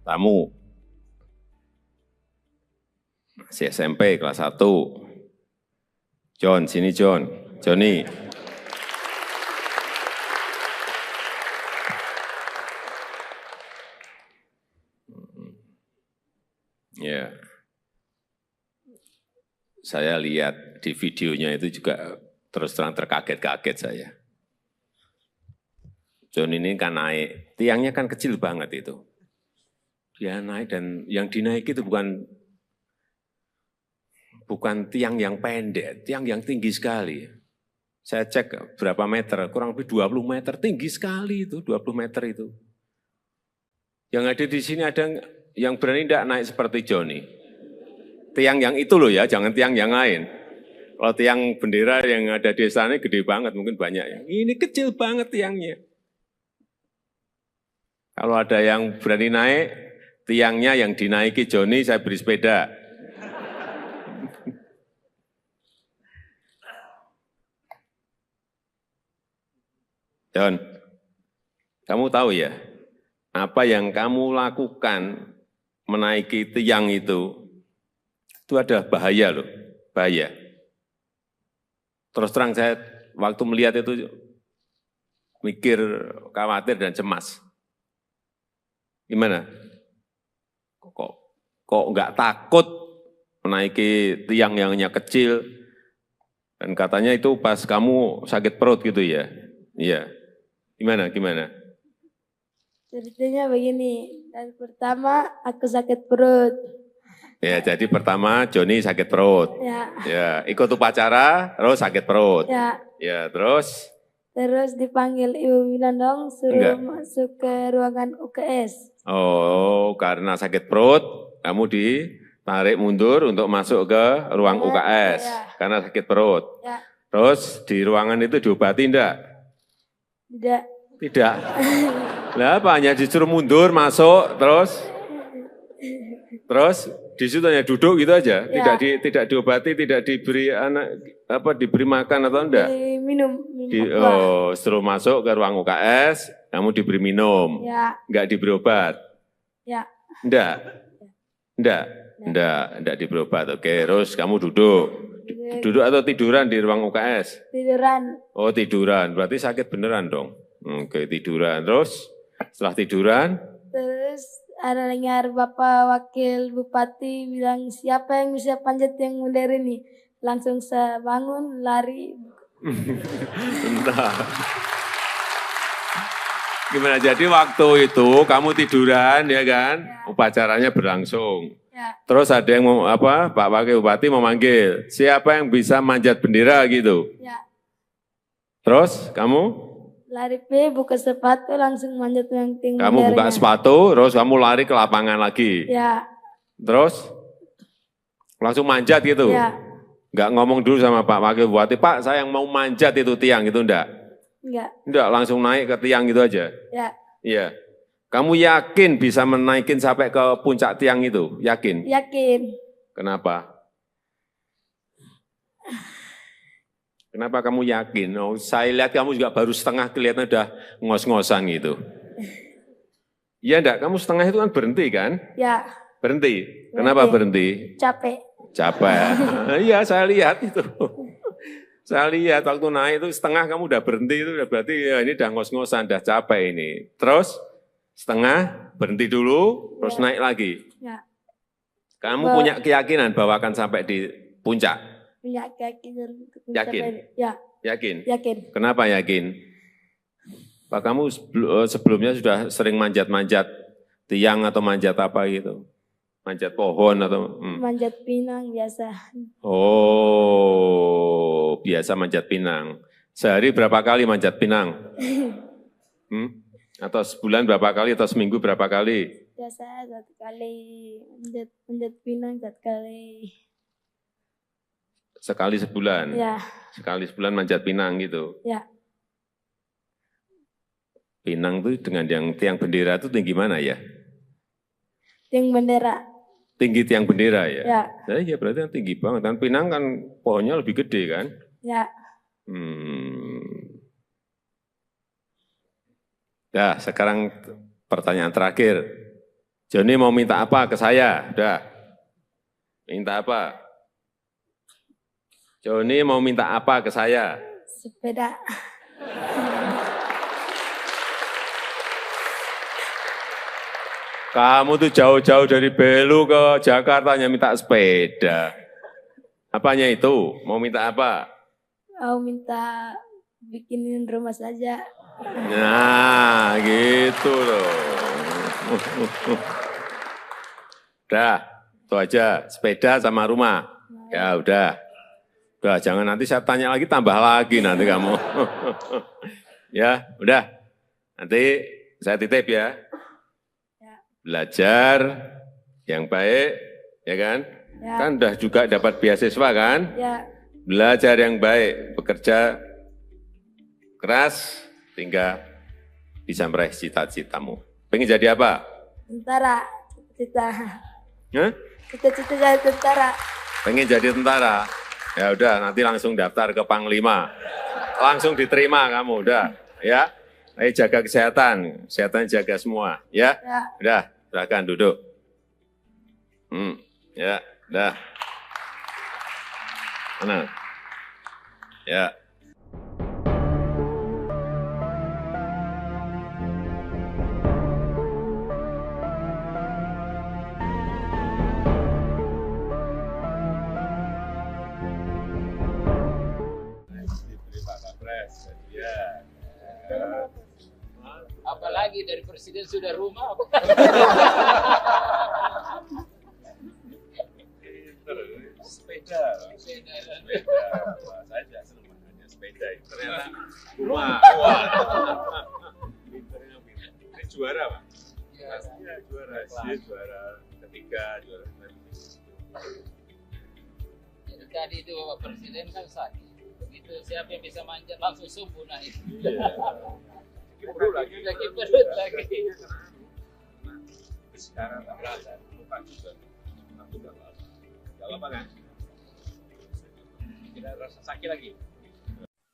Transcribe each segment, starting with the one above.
tamu. Masih SMP kelas 1. John, sini John. Johnny. Ya. Saya lihat di videonya itu juga terus terang terkaget-kaget saya. John ini kan naik, tiangnya kan kecil banget itu. Dia naik dan yang dinaiki itu bukan tiang yang pendek, tiang yang tinggi sekali. Saya cek berapa meter, kurang lebih 20 meter, tinggi sekali itu, 20 meter itu. Yang ada di sini ada yang berani tidak naik seperti Johnny. Tiang yang itu loh ya, jangan tiang yang lain. Kalau tiang bendera yang ada di sana gede banget, mungkin banyak ya. Ini kecil banget tiangnya. Kalau ada yang berani naik, tiangnya yang dinaiki Johnny, saya beri sepeda. John, kamu tahu ya, apa yang kamu lakukan menaiki tiang itu ada bahaya loh, bahaya. Terus terang saya waktu melihat itu mikir, khawatir dan cemas. Gimana? Kok nggak takut menaiki tiang yang hanya kecil? Dan katanya itu pas kamu sakit perut gitu ya? Iya. Gimana? Ceritanya begini, dan pertama aku sakit perut. Ya, jadi pertama Johnny sakit perut. Ya, ikut upacara, terus sakit perut. Ya, terus? Terus dipanggil Ibu Winandong, suruh masuk ke ruangan UKS. Oh, karena sakit perut, kamu ditarik mundur untuk masuk ke ruang UKS, karena sakit perut. Terus di ruangan itu diobati enggak? Tidak. Lah apa, hanya disuruh mundur, masuk, terus di situ hanya duduk gitu aja, tidak diobati, tidak diberi diberi makan atau enggak? Minum. Setelah masuk ke ruang UKS, kamu diberi minum, enggak diberi obat? Enggak diberi obat. Oke, terus kamu duduk atau tiduran di ruang UKS? Tiduran. Oh tiduran, berarti sakit beneran dong. Oke, tiduran, terus setelah tiduran? Terus ada dengar Bapak Wakil Bupati bilang, siapa yang bisa panjat yang modern ini? Langsung saya bangun, lari. Entah. Gimana, jadi waktu itu kamu tiduran ya kan? Upacaranya berlangsung. Terus ada yang Pak Wakil Bupati memanggil, siapa yang bisa manjat bendera gitu? Terus kamu? Lari buka sepatu langsung manjat yang tinggi. Kamu buka sepatu, terus kamu lari ke lapangan lagi. Terus langsung manjat gitu. Enggak ngomong dulu sama Pak Wakil Bupati, Pak saya yang mau manjat itu tiang gitu enggak? Enggak, langsung naik ke tiang gitu aja. Iya. Kamu yakin bisa menaikin sampai ke puncak tiang itu? Yakin? Yakin. Kenapa? Kenapa kamu yakin? Oh, saya lihat kamu juga baru setengah kelihatan udah ngos-ngosan gitu. Iya enggak? Kamu setengah itu kan berhenti kan? Ya. Berhenti. Kenapa berhenti? Capek. Iya, saya lihat itu. Saya lihat waktu naik itu setengah kamu udah berhenti itu berarti ya ini udah ngos-ngosan, udah capek ini. Terus setengah berhenti dulu, terus naik lagi. Kamu punya keyakinan bahwa akan sampai di puncak? Punya keyakinan. Yakin? Yakin? Yakin. Kenapa yakin? Pak, kamu sebelumnya sudah sering manjat-manjat tiang atau manjat apa gitu? Manjat pohon atau? Manjat pinang biasa. Oh, biasa manjat pinang. Sehari berapa kali manjat pinang? Atau sebulan berapa kali atau seminggu berapa kali? Biasa 1 kali, manjat pinang 1 kali. Sekali sebulan? Ya. Sekali sebulan manjat pinang gitu? Ya. Pinang itu dengan yang tiang bendera itu tinggi mana ya? Tiang bendera. Tinggi tiang bendera ya? Ya. Nah, ya berarti kan tinggi banget. Kan pinang kan pohonnya lebih gede kan? Ya. Nah, sekarang pertanyaan terakhir. Joni mau minta apa ke saya? Udah. Minta apa? Joni mau minta apa ke saya? Sepeda. Kamu tuh jauh-jauh dari Belu ke Jakarta hanya minta sepeda. Apanya itu? Mau minta apa? Mau minta bikinin rumah saja. Nah, gitu loh. Udah, itu aja. Sepeda sama rumah. Ya udah. Udah, jangan nanti saya tanya lagi, tambah lagi nanti kamu. Ya, udah. Nanti saya titip ya. Belajar yang baik, ya kan? Ya. Kan udah juga dapat beasiswa kan? Ya. Belajar yang baik, bekerja keras, hingga bisa meraih cita-citamu. Pengen jadi apa? Tentara. Cita-cita. Hah? Cita-cita jadi tentara. Pengen jadi tentara? Ya udah, nanti langsung daftar ke Panglima. Langsung diterima kamu, udah. Ya, ayo jaga kesehatan, kesehatan jaga semua, ya. Ya. Udah, silakan duduk. Ya, udah. Mana? Ya. Apalagi dari presiden sudah rumah. Sepeda. Saja senang makanya sepeda. Ternyata rumah. Ini juara, Pak. Iya, juara. Dia juara ketiga, juara Jadi tadi itu Bapak Presiden kan sakit. Begitu siapa yang bisa manjat langsung subuh naik. Kiperut lagi. Kiperut lagi. Sekarang tak berasa, bukan juga. Aku udah apa kan? Tidak rasa sakit lagi.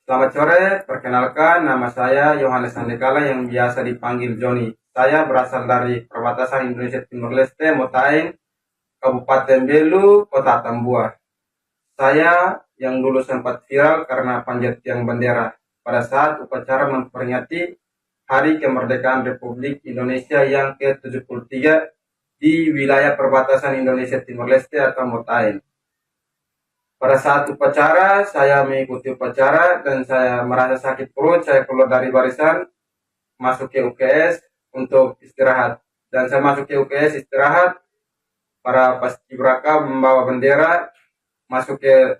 Selamat sore, perkenalkan nama saya Yohanes Andekala yang biasa dipanggil Joni. Saya berasal dari perbatasan Indonesia Timur Leste, Motaeng, Kabupaten Belu, Kota Tambua. Saya yang dulu sempat viral karena panjat tiang bendera pada saat upacara memperingati Hari Kemerdekaan Republik Indonesia yang ke-73 di wilayah perbatasan Indonesia Timur Leste atau Motaeng. Pada saat upacara, saya mengikuti upacara dan saya merasa sakit perut, saya keluar dari barisan, masuk ke UKS untuk istirahat. Dan saya masuk ke UKS istirahat, para paskibraka membawa bendera, masuk ke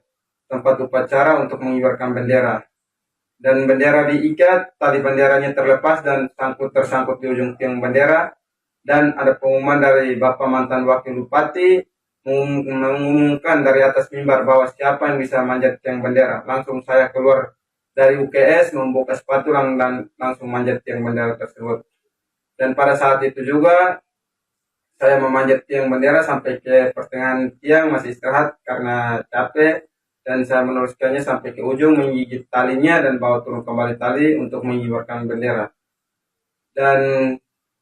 tempat upacara untuk mengibarkan bendera. Dan bendera diikat, tali benderanya terlepas dan tersangkut di ujung tiang bendera. Dan ada pengumuman dari Bapak mantan Wakil Bupati, mengumumkan dari atas mimbar bahwa siapa yang bisa manjat tiang bendera. Langsung saya keluar dari UKS, membuka sepatu dan langsung manjat tiang bendera tersebut. Dan pada saat itu juga saya memanjat tiang bendera sampai ke pertengahan tiang, masih istirahat karena capek. Dan saya meneruskannya sampai ke ujung, menggigit talinya dan bawa turun kembali tali untuk mengibarkan bendera. Dan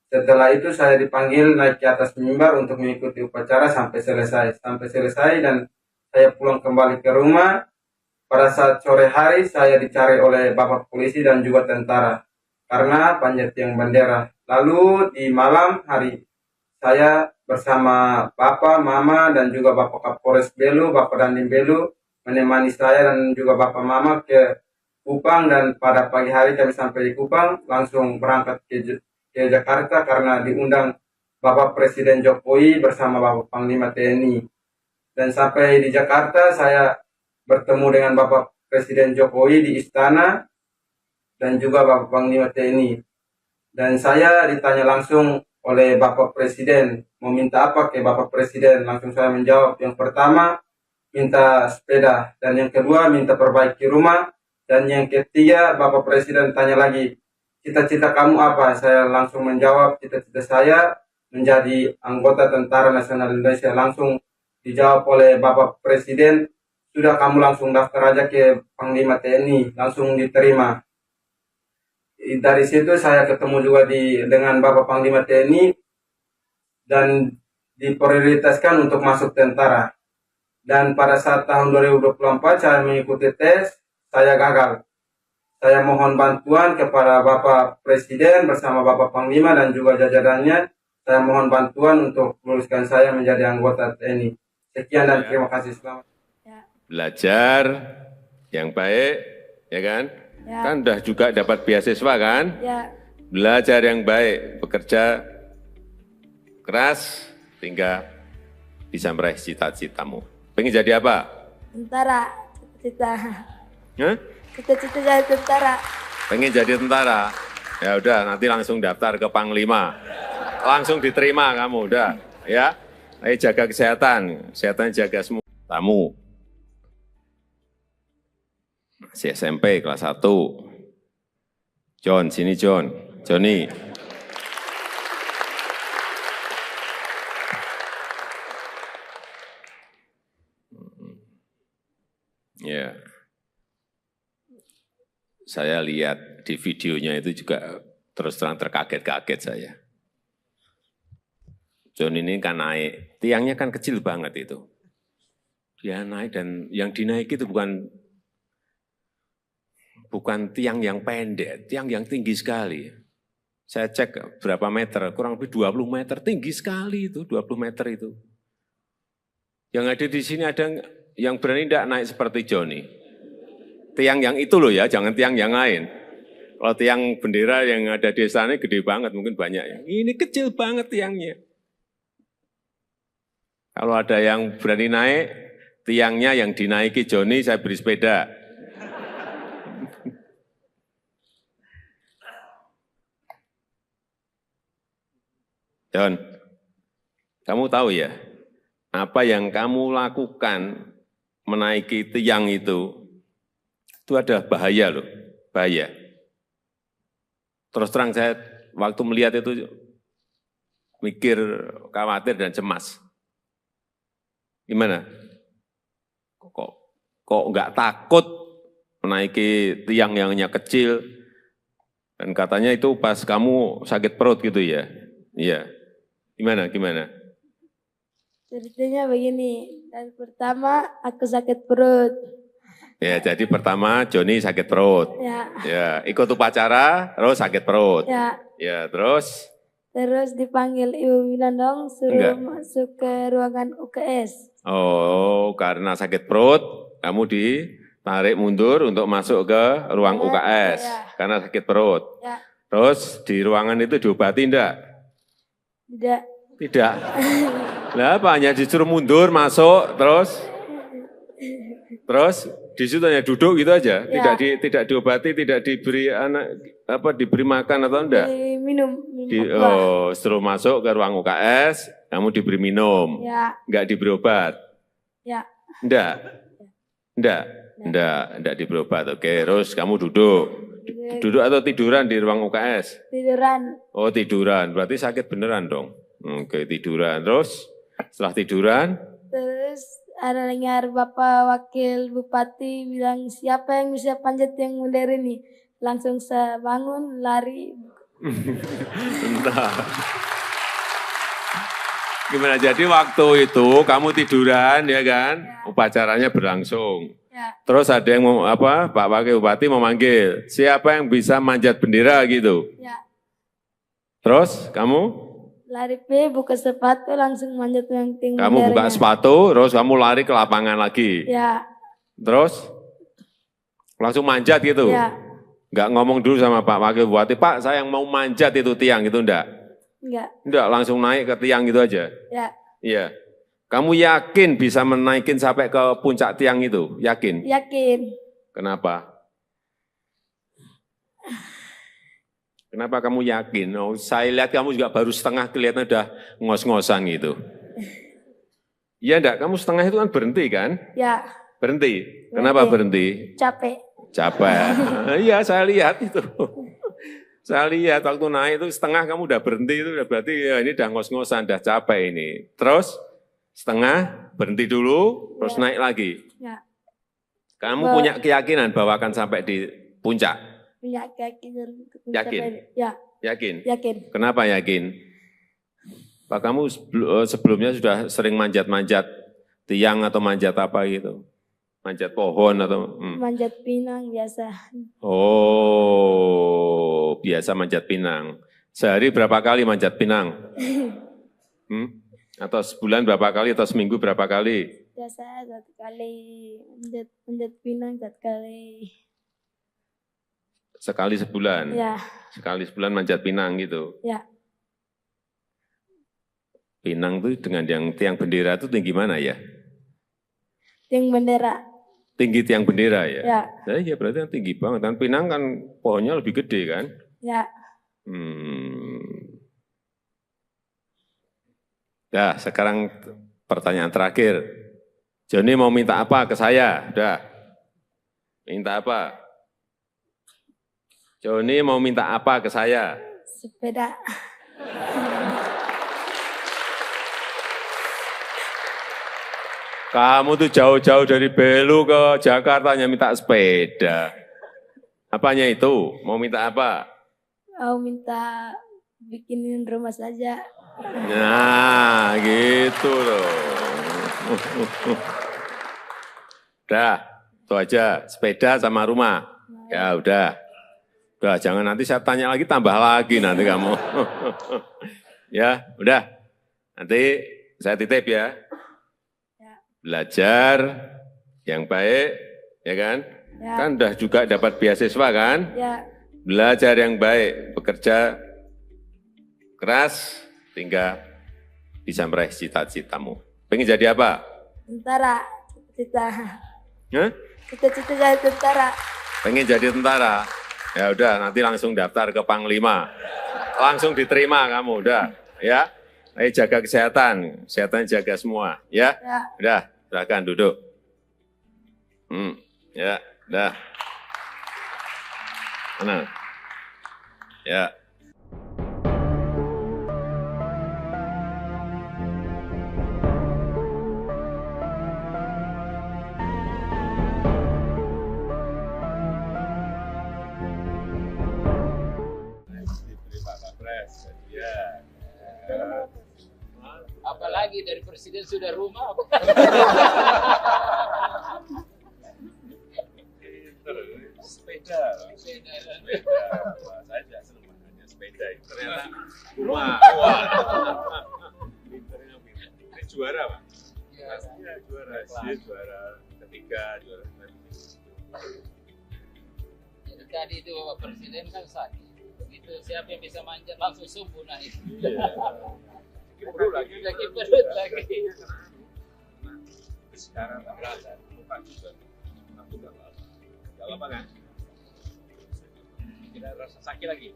setelah itu saya dipanggil naik ke atas mimbar untuk mengikuti upacara sampai selesai. Dan saya pulang kembali ke rumah. Pada saat sore hari saya dicari oleh Bapak polisi dan juga tentara karena panjat tiang bendera. Lalu di malam hari saya bersama Bapak, Mama dan juga Bapak Kapolres Belu, Bapak Dandim Belu menemani saya dan juga Bapak Mama ke Kupang. Dan pada pagi hari kami sampai di Kupang langsung berangkat ke Jakarta karena diundang Bapak Presiden Jokowi bersama Bapak Panglima TNI. Dan sampai di Jakarta saya bertemu dengan Bapak Presiden Jokowi di istana dan juga Bapak Panglima TNI. Dan saya ditanya langsung oleh Bapak Presiden, mau minta apa ke Bapak Presiden? Langsung saya menjawab, yang pertama minta sepeda, dan yang kedua minta perbaiki rumah, dan yang ketiga Bapak Presiden tanya lagi, cita-cita kamu apa? Saya langsung menjawab, cita-cita saya menjadi anggota Tentara Nasional Indonesia. Langsung dijawab oleh Bapak Presiden, sudah kamu langsung daftar aja ke Panglima TNI, langsung diterima. Dari situ saya ketemu juga dengan Bapak Panglima TNI dan diprioritaskan untuk masuk tentara. Dan pada saat tahun 2024 saya mengikuti tes, saya gagal. Saya mohon bantuan kepada Bapak Presiden bersama Bapak Panglima dan juga jajarannya. Saya mohon bantuan untuk luluskan saya menjadi anggota TNI. Sekian dan terima kasih. Selamat. Belajar yang baik, ya kan? Ya. Kan udah juga dapat beasiswa kan? Ya. Belajar yang baik, bekerja keras, hingga bisa meraih cita-citamu. Pengen jadi apa? Tentara. Cita-cita. Hah? Cita-cita jadi tentara. Pengen jadi tentara? Ya udah, nanti langsung daftar ke Panglima. Langsung diterima kamu, udah. Ya, ayo jaga kesehatan. Kesehatan jaga semua. Tamu. Masih SMP kelas 1. John, sini John. Johnny. Ya. Saya lihat di videonya itu juga terus terang terkaget-kaget saya. John ini kan naik, tiangnya kan kecil banget itu. Dia naik dan yang dinaiki itu bukan tiang yang pendek, tiang yang tinggi sekali. Saya cek berapa meter, kurang lebih 20 meter, tinggi sekali itu, 20 meter itu. Yang ada di sini ada yang berani tidak naik seperti Johnny. Tiang yang itu loh ya, jangan tiang yang lain. Kalau tiang bendera yang ada di sana gede banget, mungkin banyak ya. Ini kecil banget tiangnya. Kalau ada yang berani naik, tiangnya yang dinaiki Johnny, saya beri sepeda. John, kamu tahu ya, apa yang kamu lakukan menaiki tiang itu ada bahaya loh, bahaya. Terus terang saya waktu melihat itu mikir, khawatir dan cemas. Gimana? Kok nggak takut menaiki tiang yang hanya kecil? Dan katanya itu pas kamu sakit perut gitu ya? Iya. Gimana? Ceritanya begini, dan pertama aku sakit perut. Ya, jadi pertama Johnny sakit perut. Ya, ikut upacara, terus sakit perut. Ya, terus? Terus dipanggil Ibu Winandong, suruh masuk ke ruangan UKS. Oh, karena sakit perut, kamu ditarik mundur untuk masuk ke ruang UKS. Karena sakit perut. Terus di ruangan itu diobati enggak? Tidak. Lah apa, hanya disuruh mundur, masuk, terus di situ hanya duduk gitu aja, tidak diobati, tidak diberi diberi makan atau enggak? Minum. Suruh masuk ke ruang UKS, kamu diberi minum, enggak diberi obat? Enggak diberi obat. Oke, terus kamu duduk atau tiduran di ruang UKS? Tiduran. Oh tiduran, berarti sakit beneran dong. Oke, tiduran, terus setelah tiduran? Terus ada dengar Bapak Wakil Bupati bilang, siapa yang bisa panjat yang modern ini? Langsung saya bangun, lari. Entah. Gimana, jadi waktu itu kamu tiduran ya kan? Upacaranya berlangsung. Terus ada yang Pak Wakil Bupati memanggil, siapa yang bisa manjat bendera gitu? Terus kamu? Lari buka sepatu langsung manjat yang tinggi. Kamu buka sepatu, terus kamu lari ke lapangan lagi. Terus langsung manjat gitu. Enggak ngomong dulu sama Pak Wakil Bupati, Pak saya yang mau manjat itu tiang gitu enggak? Enggak, langsung naik ke tiang gitu aja. Iya. Kamu yakin bisa menaikin sampai ke puncak tiang itu? Yakin? Yakin. Kenapa? Kenapa kamu yakin? Oh, saya lihat kamu juga baru setengah, kelihatan udah ngos-ngosan gitu. Iya enggak? Kamu setengah itu kan berhenti kan? Berhenti. Kenapa berhenti? Capek. Iya, saya lihat itu. Saya lihat waktu naik itu setengah kamu udah berhenti, itu berarti ya ini udah ngos-ngosan, udah capek ini. Terus setengah berhenti dulu, terus naik lagi. Kamu punya keyakinan bahwa akan sampai di puncak? Punya keyakinan. Yakin? Yakin? Yakin. Kenapa yakin? Pak kamu sebelumnya sudah sering manjat-manjat tiang atau manjat apa gitu? Manjat pohon atau? Manjat pinang biasa. Oh, biasa manjat pinang. Sehari berapa kali manjat pinang? Atau sebulan berapa kali atau seminggu berapa kali? Biasa 1 kali manjat pinang 1 kali. Sekali sebulan? Ya. Sekali sebulan manjat pinang gitu? Ya. Pinang itu dengan yang tiang bendera itu tinggi mana ya? Tiang bendera. Tinggi tiang bendera ya? Ya. Nah, ya berarti yang tinggi banget. Kan pinang kan pohonnya lebih gede kan? Ya. Nah, sekarang pertanyaan terakhir. Joni mau minta apa ke saya? Udah. Minta apa? Joni mau minta apa ke saya? Sepeda. Kamu tuh jauh-jauh dari Belu ke Jakarta hanya minta sepeda. Apanya itu? Mau minta apa? Mau minta bikinin rumah saja. Nah, gitu loh. Udah, itu aja. Sepeda sama rumah. Ya udah. Udah, jangan nanti saya tanya lagi, tambah lagi nanti kamu. Ya, udah. Nanti saya titip ya. Belajar yang baik, ya kan? Ya. Kan udah juga dapat beasiswa kan? Ya. Belajar yang baik, bekerja keras, hingga bisa meraih cita-citamu. Pengen jadi apa? Tentara. Cita-cita. Hah? Cita-cita jadi tentara. Pengen jadi tentara? Ya udah, nanti langsung daftar ke Panglima. Langsung diterima kamu, udah. Ya. Ayo jaga kesehatan, kesehatan jaga semua, ya. Ya. Udah, silakan duduk. Ya, udah. Tenang. Ya. Apalagi dari presiden sudah rumah. Sepeda saja senang makanya sepeda itu ternyata rumah. Ini juara Pak? Iya juara, juara ketiga, juara Jadi tadi itu Bapak Presiden kan sakit. Begitu siapa yang bisa manjat langsung sembuh naik. Perut lagi. Sakit perut lagi. Sekarang tak berasa, bukan juga. Aku gak apa kan? Tidak rasa sakit lagi.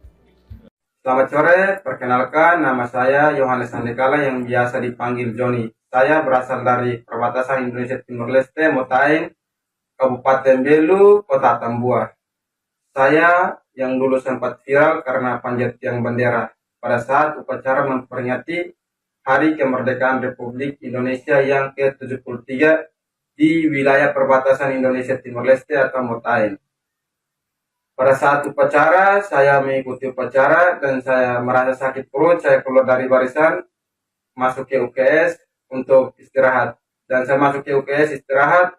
Selamat sore, perkenalkan nama saya Yohanes Sandekala yang biasa dipanggil Joni. Saya berasal dari perbatasan Indonesia Timur Leste, Motain, Kabupaten Belu, Kota Tambua. Saya yang dulu sempat viral karena panjat tiang bendera pada saat upacara memperingati Hari Kemerdekaan Republik Indonesia yang ke-73 di wilayah perbatasan Indonesia Timur Leste atau Motain. Pada saat upacara, saya mengikuti upacara dan saya merasa sakit perut, saya keluar dari barisan, masuk ke UKS untuk istirahat. Dan saya masuk ke UKS istirahat,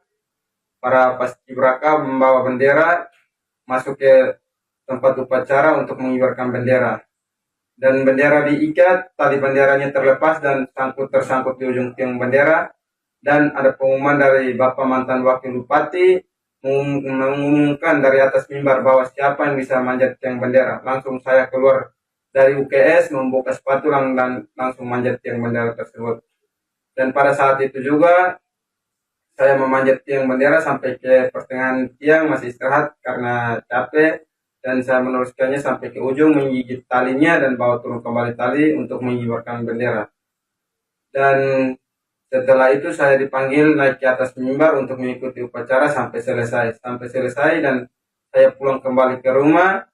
para paskibraka membawa bendera, masuk ke tempat upacara untuk mengibarkan bendera. Dan bendera diikat, tali benderanya terlepas dan tersangkut di ujung tiang bendera. Dan ada pengumuman dari Bapak mantan Wakil Bupati mengumumkan dari atas mimbar bahwa siapa yang bisa manjat tiang bendera. Langsung saya keluar dari UKS, membuka sepatu dan langsung manjat tiang bendera tersebut. Dan pada saat itu juga saya memanjat tiang bendera sampai ke pertengahan tiang, masih istirahat karena capek. Dan saya meneruskannya sampai ke ujung, menggigit talinya dan bawa turun kembali tali untuk mengibarkan bendera. Dan setelah itu saya dipanggil naik ke atas mimbar untuk mengikuti upacara sampai selesai. Dan saya pulang kembali ke rumah.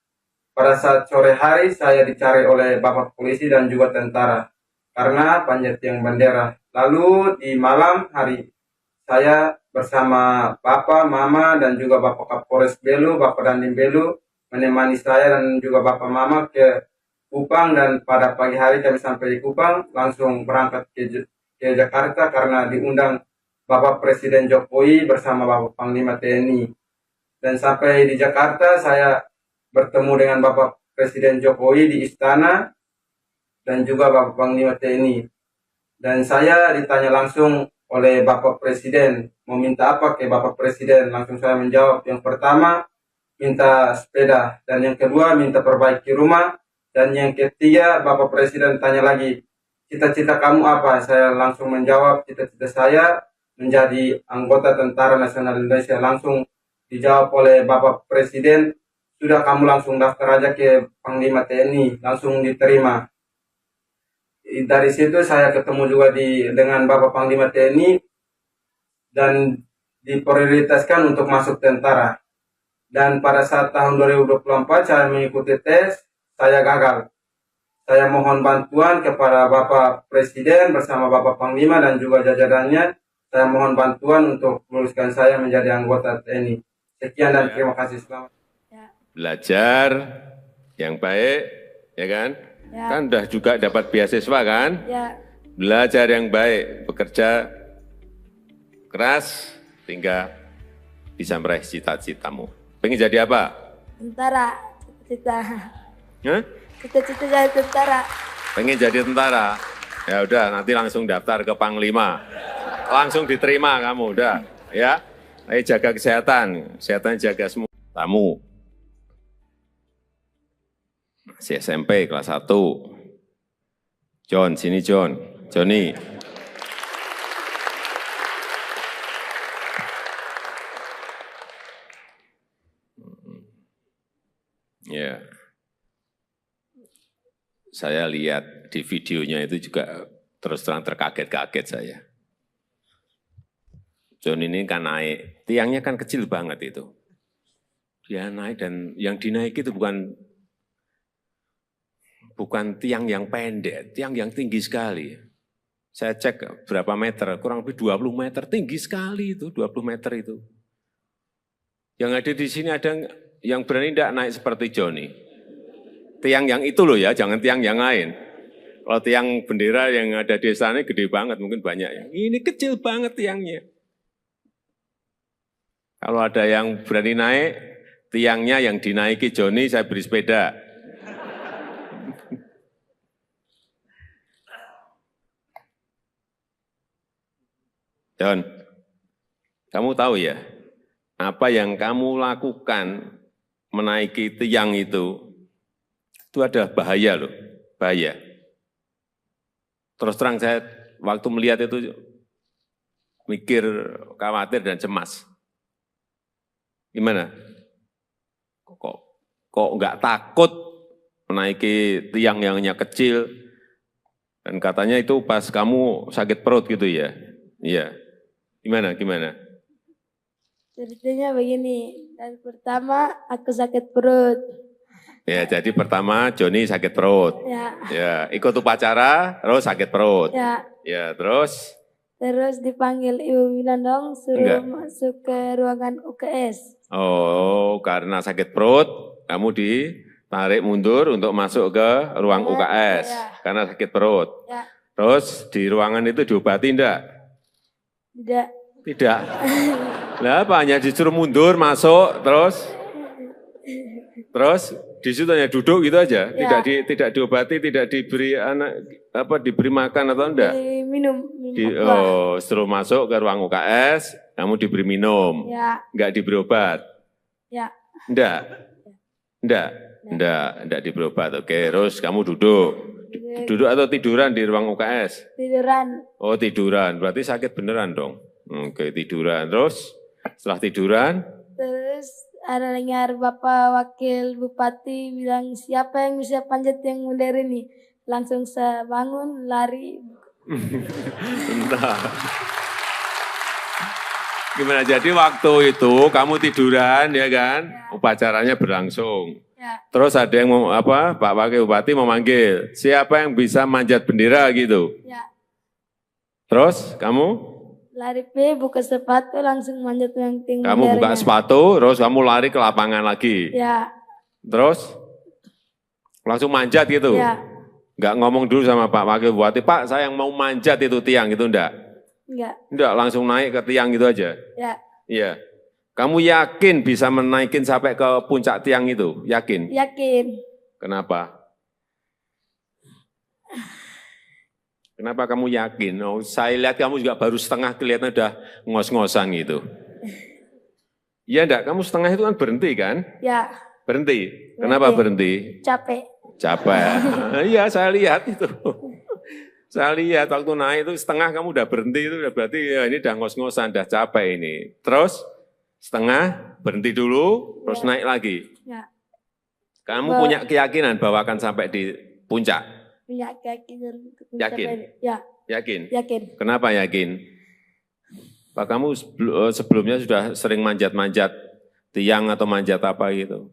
Pada saat sore hari saya dicari oleh Bapak polisi dan juga tentara karena panjat tiang bendera. Lalu di malam hari saya bersama Bapak, Mama, dan juga Bapak Kapolres Belu, Bapak Dandim Belu, menemani saya dan juga Bapak Mama ke Kupang, dan pada pagi hari kami sampai di Kupang langsung berangkat ke Jakarta karena diundang Bapak Presiden Jokowi bersama Bapak Panglima TNI. Dan sampai di Jakarta saya bertemu dengan Bapak Presiden Jokowi di istana dan juga Bapak Panglima TNI. Dan saya ditanya langsung oleh Bapak Presiden, mau minta apa ke Bapak Presiden? Langsung saya menjawab, yang pertama minta sepeda, dan yang kedua minta perbaiki rumah, dan yang ketiga Bapak Presiden tanya lagi, cita-cita kamu apa? Saya langsung menjawab, cita-cita saya menjadi anggota Tentara Nasional Indonesia. Langsung dijawab oleh Bapak Presiden, sudah kamu langsung daftar aja ke Panglima TNI, langsung diterima. Dari situ saya ketemu juga dengan Bapak Panglima TNI dan diprioritaskan untuk masuk tentara. Dan pada saat tahun 2024 saya mengikuti tes, saya gagal. Saya mohon bantuan kepada Bapak Presiden bersama Bapak Panglima dan juga jajarannya. Saya mohon bantuan untuk meluluskan saya menjadi anggota TNI. Sekian dan terima kasih. Selamat. Belajar yang baik, ya kan? Ya. Kan udah juga dapat beasiswa kan? Ya. Belajar yang baik, bekerja keras, sehingga bisa meraih cita-citamu. Pengen jadi apa? Tentara. Cita-cita. Hah? Cita-cita jadi tentara. Pengen jadi tentara? Ya udah, nanti langsung daftar ke Panglima. Langsung diterima kamu, udah. Ya, ayo jaga kesehatan. Kesehatan jaga semua. Tamu. Masih SMP kelas 1. John, sini John. Johnny. Ya. Saya lihat di videonya itu juga terus terang terkaget-kaget saya. John ini kan naik, tiangnya kan kecil banget itu. Dia naik dan yang dinaiki itu bukan tiang yang pendek, tiang yang tinggi sekali. Saya cek berapa meter, kurang lebih 20 meter, tinggi sekali itu, 20 meter itu. Yang ada di sini ada yang berani tidak naik seperti Johnny. Tiang yang itu loh ya, jangan tiang yang lain. Kalau tiang bendera yang ada di sana gede banget, mungkin banyak ya. Ini kecil banget tiangnya. Kalau ada yang berani naik, tiangnya yang dinaiki Johnny, saya beri sepeda. John, kamu tahu ya, apa yang kamu lakukan menaiki tiang itu ada bahaya loh, bahaya. Terus terang saya waktu melihat itu mikir, khawatir dan cemas. Gimana? Kok nggak takut menaiki tiang yang hanya kecil? Dan katanya itu pas kamu sakit perut gitu ya? Iya. Gimana? Ceritanya begini, dan pertama aku sakit perut. Ya, jadi pertama Johnny sakit perut. Ya, ikut upacara, terus sakit perut. Ya, terus? Terus dipanggil Ibu Winandong, suruh masuk ke ruangan UKS. Oh, karena sakit perut, kamu ditarik mundur untuk masuk ke ruang UKS. Karena sakit perut. Terus di ruangan itu diobati enggak? Tidak. Lah apa, hanya disuruh mundur, masuk, terus di situ hanya duduk gitu aja, tidak diobati, tidak diberi diberi makan atau enggak? Minum. Setelah masuk ke ruang UKS, kamu diberi minum, enggak diberi obat? Enggak diberi obat. Oke, terus kamu duduk atau tiduran di ruang UKS? Tiduran. Oh tiduran, berarti sakit beneran dong. Oke, tiduran. Terus setelah tiduran? Terus ada dengar Bapak Wakil Bupati bilang, siapa yang bisa panjat yang modern ini? Langsung saya bangun, lari. Entah. Gimana, jadi waktu itu kamu tiduran ya kan? Upacaranya berlangsung. Terus ada yang Pak Wakil Bupati memanggil, siapa yang bisa manjat bendera gitu? Terus kamu? Lari buka sepatu langsung manjat yang tinggi. Kamu buka sepatu, terus kamu lari ke lapangan lagi. Ya. Terus Langsung manjat gitu? Ya, Enggak ngomong dulu sama Pak Wakil Bupati, Pak saya yang mau manjat itu tiang, itu enggak? enggak. Enggak, langsung naik ke tiang gitu aja? Ya, Iya. Kamu yakin bisa menaikin sampai ke puncak tiang itu? Yakin? yakin. Kenapa? Kenapa kamu yakin? Oh, saya lihat kamu juga baru setengah kelihatan udah ngos-ngosan gitu. Iya enggak? Kamu setengah itu kan berhenti kan? Ya, Berhenti. Kenapa berhenti? capek. Capek. Iya, saya lihat itu. Saya lihat waktu naik itu setengah kamu udah berhenti, itu udah berarti ya ini udah ngos-ngosan, udah capek ini. Terus setengah berhenti dulu, terus naik lagi. Ya, Kamu punya keyakinan bahwa akan sampai di puncak? punya keyakinan. untuk Yakin? mencapai- Ya, Yakin? yakin. Kenapa yakin? Pak, kamu sebelumnya sudah sering manjat-manjat tiang atau manjat apa gitu?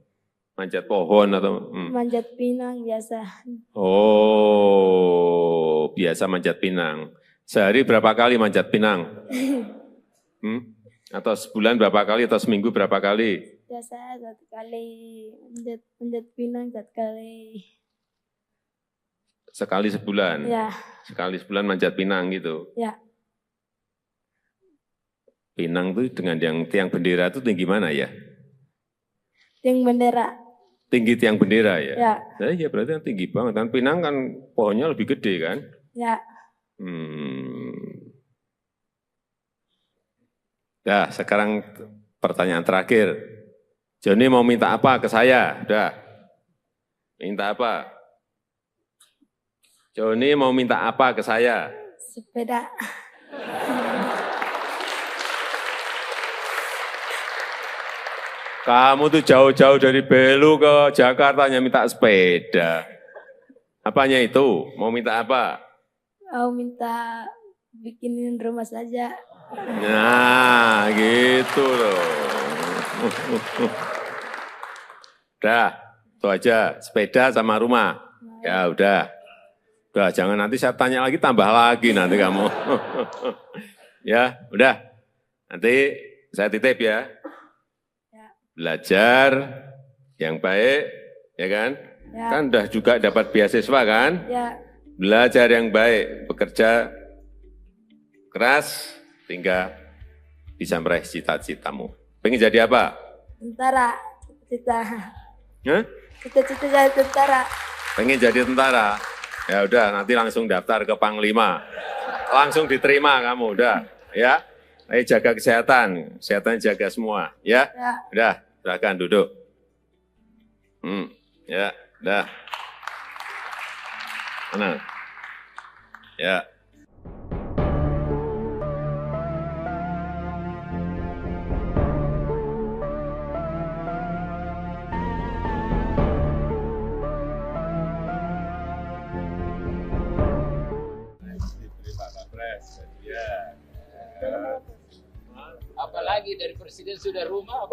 Manjat pohon atau? Manjat pinang biasa. Oh, biasa manjat pinang. Sehari berapa kali manjat pinang? Atau sebulan berapa kali atau seminggu berapa kali? Biasa 1 kali manjat pinang 1 kali. Sekali sebulan? Ya, Sekali sebulan manjat pinang gitu? ya. Pinang itu dengan yang tiang bendera itu tinggi mana ya? Yang bendera. Tinggi tiang bendera ya? Ya, Nah, iya berarti kan tinggi banget. Kan pinang kan pohonnya lebih gede kan? ya. Nah, sekarang pertanyaan terakhir. Joni mau minta apa ke saya? Udah. Minta apa? Joni mau minta apa ke saya? Sepeda. Kamu tuh jauh-jauh dari Belu ke Jakarta hanya minta sepeda. Apanya itu? Mau minta apa? Mau minta bikinin rumah saja. Nah, gitu loh. Udah, itu aja. Sepeda sama rumah. Ya udah. Udah, jangan nanti saya tanya lagi, tambah lagi nanti kamu. Ya, udah. Nanti saya titip ya. Belajar yang baik, ya kan? Ya. Kan udah juga dapat beasiswa kan? Ya, Belajar yang baik, bekerja keras, hingga bisa meraih cita-citamu. Pengen jadi apa? tentara. Cita-cita. Hah? Cita-cita jadi tentara. Pengen jadi tentara? Ya udah, nanti langsung daftar ke Panglima. Langsung diterima kamu, udah. Ya, ayo jaga kesehatan, kesehatan jaga semua. Ya, Ya. udah, silakan duduk. Ya, udah. Mana? Ya. Apalagi dari presiden sudah rumah.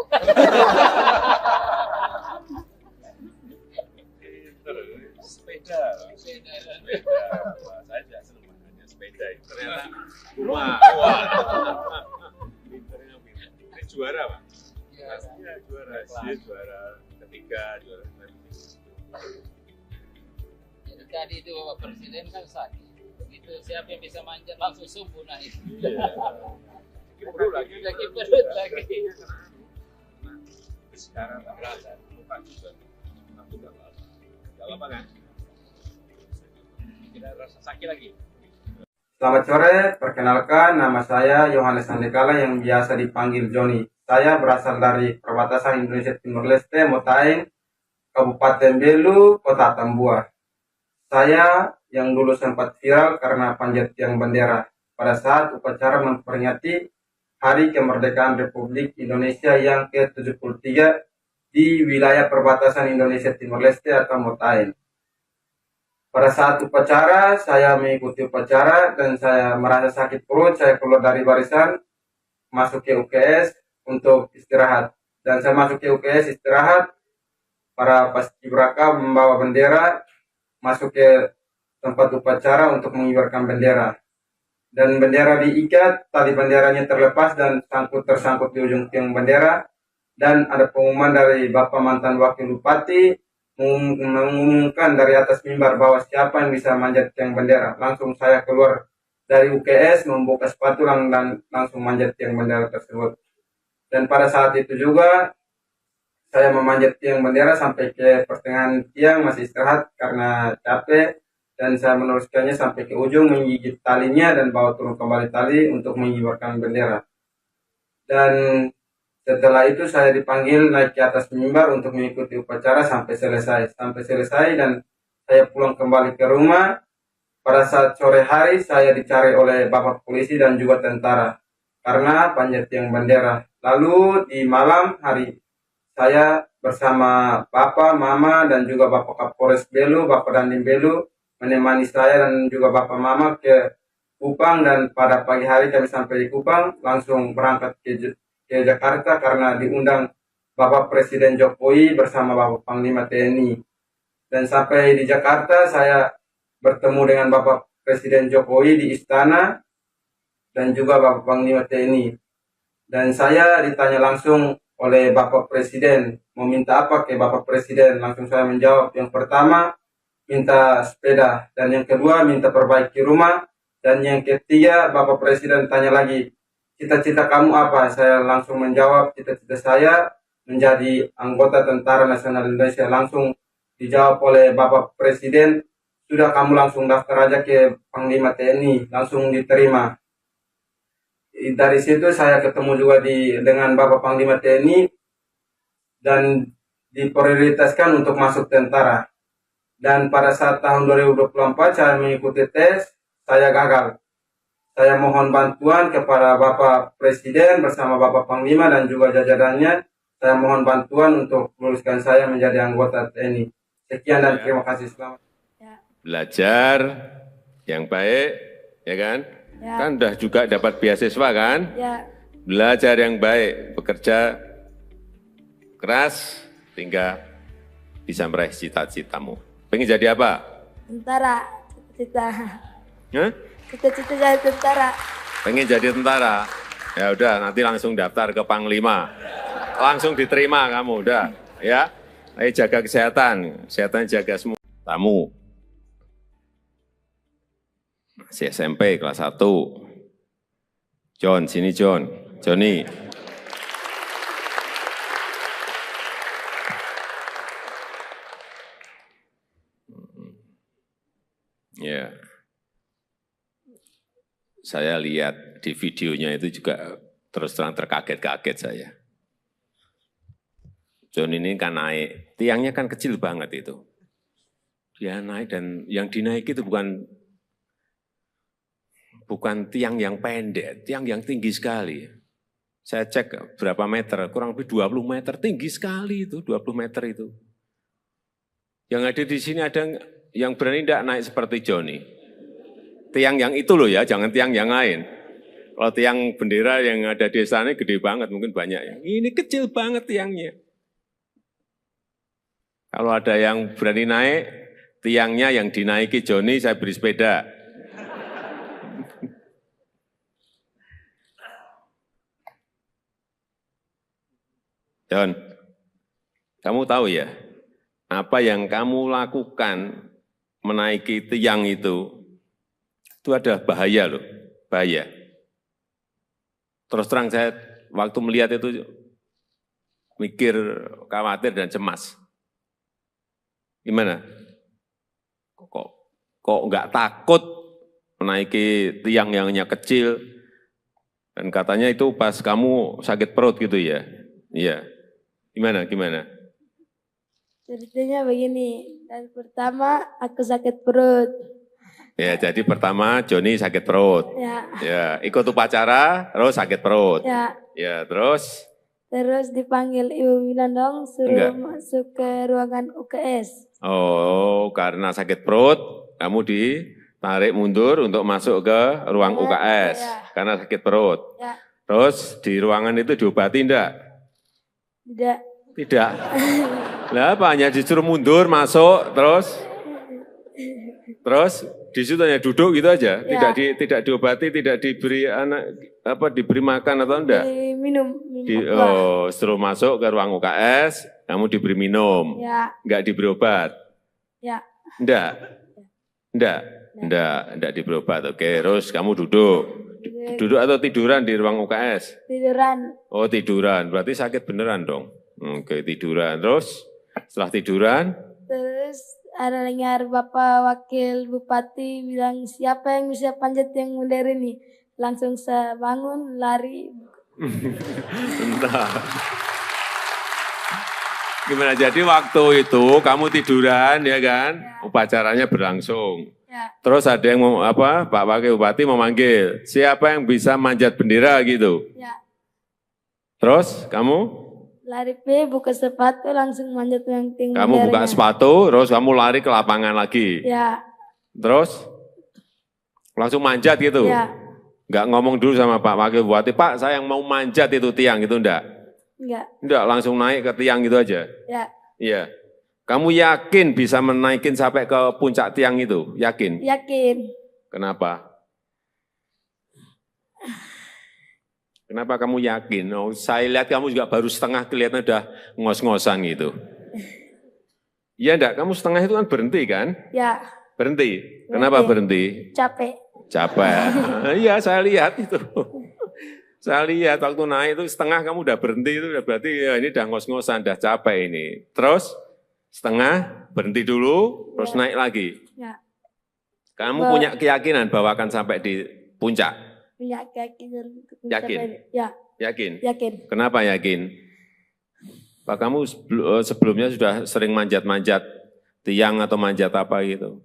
Sepeda. Saja senang makanya sepeda. Ternyata rumah. Ini juara, Pak. Iya, juara. Dia juara ketiga, juara Jadi tadi itu Bapak Presiden kan sakit. Begitu siapa yang bisa manjat langsung subuh naik. perlu lagi. Lagi perut lagi. Sekarang tak berasa, bukan juga. Aku gak apa-apa kan? Tidak rasa sakit lagi. Selamat sore, perkenalkan nama saya Yohanes Andekala yang biasa dipanggil Joni. Saya berasal dari perbatasan Indonesia Timur Leste, Motaing, Kabupaten Belu, Kota Tambua. Saya yang dulu sempat viral karena panjat tiang bendera pada saat upacara memperingati Hari Kemerdekaan Republik Indonesia yang ke-73 di wilayah perbatasan Indonesia Timur Leste atau Motaing. Pada saat upacara, saya mengikuti upacara dan saya merasa sakit perut, saya keluar dari barisan, masuk ke UKS untuk istirahat. Dan saya masuk ke UKS istirahat, para paskibraka membawa bendera, masuk ke tempat upacara untuk mengibarkan bendera. Dan bendera diikat, tali benderanya terlepas dan tersangkut di ujung tiang bendera. Dan ada pengumuman dari Bapak mantan Wakil Bupati mengumumkan dari atas mimbar bahwa siapa yang bisa manjat tiang bendera. Langsung saya keluar dari UKS, membuka sepatu dan langsung manjat tiang bendera tersebut. Dan pada saat itu juga saya memanjat tiang bendera sampai ke pertengahan tiang, masih istirahat karena capek, dan saya meneruskannya sampai ke ujung, menggigit talinya dan bawa turun kembali tali untuk mengibarkan bendera. Dan setelah itu saya dipanggil naik ke atas mimbar untuk mengikuti upacara sampai selesai. Dan saya pulang kembali ke rumah. Pada saat sore hari saya dicari oleh bapak polisi dan juga tentara karena panjat tiang bendera. Lalu di malam hari saya bersama bapak, mama, dan juga bapak Kapolres Belu, bapak Dandim Belu menemani saya dan juga bapak mama ke Kupang, dan pada pagi hari kami sampai di Kupang langsung berangkat ke Jakarta karena diundang Bapak Presiden Jokowi bersama Bapak Panglima TNI. Dan sampai di Jakarta saya bertemu dengan Bapak Presiden Jokowi di istana dan juga Bapak Panglima TNI. Dan saya ditanya langsung oleh Bapak Presiden, mau minta apa ke Bapak Presiden? Langsung saya menjawab, yang pertama minta sepeda, dan yang kedua minta perbaiki rumah, dan yang ketiga Bapak Presiden tanya lagi, cita-cita kamu apa? Saya langsung menjawab, cita-cita saya menjadi anggota Tentara Nasional Indonesia. Langsung dijawab oleh Bapak Presiden, sudah kamu langsung daftar aja ke Panglima TNI, langsung diterima. Dari situ saya ketemu juga dengan Bapak Panglima TNI dan diprioritaskan untuk masuk tentara. Dan pada saat tahun 2024 saya mengikuti tes, saya gagal. Saya mohon bantuan kepada Bapak Presiden bersama Bapak Panglima dan juga jajarannya. Saya mohon bantuan untuk meluluskan saya menjadi anggota TNI. Sekian dan terima kasih. Selamat. Belajar yang baik, ya kan? Ya. Kan udah juga dapat beasiswa kan? Ya. Belajar yang baik, bekerja keras, hingga bisa meraih cita-citamu. Pengen jadi apa? Tentara. Cita-cita. Hah? Cita-cita jadi tentara. Pengen jadi tentara? Ya udah, nanti langsung daftar ke Panglima. Langsung diterima kamu, udah. Ya, ayo jaga kesehatan. Kesehatan jaga semua. Tamu. Masih SMP kelas 1. John, sini John. Johnny. Ya. Saya lihat di videonya itu juga terus terang terkaget-kaget saya. John ini kan naik, tiangnya kan kecil banget itu. Dia naik dan yang dinaiki itu bukan tiang yang pendek, tiang yang tinggi sekali. Saya cek berapa meter, kurang lebih 20 meter, tinggi sekali itu, 20 meter itu. Yang ada di sini ada yang berani tidak naik seperti Johnny. Tiang yang itu loh ya, jangan tiang yang lain. Kalau tiang bendera yang ada di sana gede banget, mungkin banyak ya. Ini kecil banget tiangnya. Kalau ada yang berani naik, tiangnya yang dinaiki Johnny, saya beri sepeda. John, kamu tahu ya, apa yang kamu lakukan menaiki tiang itu ada bahaya loh, bahaya. Terus terang saya waktu melihat itu mikir, khawatir dan cemas. Gimana? Kok nggak takut menaiki tiang yang hanya kecil? Dan katanya itu pas kamu sakit perut gitu ya? Iya. Gimana? Ceritanya begini, dan pertama aku sakit perut. Ya, jadi pertama Johnny sakit perut. Ya, ikut upacara, terus sakit perut. Ya, terus? Terus dipanggil ibu bilang dong suruh masuk ke ruangan UKS. Oh, karena sakit perut, kamu ditarik mundur untuk masuk ke ruang UKS karena sakit perut. Ya. Terus di ruangan itu diobati enggak? Tidak. Lah apa, hanya disuruh mundur, masuk, terus di situ hanya duduk gitu aja, tidak diobati, tidak diberi anak apa diberi makan atau enggak? minum aqua. Setelah masuk ke ruang UKS, kamu diberi minum. Ya, Enggak diberi obat? ya, Enggak? Enggak diberi obat. Oke, terus kamu duduk. Duduk atau tiduran di ruang UKS? tiduran. Oh, tiduran. Berarti sakit beneran dong. Oke, tiduran. Terus setelah tiduran, Terus ada dengar Bapak Wakil Bupati bilang siapa yang bisa panjat yang mulia ini. Langsung saya bangun, lari. entah. Gimana? Jadi waktu itu kamu tiduran ya kan? Upacaranya berlangsung. Ya, Terus ada yang mau apa? Pak Wakil Bupati memanggil, siapa yang bisa manjat bendera gitu. ya. Terus kamu Lari buka sepatu langsung manjat yang tinggi. kamu buka sepatu, terus kamu lari ke lapangan lagi. Ya, Terus langsung manjat gitu. ya, Enggak ngomong dulu sama Pak Wakil Bupati, Pak saya yang mau manjat itu tiang gitu enggak? enggak. Enggak, langsung naik ke tiang gitu aja. Ya, Iya. Kamu yakin bisa menaikin sampai ke puncak tiang itu? Yakin? yakin. Kenapa? Kenapa kamu yakin? Oh, saya lihat kamu juga baru setengah kelihatan udah ngos-ngosan gitu. Iya enggak? Kamu setengah itu kan berhenti kan? Ya, Berhenti. Kenapa berhenti? capek. Capek. Iya, saya lihat itu. Saya lihat waktu naik itu setengah kamu udah berhenti itu udah berarti ya ini udah ngos-ngosan, udah capek ini. Terus setengah berhenti dulu, terus naik lagi. Ya, Kamu punya keyakinan bahwa akan sampai di puncak? punya keyakinan. Yakin? Ya, Yakin? yakin. Kenapa yakin? Pak kamu sebelumnya sudah sering manjat-manjat tiang atau manjat apa gitu?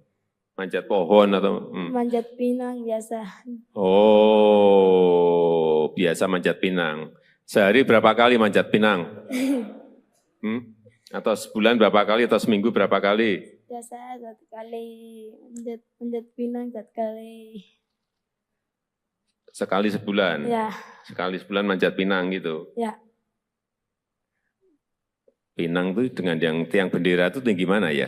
Manjat pohon atau? Manjat pinang biasa. Oh, biasa manjat pinang. Sehari berapa kali manjat pinang? Atau sebulan berapa kali atau seminggu berapa kali? Biasa 1 kali manjat pinang 1 kali. Sekali sebulan? Ya, Sekali sebulan manjat pinang gitu? ya. Pinang itu dengan yang tiang bendera itu tinggi mana ya?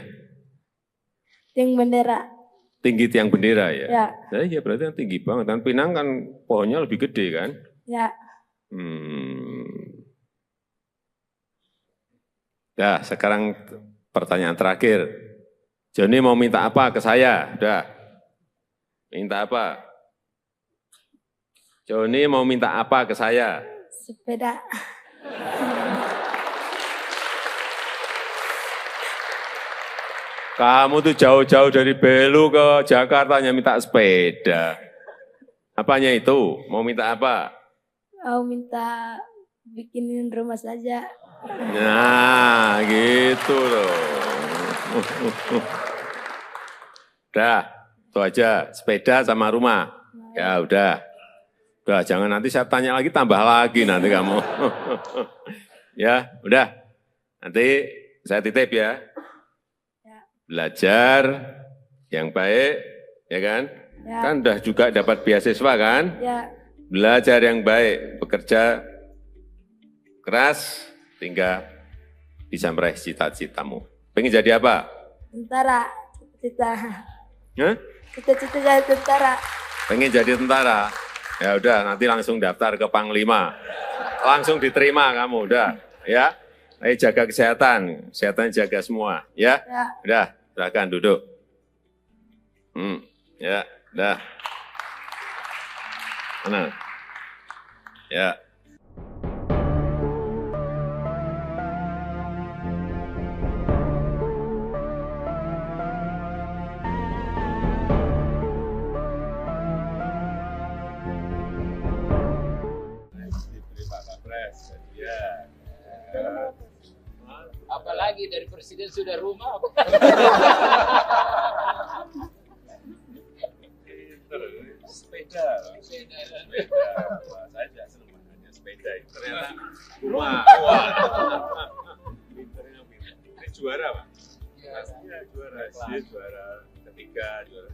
Tiang bendera. Tinggi tiang bendera ya? Ya, Ya berarti kan tinggi banget. Kan pinang kan pohonnya lebih gede kan? ya. Nah, sekarang pertanyaan terakhir. Joni mau minta apa ke saya? Udah. Minta apa? Joni mau minta apa ke saya? Sepeda. Kamu tuh jauh-jauh dari Belu ke Jakarta hanya minta sepeda. Apanya itu? Mau minta apa? Mau minta bikinin rumah saja. Nah, gitu loh. Udah, itu aja. Sepeda sama rumah. Ya udah. Udah, jangan nanti saya tanya lagi, tambah lagi nanti kamu. Ya, udah. Nanti saya titip ya. Belajar yang baik, ya kan? Ya. Kan udah juga dapat beasiswa kan? Ya, Belajar yang baik, bekerja keras, hingga bisa meraih cita-citamu. Pengen jadi apa? tentara. Cita-cita. Hah? Cita-cita jadi tentara. Pengen jadi tentara? Ya udah, nanti langsung daftar ke Panglima. Langsung diterima kamu, udah. Ya, ayo jaga kesehatan. Kesehatan jaga semua, ya. Ya. Udah, silakan duduk. Ya, udah. Mana? Ya. Apalagi dari presiden sudah rumah. Sepeda. Sepeda. Saja semuanya sepeda. Ternyata rumah. Ini juara, Pak. Iya, juara. Dia juara ketiga, juara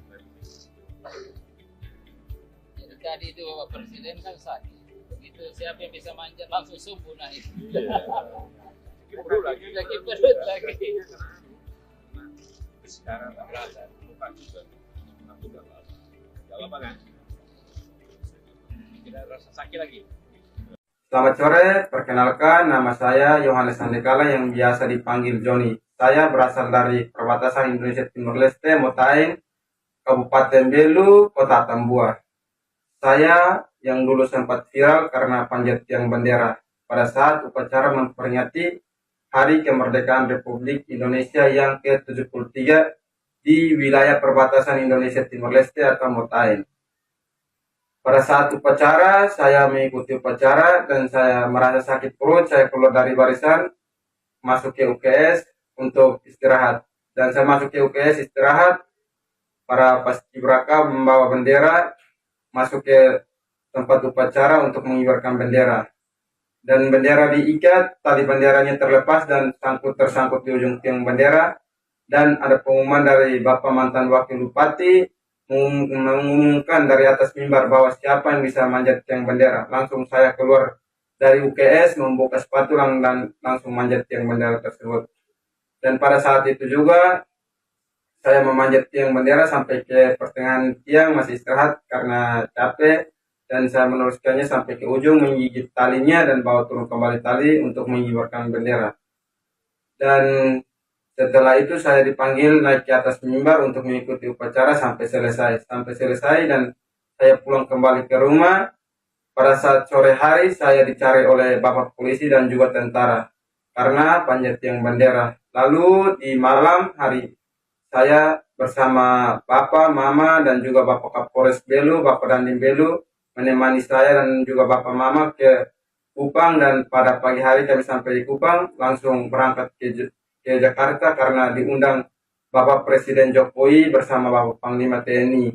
Jadi tadi itu Bapak Presiden kan sakit. Begitu siapa yang bisa manjat langsung subuh naik. perut lagi. Sakit perut lagi. Sekarang tak berasa, lupa juga. Aku gak apa-apa. Gak apa-apa kan? tidak rasa sakit lagi. Selamat sore, perkenalkan nama saya Yohanes Sandekala yang biasa dipanggil Joni. Saya berasal dari perbatasan Indonesia Timur Leste, Motaing, Kabupaten Belu, Kota Tambua. Saya yang dulu sempat viral karena panjat tiang bendera pada saat upacara memperingati Hari Kemerdekaan Republik Indonesia yang ke-73 di wilayah perbatasan Indonesia Timur Leste atau Motaing. Pada saat upacara, saya mengikuti upacara dan saya merasa sakit perut. Saya keluar dari barisan, masuk ke UKS untuk istirahat. Dan saya masuk ke UKS istirahat, para paskibraka membawa bendera masuk ke tempat upacara untuk mengibarkan bendera. Dan bendera diikat, tali benderanya terlepas dan tersangkut di ujung tiang bendera. Dan ada pengumuman dari Bapak mantan Wakil Bupati, mengumumkan dari atas mimbar bahwa siapa yang bisa manjat tiang bendera. Langsung saya keluar dari UKS, membuka sepatu dan langsung manjat tiang bendera tersebut. Dan pada saat itu juga saya memanjat tiang bendera sampai ke pertengahan tiang, masih istirahat karena capek, dan saya meneruskannya sampai ke ujung, menggigit talinya dan bawa turun kembali tali untuk mengibarkan bendera. Dan setelah itu saya dipanggil naik ke atas mimbar untuk mengikuti upacara sampai selesai. Dan saya pulang kembali ke rumah. Pada saat sore hari saya dicari oleh Bapak polisi dan juga tentara karena panjat tiang bendera. Lalu di malam hari saya bersama Bapak, Mama, dan juga Bapak Kapolres Belu, Bapak Dandim Belu menemani saya dan juga Bapak Mama ke Kupang, dan pada pagi hari kami sampai di Kupang langsung berangkat ke Jakarta karena diundang Bapak Presiden Jokowi bersama Bapak Panglima TNI.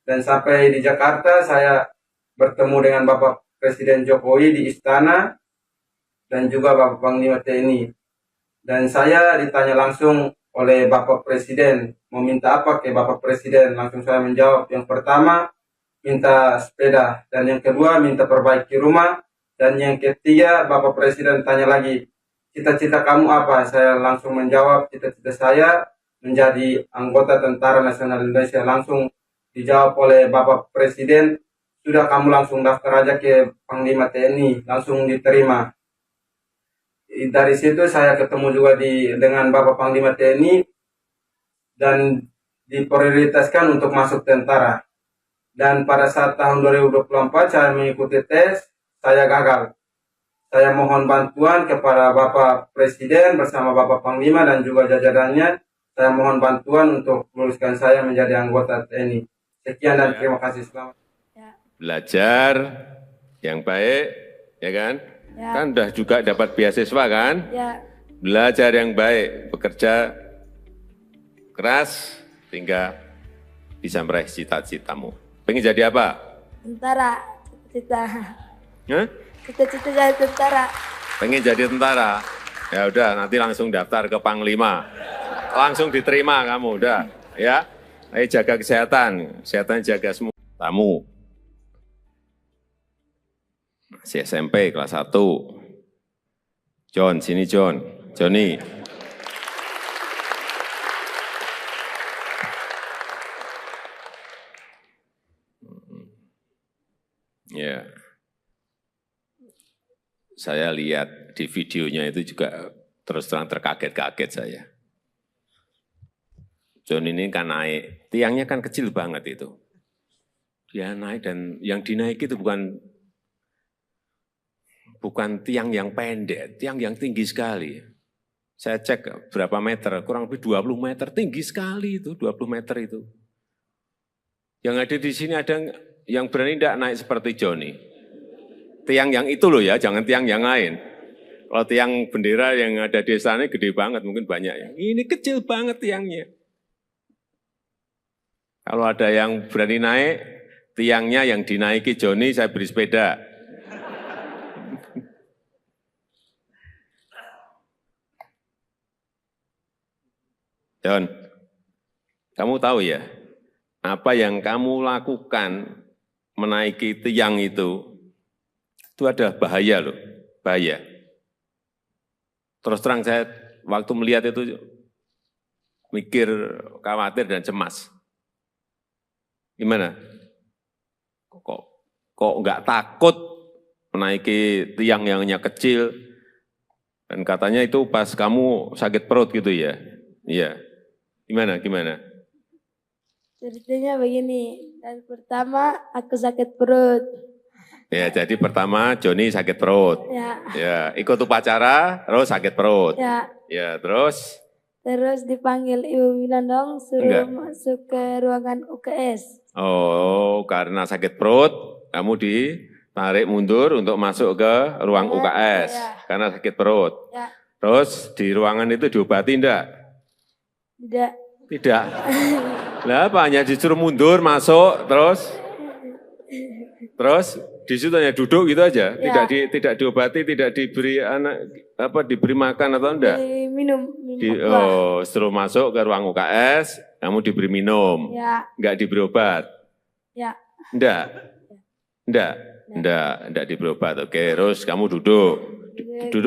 Dan sampai di Jakarta saya bertemu dengan Bapak Presiden Jokowi di istana dan juga Bapak Panglima TNI. Dan saya ditanya langsung oleh Bapak Presiden, mau minta apa ke Bapak Presiden? Langsung saya menjawab, yang pertama minta sepeda, dan yang kedua minta perbaiki rumah, dan yang ketiga Bapak Presiden tanya lagi, cita-cita kamu apa? Saya langsung menjawab, cita-cita saya menjadi anggota Tentara Nasional Indonesia. Langsung dijawab oleh Bapak Presiden, sudah kamu langsung daftar aja ke Panglima TNI, langsung diterima. Dari situ saya ketemu juga dengan Bapak Panglima TNI dan diprioritaskan untuk masuk tentara. Dan pada saat tahun 2024 saya mengikuti tes, saya gagal. Saya mohon bantuan kepada Bapak Presiden bersama Bapak Panglima dan juga jajarannya. Saya mohon bantuan untuk meluluskan saya menjadi anggota TNI. Sekian dan terima kasih. Selamat. Belajar yang baik, ya kan? Ya. Kan udah juga dapat beasiswa kan? Ya, Belajar yang baik, bekerja keras, sehingga bisa meraih cita-citamu. Pengen jadi apa? tentara, cita-cita. Hah? Cita-cita jadi tentara. Pengen jadi tentara? Ya udah, nanti langsung daftar ke Panglima. Langsung diterima kamu, udah. Ya, ayo jaga kesehatan jaga semua. Tamu. Masih SMP kelas 1. John, sini John. Johnny. Ya. Saya lihat di videonya itu juga terus terang terkaget-kaget saya. John ini kan naik, tiangnya kan kecil banget itu. Dia naik dan yang dinaiki itu bukan tiang yang pendek, tiang yang tinggi sekali. Saya cek berapa meter, kurang lebih 20 meter, tinggi sekali itu, 20 meter itu. Yang ada di sini ada yang berani tidak naik seperti Johnny. Tiang yang itu loh ya, jangan tiang yang lain. Kalau tiang bendera yang ada di sana gede banget, mungkin banyak ya. Ini kecil banget tiangnya. Kalau ada yang berani naik, tiangnya yang dinaiki Johnny, saya beri sepeda. John, kamu tahu ya, apa yang kamu lakukan menaiki tiang itu ada bahaya loh, bahaya. Terus terang saya waktu melihat itu mikir, khawatir dan cemas. Gimana? kok nggak takut menaiki tiang yang hanya kecil? Dan katanya itu pas kamu sakit perut gitu ya? Iya. Gimana? Ceritanya begini, dan pertama aku sakit perut. Ya, jadi pertama Joni sakit perut. Ya, ikut upacara, terus sakit perut. Ya, terus? Terus dipanggil Ibu Winandong suruh masuk ke ruangan UKS. Oh, karena sakit perut, kamu ditarik mundur untuk masuk ke ruang UKS. Karena sakit perut. Terus di ruangan itu diobati enggak? Tidak. Lah apa, hanya disuruh mundur, masuk, terus di situ hanya duduk gitu aja, tidak diobati, tidak diberi diberi makan atau enggak? Minum. Suruh masuk ke ruang UKS, kamu diberi minum, enggak diberi obat? Enggak diberi obat. Oke, terus kamu duduk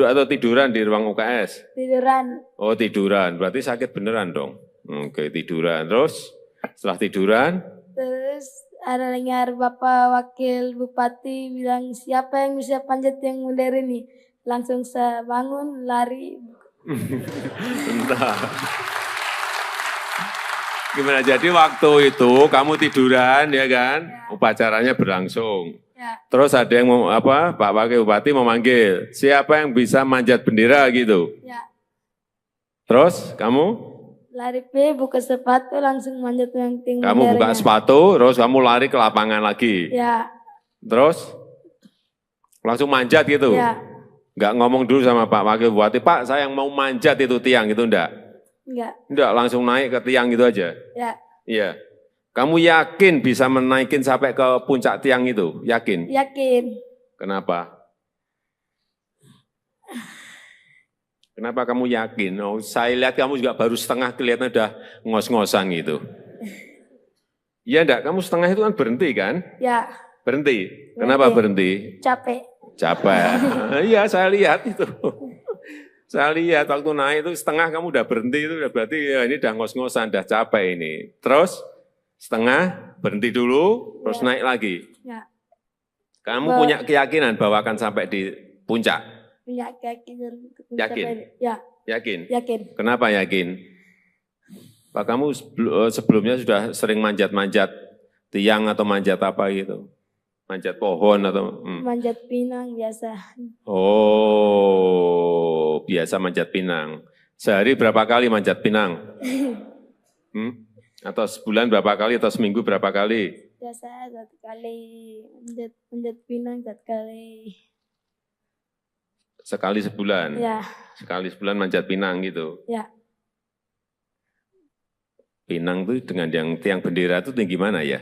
atau tiduran di ruang UKS? Tiduran. Oh, tiduran, berarti sakit beneran dong. Oke, tiduran, terus setelah tiduran? Terus ada dengar Bapak Wakil Bupati bilang, siapa yang bisa panjat yang modern ini? Langsung saya bangun, lari. Entah. Gimana, jadi waktu itu kamu tiduran ya kan? Upacaranya berlangsung. Terus ada yang Pak Wakil Bupati memanggil, siapa yang bisa manjat bendera gitu? Terus kamu? Lari buka sepatu langsung manjat yang tinggi. Kamu buka sepatu, terus kamu lari ke lapangan lagi. Terus langsung manjat gitu. Enggak ngomong dulu sama Pak Wakil Bupati, Pak saya yang mau manjat itu tiang gitu enggak? Enggak, langsung naik ke tiang gitu aja. Iya. Kamu yakin bisa menaikin sampai ke puncak tiang itu? Yakin? Yakin. Kenapa? Kenapa kamu yakin? Oh, saya lihat kamu juga baru setengah, kelihatan udah ngos-ngosan gitu. Iya enggak? Kamu setengah itu kan berhenti kan? Berhenti. Kenapa berhenti? Capek. Iya, saya lihat itu. Saya lihat waktu naik itu setengah kamu udah berhenti, itu udah berarti ya ini udah ngos-ngosan, udah capek ini. Terus setengah berhenti dulu, terus naik lagi. Kamu punya keyakinan bahwa akan sampai di puncak? Punya keyakinan. Yakin? Yakin? Yakin. Kenapa yakin? Pak, kamu sebelumnya sudah sering manjat-manjat tiang atau manjat apa gitu? Manjat pohon atau? Manjat pinang biasa. Oh, biasa manjat pinang. Sehari berapa kali manjat pinang? Atau sebulan berapa kali atau seminggu berapa kali? Biasa 1 kali, manjat pinang 1 kali. Sekali sebulan? Sekali sebulan manjat pinang gitu? Pinang itu dengan yang tiang bendera itu tinggi mana ya?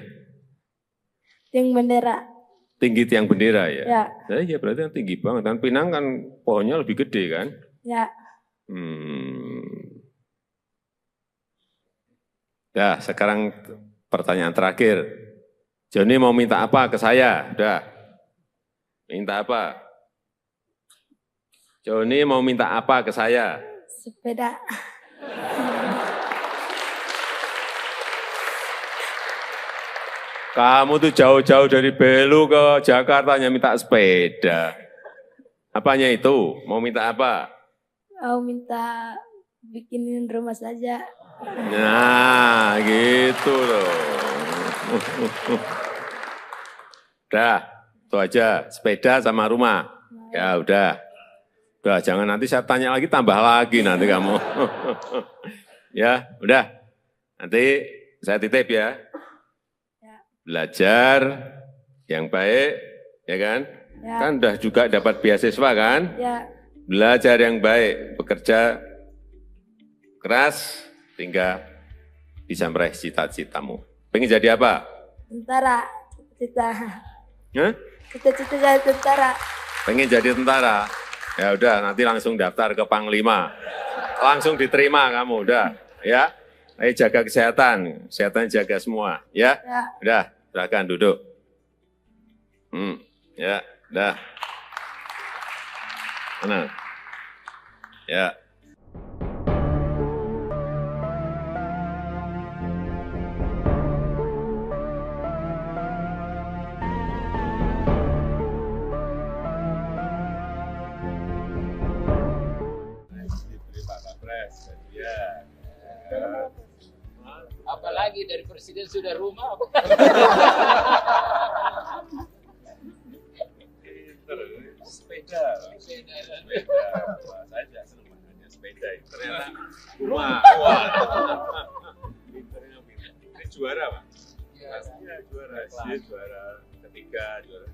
Tiang bendera. Tinggi tiang bendera ya? Ya berarti kan tinggi banget. Kan pinang kan pohonnya lebih gede kan? Ya, sekarang pertanyaan terakhir. Joni mau minta apa ke saya? Udah. Minta apa? Joni mau minta apa ke saya? Sepeda. Kamu tuh jauh-jauh dari Belu ke Jakarta hanya minta sepeda. Apanya itu? Mau minta apa? Mau minta bikinin rumah saja. Nah, gitu loh. Udah, itu aja. Sepeda sama rumah. Ya udah. Udah, jangan nanti saya tanya lagi, tambah lagi nanti kamu. Ya, udah. Nanti saya titip ya. Belajar yang baik, ya kan? Kan udah juga dapat beasiswa kan? Belajar yang baik, bekerja keras, hingga bisa meraih cita-citamu. Pengen jadi apa? Tentara. Cita-cita jadi tentara. Pengen jadi tentara? Ya udah, nanti langsung daftar ke Panglima. Langsung diterima kamu, udah. Ya, ayo jaga kesehatan jaga semua. Ya, udah, silakan duduk. Ya, udah. Mana? Ya. Ya. Apalagi dari presiden sudah rumah. Sepeda. Sepeda. Wah, saya tidak senang makanya sepeda itu. Ternyata rumah. Wah. Pinternya pinter. Ini juara, Pak. Pastinya juara. Dia juara ketiga, juara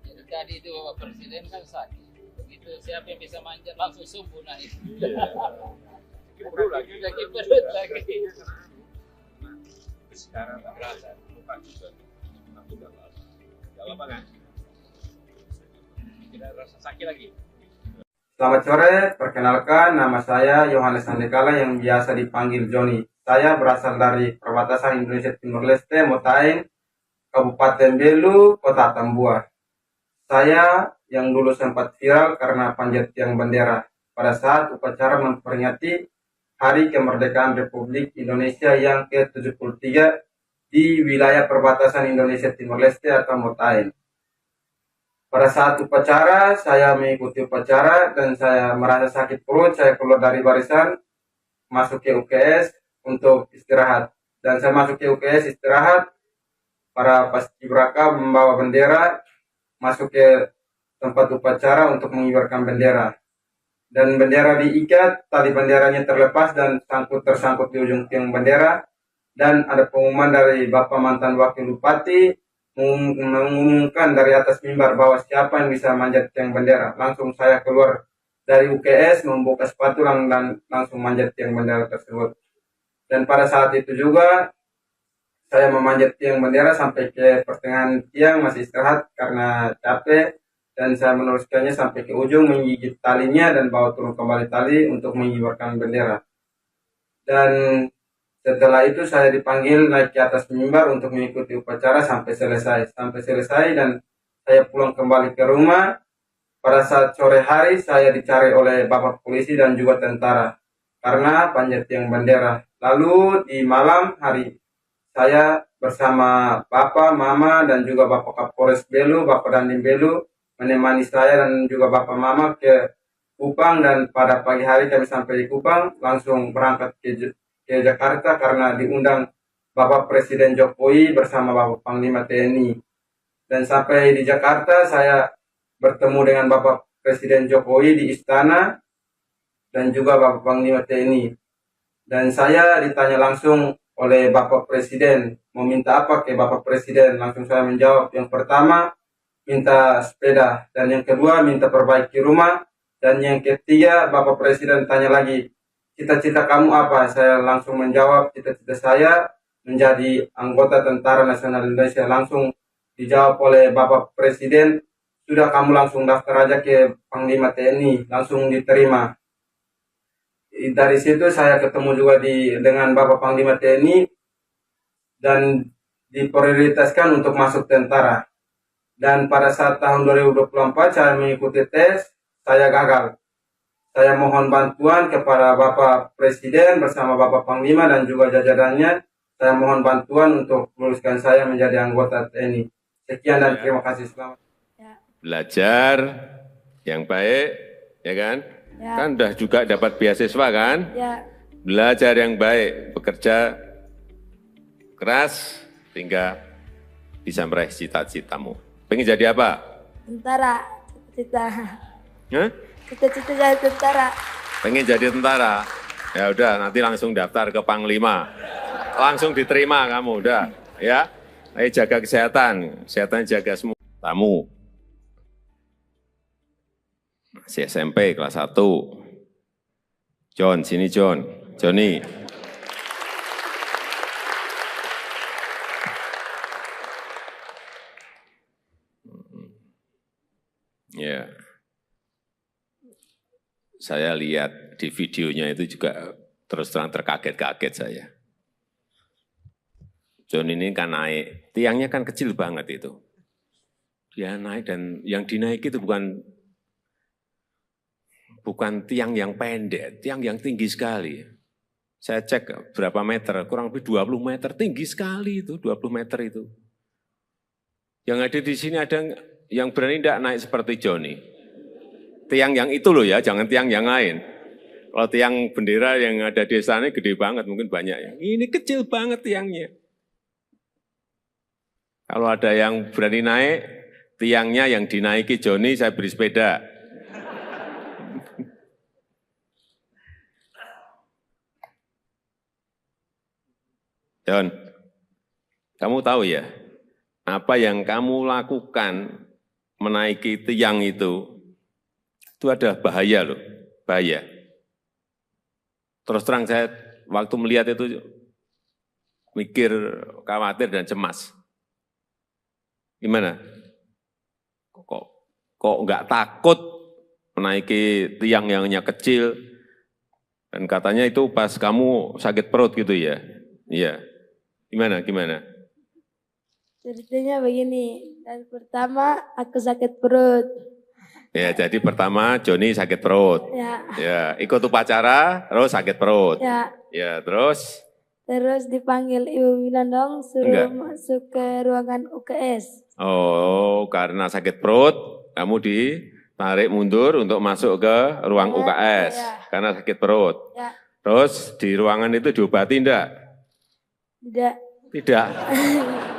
Jadi tadi itu Bapak Presiden kan sakit. Begitu siapa yang bisa manjat langsung subuh naik. perut lagi. Sakit perut lagi. Sekarang tak berasa. Lupa juga. Aku udah lama. Gak apa kan? Tidak rasa sakit lagi. Selamat sore, perkenalkan nama saya Yohanes Handekala yang biasa dipanggil Joni. Saya berasal dari perbatasan Indonesia Timur Leste, Motain, Kabupaten Belu, Kota Tambua. Saya yang dulu sempat viral karena panjat tiang bendera pada saat upacara memperingati Hari Kemerdekaan Republik Indonesia yang ke-73 di wilayah perbatasan Indonesia Timur Leste atau Motain. Pada saat upacara, saya mengikuti upacara dan saya merasa sakit perut. Saya keluar dari barisan, masuk ke UKS untuk istirahat. Dan saya masuk ke UKS istirahat, para paskibraka membawa bendera masuk ke tempat upacara untuk mengibarkan bendera. Dan bendera diikat, tali benderanya terlepas dan tersangkut di ujung tiang bendera. Dan ada pengumuman dari Bapak mantan Wakil Bupati, mengumumkan dari atas mimbar bahwa siapa yang bisa manjat tiang bendera. Langsung saya keluar dari UKS, membuka sepatu dan langsung manjat tiang bendera tersebut. Dan pada saat itu juga saya memanjat tiang bendera sampai ke pertengahan tiang, masih istirahat karena capek. Dan saya meneruskannya sampai ke ujung, menggigit talinya dan bawa turun kembali tali untuk mengibarkan bendera. Dan setelah itu saya dipanggil naik ke atas mimbar untuk mengikuti upacara sampai selesai. Dan saya pulang kembali ke rumah. Pada saat sore hari saya dicari oleh Bapak polisi dan juga tentara karena panjat tiang bendera. Lalu di malam hari saya bersama Bapak, Mama dan juga Bapak Kapolres Belu, Bapak Dandim Belu menemani saya dan juga Bapak Mama ke Kupang, dan pada pagi hari kami sampai di Kupang langsung berangkat ke Jakarta karena diundang Bapak Presiden Jokowi bersama Bapak Panglima TNI. Dan sampai di Jakarta saya bertemu dengan Bapak Presiden Jokowi di istana dan juga Bapak Panglima TNI. Dan saya ditanya langsung oleh Bapak Presiden, meminta apa ke Bapak Presiden? Langsung saya menjawab, yang pertama minta sepeda, dan yang kedua minta perbaiki rumah, dan yang ketiga Bapak Presiden tanya lagi, cita-cita kamu apa? Saya langsung menjawab, cita-cita saya menjadi anggota Tentara Nasional Indonesia. Langsung dijawab oleh Bapak Presiden, sudah kamu langsung daftar aja ke Panglima TNI, langsung diterima. Dari situ saya ketemu juga dengan Bapak Panglima TNI dan diprioritaskan untuk masuk tentara. Dan pada saat tahun 2024 saya mengikuti tes, saya gagal. Saya mohon bantuan kepada Bapak Presiden bersama Bapak Panglima dan juga jajarannya. Saya mohon bantuan untuk meluluskan saya menjadi anggota TNI. Sekian dan terima kasih. Selamat. Belajar yang baik, ya kan? Ya. Kan udah juga dapat beasiswa kan? Ya, Belajar yang baik, bekerja keras, sehingga bisa meraih cita-citamu. Pengen jadi apa? tentara, cita-cita. Hah? Cita-cita jadi tentara. Pengen jadi tentara? Ya udah, nanti langsung daftar ke Panglima. Langsung diterima kamu, udah. Ya, ayo jaga kesehatan jaga semua. Tamu. Masih SMP kelas 1. John, sini John. Johnny. Ya. Saya lihat di videonya itu juga terus terang terkaget-kaget saya. John ini kan naik, tiangnya kan kecil banget itu. Dia naik dan yang dinaiki itu bukan tiang yang pendek, tiang yang tinggi sekali. Saya cek berapa meter, kurang lebih 20 meter, tinggi sekali itu, 20 meter itu. Yang ada di sini ada yang berani tidak naik seperti Johnny. tiang yang itu loh ya, jangan tiang yang lain. Kalau tiang bendera yang ada di sana gede banget, mungkin banyak ya. Ini kecil banget tiangnya. Kalau ada yang berani naik, tiangnya yang dinaiki Joni, saya beri sepeda. John, kamu tahu ya, apa yang kamu lakukan menaiki tiang itu ada bahaya loh, bahaya. Terus terang saya waktu melihat itu mikir, khawatir dan cemas. Gimana? Kok nggak takut menaiki tiang yang hanya kecil? Dan katanya itu pas kamu sakit perut gitu ya? Iya. Gimana? Ceritanya begini, dan pertama aku sakit perut. Ya, jadi pertama Joni sakit perut. Ya, ikut upacara, terus sakit perut. Ya, terus? Terus dipanggil Ibu Winandong, suruh masuk ke ruangan UKS. Oh, karena sakit perut, kamu ditarik mundur untuk masuk ke ruang UKS. Karena sakit perut. Terus di ruangan itu diobati enggak? Tidak.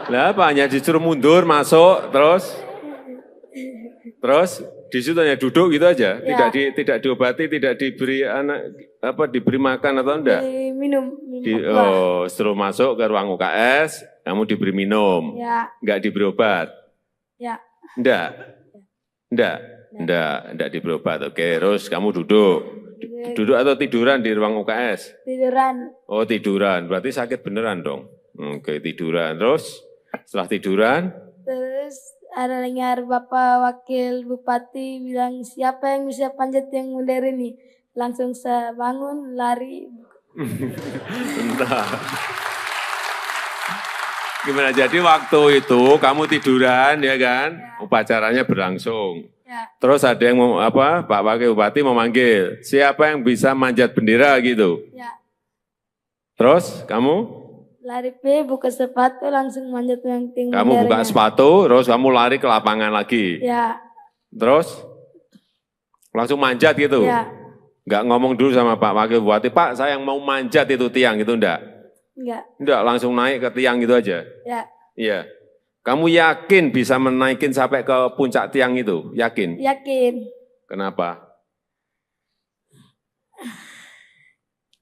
Lah apa, hanya disuruh mundur, masuk, terus di situ hanya duduk gitu aja, tidak diobati, tidak diberi diberi makan atau enggak? Minum. Setelah masuk ke ruang UKS, kamu diberi minum, enggak diberi obat? Enggak diberi obat. Oke, terus kamu duduk atau tiduran di ruang UKS? Tiduran. Oh, tiduran, berarti sakit beneran dong. Oke, tiduran, terus setelah tiduran? Terus ada dengar Bapak Wakil Bupati bilang, siapa yang bisa panjat yang modern ini? Langsung saya bangun, lari. Bentar. Gimana, jadi waktu itu kamu tiduran ya kan? Upacaranya berlangsung. Terus ada yang Pak Wakil Bupati memanggil, siapa yang bisa manjat bendera gitu? Terus kamu? Lari buka sepatu langsung manjat yang tinggi. Kamu buka sepatu, terus kamu lari ke lapangan lagi. Terus langsung manjat gitu. Enggak ngomong dulu sama Pak Wakil Bupati, Pak saya yang mau manjat itu tiang itu enggak? Enggak, langsung naik ke tiang gitu aja. Iya. Kamu yakin bisa menaikin sampai ke puncak tiang itu? Yakin? Yakin. Kenapa?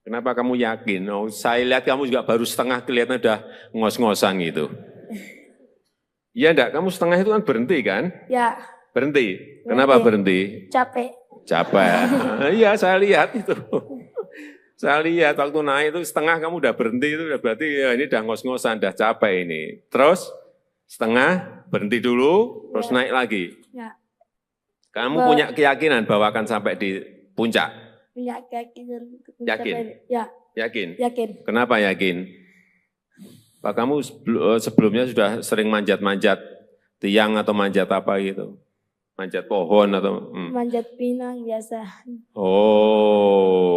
Kenapa kamu yakin? Oh, saya lihat kamu juga baru setengah, kelihatan udah ngos-ngosan gitu. Iya enggak? Kamu setengah itu kan berhenti kan? Berhenti. Kenapa berhenti? Capek. Iya, saya lihat itu. Saya lihat waktu naik itu setengah kamu udah berhenti, itu udah berarti ya ini udah ngos-ngosan, udah capek ini. Terus setengah berhenti dulu, terus naik lagi. Kamu punya keyakinan bahwa akan sampai di puncak? Punya keyakinan. Yakin? Yakin? Yakin. Kenapa yakin? Pak, kamu sebelumnya sudah sering manjat-manjat tiang atau manjat apa gitu? Manjat pohon atau? Manjat pinang biasa. Oh,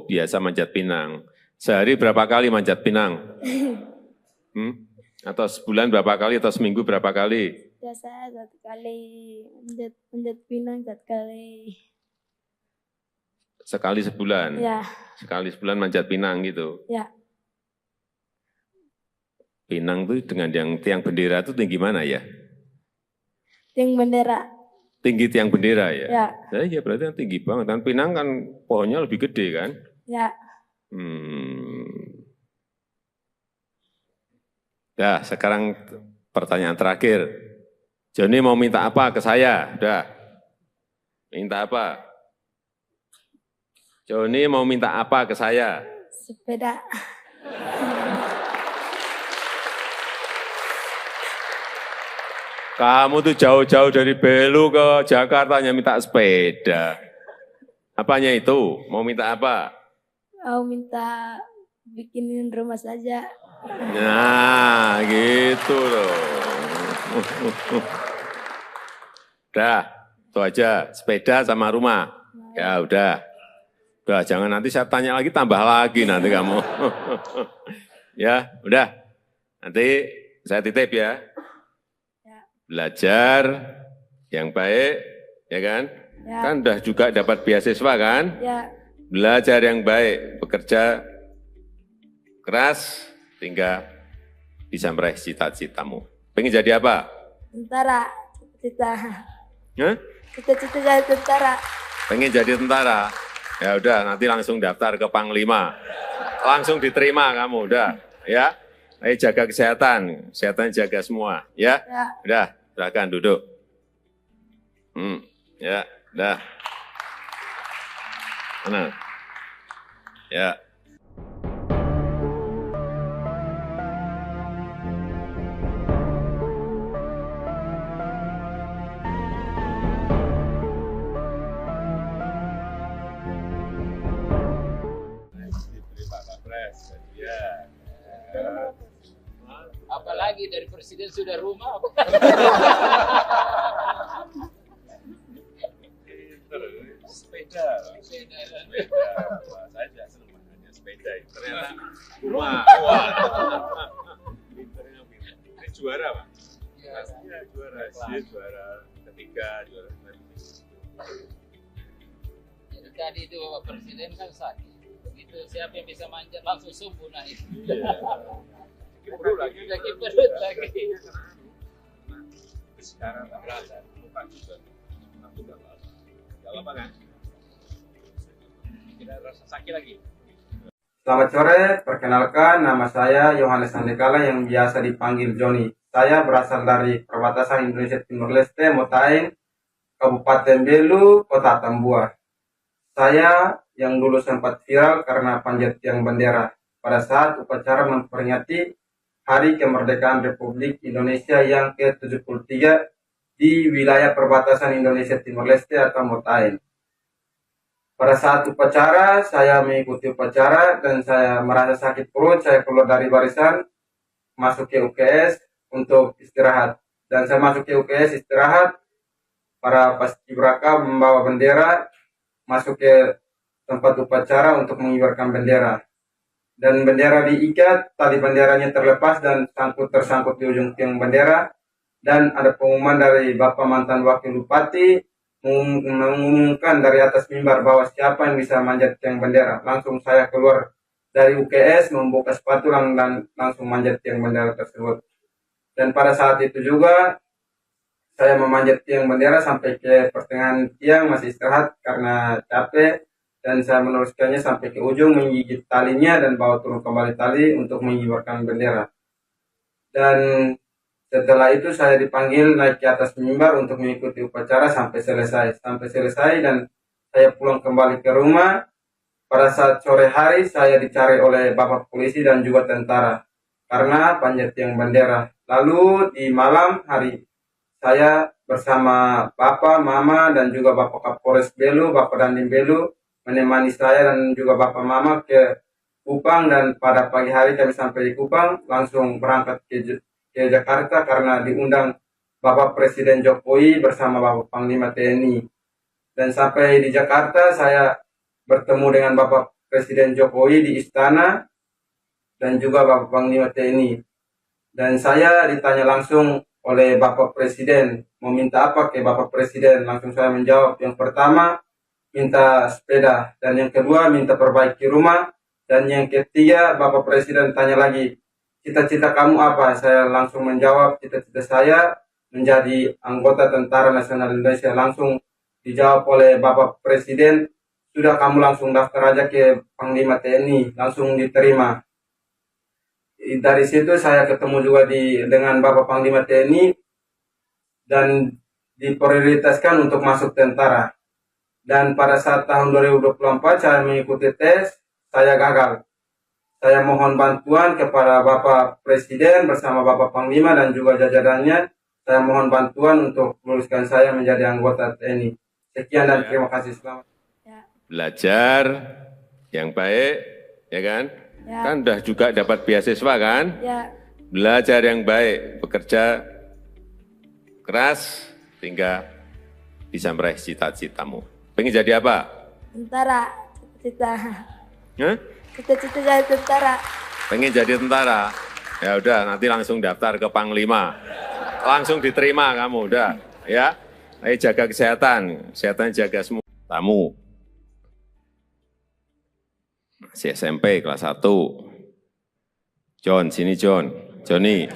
biasa manjat pinang. Sehari berapa kali manjat pinang? Atau sebulan berapa kali atau seminggu berapa kali? Biasa 1 kali, manjat pinang 1 kali. Sekali sebulan? Sekali sebulan manjat pinang gitu? Pinang itu dengan yang tiang bendera itu tinggi mana ya? Tiang bendera. Tinggi tiang bendera ya? Iya berarti kan tinggi banget. Kan pinang kan pohonnya lebih gede kan? Sekarang pertanyaan terakhir. Joni mau minta apa ke saya? Udah. Minta apa? Joni mau minta apa ke saya? Sepeda. Kamu tuh jauh-jauh dari Belu ke Jakarta hanya minta sepeda. Apanya itu? Mau minta apa? Mau minta bikinin rumah saja. Nah, gitu loh. Udah, itu aja. Sepeda sama rumah. Ya udah. Udah, jangan nanti saya tanya lagi, tambah lagi nanti kamu. Ya, udah. Nanti saya titip ya. Belajar yang baik, ya kan? Ya. Kan udah juga dapat beasiswa kan? Ya. Belajar yang baik, bekerja keras, sehingga bisa meraih cita-citamu. Pengen jadi apa? Tentara. Cita-cita. Hah? Cita-cita jadi tentara. Pengen jadi tentara? Ya udah, nanti langsung daftar ke Panglima. Langsung diterima kamu, udah. Ya, ayo jaga kesehatan, kesehatan jaga semua, ya. Ya. Udah, silakan duduk. Ya, udah. Mana? Ya. Diberi Pak Kapres, ya. Apalagi dari presiden sudah rumah. Sepeda. Wah, saya juga senang makanya sepeda. Ternyata rumah. Wah. Pinternya pinter. Ini juara, Pak. Iya, juara. Dia juara ketiga, juara Jadi tadi itu Bapak Presiden kan sakit. Begitu siapa yang bisa manjat langsung subuh naik. Iya. Perut lagi. Lagi perut lagi. Sekarang berasa lupa juga. Aku udah lama. Gak lama kan? Tidak rasa sakit lagi. Selamat sore, perkenalkan nama saya Yohanes Sandekala yang biasa dipanggil Joni. Saya berasal dari perbatasan Indonesia Timur Leste, Motaing, Kabupaten Belu, Kota Tambua. Saya yang dulu sempat viral karena panjat tiang bendera pada saat upacara memperingati Hari Kemerdekaan Republik Indonesia yang ke-73 di wilayah perbatasan Indonesia Timur Leste atau Motaing. Pada saat upacara, saya mengikuti upacara dan saya merasa sakit perut. Saya keluar dari barisan, masuk ke UKS untuk istirahat. Dan saya masuk ke UKS istirahat, para paskibraka membawa bendera, masuk ke tempat upacara untuk mengibarkan bendera. Dan bendera diikat, tali benderanya terlepas dan tersangkut di ujung tiang bendera. Dan ada pengumuman dari Bapak mantan Wakil Bupati, mengumumkan dari atas mimbar bahwa siapa yang bisa manjat tiang bendera. Langsung saya keluar dari UKS, membuka sepatu dan langsung manjat tiang bendera tersebut. Dan pada saat itu juga saya memanjat tiang bendera sampai ke pertengahan tiang, masih istirahat karena capek. Dan saya meneruskannya sampai ke ujung, menggigit talinya dan bawa turun kembali tali untuk mengibarkan bendera. Dan setelah itu saya dipanggil naik ke atas mimbar untuk mengikuti upacara sampai selesai. Dan saya pulang kembali ke rumah. Pada saat sore hari saya dicari oleh Bapak Polisi dan juga tentara karena panjat tiang bendera. Lalu di malam hari saya bersama Bapak, Mama dan juga Bapak Kapolres Belu, Bapak Dandim Belu menemani saya dan juga Bapak Mama ke Kupang. Dan pada pagi hari kami sampai di Kupang langsung berangkat ke Jakarta karena diundang Bapak Presiden Jokowi bersama Bapak Panglima TNI. Dan sampai di Jakarta saya bertemu dengan Bapak Presiden Jokowi di istana dan juga Bapak Panglima TNI. Dan saya ditanya langsung oleh Bapak Presiden, mau minta apa ke Bapak Presiden? Langsung saya menjawab, yang pertama minta sepeda, dan yang kedua minta perbaiki rumah, dan yang ketiga Bapak Presiden tanya lagi, cita-cita kamu apa? Saya langsung menjawab, cita-cita saya menjadi anggota Tentara Nasional Indonesia. Langsung dijawab oleh Bapak Presiden, sudah kamu langsung daftar aja ke Panglima TNI, langsung diterima. Dari situ saya ketemu juga dengan Bapak Panglima TNI dan diprioritaskan untuk masuk tentara. Dan pada saat tahun 2024 saya mengikuti tes, saya gagal. Saya mohon bantuan kepada Bapak Presiden bersama Bapak Panglima dan juga jajarannya. Saya mohon bantuan untuk meluluskan saya menjadi anggota TNI. Sekian dan terima kasih. Selamat. Belajar yang baik, ya kan? Ya. Kan udah juga dapat beasiswa kan? Ya. Belajar yang baik, bekerja keras, sehingga bisa meraih cita-citamu. Pengen jadi apa? Tentara. Cita-cita. Hah? Cita-cita jadi tentara. Pengen jadi tentara? Ya udah, nanti langsung daftar ke Panglima. Langsung diterima kamu, udah. Ya, Ayo jaga kesehatan jaga semua. Tamu, masih SMP kelas 1. John, sini John. Johnny.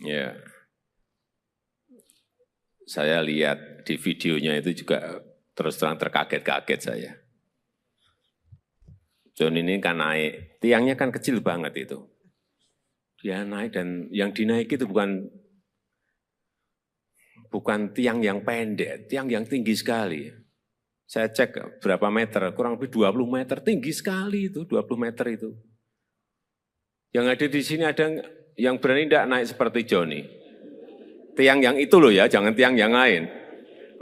Ya. Saya lihat di videonya itu juga terus terang terkaget-kaget saya. John ini kan naik, tiangnya kan kecil banget itu. Dia naik dan yang dinaiki itu bukan tiang yang pendek, tiang yang tinggi sekali. Saya cek berapa meter, kurang lebih 20 meter, tinggi sekali itu, 20 meter itu. Yang ada di sini ada yang berani tidak naik seperti Johnny. Tiang yang itu loh ya, jangan tiang yang lain.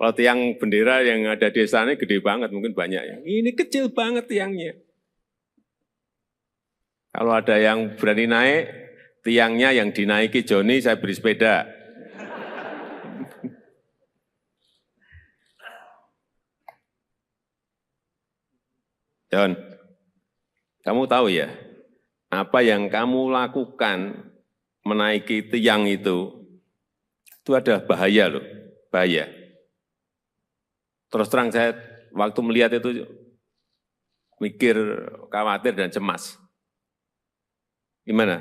Kalau tiang bendera yang ada di sana gede banget, mungkin banyak ya. Ini kecil banget tiangnya. Kalau ada yang berani naik, tiangnya yang dinaiki Johnny, saya beri sepeda. John, kamu tahu ya, apa yang kamu lakukan menaiki tiang itu ada bahaya loh, bahaya. Terus terang saya waktu melihat itu mikir, khawatir dan cemas. Gimana?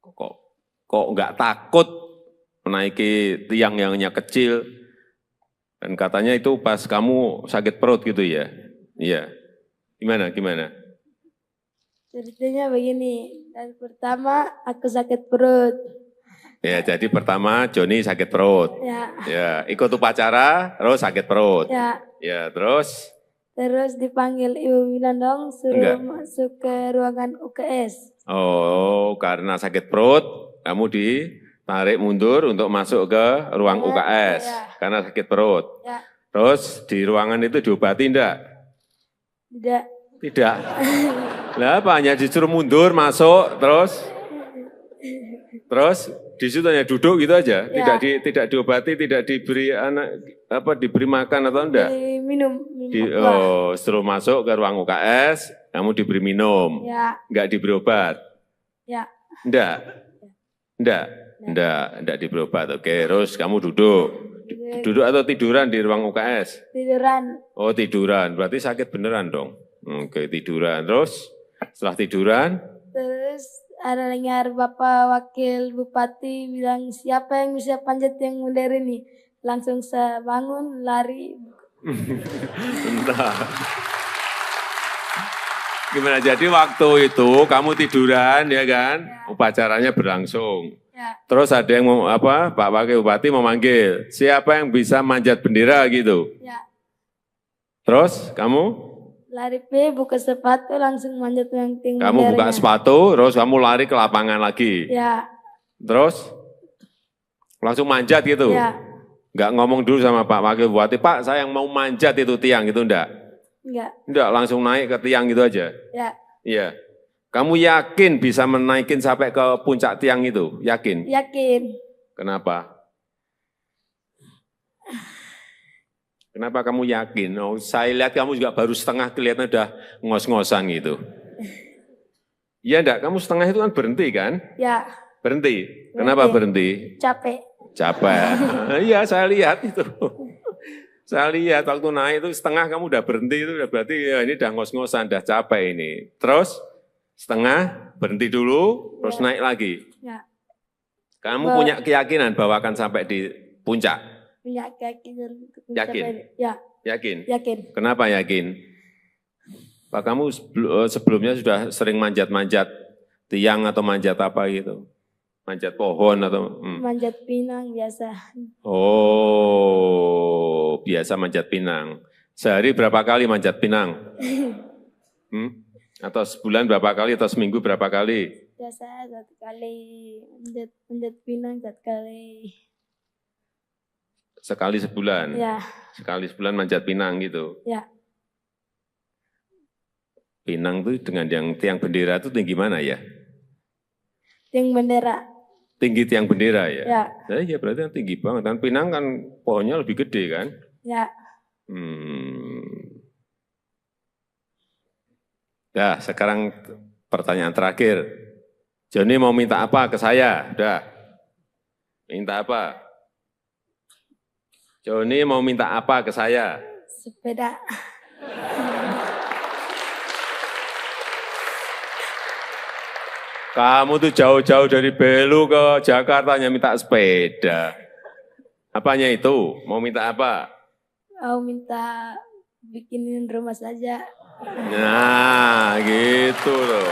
Kok nggak takut menaiki tiang yang hanya kecil? Dan katanya itu pas kamu sakit perut gitu ya? Iya. Gimana? Ceritanya begini, dan pertama aku sakit perut. Ya, jadi pertama Johnny sakit perut. Ya, ikut upacara, terus sakit perut. Ya, terus? Terus dipanggil Ibu Winandong suruh masuk ke ruangan UKS. Oh, karena sakit perut, kamu ditarik mundur untuk masuk ke ruang UKS karena sakit perut. Ya. Terus di ruangan itu diobati enggak? Tidak. Lah apa, hanya disuruh mundur, masuk, terus di situ hanya duduk gitu aja, tidak diobati, tidak diberi diberi makan atau enggak? Minum. Suruh masuk ke ruang UKS, kamu diberi minum, enggak diberi obat? Enggak diberi obat. Oke, terus kamu duduk atau tiduran di ruang UKS? Tiduran. Oh tiduran, berarti sakit beneran dong. Oke, tiduran, terus setelah tiduran? Terus ada dengar Bapak Wakil Bupati bilang, siapa yang bisa panjat yang modern ini? Langsung saya bangun, lari. Entah. Gimana, jadi waktu itu kamu tiduran ya kan? Upacaranya berlangsung. Terus ada yang Pak Wakil Bupati memanggil, siapa yang bisa manjat bendera gitu? Terus kamu? Lari buka sepatu langsung manjat yang tinggi. Kamu buka sepatu, terus kamu lari ke lapangan lagi. Terus langsung manjat gitu. Enggak ngomong dulu sama Pak Wakil Bupati, Pak saya yang mau manjat itu tiang gitu enggak? Enggak, langsung naik ke tiang gitu aja. Iya. Kamu yakin bisa menaikin sampai ke puncak tiang itu? Yakin? Yakin. Kenapa? Kenapa kamu yakin? Oh, saya lihat kamu juga baru setengah, kelihatan udah ngos-ngosan gitu. Iya enggak? Kamu setengah itu kan berhenti kan? Ya. Berhenti. Kenapa berhenti? Capek. Iya, saya lihat itu. Saya lihat waktu naik itu setengah kamu udah berhenti, itu udah berarti ya ini udah ngos-ngosan, udah capek ini. Terus setengah berhenti dulu, terus naik lagi. Kamu punya keyakinan bahwa akan sampai di puncak? Punya keyakinan. Yakin? Yakin? Yakin. Kenapa yakin? Pak, kamu sebelumnya sudah sering manjat-manjat tiang atau manjat apa gitu? Manjat pohon atau? Manjat pinang biasa. Oh, biasa manjat pinang. Sehari berapa kali manjat pinang? Atau sebulan berapa kali atau seminggu berapa kali? Biasa 1 kali, manjat pinang 1 kali. Sekali sebulan? Ya. Sekali sebulan manjat pinang gitu? Ya. Pinang itu dengan yang tiang bendera itu tinggi mana ya? Tiang bendera. Tinggi tiang bendera ya? Ya. Ya berarti kan tinggi banget. Kan pinang kan pohonnya lebih gede kan? Ya. Dah, sekarang pertanyaan terakhir. Joni mau minta apa ke saya? Udah. Minta apa? Joni mau minta apa ke saya? Sepeda. Kamu tuh jauh-jauh dari Belu ke Jakarta hanya minta sepeda. Apanya itu? Mau minta apa? Mau minta bikinin rumah saja. Nah, gitu loh.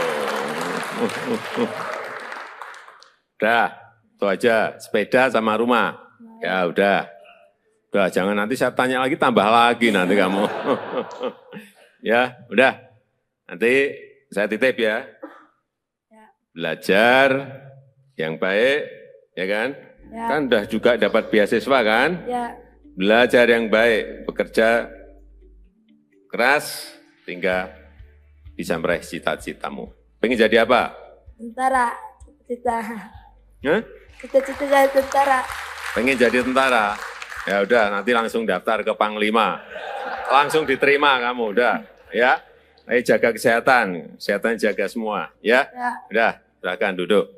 Udah, itu aja. Sepeda sama rumah. Ya udah. Udah, jangan nanti saya tanya lagi, tambah lagi nanti kamu. Ya, udah. Nanti saya titip ya. Belajar yang baik, ya kan? Ya. Kan udah juga dapat beasiswa kan? Ya, Belajar yang baik, bekerja keras, sehingga bisa meraih cita-citamu. Pengen jadi apa? tentara. Cita-cita. Hah? Cita-cita jadi tentara. Pengen jadi tentara? Ya udah, nanti langsung daftar ke Panglima. Langsung diterima kamu, udah. Ya, ayo jaga kesehatan, kesehatan jaga semua. Ya, Ya. udah, silakan duduk.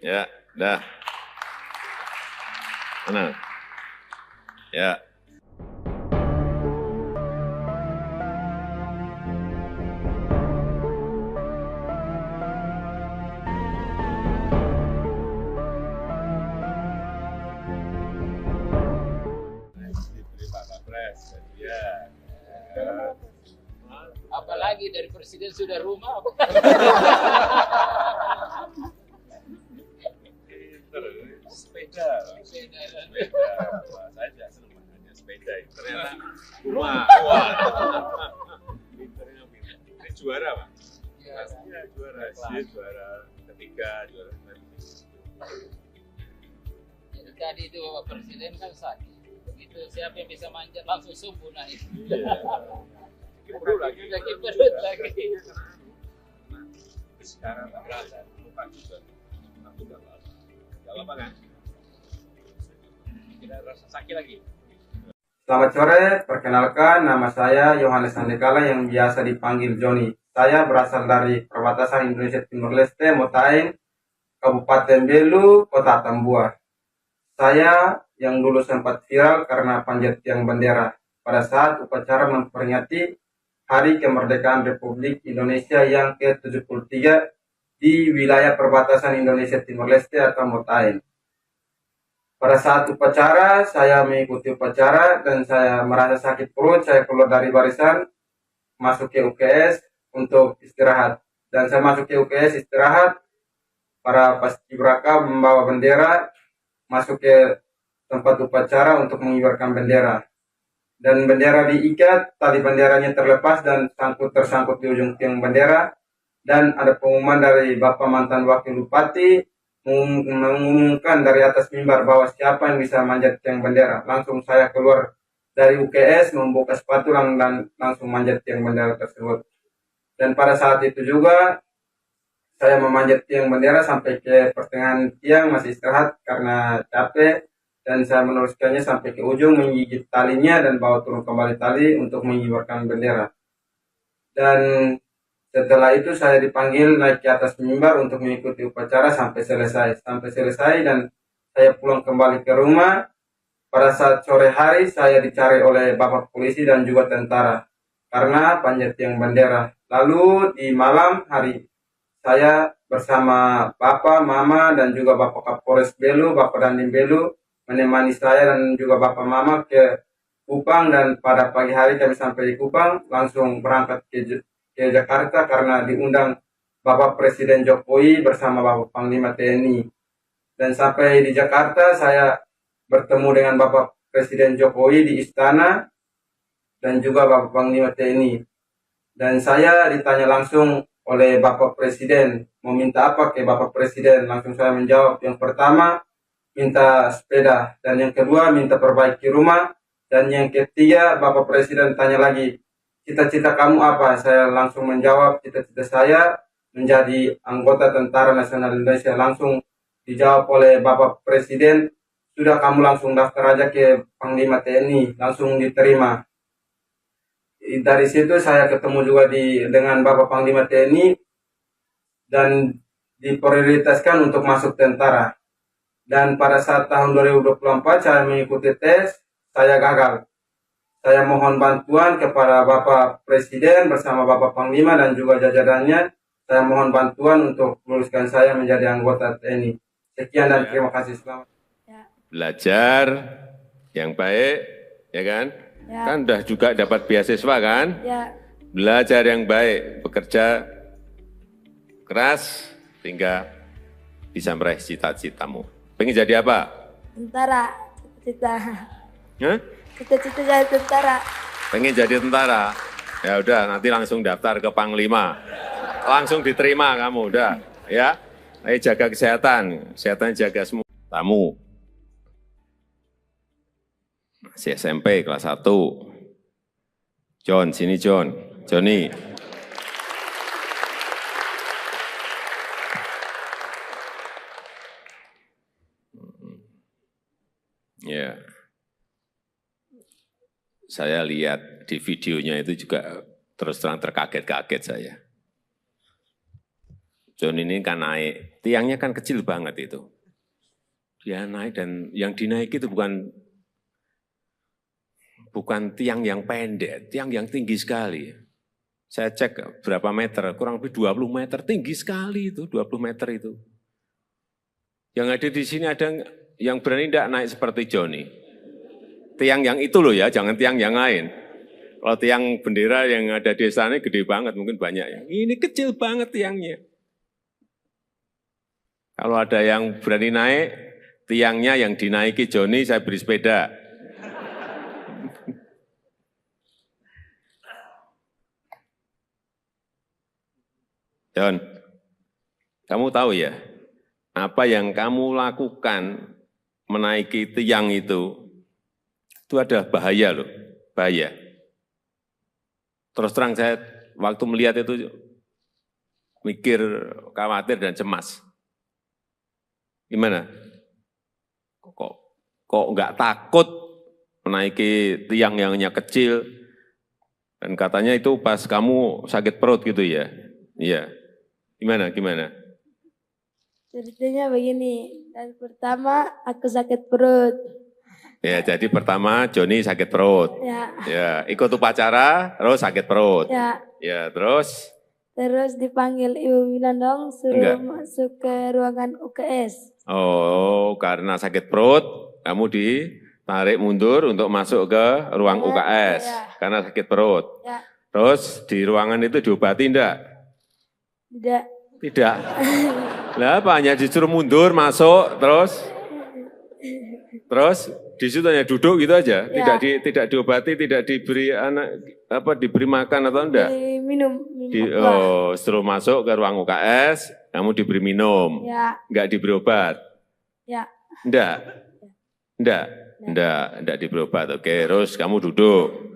Ya, udah. Mana? Ya. Diberi Pak Kapres, ya. Apalagi dari presiden sudah rumah. Sepeda. Sepeda. Wah, saya juga senang makanya sepeda. Ternyata rumah. Wah. Pinternya pinter. Ini juara, Pak. Pastinya juara. Dia juara ketiga, juara Jadi tadi itu Bapak Presiden kan sakit. Begitu siapa yang bisa manjat langsung subuh naik. Perut lagi. Sakit perut lagi. Sekarang tak berasa. Lupa juga. Aku udah lama. Gak lama kan? Tidak rasa sakit lagi. Selamat sore, perkenalkan nama saya Yohanes Andekala yang biasa dipanggil Joni. Saya berasal dari perbatasan Indonesia Timur Leste, Motain, Kabupaten Belu, Kota Tambua. Saya yang dulu sempat viral karena panjat tiang bendera pada saat upacara memperingati Hari Kemerdekaan Republik Indonesia yang ke-73 di wilayah perbatasan Indonesia Timur Leste atau Motain. Pada saat upacara, saya mengikuti upacara dan saya merasa sakit perut, saya keluar dari barisan, masuk ke UKS untuk istirahat. Dan saya masuk ke UKS istirahat, para paskibraka membawa bendera, masuk ke tempat upacara untuk mengibarkan bendera. Dan bendera diikat, tali benderanya terlepas dan tersangkut di ujung tiang bendera. Dan ada pengumuman dari Bapak mantan Wakil Bupati, mengumumkan dari atas mimbar bahwa siapa yang bisa manjat tiang bendera. Langsung saya keluar dari UKS, membuka sepatu dan langsung manjat tiang bendera tersebut. Dan pada saat itu juga saya memanjat tiang bendera sampai ke pertengahan tiang, masih istirahat karena capek. Dan saya meneruskannya sampai ke ujung, menggigit talinya dan bawa turun kembali tali untuk mengibarkan bendera. Dan setelah itu saya dipanggil naik ke atas mimbar untuk mengikuti upacara sampai selesai. Dan saya pulang kembali ke rumah. Pada saat sore hari saya dicari oleh Bapak polisi dan juga tentara karena panjat tiang bendera. Lalu di malam hari saya bersama Bapak, Mama dan juga Bapak Kapolres Belu, Bapak Dandim Belu menemani saya dan juga Bapak Mama ke Kupang, dan pada pagi hari kami sampai di Kupang langsung berangkat ke Jakarta karena diundang Bapak Presiden Jokowi bersama Bapak Panglima TNI. Dan sampai di Jakarta saya bertemu dengan Bapak Presiden Jokowi di istana dan juga Bapak Panglima TNI. Dan saya ditanya langsung oleh Bapak Presiden, meminta apa ke Bapak Presiden? Langsung saya menjawab, yang pertama minta sepeda, dan yang kedua minta perbaiki rumah, dan yang ketiga Bapak Presiden tanya lagi, cita-cita kamu apa? Saya langsung menjawab, cita-cita saya menjadi anggota Tentara Nasional Indonesia. Langsung dijawab oleh Bapak Presiden, sudah kamu langsung daftar aja ke Panglima TNI, langsung diterima. Dari situ saya ketemu juga dengan Bapak Panglima TNI dan diprioritaskan untuk masuk tentara. Dan pada saat tahun 2024 saya mengikuti tes, saya gagal. Saya mohon bantuan kepada Bapak Presiden bersama Bapak Panglima dan juga jajarannya. Saya mohon bantuan untuk luluskan saya menjadi anggota TNI. Sekian dan terima kasih. Selamat. Belajar yang baik, ya kan? Ya. Kan udah juga dapat beasiswa kan? Ya. Belajar yang baik, bekerja keras, sehingga bisa meraih cita-citamu. Pengen jadi apa? Tentara. Cita-cita. Hah? Cita-cita jadi tentara. Pengen jadi tentara? Ya udah, nanti langsung daftar ke Panglima. Langsung diterima kamu, udah. Ya, ayo jaga kesehatan. Kesehatan jaga semua. Tamu. Masih SMP kelas 1. John, sini John. Johnny. Ya. Saya lihat di videonya itu juga terus terang terkaget-kaget saya. John ini kan naik, tiangnya kan kecil banget itu. Dia naik dan yang dinaiki itu bukan tiang yang pendek, tiang yang tinggi sekali. Saya cek berapa meter, kurang lebih 20 meter, tinggi sekali itu, 20 meter itu. Yang ada di sini ada yang berani tidak naik seperti Johnny. Tiang yang itu loh ya, jangan tiang yang lain. Kalau tiang bendera yang ada di sana gede banget, mungkin banyak ya. Ini kecil banget tiangnya. Kalau ada yang berani naik, tiangnya yang dinaiki Johnny, saya beri sepeda. John, kamu tahu ya, apa yang kamu lakukan menaiki tiang itu ada bahaya loh, bahaya. Terus terang saya waktu melihat itu mikir, khawatir dan cemas. Gimana? Kok nggak takut menaiki tiang yang hanya kecil? Dan katanya itu pas kamu sakit perut gitu ya? Iya. Gimana? Ceritanya begini, dan pertama aku sakit perut. Ya, jadi pertama Johnny sakit perut. Ya, ikut upacara, terus sakit perut. Ya, terus? Terus dipanggil Ibu Winandong, suruh masuk ke ruangan UKS. Oh, karena sakit perut, kamu ditarik mundur untuk masuk ke ruang UKS. Karena sakit perut. Terus di ruangan itu diobati enggak? Tidak. Lah apa, hanya disuruh mundur, masuk, terus di situ hanya duduk gitu aja, tidak diobati, tidak diberi diberi makan atau enggak? Minum. Setelah masuk ke ruang UKS, kamu diberi minum, enggak diberi obat? Enggak diberi obat. Oke, terus kamu duduk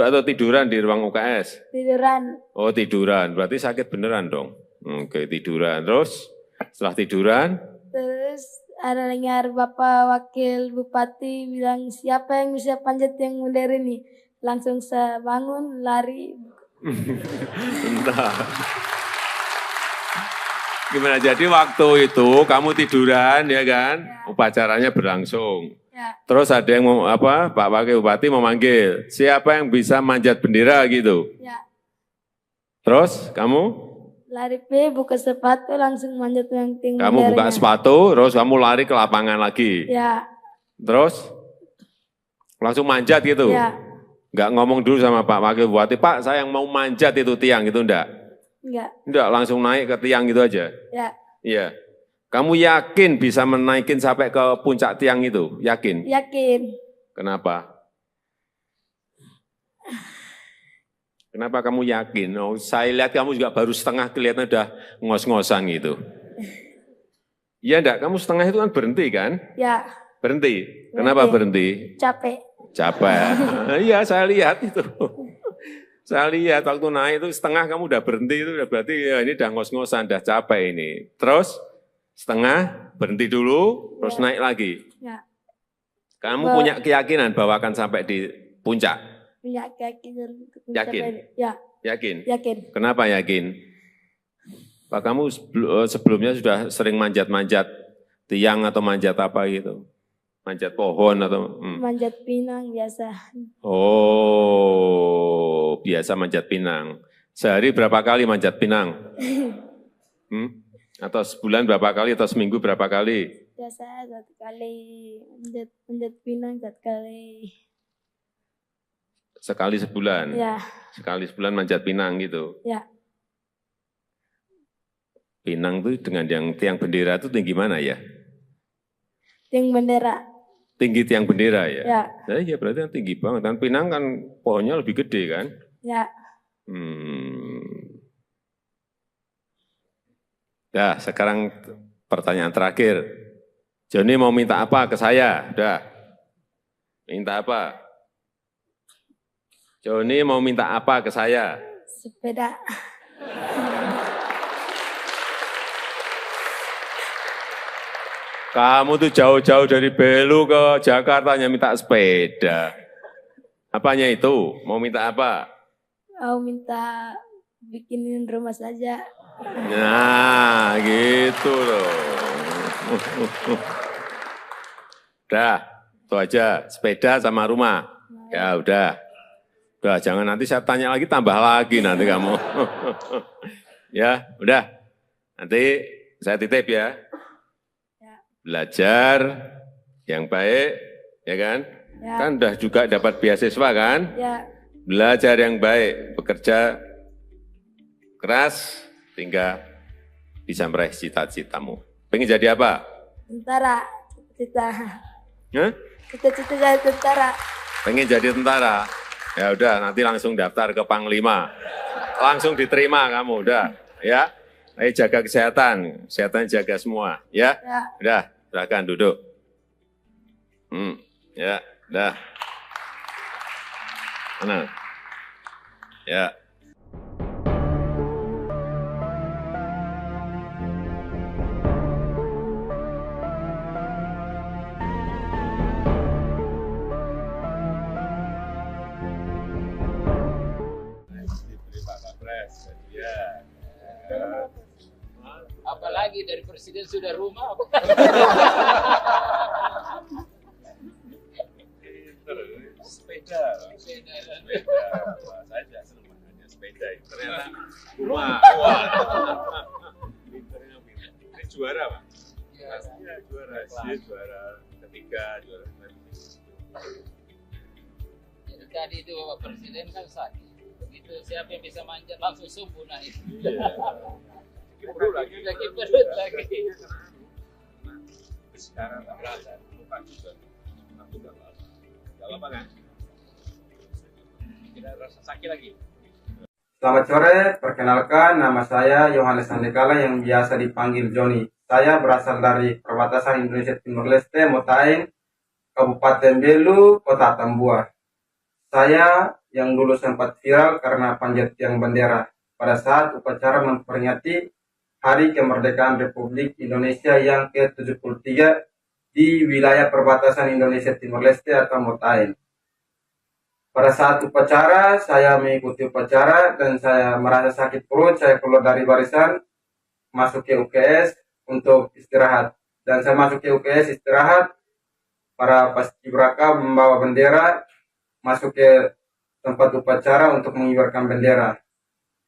atau tiduran di ruang UKS? Tiduran. Oh, tiduran, berarti sakit beneran dong. Oke, tiduran, terus setelah tiduran? Terus ada dengar Bapak Wakil Bupati bilang, siapa yang bisa panjat yang modern ini? Langsung saya bangun, lari. Entah. Gimana, jadi waktu itu kamu tiduran ya kan? Upacaranya berlangsung. Terus ada yang Pak Wakil Bupati memanggil, siapa yang bisa manjat bendera gitu? Terus kamu? Lari buka sepatu langsung manjat yang tinggi. Kamu buka sepatu, terus kamu lari ke lapangan lagi. Terus langsung manjat gitu. Enggak ngomong dulu sama Pak Wakil Bupati, Pak saya yang mau manjat itu tiang gitu enggak? Enggak, langsung naik ke tiang gitu aja. Iya. Kamu yakin bisa menaikin sampai ke puncak tiang itu? Yakin? Yakin. Kenapa? Kenapa kamu yakin? Oh, saya lihat kamu juga baru setengah, kelihatan udah ngos-ngosan gitu. Iya enggak? Kamu setengah itu kan berhenti kan? Berhenti. Kenapa berhenti? Capek. Iya, saya lihat itu. Saya lihat waktu naik itu setengah kamu udah berhenti, itu udah berarti ya ini udah ngos-ngosan, udah capek ini. Terus setengah berhenti dulu, terus naik lagi. Kamu punya keyakinan bahwa akan sampai di puncak? punya keyakinan untuk Yakin? mencapai. Ya, Yakin? yakin. Kenapa yakin? Pak, kamu sebelumnya sudah sering manjat-manjat tiang atau manjat apa gitu? Manjat pohon atau? Manjat pinang biasa. Oh, biasa manjat pinang. Sehari berapa kali manjat pinang? Atau sebulan berapa kali atau seminggu berapa kali? Biasa 1 kali manjat pinang 1 kali. Sekali sebulan? Ya, Sekali sebulan manjat pinang gitu? ya. Pinang itu dengan yang tiang bendera itu tinggi mana ya? Tiang bendera. Tinggi tiang bendera ya? Ya, Nah, iya berarti kan tinggi banget. Kan pinang kan pohonnya lebih gede kan? ya. Dah, sekarang pertanyaan terakhir. Joni mau minta apa ke saya? Udah. Minta apa? Joni mau minta apa ke saya? Sepeda. Kamu tuh jauh-jauh dari Belu ke Jakarta hanya minta sepeda. Apanya itu? Mau minta apa? Mau minta bikinin rumah saja. Nah, gitu loh. Udah, itu aja. Sepeda sama rumah. Ya udah. Udah, jangan nanti saya tanya lagi, tambah lagi nanti kamu. Ya, udah. Nanti saya titip ya. Belajar yang baik, ya kan? Ya. Kan udah juga dapat beasiswa kan? Ya, Belajar yang baik, bekerja keras, hingga bisa meraih cita-citamu. Pengen jadi apa? tentara. Cita-cita. Hah? Cita-cita saya tentara. Pengen jadi tentara? Ya udah, nanti langsung daftar ke Panglima. Langsung diterima kamu, udah. Ya, ayo jaga kesehatan, kesehatan jaga semua. Ya, Ya. udah, silakan duduk. Ya, udah. Mana? Ya. Diberi Pak Kapres, ya. Apalagi dari presiden sudah rumah. Sepeda. Wah, saya tidak senang makanya sepeda. Ternyata rumah. Wah. Pinternya pinter. Ini juara Pak? Iya, juara. Dia juara ketiga, juara Jadi tadi itu Bapak Presiden kan sakit. Begitu siapa yang bisa manjat langsung subuh naik. Iya. Perlu lagi. Lagi perut lagi. Sekarang berasa lupa juga. Aku udah lama. Gak lama kan? Tidak rasa sakit lagi. Selamat sore, perkenalkan nama saya Yohanes Sandekala yang biasa dipanggil Joni. Saya berasal dari perbatasan Indonesia Timur Leste, Motaing, Kabupaten Belu, Kota Tambua. Saya yang dulu sempat viral karena panjat tiang bendera pada saat upacara memperingati Hari Kemerdekaan Republik Indonesia yang ke-73 di wilayah perbatasan Indonesia Timur Leste atau Motaing. Pada saat upacara, saya mengikuti upacara dan saya merasa sakit perut, saya keluar dari barisan, masuk ke UKS untuk istirahat. Dan saya masuk ke UKS istirahat, para paskibraka membawa bendera, masuk ke tempat upacara untuk mengibarkan bendera.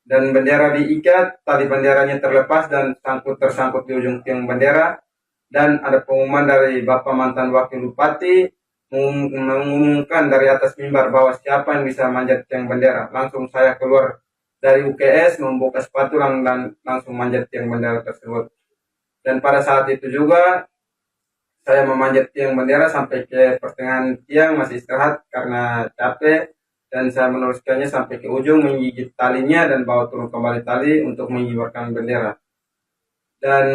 Dan bendera diikat, tali benderanya terlepas dan tersangkut di ujung tiang bendera. Dan ada pengumuman dari Bapak mantan Wakil Bupati, mengumumkan dari atas mimbar bahwa siapa yang bisa manjat tiang bendera. Langsung saya keluar dari UKS, membuka sepatu dan langsung manjat tiang bendera tersebut. Dan pada saat itu juga saya memanjat tiang bendera sampai ke pertengahan tiang, masih istirahat karena capek. Dan saya meneruskannya sampai ke ujung, menggigit talinya dan bawa turun kembali tali untuk mengibarkan bendera. Dan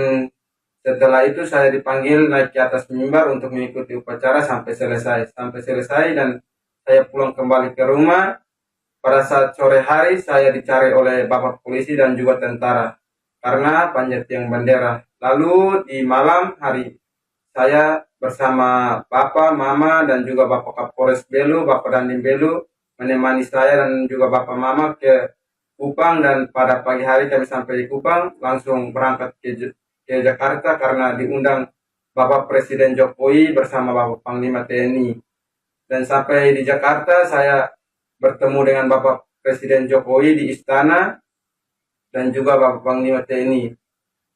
setelah itu saya dipanggil naik ke atas mimbar untuk mengikuti upacara sampai selesai. Dan saya pulang kembali ke rumah. Pada saat sore hari saya dicari oleh Bapak Polisi dan juga tentara karena panjat tiang bendera. Lalu di malam hari saya bersama Bapak, Mama dan juga Bapak Kapolres Belu, Bapak Dandim Belu menemani saya dan juga Bapak Mama ke Kupang, dan pada pagi hari kami sampai di Kupang langsung berangkat ke Jakarta karena diundang Bapak Presiden Jokowi bersama Bapak Panglima TNI. Dan sampai di Jakarta saya bertemu dengan Bapak Presiden Jokowi di istana dan juga Bapak Panglima TNI.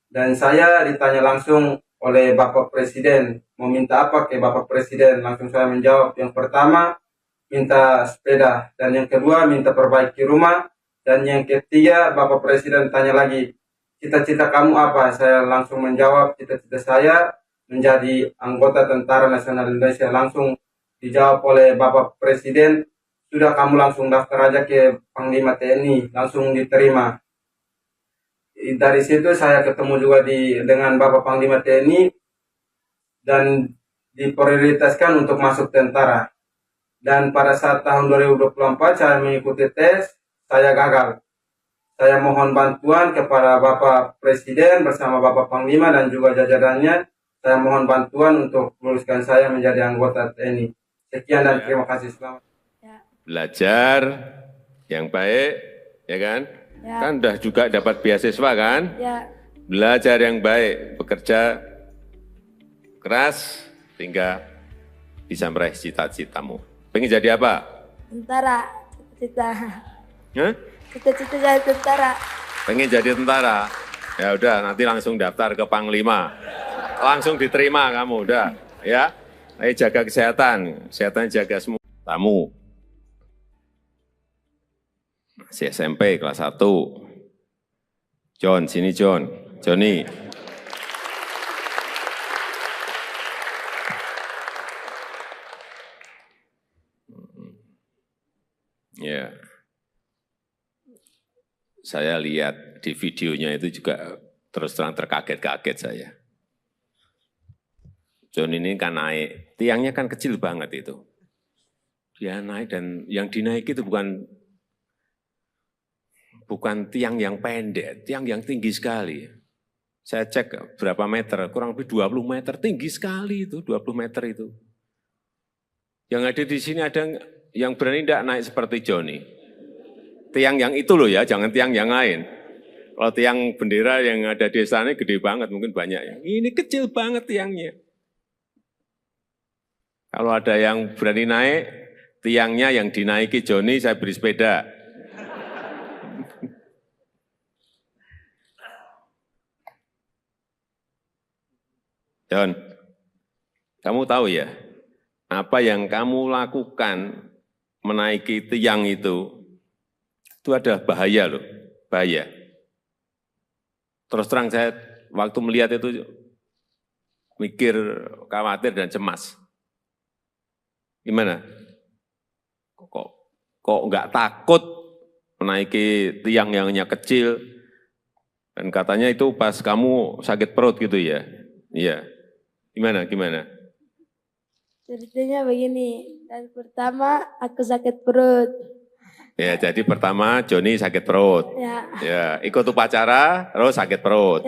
Dan saya ditanya langsung oleh Bapak Presiden, mau minta apa ke Bapak Presiden? Langsung saya menjawab, yang pertama minta sepeda, dan yang kedua minta perbaiki rumah, dan yang ketiga Bapak Presiden tanya lagi, cita-cita kamu apa? Saya langsung menjawab, cita-cita saya menjadi anggota Tentara Nasional Indonesia. Langsung dijawab oleh Bapak Presiden, sudah kamu langsung daftar aja ke Panglima TNI, langsung diterima. Dari situ saya ketemu juga dengan Bapak Panglima TNI dan diprioritaskan untuk masuk tentara. Dan pada saat tahun 2024 saya mengikuti tes, saya gagal. Saya mohon bantuan kepada Bapak Presiden bersama Bapak Panglima dan juga jajarannya. Saya mohon bantuan untuk luluskan saya menjadi anggota TNI. Sekian dan terima kasih. Selamat. Belajar yang baik, ya kan? Ya. Kan udah juga dapat beasiswa kan? Ya. Belajar yang baik, bekerja keras, sehingga bisa meraih cita-citamu. Pengen jadi apa? Tentara, cita-cita. Hah? Cita-cita jadi tentara. Pengen jadi tentara? Ya udah, nanti langsung daftar ke Panglima. Langsung diterima kamu, udah. Ya, ayo jaga kesehatan jaga semua. Tamu. Masih SMP kelas 1. John, sini John. Johnny. Ya. Saya lihat di videonya itu juga terus terang terkaget-kaget saya. John ini kan naik, tiangnya kan kecil banget itu. Dia naik dan yang dinaiki itu bukan tiang yang pendek, tiang yang tinggi sekali. Saya cek berapa meter, kurang lebih 20 meter, tinggi sekali itu, 20 meter itu. Yang ada di sini ada yang berani tidak naik seperti Johnny. Tiang yang itu loh ya, jangan tiang yang lain. Kalau tiang bendera yang ada di sana gede banget, mungkin banyak ya. Ini kecil banget tiangnya. Kalau ada yang berani naik, tiangnya yang dinaiki Johnny, saya beri sepeda. John, kamu tahu ya, apa yang kamu lakukan menaiki tiang itu ada bahaya loh, bahaya. Terus terang saya waktu melihat itu mikir, khawatir dan cemas. Gimana? Kok nggak takut menaiki tiang yang hanya kecil? Dan katanya itu pas kamu sakit perut gitu ya? Iya. Gimana? Ceritanya begini, dan pertama aku sakit perut. Ya, jadi pertama Johnny sakit perut. Ya, ikut upacara, terus sakit perut.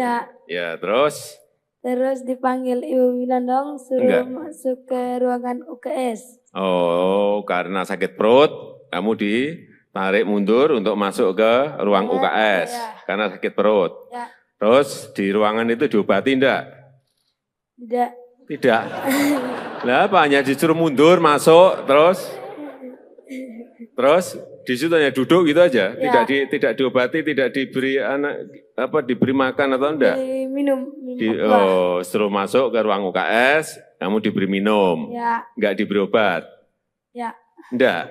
Ya, terus? Terus dipanggil Ibu Winandong, suruh masuk ke ruangan UKS. Oh, karena sakit perut, kamu ditarik mundur untuk masuk ke ruang UKS. Karena sakit perut. Ya. Terus di ruangan itu diobati enggak? Tidak. Lah apa, hanya disuruh mundur, masuk, terus di situ hanya duduk gitu aja, tidak diobati, tidak diberi diberi makan atau enggak? Minum. Suruh masuk ke ruang UKS, kamu diberi minum, enggak diberi obat? Enggak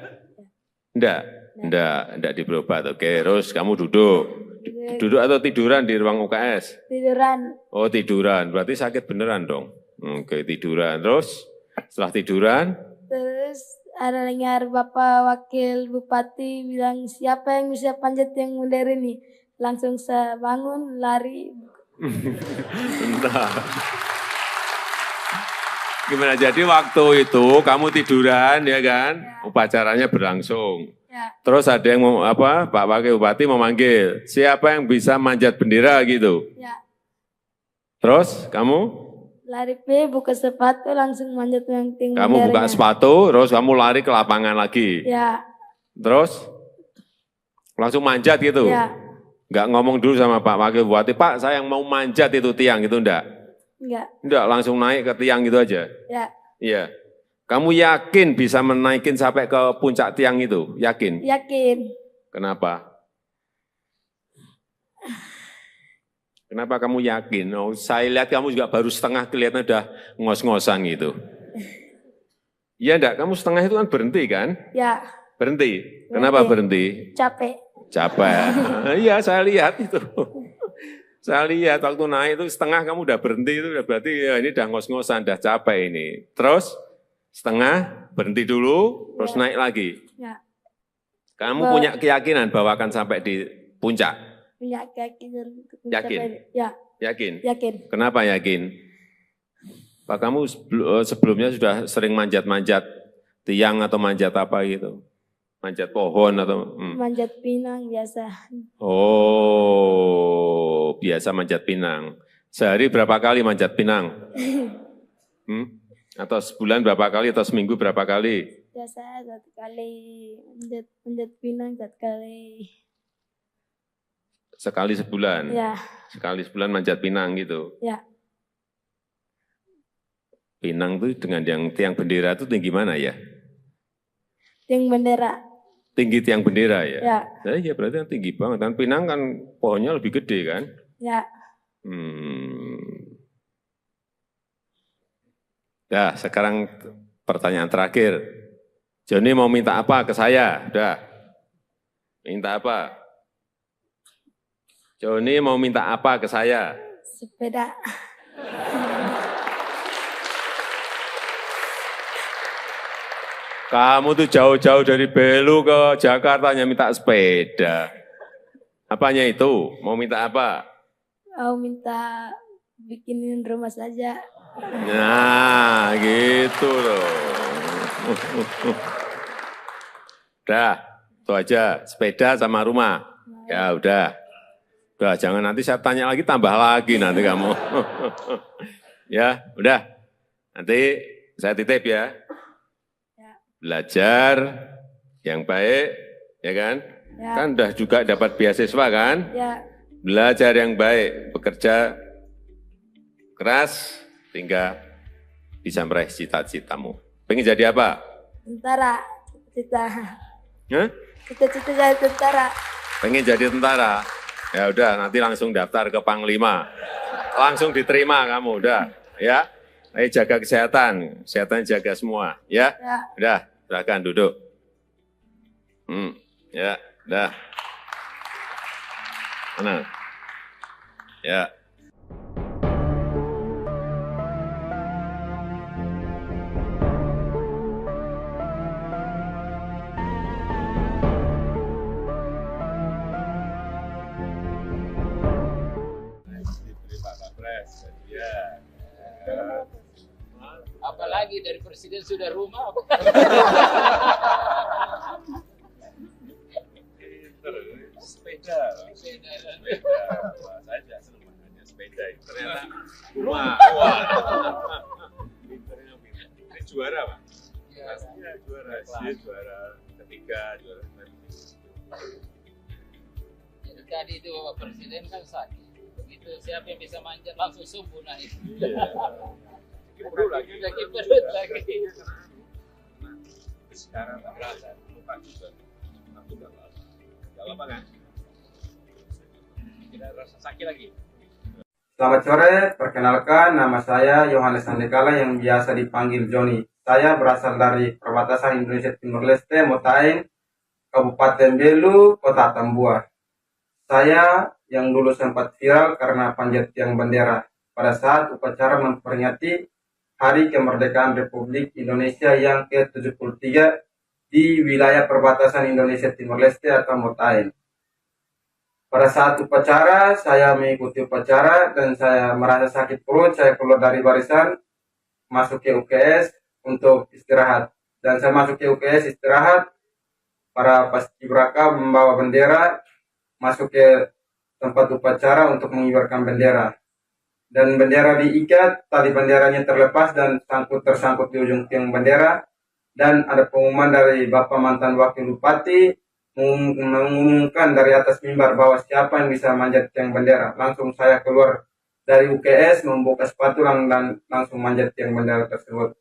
diberi obat. Oke, terus kamu duduk atau tiduran di ruang UKS? Tiduran. Oh tiduran, berarti sakit beneran dong. Oke, tiduran. Terus setelah tiduran? Terus ada dengar Bapak Wakil Bupati bilang, siapa yang bisa panjat yang muda ini? Langsung saya bangun, lari. Bentar. Gimana, jadi waktu itu kamu tiduran ya kan? Upacaranya berlangsung. Terus ada yang Pak Wakil Bupati memanggil, siapa yang bisa manjat bendera gitu? Terus kamu? Lari buka sepatu langsung manjat yang tinggi. Kamu buka sepatu, terus kamu lari ke lapangan lagi? Terus langsung manjat gitu? Ya, Nggak ngomong dulu sama Pak Wakil Bupati, Pak saya yang mau manjat itu tiang itu enggak? enggak. Enggak, langsung naik ke tiang gitu aja? Ya, Iya. Kamu yakin bisa menaikin sampai ke puncak tiang itu? Yakin? yakin. Kenapa? Kenapa kamu yakin? Oh, saya lihat kamu juga baru setengah kelihatan udah ngos-ngosan gitu. Iya enggak? Kamu setengah itu kan berhenti kan? Ya, Berhenti. Kenapa berhenti? capek. Capek. Iya, saya lihat itu. Saya lihat waktu naik itu setengah kamu udah berhenti itu udah berarti ya ini udah ngos-ngosan, udah capek ini. Terus setengah berhenti dulu, terus naik lagi. Ya, Kamu punya keyakinan bahwa akan sampai di puncak? punya keyakinan untuk Yakin? mencapai. Ya, Yakin? yakin. Kenapa yakin? Pak kamu sebelumnya sudah sering manjat-manjat tiang atau manjat apa gitu? Manjat pohon atau? Manjat pinang biasa. Oh, biasa manjat pinang. Sehari berapa kali manjat pinang? Atau sebulan berapa kali atau seminggu berapa kali? Biasa 1 kali manjat pinang 1 kali. Sekali sebulan? Ya, Sekali sebulan manjat pinang gitu? ya. Pinang itu dengan yang tiang bendera itu tinggi mana ya? Tiang bendera. Tinggi tiang bendera ya? Ya, Nah, iya berarti kan tinggi banget. Kan pinang kan pohonnya lebih gede kan? ya. Nah, sekarang pertanyaan terakhir. Joni mau minta apa ke saya? Udah. Minta apa? Joni mau minta apa ke saya? Sepeda. Kamu tuh jauh-jauh dari Belu ke Jakarta hanya minta sepeda. Apanya itu? Mau minta apa? Mau minta bikinin rumah saja. Nah, gitu loh. Udah, itu aja. Sepeda sama rumah. Ya udah. Udah, jangan nanti saya tanya lagi, tambah lagi nanti kamu. Ya, udah. Nanti saya titip ya. Belajar yang baik, ya kan? Ya. Kan udah juga dapat beasiswa kan? Ya, Belajar yang baik, bekerja keras, hingga bisa meraih cita-citamu. Pengen jadi apa? tentara. Cita-cita. Hah? Cita-cita jadi tentara. Pengen jadi tentara? Ya udah, nanti langsung daftar ke Panglima. Langsung diterima kamu, udah. Ya, ayo jaga kesehatan. Kesehatan jaga semua, ya. Ya. Udah, silakan duduk. Ya, udah. Mana? Ya. Diberi Pak Kapres, ya. Apalagi dari presiden sudah rumah. Sepeda. Sepeda. Wah, saya juga senang makanya sepeda. Ternyata rumah. Wah. Pinternya pinter. Ini juara, Pak. Pastinya juara. Dia juara ketiga, juara Jadi tadi itu Bapak Presiden kan sakit. Begitu siapa yang bisa manjat langsung subuh naik. Iya. Perut lagi. Sakit perut lagi. Sekarang tak berasa. Lupa juga. Aku udah lama. Gak lama kan? Tidak rasa sakit lagi. Selamat sore, perkenalkan nama saya Yohanes Andekala yang biasa dipanggil Joni. Saya berasal dari perbatasan Indonesia Timur Leste, Motain, Kabupaten Belu, Kota Tambua. Saya yang dulu sempat viral karena panjat tiang bendera pada saat upacara memperingati Hari Kemerdekaan Republik Indonesia yang ke-73 di wilayah perbatasan Indonesia Timur Leste atau Motain. Pada saat upacara, saya mengikuti upacara dan saya merasa sakit perut, saya keluar dari barisan, masuk ke UKS untuk istirahat. Dan saya masuk ke UKS istirahat, para paskibraka membawa bendera, masuk ke tempat upacara untuk mengibarkan bendera. Dan bendera diikat, tali benderanya terlepas dan tersangkut di ujung tiang bendera. dan ada pengumuman dari Bapak mantan Wakil Bupati mengumumkan dari atas mimbar bahwa siapa yang bisa manjat tiang bendera. Langsung saya keluar dari UKS, membuka sepatu dan langsung manjat tiang bendera tersebut.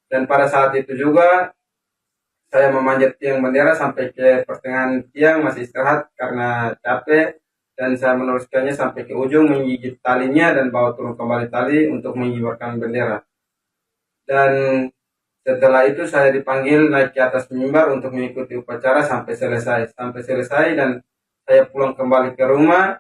Dan pada saat itu juga saya memanjat tiang bendera sampai ke pertengahan tiang, masih istirahat karena capek, dan saya meneruskannya sampai ke ujung, menggigit talinya dan bawa turun kembali tali untuk mengibarkan bendera. Dan setelah itu saya dipanggil naik ke atas mimbar untuk mengikuti upacara sampai selesai dan saya pulang kembali ke rumah.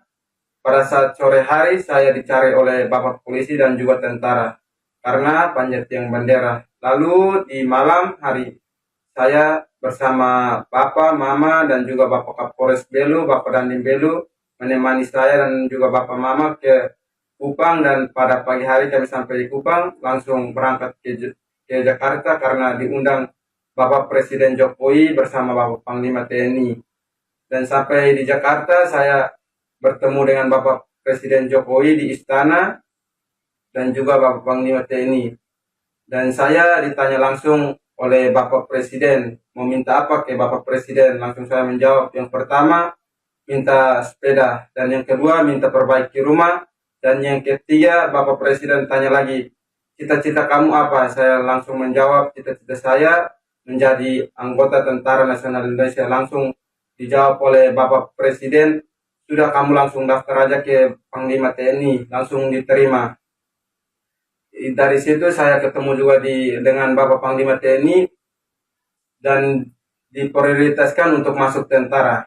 Pada saat sore hari saya dicari oleh Bapak polisi dan juga tentara karena panjat tiang bendera. Lalu di malam hari saya bersama Bapak, Mama, dan juga Bapak Kapolres Belu, Bapak Dandim Belu, menemani saya dan juga Bapak Mama ke Kupang, dan pada pagi hari kami sampai di Kupang, langsung berangkat ke Jakarta karena diundang Bapak Presiden Jokowi bersama Bapak Panglima TNI. Dan sampai di Jakarta saya bertemu dengan Bapak Presiden Jokowi di istana dan juga Bapak Panglima TNI. Dan saya ditanya langsung oleh Bapak Presiden, meminta apa ke Bapak Presiden? Langsung saya menjawab, yang pertama minta sepeda, dan yang kedua minta perbaiki rumah, dan yang ketiga Bapak Presiden tanya lagi, cita-cita kamu apa? Saya langsung menjawab, cita-cita saya menjadi anggota Tentara Nasional Indonesia. Langsung dijawab oleh Bapak Presiden, sudah kamu langsung daftar aja ke Panglima TNI, langsung diterima. Dari situ saya ketemu juga dengan Bapak Panglima TNI dan diprioritaskan untuk masuk tentara.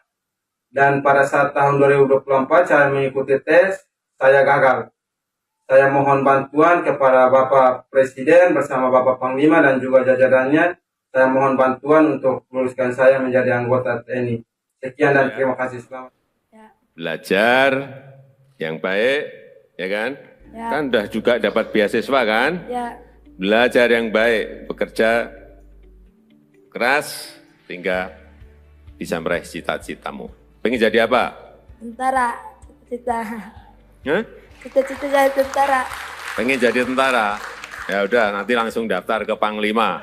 Dan pada saat tahun 2024 saya mengikuti tes, saya gagal. Saya mohon bantuan kepada Bapak Presiden bersama Bapak Panglima dan juga jajarannya. Saya mohon bantuan untuk meluluskan saya menjadi anggota TNI. Sekian dan terima kasih. Selamat. Belajar yang baik, ya kan? Ya. Kan udah juga dapat beasiswa kan? Ya. Belajar yang baik, bekerja keras, sehingga bisa meraih cita-citamu. Pengen jadi apa? Tentara. Cita-cita. Hah? Cita-cita jadi tentara. Pengen jadi tentara? Ya udah, nanti langsung daftar ke Panglima.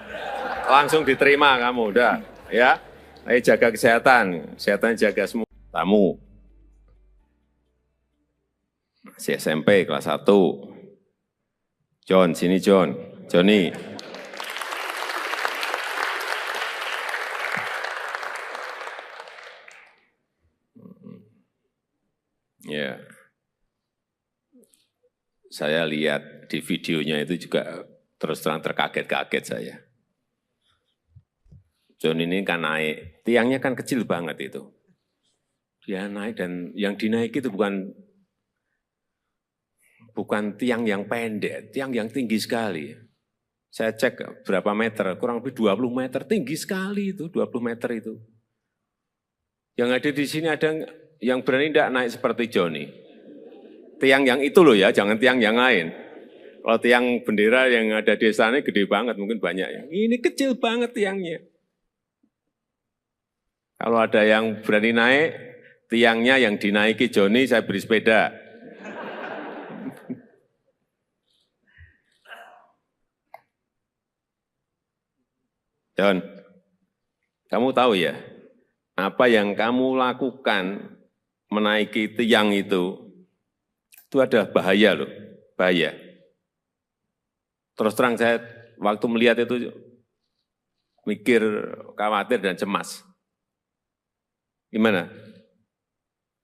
Langsung diterima kamu, udah. Ya, ayo jaga kesehatan. Kesehatan jaga semua. Tamu. Masih SMP kelas 1. John, sini John. Johnny. Ya. Saya lihat di videonya itu juga terus terang terkaget-kaget saya. John ini kan naik, tiangnya kan kecil banget itu. Dia naik dan yang dinaiki itu bukan tiang yang pendek, tiang yang tinggi sekali. Saya cek berapa meter, kurang lebih 20 meter, tinggi sekali itu, 20 meter itu. Yang ada di sini ada yang berani tidak naik seperti Johnny. Tiang yang itu loh ya, jangan tiang yang lain. Kalau tiang bendera yang ada di sana gede banget, mungkin banyak ya. Ini kecil banget tiangnya. Kalau ada yang berani naik, tiangnya yang dinaiki Johnny, saya beri sepeda. John, kamu tahu ya, apa yang kamu lakukan menaiki tiang itu adalah bahaya loh, bahaya. Terus terang saya waktu melihat itu mikir, khawatir dan cemas. Gimana?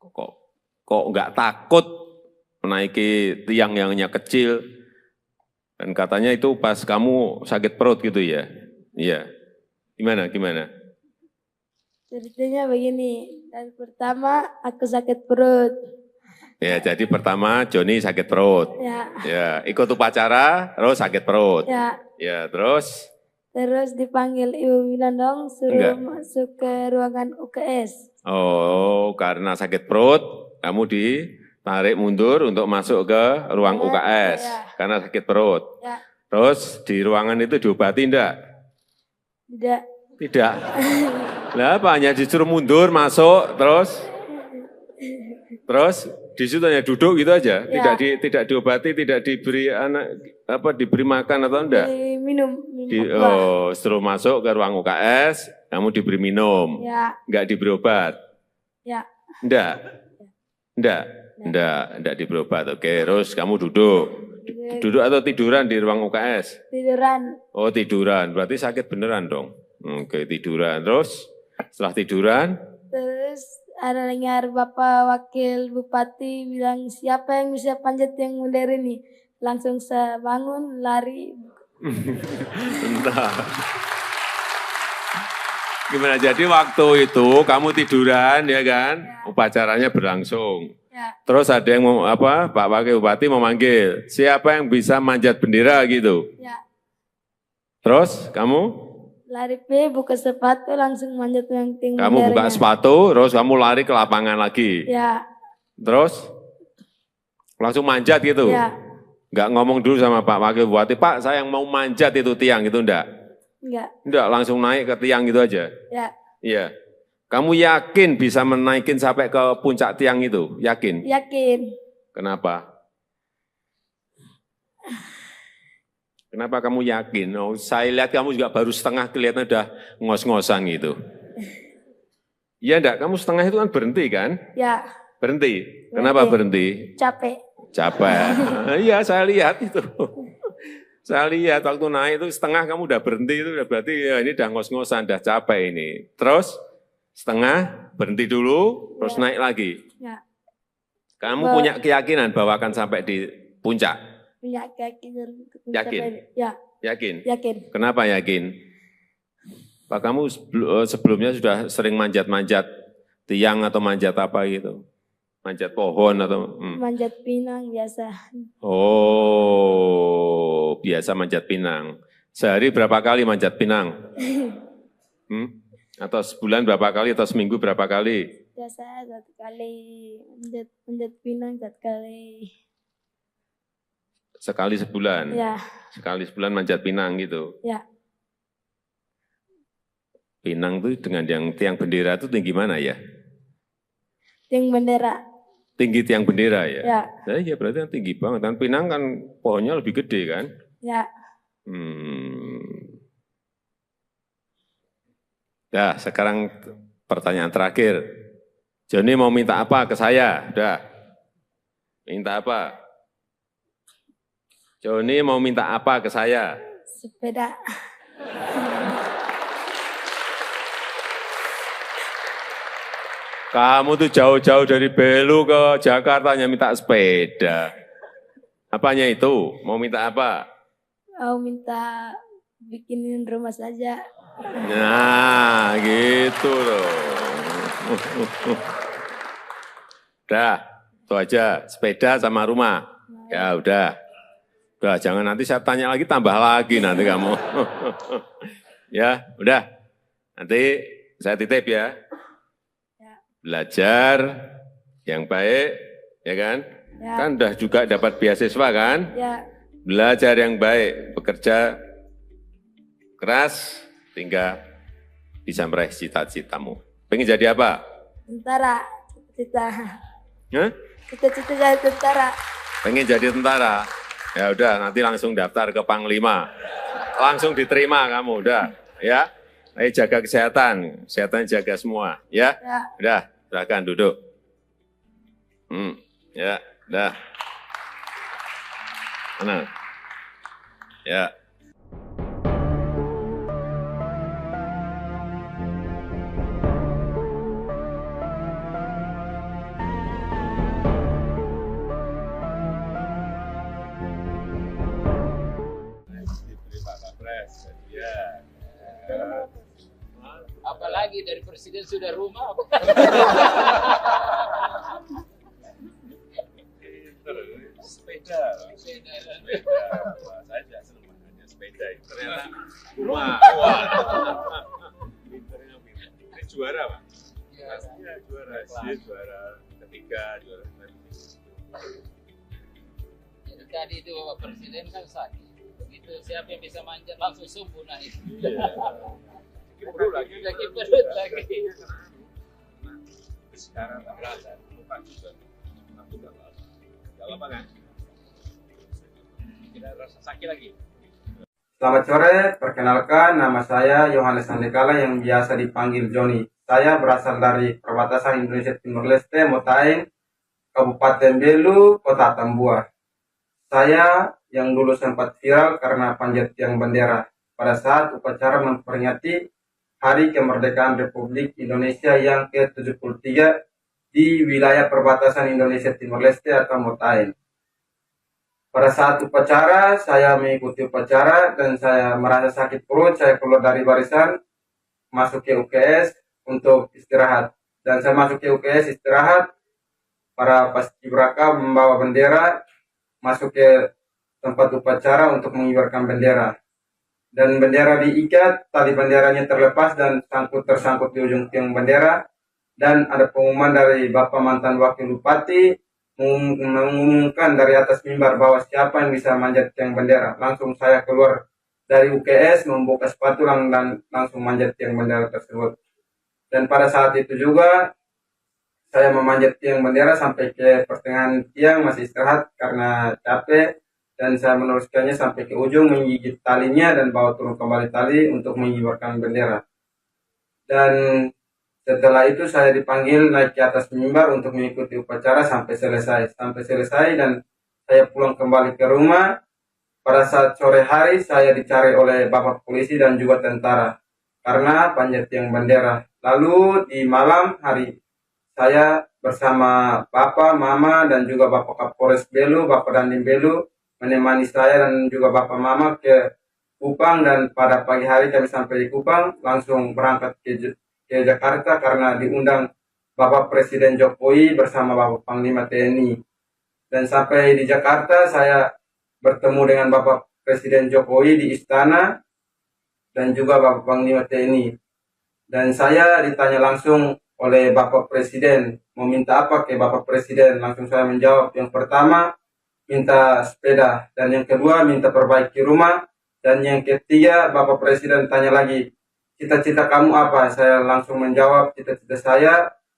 Kok nggak takut menaiki tiang yang hanya kecil? Dan katanya itu pas kamu sakit perut gitu ya? Iya. Gimana? Ceritanya begini, dan pertama aku sakit perut. Ya, jadi pertama Johnny sakit perut. Ya, ikut upacara, terus sakit perut. Ya, terus? Terus dipanggil Ibu Winandong, suruh masuk ke ruangan UKS. Oh, karena sakit perut, kamu ditarik mundur untuk masuk ke ruang UKS. Karena sakit perut. Terus di ruangan itu diobati enggak? Tidak. Lah apa, hanya disuruh mundur, masuk, terus di situ hanya duduk gitu aja, tidak diobati, tidak diberi anak. diberi makan atau enggak? minum buah. Setelah masuk ke ruang UKS, kamu diberi minum, Ya, enggak diberi obat? ya, Enggak diberi obat. Oke, terus kamu duduk. Duduk atau tiduran di ruang UKS? tiduran. Oh, tiduran. Berarti sakit beneran dong. Oke, tiduran. Terus setelah tiduran, Terus ada dengar Bapak Wakil Bupati bilang siapa yang bisa panjat yang modern ini. Langsung saya bangun, lari. bentar. Gimana? Jadi waktu itu kamu tiduran ya kan? Upacaranya berlangsung. Ya, Terus ada yang Pak Wakil Bupati memanggil, siapa yang bisa manjat bendera gitu. ya. Terus kamu Lari buka sepatu langsung manjat yang tinggi. kamu buka sepatu, terus kamu lari ke lapangan lagi. Ya, Terus langsung manjat gitu. ya, Enggak ngomong dulu sama Pak Wakil Bupati, Pak saya yang mau manjat itu tiang itu enggak. enggak. Enggak, langsung naik ke tiang gitu aja. Ya, Iya. Kamu yakin bisa menaikin sampai ke puncak tiang itu? Yakin? yakin. Kenapa? Kenapa kamu yakin? Oh, saya lihat kamu juga baru setengah kelihatan udah ngos-ngosan gitu. Iya enggak? Kamu setengah itu kan berhenti kan? Ya, Berhenti. Kenapa berhenti? capek. Capek. Iya, saya lihat itu. Saya lihat waktu naik itu setengah kamu udah berhenti itu udah berarti ya ini udah ngos-ngosan, udah capek ini. Terus setengah berhenti dulu, terus naik lagi. Ya, Kamu punya keyakinan bahwa akan sampai di puncak? punya keyakinan. Yakin? Ya, Yakin? yakin. Kenapa yakin? Pak kamu sebelumnya sudah sering manjat-manjat tiang atau manjat apa gitu? Manjat pohon atau? Manjat pinang biasa. Oh, biasa manjat pinang. Sehari berapa kali manjat pinang? Atau sebulan berapa kali atau seminggu berapa kali? Biasa 1 kali manjat pinang 1 kali. Sekali sebulan? Ya, Sekali sebulan manjat pinang gitu? ya. Pinang itu dengan yang tiang bendera itu tinggi mana ya? Yang bendera. Tinggi tiang bendera ya? Ya, Nah, iya berarti kan tinggi banget. Kan pinang kan pohonnya lebih gede kan? ya. Nah, sekarang pertanyaan terakhir. Joni mau minta apa ke saya? Udah. Minta apa? Joni mau minta apa ke saya? Sepeda. Kamu tuh jauh-jauh dari Belu ke Jakarta hanya minta sepeda. Apanya itu? Mau minta apa? Mau minta bikinin rumah saja. Nah, gitu loh. Udah, itu aja. Sepeda sama rumah. Ya udah. Udah, jangan nanti saya tanya lagi, tambah lagi nanti kamu. Ya, udah. Nanti saya titip ya. Belajar yang baik, ya kan? Ya. Kan udah juga dapat beasiswa kan? Ya, Belajar yang baik, bekerja keras, hingga bisa meraih cita-citamu. Pengen jadi apa? tentara. Cita-cita. Hah? Cita-cita jadi tentara. Pengen jadi tentara? Ya udah, nanti langsung daftar ke Panglima. Langsung diterima kamu, udah. Ya, ayo jaga kesehatan, kesehatan jaga semua. Ya, Ya. udah, silakan duduk. Ya, udah. Mana? Ya. Diberi Pak Kapres, ya. Apalagi dari presiden sudah rumah. Sepeda. Wah, saya tidak senang makanya sepeda itu. Ternyata rumah. Wah. Pinternya pinter. Ini juara Pak? Iya, juara. Dia juara ketiga, juara Jadi tadi itu Bapak Presiden kan sakit. Begitu siapa yang bisa manjat langsung subuh naik. Iya. Perlu lagi. Lagi perut lagi. Sekarang tak berasa. Lupa juga. Aku udah lama. Udah lama kan? Sakit lagi. Selamat sore, perkenalkan nama saya Yohanes Andekala yang biasa dipanggil Joni. Saya berasal dari perbatasan Indonesia Timur Leste, Motaeng, Kabupaten Belu, Kota Tambua. Saya yang dulu sempat viral karena panjat tiang bendera pada saat upacara memperingati Hari Kemerdekaan Republik Indonesia yang ke-73 di wilayah perbatasan Indonesia Timur Leste atau Motaeng. Pada saat upacara, saya mengikuti upacara dan saya merasa sakit perut. Saya keluar dari barisan, masuk ke UKS untuk istirahat. Dan saya masuk ke UKS istirahat, para paskibraka membawa bendera, masuk ke tempat upacara untuk mengibarkan bendera. Dan bendera diikat, tali benderanya terlepas dan tersangkut di ujung tiang bendera. Dan ada pengumuman dari Bapak mantan Wakil Bupati, mengumumkan dari atas mimbar bahwa siapa yang bisa manjat tiang bendera. Langsung saya keluar dari UKS, membuka sepatu dan langsung manjat tiang bendera tersebut. Dan pada saat itu juga saya memanjat tiang bendera sampai ke pertengahan tiang, masih istirahat karena capek. Dan saya meneruskannya sampai ke ujung, menggigit talinya dan bawa turun kembali tali untuk mengibarkan bendera. Dan setelah itu saya dipanggil naik ke atas mimbar untuk mengikuti upacara sampai selesai. Dan saya pulang kembali ke rumah. Pada saat sore hari saya dicari oleh Bapak polisi dan juga tentara karena panjat tiang bendera. Lalu di malam hari saya bersama Bapak, Mama dan juga Bapak Kapolres Belu, Bapak Dandim Belu menemani saya dan juga Bapak Mama ke Kupang. Dan pada pagi hari kami sampai di Kupang langsung berangkat ke Jakarta karena diundang Bapak Presiden Jokowi bersama Bapak Panglima TNI. Dan sampai di Jakarta saya bertemu dengan Bapak Presiden Jokowi di istana dan juga Bapak Panglima TNI. Dan saya ditanya langsung oleh Bapak Presiden, mau minta apa ke Bapak Presiden? Langsung saya menjawab, yang pertama minta sepeda, dan yang kedua minta perbaiki rumah, dan yang ketiga Bapak Presiden tanya lagi, cita-cita kamu apa? Saya langsung menjawab, cita-cita saya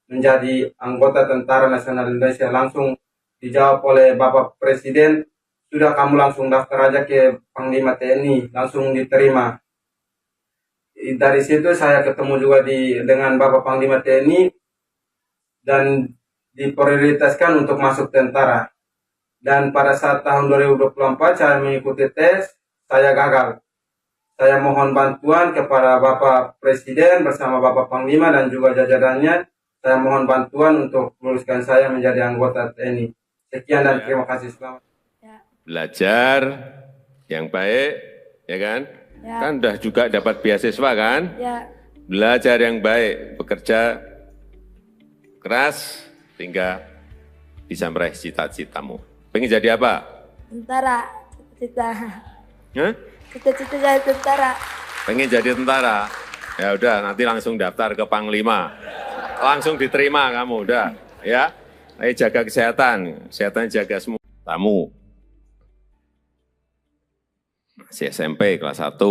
menjadi anggota Tentara Nasional Indonesia. Langsung dijawab oleh Bapak Presiden, sudah kamu langsung daftar aja ke Panglima TNI, langsung diterima. Dari situ saya ketemu juga dengan Bapak Panglima TNI dan diprioritaskan untuk masuk tentara. Dan pada saat tahun 2024 saya mengikuti tes, saya gagal. Saya mohon bantuan kepada Bapak Presiden bersama Bapak Panglima dan juga jajarannya. Saya mohon bantuan untuk luluskan saya menjadi anggota TNI. Sekian dan terima kasih. Selamat. Belajar yang baik, ya kan? Ya. Kan udah juga dapat beasiswa kan? Ya, Belajar yang baik, bekerja keras, sehingga bisa meraih cita-citamu. Pengen jadi apa? tentara, cita-cita. Hah? Cita-cita jadi tentara. Pengen jadi tentara? Ya udah, nanti langsung daftar ke Panglima. Langsung diterima kamu, udah. Ya, ayo jaga kesehatan jaga semua. Tamu, masih SMP kelas 1.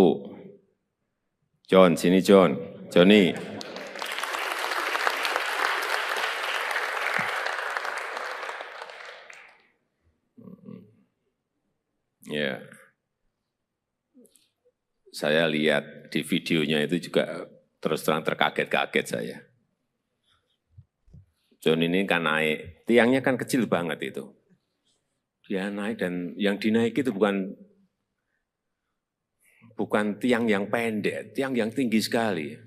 John, sini John. Johnny. Ya. Saya lihat di videonya itu juga terus terang terkaget-kaget saya. John ini kan naik, tiangnya kan kecil banget itu. Dia naik dan yang dinaiki itu bukan tiang yang pendek, tiang yang tinggi sekali.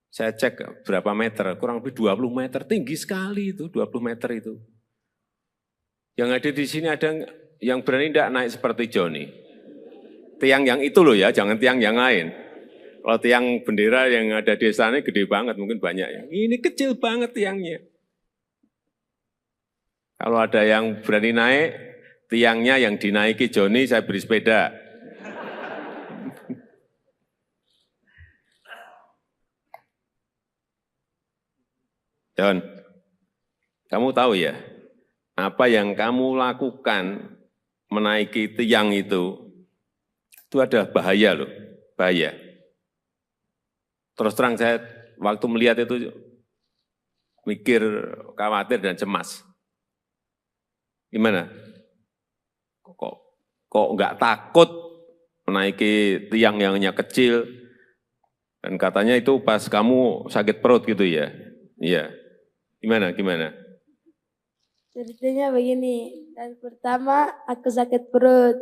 Saya cek berapa meter, kurang lebih 20 meter, tinggi sekali itu, 20 meter itu. Yang ada di sini ada yang berani tidak naik seperti Johnny. Tiang yang itu loh ya, jangan tiang yang lain. Kalau tiang bendera yang ada di sana gede banget, mungkin banyak ya. Ini kecil banget tiangnya. Kalau ada yang berani naik, tiangnya yang dinaiki Johnny, saya beri sepeda. John, kamu tahu ya, apa yang kamu lakukan menaiki tiang itu ada bahaya loh, bahaya. Terus terang saya waktu melihat itu mikir, khawatir dan cemas. Gimana? kok nggak takut menaiki tiang yang hanya kecil? Dan katanya itu pas kamu sakit perut gitu ya? Iya. Gimana? Ceritanya begini, dan pertama aku sakit perut.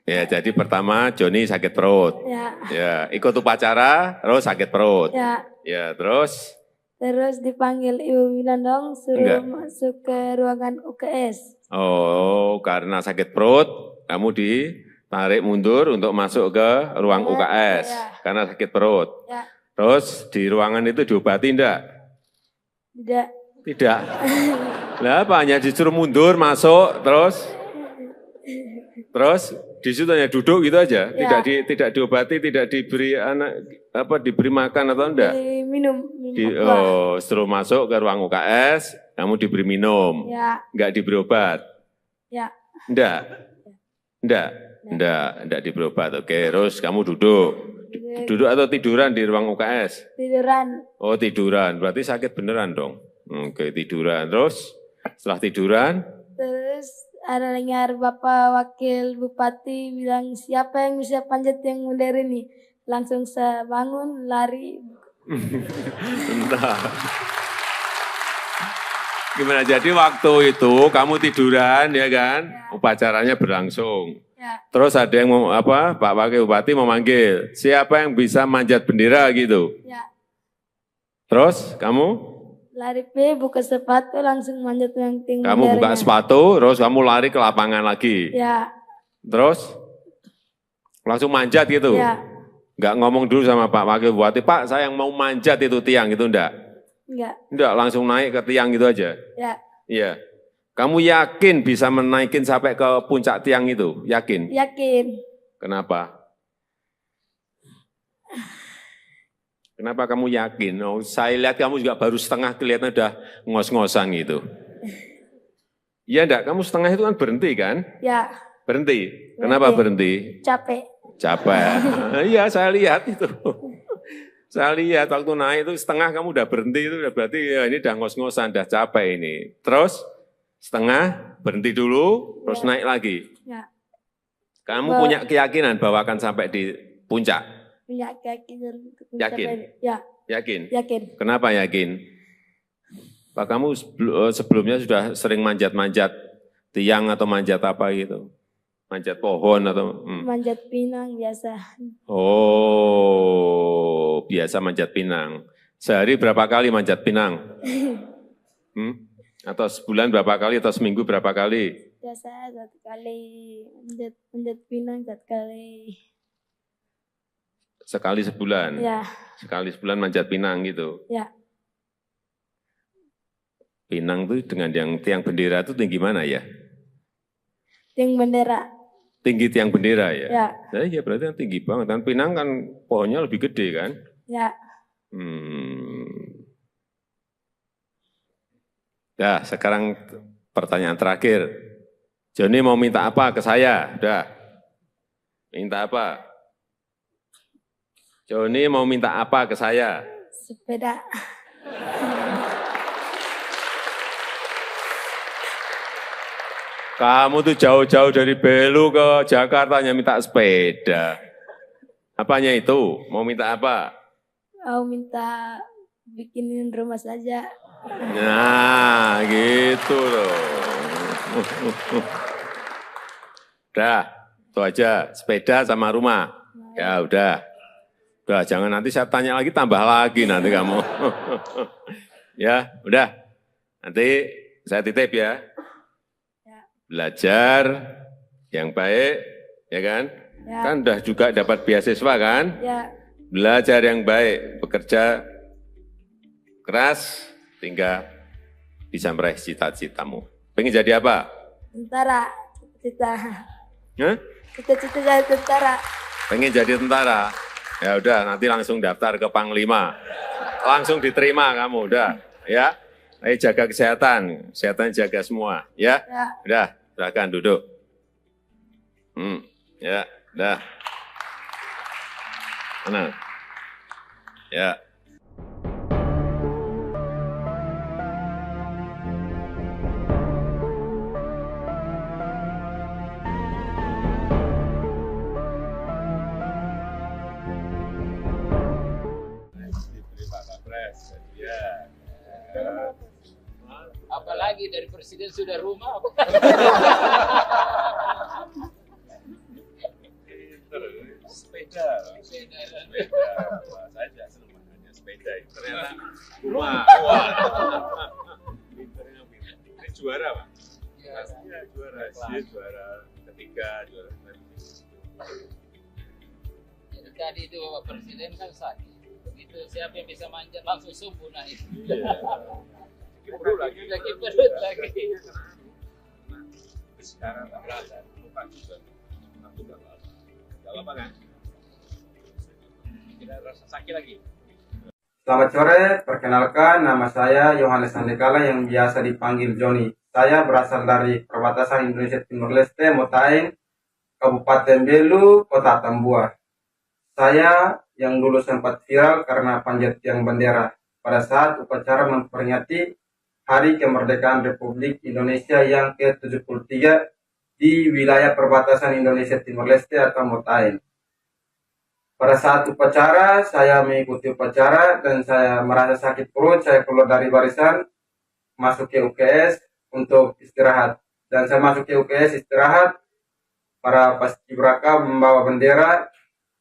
Ya, jadi pertama Joni sakit perut. Ya, ikut upacara, terus sakit perut. Ya, terus? Terus dipanggil Ibu Winandong suruh masuk ke ruangan UKS. Oh, karena sakit perut, kamu ditarik mundur untuk masuk ke ruang UKS. Karena sakit perut. Terus di ruangan itu diobati enggak? Tidak. Lah apa, hanya disuruh mundur, masuk, terus di situ hanya duduk gitu aja, tidak diobati, tidak diberi diberi makan atau enggak? Minum. Suruh masuk ke ruang UKS, kamu diberi minum, enggak diberi obat? Enggak diberi obat. Oke, terus kamu duduk atau tiduran di ruang UKS? Tiduran. Oh, tiduran, berarti sakit beneran dong. Oke, tiduran, terus setelah tiduran? Terus ada dengar Bapak Wakil Bupati bilang, siapa yang bisa panjat yang modern ini? Langsung saya bangun, lari. Entah. Gimana, jadi waktu itu kamu tiduran ya kan? Upacaranya berlangsung. Terus ada yang Pak Wakil Bupati memanggil, siapa yang bisa manjat bendera gitu? Terus kamu? Lari buka sepatu langsung manjat yang tinggi. Kamu buka sepatu, terus kamu lari ke lapangan lagi. Terus langsung manjat gitu. Enggak ngomong dulu sama Pak Wakil Bupati, Pak saya yang mau manjat itu tiang gitu enggak? Enggak, langsung naik ke tiang gitu aja. Iya. Kamu yakin bisa menaikin sampai ke puncak tiang itu? Yakin? Yakin. Kenapa? Kenapa kamu yakin? Oh, saya lihat kamu juga baru setengah, kelihatan udah ngos-ngosan gitu. Iya enggak? Kamu setengah itu kan berhenti kan? Berhenti. Kenapa berhenti? Capek. Iya, saya lihat itu. Saya lihat waktu naik itu setengah kamu udah berhenti, itu udah berarti ya ini udah ngos-ngosan, udah capek ini. Terus setengah berhenti dulu, terus naik lagi. Kamu punya keyakinan bahwa akan sampai di puncak? Punya keyakinan. Yakin? Yakin? Yakin. Kenapa yakin? Pak, kamu sebelumnya sudah sering manjat-manjat tiang atau manjat apa gitu? Manjat pohon atau? Manjat pinang biasa. Oh, biasa manjat pinang. Sehari berapa kali manjat pinang? Atau sebulan berapa kali atau seminggu berapa kali? Biasa 1 kali, manjat pinang 1 kali. Sekali sebulan? Sekali sebulan manjat pinang gitu? Pinang itu dengan yang tiang bendera itu tinggi mana ya? Tiang bendera. Tinggi tiang bendera ya? Ya berarti kan tinggi banget. Kan pinang kan pohonnya lebih gede kan? Nah, sekarang pertanyaan terakhir. Joni mau minta apa ke saya? Udah. Minta apa? Joni mau minta apa ke saya? Sepeda. Kamu tuh jauh-jauh dari Belu ke Jakarta hanya minta sepeda. Apanya itu? Mau minta apa? Mau minta bikinin rumah saja. Nah, gitu loh. Udah, itu aja. Sepeda sama rumah. Ya udah. Udah, jangan nanti saya tanya lagi, tambah lagi nanti kamu. Ya, udah. Nanti saya titip ya. Belajar yang baik, ya kan? Kan udah juga dapat beasiswa kan? Belajar yang baik, bekerja keras, hingga bisa meraih cita-citamu. Pengen jadi apa? Tentara. Cita-cita jadi tentara. Pengen jadi tentara? Ya udah, nanti langsung daftar ke Panglima. Langsung diterima kamu, udah. Ya, ayo jaga kesehatan jaga semua. Ya, udah, silakan duduk. Ya, udah. Mana? Ya. dari presiden sudah rumah apa? Sepeda. Sepeda. Wah, saya juga senang makanya sepeda. Ternyata rumah. Wah. Pinternya pinter. Ini juara, Pak. Pastinya juara. Dia juara ketiga, juara Jadi tadi itu Bapak Presiden kan sakit. Begitu siapa yang bisa manjat langsung subuh naik. Iya. Perut lagi. Lagi perut lagi. Sekarang tak berasa. Lupa juga. Aku nggak apa-apa. Nggak apa-apa kan? Tidak rasa sakit lagi. Selamat sore, perkenalkan nama saya Yohanes Andekala yang biasa dipanggil Joni. Saya berasal dari perbatasan Indonesia Timur Leste, Motain, Kabupaten Belu, Kota Tambua. Saya yang dulu sempat viral karena panjat tiang bendera pada saat upacara memperingati Hari Kemerdekaan Republik Indonesia yang ke-73 di wilayah perbatasan Indonesia Timur Leste atau Motain. Pada saat upacara, saya mengikuti upacara dan saya merasa sakit perut. Saya keluar dari barisan, masuk ke UKS untuk istirahat. Dan saya masuk ke UKS istirahat, para paskibraka membawa bendera,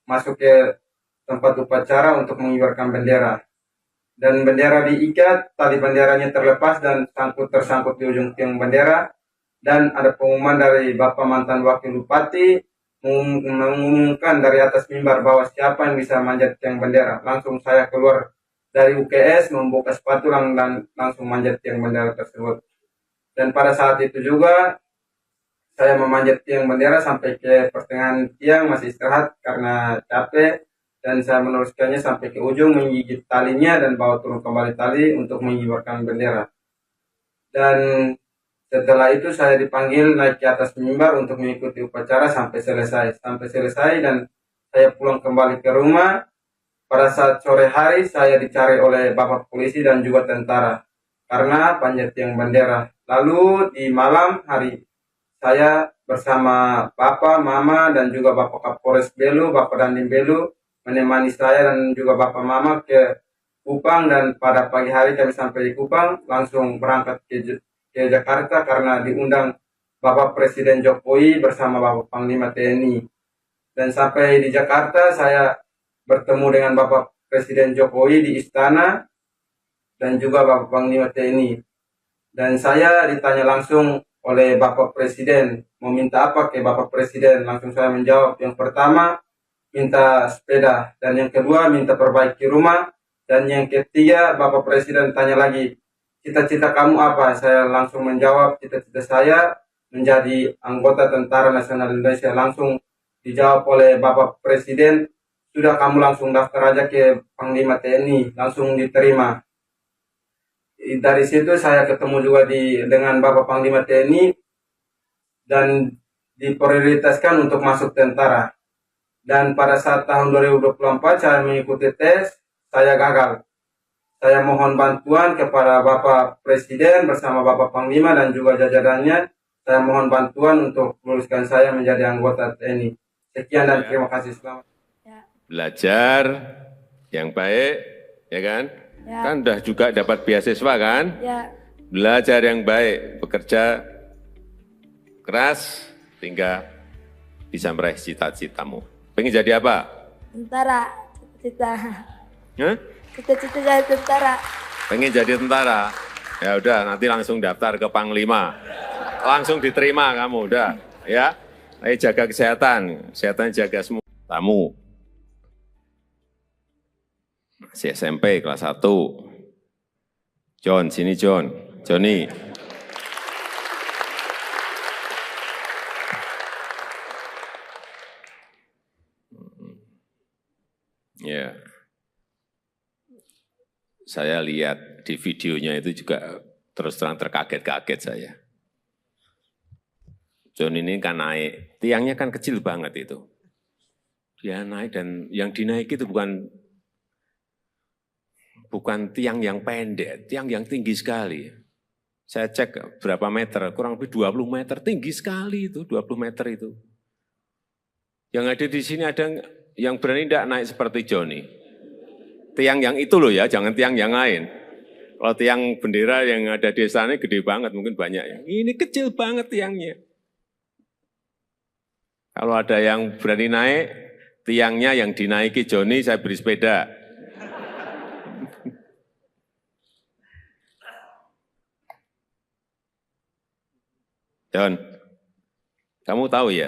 masuk ke tempat upacara untuk mengibarkan bendera. Dan bendera diikat, tali benderanya terlepas dan tersangkut di ujung tiang bendera. Dan ada pengumuman dari Bapak mantan Wakil Bupati, mengumumkan dari atas mimbar bahwa siapa yang bisa manjat tiang bendera. Langsung saya keluar dari UKS, membuka sepatu dan langsung manjat tiang bendera tersebut. Dan pada saat itu juga saya memanjat tiang bendera sampai ke pertengahan tiang, masih istirahat karena capek. Dan saya meneruskannya sampai ke ujung, menggigit talinya dan bawa turun kembali tali untuk mengibarkan bendera. Dan setelah itu saya dipanggil naik ke atas mimbar untuk mengikuti upacara sampai selesai. Dan saya pulang kembali ke rumah. Pada saat sore hari saya dicari oleh Bapak polisi dan juga tentara karena panjat tiang bendera. Lalu di malam hari saya bersama Bapak, Mama dan juga Bapak Kapolres Belu, Bapak Dandim Belu menemani saya dan juga Bapak Mama ke Kupang, dan pada pagi hari kami sampai di Kupang langsung berangkat ke Jakarta karena diundang Bapak Presiden Jokowi bersama Bapak Panglima TNI. Dan sampai di Jakarta saya bertemu dengan Bapak Presiden Jokowi di istana dan juga Bapak Panglima TNI. Dan saya ditanya langsung oleh Bapak Presiden, meminta apa ke Bapak Presiden? Langsung saya menjawab, yang pertama minta sepeda, dan yang kedua minta perbaiki rumah, dan yang ketiga Bapak Presiden tanya lagi, cita-cita kamu apa? Saya langsung menjawab, cita-cita saya menjadi anggota Tentara Nasional Indonesia. Langsung dijawab oleh Bapak Presiden, sudah kamu langsung daftar aja ke Panglima TNI, langsung diterima. Dari situ saya ketemu juga dengan Bapak Panglima TNI dan diprioritaskan untuk masuk tentara. Dan pada saat tahun 2024 saya mengikuti tes, saya gagal. Saya mohon bantuan kepada Bapak Presiden bersama Bapak Panglima dan juga jajarannya. Saya mohon bantuan untuk meluluskan saya menjadi anggota TNI. Sekian dan terima kasih. Selamat. Belajar yang baik, ya kan? Ya. Kan udah juga dapat beasiswa kan? Ya, Belajar yang baik, bekerja keras, hingga bisa meraih cita-citamu. Pengen jadi apa? tentara, cita-cita. Hah? Cita-cita jadi tentara. Pengen jadi tentara? Ya udah, nanti langsung daftar ke Panglima. Langsung diterima kamu, udah. Ya, ayo jaga kesehatan jaga semua. Tamu. Masih SMP kelas 1. John, sini John. Johnny. Ya. Saya lihat di videonya itu juga terus terang terkaget-kaget saya. John ini kan naik, tiangnya kan kecil banget itu. Dia naik dan yang dinaiki itu bukan tiang yang pendek, tiang yang tinggi sekali. Saya cek berapa meter, kurang lebih 20 meter, tinggi sekali itu, 20 meter itu. Yang ada di sini ada yang berani tidak naik seperti Johnny. Tiang yang itu loh ya, jangan tiang yang lain. Kalau tiang bendera yang ada di sana gede banget, mungkin banyak ya. Ini kecil banget tiangnya. Kalau ada yang berani naik, tiangnya yang dinaiki Joni, saya beri sepeda. John, kamu tahu ya,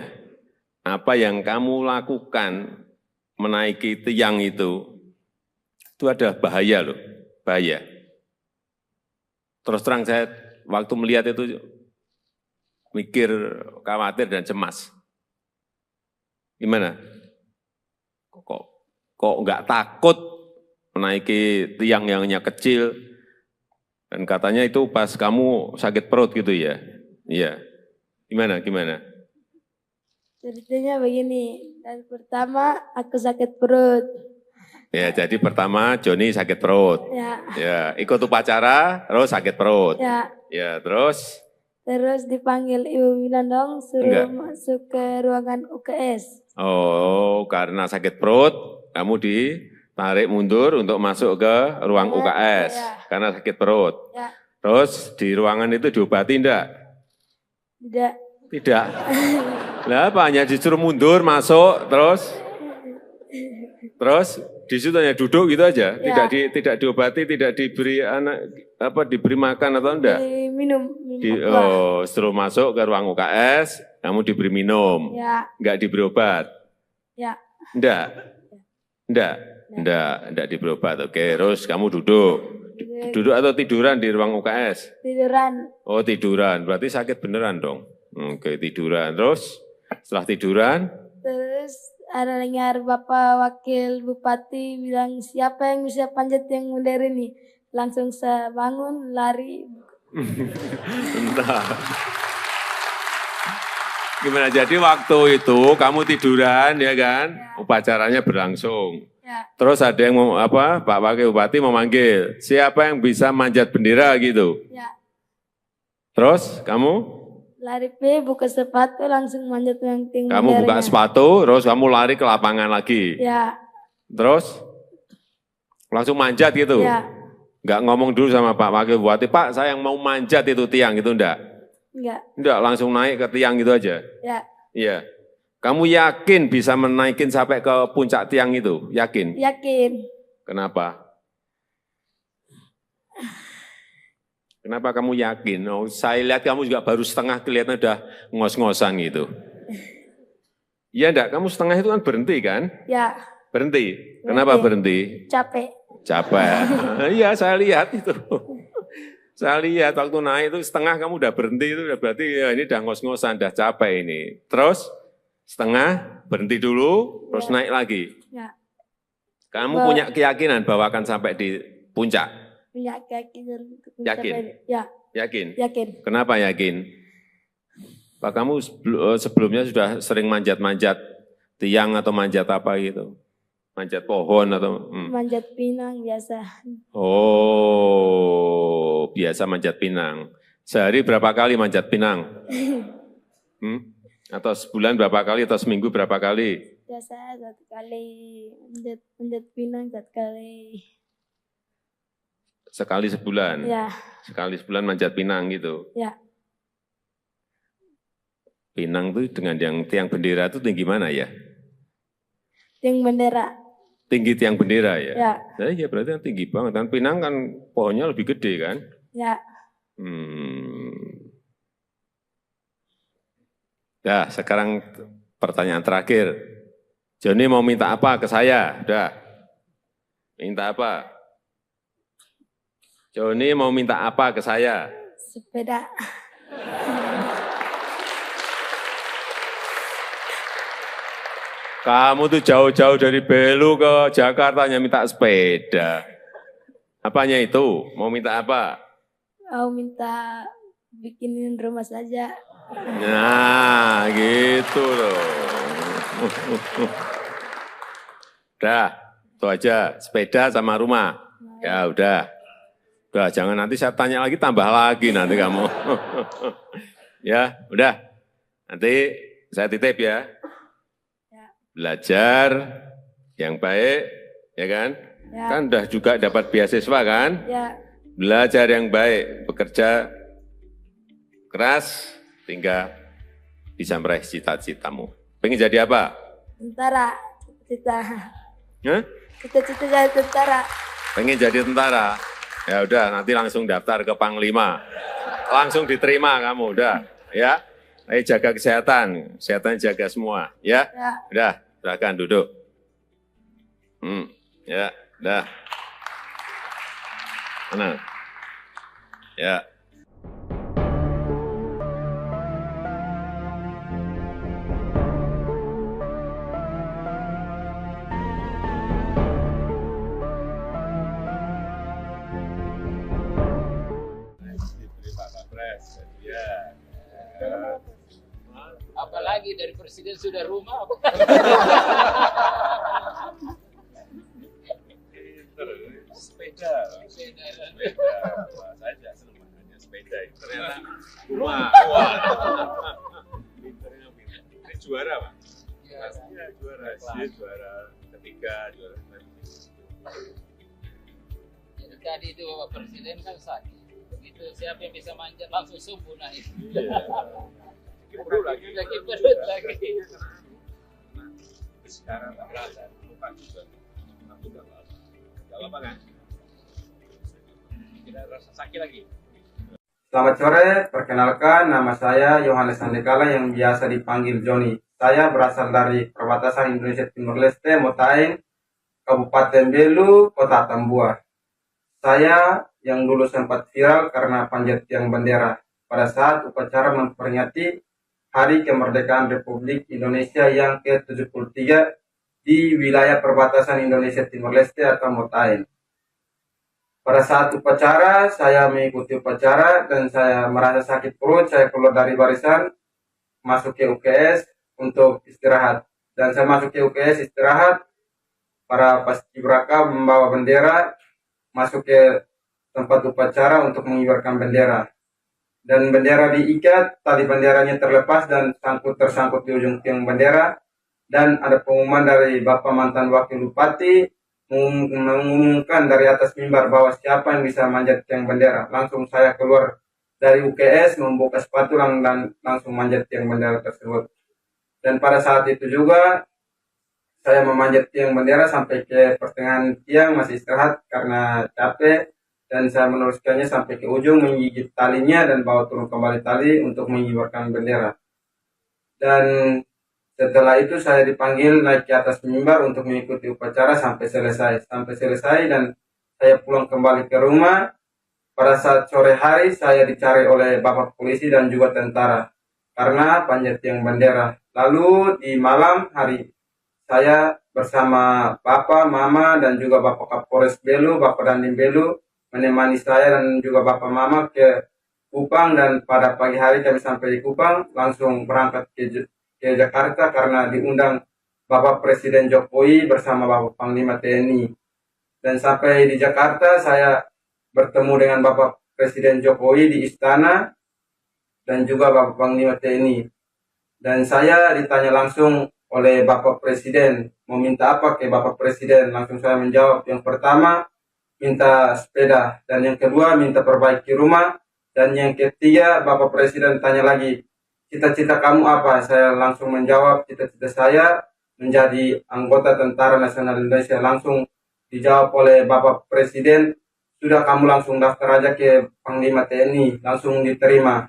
apa yang kamu lakukan menaiki tiang itu ada bahaya loh, bahaya. Terus terang saya waktu melihat itu mikir, khawatir dan cemas. Gimana? Kok nggak takut menaiki tiang yang hanya kecil? Dan katanya itu pas kamu sakit perut gitu ya? Iya. Gimana? Ceritanya begini, dan pertama aku sakit perut. Ya, jadi pertama Joni sakit perut. Ya, ikut upacara, terus sakit perut. Ya, terus? Terus dipanggil Ibu Winandong, suruh masuk ke ruangan UKS. Oh, karena sakit perut, kamu ditarik mundur untuk masuk ke ruang UKS. Karena sakit perut. Terus di ruangan itu diobati enggak? Tidak. Lah apa, hanya disuruh mundur, masuk, terus di situ hanya duduk gitu aja, tidak diobati, tidak diberi diberi makan atau enggak? Minum. Setelah masuk ke ruang UKS, kamu diberi minum, enggak diberi obat? Enggak diberi obat. Oke, terus kamu duduk atau tiduran di ruang UKS? Tiduran. Oh, tiduran, berarti sakit beneran dong. Oke, tiduran, terus setelah tiduran? Terus ada dengar Bapak Wakil Bupati bilang, siapa yang bisa panjat yang modern ini? Langsung saya bangun, lari. Entah. Gimana, jadi waktu itu kamu tiduran ya kan? Upacaranya berlangsung. Terus ada yang Pak Wakil Bupati memanggil, siapa yang bisa manjat bendera gitu? Terus kamu? Lari buka sepatu langsung manjat yang tinggi. Kamu buka sepatu, terus kamu lari ke lapangan lagi. Terus langsung manjat gitu. Enggak ngomong dulu sama Pak Wakil Bupati, Pak saya yang mau manjat itu tiang itu enggak? Enggak, langsung naik ke tiang gitu aja. Iya. Kamu yakin bisa menaikin sampai ke puncak tiang itu? Yakin? Yakin. Kenapa? Kenapa kamu yakin? Oh, saya lihat kamu juga baru setengah, kelihatan udah ngos-ngosan gitu. Iya enggak? Kamu setengah itu kan berhenti kan? Berhenti. Kenapa berhenti? Capek. Iya, saya lihat itu. Saya lihat waktu naik itu setengah kamu udah berhenti, itu udah berarti ya ini udah ngos-ngosan, udah capek ini. Terus setengah berhenti dulu, terus naik lagi. Kamu punya keyakinan bahwa akan sampai di puncak? Punya keyakinan. Yakin? Yakin? Yakin. Kenapa yakin? Pak, kamu sebelumnya sudah sering manjat-manjat tiang atau manjat apa gitu? Manjat pohon atau? Manjat pinang biasa. Oh, biasa manjat pinang. Sehari berapa kali manjat pinang? Atau sebulan berapa kali atau seminggu berapa kali? Biasa 1 kali, manjat pinang 1 kali. Sekali sebulan? Sekali sebulan manjat pinang gitu? Pinang itu dengan yang tiang bendera itu tinggi mana ya? Tiang bendera. Tinggi tiang bendera ya? Nah, iya berarti kan tinggi banget. Dan pinang kan pohonnya lebih gede kan? Nah, sekarang pertanyaan terakhir. Joni mau minta apa ke saya? Udah. Minta apa? Joni mau minta apa ke saya? Sepeda. Kamu tuh jauh-jauh dari Belu ke Jakarta hanya minta sepeda. Apanya itu? Mau minta apa? Mau minta bikinin rumah saja. Nah, gitu loh. Udah, itu aja. Sepeda sama rumah. Ya udah. Udah, jangan nanti saya tanya lagi, tambah lagi nanti kamu. Ya, udah. Nanti saya titip ya. Belajar yang baik, ya kan? Kan udah juga dapat beasiswa kan? belajar yang baik, bekerja keras, hingga bisa meraih cita-citamu. Pengen jadi apa? Tentara, cita-cita. Hah? Cita-cita jadi tentara. Pengen jadi tentara? Ya udah, nanti langsung daftar ke Panglima. Langsung diterima kamu, udah. Ya, ayo jaga kesehatan, kesehatan jaga semua. Ya, Ya. udah, silakan duduk. Ya, udah. Mana? Ya. Diberi Pak Kapres, ya. Apalagi dari presiden sudah rumah. Sepeda. Wah, saya tidak senang makanya sepeda. Ternyata rumah. Wah. Pinternya pinter. Ini juara, Pak. Iya, juara. Dia juara ketiga, juara Jadi tadi itu Bapak Presiden kan sakit. Begitu siapa yang bisa manjat langsung subuh naik. Iya. Perut lagi. Lagi perut lagi. Sekarang tak berasa. Lupa juga. Aku udah lama. Gak lama kan? Tidak rasa sakit lagi. Selamat sore, perkenalkan nama saya Yohanes Sandekala yang biasa dipanggil Joni. Saya berasal dari perbatasan Indonesia Timur Leste, Motaing, Kabupaten Belu, Kota Tambua. Saya yang dulu sempat viral karena panjat tiang bendera pada saat upacara memperingati Hari Kemerdekaan Republik Indonesia yang ke-73 di wilayah perbatasan Indonesia Timur Leste atau Motaing. Pada saat upacara, saya mengikuti upacara dan saya merasa sakit perut. Saya keluar dari barisan, masuk ke UKS untuk istirahat. Dan saya masuk ke UKS istirahat, para paskibraka membawa bendera, masuk ke tempat upacara untuk mengibarkan bendera. Dan bendera diikat, tali benderanya terlepas dan tersangkut di ujung tiang bendera. Dan ada pengumuman dari Bapak mantan Wakil Bupati, mengumumkan dari atas mimbar bahwa siapa yang bisa manjat tiang bendera. Langsung saya keluar dari UKS, membuka sepatu dan langsung manjat tiang bendera tersebut. Dan pada saat itu juga saya memanjat tiang bendera sampai ke pertengahan tiang, masih istirahat karena capek. Dan saya meneruskannya sampai ke ujung, menggigit talinya dan bawa turun kembali tali untuk mengibarkan bendera. Dan setelah itu saya dipanggil naik ke atas mimbar untuk mengikuti upacara sampai selesai. Dan saya pulang kembali ke rumah. Pada saat sore hari saya dicari oleh Bapak Polisi dan juga tentara karena panjat tiang bendera. Lalu di malam hari saya bersama Bapak, Mama dan juga Bapak Kapolres Belu, Bapak Dandim Belu menemani saya dan juga Bapak Mama ke Kupang. Dan pada pagi hari kami sampai di Kupang langsung berangkat ke Jakarta karena diundang Bapak Presiden Jokowi bersama Bapak Panglima TNI. Dan sampai di Jakarta saya bertemu dengan Bapak Presiden Jokowi di istana dan juga Bapak Panglima TNI. Dan saya ditanya langsung oleh Bapak Presiden, mau minta apa ke Bapak Presiden? Langsung saya menjawab, yang pertama minta sepeda, dan yang kedua minta perbaiki rumah, dan yang ketiga Bapak Presiden tanya lagi, cita-cita kamu apa? Saya langsung menjawab, cita-cita saya menjadi anggota Tentara Nasional Indonesia. Langsung dijawab oleh Bapak Presiden, sudah kamu langsung daftar aja ke Panglima TNI, langsung diterima.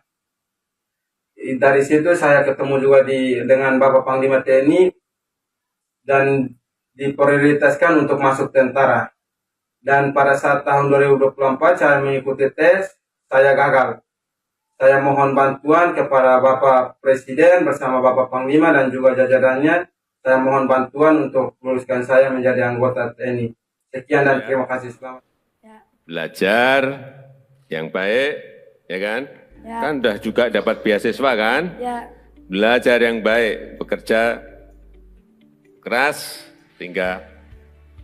Dari situ saya ketemu juga dengan Bapak Panglima TNI dan diprioritaskan untuk masuk tentara. Dan pada saat tahun 2024 saya mengikuti tes, saya gagal. Saya mohon bantuan kepada Bapak Presiden bersama Bapak Panglima dan juga jajarannya. Saya mohon bantuan untuk luluskan saya menjadi anggota TNI. Sekian dan terima kasih. Selamat. Belajar yang baik, ya kan? Ya. Kan udah juga dapat beasiswa kan? Ya. Belajar yang baik, bekerja keras, hingga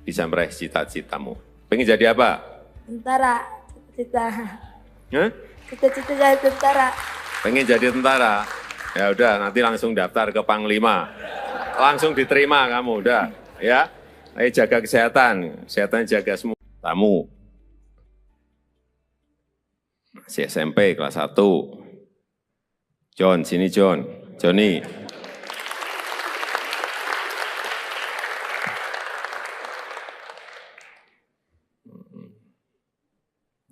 bisa meraih cita-citamu. Pengen jadi apa? Tentara, cita-cita. Hah? Cita-cita jadi tentara. Pengen jadi tentara? Ya udah, nanti langsung daftar ke Panglima. Langsung diterima kamu, udah. Ya, ayo jaga kesehatan, kesehatan jaga semua. Tamu. Masih SMP kelas 1. John, sini John. Joni.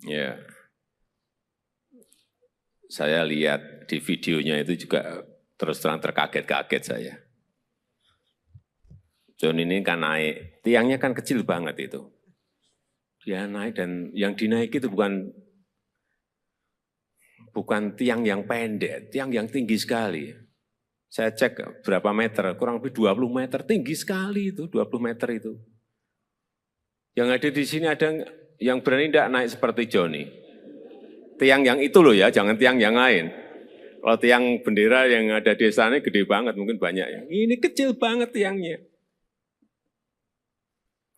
Ya. Saya lihat di videonya itu juga terus terang terkaget-kaget saya. John ini kan naik, tiangnya kan kecil banget itu. Dia naik dan yang dinaiki itu bukan tiang yang pendek, tiang yang tinggi sekali. Saya cek berapa meter, kurang lebih 20 meter, tinggi sekali itu, 20 meter itu. Yang ada di sini ada yang berani tidak naik seperti Joni. Tiang yang itu loh ya, jangan tiang yang lain. Kalau tiang bendera yang ada di sana gede banget, mungkin banyak ya. Ini kecil banget tiangnya.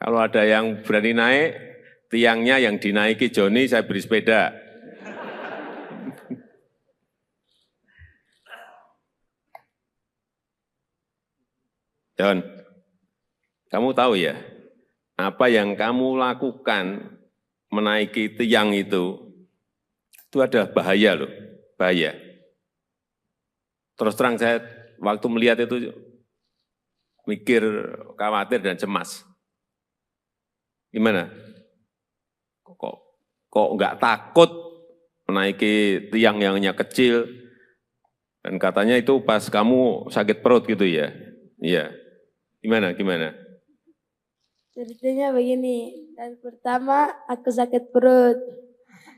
Kalau ada yang berani naik, tiangnya yang dinaiki Joni, saya beri sepeda. John, kamu tahu ya, apa yang kamu lakukan menaiki tiang itu ada bahaya loh, bahaya. Terus terang saya waktu melihat itu mikir, khawatir dan cemas. Gimana? Kok nggak takut menaiki tiang yang hanya kecil? Dan katanya itu pas kamu sakit perut gitu ya? Iya. Gimana? Ceritanya begini, dan pertama aku sakit perut.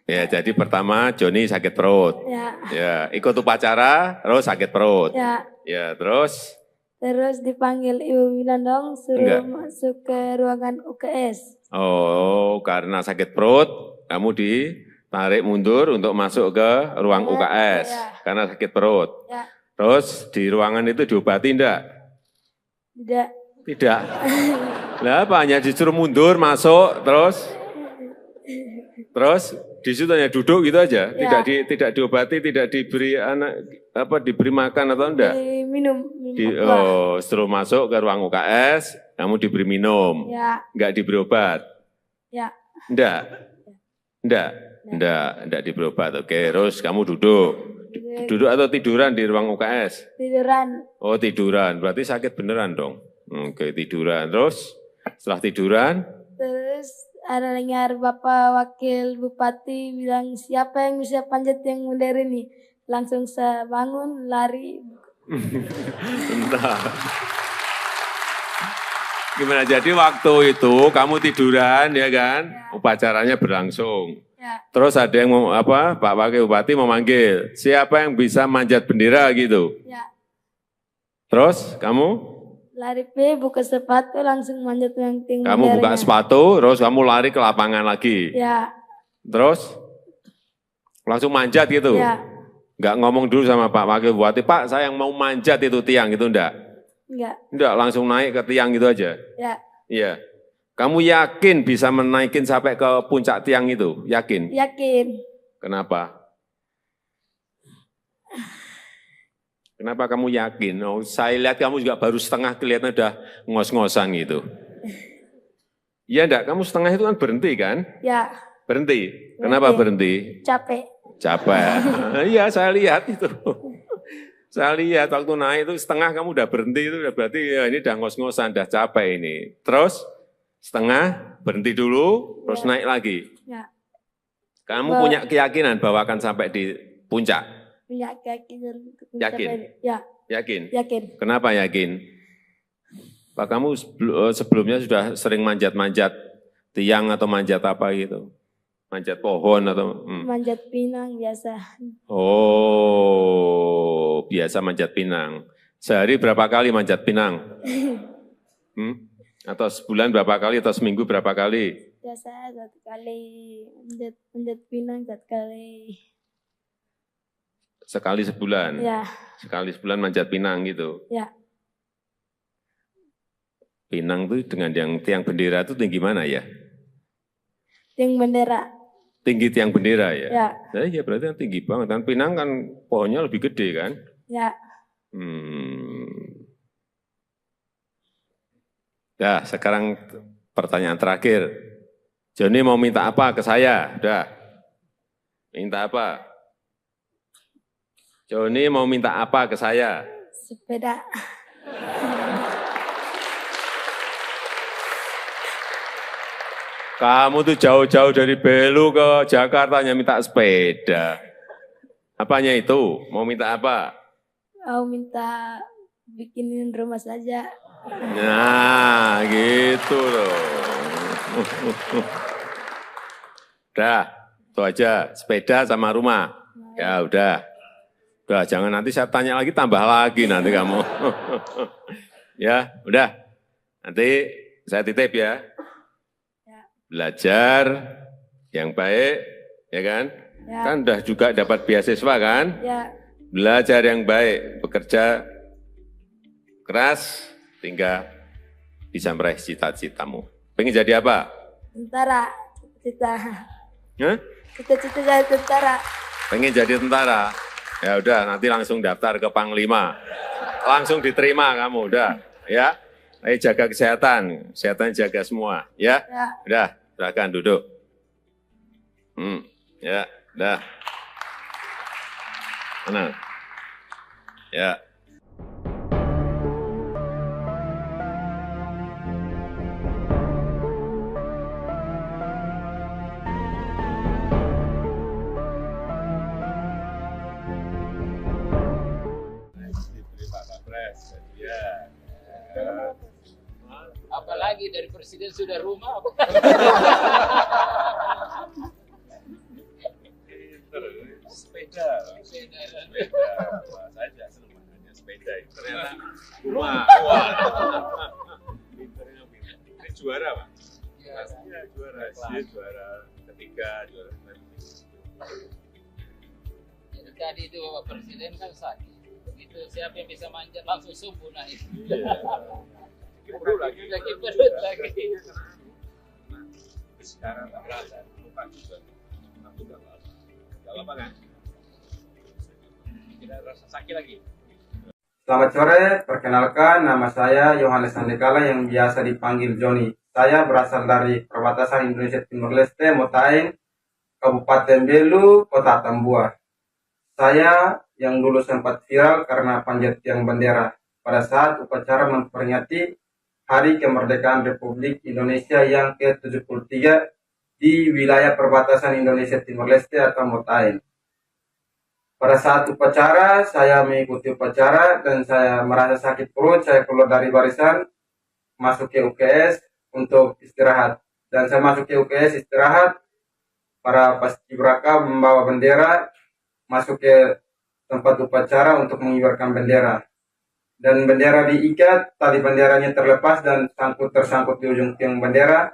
Ya, jadi pertama Joni sakit perut. Ya, ikut upacara, terus sakit perut. Ya, terus? Terus dipanggil Ibu Winandong, suruh masuk ke ruangan UKS. Oh, karena sakit perut, kamu ditarik mundur untuk masuk ke ruang UKS. Karena sakit perut. Terus di ruangan itu diobati enggak? Tidak. Lah apa, hanya disuruh mundur, masuk, terus di situ hanya duduk gitu aja, tidak diobati, tidak diberi diberi makan atau enggak? Minum. Suruh masuk ke ruang UKS, kamu diberi minum, enggak diberi obat? Enggak diberi obat. Oke, terus kamu duduk atau tiduran di ruang UKS? Tiduran. Oh tiduran, berarti sakit beneran dong. Oke, tiduran, terus setelah tiduran? Terus ada dengar Bapak Wakil Bupati bilang, siapa yang bisa panjat yang modern ini? Langsung saya bangun, lari. Bentar. Gimana, jadi waktu itu kamu tiduran ya kan? Upacaranya berlangsung. Terus ada yang Pak Wakil Bupati memanggil, siapa yang bisa manjat bendera gitu? Terus kamu? Lari buka sepatu langsung manjat yang tinggi. Kamu buka sepatu, terus kamu lari ke lapangan lagi. Terus langsung manjat gitu. Enggak ngomong dulu sama Pak Wakil Bupati, Pak saya yang mau manjat itu tiang gitu enggak? Enggak, langsung naik ke tiang gitu aja. Iya. Kamu yakin bisa menaikin sampai ke puncak tiang itu? Yakin? Yakin. Kenapa? Kenapa kamu yakin? Oh, saya lihat kamu juga baru setengah, kelihatan udah ngos-ngosan gitu. Iya enggak? Kamu setengah itu kan berhenti kan? Berhenti. Kenapa berhenti? Capek. Iya, saya lihat itu. Saya lihat waktu naik itu setengah kamu udah berhenti, itu berarti ya ini udah ngos-ngosan, udah capek ini. Terus setengah berhenti dulu, terus naik lagi. Kamu punya keyakinan bahwa akan sampai di puncak? Punya keyakinan. Yakin? Yakin? Yakin. Kenapa yakin? Pak kamu sebelumnya sudah sering manjat-manjat tiang atau manjat apa gitu? Manjat pohon atau? Manjat pinang biasa. Oh, biasa manjat pinang. Sehari berapa kali manjat pinang? Atau sebulan berapa kali atau seminggu berapa kali? Biasa 1 kali, manjat pinang 1 kali. Sekali sebulan? Sekali sebulan manjat pinang gitu? Pinang itu dengan yang tiang bendera itu tinggi mana ya? Tiang bendera. Tinggi tiang bendera ya? Ya berarti kan tinggi banget. Kan pinang kan pohonnya lebih gede kan? Dah, sekarang pertanyaan terakhir. Joni mau minta apa ke saya? Udah. Minta apa? Joni mau minta apa ke saya? Sepeda. Kamu tuh jauh-jauh dari Belu ke Jakarta hanya minta sepeda. Apanya itu? Mau minta apa? Mau minta bikinin rumah saja. Nah, gitu loh. Udah, itu aja. Sepeda sama rumah. Ya udah. Udah, jangan nanti saya tanya lagi, tambah lagi nanti kamu. Ya, udah. Nanti saya titip ya. Belajar yang baik, ya kan? Ya. Kan udah juga dapat beasiswa kan? Ya, Belajar yang baik, bekerja keras, hingga bisa meraih cita-citamu. Pengen jadi apa? tentara. Cita-cita. Hah? Cita-cita jadi tentara. Pengen jadi tentara? Ya udah, nanti langsung daftar ke Panglima. Langsung diterima kamu, udah. Ya, ayo jaga kesehatan, kesehatan jaga semua, ya. Ya. Udah, silakan duduk. Ya, udah. Tenang. Ya. Diberi Pak Kapres, ya. Apalagi dari presiden sudah rumah. Sepeda. Sepeda. Wah, saya tidak senang makanya sepeda. Ternyata rumah. Wah. Pinternya pinter. Ini juara, Pak. Pastinya juara. Dia juara ketiga, juara Jadi tadi itu Bapak Presiden kan sakit. Begitu siapa yang bisa manjat langsung subuh naik. Perut lagi. Lagi perut lagi. Sekarang tak berasa. Lupa juga. Aku tak apa. Gak apa kan? Tidak rasa sakit lagi. Selamat sore, perkenalkan nama saya Yohanes Sandekala yang biasa dipanggil Joni. Saya berasal dari perbatasan Indonesia Timur Leste, Motain, Kabupaten Belu, Kota Tambua. Saya yang dulu sempat viral karena panjat tiang bendera pada saat upacara memperingati Hari Kemerdekaan Republik Indonesia yang ke-73 di wilayah perbatasan Indonesia Timur Leste atau Motain. Pada saat upacara, saya mengikuti upacara dan saya merasa sakit perut, saya keluar dari barisan, masuk ke UKS untuk istirahat. Dan saya masuk ke UKS istirahat, para paskibraka membawa bendera, masuk ke tempat upacara untuk mengibarkan bendera. Dan bendera diikat, tali benderanya terlepas dan tersangkut di ujung tiang bendera.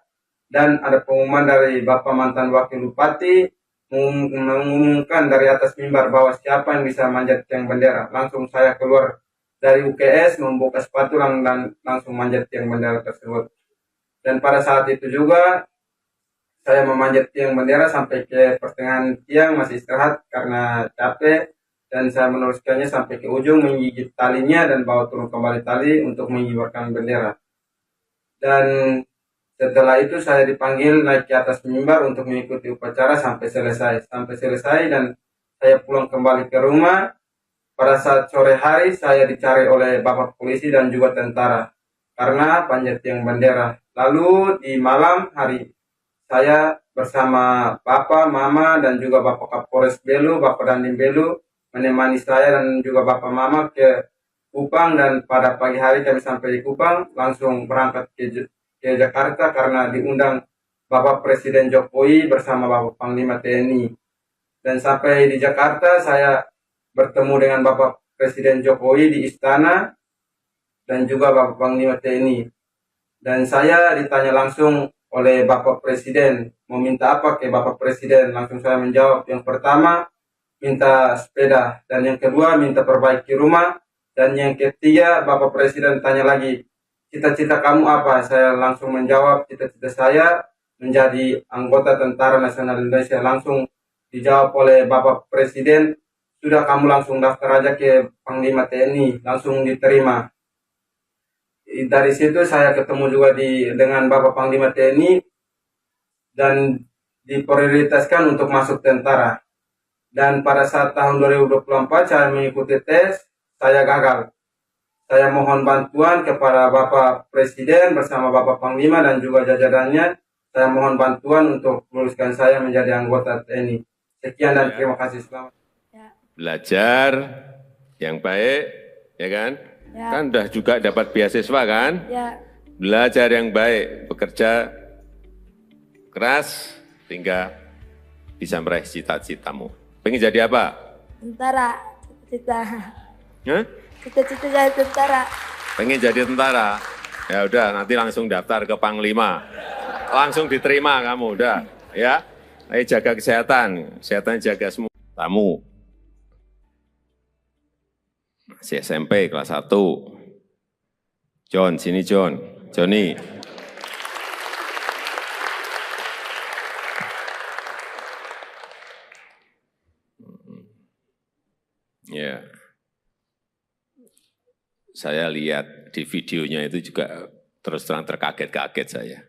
Dan ada pengumuman dari Bapak mantan Wakil Bupati, mengumumkan dari atas mimbar bahwa siapa yang bisa manjat tiang bendera. Langsung saya keluar dari UKS, membuka sepatu dan langsung manjat tiang bendera tersebut. Dan pada saat itu juga saya memanjat tiang bendera sampai ke pertengahan tiang, masih istirahat karena capek. Dan saya meneruskannya sampai ke ujung, menggigit talinya dan bawa turun kembali tali untuk mengibarkan bendera. Dan setelah itu saya dipanggil naik ke atas mimbar untuk mengikuti upacara sampai selesai. Dan saya pulang kembali ke rumah. Pada saat sore hari saya dicari oleh Bapak polisi dan juga tentara karena panjat tiang bendera. Lalu di malam hari saya bersama Bapak, Mama dan juga Bapak Kapolres Belu, Bapak Dandim Belu menemani saya dan juga Bapak Mama ke Kupang, dan pada pagi hari kami sampai di Kupang langsung berangkat ke Jakarta karena diundang Bapak Presiden Jokowi bersama Bapak Panglima TNI. Dan sampai di Jakarta saya bertemu dengan Bapak Presiden Jokowi di istana dan juga Bapak Panglima TNI. Dan saya ditanya langsung oleh Bapak Presiden, meminta apa ke Bapak Presiden? Langsung saya menjawab, yang pertama minta sepeda, dan yang kedua minta perbaiki rumah, dan yang ketiga Bapak Presiden tanya lagi, cita-cita kamu apa? Saya langsung menjawab, cita-cita saya menjadi anggota Tentara Nasional Indonesia. Langsung dijawab oleh Bapak Presiden, sudah kamu langsung daftar aja ke Panglima TNI, langsung diterima. Dari situ saya ketemu juga dengan Bapak Panglima TNI dan diprioritaskan untuk masuk tentara. Dan pada saat tahun 2024 saya mengikuti tes, saya gagal. Saya mohon bantuan kepada Bapak Presiden bersama Bapak Panglima dan juga jajarannya. Saya mohon bantuan untuk meluluskan saya menjadi anggota TNI. Sekian dan terima kasih. Selamat. Belajar yang baik, ya kan? Ya. Kan udah juga dapat beasiswa kan? Ya. Belajar yang baik, bekerja keras, hingga bisa meraih cita-citamu. Pengen jadi apa? Tentara. Cita-cita. Hah? Cita-cita jadi tentara. Pengen jadi tentara? Ya udah, nanti langsung daftar ke Panglima. Langsung diterima kamu, udah. Ya, ayo jaga kesehatan. Kesehatan jaga semua. Tamu. Masih SMP kelas 1. John, sini John. Johnny. Ya. Saya lihat di videonya itu juga terus terang terkaget-kaget saya.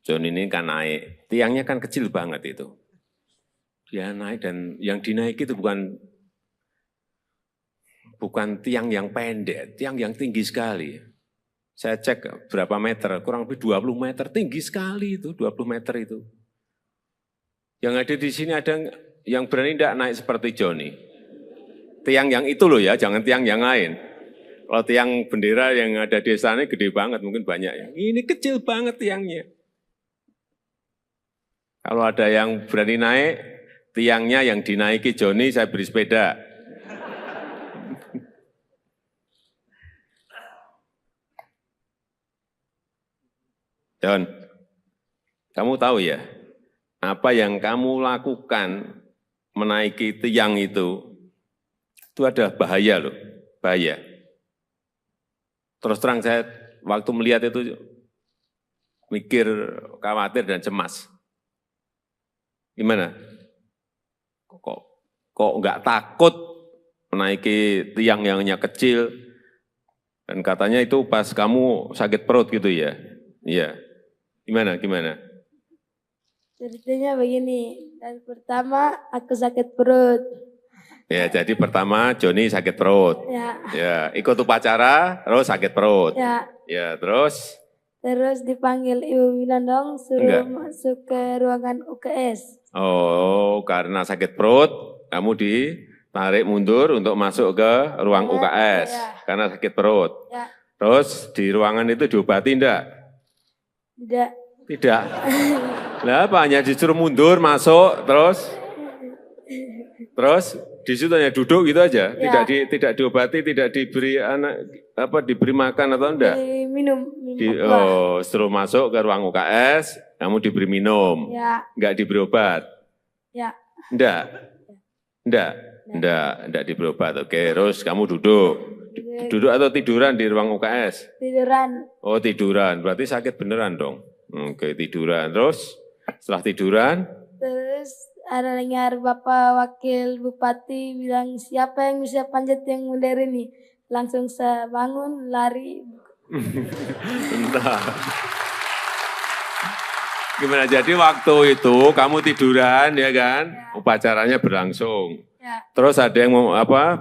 John ini kan naik, tiangnya kan kecil banget itu. Dia naik dan yang dinaiki itu bukan tiang yang pendek, tiang yang tinggi sekali. Saya cek berapa meter, kurang lebih 20 meter, tinggi sekali itu, 20 meter itu. Yang ada di sini ada yang berani tidak naik seperti Johnny. Tiang yang itu loh ya, jangan tiang yang lain. Kalau tiang bendera yang ada di sana gede banget, mungkin banyak ya. Ini kecil banget tiangnya. Kalau ada yang berani naik, tiangnya yang dinaiki Johnny, saya beri sepeda. John, kamu tahu ya, apa yang kamu lakukan menaiki tiang itu ada bahaya loh, bahaya. Terus terang saya waktu melihat itu mikir, khawatir dan cemas. Gimana? Kok nggak takut menaiki tiang yang hanya kecil? Dan katanya itu pas kamu sakit perut gitu ya? Iya. Gimana? Ceritanya begini, dan pertama aku sakit perut. Ya, jadi pertama Johnny sakit perut. Ya, ikut upacara, terus sakit perut. Ya, terus? Terus dipanggil Ibu Winandong, suruh masuk ke ruangan UKS. Oh, karena sakit perut, kamu ditarik mundur untuk masuk ke ruang UKS. Karena sakit perut. Terus di ruangan itu diobati enggak? Tidak. Lah apa, hanya disuruh mundur, masuk, terus di situ hanya duduk gitu aja, tidak diobati, tidak diberi diberi makan atau enggak? Minum. Setelah masuk ke ruang UKS, kamu diberi minum, enggak diberi obat? Enggak diberi obat. Oke, terus kamu duduk atau tiduran di ruang UKS? Tiduran. Oh, tiduran, berarti sakit beneran dong. Oke, tiduran. Terus setelah tiduran? Terus ada dengar Bapak Wakil Bupati bilang, siapa yang bisa panjat yang mulia ini? Langsung saya bangun, lari. Bentar. Gimana, jadi waktu itu kamu tiduran ya kan? Upacaranya berlangsung. Terus ada yang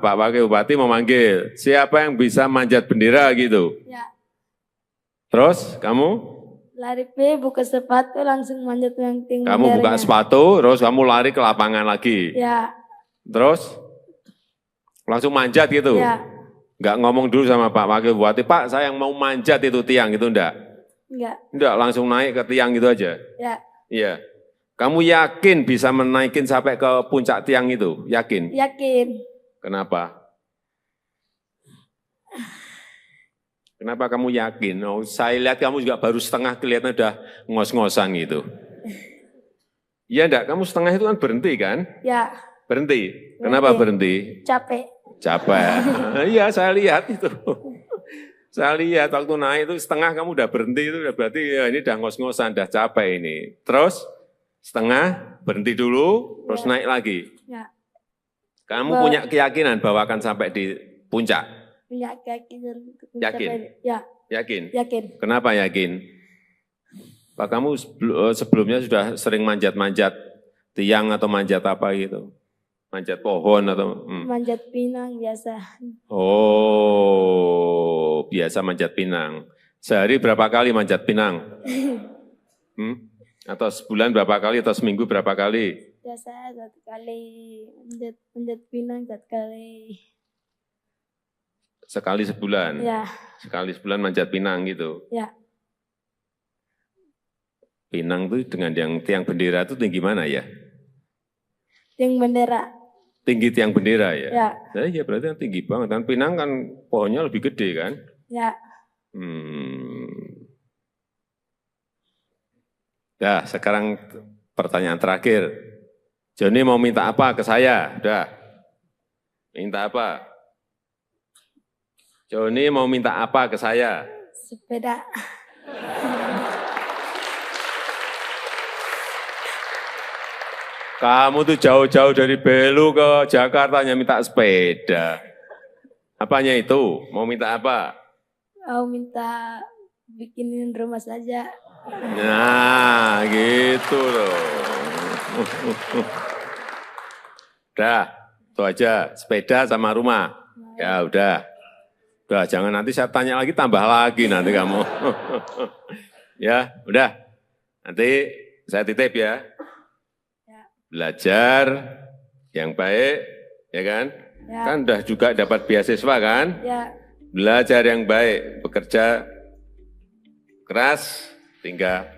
Pak Wakil Bupati memanggil, siapa yang bisa manjat bendera gitu? Terus kamu? Lari buka sepatu langsung manjat yang tinggi. Kamu buka sepatu, terus kamu lari ke lapangan lagi. Terus langsung manjat gitu. Enggak ngomong dulu sama Pak Wakil Bupati, Pak saya yang mau manjat itu tiang itu enggak? Enggak, langsung naik ke tiang gitu aja. Iya. Kamu yakin bisa menaikin sampai ke puncak tiang itu? Yakin? Yakin. Kenapa? Kenapa kamu yakin? Oh, saya lihat kamu juga baru setengah, kelihatan udah ngos-ngosan gitu. Iya enggak? Kamu setengah itu kan berhenti kan? Berhenti. Kenapa berhenti? Capek. Iya, saya lihat itu. Saya lihat waktu naik itu setengah kamu udah berhenti, itu udah berarti ya ini udah ngos-ngosan, udah capek ini. Terus setengah berhenti dulu, terus naik lagi. Kamu punya keyakinan bahwa akan sampai di puncak? Punya keyakinan. Yakin? Yakin? Yakin. Kenapa yakin? Pak, kamu sebelumnya sudah sering manjat-manjat Tiang atau manjat apa gitu? Manjat pohon atau? Manjat pinang biasa. Oh, biasa manjat pinang. Sehari berapa kali manjat pinang? Atau sebulan berapa kali atau seminggu berapa kali? Biasa 1 kali manjat pinang 1 kali. Sekali sebulan? Ya. Sekali sebulan manjat pinang gitu? Ya. Pinang itu dengan yang tiang bendera itu tinggi mana ya? Tiang bendera. Tinggi tiang bendera ya? Ya. Nah, iya berarti kan tinggi banget. Kan pinang kan pohonnya lebih gede kan? Ya. Nah, sekarang pertanyaan terakhir. Joni mau minta apa ke saya? Udah. Minta apa? Joni mau minta apa ke saya? Sepeda. Kamu tuh jauh-jauh dari Belu ke Jakarta hanya minta sepeda. Apanya itu? Mau minta apa? Mau minta bikinin rumah saja. Nah, gitu loh. Udah, itu aja. Sepeda sama rumah. Ya udah. Udah, jangan nanti saya tanya lagi, tambah lagi nanti kamu. Ya, udah. Nanti saya titip ya. Belajar yang baik, ya kan? Ya. Kan udah juga dapat beasiswa kan? Ya. Belajar yang baik, bekerja keras, hingga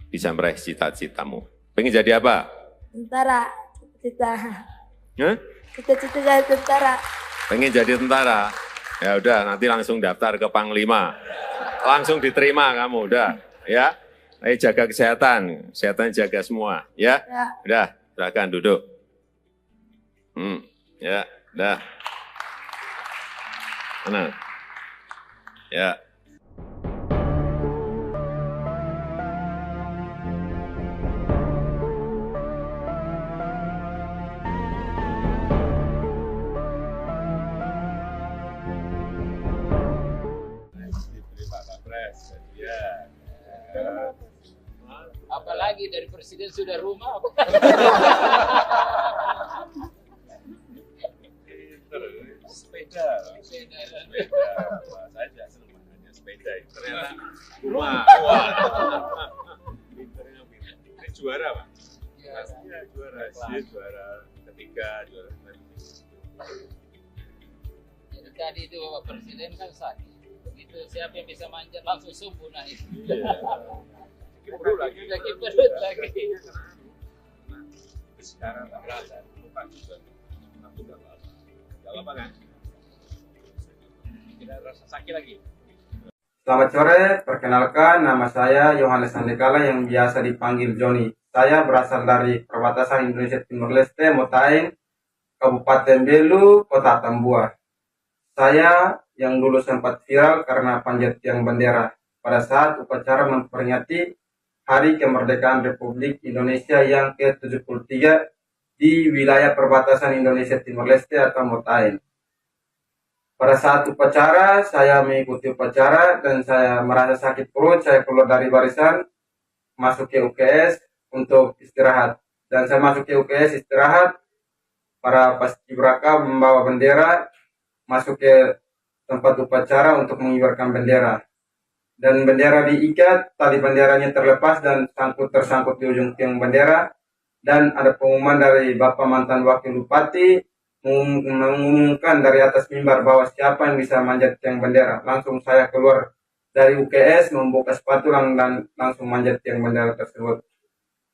bisa meraih cita-citamu. Pengen jadi apa? Tentara. Cita-cita. Hah? Cita-cita jadi tentara. Pengen jadi tentara? Ya udah, nanti langsung daftar ke Panglima. Langsung diterima kamu, udah. Ya, ayo jaga kesehatan, kesehatan jaga semua. Ya, Ya. udah, silakan duduk. Ya, udah. Mana? Ya. Diberi Pak Kapres, ya. Apalagi dari presiden sudah rumah. Sepeda. Wah, saya tidak senang makanya sepeda. Ternyata rumah. Wah. Pinternya pinter. Ini juara Pak? Iya, juara. Dia juara ketiga, juara Jadi tadi itu Bapak Presiden kan sakit. Begitu siapa yang bisa manjat langsung subuh naik. perut lagi. Lagi perut lagi. Sekarang tak berasa, lupa juga. Aku udah apa? Gak apa kan? Tidak rasa sakit lagi. Selamat sore, perkenalkan nama saya Yohanes Andekala yang biasa dipanggil Joni. Saya berasal dari perbatasan Indonesia Timur Leste, Motaing, Kabupaten Belu, Kota Tambua. Saya yang dulu sempat viral karena panjat tiang bendera pada saat upacara memperingati Hari Kemerdekaan Republik Indonesia yang ke-73 di wilayah perbatasan Indonesia Timur Leste atau Motaing. Pada saat upacara, saya mengikuti upacara dan saya merasa sakit perut, saya keluar dari barisan, masuk ke UKS untuk istirahat. Dan saya masuk ke UKS istirahat, para paskibraka membawa bendera, masuk ke tempat upacara untuk mengibarkan bendera. Dan bendera diikat, tali benderanya terlepas dan tersangkut di ujung tiang bendera. Dan ada pengumuman dari Bapak mantan Wakil Bupati, mengumumkan dari atas mimbar bahwa siapa yang bisa manjat tiang bendera. Langsung saya keluar dari UKS, membuka sepatu dan langsung manjat tiang bendera tersebut.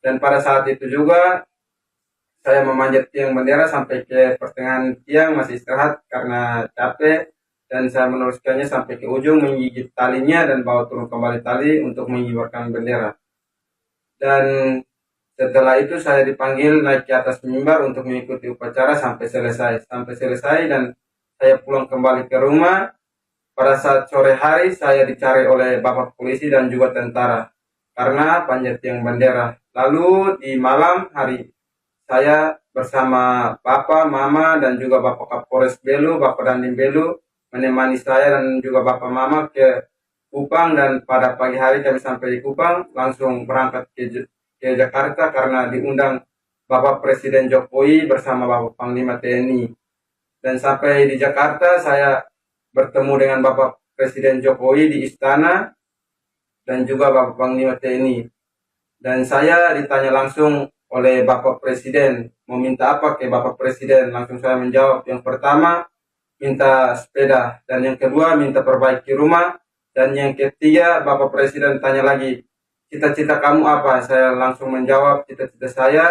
Dan pada saat itu juga saya memanjat tiang bendera sampai ke pertengahan tiang, masih istirahat karena capek. Dan saya meneruskannya sampai ke ujung, menggigit talinya dan bawa turun kembali tali untuk mengibarkan bendera. Dan setelah itu saya dipanggil naik ke atas mimbar untuk mengikuti upacara sampai selesai. Dan saya pulang kembali ke rumah. Pada saat sore hari saya dicari oleh Bapak Polisi dan juga tentara karena panjat tiang bendera. Lalu di malam hari saya bersama Bapak, Mama dan juga Bapak Kapolres Belu, Bapak Dandim Belu menemani saya dan juga Bapak Mama ke Kupang. Dan pada pagi hari kami sampai di Kupang langsung berangkat ke Jakarta karena diundang Bapak Presiden Jokowi bersama Bapak Panglima TNI. Dan sampai di Jakarta saya bertemu dengan Bapak Presiden Jokowi di istana dan juga Bapak Panglima TNI. Dan saya ditanya langsung oleh Bapak Presiden, mau minta apa ke Bapak Presiden? Langsung saya menjawab, yang pertama minta sepeda, dan yang kedua minta perbaiki rumah, dan yang ketiga Bapak Presiden tanya lagi, cita-cita kamu apa? Saya langsung menjawab, cita-cita saya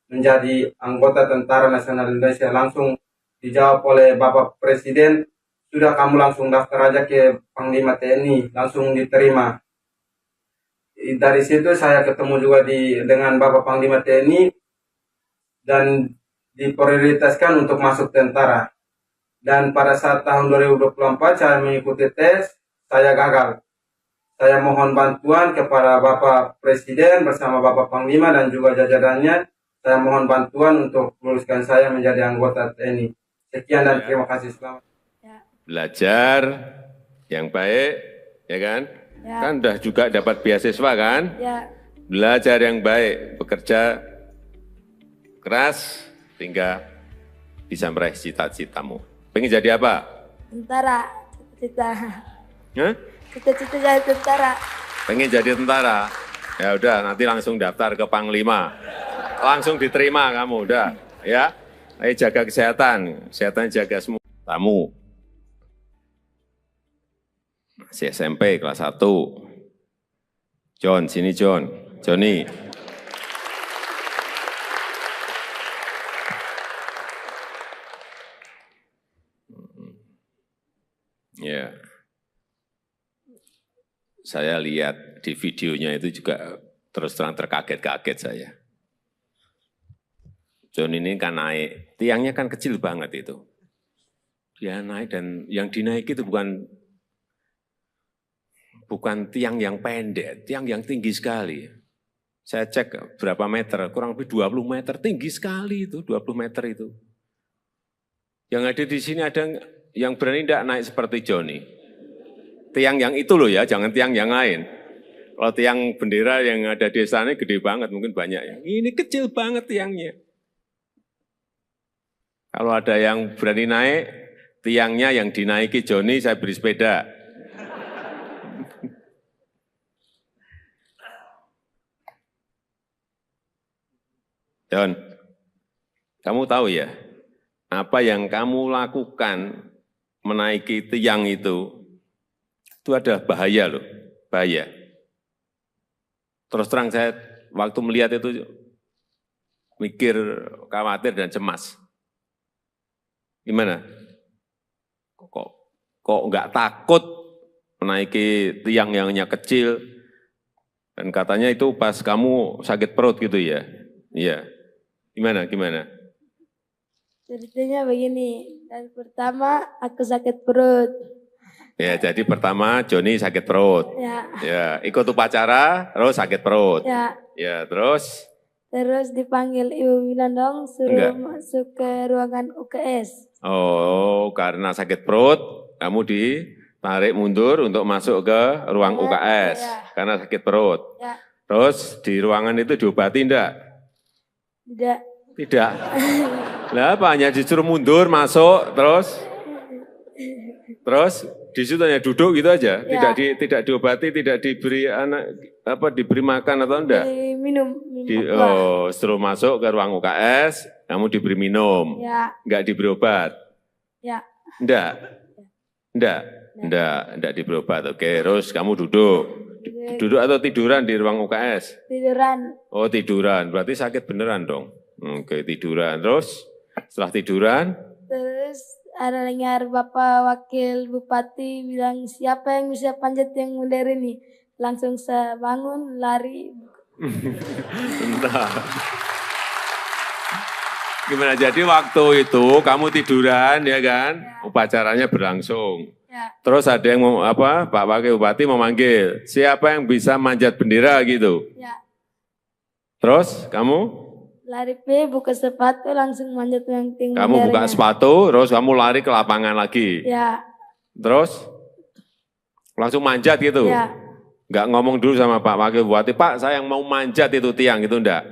menjadi anggota Tentara Nasional Indonesia. Langsung dijawab oleh Bapak Presiden, sudah kamu langsung daftar aja ke Panglima TNI, langsung diterima. Dari situ saya ketemu juga dengan Bapak Panglima TNI dan diprioritaskan untuk masuk tentara. Dan pada saat tahun 2024 saya mengikuti tes, saya gagal. Saya mohon bantuan kepada Bapak Presiden bersama Bapak Panglima dan juga jajarannya. Saya mohon bantuan untuk luluskan saya menjadi anggota TNI. Sekian dan terima kasih. Selamat. Belajar yang baik, ya kan? Ya. Kan udah juga dapat beasiswa kan? Ya. Belajar yang baik, bekerja keras, sehingga bisa meraih cita-citamu. Pengen jadi apa? Tentara, cita-cita. Hah? Cita-cita jadi tentara. Pengen jadi tentara? Ya udah, nanti langsung daftar ke Panglima. Langsung diterima kamu, udah. Ya, ayo jaga kesehatan jaga semua. Tamu. Masih SMP kelas 1. John, sini John. Johnny. Ya. Saya lihat di videonya itu juga terus terang terkaget-kaget saya. John ini kan naik, tiangnya kan kecil banget itu. Dia naik dan yang dinaiki itu bukan tiang yang pendek, tiang yang tinggi sekali. Saya cek berapa meter, kurang lebih 20 meter, tinggi sekali itu, 20 meter itu. Yang ada di sini ada yang berani tidak naik seperti Johnny. Tiang yang itu loh ya, jangan tiang yang lain. Kalau tiang bendera yang ada di sana gede banget, mungkin banyak ya. Ini kecil banget tiangnya. Kalau ada yang berani naik, tiangnya yang dinaiki Johnny, saya beri sepeda. John, kamu tahu ya, apa yang kamu lakukan menaiki tiang itu ada bahaya loh, bahaya. Terus terang saya waktu melihat itu mikir, khawatir dan cemas. Gimana? Kok nggak takut menaiki tiang yang hanya kecil? Dan katanya itu pas kamu sakit perut gitu ya? Iya. Gimana? Ceritanya begini, dan pertama aku sakit perut. Ya, jadi pertama Johnny sakit perut. Ya, ikut upacara, terus sakit perut. Ya, terus? Terus dipanggil Ibu Winandong, suruh masuk ke ruangan UKS. Oh, karena sakit perut, kamu ditarik mundur untuk masuk ke ruang UKS. Karena sakit perut. Terus di ruangan itu diobati enggak? Tidak. Lah apa, hanya disuruh mundur, masuk, terus di situ hanya duduk gitu aja, tidak diobati, tidak diberi diberi makan atau enggak? Minum. Suruh masuk ke ruang UKS, kamu diberi minum, enggak diberi obat? Enggak diberi obat. Oke, terus kamu duduk atau tiduran di ruang UKS? Tiduran. Oh tiduran, berarti sakit beneran dong. Oke, tiduran. Terus setelah tiduran? Terus ada dengar Bapak Wakil Bupati bilang, siapa yang bisa panjat yang modern ini? Langsung saya bangun, lari. Bentar. Gimana, jadi waktu itu kamu tiduran ya kan? Upacaranya berlangsung. Terus ada yang Pak Wakil Bupati memanggil, siapa yang bisa manjat bendera gitu? Terus kamu? Lari buka sepatu langsung manjat yang tinggi. Kamu buka sepatu, terus kamu lari ke lapangan lagi. Terus langsung manjat gitu. Enggak ngomong dulu sama Pak Wakil Bupati, Pak saya yang mau manjat itu tiang gitu enggak?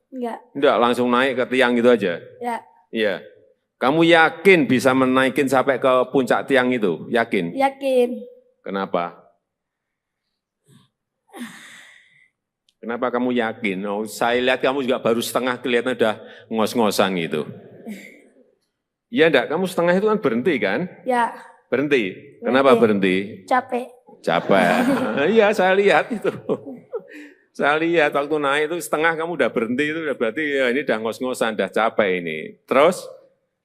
Enggak. Enggak, langsung naik ke tiang gitu aja? Ya. Iya. Kamu yakin bisa menaikin sampai ke puncak tiang itu? Yakin? Yakin. Kenapa? Kenapa kamu yakin? Oh, saya lihat kamu juga baru setengah kelihatan udah ngos-ngosan gitu. Iya enggak? Kamu setengah itu kan berhenti kan? Ya. Berhenti. Kenapa berhenti? Capek. Capek. Iya, saya lihat itu. Saya lihat waktu naik itu setengah kamu udah berhenti itu udah berarti ya ini udah ngos-ngosan, udah capek ini. Terus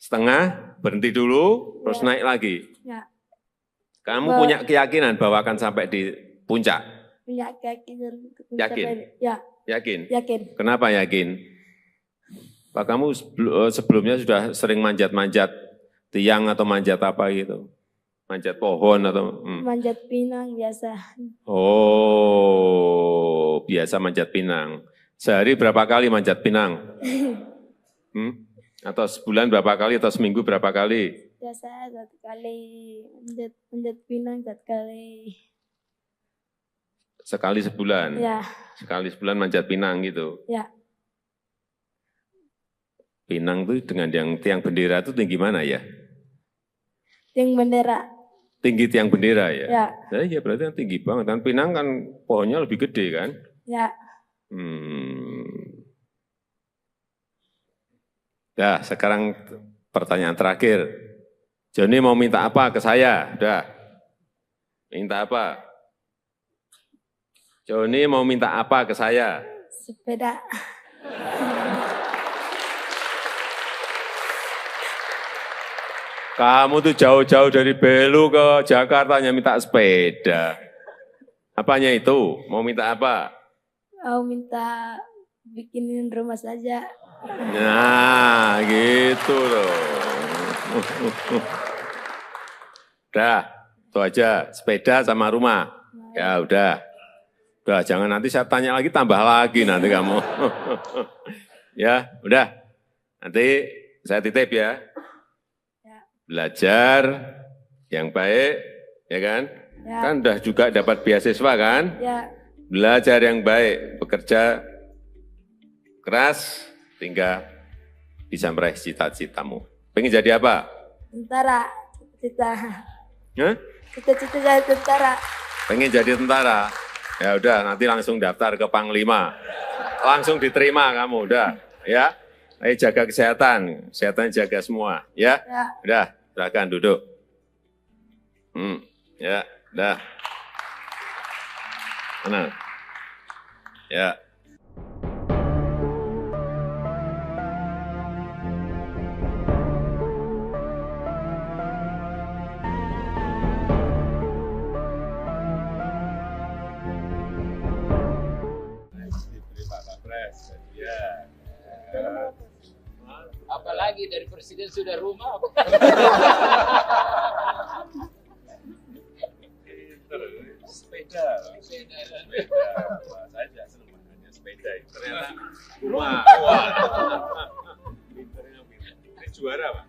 setengah berhenti dulu, terus naik lagi. Ya. Kamu punya keyakinan bahwa akan sampai di puncak? Punya keyakinan. Yakin? Ya. Yakin? Yakin. Kenapa yakin? Pak, kamu sebelumnya sudah sering manjat-manjat tiang atau manjat apa gitu? Manjat pohon atau? Manjat pinang biasa. Oh, biasa manjat pinang. Sehari berapa kali manjat pinang? Atau sebulan berapa kali atau seminggu berapa kali? Biasa 1 kali. Manjat pinang 1 kali. Sekali sebulan? Ya. Sekali sebulan manjat pinang gitu? Ya. Pinang itu dengan yang tiang bendera itu tinggi mana ya? Tiang bendera. Tinggi tiang bendera ya? Ya. Iya berarti kan tinggi banget. Kan pinang kan pohonnya lebih gede kan? Ya. Dah, sekarang pertanyaan terakhir. Joni mau minta apa ke saya? Udah. Minta apa? Joni mau minta apa ke saya? Sepeda. Kamu tuh jauh-jauh dari Belu ke Jakarta hanya minta sepeda. Apanya itu? Mau minta apa? Mau minta bikinin rumah saja. Nah, gitu loh. Udah, itu aja. Sepeda sama rumah. Ya udah. Udah, jangan nanti saya tanya lagi, tambah lagi nanti kamu. Ya, udah. Nanti saya titip ya. Belajar yang baik, ya kan? Ya. Kan udah juga dapat beasiswa kan? Ya. Belajar yang baik, bekerja keras, hingga bisa meraih cita-citamu. Pengen jadi apa? Tentara. Cita-cita. Hah? Cita-cita jadi tentara. Pengen jadi tentara? Ya udah, nanti langsung daftar ke Panglima. Langsung diterima kamu, udah. Ya. Ayo jaga kesehatan, kesehatan jaga semua, ya. Ya. Udah, silakan duduk. Ya, udah. Tenang. Ya. Diberi Pak Kapres, ya. Apalagi dari presiden sudah rumah. Sepeda. Sepeda. Wah, saya juga senang makanya sepeda. Ternyata rumah. Wah. Pinternya pinter. Ini juara, Pak?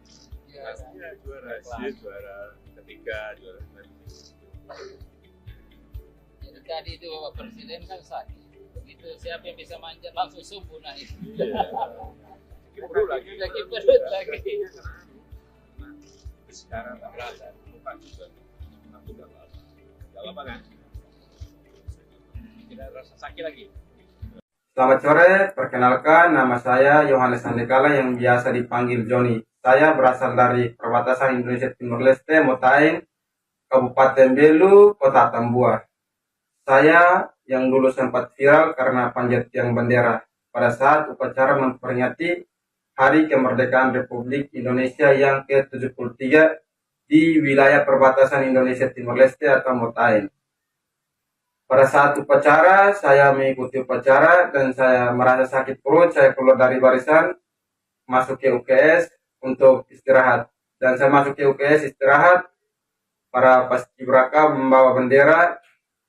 Pastinya juara. Dia juara ketiga, juara Jadi tadi itu Bapak Presiden kan sakit. Begitu siapa yang bisa manjat langsung subuh naik. Perut lagi. Lagi perut lagi. Sekarang tak berasa. Lupa juga. Aku gak apa-apa. Gak apa-apa kan? Tidak rasa sakit lagi. Selamat sore, perkenalkan nama saya Yohanes Sandekala yang biasa dipanggil Joni. Saya berasal dari perbatasan Indonesia Timur Leste, Motain, Kabupaten Belu, Kota Tambua. Saya yang dulu sempat viral karena panjat tiang bendera pada saat upacara memperingati Hari Kemerdekaan Republik Indonesia yang ke-73 di wilayah perbatasan Indonesia Timur Leste atau Motain. Pada saat upacara, saya mengikuti upacara dan saya merasa sakit perut, saya keluar dari barisan, masuk ke UKS untuk istirahat. Dan saya masuk ke UKS istirahat, para paskibraka membawa bendera,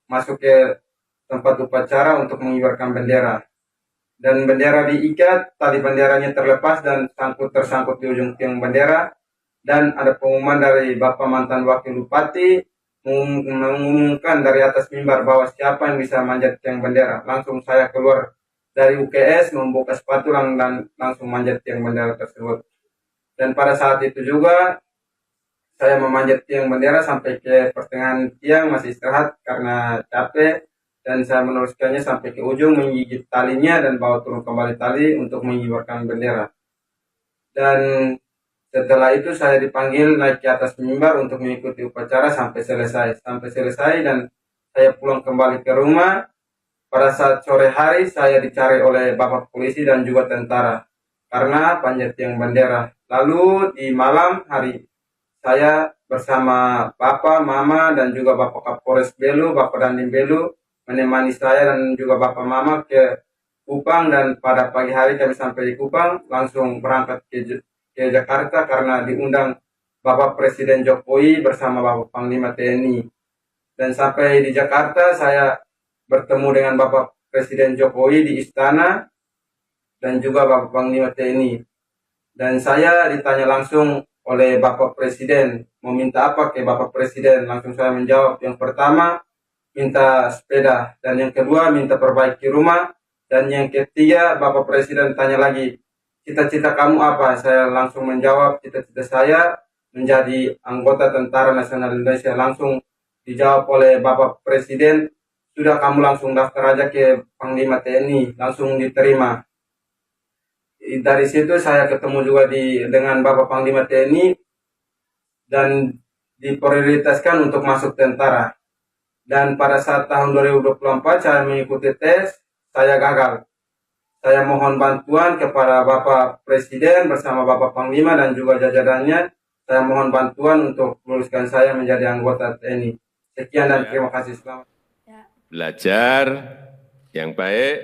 masuk ke tempat upacara untuk mengibarkan bendera. Dan bendera diikat, tali benderanya terlepas dan tersangkut di ujung tiang bendera. Dan ada pengumuman dari Bapak mantan Wakil Bupati, mengumumkan dari atas mimbar bahwa siapa yang bisa manjat tiang bendera. Langsung saya keluar dari UKS membuka sepatu dan langsung manjat tiang bendera tersebut. Dan pada saat itu juga saya memanjat tiang bendera sampai ke pertengahan tiang, masih istirahat karena capek, dan saya meneruskannya sampai ke ujung, menggigit talinya dan bawa turun kembali tali untuk mengibarkan bendera. Dan setelah itu saya dipanggil naik ke atas mimbar untuk mengikuti upacara sampai selesai. Dan saya pulang kembali ke rumah. Pada saat sore hari saya dicari oleh bapak polisi dan juga tentara karena panjat tiang bendera. Lalu di malam hari saya bersama bapak, mama, dan juga bapak Kapolres Belu, bapak Dandim Belu menemani saya dan juga bapak mama ke Kupang, dan pada pagi hari kami sampai di Kupang langsung berangkat ke Jakarta karena diundang Bapak Presiden Jokowi bersama Bapak Panglima TNI. Dan sampai di Jakarta saya bertemu dengan Bapak Presiden Jokowi di istana dan juga Bapak Panglima TNI. Dan saya ditanya langsung oleh Bapak Presiden, meminta apa ke Bapak Presiden? Langsung saya menjawab, yang pertama minta sepeda, dan yang kedua minta perbaiki rumah, dan yang ketiga Bapak Presiden tanya lagi, cita-cita kamu apa? Saya langsung menjawab, cita-cita saya menjadi anggota Tentara Nasional Indonesia. Langsung dijawab oleh Bapak Presiden, sudah kamu langsung daftar aja ke Panglima TNI, langsung diterima. Dari situ saya ketemu juga dengan Bapak Panglima TNI dan diprioritaskan untuk masuk tentara. Dan pada saat tahun 2024 saya mengikuti tes, saya gagal. Saya mohon bantuan kepada Bapak Presiden bersama Bapak Panglima dan juga jajarannya. Saya mohon bantuan untuk meluluskan saya menjadi anggota TNI. Sekian dan terima kasih. Selamat. Belajar yang baik,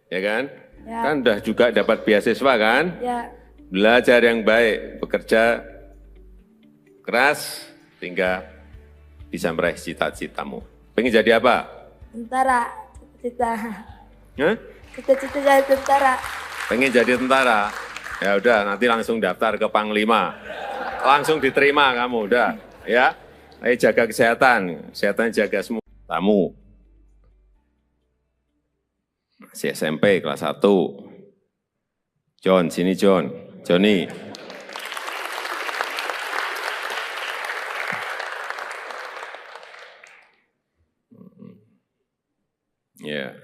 ya kan? Ya. Kan udah juga dapat beasiswa kan? Ya. Belajar yang baik, bekerja keras, sehingga bisa meraih cita-citamu. Pengen jadi apa? Tentara. Cita-cita. Hah? Cita-cita jadi tentara. Pengen jadi tentara? Ya udah, nanti langsung daftar ke Panglima. Langsung diterima kamu, udah. Ya, ayo jaga kesehatan. Kesehatan jaga semua. Tamu. Masih SMP kelas 1. John, sini John. Johnny. Ya.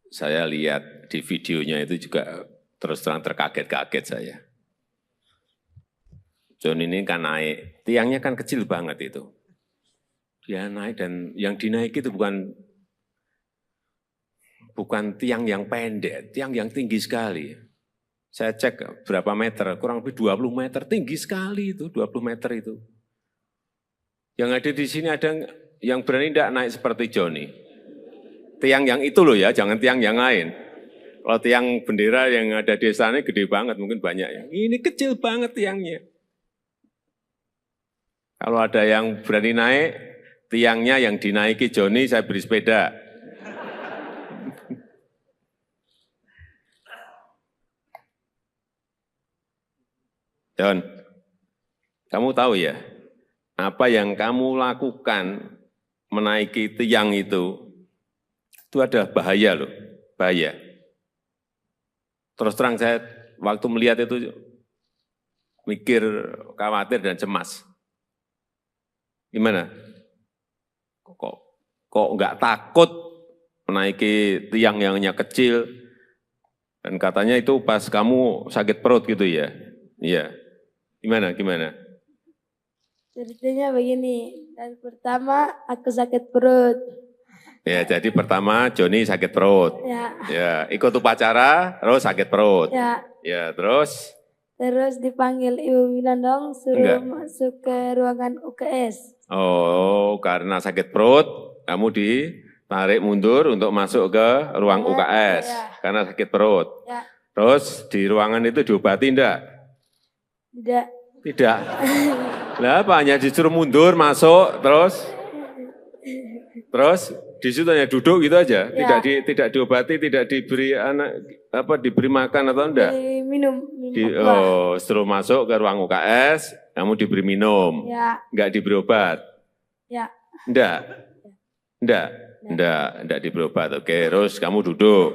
Saya lihat di videonya itu juga terus terang terkaget-kaget saya. John ini kan naik, tiangnya kan kecil banget itu. Dia naik dan yang dinaiki itu bukan tiang yang pendek, tiang yang tinggi sekali. Saya cek berapa meter, kurang lebih 20 meter, tinggi sekali itu, 20 meter itu. Yang ada di sini ada yang berani tidak naik seperti Johnny. Tiang yang itu loh ya, jangan tiang yang lain. Kalau tiang bendera yang ada di sana gede banget, mungkin banyak ya. Ini kecil banget tiangnya. Kalau ada yang berani naik, tiangnya yang dinaiki Johnny, saya beri sepeda. John, kamu tahu ya, apa yang kamu lakukan menaiki tiang itu ada bahaya loh, bahaya. Terus terang saya waktu melihat itu mikir, khawatir dan cemas. Gimana? Kok nggak takut menaiki tiang yang hanya kecil? Dan katanya itu pas kamu sakit perut gitu ya? Iya. Gimana? Ceritanya begini, dan pertama aku sakit perut. Ya, jadi pertama Johnny sakit perut. Ya, ikut upacara, terus sakit perut. Ya, terus? Terus dipanggil Ibu Winandong, suruh masuk ke ruangan UKS. Oh, karena sakit perut, kamu ditarik mundur untuk masuk ke ruang UKS. Karena sakit perut. Terus di ruangan itu diobati enggak? Tidak. Lah apa, hanya disuruh mundur, masuk, terus di situ hanya duduk gitu aja, tidak diobati, tidak diberi diberi makan atau enggak? Minum. Setelah masuk ke ruang UKS, kamu diberi minum, enggak diberi obat? Enggak. Enggak di berobat. Oke, terus kamu duduk.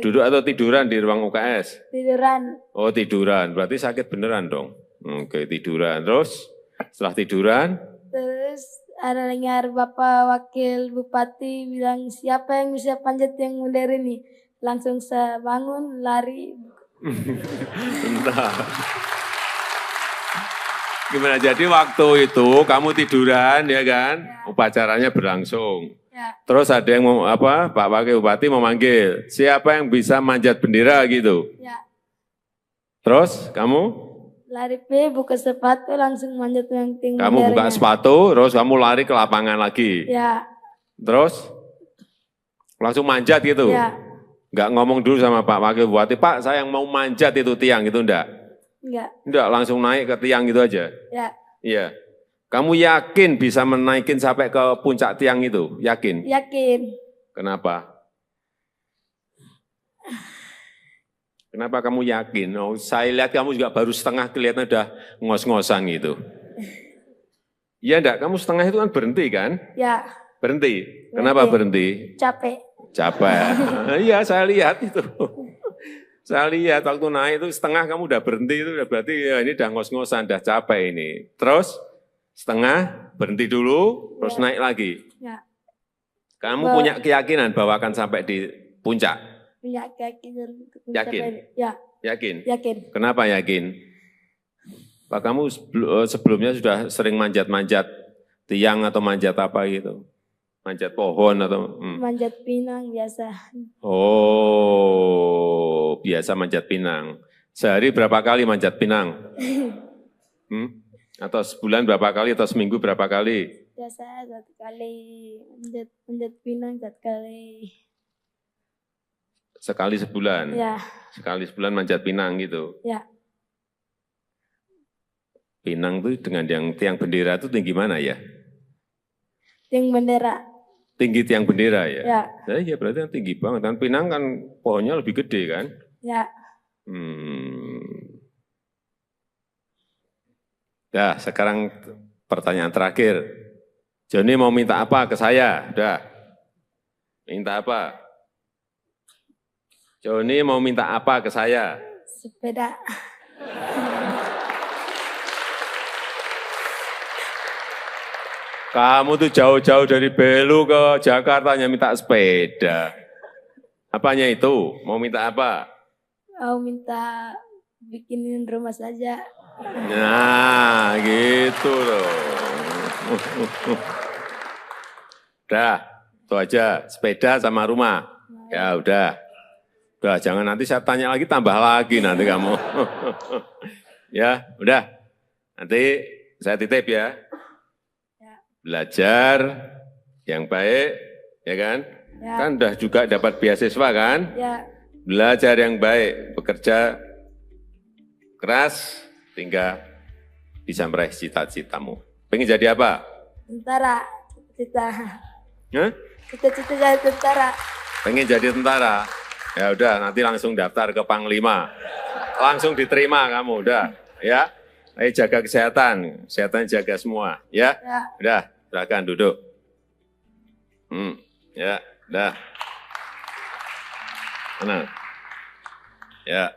Duduk atau tiduran di ruang UKS? Tiduran. Oh, tiduran. Berarti sakit beneran dong. Oke, tiduran. Terus setelah tiduran, Terus ada dengar Bapak Wakil Bupati bilang siapa yang bisa panjat yang mulia ini. Langsung saya bangun, lari. bentar. Gimana? Jadi waktu itu kamu tiduran ya kan? Upacaranya berlangsung. Ya, Terus ada yang mau apa? Pak Wakil Bupati memanggil, siapa yang bisa manjat bendera gitu. ya. Terus kamu Lari buka sepatu langsung manjat yang tinggi. kamu buka sepatu, terus kamu lari ke lapangan lagi. Ya, Terus langsung manjat gitu. ya. Enggak ngomong dulu sama Pak Wakil Bupati, Pak saya yang mau manjat itu tiang itu enggak. Enggak. Enggak, langsung naik ke tiang gitu aja. Ya, Iya. Kamu yakin bisa menaikin sampai ke puncak tiang itu? Yakin? yakin. Kenapa? Kenapa kamu yakin? Oh, saya lihat kamu juga baru setengah kelihatan udah ngos-ngosan gitu. Iya enggak? Kamu setengah itu kan berhenti kan? Ya, Berhenti. Kenapa berhenti? capek. Capek. Iya, saya lihat itu. Saya lihat waktu naik itu setengah kamu udah berhenti itu udah berarti ya ini udah ngos-ngosan, udah capek ini. Terus setengah berhenti dulu, terus naik lagi. Ya, Kamu punya keyakinan bahwa akan sampai di puncak? punya keyakinan. Yakin? Ya, Yakin? yakin. Kenapa yakin? Pak kamu sebelumnya sudah sering manjat-manjat tiang atau manjat apa gitu? Manjat pohon atau? Manjat pinang biasa. Oh, biasa manjat pinang. Sehari berapa kali manjat pinang? Atau sebulan berapa kali atau seminggu berapa kali? Biasa 1 kali manjat pinang 1 kali. Sekali sebulan? Ya, Sekali sebulan manjat pinang gitu? ya. Pinang itu dengan yang tiang bendera itu tinggi mana ya? Yang bendera. Tinggi tiang bendera ya? Ya, Nah, iya berarti kan tinggi banget. Kan Pinang kan pohonnya lebih gede kan? ya. Nah, sekarang pertanyaan terakhir. Joni mau minta apa ke saya? Udah. Minta apa? Joni mau minta apa ke saya? Sepeda. Kamu tuh jauh-jauh dari Belu ke Jakarta hanya minta sepeda. Apanya itu? Mau minta apa? Mau minta bikinin rumah saja. Nah, gitu loh. Udah, itu aja. Sepeda sama rumah. Ya udah. Udah, jangan nanti saya tanya lagi, tambah lagi nanti kamu. Ya, udah. Nanti saya titip ya. Belajar yang baik, ya kan? Ya. Kan udah juga dapat beasiswa kan? Ya, Belajar yang baik, bekerja keras, hingga bisa meraih cita-citamu. Pengen jadi apa? tentara. Cita. Hah? Cita-cita jadi tentara. Pengen jadi tentara? Ya udah, nanti langsung daftar ke Panglima. Langsung diterima kamu, udah. Ya, ayo jaga kesehatan, kesehatan jaga semua. Ya, Ya. udah, silakan duduk. Ya, udah. Tenang. Ya.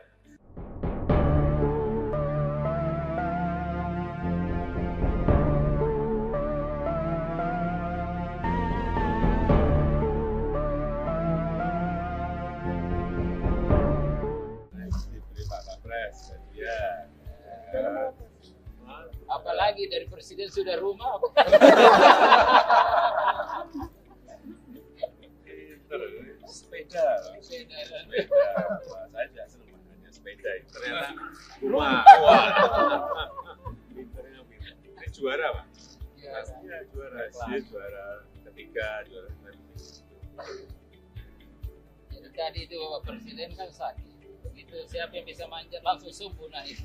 Diberi Pak Kapres, ya. Apalagi dari presiden sudah rumah. Sepeda. Wah, saya tidak senang makanya sepeda. Ternyata rumah. Wah. Pinternya pinter. Ini juara Pak? Iya, juara. Dia juara ketiga, juara Jadi tadi itu Bapak Presiden kan sakit. Begitu siapa yang bisa manjat langsung subuh naik.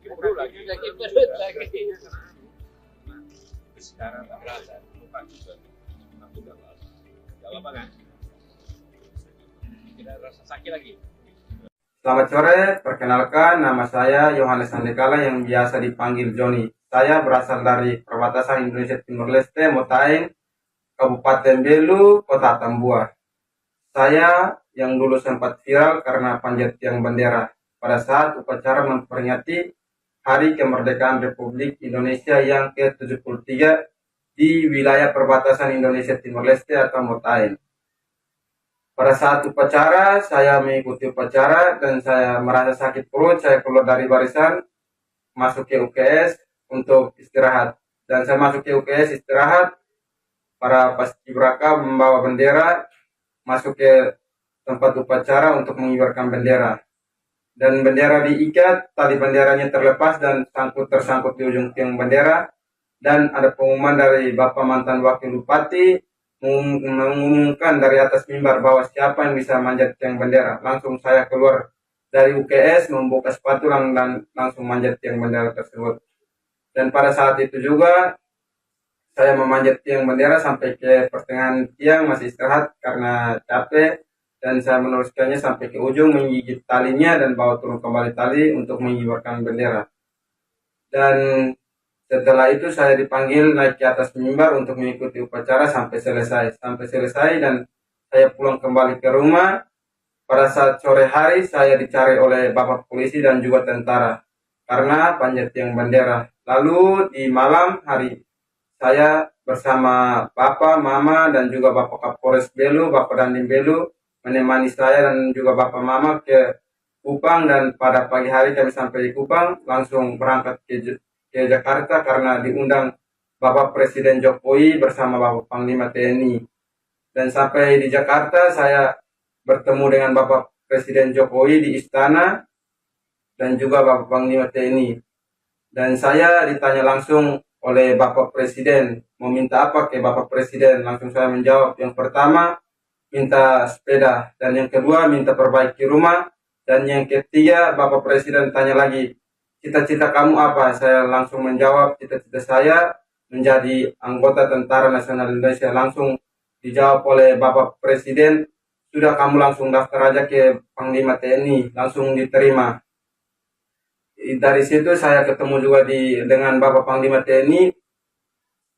perut lagi. Sakit perut lagi. Sekarang tak berasa, lupa juga. Aku udah apa? Gak apa kan? Tidak rasa sakit lagi. Selamat sore, perkenalkan nama saya Yohanes Andekala yang biasa dipanggil Joni. Saya berasal dari perbatasan Indonesia Timur Leste, Motaing, Kabupaten Belu, Kota Tambua. Saya yang dulu sempat viral karena panjat tiang bendera pada saat upacara memperingati Hari Kemerdekaan Republik Indonesia yang ke-73 di wilayah perbatasan Indonesia Timor Leste atau Motain. Pada saat upacara, saya mengikuti upacara dan saya merasa sakit perut, saya keluar dari barisan, masuk ke UKS untuk istirahat. Dan saya masuk ke UKS istirahat, para paskibraka membawa bendera, masuk ke tempat upacara untuk mengibarkan bendera. Dan bendera diikat, tali benderanya terlepas dan tersangkut di ujung tiang bendera. Dan ada pengumuman dari Bapak mantan Wakil Bupati, mengumumkan dari atas mimbar bahwa siapa yang bisa manjat tiang bendera. Langsung saya keluar dari UKS, membuka sepatu dan langsung manjat tiang bendera tersebut. Dan pada saat itu juga saya memanjat tiang bendera sampai ke pertengahan tiang, masih istirahat karena capek. Dan saya meneruskannya sampai ke ujung, menggigit talinya dan bawa turun kembali tali untuk mengibarkan bendera. Dan setelah itu saya dipanggil naik ke atas mimbar untuk mengikuti upacara sampai selesai. Dan saya pulang kembali ke rumah. Pada saat sore hari saya dicari oleh Bapak polisi dan juga tentara karena panjat tiang bendera. Lalu di malam hari saya bersama Bapak, Mama dan juga Bapak Kapolres Belu, Bapak Dandim Belu menemani saya dan juga Bapak Mama ke Kupang. Dan pada pagi hari kami sampai di Kupang, langsung berangkat ke Jakarta karena diundang Bapak Presiden Jokowi bersama Bapak Panglima TNI. Dan sampai di Jakarta saya bertemu dengan Bapak Presiden Jokowi di istana dan juga Bapak Panglima TNI. Dan saya ditanya langsung oleh Bapak Presiden, mau minta apa ke Bapak Presiden? Langsung saya menjawab, yang pertama minta sepeda, dan yang kedua minta perbaiki rumah, dan yang ketiga Bapak Presiden tanya lagi, cita-cita kamu apa? Saya langsung menjawab, cita-cita saya menjadi anggota Tentara Nasional Indonesia. Langsung dijawab oleh Bapak Presiden, sudah kamu langsung daftar aja ke Panglima TNI, langsung diterima. Dari situ saya ketemu juga dengan Bapak Panglima TNI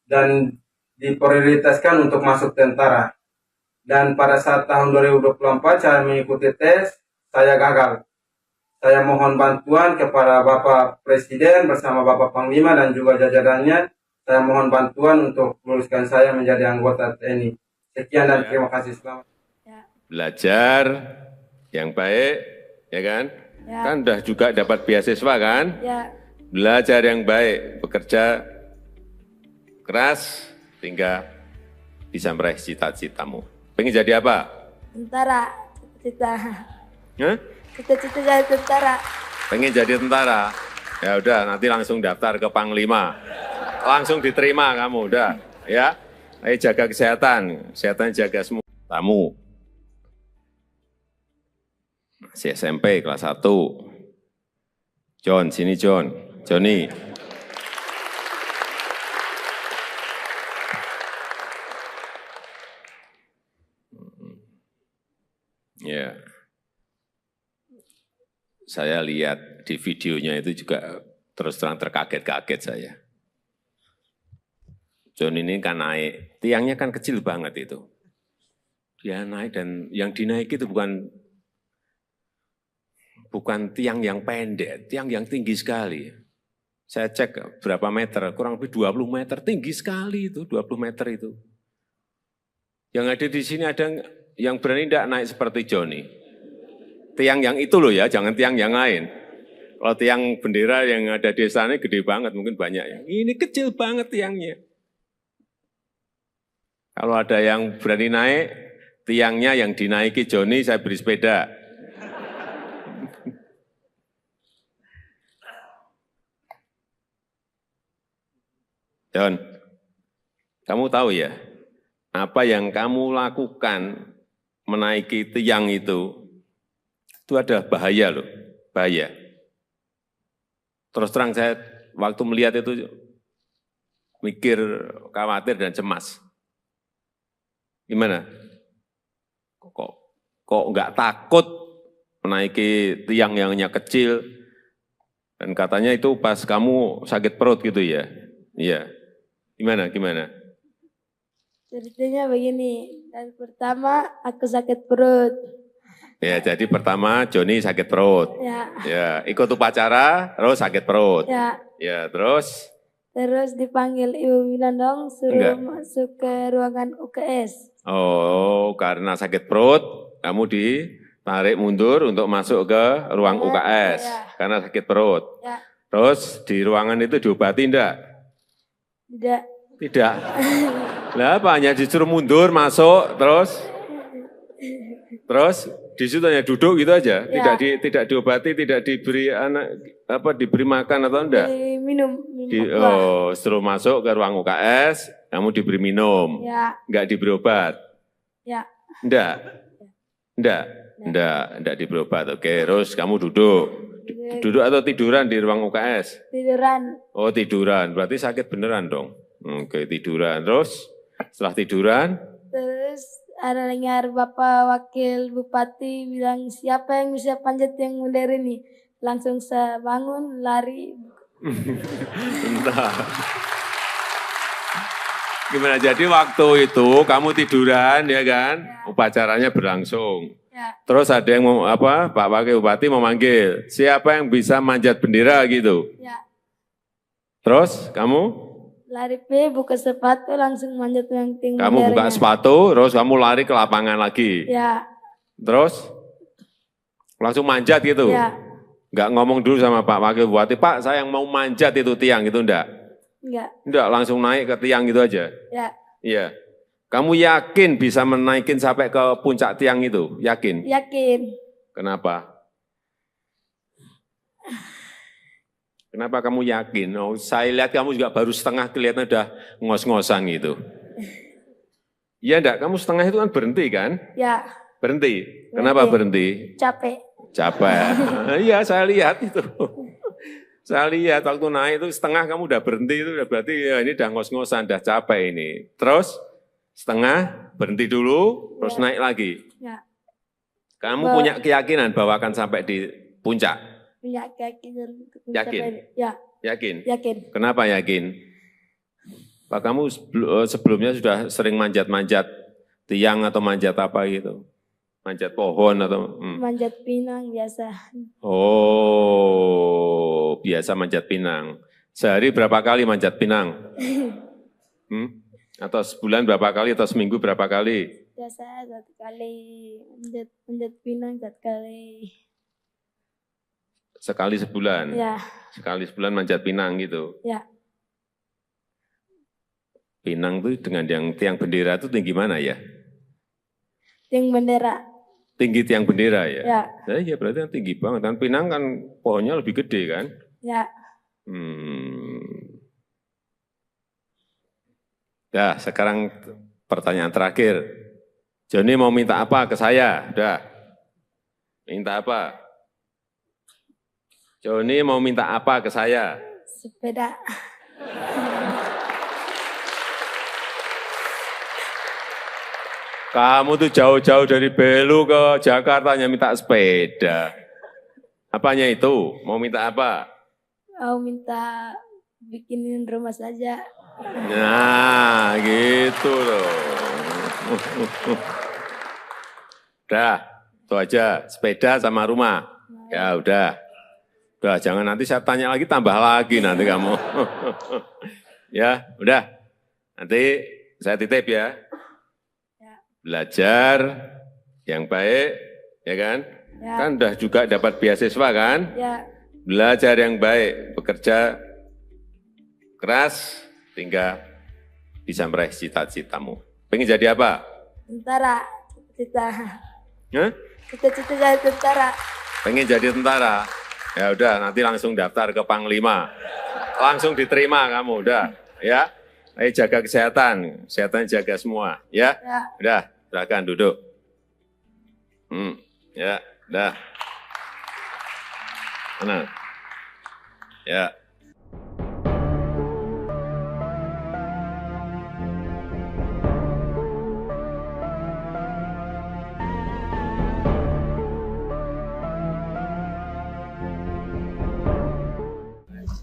dan diprioritaskan untuk masuk tentara. Dan pada saat tahun 2024 saya mengikuti tes, saya gagal. Saya mohon bantuan kepada Bapak Presiden bersama Bapak Panglima dan juga jajarannya. Saya mohon bantuan untuk luluskan saya menjadi anggota TNI. Sekian dan terima kasih. Selamat. Belajar yang baik, ya kan? Ya. Kan udah juga dapat beasiswa kan? Ya. Belajar yang baik, bekerja keras, sehingga bisa meraih cita-citamu. Pengen jadi apa? Tentara. Cita-cita. Hah? Cita-cita jadi tentara. Pengen jadi tentara? Ya udah, nanti langsung daftar ke Panglima. Langsung diterima kamu, udah. Ya, ayo jaga kesehatan jaga semua. Tamu. Masih SMP kelas 1. John, sini John. Johnny. Ya. Saya lihat di videonya itu juga terus terang terkaget-kaget saya. John ini kan naik, tiangnya kan kecil banget itu. Dia naik dan yang dinaiki itu bukan tiang yang pendek, tiang yang tinggi sekali. Saya cek berapa meter, kurang lebih 20 meter, tinggi sekali itu, 20 meter itu. Yang ada di sini ada yang berani tidak naik seperti Johnny. Tiang yang itu loh ya, jangan tiang yang lain. Kalau tiang bendera yang ada di sana gede banget, mungkin banyak ya. Ini kecil banget tiangnya. Kalau ada yang berani naik, tiangnya yang dinaiki Johnny, saya beri sepeda. John, kamu tahu ya, apa yang kamu lakukan menaiki tiang itu ada bahaya loh, bahaya. Terus terang saya waktu melihat itu mikir, khawatir dan cemas. Gimana? Kok nggak takut menaiki tiang yang hanya kecil? Dan katanya itu pas kamu sakit perut gitu ya? Iya. Gimana? Ceritanya begini, dan pertama aku sakit perut. Ya, jadi pertama Joni sakit perut. Ya, Ya, ikut upacara, terus sakit perut. ya. Ya, terus Terus dipanggil Ibu Winandong suruh Enggak. masuk ke ruangan UKS. oh karena sakit perut, kamu ditarik mundur untuk masuk ke ruang UKS Ya. karena sakit perut. Ya, Terus di ruangan itu diobati enggak? tidak. Tidak. Lah apa hanya disuruh mundur masuk terus di situ hanya duduk gitu aja, Ya. tidak diobati, tidak diberi diberi makan atau enggak? Minum buah. Suruh masuk ke ruang UKS, kamu diberi minum, Ya, enggak diberi obat, ya. enggak diberi obat. Oke, terus kamu duduk atau tiduran di ruang UKS? Tiduran. Oh tiduran, berarti sakit beneran dong. Oke tiduran, terus setelah tiduran, Terus ada dengar Bapak Wakil Bupati bilang siapa yang bisa panjat yang modern ini. Langsung saya bangun, lari. bentar. Gimana, jadi waktu itu kamu tiduran ya kan, upacaranya berlangsung. Ya, Terus ada yang Pak Wakil Bupati memanggil, siapa yang bisa manjat bendera gitu. ya. Terus kamu Lari buka sepatu langsung manjat yang tinggi. kamu buka sepatu, terus kamu lari ke lapangan lagi. Ya, Terus langsung manjat gitu. ya. Nggak ngomong dulu sama Pak Wakil Bupati, Pak saya yang mau manjat itu tiang gitu enggak? Enggak. Enggak, langsung naik ke tiang gitu aja. Ya, Iya. Kamu yakin bisa menaikin sampai ke puncak tiang itu? Yakin? yakin. Kenapa? Kenapa kamu yakin? Oh, saya lihat kamu juga baru setengah kelihatan udah ngos-ngosan gitu. Iya enggak? Kamu setengah itu kan berhenti kan? Ya, Berhenti. Kenapa berhenti? capek. Capek. Iya, saya lihat itu. Saya lihat waktu naik itu setengah kamu udah berhenti itu udah berarti ya ini udah ngos-ngosan, udah capek ini. Terus setengah berhenti dulu, terus naik lagi. Ya, Kamu punya keyakinan bahwa akan sampai di puncak? punya keyakinan. untuk Yakin? mencapai- Ya, Yakin? yakin. Kenapa yakin? Pak kamu sebelumnya sudah sering manjat-manjat tiang atau manjat apa gitu? Manjat pohon atau? Manjat pinang biasa. Oh, biasa manjat pinang. Sehari berapa kali manjat pinang? Atau sebulan berapa kali atau seminggu berapa kali? Biasa 1 kali manjat pinang 1 kali. Sekali sebulan? Ya, Sekali sebulan manjat pinang gitu? ya. Pinang itu dengan yang tiang bendera itu tinggi mana ya? Yang bendera. Tinggi tiang bendera ya? Ya, Ya berarti kan tinggi banget. Kan pinang kan pohonnya lebih gede kan? ya. Ya, sekarang pertanyaan terakhir. Joni mau minta apa ke saya? Udah. Minta apa? Joni mau minta apa ke saya? Sepeda. Kamu tuh jauh-jauh dari Belu ke Jakarta hanya minta sepeda. Apanya itu? Mau minta apa? Mau minta bikinin rumah saja. Nah, gitu loh. Udah, itu aja. Sepeda sama rumah. Ya udah. Udah, jangan nanti saya tanya lagi, tambah lagi nanti kamu. Ya, udah. Nanti saya titip ya. Belajar yang baik, ya kan? Ya. Kan udah juga dapat beasiswa kan? Ya, Belajar yang baik, bekerja keras, sehingga bisa meraih cita-citamu. Pengen jadi apa? tentara. Cita-cita. Hah? Cita-cita jadi tentara. Pengen jadi tentara? Ya udah, nanti langsung daftar ke Panglima. Langsung diterima kamu, udah. Ya, ayo jaga kesehatan. Kesehatan jaga semua, ya. Ya. Udah, silakan duduk. Ya, udah. Tenang. Ya.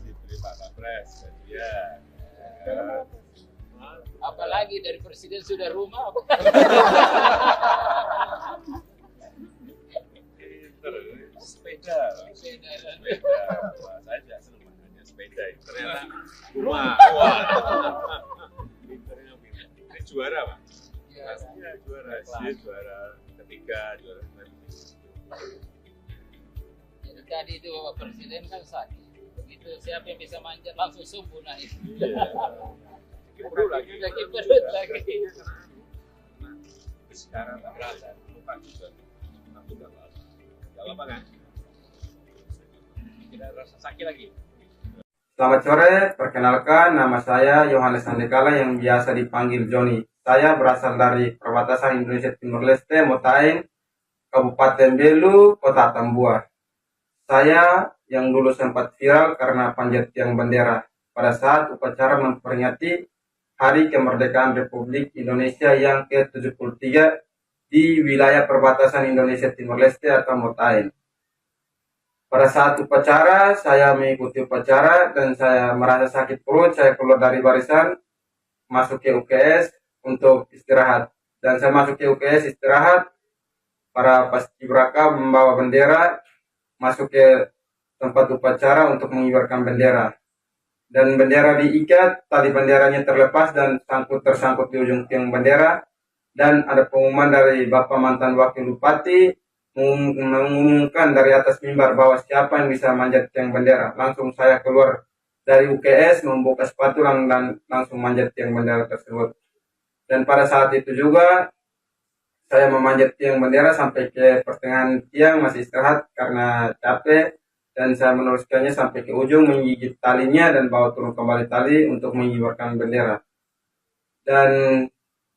Diberi Pak Kapres, ya. Apalagi lagi dari presiden sudah rumah. Sepeda. Sepeda. Wah, saya juga senang makanya sepeda. Ternyata rumah. Wah. Pinternya pinter. Ini juara, Pak. Pastinya juara. Dia juara ketiga, juara Jadi tadi itu Bapak Presiden kan sakit. Begitu siapa yang bisa manjat langsung sumbu naik. Iya. Perut lagi. Sakit perut lagi. Sekarang tak berasa. Lupa juga. Aku nggak apa-apa. Nggak apa-apa kan? Tidak rasa sakit lagi. Selamat sore, perkenalkan nama saya Yohanes Andekala yang biasa dipanggil Joni. Saya berasal dari perbatasan Indonesia Timur Leste, Motain, Kabupaten Belu, Kota Tambua. Saya yang dulu sempat viral karena panjat tiang bendera pada saat upacara memperingati Hari Kemerdekaan Republik Indonesia yang ke-73 di wilayah perbatasan Indonesia Timur Leste atau Motain. Pada saat upacara, saya mengikuti upacara dan saya merasa sakit perut. Saya keluar dari barisan, masuk ke UKS untuk istirahat. Dan saya masuk ke UKS istirahat, para paskibraka membawa bendera masuk ke tempat upacara untuk mengibarkan bendera. Dan bendera diikat, tali benderanya terlepas dan tersangkut di ujung tiang bendera. Dan ada pengumuman dari Bapak mantan Wakil Bupati, mengumumkan dari atas mimbar bahwa siapa yang bisa manjat tiang bendera. Langsung saya keluar dari UKS, membuka sepatu dan langsung manjat tiang bendera tersebut. Dan pada saat itu juga saya memanjat tiang bendera sampai ke pertengahan tiang, masih istirahat karena capek. Dan saya meneruskannya sampai ke ujung, menggigit talinya dan bawa turun kembali tali untuk mengibarkan bendera. Dan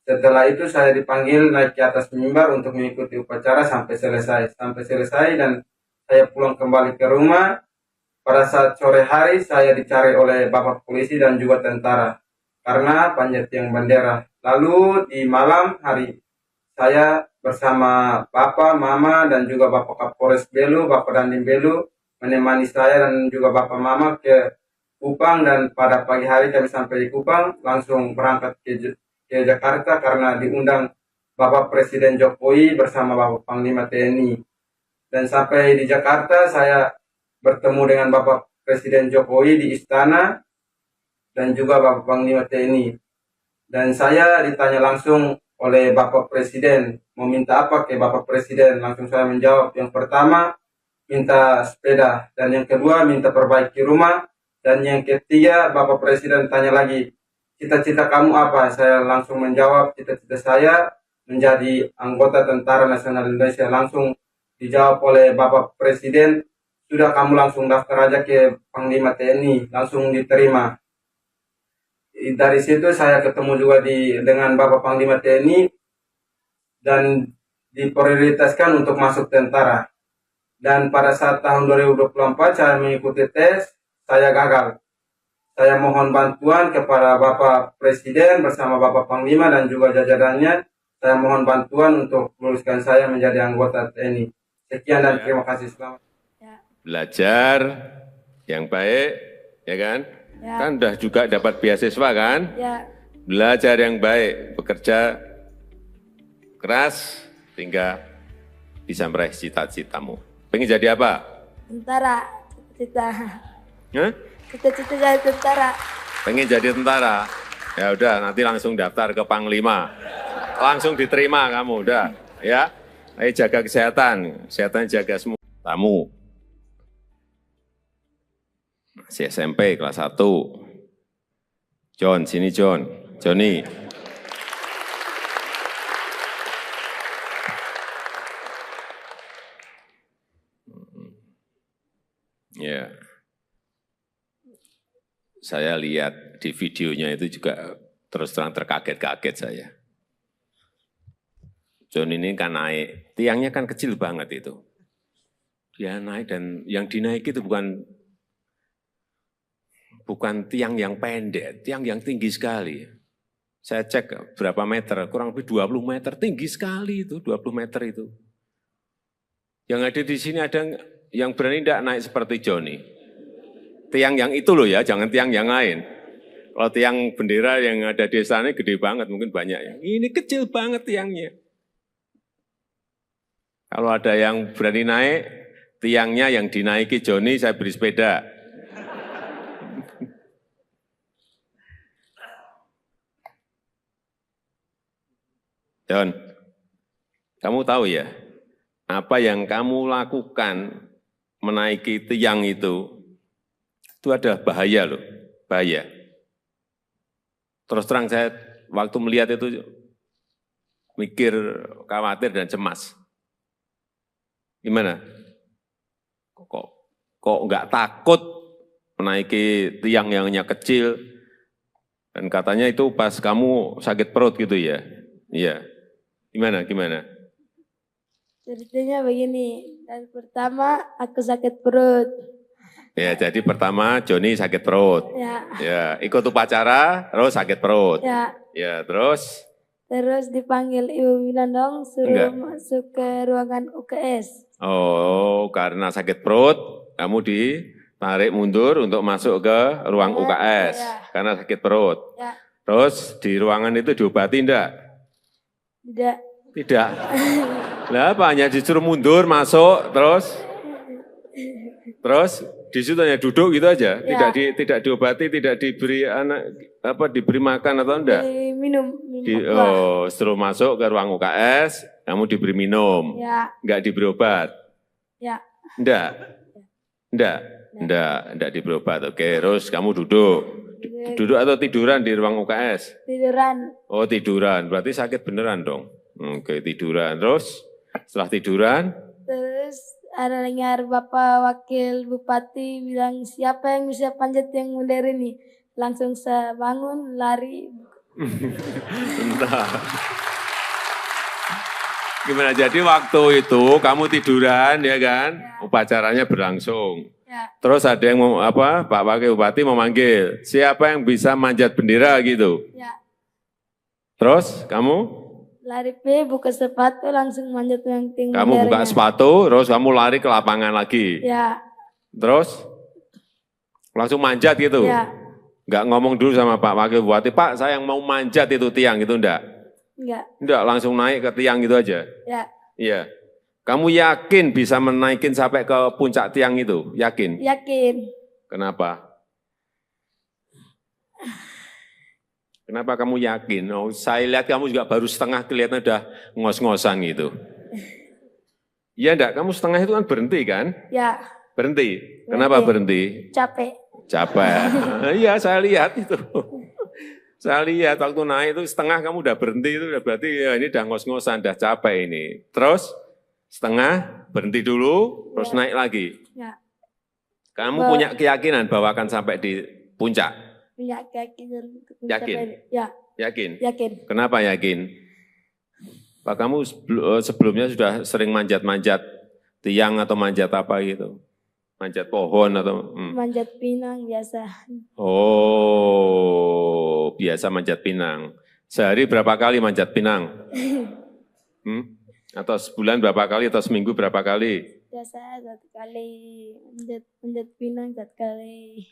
setelah itu saya dipanggil naik ke atas mimbar untuk mengikuti upacara sampai selesai. Dan saya pulang kembali ke rumah. Pada saat sore hari saya dicari oleh Bapak polisi dan juga tentara karena panjat tiang bendera. Lalu di malam hari saya bersama Bapak, Mama dan juga Bapak Kapolres Belu, Bapak Dandim Belu menemani saya dan juga Bapak Mama ke Kupang, dan pada pagi hari kami sampai di Kupang langsung berangkat ke Jakarta karena diundang Bapak Presiden Jokowi bersama Bapak Panglima TNI. Dan sampai di Jakarta saya bertemu dengan Bapak Presiden Jokowi di istana dan juga Bapak Panglima TNI. Dan saya ditanya langsung oleh Bapak Presiden, meminta apa ke Bapak Presiden? Langsung saya menjawab, yang pertama minta sepeda, dan yang kedua minta perbaiki rumah, dan yang ketiga Bapak Presiden tanya lagi, cita-cita kamu apa? Saya langsung menjawab, cita-cita saya menjadi anggota Tentara Nasional Indonesia. Langsung dijawab oleh Bapak Presiden, sudah kamu langsung daftar aja ke Panglima TNI, langsung diterima. Dari situ saya ketemu juga dengan Bapak Panglima TNI dan diprioritaskan untuk masuk tentara. Dan pada saat tahun 2024 saya mengikuti tes, saya gagal. Saya mohon bantuan kepada Bapak Presiden bersama Bapak Panglima dan juga jajarannya. Saya mohon bantuan untuk meluluskan saya menjadi anggota TNI. Sekian dan terima kasih. Selamat. Belajar yang baik, ya kan? Ya. Kan udah juga dapat beasiswa kan? Ya, Belajar yang baik, bekerja keras, sehingga bisa meraih cita-citamu. Pengen jadi apa? tentara, cita-cita. Hah? Cita-cita jadi tentara. Pengen jadi tentara? Ya udah, nanti langsung daftar ke Panglima. Langsung diterima kamu, udah. Ya, ayo jaga kesehatan jaga semua. Tamu. Masih SMP kelas 1. John, sini John. Johnny. Ya. Saya lihat di videonya itu juga terus terang terkaget-kaget saya. John ini kan naik, tiangnya kan kecil banget itu. Dia naik dan yang dinaiki itu bukan tiang yang pendek, tiang yang tinggi sekali. Saya cek berapa meter, kurang lebih 20 meter, tinggi sekali itu, 20 meter itu. Yang ada di sini ada yang berani tidak naik seperti Johnny. Tiang yang itu loh ya, jangan tiang yang lain. Kalau tiang bendera yang ada di sana gede banget, mungkin banyak ya. Ini kecil banget tiangnya. Kalau ada yang berani naik, tiangnya yang dinaiki Joni, saya beri sepeda. John, kamu tahu ya, apa yang kamu lakukan menaiki tiang itu ada bahaya loh, bahaya. Terus terang saya waktu melihat itu mikir, khawatir dan cemas. Gimana? Kok nggak takut menaiki tiang yang hanya kecil? Dan katanya itu pas kamu sakit perut gitu ya? Iya. Gimana? Ceritanya begini, dan pertama aku sakit perut. Ya, jadi pertama Joni sakit perut. Ya, ikut upacara, terus sakit perut. Ya, terus? Terus dipanggil Ibu Winandong, suruh masuk ke ruangan UKS. Oh, karena sakit perut, kamu ditarik mundur untuk masuk ke ruang UKS. Karena sakit perut. Terus di ruangan itu diobati enggak? Tidak. Lah apa, hanya disuruh mundur, masuk, terus di situ hanya duduk gitu aja, tidak diobati, tidak diberi diberi makan atau enggak? Minum. Setelah masuk ke ruang UKS, kamu diberi minum, enggak diberi obat? Enggak diberi obat. Oke, terus kamu duduk atau tiduran di ruang UKS? Tiduran. Oh, tiduran, berarti sakit beneran dong. Oke, tiduran, terus setelah tiduran? Terus ada dengar Bapak Wakil Bupati bilang, siapa yang bisa panjat yang modern ini? Langsung saya bangun, lari. Bentar. Gimana, jadi waktu itu kamu tiduran ya kan? Upacaranya berlangsung. Terus ada yang Pak Wakil Bupati memanggil, siapa yang bisa manjat bendera gitu? Terus kamu? Lari buka sepatu langsung manjat yang tinggi. Kamu buka sepatu, terus kamu lari ke lapangan lagi. Terus langsung manjat gitu. Enggak ngomong dulu sama Pak Wakil Bupati, Pak saya yang mau manjat itu tiang gitu enggak? Enggak, langsung naik ke tiang gitu aja. Iya. Kamu yakin bisa menaikin sampai ke puncak tiang itu? Yakin? Yakin. Kenapa? Kenapa kamu yakin? Oh, saya lihat kamu juga baru setengah kelihatan udah ngos-ngosan gitu. Iya enggak? Kamu setengah itu kan berhenti kan? Berhenti. Kenapa berhenti? Capek. Iya, saya lihat itu. Saya lihat waktu naik itu setengah kamu udah berhenti, itu udah berarti ya ini udah ngos-ngosan, udah capek ini. Terus setengah berhenti dulu, terus naik lagi. Kamu punya keyakinan bahwa akan sampai di puncak? Punya keyakinan. Yakin? Yakin? Yakin. Kenapa yakin? Pak, kamu sebelumnya sudah sering manjat-manjat tiang atau manjat apa gitu? Manjat pohon atau? Manjat pinang biasa. Oh, biasa manjat pinang. Sehari berapa kali manjat pinang? Atau sebulan berapa kali atau seminggu berapa kali? Biasa 1 kali, manjat pinang 1 kali.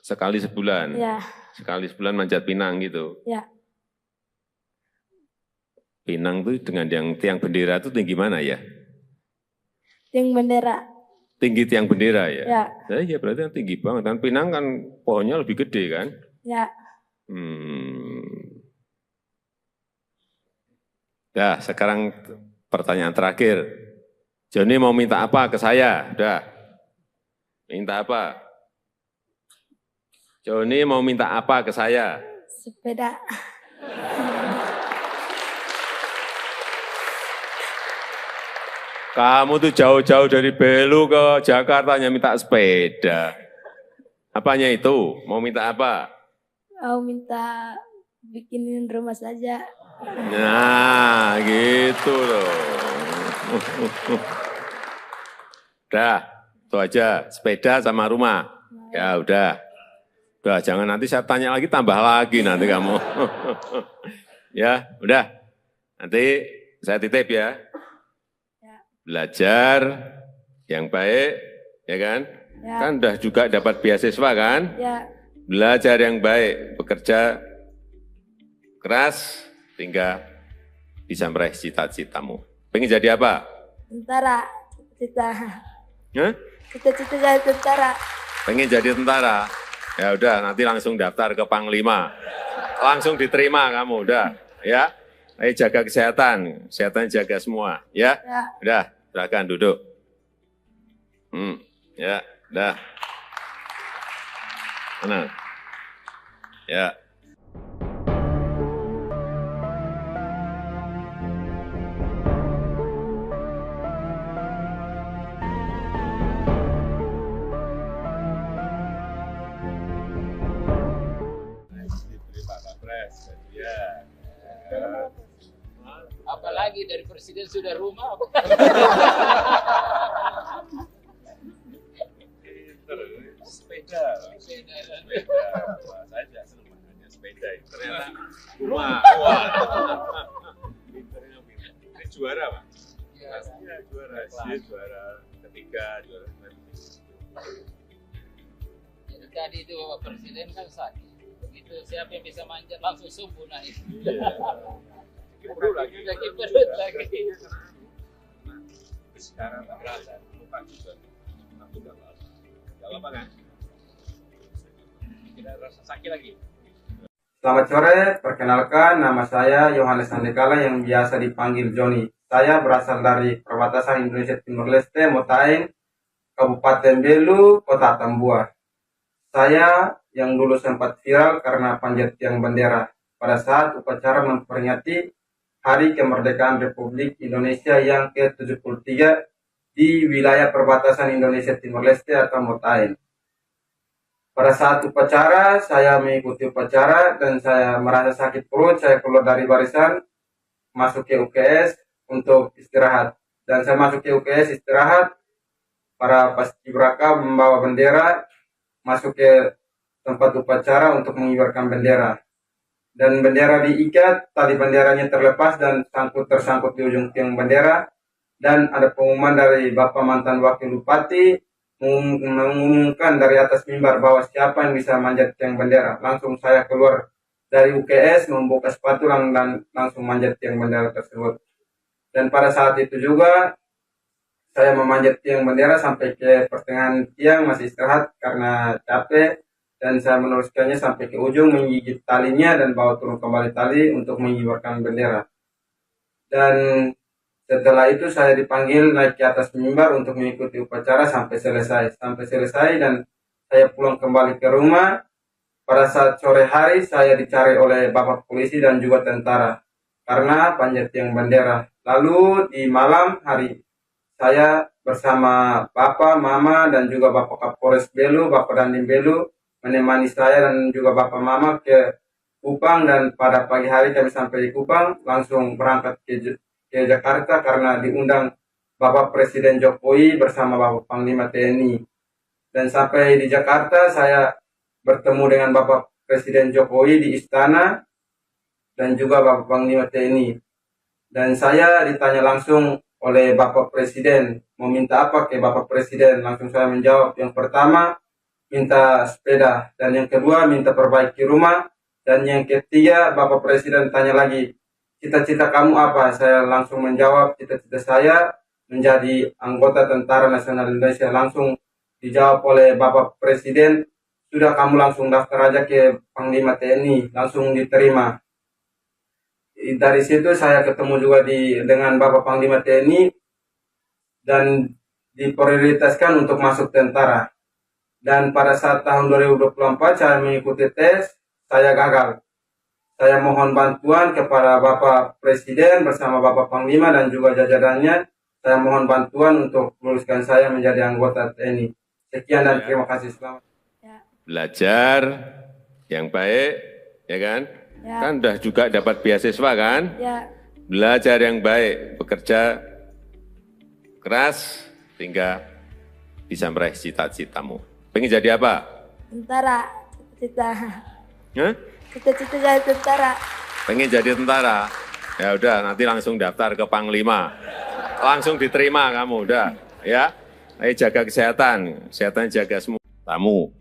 Sekali sebulan? Sekali sebulan manjat pinang gitu? Pinang itu dengan yang tiang bendera itu tinggi mana ya? Tiang bendera. Tinggi tiang bendera ya? Iya berarti kan tinggi banget. Kan pinang kan pohonnya lebih gede kan? Ya, sekarang pertanyaan terakhir. Joni mau minta apa ke saya? Udah. Minta apa? Joni mau minta apa ke saya? Sepeda. Kamu tuh jauh-jauh dari Belu ke Jakarta hanya minta sepeda. Apanya itu? Mau minta apa? Mau minta bikinin rumah saja. Nah, gitu loh. Udah, itu aja. Sepeda sama rumah. Ya udah. Udah, jangan nanti saya tanya lagi, tambah lagi nanti kamu. Ya, udah. Nanti saya titip ya. Belajar yang baik, ya kan? Kan udah juga dapat beasiswa kan? belajar yang baik, bekerja keras, hingga bisa meraih cita-citamu. Pengen jadi apa? Tentara. Cita-cita. Hah? Cita-cita jadi tentara. Pengen jadi tentara? Ya udah, nanti langsung daftar ke Panglima. Langsung diterima kamu, udah. Ya, ayo jaga kesehatan, kesehatan jaga semua. Ya, Ya. udah, silakan duduk. Ya, udah. Mana? Ya. Diberi Pak Kapres, ya. Apalagi dari presiden sudah rumah. Sepeda. Wah, saya juga senang makanya sepeda. Ternyata rumah. Wah. Pinternya pinter. Ini juara, Pak. Iya, juara. Dia juara ketiga, juara Jadi tadi itu Bapak Presiden kan sakit. Begitu siapa yang bisa manjat langsung subuh naik. Iya. Perlu lagi. Lagi perut lagi. Sekarang tak berasa, lupa juga. Aku udah apa. Gak apa kan? Tidak rasa sakit lagi. Selamat sore, perkenalkan nama saya Yohanes Sandekala yang biasa dipanggil Joni. Saya berasal dari perbatasan Indonesia Timur Leste, Motaeng, Kabupaten Belu, Kota Tambua. Saya yang dulu sempat viral karena panjat tiang bendera pada saat upacara memperingati Hari Kemerdekaan Republik Indonesia yang ke-73 di wilayah perbatasan Indonesia Timur Leste atau Motaeng. Pada saat upacara, saya mengikuti upacara dan saya merasa sakit perut, saya keluar dari barisan, masuk ke UKS untuk istirahat. Dan saya masuk ke UKS istirahat, para paskibraka membawa bendera, masuk ke tempat upacara untuk mengibarkan bendera. Dan bendera diikat, tali benderanya terlepas dan tersangkut di ujung tiang bendera. Dan ada pengumuman dari Bapak mantan Wakil Bupati, mengumumkan dari atas mimbar bahwa siapa yang bisa manjat tiang bendera. Langsung saya keluar dari UKS, membuka sepatu dan langsung manjat tiang bendera tersebut. Dan pada saat itu juga saya memanjat tiang bendera sampai ke pertengahan tiang, masih istirahat karena capek. Dan saya meneruskannya sampai ke ujung, menggigit talinya dan bawa turun kembali tali untuk mengibarkan bendera. Dan setelah itu saya dipanggil naik ke atas mimbar untuk mengikuti upacara sampai selesai. Dan saya pulang kembali ke rumah. Pada saat sore hari saya dicari oleh Bapak Polisi dan juga tentara karena panjat tiang bendera. Lalu di malam hari saya bersama Bapak, Mama dan juga Bapak Kapolres Belu, Bapak Dandim Belu menemani saya dan juga Bapak Mama ke Kupang. Dan pada pagi hari kami sampai di Kupang langsung berangkat ke Jakarta karena diundang Bapak Presiden Jokowi bersama Bapak Panglima TNI. Dan sampai di Jakarta saya bertemu dengan Bapak Presiden Jokowi di istana dan juga Bapak Panglima TNI. Dan saya ditanya langsung oleh Bapak Presiden, mau minta apa ke Bapak Presiden? Langsung saya menjawab, yang pertama minta sepeda, dan yang kedua minta perbaiki rumah, dan yang ketiga Bapak Presiden tanya lagi, cita-cita kamu apa? Saya langsung menjawab, cita-cita saya menjadi anggota Tentara Nasional Indonesia. Langsung dijawab oleh Bapak Presiden, sudah kamu langsung daftar aja ke Panglima TNI, langsung diterima. Dari situ saya ketemu juga dengan Bapak Panglima TNI dan diprioritaskan untuk masuk tentara. Dan pada saat tahun 2024 saya mengikuti tes, saya gagal. Saya mohon bantuan kepada Bapak Presiden bersama Bapak Panglima dan juga jajarannya. Saya mohon bantuan untuk luluskan saya menjadi anggota TNI. Sekian dan terima kasih. Selamat. Belajar yang baik, ya kan? Ya. Kan udah juga dapat beasiswa kan? Ya. Belajar yang baik, bekerja keras, hingga bisa meraih cita-citamu. Pengen jadi apa? Tentara. Cita-cita. Hah? Cita-cita jadi tentara. Pengen jadi tentara? Ya udah, nanti langsung daftar ke Panglima. Langsung diterima kamu, udah. Ya, ayo jaga kesehatan, kesehatan jaga semua. Tamu.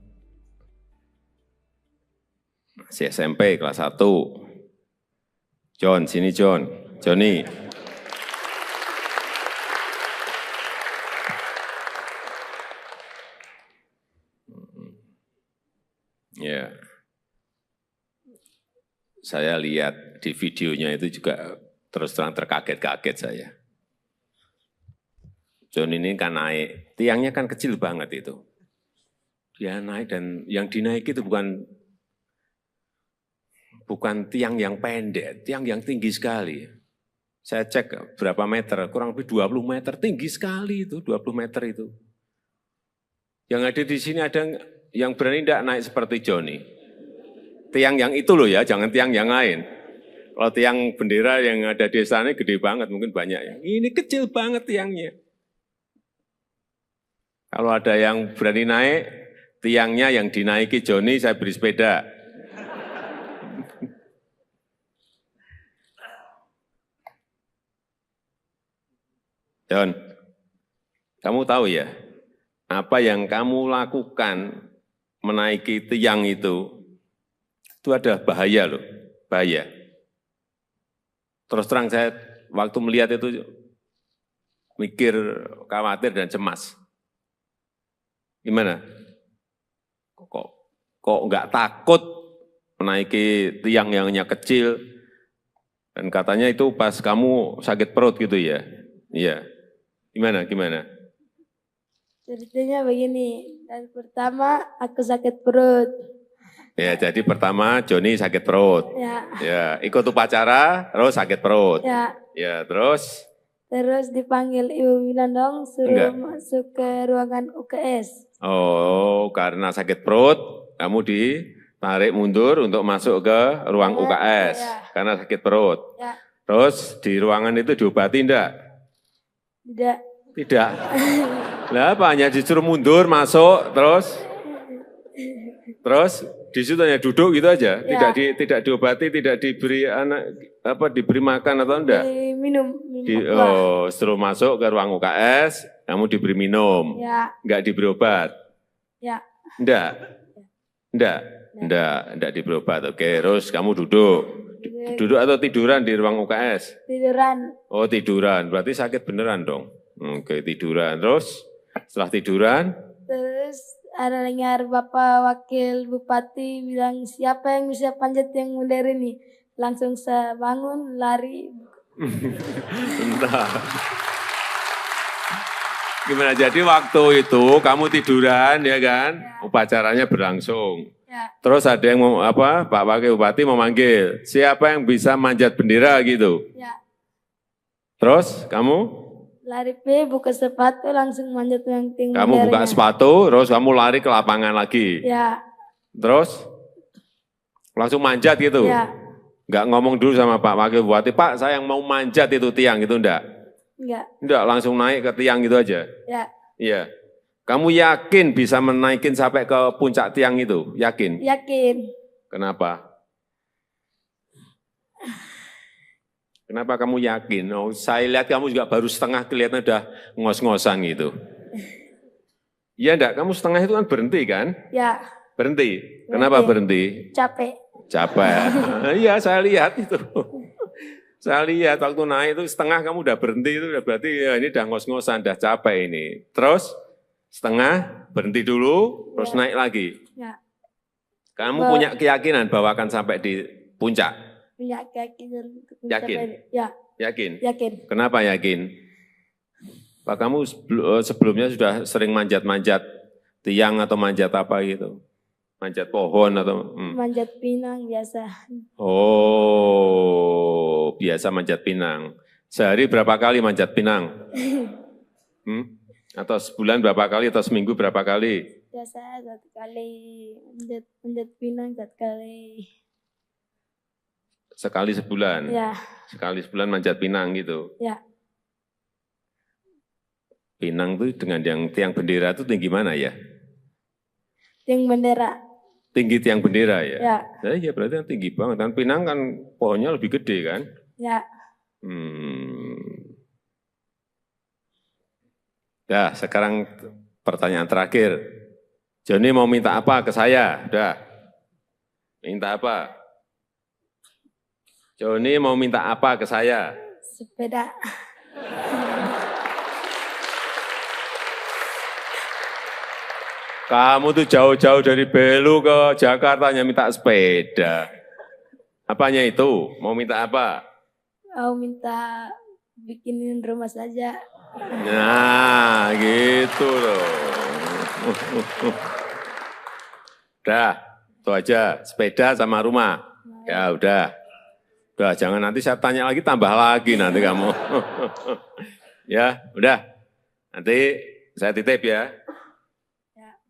si SMP kelas 1. John, sini John. Joni. Ya. Saya lihat di videonya itu juga terus terang terkaget-kaget saya. John ini kan naik, tiangnya kan kecil banget itu. Dia naik dan yang dinaiki itu bukan tiang yang pendek, tiang yang tinggi sekali. Saya cek berapa meter, kurang lebih 20 meter, tinggi sekali itu, 20 meter itu. Yang ada di sini ada yang berani tidak naik seperti Joni. Tiang yang itu loh ya, jangan tiang yang lain. Kalau tiang bendera yang ada di sana gede banget, mungkin banyak ya. Ini kecil banget tiangnya. Kalau ada yang berani naik, tiangnya yang dinaiki Joni, saya beri sepeda. John, kamu tahu ya, apa yang kamu lakukan menaiki tiang itu ada bahaya loh, bahaya. Terus terang saya waktu melihat itu mikir, khawatir dan cemas. Gimana? Kok nggak takut menaiki tiang yang hanya kecil? Dan katanya itu pas kamu sakit perut gitu ya? Iya. Gimana? Ceritanya begini, dan pertama aku sakit perut. Ya, jadi pertama Joni sakit perut. Ya, ikut upacara, terus sakit perut. Ya, terus? Terus dipanggil Ibu Winandong, suruh masuk ke ruangan UKS. Oh, karena sakit perut, kamu ditarik mundur untuk masuk ke ruang UKS. Karena sakit perut. Terus di ruangan itu diobati enggak? Tidak. Lah apa, hanya disuruh mundur, masuk, terus di situ hanya duduk gitu aja, tidak diobati, tidak diberi diberi makan atau enggak? Minum. Suruh masuk ke ruang UKS, kamu diberi minum, enggak diberi obat? Enggak diberi obat. Oke, terus kamu duduk atau tiduran di ruang UKS? Tiduran. Oh tiduran, berarti sakit beneran dong. Oke, tiduran, terus setelah tiduran? Terus ada dengar Bapak Wakil Bupati bilang, siapa yang bisa panjat yang modern ini? Langsung saya bangun, lari. Bentar. Gimana, jadi waktu itu kamu tiduran ya kan? Upacaranya berlangsung. Terus ada yang Pak Wakil Bupati memanggil, siapa yang bisa manjat bendera gitu? Terus kamu? Lari buka sepatu langsung manjat yang tinggi. Kamu buka sepatu, terus kamu lari ke lapangan lagi. Terus langsung manjat gitu. Enggak ngomong dulu sama Pak Wakil Bupati, Pak saya yang mau manjat itu tiang gitu enggak? Enggak, langsung naik ke tiang gitu aja. Iya. Kamu yakin bisa menaikin sampai ke puncak tiang itu? Yakin? Yakin. Kenapa? Kenapa kamu yakin? Oh, saya lihat kamu juga baru setengah, kelihatan udah ngos-ngosan gitu. Iya enggak? Kamu setengah itu kan berhenti kan? Berhenti. Kenapa berhenti? Capek. Iya, saya lihat itu. Saya lihat waktu naik itu setengah kamu udah berhenti, itu udah berarti ya ini udah ngos-ngosan, udah capek ini. Terus setengah berhenti dulu, terus naik lagi. Kamu punya keyakinan bahwa akan sampai di puncak? Punya keyakinan. Yakin? Yakin? Yakin. Kenapa yakin? Pak kamu sebelumnya sudah sering manjat-manjat tiang atau manjat apa gitu? Manjat pohon atau? Manjat pinang biasa. Oh, biasa manjat pinang. Sehari berapa kali manjat pinang? Atau sebulan berapa kali atau seminggu berapa kali? Biasa 1 kali, manjat pinang 1 kali. Sekali sebulan? Sekali sebulan manjat pinang gitu? Pinang itu dengan yang tiang bendera itu tinggi mana ya? Tiang bendera. Tinggi tiang bendera ya? Ya berarti kan tinggi banget. Kan pinang kan pohonnya lebih gede kan? Sekarang pertanyaan terakhir. Joni mau minta apa ke saya? Udah. Minta apa? Joni mau minta apa ke saya? Sepeda. Kamu tuh jauh-jauh dari Belu ke Jakarta hanya minta sepeda. Apanya itu? Mau minta apa? Mau minta bikinin rumah saja. Nah, gitu loh. Udah, itu aja. Sepeda sama rumah. Ya udah. Udah, jangan nanti saya tanya lagi, tambah lagi nanti kamu. Ya, udah. Nanti saya titip ya.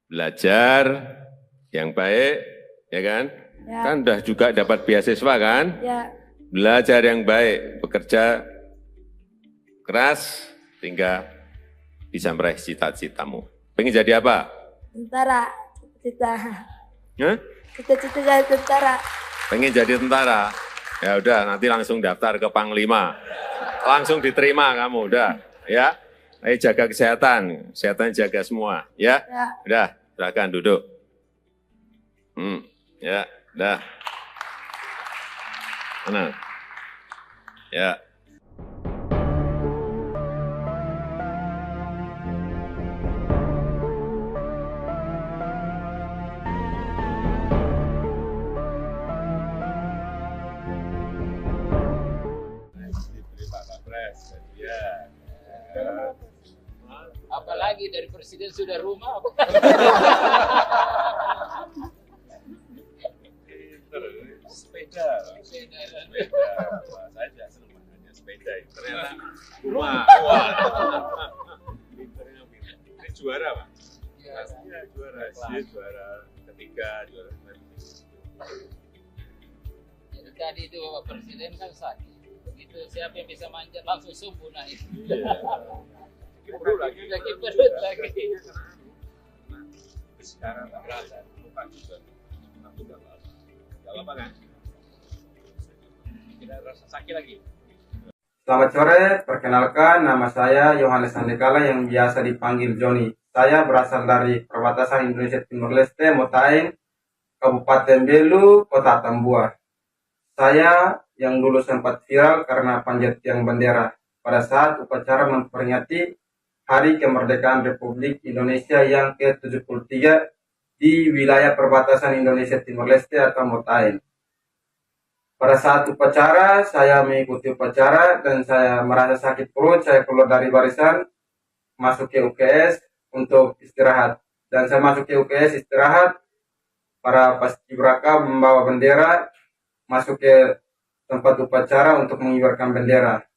Belajar yang baik, ya kan? Ya. Kan udah juga dapat beasiswa kan? Ya, Belajar yang baik, bekerja keras, sehingga bisa meraih cita-citamu. Pengen jadi apa? tentara. Cita-cita. Hah? Cita-cita jadi tentara. Pengen jadi tentara? Ya udah, nanti langsung daftar ke Panglima. Langsung diterima kamu, udah. Ya, ayo jaga kesehatan, kesehatan jaga semua. Ya, Ya. udah, silakan duduk. Ya, udah. Tenang. Ya. Diberi Pak Kapres, ya. Apalagi dari presiden sudah rumah. Sepeda. Sepeda. Wah, saya tidak senang makanya sepeda. Ternyata rumah. Wah. Pinternya pinter. Ini juara Pak. Pastinya juara. Dia juara ketiga, juara ketiga. Jadi tadi itu Bapak Presiden kan sakit. Begitu siapa yang bisa manjat langsung sembuh naik. Sakit perut lagi. Sakit perut lagi. Sekarang tak berasa. Lupa juga. Aku udah lama. Udah lama kan? Tidak rasa sakit lagi. Selamat sore, perkenalkan nama saya Yohanes Sandekala yang biasa dipanggil Joni. Saya berasal dari perbatasan Indonesia Timur Leste, Motain, Kabupaten Belu, Kota Tambua. Saya yang dulu sempat viral karena panjat tiang bendera pada saat upacara memperingati Hari Kemerdekaan Republik Indonesia yang ke-73 di wilayah perbatasan Indonesia Timur Leste atau Motain. Pada saat upacara, saya mengikuti upacara dan saya merasa sakit perut, saya keluar dari barisan, masuk ke UKS untuk istirahat. Dan saya masuk ke UKS istirahat, para paskibraka membawa bendera, masuk ke tempat upacara untuk mengibarkan bendera.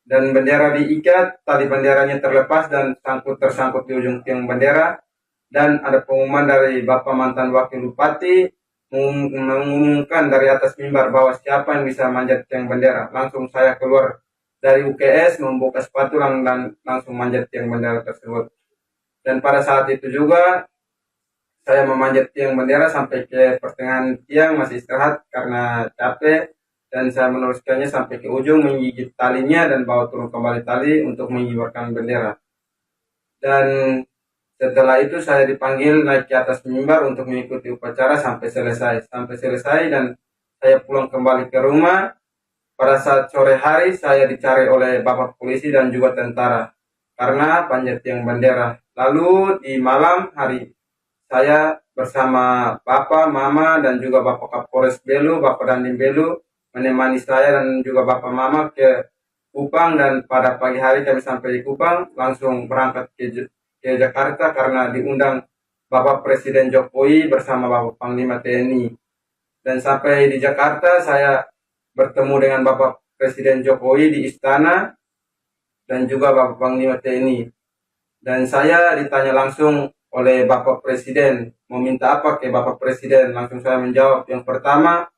Dan bendera diikat, tali benderanya terlepas dan tersangkut di ujung tiang bendera. Dan ada pengumuman dari Bapak mantan Wakil Bupati, mengumumkan dari atas mimbar bahwa siapa yang bisa manjat tiang bendera. Langsung saya keluar dari UKS, membuka sepatu dan langsung manjat tiang bendera tersebut. Dan pada saat itu juga saya memanjat tiang bendera sampai ke pertengahan tiang, masih istirahat karena capek. Dan saya meneruskannya sampai ke ujung, menggigit talinya dan bawa turun kembali tali untuk mengibarkan bendera. Dan setelah itu saya dipanggil naik ke atas mimbar untuk mengikuti upacara sampai selesai. Dan saya pulang kembali ke rumah. Pada saat sore hari saya dicari oleh Bapak polisi dan juga tentara karena panjat tiang bendera. Lalu di malam hari saya bersama Bapak, Mama dan juga Bapak Kapolres Belu, Bapak Dandim Belu menemani saya dan juga Bapak Mama ke Kupang, dan pada pagi hari kami sampai di Kupang langsung berangkat ke Jakarta karena diundang Bapak Presiden Jokowi bersama Bapak Panglima TNI. Dan sampai di Jakarta saya bertemu dengan Bapak Presiden Jokowi di istana dan juga Bapak Panglima TNI. Dan saya ditanya langsung oleh Bapak Presiden, meminta apa ke Bapak Presiden? Langsung saya menjawab, yang pertama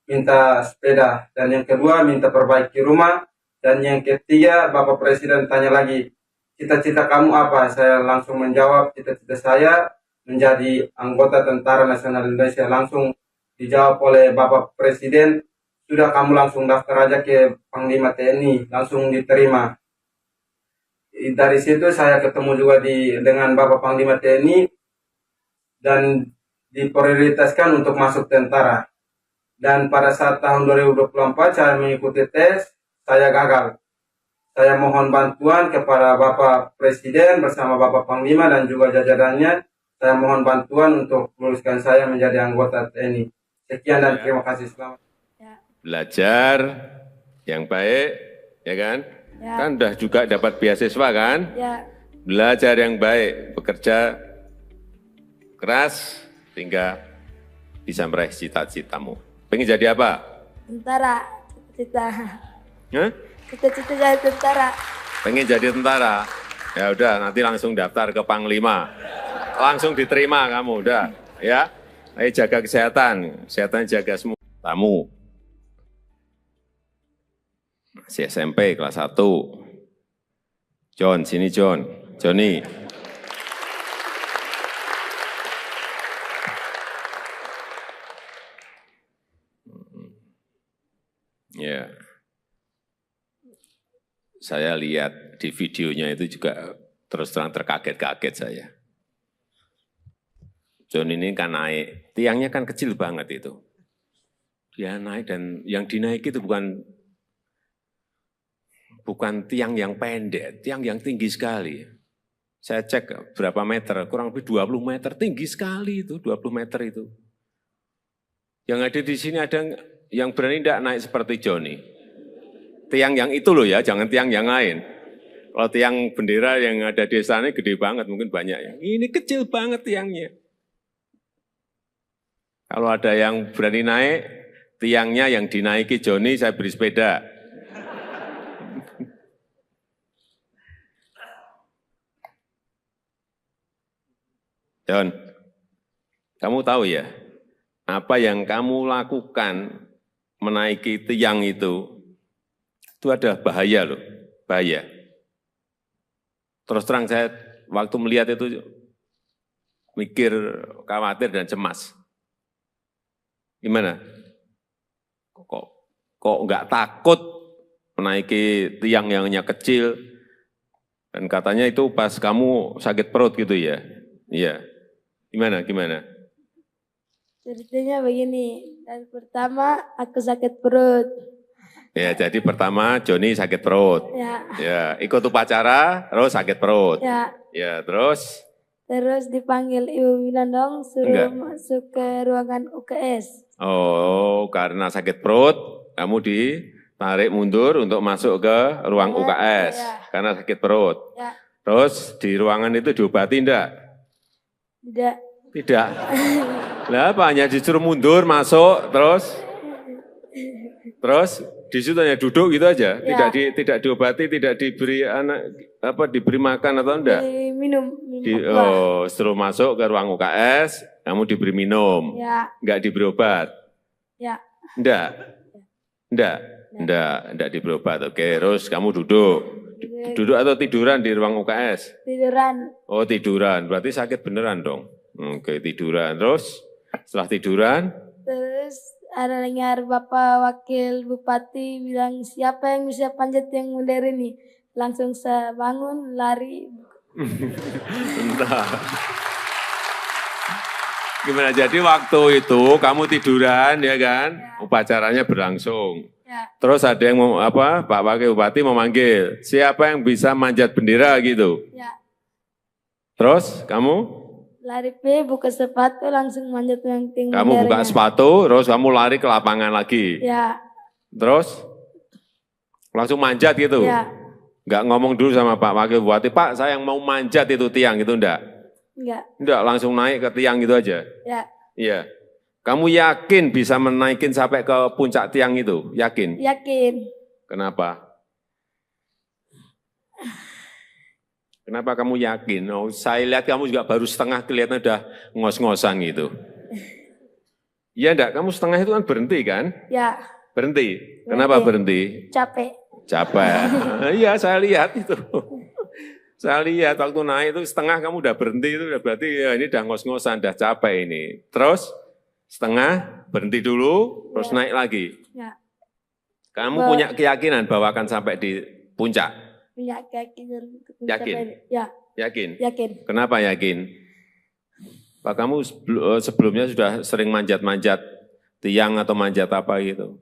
minta sepeda, dan yang kedua minta perbaiki rumah, dan yang ketiga Bapak Presiden tanya lagi, cita-cita kamu apa? Saya langsung menjawab, cita-cita saya menjadi anggota Tentara Nasional Indonesia. Langsung dijawab oleh Bapak Presiden, sudah kamu langsung daftar aja ke Panglima TNI, langsung diterima. Dari situ saya ketemu juga dengan Bapak Panglima TNI dan diprioritaskan untuk masuk tentara. Dan pada saat tahun 2024 saya mengikuti tes, saya gagal. Saya mohon bantuan kepada Bapak Presiden bersama Bapak Panglima dan juga jajarannya. Saya mohon bantuan untuk meluluskan saya menjadi anggota TNI. Sekian dan terima kasih. Selamat. Belajar yang baik, ya kan? Ya. Kan udah juga dapat beasiswa kan? Ya. Belajar yang baik, bekerja keras, sehingga bisa meraih cita-citamu. Pengen jadi apa? Tentara. Cita-cita. Hah? Cita-cita jadi tentara. Pengen jadi tentara? Ya udah, nanti langsung daftar ke Panglima. Langsung diterima kamu, udah. Ya, ayo jaga kesehatan. Kesehatan jaga semua. Tamu. Masih SMP kelas 1. John, sini John. Johnny. Ya. Saya lihat di videonya itu juga terus terang terkaget-kaget saya. John ini kan naik, tiangnya kan kecil banget itu. Dia naik dan yang dinaiki itu bukan tiang yang pendek, tiang yang tinggi sekali. Saya cek berapa meter, kurang lebih 20 meter, tinggi sekali itu, 20 meter itu. Yang ada di sini ada yang berani tidak naik seperti Johnny. Tiang yang itu loh ya, jangan tiang yang lain. Kalau tiang bendera yang ada di sana gede banget, mungkin banyak ya. Ini kecil banget tiangnya. Kalau ada yang berani naik, tiangnya yang dinaiki Johnny, saya beri sepeda. John, kamu tahu ya, apa yang kamu lakukan menaiki tiang itu ada bahaya loh, bahaya. Terus terang saya waktu melihat itu mikir, khawatir dan cemas. Gimana? Kok nggak takut menaiki tiang yang hanya kecil? Dan katanya itu pas kamu sakit perut gitu ya? Iya. Gimana? Ceritanya begini, dan pertama aku sakit perut. Ya, jadi pertama Johnny sakit perut. Ya, ikut upacara, terus sakit perut. Ya, terus? Terus dipanggil Ibu Winandong, suruh masuk ke ruangan UKS. Oh, karena sakit perut, kamu ditarik mundur untuk masuk ke ruang UKS. Karena sakit perut. Terus di ruangan itu diobati enggak? Tidak. Lah apa, hanya disuruh mundur, masuk, terus di situ hanya duduk gitu aja, tidak diobati, tidak diberi diberi makan atau enggak? Minum. Setelah masuk ke ruang UKS, kamu diberi minum, enggak diberi obat? Enggak diberi obat. Oke, terus kamu duduk atau tiduran di ruang UKS? Tiduran. Oh tiduran, berarti sakit beneran dong. Oke, tiduran, terus setelah tiduran? Terus ada dengar Bapak Wakil Bupati bilang, siapa yang bisa panjat yang modern ini? Langsung saya bangun, lari. Entah. Gimana, jadi waktu itu kamu tiduran ya kan? Upacaranya berlangsung. Terus ada yang Pak Wakil Bupati memanggil, siapa yang bisa manjat bendera gitu? Terus kamu? Lari buka sepatu langsung manjat yang tinggi. Kamu buka sepatu, terus kamu lari ke lapangan lagi. Terus langsung manjat gitu. Enggak ngomong dulu sama Pak Wakil Bupati, Pak saya yang mau manjat itu tiang gitu enggak? Enggak, langsung naik ke tiang gitu aja. Iya. Kamu yakin bisa menaikin sampai ke puncak tiang itu? Yakin? Yakin. Kenapa? Kenapa kamu yakin? Oh, saya lihat kamu juga baru setengah, kelihatan udah ngos-ngosan gitu. Iya enggak? Kamu setengah itu kan berhenti kan? Berhenti. Kenapa berhenti? Capek. Iya, saya lihat itu. Saya lihat waktu naik itu setengah kamu udah berhenti, itu udah berarti ya ini udah ngos-ngosan, udah capek ini. Terus setengah berhenti dulu, terus naik lagi. Kamu punya keyakinan bahwa akan sampai di puncak? Punya keyakinan. Yakin? Yakin? Yakin. Kenapa yakin? Pak, kamu sebelumnya sudah sering manjat-manjat Tiang atau manjat apa gitu?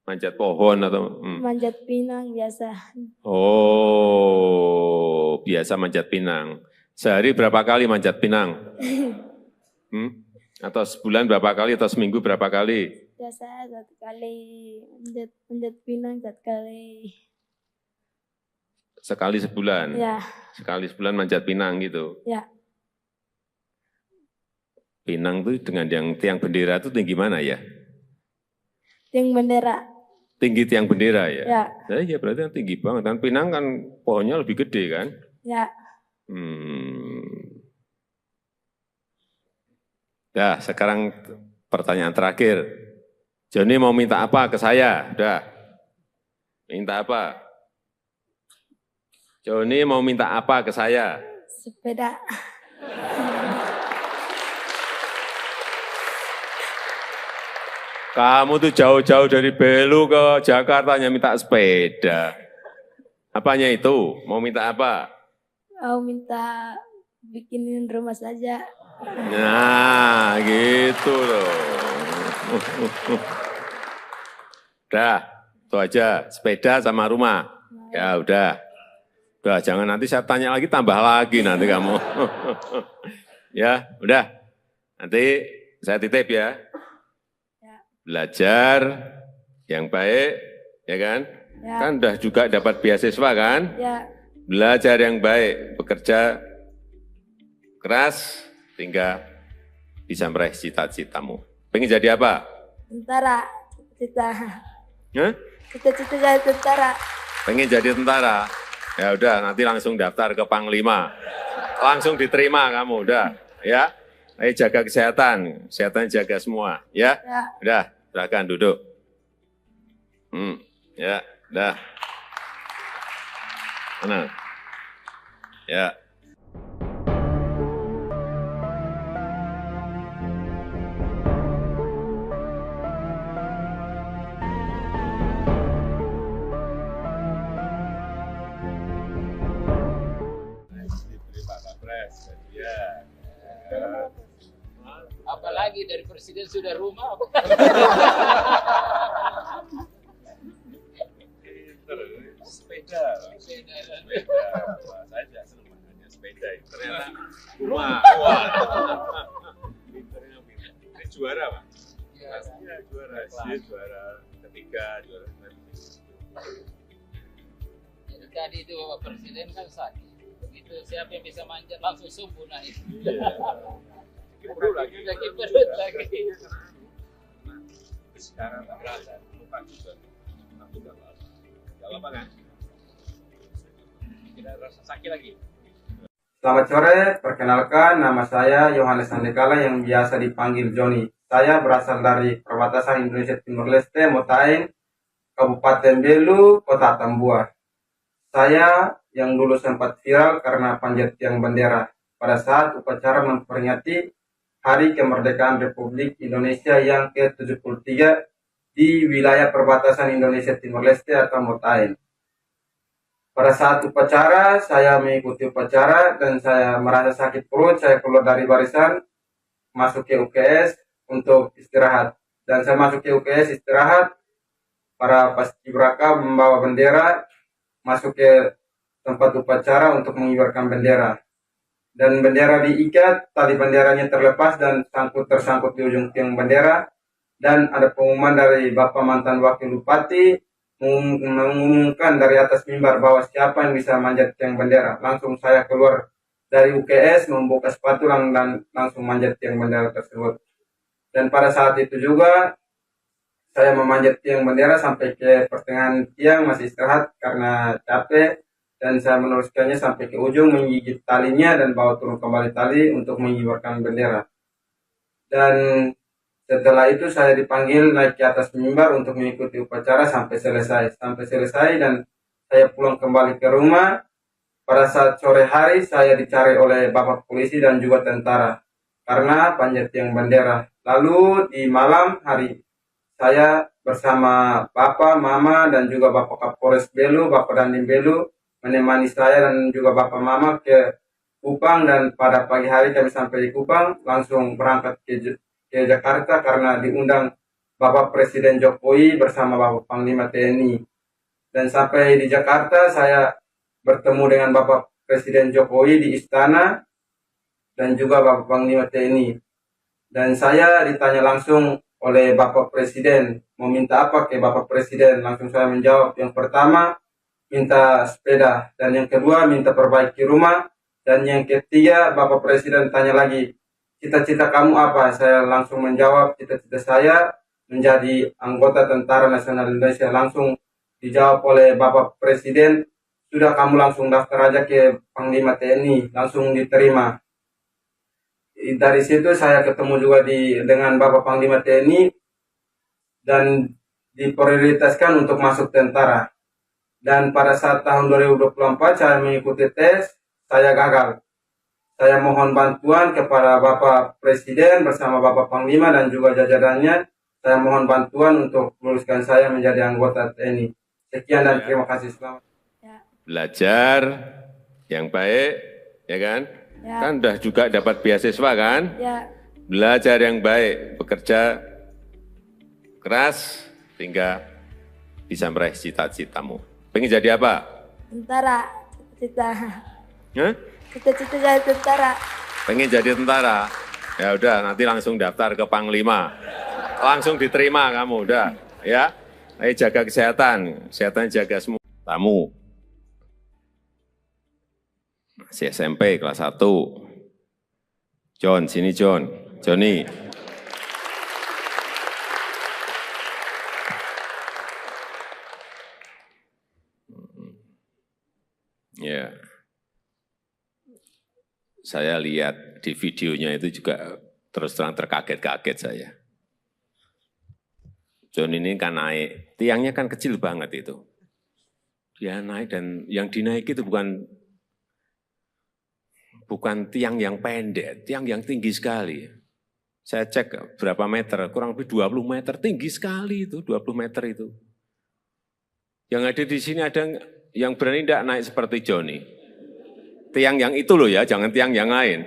Manjat pohon atau? Manjat pinang biasa. Oh, biasa manjat pinang. Sehari berapa kali manjat pinang? Atau sebulan berapa kali atau seminggu berapa kali? Biasa 1 kali manjat pinang 1 kali. Sekali sebulan? Ya. Sekali sebulan manjat pinang gitu? Ya. Pinang tuh dengan yang tiang bendera itu tinggi mana ya? Tiang bendera. Tinggi tiang bendera ya? Ya. Nah, iya berarti kan tinggi banget. Kan pinang kan pohonnya lebih gede kan? Ya. Dah, sekarang pertanyaan terakhir. Joni mau minta apa ke saya? Udah. Minta apa? Joni mau minta apa ke saya? Sepeda. Kamu tuh jauh-jauh dari Belu ke Jakarta hanya minta sepeda. Apanya itu? Mau minta apa? Mau minta bikinin rumah saja. Nah, gitu loh. Udah, itu aja. Sepeda sama rumah. Ya udah. Udah, jangan nanti saya tanya lagi, tambah lagi nanti kamu. Ya, udah. Nanti saya titip ya. Belajar yang baik, ya kan? Ya. Kan udah juga dapat beasiswa kan? Ya. Belajar yang baik, bekerja keras, hingga bisa meraih cita-citamu. Pengen jadi apa? Tentara. Cita-cita. Hah? Cita-cita jadi tentara. Pengen jadi tentara? Ya udah, nanti langsung daftar ke Panglima. Langsung diterima kamu, udah. Ya, ayo jaga kesehatan, kesehatan jaga semua. Ya, Ya. udah, silakan duduk. Ya, udah. Mana? Ya. Diberi Pak Kapres, ya. Apalagi dari presiden sudah rumah. Sepeda. Saya tidak senang hanya sepeda. Ternyata rumah. Pinternya pinter. Ini juara Pak? Pastinya juara. Dia juara ketiga, juara Jadi tadi itu Bapak Presiden kan sakit. Begitu siapa yang bisa manjat langsung sumbu naik. Kiperut lagi. Udah kiperut lagi. Sekarang berasa lupa juga. Aku udah lama. Gak apa kan? Tidak rasa sakit lagi. Selamat sore, perkenalkan nama saya Yohanes Andekala yang biasa dipanggil Joni. Saya berasal dari perbatasan Indonesia Timur Leste, Motaing, Kabupaten Belu, Kota Tambua. Saya yang dulu sempat viral karena panjat tiang bendera pada saat upacara memperingati Hari Kemerdekaan Republik Indonesia yang ke-73 di wilayah perbatasan Indonesia Timur Leste atau Motaing. Pada saat upacara, saya mengikuti upacara dan saya merasa sakit perut, saya keluar dari barisan, masuk ke UKS untuk istirahat. Dan saya masuk ke UKS istirahat, para paskibraka membawa bendera, masuk ke tempat upacara untuk mengibarkan bendera. Dan bendera diikat, tali benderanya terlepas dan tersangkut di ujung tiang bendera. Dan ada pengumuman dari Bapak mantan Wakil Bupati, mengumumkan dari atas mimbar bahwa siapa yang bisa manjat tiang bendera. Langsung saya keluar dari UKS, membuka sepatu dan langsung manjat tiang bendera tersebut. Dan pada saat itu juga saya memanjat tiang bendera sampai ke pertengahan tiang, masih istirahat karena capek. Dan saya meneruskannya sampai ke ujung, menggigit talinya dan bawa turun kembali tali untuk mengibarkan bendera. Dan setelah itu saya dipanggil naik ke atas mimbar untuk mengikuti upacara sampai selesai. Dan saya pulang kembali ke rumah. Pada saat sore hari saya dicari oleh Bapak Polisi dan juga tentara karena panjat tiang bendera. Lalu di malam hari saya bersama Bapak, Mama dan juga Bapak Kapolres Belu, Bapak Dandim Belu menemani saya dan juga Bapak Mama ke Kupang. Dan pada pagi hari kami sampai di Kupang langsung berangkat ke Jakarta karena diundang Bapak Presiden Jokowi bersama Bapak Panglima TNI. Dan sampai di Jakarta saya bertemu dengan Bapak Presiden Jokowi di istana dan juga Bapak Panglima TNI. Dan saya ditanya langsung oleh Bapak Presiden, mau minta apa ke Bapak Presiden? Langsung saya menjawab, yang pertama minta sepeda, dan yang kedua minta perbaiki rumah, dan yang ketiga Bapak Presiden tanya lagi, cita-cita kamu apa? Saya langsung menjawab, cita-cita saya menjadi anggota Tentara Nasional Indonesia. Langsung dijawab oleh Bapak Presiden, sudah kamu langsung daftar aja ke Panglima TNI, langsung diterima. Dari situ saya ketemu juga dengan Bapak Panglima TNI dan diprioritaskan untuk masuk tentara. Dan pada saat tahun 2024 saya mengikuti tes, saya gagal. Saya mohon bantuan kepada Bapak Presiden bersama Bapak Panglima dan juga jajarannya. Saya mohon bantuan untuk luluskan saya menjadi anggota TNI. Sekian dan terima kasih. Selamat. Belajar yang baik, ya kan? Ya. Kan udah juga dapat beasiswa kan? Ya. Belajar yang baik, bekerja keras, sehingga bisa meraih cita-citamu. Pengen jadi apa? Tentara. Cita-cita. Hah? Cita-cita jadi tentara. Pengen jadi tentara? Ya udah, nanti langsung daftar ke Panglima. Langsung diterima kamu, udah. Ya, ayo jaga kesehatan. Kesehatan jaga semua. Tamu. Masih SMP kelas 1. John, sini John. Johnny. Ya. Saya lihat di videonya itu juga terus terang terkaget-kaget saya. John ini kan naik, tiangnya kan kecil banget itu. Dia naik dan yang dinaiki itu bukan tiang yang pendek, tiang yang tinggi sekali. Saya cek berapa meter, kurang lebih 20 meter, tinggi sekali itu, 20 meter itu. Yang ada di sini ada yang berani tidak naik seperti Johnny. Tiang yang itu loh ya, jangan tiang yang lain.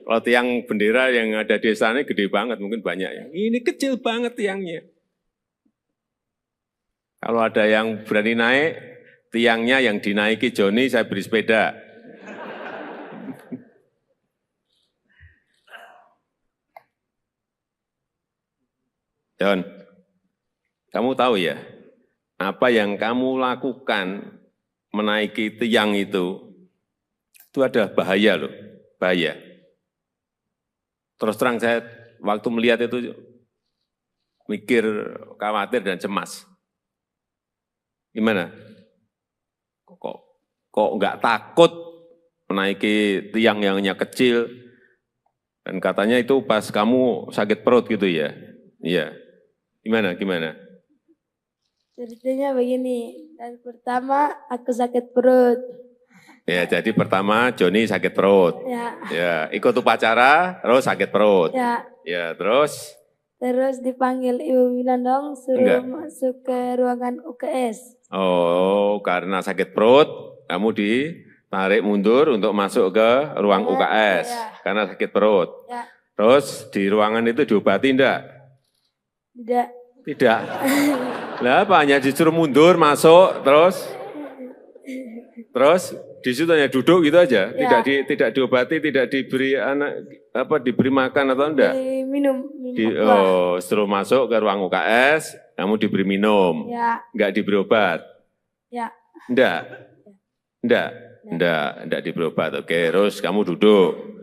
Kalau tiang bendera yang ada di sana gede banget, mungkin banyak ya. Ini kecil banget tiangnya. Kalau ada yang berani naik, tiangnya yang dinaiki Johnny, saya beri sepeda. John, kamu tahu ya, apa yang kamu lakukan menaiki tiang itu ada bahaya loh, bahaya. Terus terang saya waktu melihat itu mikir, khawatir dan cemas. Gimana? Kok nggak takut menaiki tiang yang hanya kecil? Dan katanya itu pas kamu sakit perut gitu ya? Iya. Gimana? Ceritanya begini, dan pertama aku sakit perut. Ya, jadi pertama Johnny sakit perut. Ya, ikut upacara, terus sakit perut. Ya, terus? Terus dipanggil Ibu Winandong, suruh masuk ke ruangan UKS. Oh, karena sakit perut, kamu ditarik mundur untuk masuk ke ruang UKS, karena sakit perut. Terus di ruangan itu diobati enggak? Tidak. Lah apa, hanya disuruh mundur, masuk, terus di situ hanya duduk gitu aja, tidak diobati, tidak diberi diberi makan atau enggak? Minum. Suruh masuk ke ruang UKS, kamu diberi minum, enggak diberi obat? Enggak diberi obat. Oke, terus kamu duduk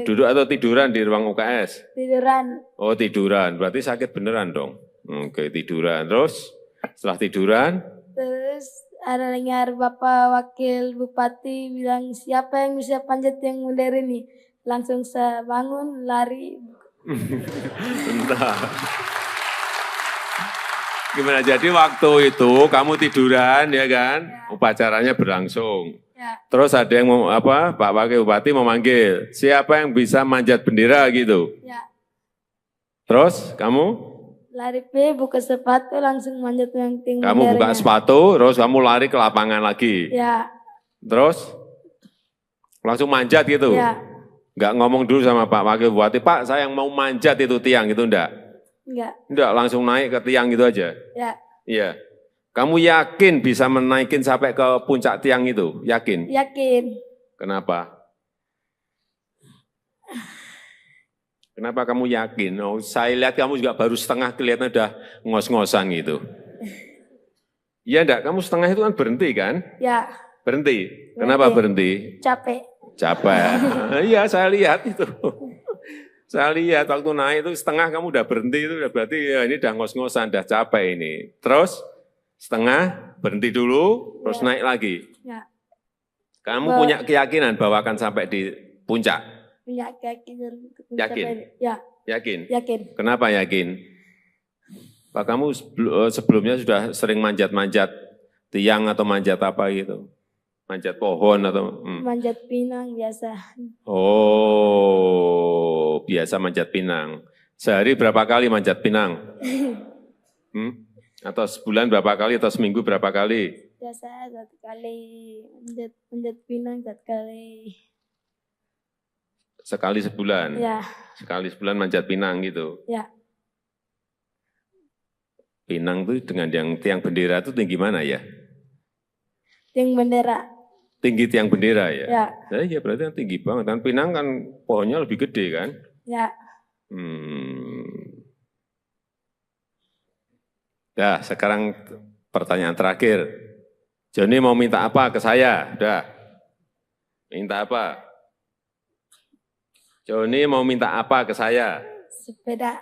atau tiduran di ruang UKS? Tiduran. Oh tiduran, berarti sakit beneran dong. Oke, tiduran, terus setelah tiduran? Terus ada dengar Bapak Wakil Bupati bilang, siapa yang bisa panjat yang modern ini? Langsung saya bangun, lari. Bentar. Gimana, jadi waktu itu kamu tiduran ya kan? Upacaranya berlangsung. Terus ada yang Pak Wakil Bupati memanggil, siapa yang bisa manjat bendera gitu? Terus kamu? Lari buka sepatu langsung manjat yang tinggi. Kamu buka sepatu, terus kamu lari ke lapangan lagi. Terus langsung manjat gitu. Enggak ngomong dulu sama Pak Wakil Bupati, Pak saya yang mau manjat itu tiang gitu enggak? Enggak. Enggak, langsung naik ke tiang gitu aja? Ya. Iya. Kamu yakin bisa menaikin sampai ke puncak tiang itu? Yakin? Yakin. Kenapa? Kenapa kamu yakin? Oh, saya lihat kamu juga baru setengah kelihatan udah ngos-ngosan gitu. Iya enggak? Kamu setengah itu kan berhenti kan? Ya. Berhenti. Kenapa berhenti? Capek. Capek. Iya, saya lihat itu. Saya lihat waktu naik itu setengah kamu udah berhenti itu udah berarti ya ini udah ngos-ngosan, udah capek ini. Terus setengah berhenti dulu, terus naik lagi. Ya. Kamu punya keyakinan bahwa akan sampai di puncak? Punya keyakinan untuk Yakin? mencapai. Ya. Yakin? Yakin. Kenapa yakin? Pak, kamu sebelumnya sudah sering manjat-manjat tiang atau manjat apa gitu? Manjat pohon atau? Manjat pinang biasa. Oh, biasa manjat pinang. Sehari berapa kali manjat pinang? Atau sebulan berapa kali atau seminggu berapa kali? Biasa 1 kali manjat pinang 1 kali. Sekali sebulan? Ya. Sekali sebulan manjat pinang gitu? Ya. Pinang itu dengan yang tiang bendera itu tinggi mana ya? Tiang bendera. Tinggi tiang bendera ya? Ya. Ya berarti kan tinggi banget. Kan pinang kan pohonnya lebih gede kan? Ya. Dah, sekarang pertanyaan terakhir. Joni mau minta apa ke saya? Udah. Minta apa? Joni mau minta apa ke saya? Sepeda.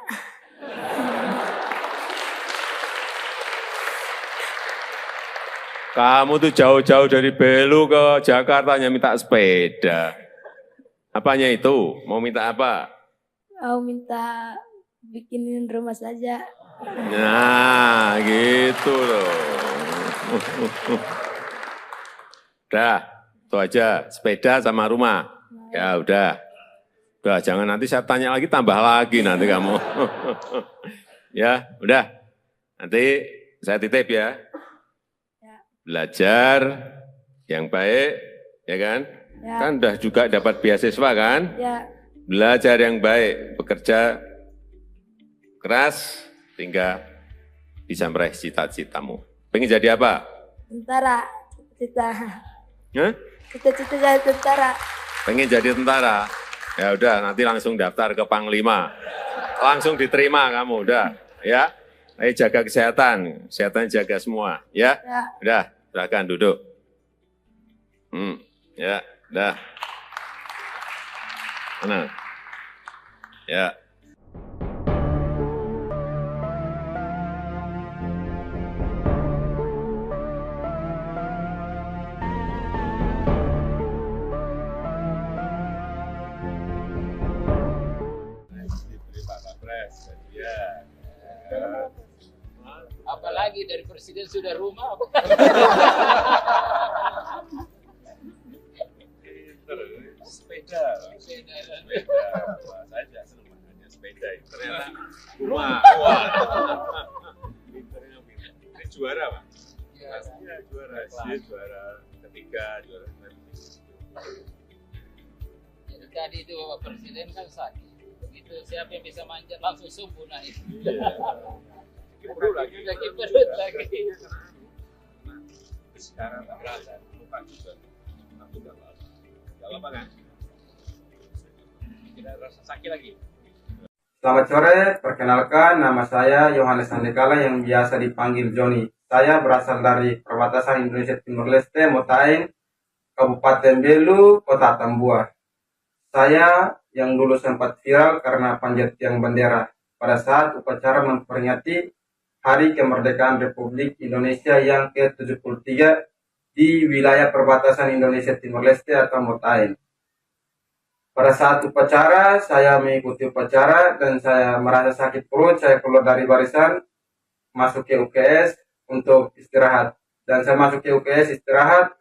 Kamu tuh jauh-jauh dari Belu ke Jakarta hanya minta sepeda. Apanya itu? Mau minta apa? Mau minta bikinin rumah saja. Nah, gitu loh. Udah, itu aja. Sepeda sama rumah. Ya udah. Udah, jangan nanti saya tanya lagi, tambah lagi nanti kamu. Ya, udah. Nanti saya titip ya. Belajar yang baik, ya kan? Ya. Kan udah juga dapat beasiswa kan? Ya. Belajar yang baik, bekerja keras, hingga bisa meraih cita-citamu. Pengen jadi apa? Tentara. Cita-cita. Hah? Cita-cita jadi tentara. Pengen jadi tentara? Ya udah, nanti langsung daftar ke Panglima. Langsung diterima kamu, udah. Ya, ayo jaga kesehatan, kesehatan jaga semua. Ya, Ya. udah, silakan duduk. Ya, udah. Tenang. Ya. Diberi Pak Kapres, ya. Apalagi dari presiden sudah rumah. Sepeda. Saya juga senang makanya sepeda. Ternyata rumah. Ini juara Pak. Pastinya juara. Dia juara ketiga, juara Jadi tadi itu Bapak Presiden kan sakit. Begitu siapa yang bisa manjat langsung subuh naik. perut lagi. Sakit perut lagi. Sekarang tak berasa. Lupa juga. Aku udah lama. Udah lama kan? Tidak rasa sakit lagi. Selamat sore, perkenalkan nama saya Yohanes Andekala yang biasa dipanggil Joni. Saya berasal dari perbatasan Indonesia Timur Leste, Motain, Kabupaten Belu, Kota Tambua. Saya yang dulu sempat viral karena panjat tiang bendera pada saat upacara memperingati Hari Kemerdekaan Republik Indonesia yang ke-73 di wilayah perbatasan Indonesia Timur Leste atau Motain. Pada saat upacara, saya mengikuti upacara dan saya merasa sakit perut, saya keluar dari barisan, masuk ke UKS untuk istirahat. Dan saya masuk ke UKS istirahat,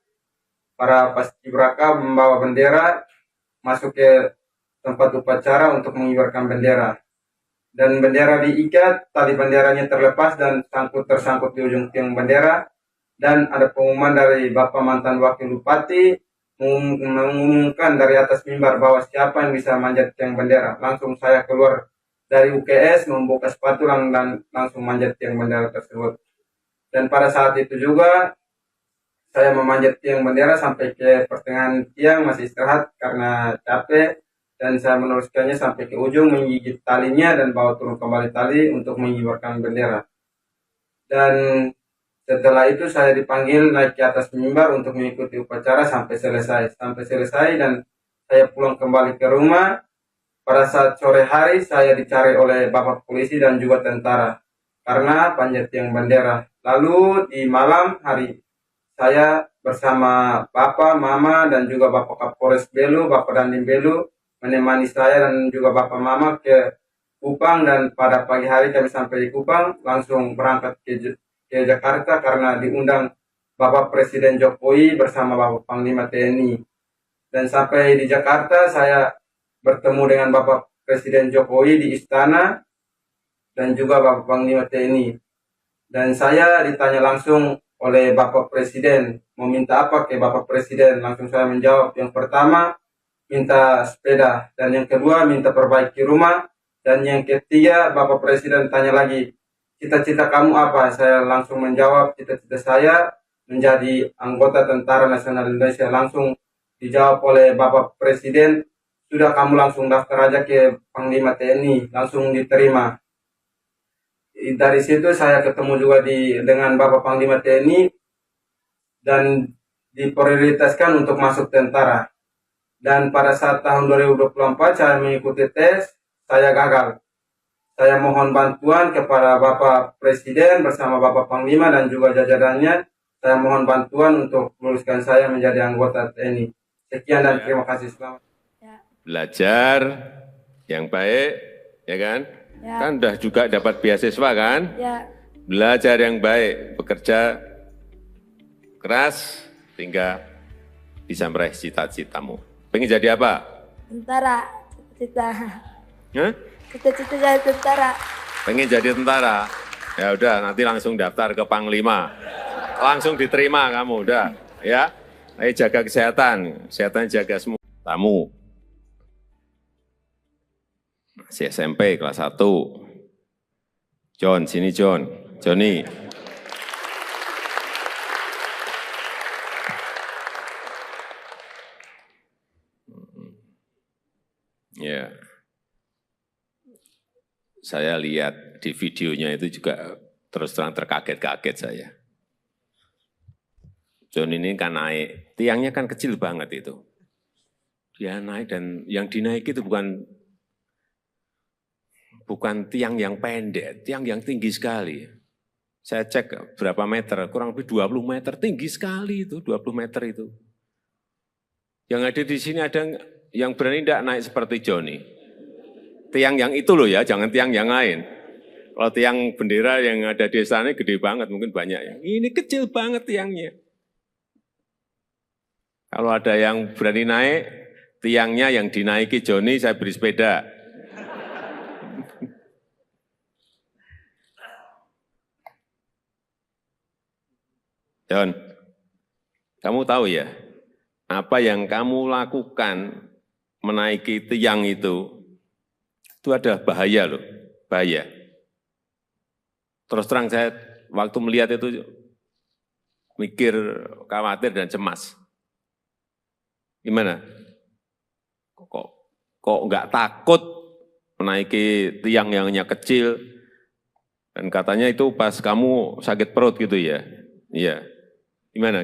para paskibraka membawa bendera, masuk ke tempat upacara untuk mengibarkan bendera. Dan bendera diikat, tali benderanya terlepas dan tersangkut di ujung tiang bendera. Dan ada pengumuman dari Bapak mantan Wakil Bupati, mengumumkan dari atas mimbar bahwa siapa yang bisa manjat tiang bendera. Langsung saya keluar dari UKS membuka sepatu dan langsung manjat tiang bendera tersebut. Dan pada saat itu juga saya memanjat tiang bendera sampai ke pertengahan tiang, masih istirahat karena capek, dan saya meneruskannya sampai ke ujung, menggigit talinya dan bawa turun kembali tali untuk mengibarkan bendera. Dan setelah itu saya dipanggil naik ke atas mimbar untuk mengikuti upacara sampai selesai. Dan saya pulang kembali ke rumah. Pada saat sore hari saya dicari oleh bapak polisi dan juga tentara karena panjat tiang bendera. Lalu di malam hari saya bersama bapak, mama, dan juga bapak Kapolres Belu, bapak Dandim Belu menemani saya dan juga bapak mama ke Kupang, dan pada pagi hari kami sampai di Kupang langsung berangkat ke Jakarta karena diundang Bapak Presiden Jokowi bersama Bapak Panglima TNI. Dan sampai di Jakarta saya bertemu dengan Bapak Presiden Jokowi di istana dan juga Bapak Panglima TNI. Dan saya ditanya langsung oleh Bapak Presiden, meminta apa ke Bapak Presiden? Langsung saya menjawab, yang pertama minta sepeda, dan yang kedua minta perbaiki rumah, dan yang ketiga Bapak Presiden tanya lagi, cita-cita kamu apa? Saya langsung menjawab, cita-cita saya menjadi anggota Tentara Nasional Indonesia. Langsung dijawab oleh Bapak Presiden, sudah kamu langsung daftar aja ke Panglima TNI, langsung diterima. Dari situ saya ketemu juga dengan Bapak Panglima TNI dan diprioritaskan untuk masuk tentara. Dan pada saat tahun 2024 saya mengikuti tes, saya gagal. Saya mohon bantuan kepada Bapak Presiden bersama Bapak Panglima dan juga jajarannya. Saya mohon bantuan untuk meluluskan saya menjadi anggota TNI. Sekian dan terima kasih. Selamat. Belajar yang baik, ya kan? Ya. Kan udah juga dapat beasiswa kan? Ya. Belajar yang baik, bekerja keras, sehingga bisa meraih cita-citamu. Pengen jadi apa? Tentara. Cita-cita. Hah? Cita-cita jadi tentara. Pengen jadi tentara? Ya udah, nanti langsung daftar ke Panglima. Langsung diterima kamu, udah. Ya, ayo jaga kesehatan jaga semua. Tamu. Masih SMP kelas 1. John, sini John. Johnny. Ya. Saya lihat di videonya itu juga terus terang terkaget-kaget saya. John ini kan naik, tiangnya kan kecil banget itu. Dia naik dan yang dinaiki itu bukan tiang yang pendek, tiang yang tinggi sekali. Saya cek berapa meter, kurang lebih 20 meter, tinggi sekali itu, 20 meter itu. Yang ada di sini ada yang berani tidak naik seperti Johnny. Tiang yang itu loh ya, jangan tiang yang lain. Kalau tiang bendera yang ada di sana gede banget, mungkin banyak ya. Ini kecil banget tiangnya. Kalau ada yang berani naik, tiangnya yang dinaiki Johnny, saya beri sepeda. John, kamu tahu ya, apa yang kamu lakukan menaiki tiang itu ada bahaya loh, bahaya. Terus terang saya waktu melihat itu mikir, khawatir dan cemas. Gimana? Kok nggak takut menaiki tiang yang hanya kecil? Dan katanya itu pas kamu sakit perut gitu ya? Iya. Gimana?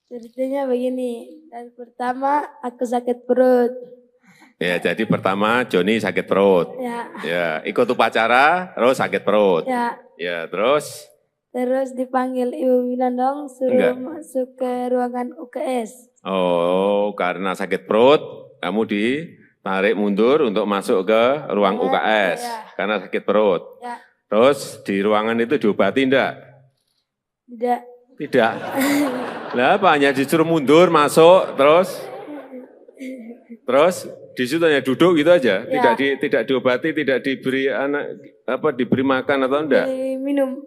Ceritanya begini, dan pertama aku sakit perut. Ya, jadi pertama Johnny sakit perut. Ya, ikut upacara, terus sakit perut. Ya, terus? Terus dipanggil Ibu Winandong, suruh masuk ke ruangan UKS. Oh, karena sakit perut, kamu ditarik mundur untuk masuk ke ruang UKS. Karena sakit perut. Terus di ruangan itu diobati enggak? Tidak. Lah apa, hanya disuruh mundur, masuk, terus di situ hanya duduk gitu aja, tidak diobati, tidak diberi diberi makan atau enggak? Minum.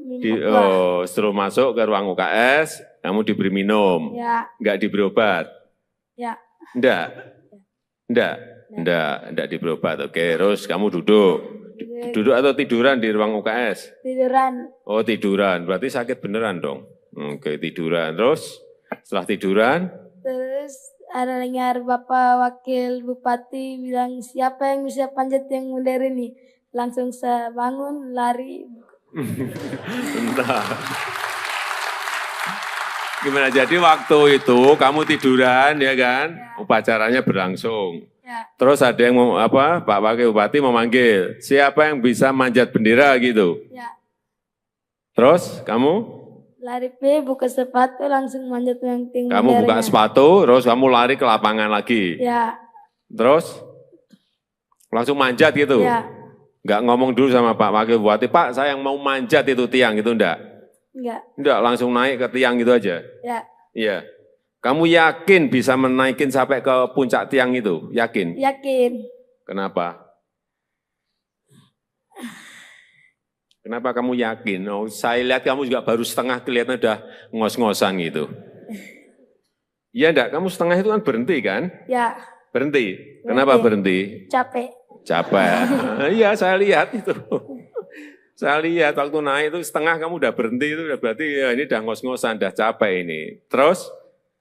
Setelah masuk ke ruang UKS, kamu diberi minum, enggak diberi obat? Enggak. Enggak di berobat. Oke, terus kamu duduk. Duduk atau tiduran di ruang UKS? Tiduran. Oh, tiduran. Berarti sakit beneran dong. Oke, tiduran. Terus setelah tiduran, Terus ada dengar Bapak Wakil Bupati bilang siapa yang bisa panjat yang mulia ini. Langsung saya bangun, lari. bentar. Gimana? Jadi waktu itu kamu tiduran ya kan? Upacaranya berlangsung. Ya, Terus ada yang Pak Wakil Bupati memanggil, siapa yang bisa manjat bendera gitu. ya. Terus kamu Lari buka sepatu langsung manjat yang tinggi. kamu buka sepatu, terus kamu lari ke lapangan lagi. Ya, Terus langsung manjat gitu. ya. Enggak ngomong dulu sama Pak Wakil Bupati, Pak saya yang mau manjat itu tiang itu enggak. Enggak. Enggak, langsung naik ke tiang gitu aja. Ya, Iya. Kamu yakin bisa menaikin sampai ke puncak tiang itu? Yakin? yakin. Kenapa? Kenapa kamu yakin? Oh, saya lihat kamu juga baru setengah kelihatan udah ngos-ngosan gitu. Iya enggak? Kamu setengah itu kan berhenti kan? Ya, Berhenti. Kenapa berhenti? capek. Capek. Iya, saya lihat itu. Saya lihat waktu naik itu setengah kamu udah berhenti itu udah berarti ya ini udah ngos-ngosan, udah capek ini. Terus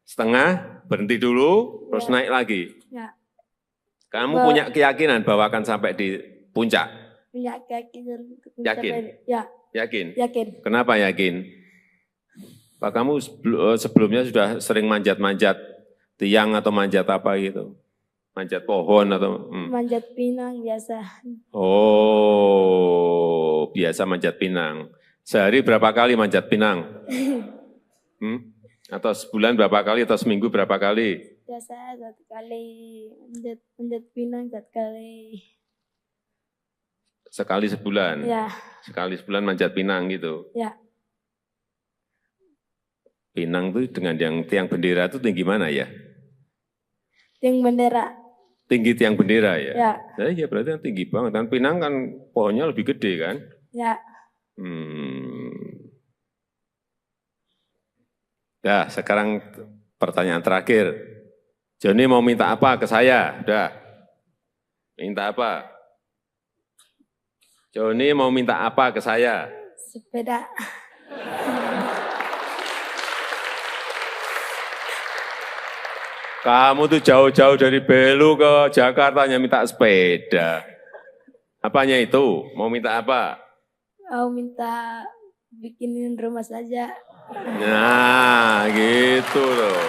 setengah berhenti dulu, terus naik lagi. Ya, Kamu punya keyakinan bahwa akan sampai di puncak? punya keyakinan. Yakin? Ya, Yakin? yakin. Kenapa yakin? Pak kamu sebelumnya sudah sering manjat-manjat tiang atau manjat apa gitu? Manjat pohon atau? Manjat pinang biasa. Oh, biasa manjat pinang. Sehari berapa kali manjat pinang? Atau sebulan berapa kali atau seminggu berapa kali? Biasa 1 kali manjat pinang 1 kali. Sekali sebulan? Ya, Sekali sebulan manjat pinang gitu? ya. Pinang itu dengan yang tiang bendera itu tinggi mana ya? Yang bendera. Tinggi tiang bendera ya? Ya, Nah, iya berarti kan tinggi banget. Kan pinang kan pohonnya lebih gede kan? ya. Nah, sekarang pertanyaan terakhir. Joni mau minta apa ke saya? Udah. Minta apa? Joni mau minta apa ke saya? Sepeda. Kamu tuh jauh-jauh dari Belu ke Jakarta hanya minta sepeda. Apanya itu? Mau minta apa? Mau minta bikinin rumah saja. Nah, gitu loh.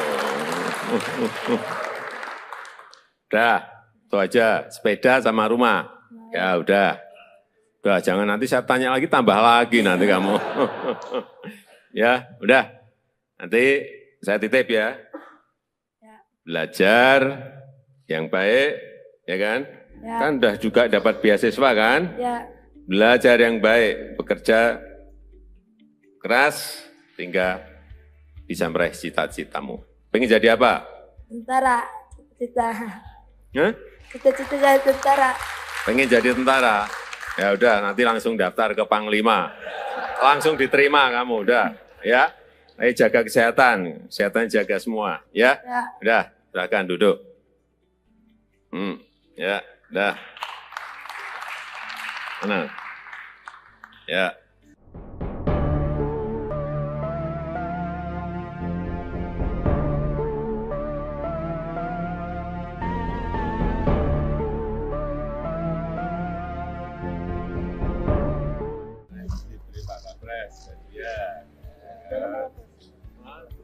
Udah, itu aja. Sepeda sama rumah. Ya udah. Udah, jangan nanti saya tanya lagi, tambah lagi nanti kamu. Ya, udah. Nanti saya titip ya. Belajar yang baik, ya kan? Ya. Kan udah juga dapat beasiswa kan? Ya, Belajar yang baik, bekerja keras, hingga bisa meraih cita-citamu. Pengen jadi apa? tentara. Cita. Hah? Cita-cita saya tentara. Pengen jadi tentara? Ya udah, nanti langsung daftar ke Panglima. Langsung diterima kamu, udah. Ya, ayo jaga kesehatan. Kesehatan jaga semua, ya? Ya. Udah, silakan duduk. Ya, udah. Mana? Ya. Diberi Pak Kapres, ya.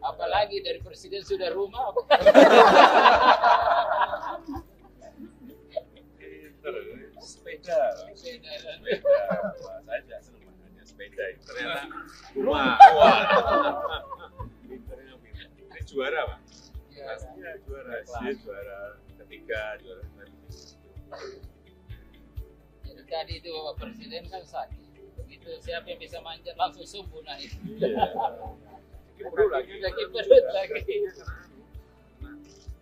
Apalagi dari presiden sudah rumah. Sepeda. Wah, saya tidak senang makanya sepeda itu. Ternyata rumah. Wah. Pinternya pinter. Ini juara Pak? Pastinya juara. Dia juara ketiga, juara Jadi tadi itu Bapak Presiden kan sakit. Begitu siapa yang bisa manjat langsung subuh naik. Kiperut lagi. Udah kiperut lagi.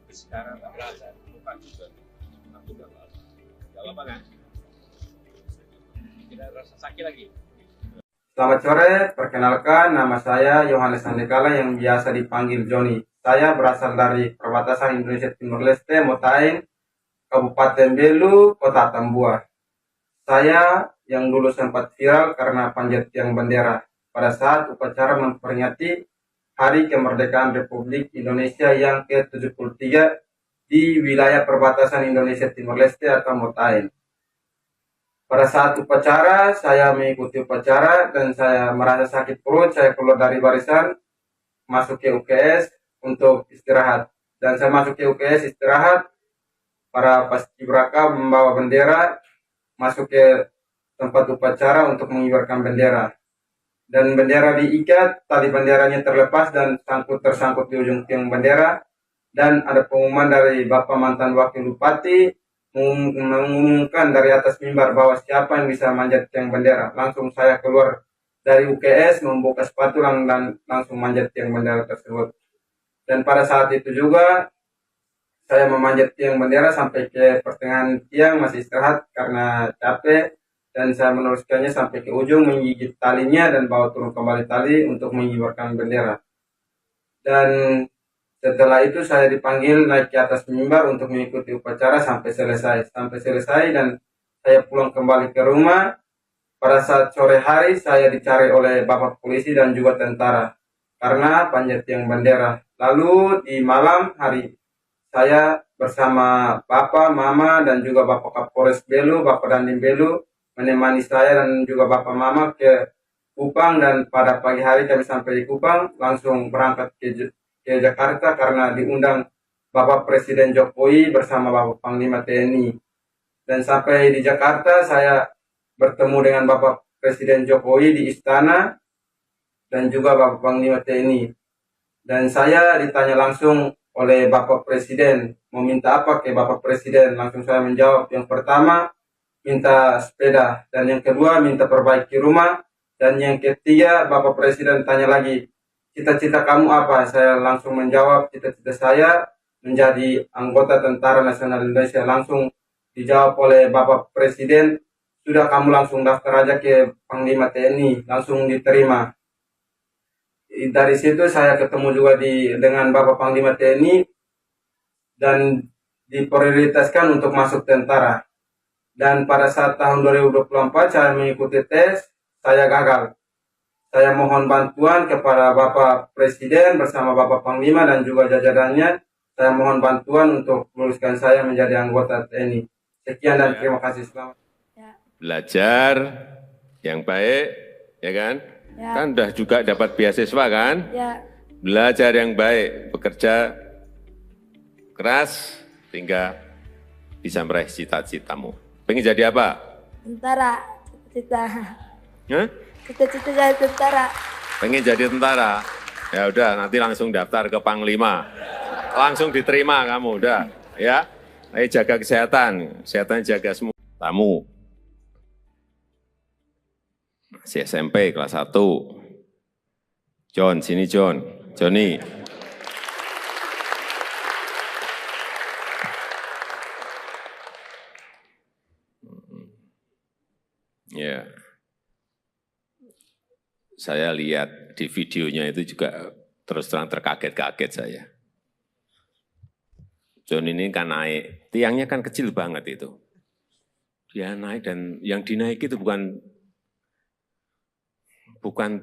Sekarang tak berasa. Bukan juga. Aku udah lama. Gak apa kan? Tidak rasa sakit lagi. Selamat sore, perkenalkan nama saya Yohanes Andekala yang biasa dipanggil Joni. Saya berasal dari perbatasan Indonesia Timur Leste, Motaing, Kabupaten Belu, Kota Tambua. Saya yang dulu sempat viral karena panjat tiang bendera pada saat upacara memperingati Hari Kemerdekaan Republik Indonesia yang ke-73 di wilayah perbatasan Indonesia Timor Leste atau Motain. Pada saat upacara, saya mengikuti upacara dan saya merasa sakit perut, saya keluar dari barisan, masuk ke UKS untuk istirahat. Dan saya masuk ke UKS istirahat, para paskibraka membawa bendera, masuk ke tempat upacara untuk mengibarkan bendera. Dan bendera diikat, tali benderanya terlepas dan tersangkut di ujung tiang bendera. Dan ada pengumuman dari Bapak mantan Wakil Bupati, mengumumkan dari atas mimbar bahwa siapa yang bisa manjat tiang bendera. Langsung saya keluar dari UKS, membuka sepatu dan langsung manjat tiang bendera tersebut. Dan pada saat itu juga saya memanjat tiang bendera sampai ke pertengahan tiang, masih istirahat karena capek. Dan saya meneruskannya sampai ke ujung, menggigit talinya dan bawa turun kembali tali untuk mengibarkan bendera. Dan setelah itu saya dipanggil naik ke atas mimbar untuk mengikuti upacara sampai selesai. Dan saya pulang kembali ke rumah. Pada saat sore hari saya dicari oleh Bapak polisi dan juga tentara karena panjat tiang bendera. Lalu di malam hari saya bersama Bapak, Mama dan juga Bapak Kapolres Belu, Bapak Dandim Belu menemani saya dan juga Bapak Mama ke Kupang. Dan pada pagi hari kami sampai di Kupang langsung berangkat ke Jakarta karena diundang Bapak Presiden Jokowi bersama Bapak Panglima TNI. Dan sampai di Jakarta saya bertemu dengan Bapak Presiden Jokowi di istana dan juga Bapak Panglima TNI. Dan saya ditanya langsung oleh Bapak Presiden, mau minta apa ke Bapak Presiden? Langsung saya menjawab, yang pertama minta sepeda, dan yang kedua minta perbaiki rumah, dan yang ketiga Bapak Presiden tanya lagi, cita-cita kamu apa? Saya langsung menjawab, cita-cita saya menjadi anggota Tentara Nasional Indonesia. Langsung dijawab oleh Bapak Presiden, sudah kamu langsung daftar aja ke Panglima TNI, langsung diterima. Dari situ saya ketemu juga dengan Bapak Panglima TNI dan diprioritaskan untuk masuk tentara. Dan pada saat tahun 2024 saya mengikuti tes, saya gagal. Saya mohon bantuan kepada Bapak Presiden bersama Bapak Panglima dan juga jajarannya. Saya mohon bantuan untuk luluskan saya menjadi anggota TNI. Sekian dan terima kasih. Selamat. Belajar yang baik, ya kan? Ya. Kan udah juga dapat beasiswa kan? Ya. Belajar yang baik, bekerja keras, sehingga bisa meraih cita-citamu. Pengen jadi apa? Tentara. Cita-cita. Hah? Cita-cita jadi tentara. Pengen jadi tentara? Ya udah, nanti langsung daftar ke Panglima. Langsung diterima kamu, udah. Ya, ayo jaga kesehatan. Kesehatan jaga semua. Tamu. Masih SMP kelas 1. John, sini John. Johnny. Ya. Saya lihat di videonya itu juga terus terang terkaget-kaget saya. John ini kan naik, tiangnya kan kecil banget itu. Dia naik dan yang dinaiki itu bukan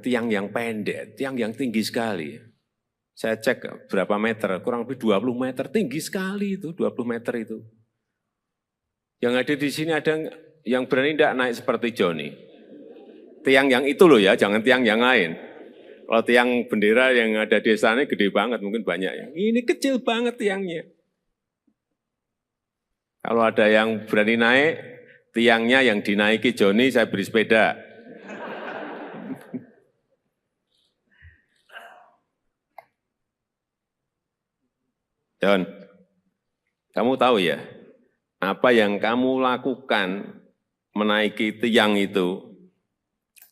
tiang yang pendek, tiang yang tinggi sekali. Saya cek berapa meter, kurang lebih 20 meter, tinggi sekali itu, 20 meter itu. Yang ada di sini ada yang berani tidak naik seperti Johnny. Tiang yang itu loh ya, jangan tiang yang lain. Kalau tiang bendera yang ada di sana gede banget, mungkin banyak ya. Ini kecil banget tiangnya. Kalau ada yang berani naik, tiangnya yang dinaiki Johnny, saya beri sepeda. John, kamu tahu ya, apa yang kamu lakukan menaiki tiang itu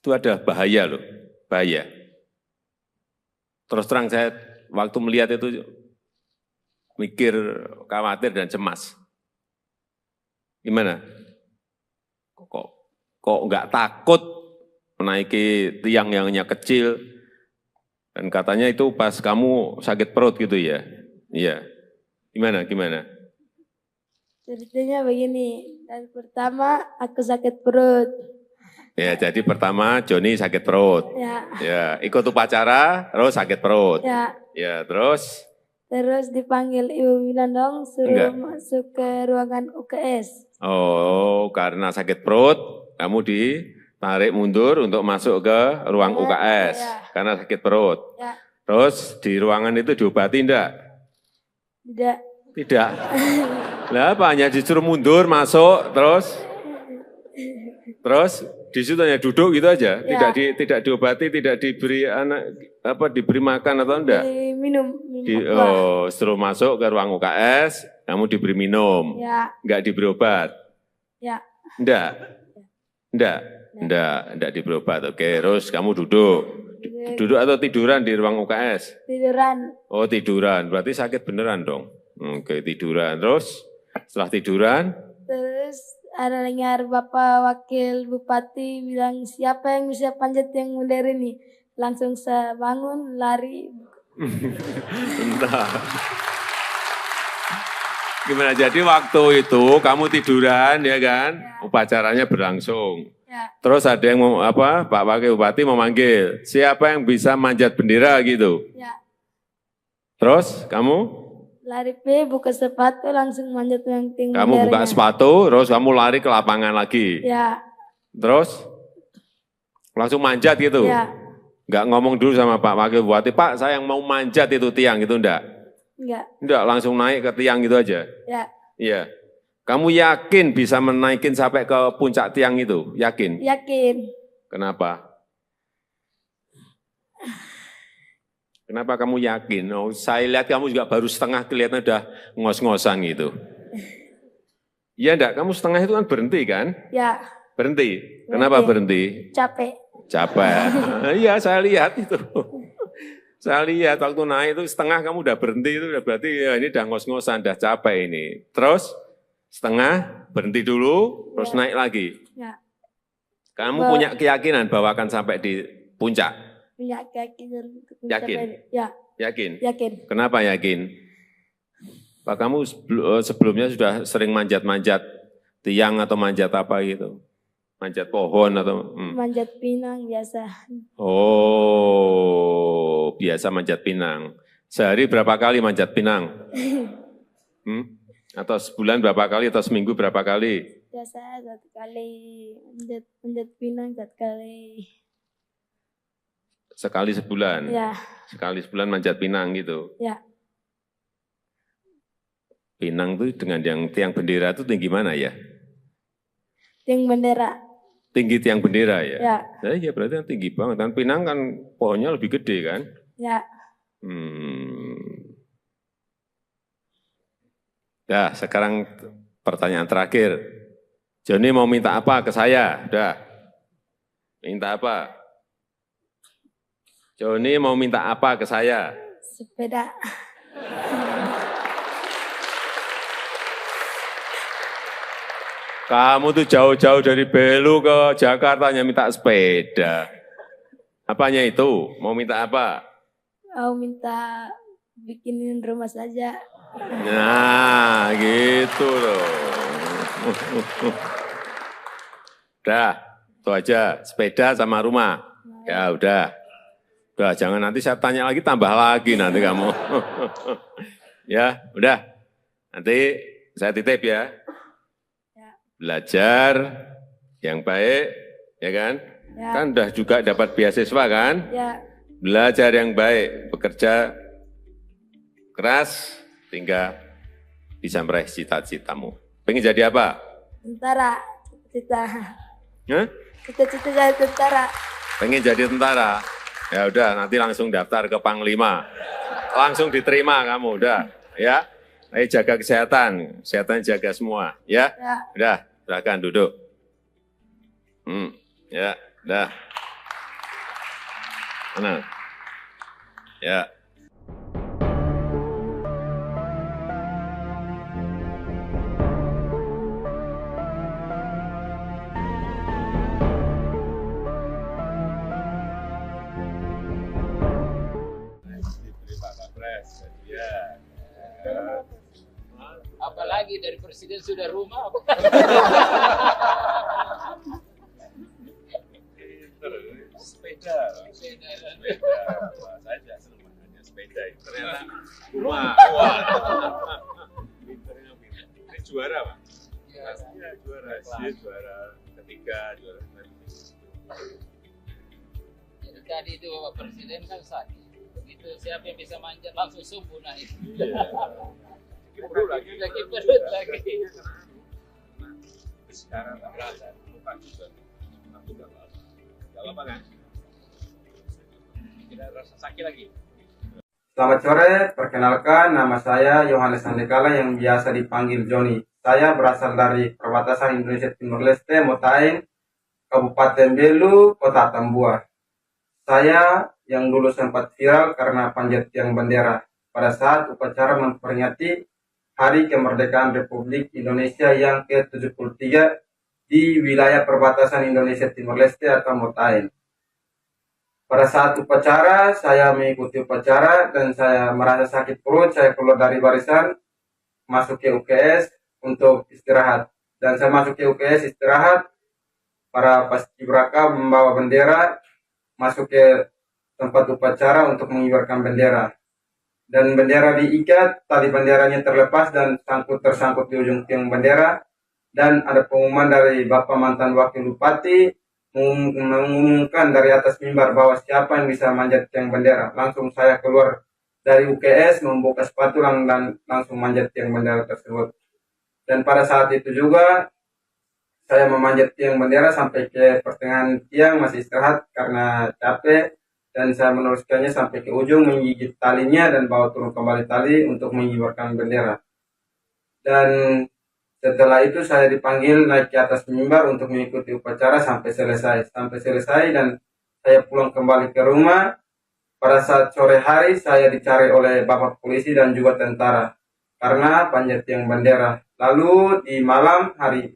ada bahaya loh, bahaya. Terus terang saya waktu melihat itu mikir, khawatir dan cemas. Gimana? Kok nggak takut menaiki tiang yang hanya kecil? Dan katanya itu pas kamu sakit perut gitu ya? Iya. Gimana? Ceritanya begini, dan pertama aku sakit perut. Ya, jadi pertama Joni sakit perut. Ya, Ya, ikut upacara, terus sakit perut. ya. Ya, terus Terus dipanggil Ibu Winandong suruh Enggak. masuk ke ruangan UKS. oh karena sakit perut, kamu ditarik mundur untuk masuk ke ruang UKS Ya. karena sakit perut. Ya, Terus di ruangan itu diobati enggak? tidak. Tidak. Lah apa hanya disuruh mundur masuk terus di situ hanya duduk gitu aja, Ya. tidak diobati, tidak diberi diberi makan atau enggak? Minum aqua. Suruh masuk ke ruang UKS, kamu diberi minum, Ya, enggak diberi obat, ya. enggak diberi obat. Oke, terus kamu duduk atau tiduran di ruang UKS? Tiduran. Oh tiduran, berarti sakit beneran dong. Oke tiduran, terus setelah tiduran, Terus ada dengar Bapak Wakil Bupati bilang siapa yang bisa panjat yang modern ini. Langsung saya bangun, lari. entah. Gimana, jadi waktu itu kamu tiduran ya kan, upacaranya berlangsung. Ya, Terus ada yang Pak Wakil Bupati memanggil, siapa yang bisa manjat bendera gitu. ya. Terus kamu Lari buka sepatu langsung manjat yang tinggi. kamu buka sepatu, terus kamu lari ke lapangan lagi. Ya, Terus langsung manjat gitu. ya. Enggak ngomong dulu sama Pak Wakil Bupati, Pak saya yang mau manjat itu tiang gitu enggak? Enggak. Enggak, langsung naik ke tiang gitu aja. Ya, Iya. Kamu yakin bisa menaikin sampai ke puncak tiang itu? Yakin? yakin. Kenapa? Kenapa kamu yakin? Oh, saya lihat kamu juga baru setengah kelihatan udah ngos-ngosan gitu. Iya enggak? Kamu setengah itu kan berhenti kan? Ya, Berhenti. Kenapa berhenti? capek. Capek. Iya, saya lihat itu. Saya lihat waktu naik itu setengah kamu udah berhenti itu udah berarti ya ini udah ngos-ngosan, udah capek ini. Terus setengah berhenti dulu, terus naik lagi. Ya, Kamu punya keyakinan bahwa akan sampai di puncak? punya keyakinan untuk Yakin? mencapai. Ya, Yakin? yakin. Kenapa yakin? Pak kamu sebelumnya sudah sering manjat-manjat tiang atau manjat apa gitu? Manjat pohon atau? Manjat pinang biasa. Oh, biasa manjat pinang. Sehari berapa kali manjat pinang? Atau sebulan berapa kali atau seminggu berapa kali? Biasa 1 kali manjat pinang 1 kali. Sekali sebulan? Ya, Sekali sebulan manjat pinang gitu? ya. Pinang itu dengan yang tiang bendera itu tinggi mana ya? Tiang bendera. Tinggi tiang bendera ya? Ya, Ya berarti kan tinggi banget. Kan pinang kan pohonnya lebih gede kan? ya. Dah, sekarang pertanyaan terakhir. Joni mau minta apa ke saya? Udah. Minta apa? Joni mau minta apa ke saya? Sepeda. Kamu tuh jauh-jauh dari Belu ke Jakarta hanya minta sepeda. Apanya itu? Mau minta apa? Mau minta bikinin rumah saja. Nah, gitu loh. Udah, itu aja. Sepeda sama rumah. Ya udah. Udah, jangan nanti saya tanya lagi, tambah lagi nanti kamu. Ya, udah. Nanti saya titip ya. Belajar yang baik, ya kan? Ya. Kan udah juga dapat beasiswa kan? Ya, Belajar yang baik, bekerja keras, hingga bisa meraih cita-citamu. Pengen jadi apa? tentara. Cita-cita. Hah? Cita-cita jadi tentara. Pengen jadi tentara? Ya udah, nanti langsung daftar ke Panglima. Langsung diterima kamu, udah. Ya, ayo jaga kesehatan. Kesehatan jaga semua, ya. Ya. Udah, silakan duduk. Ya, udah. Tenang. Ya. Diberi Pak Kapres, ya. Apalagi dari presiden sudah rumah. Sepeda. Sepeda. Wah, saya juga senang makanya sepeda. Ternyata rumah. Wah. Pinternya pinter. Ini juara, Pak. Pastinya juara. Dia juara ketiga, juara ketiga. Jadi tadi itu Bapak Presiden kan sakit. Begitu siapa yang bisa manjat langsung subuh naik. Iya. Perut lagi. Lagi perut lagi. Sekarang tak berasa. Lupa juga. Aku udah lama. Udah lama kan? Tidak rasa sakit lagi. Selamat sore, perkenalkan nama saya Yohanes Andekala yang biasa dipanggil Joni. Saya berasal dari perbatasan Indonesia Timur Leste, Motain, Kabupaten Belu, Kota Tambua. Saya yang dulu sempat viral karena panjat tiang bendera pada saat upacara memperingati Hari Kemerdekaan Republik Indonesia yang ke-73 di wilayah perbatasan Indonesia Timur Leste atau Motain. Pada saat upacara, saya mengikuti upacara dan saya merasa sakit perut. Saya keluar dari barisan, masuk ke UKS untuk istirahat. Dan saya masuk ke UKS istirahat, para paskibraka membawa bendera, masuk ke tempat upacara untuk mengibarkan bendera. Dan bendera diikat, tali benderanya terlepas dan tersangkut di ujung tiang bendera. Dan ada pengumuman dari Bapak mantan Wakil Bupati, mengumumkan dari atas mimbar bahwa siapa yang bisa manjat tiang bendera. Langsung saya keluar dari UKS, membuka sepatu dan langsung manjat tiang bendera tersebut. Dan pada saat itu juga saya memanjat tiang bendera sampai ke pertengahan tiang, masih istirahat karena capek. Dan saya meneruskannya sampai ke ujung, menggigit talinya dan bawa turun kembali tali untuk mengibarkan bendera. Dan setelah itu saya dipanggil naik ke atas mimbar untuk mengikuti upacara sampai selesai. Dan saya pulang kembali ke rumah. Pada saat sore hari saya dicari oleh Bapak polisi dan juga tentara karena panjat tiang bendera. Lalu di malam hari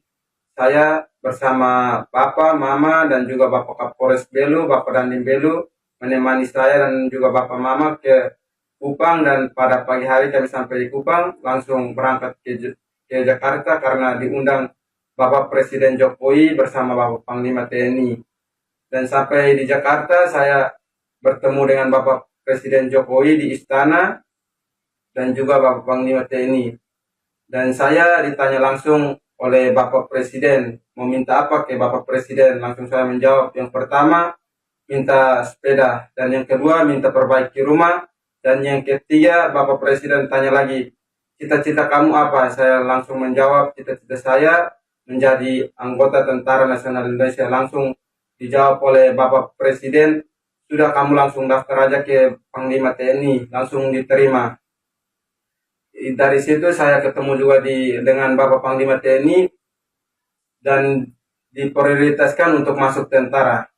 saya bersama Bapak, Mama dan juga Bapak Kapolres Belu, Bapak Dandim Belu menemani saya dan juga Bapak Mama ke Kupang, dan pada pagi hari kami sampai di Kupang langsung berangkat ke Jakarta karena diundang Bapak Presiden Jokowi bersama Bapak Panglima TNI. Dan sampai di Jakarta saya bertemu dengan Bapak Presiden Jokowi di istana dan juga Bapak Panglima TNI. Dan saya ditanya langsung oleh Bapak Presiden, meminta apa ke Bapak Presiden? Langsung saya menjawab, yang pertama minta sepeda, dan yang kedua minta perbaiki rumah, dan yang ketiga Bapak Presiden tanya lagi, cita-cita kamu apa? Saya langsung menjawab, cita-cita saya menjadi anggota Tentara Nasional Indonesia. Langsung dijawab oleh Bapak Presiden, sudah kamu langsung daftar aja ke Panglima TNI, langsung diterima. Dari situ saya ketemu juga dengan Bapak Panglima TNI dan diprioritaskan untuk masuk tentara.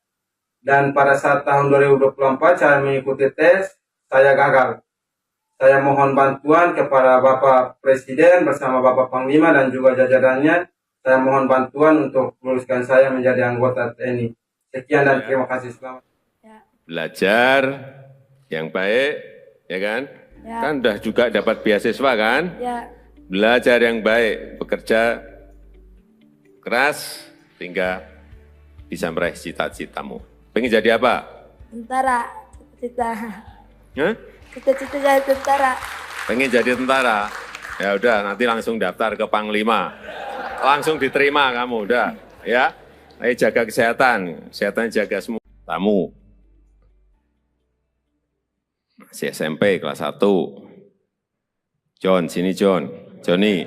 Dan pada saat tahun 2024 saya mengikuti tes, saya gagal. Saya mohon bantuan kepada Bapak Presiden bersama Bapak Panglima dan juga jajarannya. Saya mohon bantuan untuk meluluskan saya menjadi anggota TNI. Sekian dan terima kasih. Selamat. Belajar yang baik, ya kan? Ya. Kan udah juga dapat beasiswa kan? Ya, Belajar yang baik, bekerja keras, sehingga bisa meraih cita-citamu. Pengen jadi apa? tentara, cita-cita. Hah? Cita-cita jadi tentara. Pengen jadi tentara? Ya udah, nanti langsung daftar ke Panglima. Langsung diterima kamu, udah. Ya, ayo jaga kesehatan. Kesehatan jaga semua. Tamu. Masih SMP kelas 1. John, sini John. Johnny.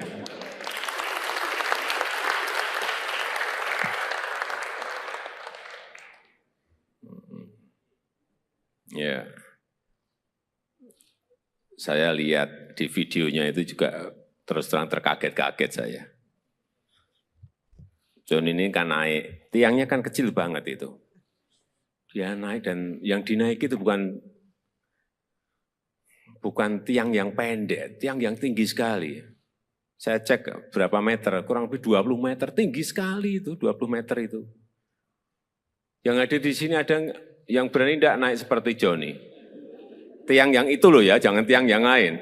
Ya. Saya lihat di videonya itu juga terus terang terkaget-kaget saya. John ini kan naik, tiangnya kan kecil banget itu. Dia naik dan yang dinaiki itu bukan tiang yang pendek, tiang yang tinggi sekali. Saya cek berapa meter, kurang lebih 20 meter, tinggi sekali itu, 20 meter itu. Yang ada di sini ada yang berani tidak naik seperti Johnny. Tiang yang itu loh ya, jangan tiang yang lain.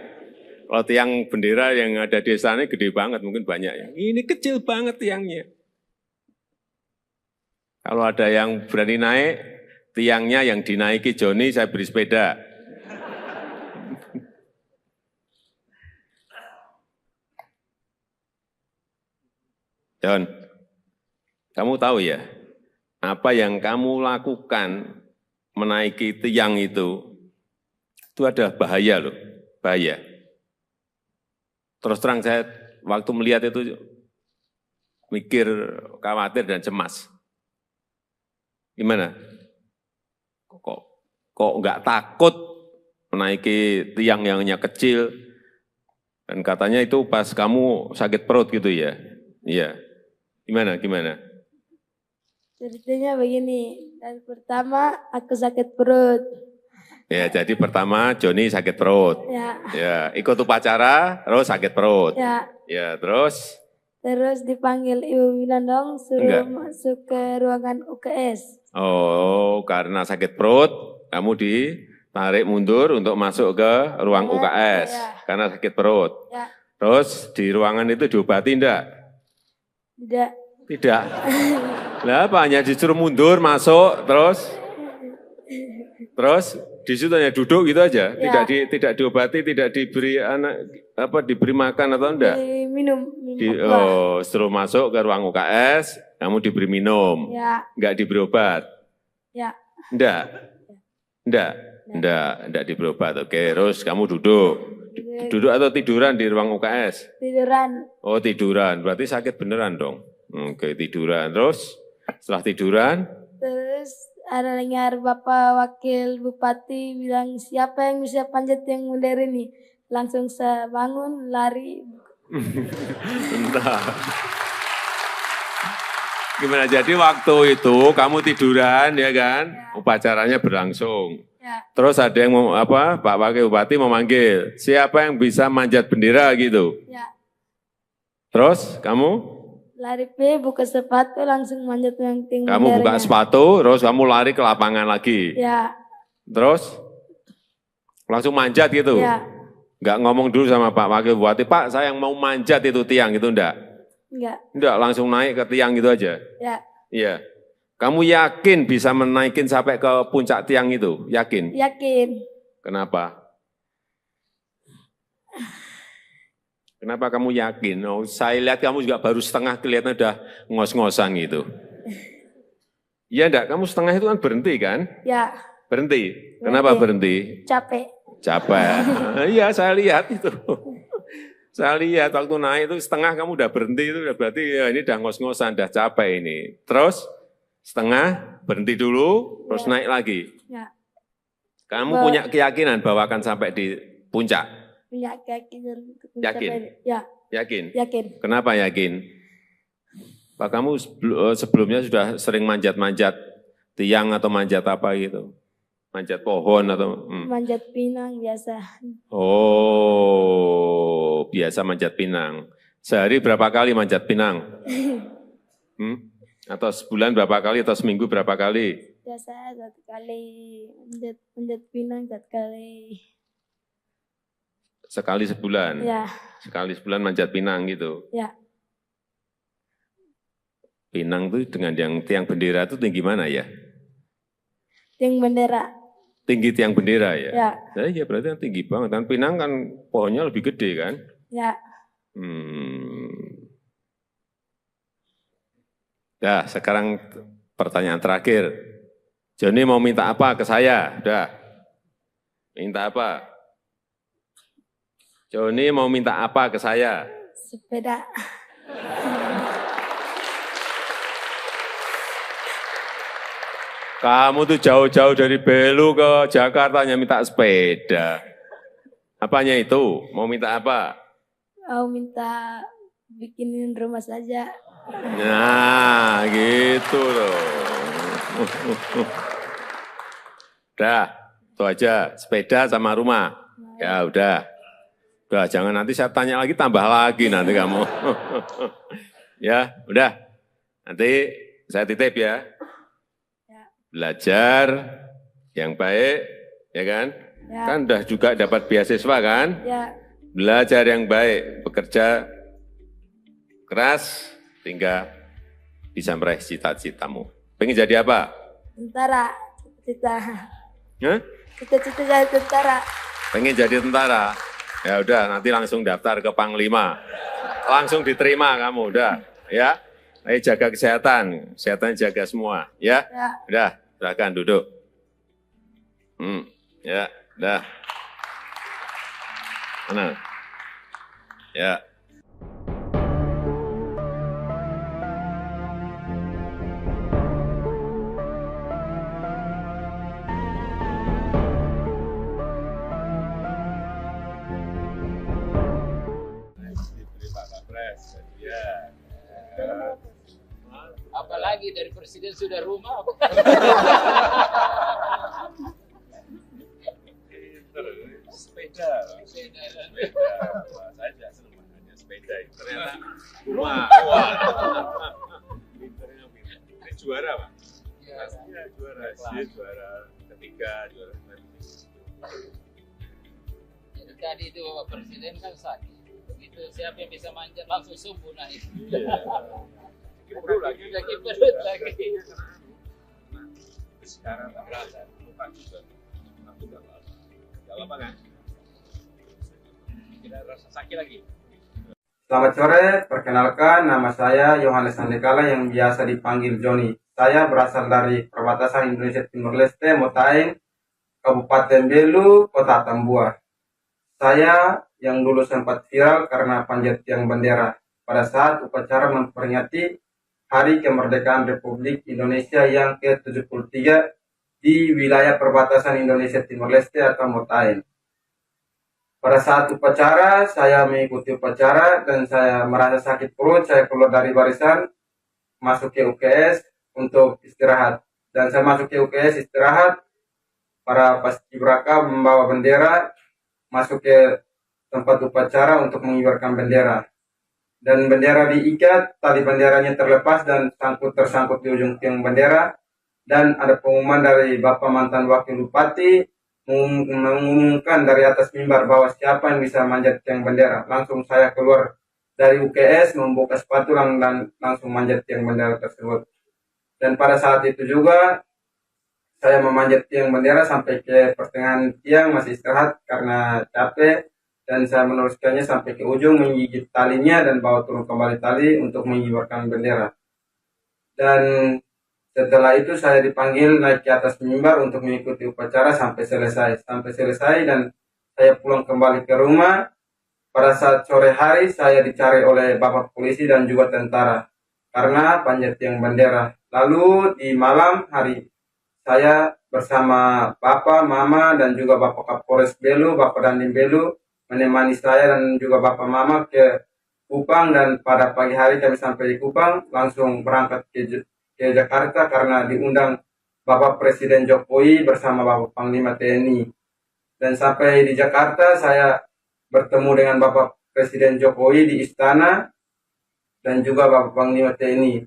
Kalau tiang bendera yang ada di sana gede banget, mungkin banyak ya. Ini kecil banget tiangnya. Kalau ada yang berani naik, tiangnya yang dinaiki Joni, saya beri sepeda. John, kamu tahu ya, apa yang kamu lakukan menaiki tiang itu ada bahaya loh, bahaya. Terus terang saya waktu melihat itu mikir, khawatir dan cemas. Gimana? Kok nggak takut menaiki tiang yang hanya kecil? Dan katanya itu pas kamu sakit perut gitu ya? Iya. Gimana? Ceritanya begini, dan pertama aku sakit perut. Ya, jadi pertama Joni sakit perut. Ya, Ikut upacara, terus sakit perut. ya. Terus? Terus dipanggil Ibu Winandong suruh masuk ke ruangan UKS. Oh, karena sakit perut, kamu ditarik mundur untuk masuk ke ruang UKS. Karena sakit perut. Ya. Terus di ruangan itu diobati enggak? Tidak. Lah apa, hanya disuruh mundur, masuk, terus di situ hanya duduk gitu aja, tidak diobati, tidak diberi diberi makan atau enggak? Minum. Setelah masuk ke ruang UKS, kamu diberi minum, enggak diberi obat? Ya. Enggak diberi obat. Oke, terus kamu duduk atau tiduran di ruang UKS? Tiduran. Oh tiduran, berarti sakit beneran dong. Oke, tiduran, terus setelah tiduran? Terus ada dengar Bapak Wakil Bupati bilang, siapa yang bisa panjat yang modern ini? Langsung saya bangun, lari. Entah. Gimana, jadi waktu itu kamu tiduran ya kan? Upacaranya berlangsung. Ya. Terus ada yang Pak Wakil Bupati memanggil, siapa yang bisa manjat bendera gitu? Ya. Terus kamu? Lari buka sepatu langsung manjat yang tinggi. Kamu buka sepatu, terus kamu lari ke lapangan lagi. Ya. Terus langsung manjat gitu. Ya. Enggak ngomong dulu sama Pak Wakil Bupati, Pak saya yang mau manjat itu tiang gitu enggak? Enggak, langsung naik ke tiang gitu aja. Ya. Iya. Kamu yakin bisa menaikin sampai ke puncak tiang itu? Yakin? Yakin. Kenapa? Kenapa kamu yakin? Oh, saya lihat kamu juga baru setengah kelihatan udah ngos-ngosan gitu. Iya enggak? Kamu setengah itu kan berhenti kan? Ya. Berhenti. Kenapa berhenti? Capek. Iya, saya lihat itu. Saya lihat waktu naik itu setengah kamu udah berhenti, itu berarti ya ini udah ngos-ngosan, udah capek ini. Terus setengah berhenti dulu, terus naik lagi. Ya. Kamu punya keyakinan bahwa akan sampai di puncak? Punya keyakinan. Yakin? Ya. Yakin? Yakin. Kenapa yakin? Pak, kamu sebelumnya sudah sering manjat-manjat tiang atau manjat apa gitu? Manjat pohon atau? Manjat pinang biasa. Oh, biasa manjat pinang. Sehari berapa kali manjat pinang? Atau sebulan berapa kali atau seminggu berapa kali? Biasa 1 kali, manjat pinang 1 kali. Sekali sebulan? Ya. Sekali sebulan manjat pinang gitu? Ya. Pinang itu dengan yang tiang bendera itu tinggi mana ya? Tiang bendera. Tinggi tiang bendera ya? Ya. Nah, iya berarti kan tinggi banget. Kan pinang kan pohonnya lebih gede kan? Ya. Nah, sekarang pertanyaan terakhir. Joni mau minta apa ke saya? Udah. Minta apa? Joni mau minta apa ke saya? Sepeda. Kamu tuh jauh-jauh dari Belu ke Jakarta hanya minta sepeda. Apanya itu? Mau minta apa? Mau minta bikinin rumah saja. Nah, gitu loh. Udah, itu aja. Sepeda sama rumah. Ya udah. Udah, jangan nanti saya tanya lagi, tambah lagi nanti kamu. Ya, udah. Nanti saya titip ya. Belajar yang baik, ya kan? Ya. Kan udah juga dapat beasiswa kan? Ya. belajar yang baik, bekerja keras, hingga bisa meraih cita-citamu. Pengen jadi apa? Tentara. Cita-cita. Hah? Cita-cita jadi tentara. Pengen jadi tentara? Ya udah, nanti langsung daftar ke Panglima. Langsung diterima kamu, udah. Ya, ayo jaga kesehatan, kesehatan jaga semua. Ya, Ya. udah, silakan duduk. Ya, udah. Mana? Ya. Diberi Pak Kapres, ya. Apalagi dari presiden sudah rumah. Sepeda. Sepeda. Wah, saya tidak senang hanya sepeda. Ternyata rumah. Wah. Pinternya pinter. Ini juara, Pak. Pastinya juara. Dia juara ketiga, juara Jadi tadi itu Bapak Presiden kan sakit. Begitu siapa yang bisa manjat langsung subuh naik. Kiperut lagi. Udah kiperut lagi. Sekarang tak berasa. Bukan juga. Aku nggak apa-apa. Nggak apa-apa kan? Tidak rasa sakit lagi. Selamat sore, perkenalkan nama saya Yohanes Andekala yang biasa dipanggil Joni. Saya berasal dari perbatasan Indonesia Timur Leste, Motaeng, Kabupaten Belu, Kota Tambua. Saya yang dulu sempat viral karena panjat tiang bendera pada saat upacara memperingati Hari Kemerdekaan Republik Indonesia yang ke-73 di wilayah perbatasan Indonesia Timur Leste atau Motaeng. Pada saat upacara, saya mengikuti upacara dan saya merasa sakit perut, saya keluar dari barisan, masuk ke UKS untuk istirahat. Dan saya masuk ke UKS istirahat, para paskibraka membawa bendera, masuk ke tempat upacara untuk mengibarkan bendera. Dan bendera diikat, tali benderanya terlepas dan tersangkut di ujung tiang bendera. Dan ada pengumuman dari Bapak mantan Wakil Bupati, mengumumkan dari atas mimbar bahwa siapa yang bisa manjat tiang bendera. Langsung saya keluar dari UKS, membuka sepatu dan langsung manjat tiang bendera tersebut. Dan pada saat itu juga saya memanjat tiang bendera sampai ke pertengahan tiang, masih istirahat karena capek. Dan saya meneruskannya sampai ke ujung, menggigit talinya dan bawa turun kembali tali untuk mengibarkan bendera. Dan setelah itu saya dipanggil naik ke atas mimbar untuk mengikuti upacara sampai selesai. Dan saya pulang kembali ke rumah. Pada saat sore hari saya dicari oleh Bapak Polisi dan juga tentara karena panjat tiang bendera. Lalu di malam hari saya bersama Bapak, Mama dan juga Bapak Kapolres Belu, Bapak Dandim Belu menemani saya dan juga Bapak Mama ke Kupang. Dan pada pagi hari kami sampai di Kupang langsung berangkat ke Jakarta karena diundang Bapak Presiden Jokowi bersama Bapak Panglima TNI. Dan sampai di Jakarta saya bertemu dengan Bapak Presiden Jokowi di istana dan juga Bapak Panglima TNI.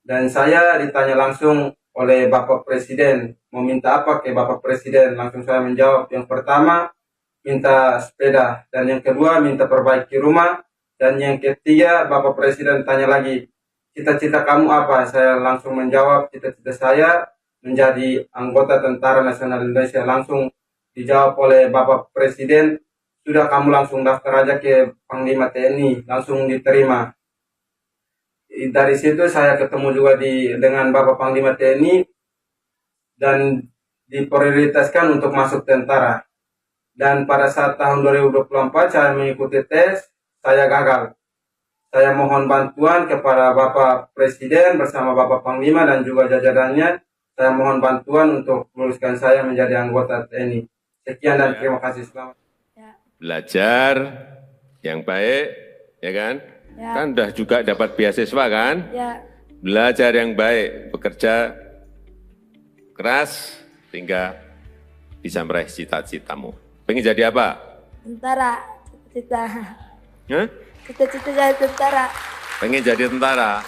Dan saya ditanya langsung oleh Bapak Presiden, mau minta apa ke Bapak Presiden? Langsung saya menjawab, yang pertama minta sepeda, dan yang kedua minta perbaiki rumah, dan yang ketiga Bapak Presiden tanya lagi, cita-cita kamu apa? Saya langsung menjawab, cita-cita saya menjadi anggota Tentara Nasional Indonesia. Langsung dijawab oleh Bapak Presiden, sudah kamu langsung daftar aja ke Panglima TNI, langsung diterima. Dari situ saya ketemu juga dengan Bapak Panglima TNI dan diprioritaskan untuk masuk tentara. Dan pada saat tahun 2024 saya mengikuti tes, saya gagal. Saya mohon bantuan kepada Bapak Presiden bersama Bapak Panglima dan juga jajarannya. Saya mohon bantuan untuk meluluskan saya menjadi anggota TNI. Sekian dan terima kasih. Selamat. Belajar yang baik, ya kan? Ya. Kan udah juga dapat beasiswa kan? Ya. Belajar yang baik, bekerja keras, hingga bisa meraih cita-citamu. Pengen jadi apa? Tentara. Cita-cita. Hah? Cita-cita jadi tentara. Pengen jadi tentara?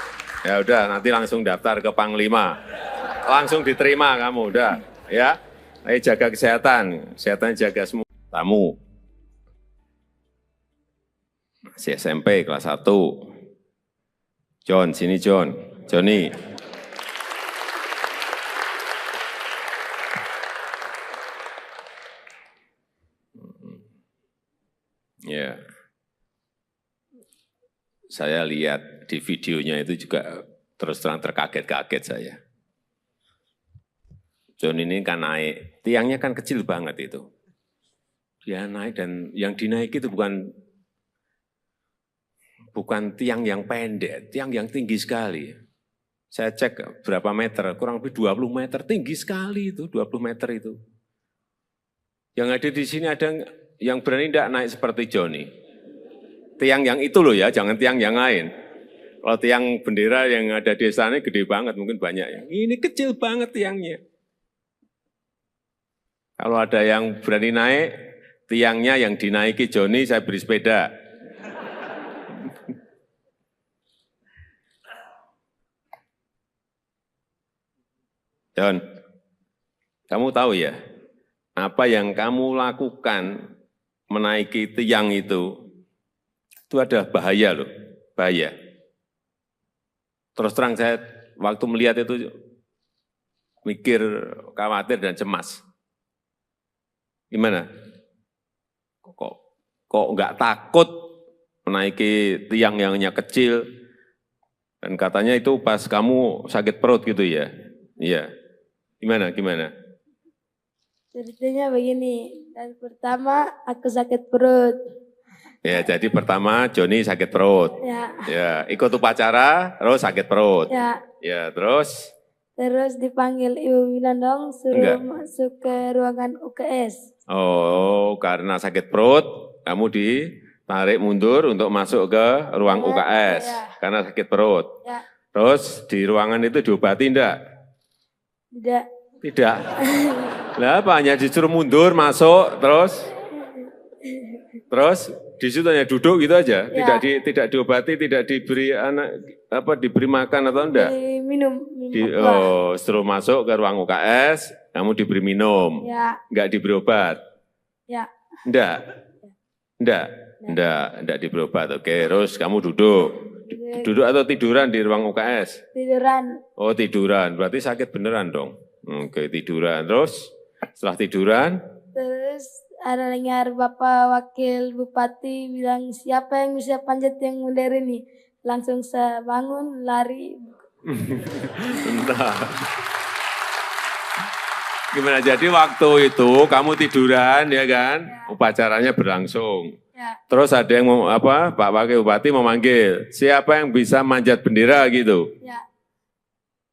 Ya udah, nanti langsung daftar ke Panglima. Langsung diterima kamu, udah. Ya, ayo jaga kesehatan, kesehatan jaga semua. Tamu. si SMP kelas 1. John, sini John. Joni. Ya. Saya lihat di videonya itu juga terus terang terkaget-kaget saya. John ini kan naik, tiangnya kan kecil banget itu. Dia naik dan yang dinaiki itu bukan tiang yang pendek, tiang yang tinggi sekali. Saya cek berapa meter, kurang lebih 20 meter, tinggi sekali itu, 20 meter itu. Yang ada di sini ada yang berani tidak naik seperti Joni. Tiang yang itu loh ya, jangan tiang yang lain. Kalau tiang bendera yang ada di sana gede banget, mungkin banyak ya. Ini kecil banget tiangnya. Kalau ada yang berani naik, tiangnya yang dinaiki Joni, saya beri sepeda. John, kamu tahu ya, apa yang kamu lakukan menaiki tiang itu ada bahaya loh, bahaya. Terus terang saya waktu melihat itu mikir, khawatir dan cemas. Gimana? Kok nggak takut menaiki tiang yang hanya kecil? Dan katanya itu pas kamu sakit perut gitu ya? Iya. Gimana? Ceritanya begini, dan pertama aku sakit perut. Ya, jadi pertama Joni sakit perut. Ya, ikut upacara, terus sakit perut. Ya, terus? Terus dipanggil Ibu Winandong, suruh masuk ke ruangan UKS. Oh, karena sakit perut, kamu ditarik mundur untuk masuk ke ruang UKS. Karena sakit perut. Terus di ruangan itu diobati enggak? Tidak. Lah apa, hanya disuruh mundur, masuk, terus di situ hanya duduk gitu aja, tidak diobati, tidak diberi diberi makan atau enggak? Minum. Suruh masuk ke ruang UKS, kamu diberi minum, enggak diberi obat? Enggak diberi obat. Oke, terus kamu duduk atau tiduran di ruang UKS? Tiduran. Oh tiduran, berarti sakit beneran dong. Oke, tiduran, terus setelah tiduran? Terus ada dengar Bapak Wakil Bupati bilang, siapa yang bisa panjat yang modern ini? Langsung saya bangun, lari. Entah. Gimana, jadi waktu itu kamu tiduran ya kan? Upacaranya berlangsung. Terus ada yang Pak Wakil Bupati memanggil, siapa yang bisa manjat bendera gitu?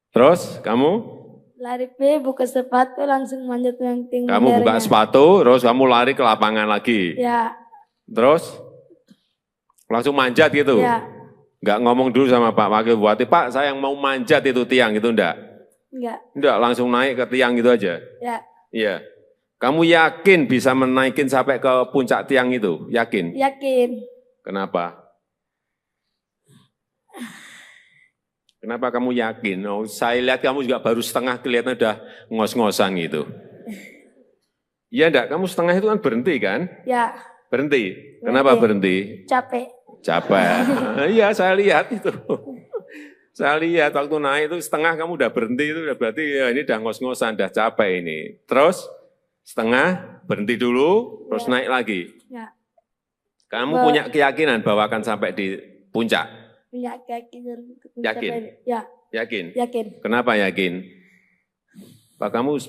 Terus kamu? Lari buka sepatu langsung manjat yang tinggi. Kamu buka sepatu, terus kamu lari ke lapangan lagi. Terus langsung manjat gitu. Enggak ngomong dulu sama Pak Wakil Bupati, Pak saya yang mau manjat itu tiang gitu enggak? Enggak, langsung naik ke tiang gitu aja. Iya. Kamu yakin bisa menaikin sampai ke puncak tiang itu? Yakin? Yakin. Kenapa? Kenapa kamu yakin? Oh, saya lihat kamu juga baru setengah, kelihatan udah ngos-ngosan gitu. Iya enggak? Kamu setengah itu kan berhenti kan? Berhenti. Kenapa berhenti? Capek. Iya, saya lihat itu. Saya lihat waktu naik itu setengah kamu udah berhenti, itu berarti ya ini udah ngos-ngosan, udah capek ini. Terus setengah berhenti dulu, terus naik lagi. Kamu punya keyakinan bahwa akan sampai di puncak? Punya keyakinan. Yakin? Yakin? Yakin. Kenapa yakin? Pak kamu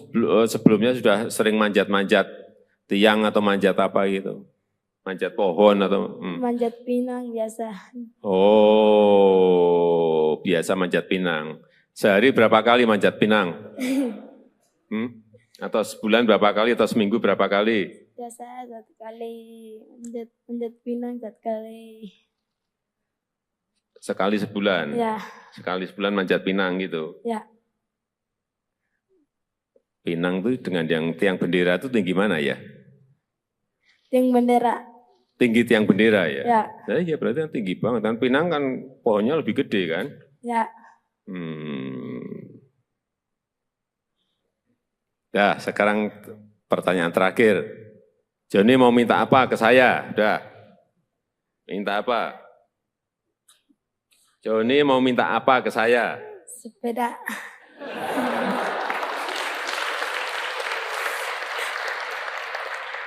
sebelumnya sudah sering manjat-manjat tiang atau manjat apa gitu? Manjat pohon atau? Manjat pinang biasa. Oh, biasa manjat pinang. Sehari berapa kali manjat pinang? Atau sebulan berapa kali atau seminggu berapa kali? Biasa 1 kali, manjat pinang 1 kali. Sekali sebulan? Sekali sebulan manjat pinang gitu? Pinang itu dengan yang tiang bendera itu tinggi mana ya? Tiang bendera. Tinggi tiang bendera ya? Ya berarti kan tinggi banget. Kan pinang kan pohonnya lebih gede kan? Ya, sekarang pertanyaan terakhir. Joni mau minta apa ke saya? Udah. Minta apa? Joni mau minta apa ke saya? Sepeda.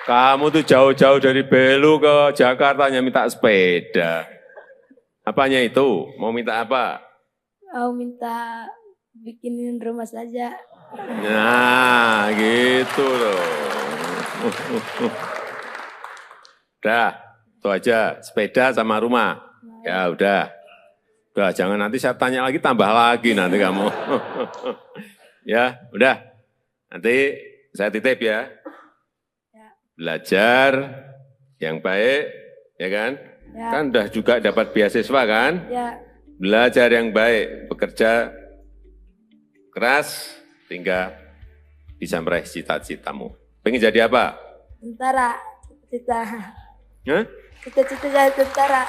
Kamu tuh jauh-jauh dari Belu ke Jakarta hanya minta sepeda. Apanya itu? Mau minta apa? Mau minta bikinin rumah saja. Nah, gitu loh. Udah, itu aja. Sepeda sama rumah. Ya udah. Udah, jangan nanti saya tanya lagi, tambah lagi nanti kamu. Ya, udah. Nanti saya titip ya. Belajar yang baik, ya kan? Ya. Kan udah juga dapat beasiswa kan? Ya, Belajar yang baik, bekerja keras, hingga bisa meraih cita-citamu. Pengen jadi apa? tentara. Cita-cita. Hah? Cita-cita jadi tentara.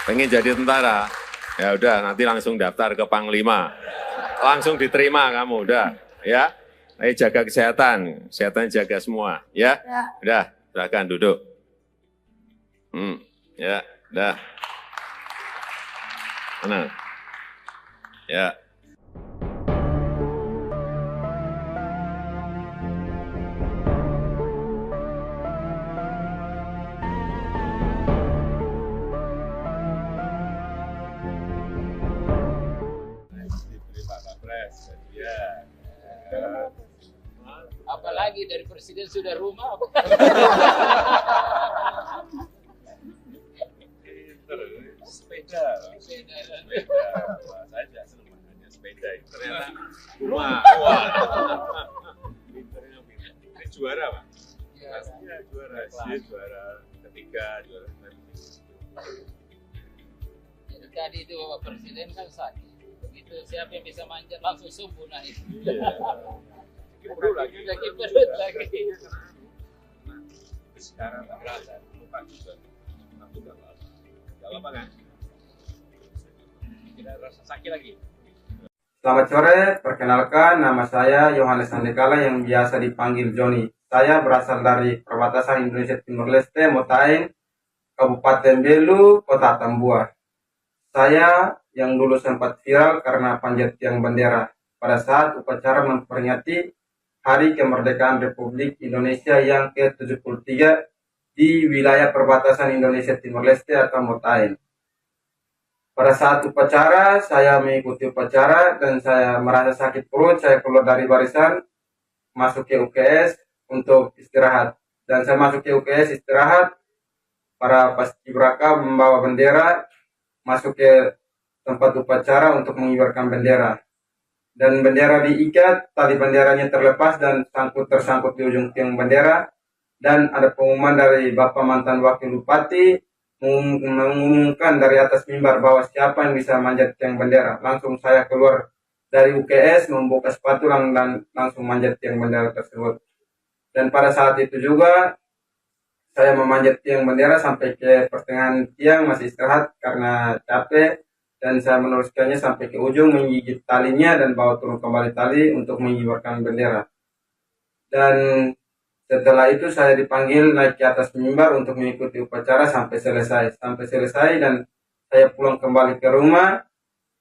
Pengen jadi tentara? Ya udah, nanti langsung daftar ke Panglima. Langsung diterima kamu, udah. Ya, ayo jaga kesehatan, kesehatan jaga semua, ya. Ya. Udah, silakan duduk. Ya, udah. Tenang. Ya. Diberi Pak Kapres, ya. Apalagi dari presiden sudah rumah. Sepeda. Sepeda. Wah, saya tidak senang hanya sepeda. Ternyata rumah. Wah. Pinternya pinter. Ini juara, Pak. Iya, juara. Dia juara ketiga, juara Jadi tadi itu Bapak Presiden kan sakit. Begitu siapa yang bisa manjat langsung sembuh naik. Iya. Perut lagi. Sakit perut lagi. Sekarang tak berasa. Lupa juga. Aku udah lama. Udah lama kan? Tidak rasa sakit lagi. Selamat sore, perkenalkan nama saya Yohanes Sandekala yang biasa dipanggil Joni. Saya berasal dari perbatasan Indonesia Timur Leste, Motain, Kabupaten Belu, Kota Tambua. Saya yang dulu sempat viral karena panjat tiang bendera pada saat upacara memperingati Hari Kemerdekaan Republik Indonesia yang ke-73 di wilayah perbatasan Indonesia Timur Leste atau Motain. Pada saat upacara, saya mengikuti upacara dan saya merasa sakit perut, saya keluar dari barisan, masuk ke UKS untuk istirahat. Dan saya masuk ke UKS istirahat, para paskibraka membawa bendera, masuk ke tempat upacara untuk mengibarkan bendera. Dan bendera diikat, tali benderanya terlepas dan tersangkut di ujung tiang bendera. Dan ada pengumuman dari Bapak mantan Wakil Bupati, mengumumkan dari atas mimbar bahwa siapa yang bisa manjat tiang bendera. Langsung saya keluar dari UKS, membuka sepatu dan langsung manjat tiang bendera tersebut. Dan pada saat itu juga saya memanjat tiang bendera sampai ke pertengahan tiang, masih istirahat karena capek. Dan saya meneruskannya sampai ke ujung, menggigit talinya dan bawa turun kembali tali untuk mengibarkan bendera. Dan setelah itu saya dipanggil naik ke atas mimbar untuk mengikuti upacara sampai selesai. Dan saya pulang kembali ke rumah.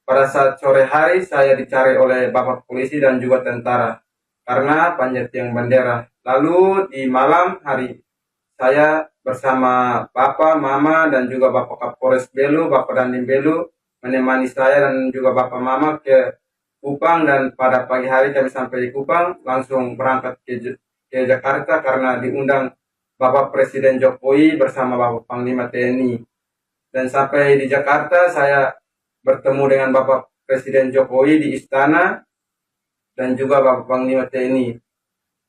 Pada saat sore hari saya dicari oleh Bapak polisi dan juga tentara karena panjat tiang bendera. Lalu di malam hari saya bersama Bapak, Mama, dan juga Bapak Kapolres Belu, Bapak Dandim Belu, menemani saya dan juga Bapak Mama ke Kupang. Dan pada pagi hari kami sampai di Kupang, langsung berangkat ke Jakarta karena diundang Bapak Presiden Jokowi bersama Bapak Panglima TNI. Dan sampai di Jakarta saya bertemu dengan Bapak Presiden Jokowi di istana dan juga Bapak Panglima TNI.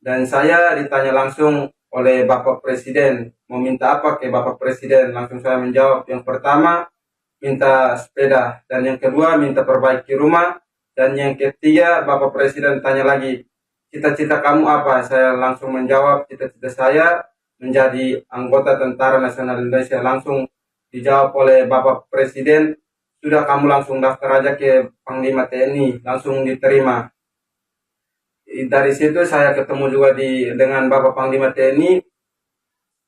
Dan saya ditanya langsung oleh Bapak Presiden, mau minta apa ke Bapak Presiden? Langsung saya menjawab, yang pertama minta sepeda, dan yang kedua minta perbaiki rumah, dan yang ketiga Bapak Presiden tanya lagi, cita-cita kamu apa? Saya langsung menjawab, cita-cita saya menjadi anggota Tentara Nasional Indonesia. Langsung dijawab oleh Bapak Presiden, sudah kamu langsung daftar aja ke Panglima TNI, langsung diterima. Dari situ saya ketemu juga dengan Bapak Panglima TNI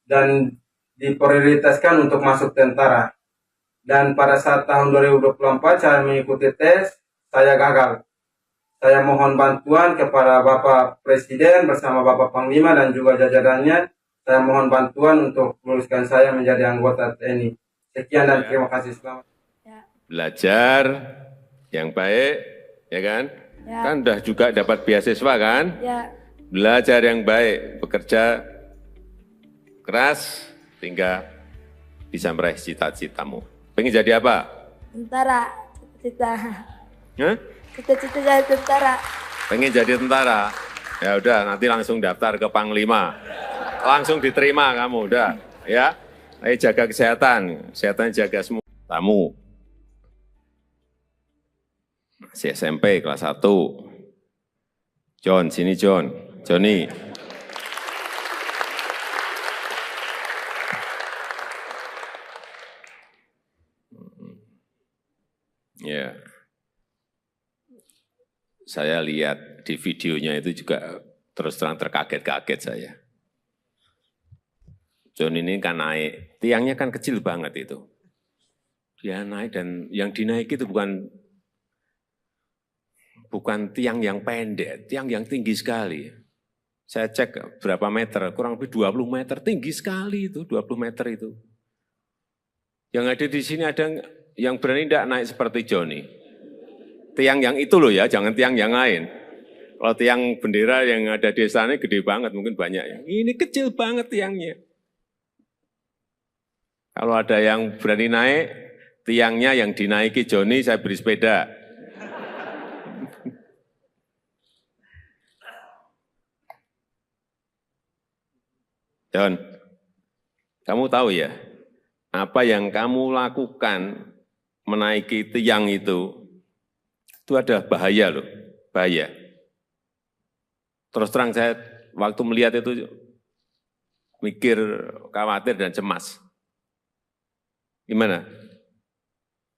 dan diprioritaskan untuk masuk tentara. Dan pada saat tahun 2024 saya mengikuti tes, saya gagal. Saya mohon bantuan kepada Bapak Presiden bersama Bapak Panglima dan juga jajarannya. Saya mohon bantuan untuk meluluskan saya menjadi anggota TNI. Sekian dan terima kasih. Selamat. Belajar yang baik, ya kan? Ya. Kan udah juga dapat beasiswa kan? Ya. Belajar yang baik, bekerja keras, sehingga bisa meraih cita-citamu. Pengen jadi apa? Tentara. Cita-cita. Hah? Cita-cita jadi tentara. Pengen jadi tentara? Ya udah, nanti langsung daftar ke Panglima. Langsung diterima kamu, udah. Ya, ayo jaga kesehatan. Kesehatan jaga semua. Tamu. Masih SMP kelas 1. John, sini John. Johnny. Ya. Saya lihat di videonya itu juga terus terang terkaget-kaget saya. John ini kan naik, tiangnya kan kecil banget itu. Dia naik dan yang dinaiki itu bukan tiang yang pendek, tiang yang tinggi sekali. Saya cek berapa meter, kurang lebih 20 meter, tinggi sekali itu, 20 meter itu. Yang ada di sini ada yang berani tidak naik seperti Johnny. Tiang yang itu loh ya, jangan tiang yang lain. Kalau tiang bendera yang ada di sana gede banget, mungkin banyak ya. Ini kecil banget tiangnya. Kalau ada yang berani naik, tiangnya yang dinaiki Johnny, saya beri sepeda. John, kamu tahu ya, apa yang kamu lakukan menaiki tiang itu ada bahaya loh, bahaya. Terus terang saya waktu melihat itu mikir, khawatir dan cemas. Gimana?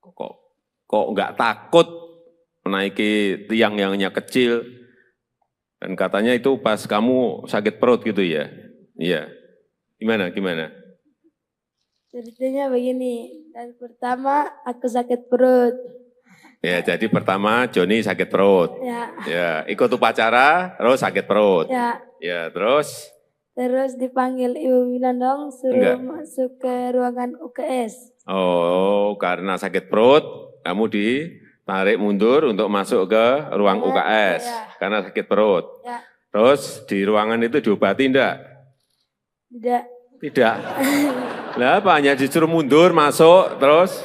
Kok nggak takut menaiki tiang yang hanya kecil? Dan katanya itu pas kamu sakit perut gitu ya? Iya. Gimana? Ceritanya begini, dan pertama aku sakit perut. Ya, jadi pertama Johnny sakit perut. Ya, ikut upacara, terus sakit perut. Ya, terus? Terus dipanggil Ibu Winandong, suruh masuk ke ruangan UKS. Oh, karena sakit perut, kamu ditarik mundur untuk masuk ke ruang UKS. Karena sakit perut. Terus di ruangan itu diobati enggak? Tidak. Lah apa, hanya disuruh mundur, masuk, terus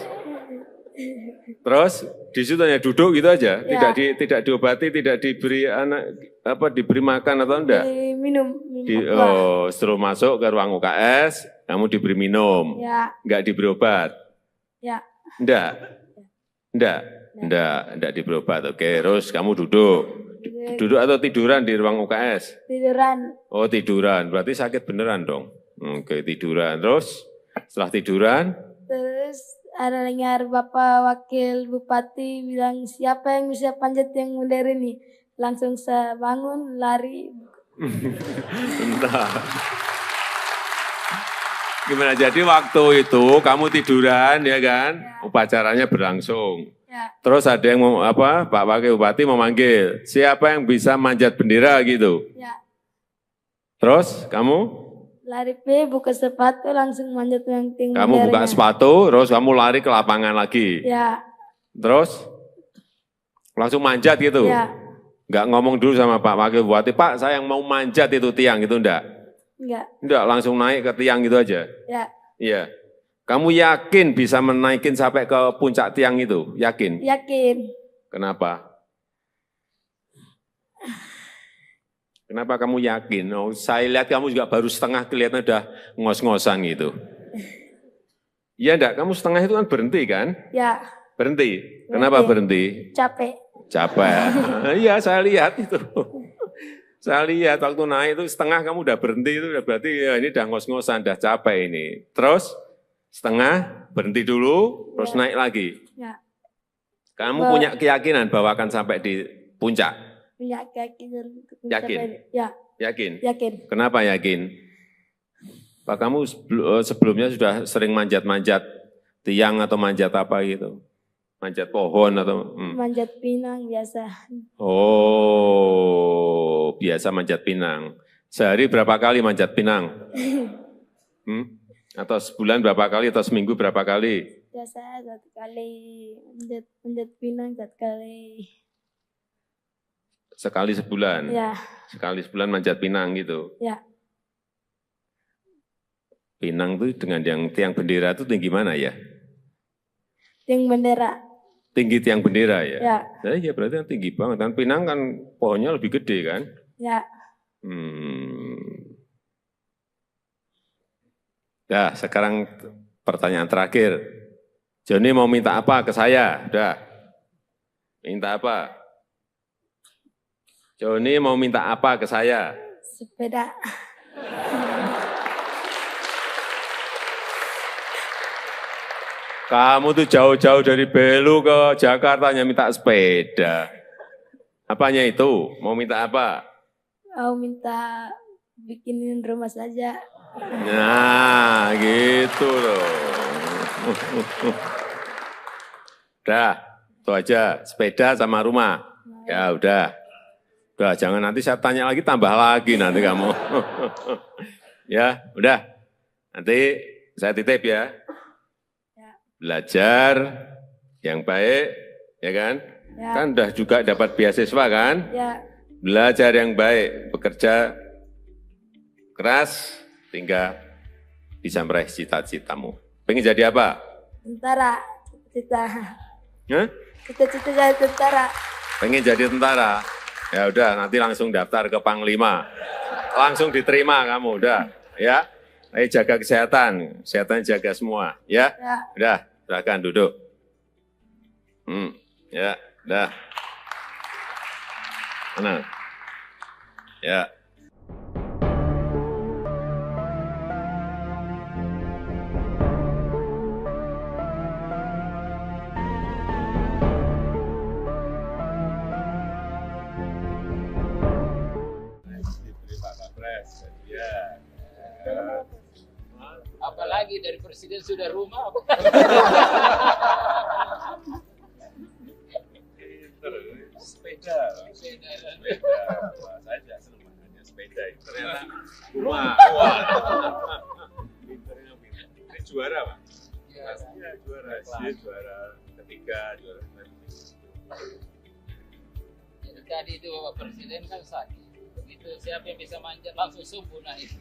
di situ hanya duduk gitu aja, tidak diobati, tidak diberi diberi makan atau enggak? Minum. Setelah masuk ke ruang UKS, kamu diberi minum, enggak diberi obat? Enggak diberi obat. Oke, terus kamu duduk atau tiduran di ruang UKS? Tiduran. Oh tiduran, berarti sakit beneran dong. Oke, tiduran, terus setelah tiduran? Terus ada dengar Bapak Wakil Bupati bilang, siapa yang bisa panjat yang modern ini? Langsung saya bangun, lari. Entah. Gimana, jadi waktu itu kamu tiduran ya kan? Upacaranya berlangsung. Terus ada yang Pak Wakil Bupati memanggil, siapa yang bisa manjat bendera gitu? Terus kamu? Lari buka sepatu langsung manjat yang tinggi. Kamu buka sepatu, terus kamu lari ke lapangan lagi. Terus langsung manjat gitu. Enggak ngomong dulu sama Pak Wakil Bupati, Pak saya yang mau manjat itu tiang gitu enggak? Enggak, langsung naik ke tiang gitu aja. Iya. Kamu yakin bisa menaikin sampai ke puncak tiang itu? Yakin? Yakin. Kenapa? Kenapa kamu yakin? Oh, saya lihat kamu juga baru setengah, kelihatan udah ngos-ngosan gitu. Iya enggak? Kamu setengah itu kan berhenti kan? Berhenti. Kenapa berhenti? Capek. Iya, saya lihat itu. Saya lihat waktu naik itu setengah kamu udah berhenti, itu berarti ya ini udah ngos-ngosan, udah capek ini. Terus setengah berhenti dulu, terus naik lagi. Kamu punya keyakinan bahwa akan sampai di puncak? Punya keyakinan. Yakin? Yakin? Yakin. Kenapa yakin? Pak, kamu sebelumnya sudah sering manjat-manjat Tiang atau manjat apa gitu? Manjat pohon atau? Manjat pinang biasa. Oh, biasa manjat pinang. Sehari berapa kali manjat pinang? Atau sebulan berapa kali atau seminggu berapa kali? Biasa 1 kali manjat pinang 1 kali. Sekali sebulan? Ya. Sekali sebulan manjat pinang gitu? Ya. Pinang itu dengan yang tiang bendera itu tinggi mana ya? Tiang bendera. Tinggi tiang bendera ya? Ya. Nah, ya berarti kan tinggi banget. Kan pinang kan pohonnya lebih gede kan? Ya. Nah, sekarang pertanyaan terakhir. Joni mau minta apa ke saya? Udah. Minta apa? Joni mau minta apa ke saya? Sepeda. Kamu tuh jauh-jauh dari Belu ke Jakarta hanya minta sepeda. Apanya itu? Mau minta apa? Mau minta bikinin rumah saja. Nah, gitu loh. Udah, itu aja. Sepeda sama rumah. Ya udah. Udah, jangan nanti saya tanya lagi, tambah lagi nanti kamu. Ya, udah. Nanti saya titip ya. Belajar yang baik, ya kan? Ya. Kan udah juga dapat beasiswa kan? Ya. Belajar yang baik, bekerja keras, hingga bisa meraih cita-citamu. Pengen jadi apa? Tentara. Cita-cita. Hah? Cita-cita jadi tentara. Pengen jadi tentara? Ya udah, nanti langsung daftar ke Panglima. Langsung diterima kamu, udah. Ya, ayo jaga kesehatan. Kesehatan jaga semua, ya? Ya. Udah, silakan duduk. Ya, udah. Mana? Ya. Diberi Pak Kapres, ya. Apalagi dari presiden sudah rumah. Sepeda. Saya tidak senang hanya sepeda. Ternyata rumah. Pinternya pinter. Ini juara Pak? Pastinya juara. Dia juara ketiga, juara Jadi tadi itu Bapak Presiden kan sakit. Begitu siapa yang bisa manjat langsung subuh naik.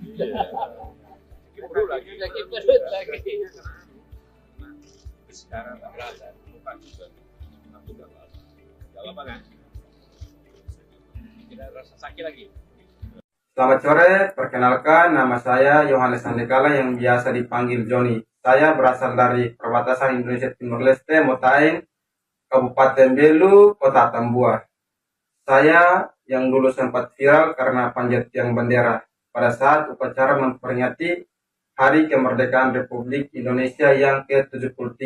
Kiperut lagi. Kiperut lagi. Sekarang tak berasa. Lupa juga. Aku udah lama. Gak lama kan? Tidak rasa sakit lagi. Selamat sore, perkenalkan nama saya Yohanes Andekala yang biasa dipanggil Joni. Saya berasal dari perbatasan Indonesia Timur Leste, Motaing, Kabupaten Belu, Kota Tambua. Saya yang dulu sempat viral karena panjat tiang bendera pada saat upacara memperingati Hari Kemerdekaan Republik Indonesia yang ke-73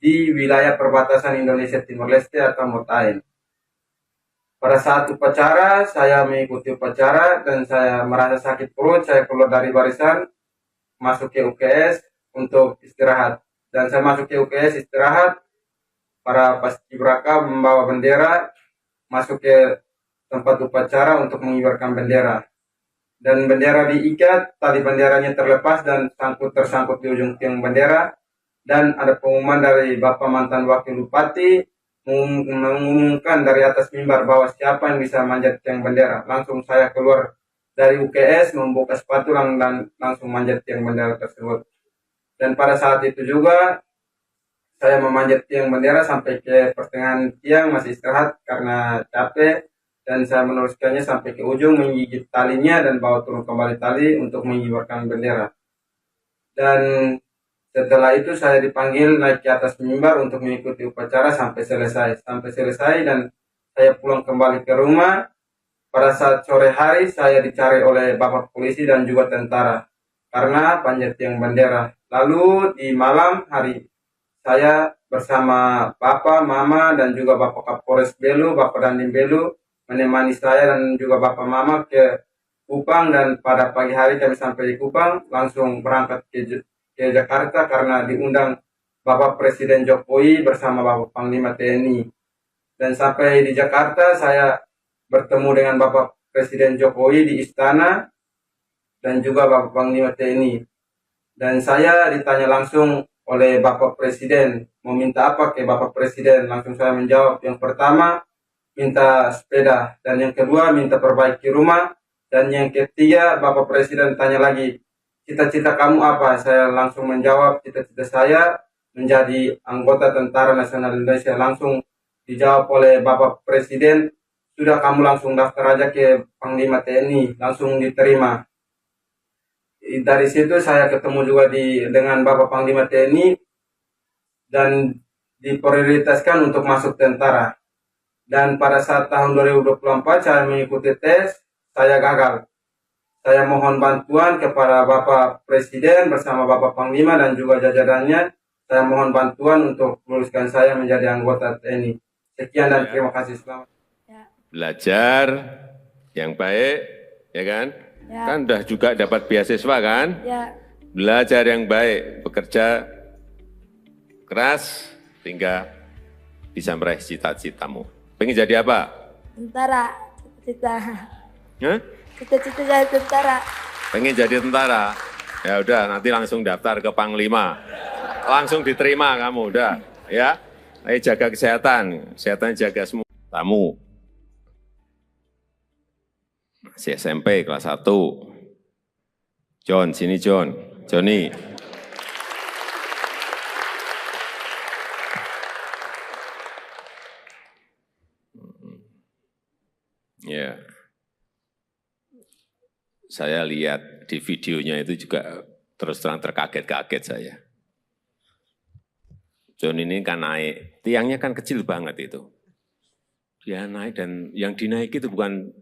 di wilayah perbatasan Indonesia Timur Leste atau Motaing. Pada saat upacara, saya mengikuti upacara dan saya merasa sakit perut, saya keluar dari barisan, masuk ke UKS untuk istirahat. Dan saya masuk ke UKS istirahat, para paskibraka membawa bendera, masuk ke tempat upacara untuk mengibarkan bendera. Dan bendera diikat, tali benderanya terlepas dan tersangkut di ujung tiang bendera. Dan ada pengumuman dari Bapak mantan Wakil Bupati, mengumumkan dari atas mimbar bahwa siapa yang bisa manjat tiang bendera. Langsung saya keluar dari UKS, membuka sepatu dan langsung manjat tiang bendera tersebut. Dan pada saat itu juga saya memanjat tiang bendera sampai ke pertengahan tiang, masih istirahat karena capek. Dan saya meneruskannya sampai ke ujung, menggigit talinya dan bawa turun kembali tali untuk mengibarkan bendera. Dan setelah itu saya dipanggil naik ke atas mimbar untuk mengikuti upacara sampai selesai. Dan saya pulang kembali ke rumah. Pada saat sore hari saya dicari oleh Bapak Polisi dan juga tentara karena panjat tiang bendera. Lalu di malam hari saya bersama Bapak, Mama dan juga Bapak Kapolres Belu, Bapak Dandim Belu menemani saya dan juga Bapak Mama ke Kupang. Dan pada pagi hari kami sampai di Kupang langsung berangkat ke Jakarta karena diundang Bapak Presiden Jokowi bersama Bapak Panglima TNI. Dan sampai di Jakarta saya bertemu dengan Bapak Presiden Jokowi di istana dan juga Bapak Panglima TNI. Dan saya ditanya langsung oleh Bapak Presiden, mau minta apa ke Bapak Presiden? Langsung saya menjawab, yang pertama minta sepeda, dan yang kedua minta perbaiki rumah, dan yang ketiga Bapak Presiden tanya lagi, cita-cita kamu apa? Saya langsung menjawab, cita-cita saya menjadi anggota Tentara Nasional Indonesia. Langsung dijawab oleh Bapak Presiden, sudah kamu langsung daftar aja ke Panglima TNI, langsung diterima. Dari situ saya ketemu juga dengan Bapak Panglima TNI dan diprioritaskan untuk masuk tentara. Dan pada saat tahun 2024 saya mengikuti tes, saya gagal. Saya mohon bantuan kepada Bapak Presiden bersama Bapak Panglima dan juga jajarannya. Saya mohon bantuan untuk luluskan saya menjadi anggota TNI. Sekian dan terima kasih. Selamat. Belajar yang baik, ya kan? Ya. Kan udah juga dapat beasiswa kan? Ya. Belajar yang baik, bekerja keras, hingga bisa meraih cita-citamu. Pengen jadi apa? Tentara, cita-cita. Hah? Cita-cita jadi tentara. Pengen jadi tentara? Ya udah, nanti langsung daftar ke Panglima. Langsung diterima kamu, udah. Ya, ayo jaga kesehatan. Kesehatan jaga semua. Tamu. Masih SMP kelas 1. John, sini John. Johnny. Ya. Saya lihat di videonya itu juga terus terang terkaget-kaget saya. John ini kan naik, tiangnya kan kecil banget itu. Dia naik dan yang dinaiki itu bukan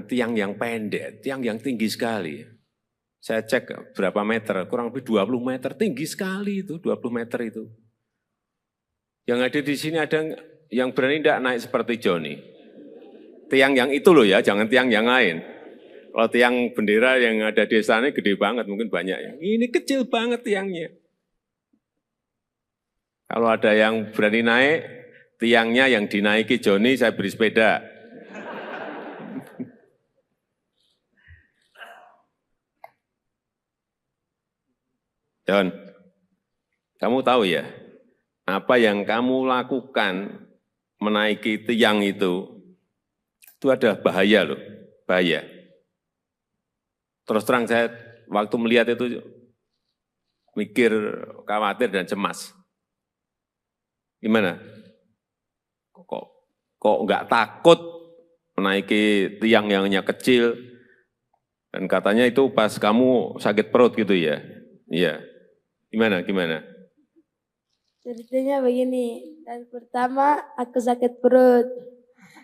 tiang yang pendek, tiang yang tinggi sekali. Saya cek berapa meter, kurang lebih 20 meter, tinggi sekali itu, 20 meter itu. Yang ada di sini ada yang berani tidak naik seperti Joni. Tiang yang itu loh ya, jangan tiang yang lain. Kalau tiang bendera yang ada di sana gede banget, mungkin banyak ya. Ini kecil banget tiangnya. Kalau ada yang berani naik, tiangnya yang dinaiki Joni, saya beri sepeda. John, kamu tahu ya, apa yang kamu lakukan menaiki tiang itu ada bahaya loh, bahaya. Terus terang saya waktu melihat itu mikir, khawatir dan cemas. Gimana? Kok nggak takut menaiki tiang yang hanya kecil? Dan katanya itu pas kamu sakit perut gitu ya? Iya. Gimana? Ceritanya begini, dan pertama aku sakit perut.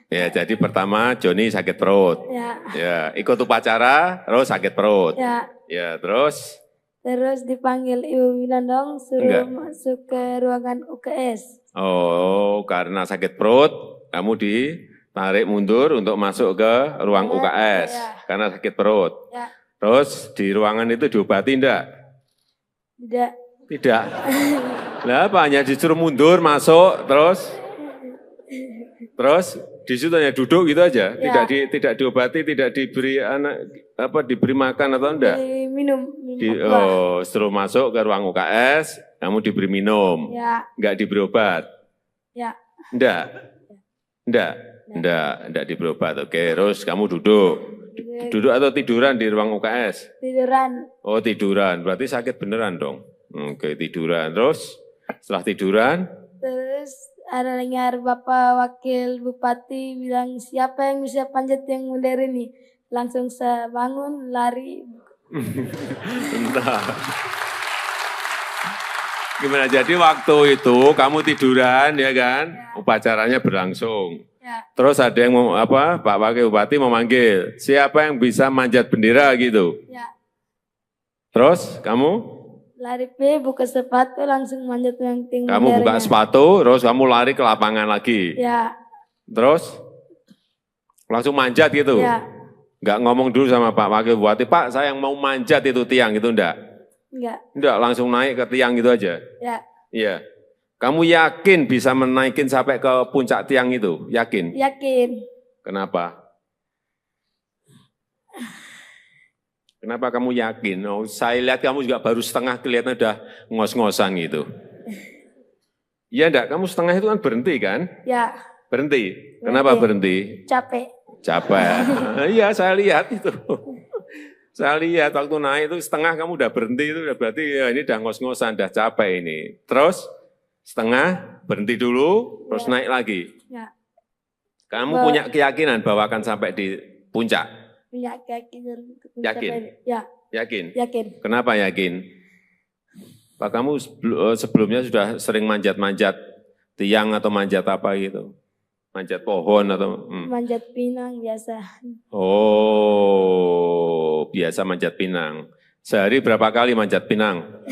Ya, jadi pertama Joni sakit perut. Ya, ikut upacara, terus sakit perut. Ya, terus? Terus dipanggil Ibu Winandong, suruh masuk ke ruangan UKS. Oh, karena sakit perut, kamu ditarik mundur untuk masuk ke ruang UKS. Karena sakit perut. Terus di ruangan itu diobati enggak? Tidak. Lah apa, hanya disuruh mundur, masuk, terus di situ hanya duduk gitu aja, tidak diobati, tidak diberi diberi makan atau enggak? Minum. Suruh masuk ke ruang UKS, kamu diberi minum, enggak diberi obat? Enggak diberi obat. Oke, terus kamu duduk atau tiduran di ruang UKS? Tiduran. Oh tiduran, berarti sakit beneran dong. Oke, tiduran, terus setelah tiduran? Terus ada dengar Bapak Wakil Bupati bilang, siapa yang bisa panjat yang modern ini? Langsung saya bangun, lari. Entah. Gimana, jadi waktu itu kamu tiduran ya kan? Upacaranya berlangsung. Terus ada yang Pak Wakil Bupati memanggil, siapa yang bisa manjat bendera gitu? Terus kamu? Lari buka sepatu langsung manjat yang tinggi. Kamu buka sepatu, terus kamu lari ke lapangan lagi. Terus langsung manjat gitu. Enggak ngomong dulu sama Pak Wakil Bupati, Pak saya yang mau manjat itu tiang, itu enggak? Enggak. Enggak, langsung naik ke tiang gitu aja? Ya. Iya. Kamu yakin bisa menaikin sampai ke puncak tiang itu? Yakin? Yakin. Kenapa? Kenapa kamu yakin? Oh, saya lihat kamu juga baru setengah kelihatan udah ngos-ngosan gitu. Iya enggak? Kamu setengah itu kan berhenti kan? Ya. Berhenti. Kenapa berhenti? Capek. Capek. Iya, saya lihat itu. Saya lihat waktu naik itu setengah kamu udah berhenti itu udah berarti ya ini udah ngos-ngosan, udah capek ini. Terus setengah berhenti dulu, terus naik lagi. Ya. Kamu punya keyakinan bahwa akan sampai di puncak? Punya keyakinan. Yakin? Ya. Yakin? Yakin. Kenapa yakin? Pak kamu sebelumnya sudah sering manjat-manjat tiang atau manjat apa gitu? Manjat pohon atau? Manjat pinang biasa. Oh, biasa manjat pinang. Sehari berapa kali manjat pinang?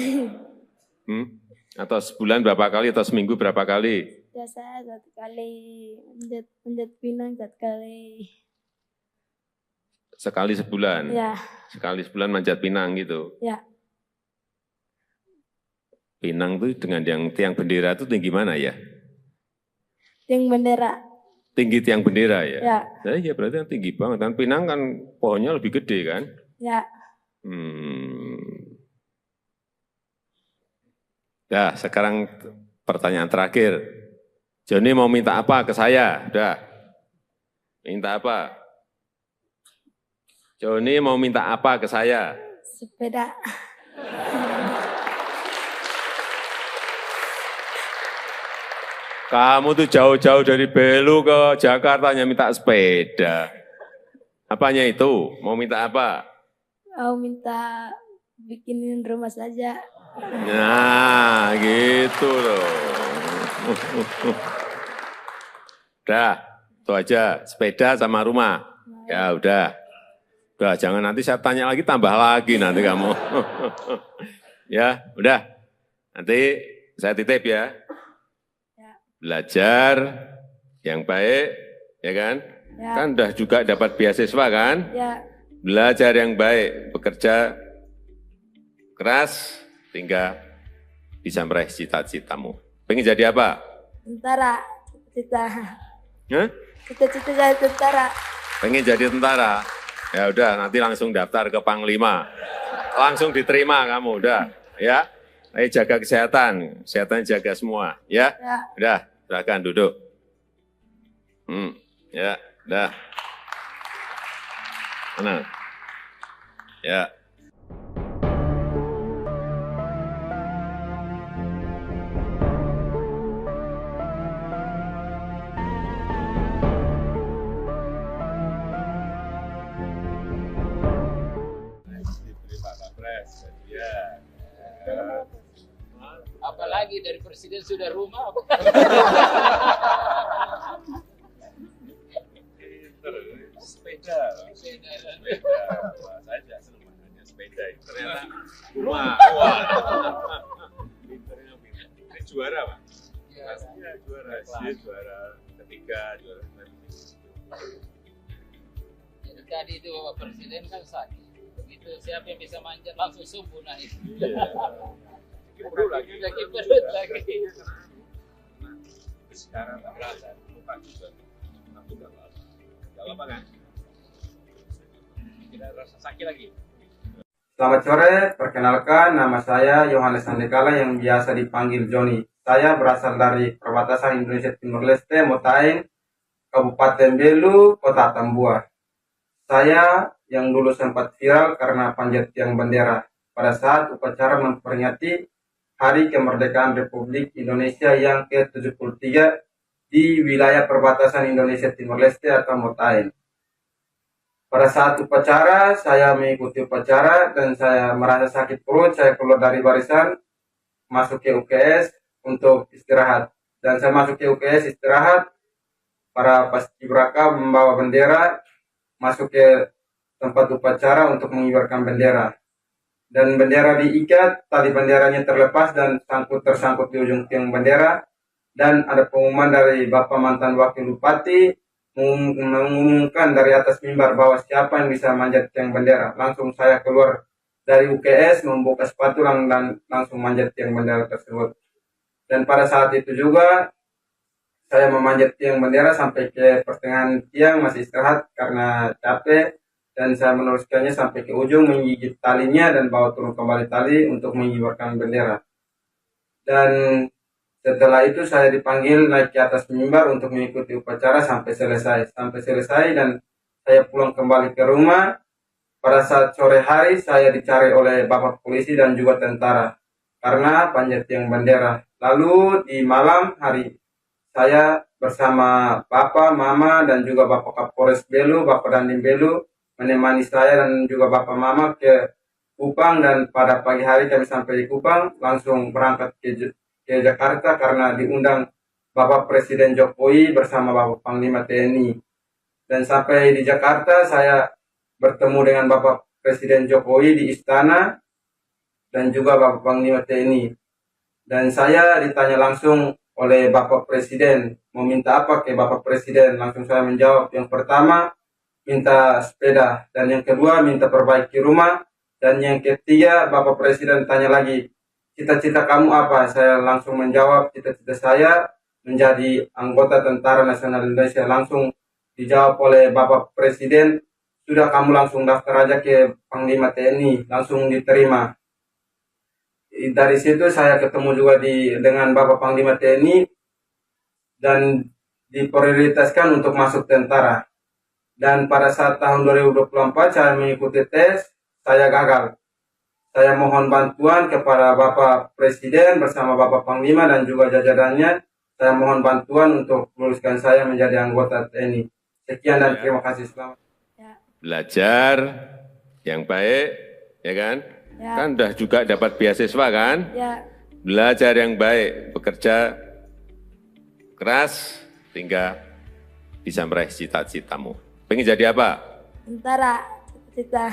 Atau sebulan berapa kali atau seminggu berapa kali? Biasa 1 kali manjat pinang 1 kali. Sekali sebulan? Ya. Sekali sebulan manjat pinang gitu? Ya. Pinang itu dengan yang tiang bendera itu tinggi mana ya? Tiang bendera. Tinggi tiang bendera ya? Ya. Nah, iya berarti kan tinggi banget. Kan pinang kan pohonnya lebih gede kan? Ya. Nah, sekarang pertanyaan terakhir. Joni mau minta apa ke saya? Udah. Minta apa? Joni mau minta apa ke saya? Sepeda. Kamu tuh jauh-jauh dari Belu ke Jakarta hanya minta sepeda. Apanya itu? Mau minta apa? Mau minta bikinin rumah saja. Nah, gitu loh. Udah, itu aja. Sepeda sama rumah. Ya udah. Udah, jangan nanti saya tanya lagi, tambah lagi nanti kamu. Ya, udah. Nanti saya titip ya. Belajar yang baik, ya kan? Ya. Kan udah juga dapat beasiswa kan? Ya. Belajar yang baik, bekerja keras, hingga bisa meraih cita-citamu. Pengen jadi apa? Tentara. Cita-cita. Hah? Cita-cita jadi tentara. Pengen jadi tentara? Ya udah, nanti langsung daftar ke Panglima. Langsung diterima kamu, udah. Ya, ayo jaga kesehatan, kesehatan jaga semua, ya. Ya. Udah, silakan duduk. Ya, udah. Tenang. Ya. Diberi Pak Kapres, ya. Apalagi dari presiden sudah rumah. Sepeda. Saya juga senang makanya sepeda. Ternyata rumah. Pinternya pinter. Ini juara Pak? Iya juara. Dia juara ketiga, juara Jadi tadi itu Bapak Presiden kan sakit. Begitu siapa yang bisa manjat langsung subuh naik. Perut lagi. Lagi perut lagi. Sekarang tak berasa. Lupa juga. Aku gak apa-apa. Gak apa-apa kan? Tidak rasa sakit lagi. Selamat sore, perkenalkan nama saya Yohanes Sandekala yang biasa dipanggil Joni. Saya berasal dari perbatasan Indonesia Timur Leste, Motain, Kabupaten Belu, Kota Tambua. Saya yang dulu sempat viral karena panjat tiang bendera pada saat upacara memperingati Hari Kemerdekaan Republik Indonesia yang ke-73 di wilayah perbatasan Indonesia Timur Leste atau Motain. Pada saat upacara, saya mengikuti upacara dan saya merasa sakit perut, saya keluar dari barisan, masuk ke UKS untuk istirahat. Dan saya masuk ke UKS istirahat, para paskibraka membawa bendera, masuk ke tempat upacara untuk mengibarkan bendera. Dan bendera diikat, tali benderanya terlepas dan tersangkut di ujung tiang bendera. Dan ada pengumuman dari Bapak mantan Wakil Bupati mengumumkan dari atas mimbar bahwa siapa yang bisa manjat tiang bendera. Langsung saya keluar dari UKS membuka sepatu dan langsung manjat tiang bendera tersebut. Dan pada saat itu juga saya memanjat tiang bendera sampai ke pertengahan tiang, masih istirahat karena capek, dan saya meneruskannya sampai ke ujung, menggigit talinya dan bawa turun kembali tali untuk mengibarkan bendera. Dan setelah itu saya dipanggil naik ke atas mimbar untuk mengikuti upacara sampai selesai. Dan saya pulang kembali ke rumah. Pada saat sore hari saya dicari oleh bapak polisi dan juga tentara karena panjat tiang bendera. Lalu di malam hari saya bersama Bapak, Mama, dan juga Bapak Kapolres Belu, Bapak Dandim Belu, menemani saya dan juga Bapak Mama ke Kupang, dan pada pagi hari kami sampai di Kupang, langsung berangkat ke Jakarta karena diundang Bapak Presiden Jokowi bersama Bapak Panglima TNI. Dan sampai di Jakarta saya bertemu dengan Bapak Presiden Jokowi di istana dan juga Bapak Panglima TNI. Dan saya ditanya langsung oleh Bapak Presiden, mau minta apa ke Bapak Presiden? Langsung saya menjawab, yang pertama minta sepeda, dan yang kedua minta perbaiki rumah, dan yang ketiga Bapak Presiden tanya lagi, cita-cita kamu apa? Saya langsung menjawab, cita-cita saya menjadi anggota Tentara Nasional Indonesia. Langsung dijawab oleh Bapak Presiden, sudah kamu langsung daftar aja ke Panglima TNI, langsung diterima. Dari situ saya ketemu juga dengan Bapak Panglima TNI dan diprioritaskan untuk masuk tentara. Dan pada saat tahun 2024 saya mengikuti tes, saya gagal. Saya mohon bantuan kepada Bapak Presiden bersama Bapak Panglima dan juga jajarannya. Saya mohon bantuan untuk meluluskan saya menjadi anggota TNI. Sekian dan terima kasih. Selamat. Belajar yang baik, ya kan? Ya. Kan udah juga dapat beasiswa kan? Ya. Belajar yang baik, bekerja keras, sehingga bisa meraih cita-citamu. Pengen jadi apa? Tentara. Cita-cita.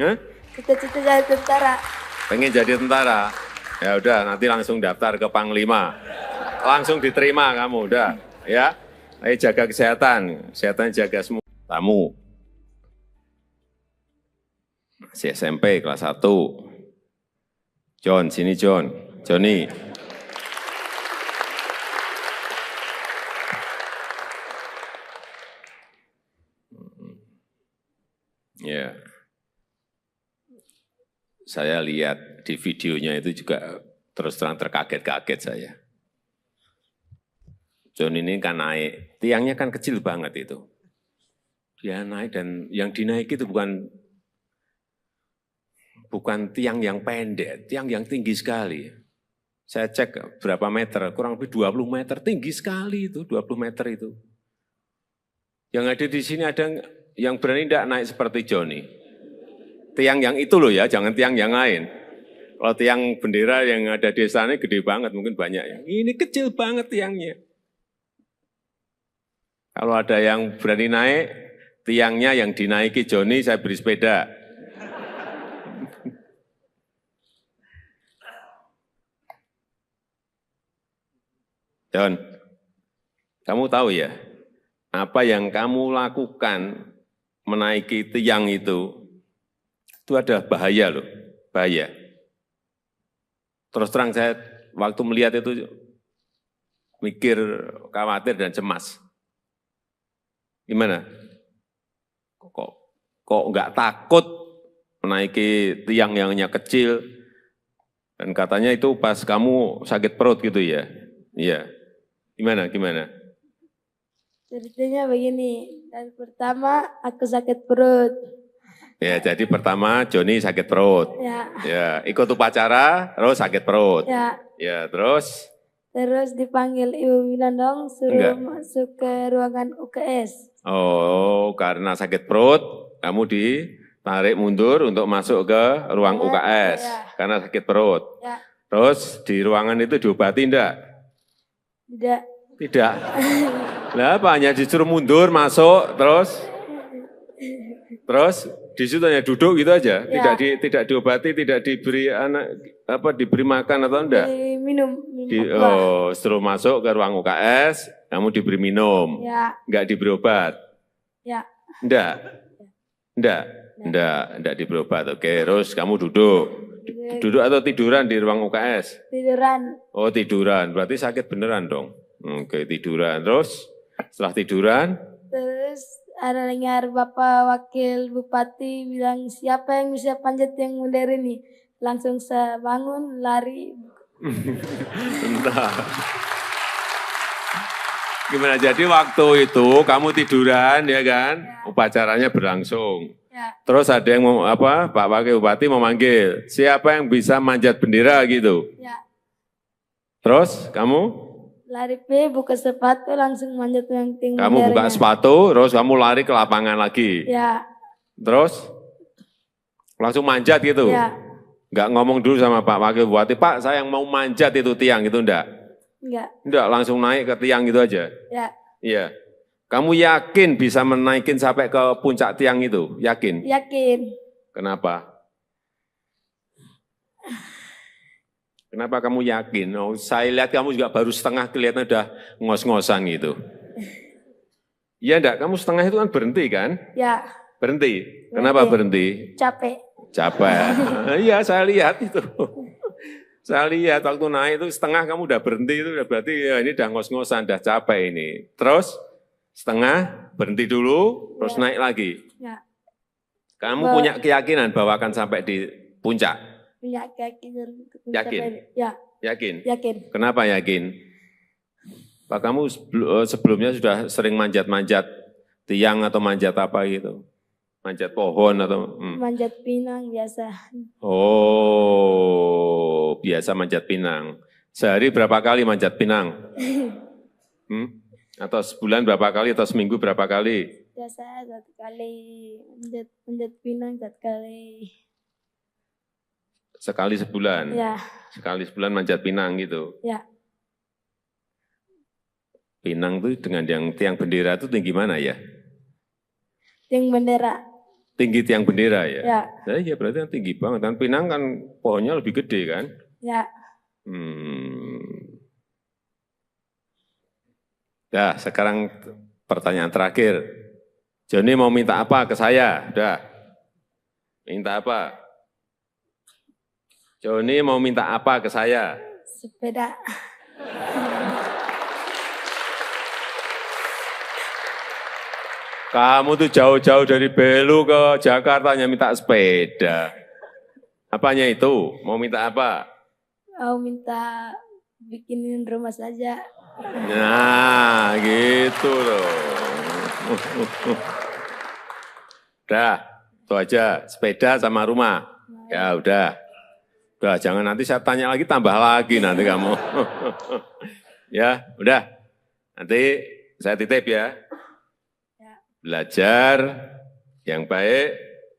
Hah? Cita-cita jadi tentara. Pengen jadi tentara? Ya udah, nanti langsung daftar ke Panglima. Langsung diterima kamu, udah. Ya, ayo jaga kesehatan jaga semua. Tamu. Masih SMP kelas 1. John, sini John. Johnny. Ya. Saya lihat di videonya itu juga terus terang terkaget-kaget saya. John ini kan naik, tiangnya kan kecil banget itu. Dia naik dan yang dinaiki itu bukan tiang yang pendek, tiang yang tinggi sekali. Saya cek berapa meter, kurang lebih 20 meter, tinggi sekali itu, 20 meter itu. Yang ada di sini ada yang berani tidak naik seperti Johnny. Tiang yang itu loh ya, jangan tiang yang lain. Kalau tiang bendera yang ada di sana gede banget, mungkin banyak ya. Ini kecil banget tiangnya. Kalau ada yang berani naik, tiangnya yang dinaiki Johnny, saya beri sepeda. John, kamu tahu ya, apa yang kamu lakukan menaiki tiang itu ada bahaya loh, bahaya. Terus terang saya waktu melihat itu mikir, khawatir dan cemas. Gimana? Kok nggak takut menaiki tiang yang hanya kecil? Dan katanya itu pas kamu sakit perut gitu ya? Iya. Gimana? Ceritanya begini, dan pertama aku sakit perut. Ya, jadi pertama Johnny sakit perut. Ya, ikut upacara, terus sakit perut. Ya, terus? Terus dipanggil Ibu Winandong, suruh masuk ke ruangan UKS. Oh, karena sakit perut, kamu ditarik mundur untuk masuk ke ruang UKS. Karena sakit perut. Terus di ruangan itu diobati enggak? Tidak. Lah apa, hanya disuruh mundur, masuk, terus di situ hanya duduk gitu aja, tidak diobati, tidak diberi diberi makan atau enggak? Minum. Setelah masuk ke ruang UKS, kamu diberi minum, enggak diberi obat? Enggak. Enggak di berobat. Oke, terus kamu duduk. Duduk atau tiduran di ruang UKS? Tiduran. Oh, tiduran. Berarti sakit beneran dong. Oke, tiduran. Terus setelah tiduran, Terus ada dengar Bapak Wakil Bupati bilang siapa yang bisa panjat yang modern ini. Langsung saya bangun, lari. entah. Gimana? Jadi waktu itu kamu tiduran ya kan? Upacaranya berlangsung. Ya, Terus ada yang mau apa? Pak Wakil Bupati memanggil, siapa yang bisa manjat bendera gitu. ya. Terus kamu Lari buka sepatu langsung manjat yang tinggi. kamu buka sepatu, terus kamu lari ke lapangan lagi. Ya, Terus langsung manjat gitu. ya. Enggak ngomong dulu sama Pak Wakil Bupati, Pak saya yang mau manjat itu tiang itu enggak. Enggak. Enggak, langsung naik ke tiang gitu aja. Ya, Iya. Kamu yakin bisa menaikin sampai ke puncak tiang itu? Yakin? yakin. Kenapa? Kenapa kamu yakin? Oh, saya lihat kamu juga baru setengah kelihatan udah ngos-ngosan gitu. Iya enggak? Kamu setengah itu kan berhenti kan? Ya, Berhenti. Kenapa berhenti? capek. Capek. Iya, saya lihat itu. Saya lihat waktu naik itu setengah kamu udah berhenti itu berarti ya ini udah ngos-ngosan, udah capek ini. Terus setengah berhenti dulu, terus naik lagi. Ya, Kamu punya keyakinan bahwa akan sampai di puncak? punya keyakinan. Yakin? Ya, Yakin? yakin. Kenapa yakin? Pak kamu sebelumnya sudah sering manjat-manjat tiang atau manjat apa gitu? Manjat pohon atau? Manjat pinang biasa. Oh, biasa manjat pinang. Sehari berapa kali manjat pinang? Atau sebulan berapa kali atau seminggu berapa kali? Biasa 1 kali manjat pinang 1 kali. Sekali sebulan? Ya, Sekali sebulan manjat pinang gitu? ya. Pinang itu dengan yang tiang bendera itu tinggi mana ya? Yang bendera. Tinggi tiang bendera ya? Ya, Nah, iya berarti kan tinggi banget. Kan pinang kan pohonnya lebih gede kan? ya. Nah, sekarang pertanyaan terakhir. Joni mau minta apa ke saya? Udah. Minta apa? Joni mau minta apa ke saya? Sepeda. Kamu tuh jauh-jauh dari Belu ke Jakarta hanya minta sepeda. Apanya itu? Mau minta apa? Mau minta bikinin rumah saja. Nah, gitu loh. Udah, itu aja. Sepeda sama rumah. Ya udah. Udah, jangan nanti saya tanya lagi, tambah lagi nanti kamu. Ya, udah. Nanti saya titip ya. Belajar yang baik,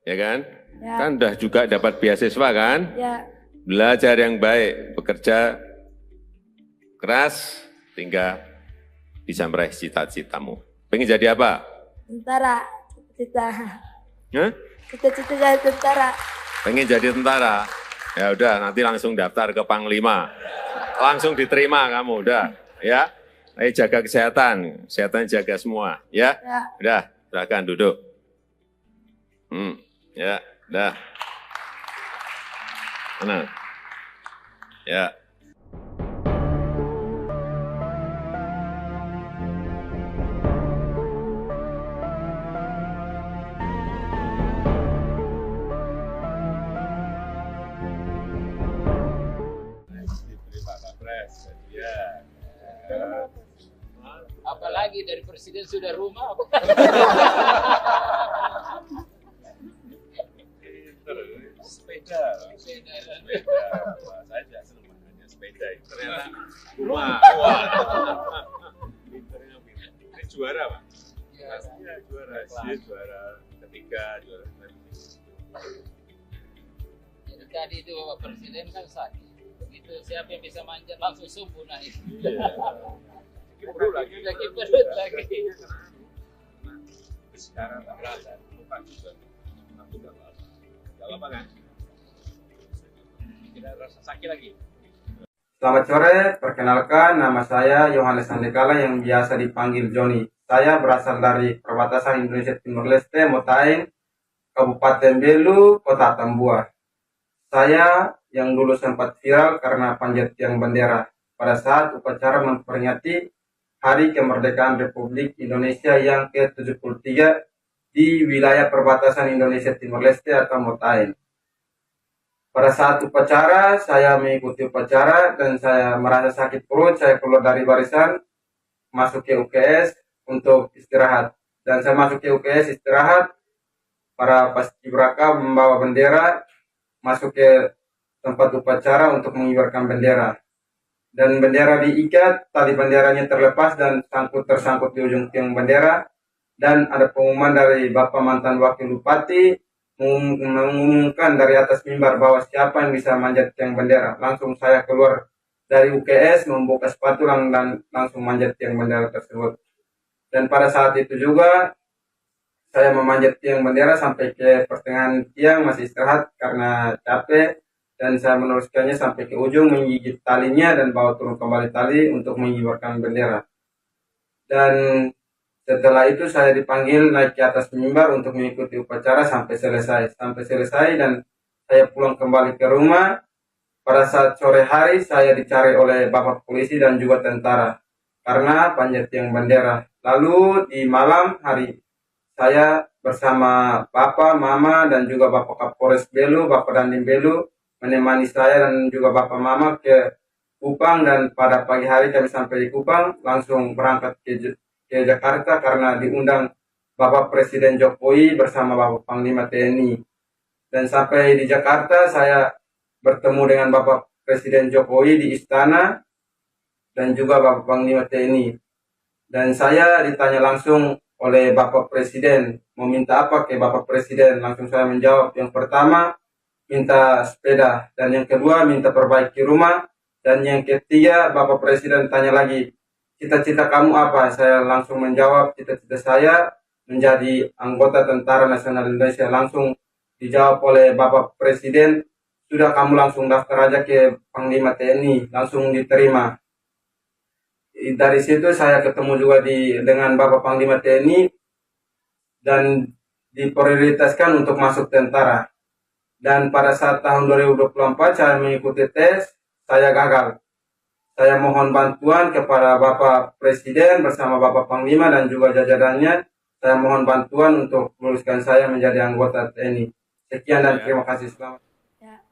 ya kan? Ya. Kan udah juga dapat beasiswa kan? Ya, Belajar yang baik, bekerja keras, hingga bisa meraih cita-citamu. Pengen jadi apa? tentara. Cita-cita. Hah? Cita-cita jadi tentara. Pengen jadi tentara? Ya udah, nanti langsung daftar ke Panglima. Langsung diterima kamu, udah. Ya, ayo jaga kesehatan. Kesehatan jaga semua, ya? Ya. Udah, silakan duduk. Ya, udah. Mana? Ya. Diberi Pak Kapres, ya. Apalagi dari presiden sudah rumah. Sepeda. Wah, saya tidak senang makanya sepeda. Ternyata rumah. Wah. Pinternya pinter. Ini juara, Pak? Pastinya juara. Dia juara ketiga, juara Jadi tadi itu Bapak Presiden kan sakit. Begitu siapa yang bisa manjat langsung subuh naik. Kiperut lagi. Lagi perut lagi. Sekarang tak berasa. Lupa juga. Aku nggak apa-apa. Nggak apa-apa kan? Tidak rasa sakit lagi. Selamat sore, perkenalkan nama saya Yohanes Andekala yang biasa dipanggil Joni. Saya berasal dari perbatasan Indonesia Timur Leste, Motaing, Kabupaten Belu, Kota Tambua. Saya yang dulu sempat viral karena panjat tiang bendera pada saat upacara memperingati Hari Kemerdekaan Republik Indonesia yang ke-73 di wilayah perbatasan Indonesia Timor Leste atau Motain. Pada saat upacara, saya mengikuti upacara dan saya merasa sakit perut, saya keluar dari barisan, masuk ke UKS untuk istirahat. Dan saya masuk ke UKS istirahat, para paskibraka membawa bendera, masuk ke tempat upacara untuk mengibarkan bendera. Dan bendera diikat, tali benderanya terlepas dan tersangkut di ujung tiang bendera. Dan ada pengumuman dari Bapak mantan Wakil Bupati, mengumumkan dari atas mimbar bahwa siapa yang bisa manjat tiang bendera. Langsung saya keluar dari UKS, membuka sepatu dan langsung manjat tiang bendera tersebut. Dan pada saat itu juga saya memanjat tiang bendera sampai ke pertengahan tiang, masih istirahat karena capek. Dan saya meneruskannya sampai ke ujung, menggigit talinya dan bawa turun kembali tali untuk mengibarkan bendera. Dan setelah itu saya dipanggil naik ke atas mimbar untuk mengikuti upacara sampai selesai. Dan saya pulang kembali ke rumah. Pada saat sore hari saya dicari oleh Bapak polisi dan juga tentara karena panjat tiang bendera. Lalu di malam hari saya bersama Bapak, Mama, dan juga Bapak Kapolres Belu, Bapak Dandim Belu, menemani saya dan juga Bapak Mama ke Kupang. Dan pada pagi hari kami sampai di Kupang, langsung berangkat ke Jakarta karena diundang Bapak Presiden Jokowi bersama Bapak Panglima TNI. Dan sampai di Jakarta saya bertemu dengan Bapak Presiden Jokowi di istana dan juga Bapak Panglima TNI. Dan saya ditanya langsung oleh Bapak Presiden, mau minta apa ke Bapak Presiden? Langsung saya menjawab, yang pertama minta sepeda, dan yang kedua minta perbaiki rumah, dan yang ketiga Bapak Presiden tanya lagi, cita-cita kamu apa? Saya langsung menjawab, cita-cita saya menjadi anggota Tentara Nasional Indonesia. Langsung dijawab oleh Bapak Presiden, sudah kamu langsung daftar aja ke Panglima TNI, langsung diterima. Dari situ saya ketemu juga dengan Bapak Panglima TNI dan diprioritaskan untuk masuk tentara. Dan pada saat tahun 2024 saya mengikuti tes, saya gagal. Saya mohon bantuan kepada Bapak Presiden bersama Bapak Panglima dan juga jajarannya. Saya mohon bantuan untuk meluluskan saya menjadi anggota TNI. Sekian dan terima kasih. Selamat.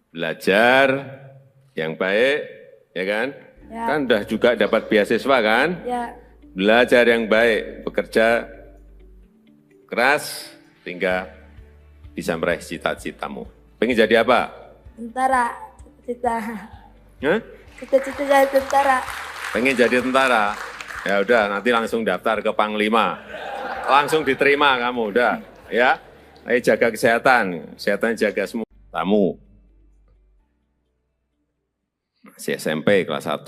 Belajar yang baik, ya kan? Ya. Kan udah juga dapat beasiswa kan? Ya. Belajar yang baik, bekerja keras, hingga bisa meraih cita-citamu. Pengen jadi apa? Tentara. Cita-cita. Hah? Cita-cita jadi tentara. Pengen jadi tentara? Ya udah, nanti langsung daftar ke Panglima. Langsung diterima kamu, udah. Ya, ayo jaga kesehatan. Kesehatan jaga semua. Tamu. Masih SMP kelas 1.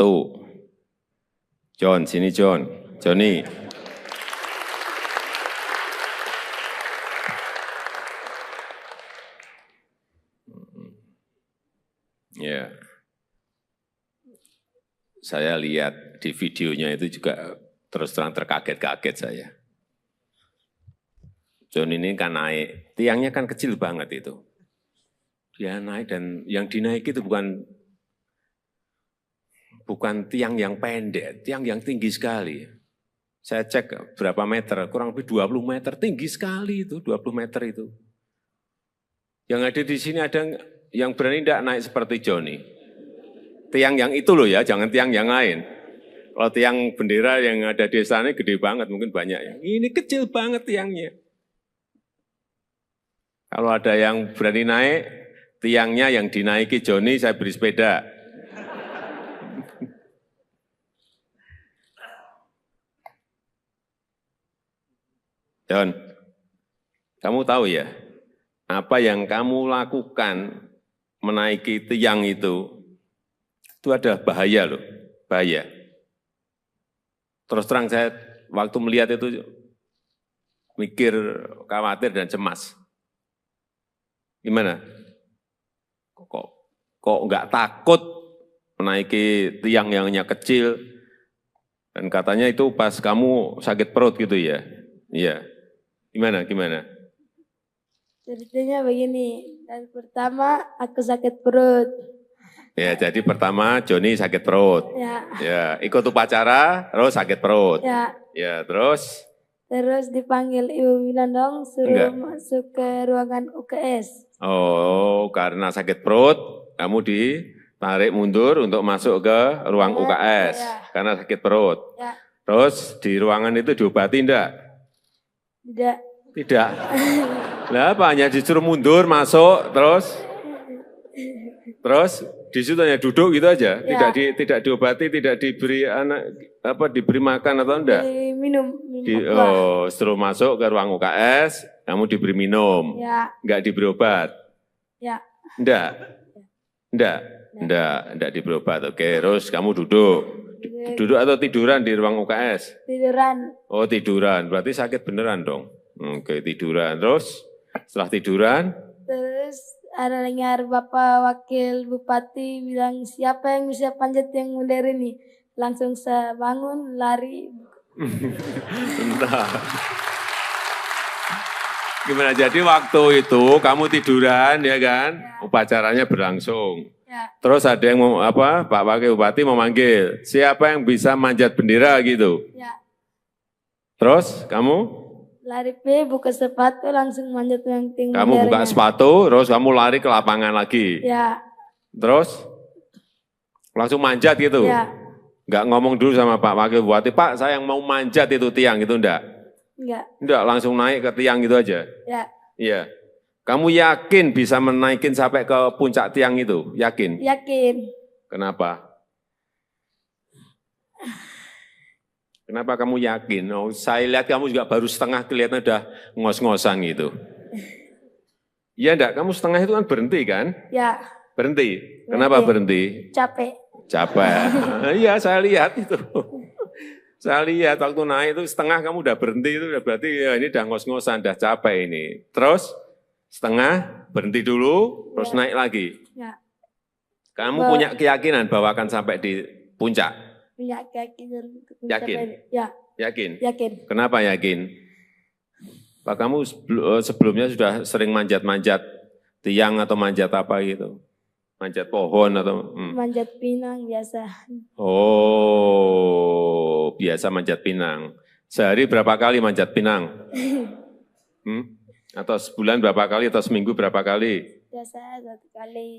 John, sini John. Johnny. Ya. Saya lihat di videonya itu juga terus terang terkaget-kaget saya. John ini kan naik, tiangnya kan kecil banget itu. Dia naik dan yang dinaiki itu bukan tiang yang pendek, tiang yang tinggi sekali. Saya cek berapa meter, kurang lebih 20 meter, tinggi sekali itu, 20 meter itu. Yang ada di sini ada yang berani tidak naik seperti Johnny. Tiang yang itu loh ya, jangan tiang yang lain. Kalau tiang bendera yang ada di sana gede banget, mungkin banyak ya. Ini kecil banget tiangnya. Kalau ada yang berani naik, tiangnya yang dinaiki Johnny, saya beri sepeda. John, kamu tahu ya, apa yang kamu lakukan menaiki tiang itu ada bahaya loh, bahaya. Terus terang saya waktu melihat itu mikir, khawatir dan cemas. Gimana? Kok nggak takut menaiki tiang yang hanya kecil? Dan katanya itu pas kamu sakit perut gitu ya? Iya. Gimana? Ceritanya begini, dan pertama aku sakit perut. Ya, jadi pertama Joni sakit perut. Ya, Ya, ikut upacara, terus sakit perut. ya. Ya, terus Terus dipanggil Ibu Winandong suruh Enggak. masuk ke ruangan UKS. oh karena sakit perut, kamu ditarik mundur untuk masuk ke ruang UKS Ya. karena sakit perut. Ya, Terus di ruangan itu diobati enggak? tidak. Tidak. Lah apa hanya disuruh mundur masuk terus di situ hanya duduk gitu aja, Ya. tidak diobati, tidak diberi diberi makan atau enggak? Minum obat. Setelah masuk ke ruang UKS, kamu diberi minum, Ya, enggak diberi obat? ya. Enggak diberi obat. Oke, terus kamu duduk. Duduk atau tiduran di ruang UKS? Tiduran. Oh, tiduran. Berarti sakit beneran dong. Oke, tiduran. Terus setelah tiduran, Terus ada dengar Bapak Wakil Bupati bilang siapa yang bisa panjat yang modern ini. Langsung saya bangun, lari. entah. Gimana? Jadi waktu itu kamu tiduran ya kan? Upacaranya berlangsung. Ya, Terus ada yang Pak Wakil Bupati memanggil, siapa yang bisa manjat bendera gitu. ya. Terus kamu Lari buka sepatu langsung manjat yang tinggi. kamu buka sepatu, terus kamu lari ke lapangan lagi. Ya, Terus langsung manjat gitu. ya. Enggak ngomong dulu sama Pak Wakil Bupati, Pak saya yang mau manjat itu tiang gitu enggak? Enggak. Enggak, langsung naik ke tiang gitu aja. Ya, Iya. Kamu yakin bisa menaikin sampai ke puncak tiang itu? Yakin? yakin. Kenapa? Kenapa kamu yakin? Oh, saya lihat kamu juga baru setengah kelihatan udah ngos-ngosan gitu. Iya enggak? Kamu setengah itu kan berhenti kan? Ya, Berhenti. Kenapa berhenti? capek. Capek. Iya, saya lihat itu. Saya lihat waktu naik itu setengah kamu udah berhenti itu udah berarti ya ini udah ngos-ngosan, udah capek ini. Terus setengah berhenti dulu, terus naik lagi. Ya, Kamu punya keyakinan bahwa akan sampai di puncak? punya keyakinan. untuk Yakin? mencapai- Ya, Yakin? yakin. Kenapa yakin? Pak kamu sebelumnya sudah sering manjat-manjat tiang atau manjat apa gitu? Manjat pohon atau? Manjat pinang biasa. Oh, biasa manjat pinang. Sehari berapa kali manjat pinang? Atau sebulan berapa kali atau seminggu berapa kali? Biasa 1 kali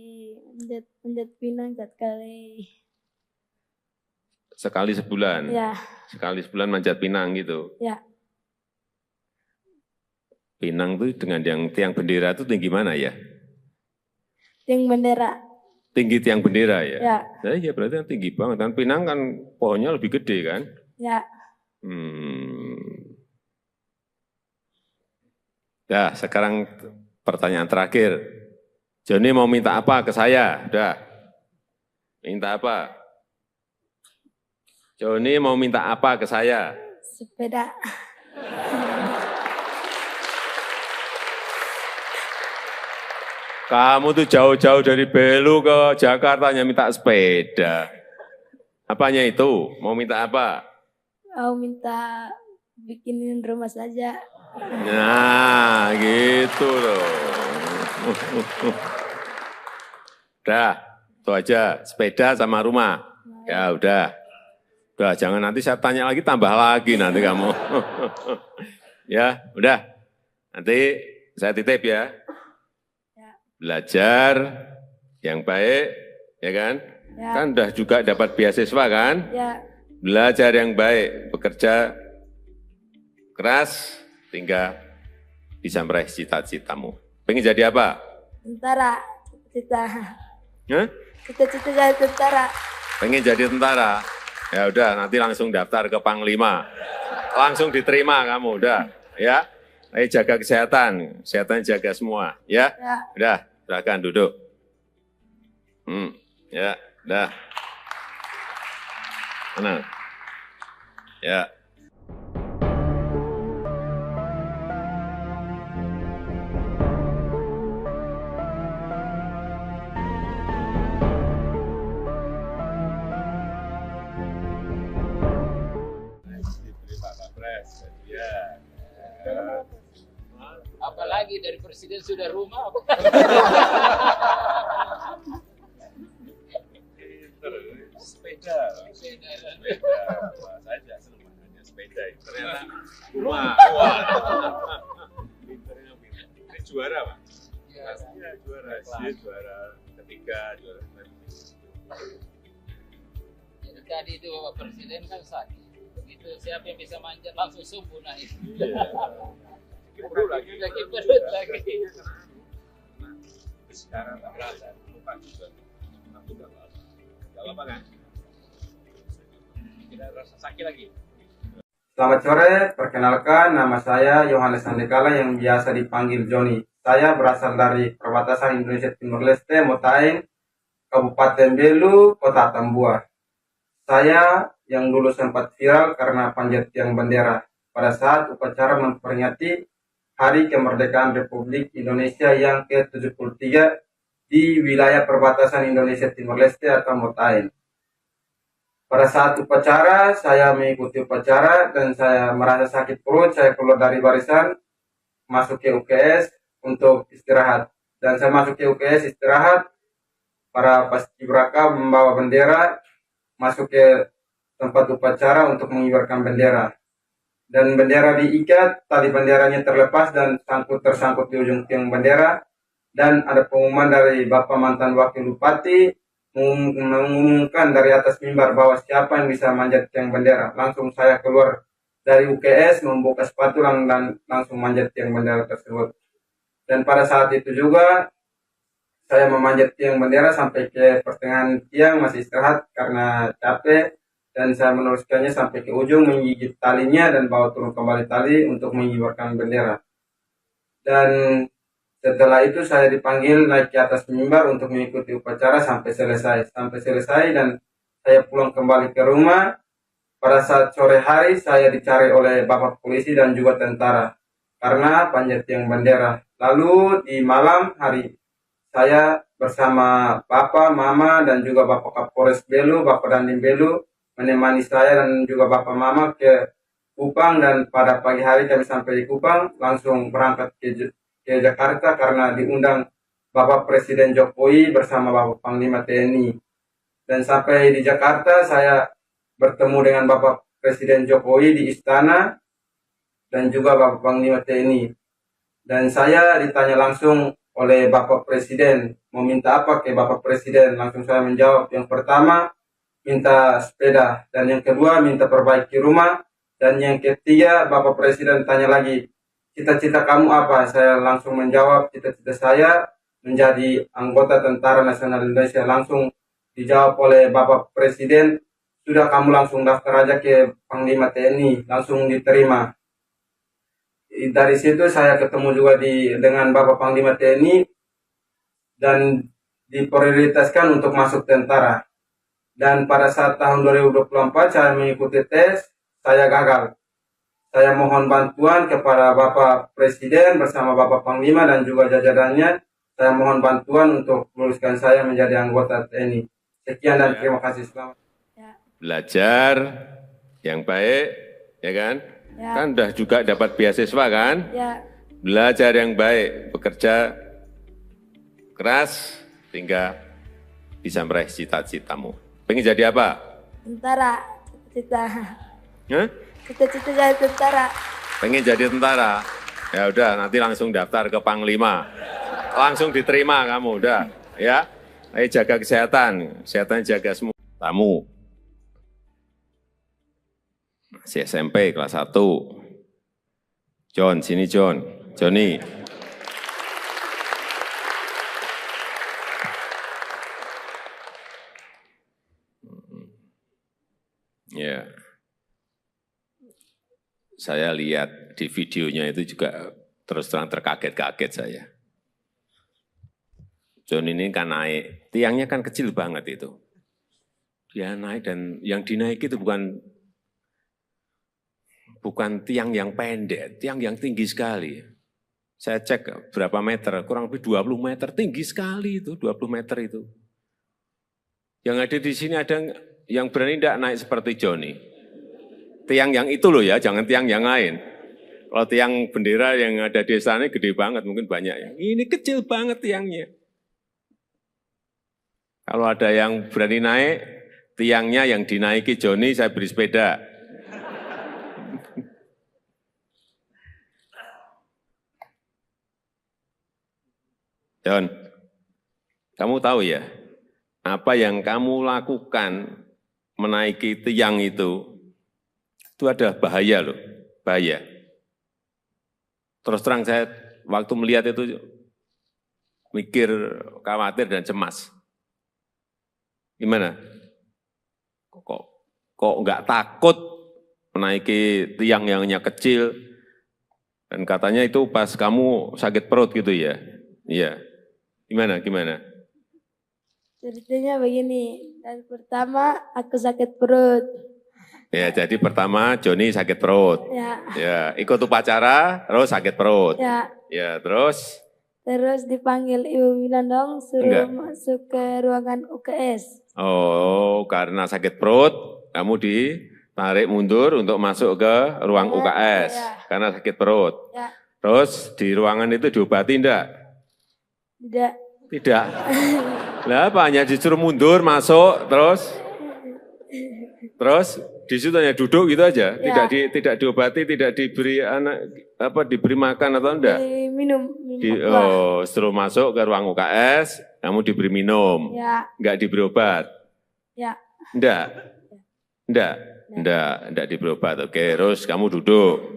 manjat pinang 1 kali. Sekali sebulan? Ya, Sekali sebulan manjat pinang gitu? ya. Pinang tuh dengan yang tiang bendera itu tinggi mana ya? Yang bendera. Tinggi tiang bendera ya? Ya, Nah, iya berarti kan tinggi banget. Kan pinang kan pohonnya lebih gede kan? ya. Nah, sekarang pertanyaan terakhir. Joni mau minta apa ke saya? Udah. Minta apa? Joni mau minta apa ke saya? Sepeda. Kamu tuh jauh-jauh dari Belu ke Jakarta hanya minta sepeda. Apanya itu? Mau minta apa? Mau minta bikinin rumah saja. Nah, gitu loh. Udah, itu aja. Sepeda sama rumah. Ya udah. Udah, jangan nanti saya tanya lagi, tambah lagi nanti kamu. Ya, udah. Nanti saya titip ya. Belajar yang baik, ya kan? Ya. Kan udah juga dapat beasiswa kan? Ya, Belajar yang baik, bekerja keras, hingga bisa meraih cita-citamu. Pengen jadi apa? tentara. Cita-cita. Hah? Cita-cita jadi tentara. Pengen jadi tentara? Ya udah, nanti langsung daftar ke Panglima. Langsung diterima kamu, udah. Ya, ayo jaga kesehatan, kesehatan jaga semua. Ya, Ya. udah, silakan duduk. Ya, udah. Tenang. Ya. Diberi Pak Kapres, ya. Apalagi lagi dari presiden sudah rumah. Sepeda. Sepeda. Wah, saya juga senang makanya sepeda. Ternyata rumah. Wah. Pinternya pinter. Ini juara, Pak. Pastinya juara. Dia juara ketiga, juara Jadi tadi itu Bapak Presiden kan sakit. Begitu siapa yang bisa manjat langsung subuh naik. Iya. Perut lagi. Lagi perut lagi. Sekarang tak berasa. Lupa juga. Aku udah apa. Gak apa kan? Tidak rasa sakit lagi. Selamat sore, perkenalkan nama saya Yohanes Andekala yang biasa dipanggil Joni. Saya berasal dari perbatasan Indonesia Timur Leste, Motaing, Kabupaten Belu, Kota Tambua. Saya yang dulu sempat viral karena panjat tiang bendera pada saat upacara memperingati Hari Kemerdekaan Republik Indonesia yang ke-73 di wilayah perbatasan Indonesia Timur Leste atau Motaing. Pada saat upacara, saya mengikuti upacara dan saya merasa sakit perut, saya keluar dari barisan, masuk ke UKS untuk istirahat. Dan saya masuk ke UKS istirahat, para paskibraka membawa bendera, masuk ke tempat upacara untuk mengibarkan bendera. Dan bendera diikat, tali benderanya terlepas dan tersangkut di ujung tiang bendera. Dan ada pengumuman dari Bapak mantan Wakil Bupati mengumumkan dari atas mimbar bahwa siapa yang bisa manjat tiang bendera. Langsung saya keluar dari UKS, membuka sepatu dan langsung manjat tiang bendera tersebut. Dan pada saat itu juga saya memanjat tiang bendera sampai ke pertengahan tiang, masih istirahat karena capek. Dan saya meneruskannya sampai ke ujung, menggigit talinya dan bawa turun kembali tali untuk mengibarkan bendera. Dan setelah itu saya dipanggil naik ke atas mimbar untuk mengikuti upacara sampai selesai. Dan saya pulang kembali ke rumah. Pada saat sore hari saya dicari oleh Bapak polisi dan juga tentara karena panjat tiang bendera. Lalu di malam hari saya bersama Bapak, Mama, dan juga Bapak Kapolres Belu, Bapak Dandim Belu menemani saya dan juga Bapak Mama ke Kupang. Dan pada pagi hari kami sampai di Kupang langsung berangkat ke Jakarta karena diundang Bapak Presiden Jokowi bersama Bapak Panglima TNI. Dan sampai di Jakarta saya bertemu dengan Bapak Presiden Jokowi di istana dan juga Bapak Panglima TNI. Dan saya ditanya langsung oleh Bapak Presiden, mau minta apa ke Bapak Presiden? Langsung saya menjawab, yang pertama minta sepeda, dan yang kedua minta perbaiki rumah, dan yang ketiga Bapak Presiden tanya lagi, cita-cita kamu apa? Saya langsung menjawab, cita-cita saya menjadi anggota Tentara Nasional Indonesia. Langsung dijawab oleh Bapak Presiden, sudah kamu langsung daftar aja ke Panglima TNI, langsung diterima. Dari situ saya ketemu juga dengan Bapak Panglima TNI dan diprioritaskan untuk masuk tentara. Dan pada saat tahun 2024 saya mengikuti tes, saya gagal. Saya mohon bantuan kepada Bapak Presiden bersama Bapak Panglima dan juga jajarannya. Saya mohon bantuan untuk meluluskan saya menjadi anggota TNI. Sekian dan terima kasih. Selamat. Belajar yang baik, ya kan? Ya. Kan udah juga dapat beasiswa kan? Ya, Belajar yang baik, bekerja keras, sehingga bisa meraih cita-citamu. Pengen jadi apa? tentara, cita-cita. Hah? Cita-cita jadi tentara. Pengen jadi tentara? Ya udah, nanti langsung daftar ke Panglima. Langsung diterima kamu, udah. Ya, ayo jaga kesehatan jaga semua. Tamu. Masih SMP kelas 1. John, sini John. Johnny. Ya. Saya lihat di videonya itu juga terus terang terkaget-kaget saya. John ini kan naik, tiangnya kan kecil banget itu. Dia naik dan yang dinaiki itu bukan tiang yang pendek, tiang yang tinggi sekali. Saya cek berapa meter, kurang lebih 20 meter, tinggi sekali itu, 20 meter itu. Yang ada di sini ada yang berani tidak naik seperti Johnny. Tiang yang itu loh ya, jangan tiang yang lain. Kalau tiang bendera yang ada di sana gede banget, mungkin banyak ya. Ini kecil banget tiangnya. Kalau ada yang berani naik, tiangnya yang dinaiki Joni, saya beri sepeda. John, kamu tahu ya, apa yang kamu lakukan menaiki tiang itu ada bahaya loh, bahaya. Terus terang saya waktu melihat itu mikir, khawatir dan cemas. Gimana? Kok nggak takut menaiki tiang yang hanya kecil? Dan katanya itu pas kamu sakit perut gitu ya? Iya. Gimana? Ceritanya begini, dan pertama aku sakit perut. Ya, jadi pertama Joni sakit perut. Ya, ikut upacara, terus sakit perut. Ya, terus? Terus dipanggil Ibu Winandong, suruh masuk ke ruangan UKS. Oh, karena sakit perut, kamu ditarik mundur untuk masuk ke ruang UKS. Karena sakit perut. Terus di ruangan itu diobati enggak? Tidak. Lah apa, hanya disuruh mundur, masuk, terus di situ hanya duduk gitu aja, tidak diobati, tidak diberi diberi makan atau enggak? Minum. Setelah masuk ke ruang UKS, kamu diberi minum, enggak diberi obat? Enggak diberi obat. Oke, terus kamu duduk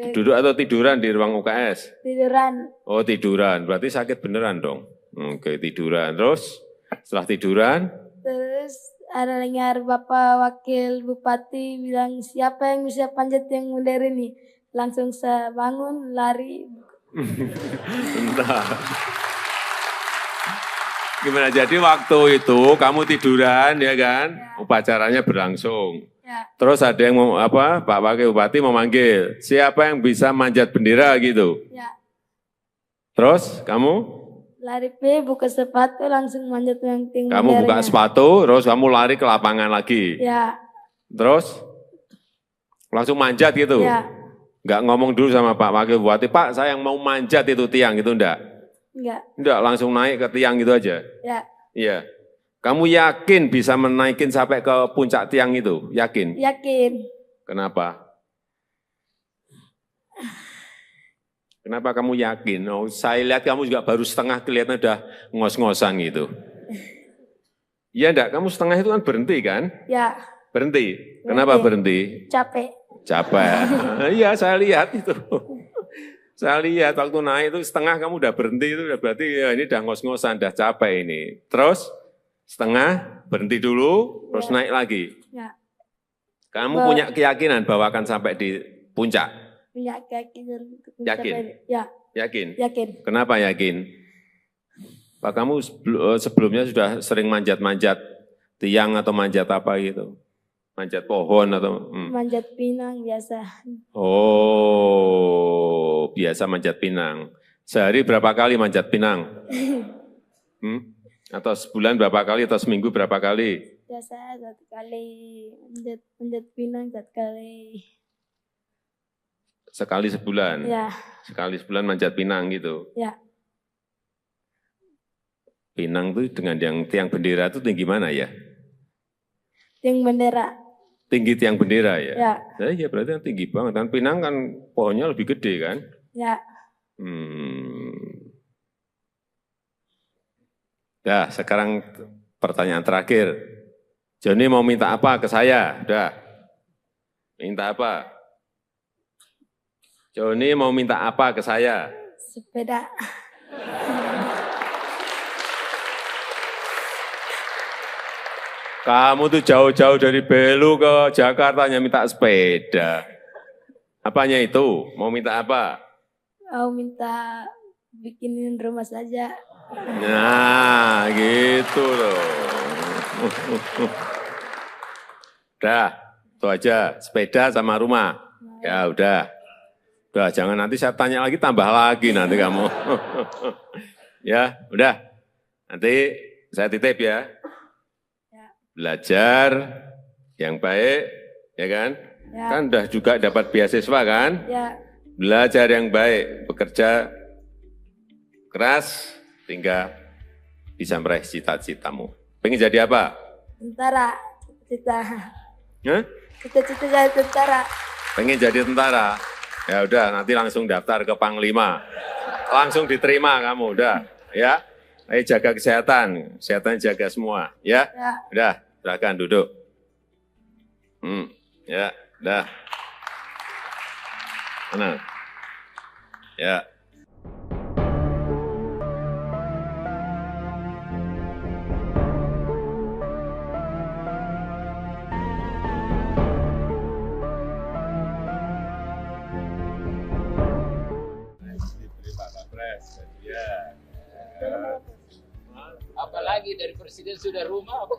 atau tiduran di ruang UKS? Tiduran. Oh, tiduran, berarti sakit beneran dong. Oke, tiduran, terus setelah tiduran? Terus ada dengar Bapak Wakil Bupati bilang, siapa yang bisa panjat yang modern ini? Langsung saya bangun, lari. Entah. Gimana, jadi waktu itu kamu tiduran ya kan? Upacaranya berlangsung. Terus ada yang Pak Wakil Bupati memanggil, siapa yang bisa manjat bendera gitu? Terus kamu? Lari buka sepatu, langsung manjat yang tinggi. Kamu buka sepatu, terus kamu lari ke lapangan lagi. Terus langsung manjat gitu. Enggak ngomong dulu sama Pak Wakil Bupati, Pak saya yang mau manjat itu tiang gitu, enggak? Enggak, langsung naik ke tiang gitu aja. Iya. Kamu yakin bisa menaikin sampai ke puncak tiang itu? Yakin? Yakin. Kenapa? Kenapa kamu yakin? Oh, saya lihat kamu juga baru setengah, kelihatan udah ngos-ngosan gitu. Iya enggak? Kamu setengah itu kan berhenti kan? Berhenti. Kenapa berhenti? Capek. Iya, saya lihat itu. Saya lihat waktu naik itu setengah kamu udah berhenti, itu udah berarti ya ini udah ngos-ngosan, udah capek ini. Terus setengah berhenti dulu, terus naik lagi. Kamu punya keyakinan bahwa akan sampai di puncak? Punya keyakinan. Yakin? Yakin? Yakin. Kenapa yakin? Pak, kamu sebelumnya sudah sering manjat-manjat tiang atau manjat apa gitu? Manjat pohon atau? Manjat pinang biasa. Oh, biasa manjat pinang. Sehari berapa kali manjat pinang? Atau sebulan berapa kali atau seminggu berapa kali? Biasa 1 kali, manjat pinang 1 kali. Sekali sebulan? Sekali sebulan manjat pinang gitu? Pinang itu dengan yang tiang bendera itu tinggi mana ya? Tiang bendera. Tinggi tiang bendera ya? Iya berarti kan tinggi banget. Dan pinang kan pohonnya lebih gede kan? Dah, sekarang pertanyaan terakhir. Joni mau minta apa ke saya? Udah. Minta apa? Joni mau minta apa ke saya? Sepeda. Kamu tuh jauh-jauh dari Belu ke Jakarta hanya minta sepeda. Apanya itu? Mau minta apa? Mau minta bikinin rumah saja. Nah, gitu loh. Udah, itu aja. Sepeda sama rumah. Ya udah. Udah, jangan nanti saya tanya lagi, tambah lagi nanti kamu. Ya, udah. Nanti saya titip ya. Belajar yang baik, ya kan? Kan udah juga dapat beasiswa kan? belajar yang baik, bekerja keras, hingga bisa meraih cita-citamu. Pengen jadi apa? Tentara. Cita. Hah? Cita-cita jadi tentara. Pengen jadi tentara? Ya udah, nanti langsung daftar ke Panglima. Langsung diterima kamu, udah. Ya, ayo jaga kesehatan, kesehatan jaga semua. Ya, Ya. udah, silakan duduk. Ya, udah. Mana? Ya. Diberi Pak Kapres, ya. Apalagi dari presiden sudah rumah.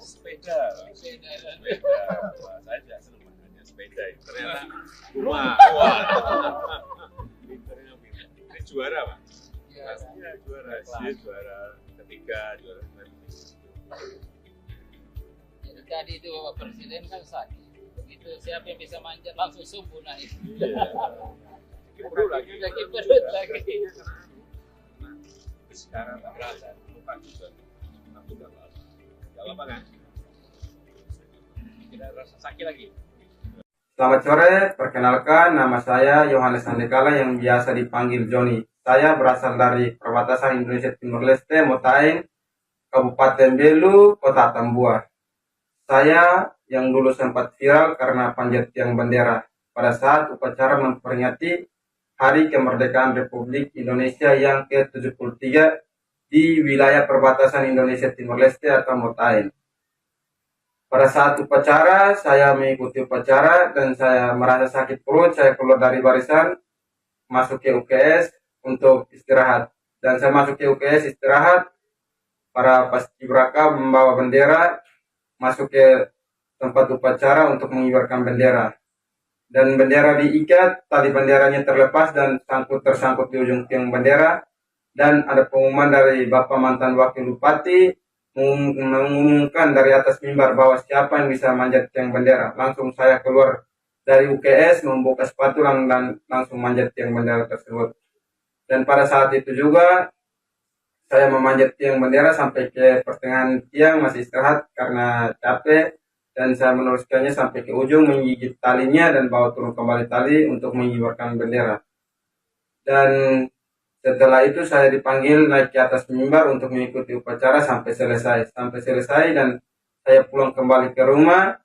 Sepeda. Sepeda. Wah, saya tidak senang makanya sepeda itu. Ternyata rumah. Wah. Pinternya pinter. Ini juara, Pak. Pastinya juara. Dia juara ketiga, juara kemarin. Jadi tadi itu Bapak Presiden kan sakit. Begitu siapa yang bisa manjat langsung subuh naik. Iya. Perlu lagi. Lagi perut lagi. Sekarang tak berasa. Lupa juga. Aku udah lama. Gak apa kan? Tidak rasa sakit lagi. Selamat sore, perkenalkan nama saya Yohanes Andekala yang biasa dipanggil Joni. Saya berasal dari perbatasan Indonesia Timur Leste, Motaing, Kabupaten Belu, Kota Tambua. Saya yang dulu sempat viral karena panjat tiang bendera pada saat upacara memperingati Hari Kemerdekaan Republik Indonesia yang ke-73 di wilayah perbatasan Indonesia Timur Leste atau Motaing. Pada saat upacara, saya mengikuti upacara dan saya merasa sakit perut, saya keluar dari barisan, masuk ke UKS untuk istirahat. Dan saya masuk ke UKS istirahat, para paskibraka membawa bendera, masuk ke tempat upacara untuk mengibarkan bendera. Dan bendera diikat, tali benderanya terlepas dan tersangkut di ujung tiang bendera. Dan ada pengumuman dari Bapak mantan Wakil Bupati, mengumumkan dari atas mimbar bahwa siapa yang bisa manjat tiang bendera. Langsung saya keluar dari UKS, membuka sepatu dan langsung manjat tiang bendera tersebut. Dan pada saat itu juga saya memanjat tiang bendera sampai ke pertengahan tiang, masih istirahat karena capek. Dan saya meneruskannya sampai ke ujung, menggigit talinya dan bawa turun kembali tali untuk mengibarkan bendera. Dan setelah itu saya dipanggil naik ke atas mimbar untuk mengikuti upacara sampai selesai. Dan saya pulang kembali ke rumah.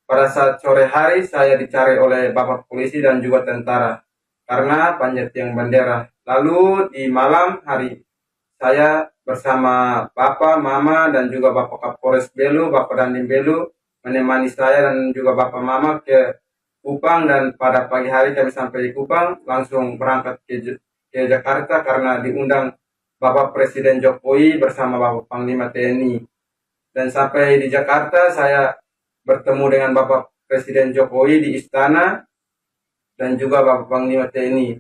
Pada saat sore hari saya dicari oleh Bapak Polisi dan juga tentara karena panjat tiang bendera. Lalu di malam hari saya bersama Bapak, Mama dan juga Bapak Kapolres Belu, Bapak Dandim Belu menemani saya dan juga Bapak Mama ke Kupang. Dan pada pagi hari kami sampai di Kupang langsung berangkat ke Jakarta karena diundang Bapak Presiden Jokowi bersama Bapak Panglima TNI. Dan sampai di Jakarta saya bertemu dengan Bapak Presiden Jokowi di istana dan juga Bapak Panglima TNI.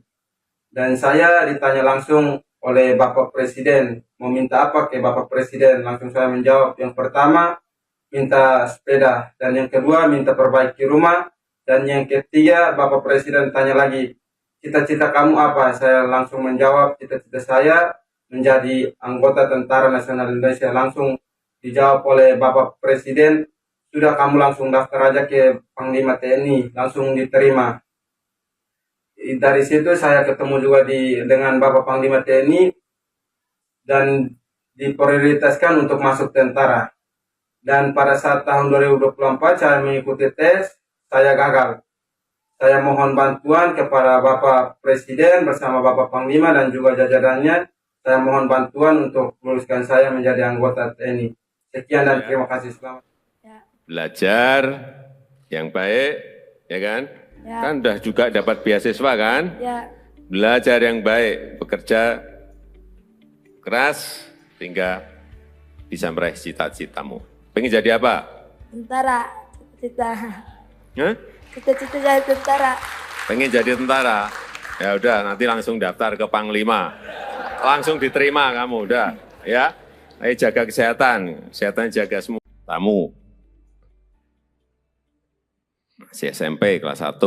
Dan saya ditanya langsung oleh Bapak Presiden, mau minta apa ke Bapak Presiden? Langsung saya menjawab, yang pertama minta sepeda, dan yang kedua minta perbaiki rumah, dan yang ketiga Bapak Presiden tanya lagi, cita-cita kamu apa? Saya langsung menjawab, cita-cita saya menjadi anggota Tentara Nasional Indonesia. Langsung dijawab oleh Bapak Presiden, sudah kamu langsung daftar aja ke Panglima TNI, langsung diterima. Dari situ saya ketemu juga dengan Bapak Panglima TNI dan diprioritaskan untuk masuk tentara. Dan pada saat tahun 2024 saya mengikuti tes, saya gagal. Saya mohon bantuan kepada Bapak Presiden bersama Bapak Panglima dan juga jajarannya. Saya mohon bantuan untuk luluskan saya menjadi anggota TNI. Sekian dan terima kasih. Selamat. Belajar yang baik, ya kan? Ya. Kan udah juga dapat beasiswa kan? Ya. Belajar yang baik, bekerja keras, hingga bisa meraih cita-citamu. Pengen jadi apa? Tentara. Cita. Hah? Cita-cita jadi tentara. Pengen jadi tentara? Ya udah, nanti langsung daftar ke Panglima. Langsung diterima kamu, udah. Ya, ayo jaga kesehatan, kesehatan jaga semua. Tamu. si SMP kelas 1.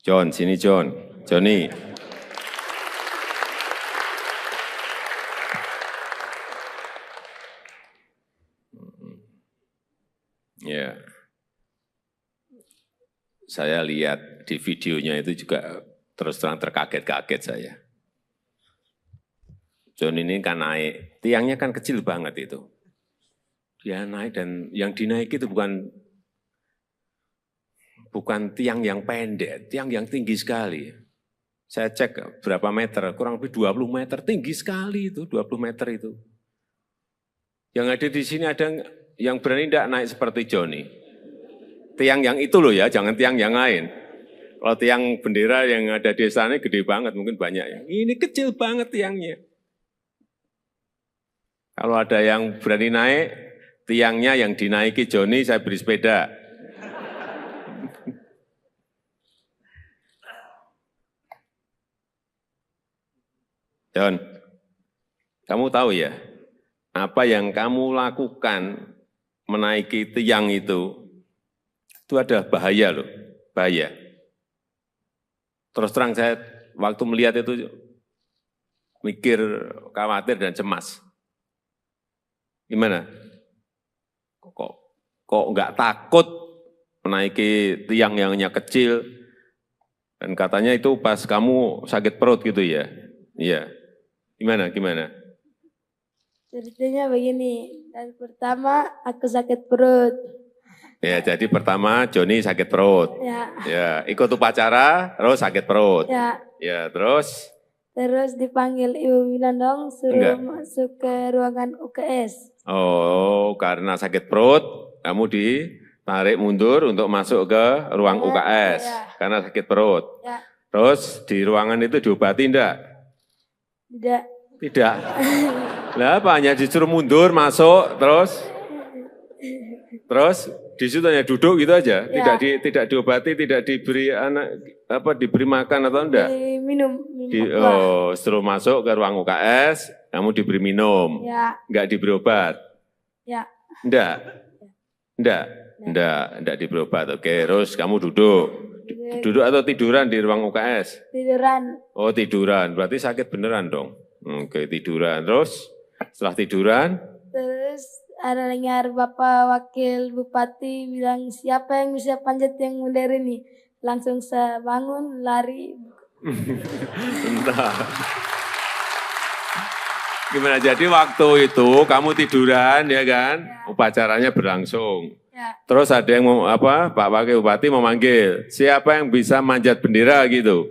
John, sini John. Joni. Ya. Saya lihat di videonya itu juga terus terang terkaget-kaget saya. John ini kan naik, tiangnya kan kecil banget itu. Dia naik dan yang dinaiki itu bukan tiang yang pendek, tiang yang tinggi sekali. Saya cek berapa meter, kurang lebih 20 meter, tinggi sekali itu, 20 meter itu. Yang ada di sini ada yang berani tidak naik seperti Joni. Tiang yang itu loh ya, jangan tiang yang lain. Kalau tiang bendera yang ada di sana gede banget, mungkin banyak ya. Ini kecil banget tiangnya. Kalau ada yang berani naik, tiangnya yang dinaiki Joni, saya beri sepeda. John, kamu tahu ya, apa yang kamu lakukan menaiki tiang itu ada bahaya loh, bahaya. Terus terang saya waktu melihat itu mikir, khawatir dan cemas. Gimana? Kok nggak takut menaiki tiang yang hanya kecil? Dan katanya itu pas kamu sakit perut gitu ya? Iya. Gimana? Ceritanya begini, dan pertama aku sakit perut. Ya, jadi pertama Joni sakit perut. Ya, ikut upacara, terus sakit perut. Ya, terus? Terus dipanggil Ibu Winandong, suruh masuk ke ruangan UKS. Oh, karena sakit perut, kamu ditarik mundur untuk masuk ke ruang UKS. Karena sakit perut. Terus di ruangan itu diobati enggak? Tidak. Lah apa, hanya disuruh mundur, masuk, terus di situ hanya duduk gitu aja, tidak diobati, tidak diberi diberi makan atau enggak? Minum. Setelah masuk ke ruang UKS, kamu diberi minum, enggak diberi obat? Enggak diberi obat. Oke, terus kamu duduk atau tiduran di ruang UKS? Tiduran. Oh tiduran, berarti sakit beneran dong. Oke, tiduran, terus setelah tiduran? Terus ada dengar Bapak Wakil Bupati bilang, siapa yang bisa panjat yang modern ini? Langsung saya bangun, lari. Entah. Gimana, jadi waktu itu kamu tiduran ya kan? Upacaranya berlangsung. Terus ada yang Pak Wakil Bupati memanggil, siapa yang bisa manjat bendera gitu?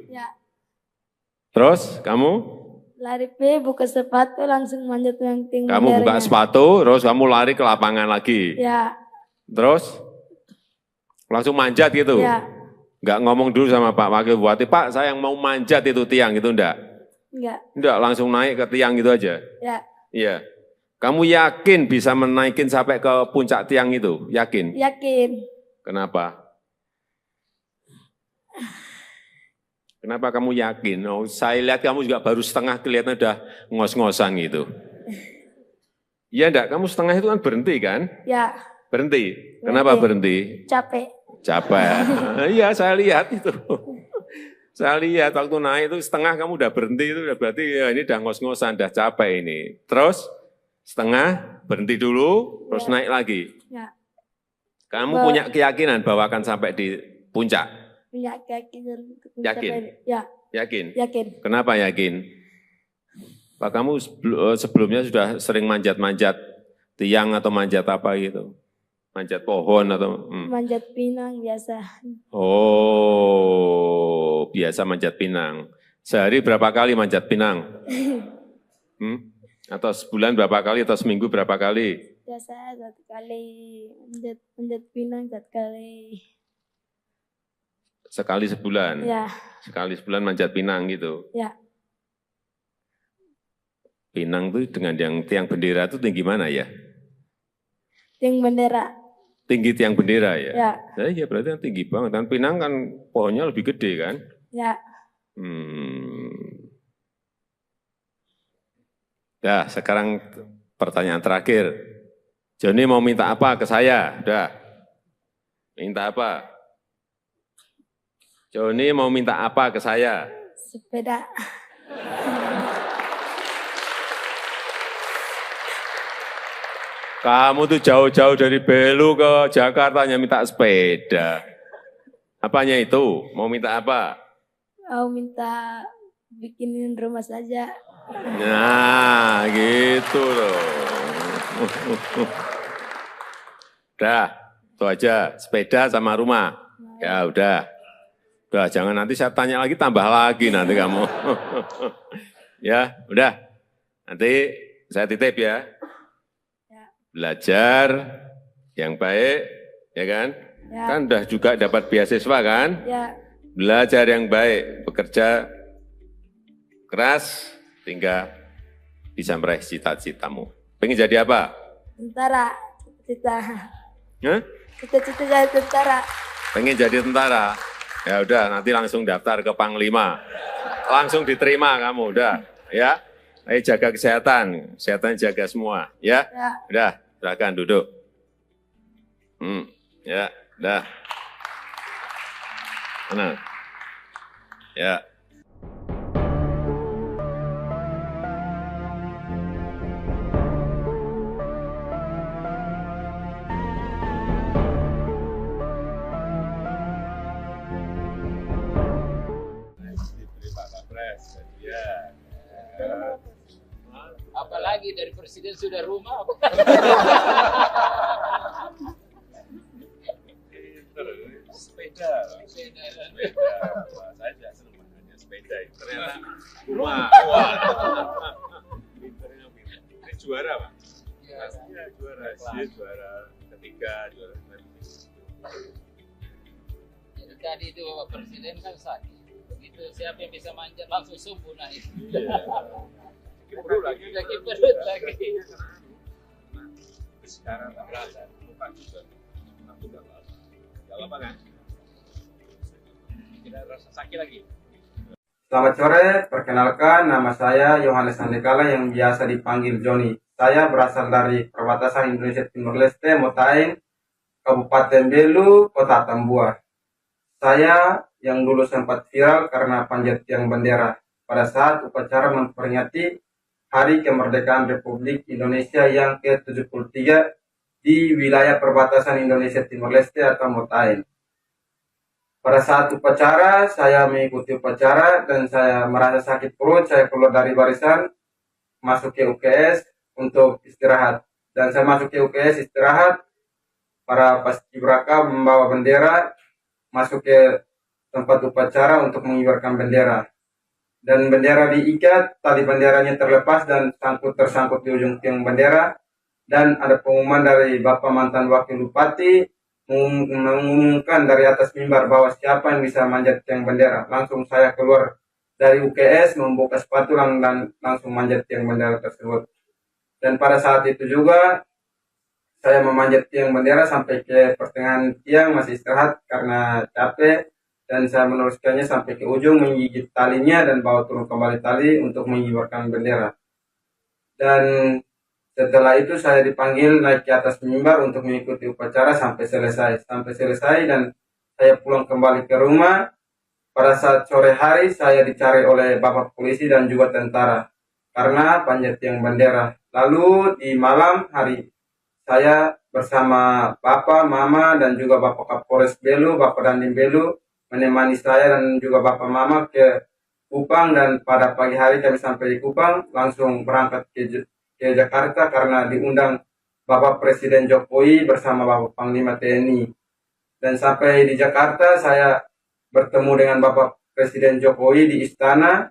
Terus kamu? Lari buka sepatu langsung manjat yang tinggi. Kamu buka sepatu, terus kamu lari ke lapangan lagi. Terus langsung manjat gitu. Enggak ngomong dulu sama Pak Wakil Bupati, Pak saya yang mau manjat itu tiang gitu enggak? Enggak, langsung naik ke tiang gitu aja. Iya. Kamu yakin bisa menaikin sampai ke puncak tiang itu? Yakin? Yakin. Kenapa? Kenapa kamu yakin? Oh, saya lihat kamu juga baru setengah, kelihatan udah ngos-ngosan gitu. Iya enggak? Kamu setengah itu kan berhenti kan? Berhenti. Kenapa berhenti? Capek. Iya, saya lihat itu. Saya lihat waktu naik itu setengah kamu udah berhenti, itu udah berarti ya ini udah ngos-ngosan, udah capek ini. Terus setengah berhenti dulu, terus naik lagi. Kamu punya keyakinan bahwa akan sampai di puncak? Punya keyakinan. Yakin? Yakin? Yakin. Kenapa yakin? Pak, kamu sebelumnya sudah sering manjat-manjat tiang atau manjat apa gitu? Manjat pohon atau? Manjat pinang biasa. Oh, biasa manjat pinang. Sehari berapa kali manjat pinang? Atau sebulan berapa kali atau seminggu berapa kali? Biasa 1 kali manjat pinang 1 kali. Sekali sebulan? Sekali sebulan manjat pinang gitu? Pinang itu dengan yang tiang bendera itu tinggi mana ya? Tiang bendera. Tinggi tiang bendera ya? Ya berarti kan tinggi banget. Dan pinang kan pohonnya lebih gede kan? Sekarang pertanyaan terakhir. Joni mau minta apa ke saya? Udah. Minta apa? Joni mau minta apa ke saya? Sepeda. Kamu tuh jauh-jauh dari Belu ke Jakarta hanya minta sepeda. Apanya itu? Mau minta apa? Mau minta bikinin rumah saja. Nah, gitu loh. Udah, itu aja. Sepeda sama rumah. Ya udah. Udah, jangan nanti saya tanya lagi, tambah lagi nanti kamu. Ya, udah. Nanti saya titip ya. Belajar yang baik, ya kan? Ya. Kan udah juga dapat beasiswa kan? Ya, Belajar yang baik, bekerja keras, sehingga bisa meraih cita-citamu. Pengen jadi apa? tentara. Cita-cita. Hah? Cita-cita jadi tentara. Pengen jadi tentara? Ya udah, nanti langsung daftar ke Panglima. Langsung diterima kamu, udah. Ya, ayo jaga kesehatan, kesehatan jaga semua. Ya, Ya. udah, silakan duduk. Ya, udah. Tenang. Ya. Diberi Pak Kapres, ya. Apalagi dari presiden sudah rumah. Sepeda. Wah, saya tidak senang makanya sepeda. Ternyata rumah. Wah. Pinternya pinter. Ini juara, Pak. Pastinya juara. Dia juara ketiga, juara Jadi tadi itu Bapak Presiden kan sakit. Begitu siapa yang bisa manjat langsung sumbu naik. Perut lagi. Lagi perut lagi. Sekarang tak berasa. Lupa juga. Tapi tidak apa-apa. Tidak apa kan? Tidak rasa sakit lagi. Selamat sore, perkenalkan nama saya Yohanes Andekala yang biasa dipanggil Joni. Saya berasal dari perbatasan Indonesia Timur Leste, Motain, Kabupaten Belu, Kota Tambua. Saya yang dulu sempat viral karena panjat tiang bendera pada saat upacara memperingati Hari Kemerdekaan Republik Indonesia yang ke-73 di wilayah perbatasan Indonesia Timur Leste atau Motain. Pada saat upacara, saya mengikuti upacara dan saya merasa sakit perut, saya keluar dari barisan, masuk ke UKS untuk istirahat. Dan saya masuk ke UKS istirahat, para paskibraka membawa bendera, masuk ke tempat upacara untuk mengibarkan bendera. Dan bendera diikat, tali benderanya terlepas dan tersangkut di ujung tiang bendera. Dan ada pengumuman dari Bapak mantan Wakil Bupati, mengumumkan dari atas mimbar bahwa siapa yang bisa manjat tiang bendera. Langsung saya keluar dari UKS, membuka sepatu dan langsung manjat tiang bendera tersebut. Dan pada saat itu juga saya memanjat tiang bendera sampai ke pertengahan tiang, masih istirahat karena capek. Dan saya meneruskannya sampai ke ujung, menggigit talinya dan bawa turun kembali tali untuk mengibarkan bendera. Dan setelah itu saya dipanggil naik ke atas mimbar untuk mengikuti upacara sampai selesai. Dan saya pulang kembali ke rumah. Pada saat sore hari saya dicari oleh Bapak polisi dan juga tentara karena panjat tiang bendera. Lalu di malam hari saya bersama Bapak, Mama, dan juga Bapak Kapolres Belu, Bapak Dandim Belu, menemani saya dan juga Bapak Mama ke Kupang. Dan pada pagi hari kami sampai di Kupang, langsung berangkat ke Jakarta karena diundang Bapak Presiden Jokowi bersama Bapak Panglima TNI. Dan sampai di Jakarta saya bertemu dengan Bapak Presiden Jokowi di istana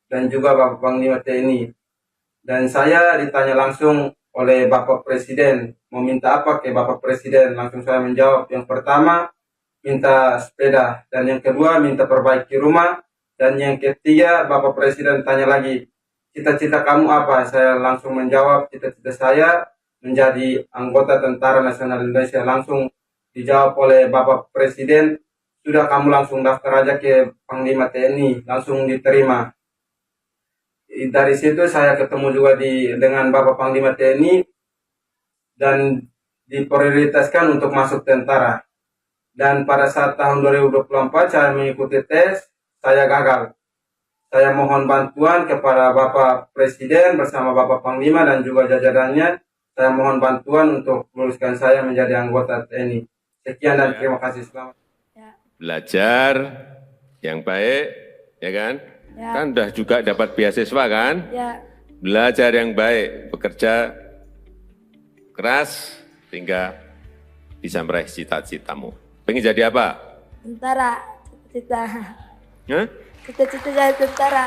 dan juga Bapak Panglima TNI. Dan saya ditanya langsung oleh Bapak Presiden, mau minta apa ke Bapak Presiden? Langsung saya menjawab, yang pertama minta sepeda, dan yang kedua minta perbaiki rumah, dan yang ketiga Bapak Presiden tanya lagi, cita-cita kamu apa? Saya langsung menjawab, cita-cita saya menjadi anggota Tentara Nasional Indonesia. Langsung dijawab oleh Bapak Presiden, sudah kamu langsung daftar aja ke Panglima TNI, langsung diterima. Dari situ saya ketemu juga dengan Bapak Panglima TNI dan diprioritaskan untuk masuk tentara. Dan pada saat tahun 2024 saya mengikuti tes, saya gagal. Saya mohon bantuan kepada Bapak Presiden bersama Bapak Panglima dan juga jajarannya. Saya mohon bantuan untuk meluluskan saya menjadi anggota TNI. Sekian dan terima kasih. Selamat. Belajar yang baik, ya kan? Ya. Kan udah juga dapat beasiswa kan? Ya. Belajar yang baik, bekerja keras, sehingga bisa meraih cita-citamu. Pengen jadi apa? Tentara. Cita-cita. Hah? Cita-cita jadi tentara.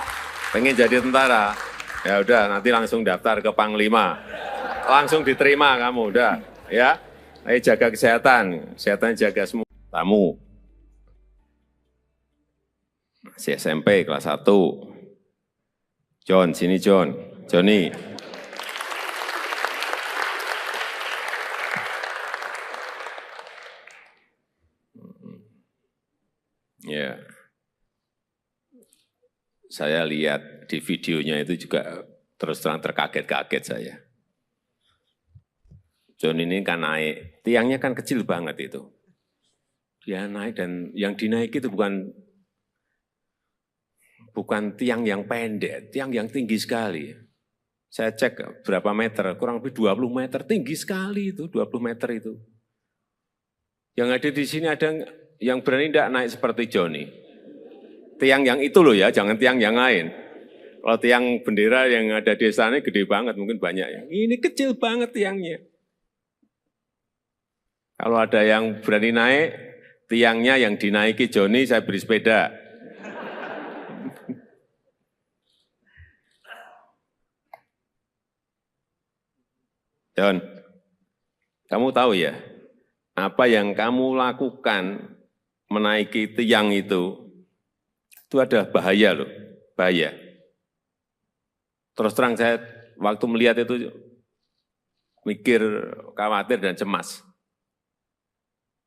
Pengen jadi tentara? Ya udah, nanti langsung daftar ke Panglima. Langsung diterima kamu, udah. Ya, ayo jaga kesehatan. Kesehatan jaga semua. Tamu. Masih SMP kelas 1. John, sini John. Johnny. Ya. Saya lihat di videonya itu juga terus terang terkaget-kaget saya. John ini kan naik, tiangnya kan kecil banget itu. Dia naik dan yang dinaiki itu bukan tiang yang pendek, tiang yang tinggi sekali. Saya cek berapa meter, kurang lebih 20 meter, tinggi sekali itu, 20 meter itu. Yang ada di sini ada yang berani tidak naik seperti Johnny. Tiang yang itu loh ya, jangan tiang yang lain. Kalau tiang bendera yang ada di sana gede banget, mungkin banyak ya. Ini kecil banget tiangnya. Kalau ada yang berani naik, tiangnya yang dinaiki Johnny, saya beri sepeda. John, kamu tahu ya, apa yang kamu lakukan menaiki tiang itu ada bahaya loh, bahaya. Terus terang saya waktu melihat itu mikir, khawatir dan cemas.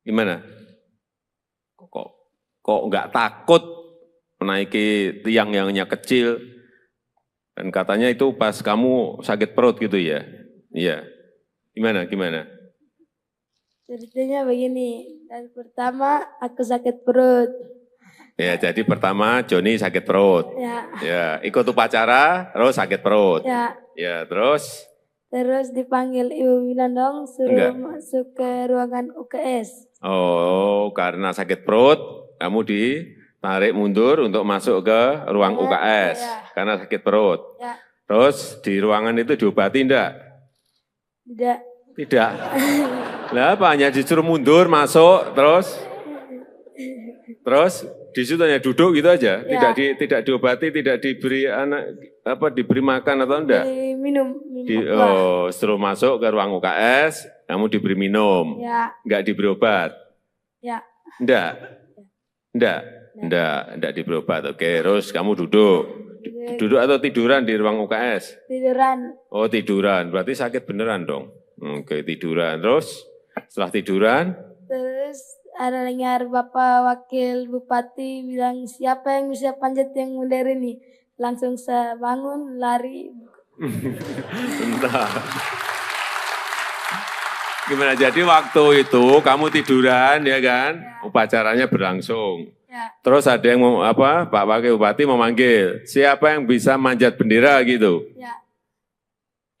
Gimana? Kok nggak takut menaiki tiang yang hanya kecil? Dan katanya itu pas kamu sakit perut gitu ya? Iya. Gimana? Ceritanya begini, dan pertama aku sakit perut. Ya, jadi pertama Johnny sakit perut. Ya, ikut upacara, terus sakit perut. Ya, terus? Terus dipanggil Ibu Winandong, suruh masuk ke ruangan UKS. Oh, karena sakit perut, kamu ditarik mundur untuk masuk ke ruang UKS. Karena sakit perut. Terus di ruangan itu diobati enggak? Tidak. Lah apa, hanya disuruh mundur, masuk, terus di situ hanya duduk gitu aja, tidak diobati, tidak diberi diberi makan atau enggak? Minum. Setelah masuk ke ruang UKS, kamu diberi minum, enggak diberi obat? Enggak diberi obat. Oke, terus kamu duduk atau tiduran di ruang UKS? Tiduran. Oh tiduran, berarti sakit beneran dong. Oke, tiduran. Terus setelah tiduran? Terus ada dengar Bapak Wakil Bupati bilang, siapa yang bisa panjat yang modern ini? Langsung saya bangun, lari. Bentar. Gimana, jadi waktu itu kamu tiduran ya kan? Upacaranya berlangsung. Terus ada yang Pak Wakil Bupati memanggil, siapa yang bisa manjat bendera gitu?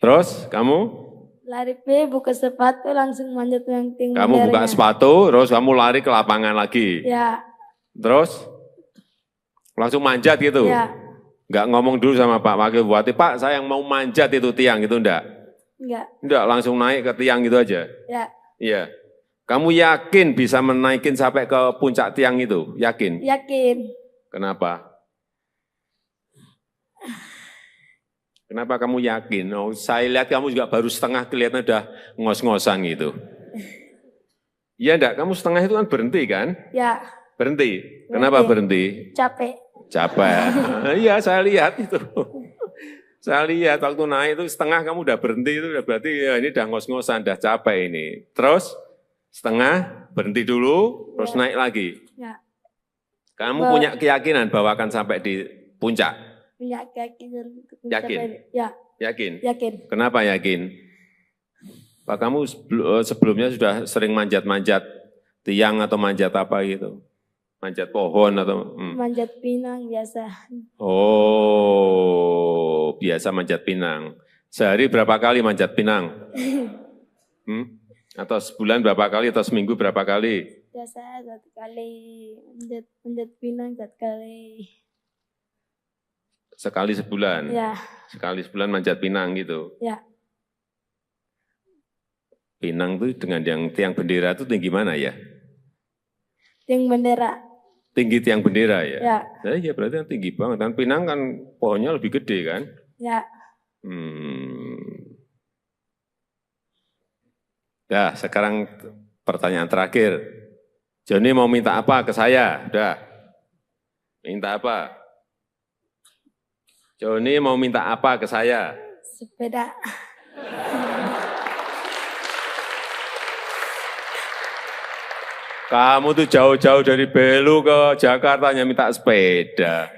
Terus kamu? Lari buka sepatu langsung manjat yang tinggi. Kamu buka sepatu, terus kamu lari ke lapangan lagi. Terus langsung manjat gitu. Enggak ngomong dulu sama Pak Wakil Bupati, Pak saya yang mau manjat itu tiang gitu enggak? Enggak, langsung naik ke tiang gitu aja. Iya. Kamu yakin bisa menaikin sampai ke puncak tiang itu? Yakin? Yakin. Kenapa? Kenapa kamu yakin? Oh, saya lihat kamu juga baru setengah, kelihatan udah ngos-ngosan gitu. Iya enggak? Kamu setengah itu kan berhenti kan? Berhenti. Kenapa berhenti? Capek. Iya, saya lihat itu. Saya lihat waktu naik itu setengah kamu udah berhenti, itu udah berarti ya ini udah ngos-ngosan, udah capek ini. Terus setengah berhenti dulu, terus naik lagi. Kamu punya keyakinan bahwa akan sampai di puncak? Punya keyakinan. Yakin? Yakin? Yakin. Kenapa yakin? Pak, kamu sebelumnya sudah sering manjat-manjat Tiang atau manjat apa gitu? Manjat pohon atau? Manjat pinang biasa. Oh, biasa manjat pinang. Sehari berapa kali manjat pinang? Atau sebulan berapa kali atau seminggu berapa kali? Biasa 1 kali manjat pinang 1 kali. Sekali sebulan? Ya. Sekali sebulan manjat pinang gitu? Ya. Pinang tuh dengan yang tiang bendera itu tinggi mana ya? Tiang bendera. Tinggi tiang bendera ya? Ya. Nah, iya berarti kan tinggi banget. Dan pinang kan pohonnya lebih gede kan? Ya. Dah, sekarang pertanyaan terakhir. Joni mau minta apa ke saya? Udah. Minta apa? Joni mau minta apa ke saya? Sepeda. Kamu tuh jauh-jauh dari Belu ke Jakarta hanya minta sepeda.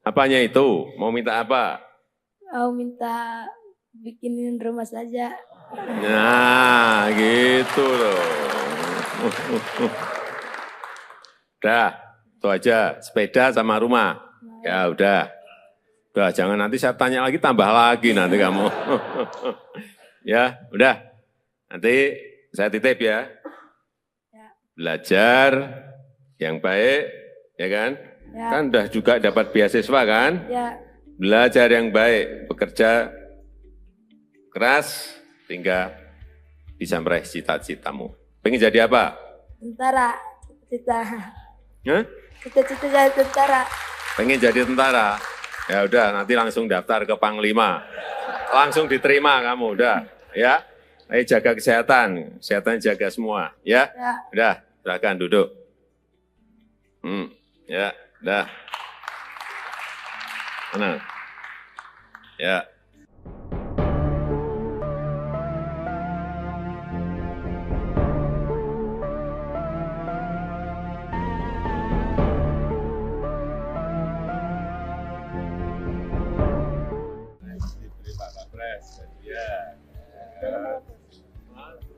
Apanya itu? Mau minta apa? Mau minta bikinin rumah saja. Nah, gitu loh. Udah, itu aja. Sepeda sama rumah. Ya udah. Udah, jangan nanti saya tanya lagi, tambah lagi nanti kamu. Ya, udah. Nanti saya titip ya. Belajar yang baik, ya kan? Ya. Kan udah juga dapat beasiswa kan? Ya. Belajar yang baik, bekerja keras, hingga bisa meraih cita-citamu. Pengen jadi apa? Tentara. Cita-cita. Hah? Cita-cita jadi tentara. Pengen jadi tentara? Ya udah, nanti langsung daftar ke Panglima. Langsung diterima kamu, udah. Ya, ayo jaga kesehatan. Kesehatan jaga semua, ya? Ya. Udah, silakan duduk. Ya, udah. Mana? Ya. Diberi Pak Kapres, ya.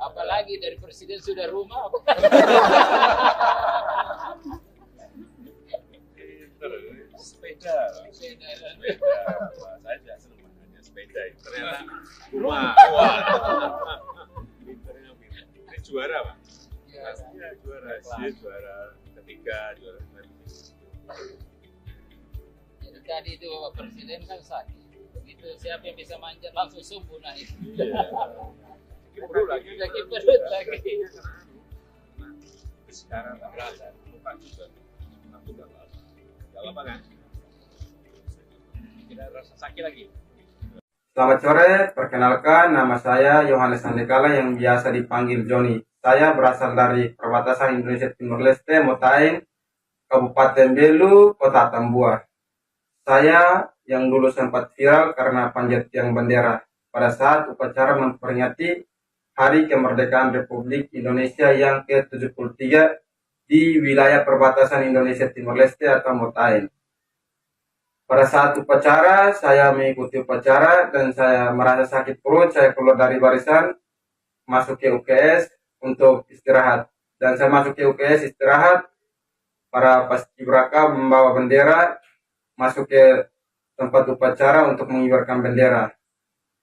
Apalagi dari presiden sudah rumah. Sepeda. Saya tidak senang hanya sepeda. Ternyata rumah. Pinternya pinter. Ini juara Pak. Pastinya juara. Dia juara ketiga, juara Jadi tadi itu Bapak Presiden kan sakit. Begitu siapa yang bisa manjat langsung sembuh naik. Perlu lagi. Lagi perut lagi. Sekarang tak berasa. Lupa juga. Aku udah lama. Gak lama kan? Tidak rasa sakit lagi. Selamat sore, perkenalkan nama saya Yohanes Andekala yang biasa dipanggil Joni. Saya berasal dari perbatasan Indonesia Timur Leste, Motain, Kabupaten Belu, Kota Tambua. Saya yang dulu sempat viral karena panjat tiang bendera pada saat upacara memperingati Hari Kemerdekaan Republik Indonesia yang ke-73 di wilayah perbatasan Indonesia Timur Leste atau Motain. Pada saat upacara, saya mengikuti upacara dan saya merasa sakit perut, saya keluar dari barisan, masuk ke UKS untuk istirahat. Dan saya masuk ke UKS istirahat, para paskibraka membawa bendera, masuk ke tempat upacara untuk mengibarkan bendera.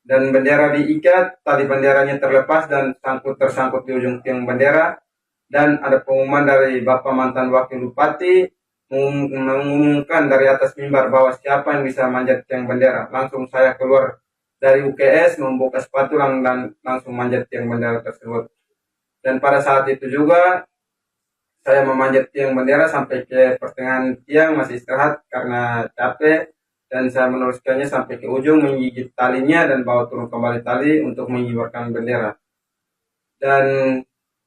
Dan bendera diikat, tali benderanya terlepas dan tersangkut di ujung tiang bendera. Dan ada pengumuman dari Bapak mantan Wakil Bupati, mengumumkan dari atas mimbar bahwa siapa yang bisa manjat tiang bendera. Langsung saya keluar dari UKS, membuka sepatu dan langsung manjat tiang bendera tersebut. Dan pada saat itu juga saya memanjat tiang bendera sampai ke pertengahan tiang, masih istirahat karena capek. Dan saya meneruskannya sampai ke ujung, menggigit talinya dan bawa turun kembali tali untuk mengibarkan bendera. Dan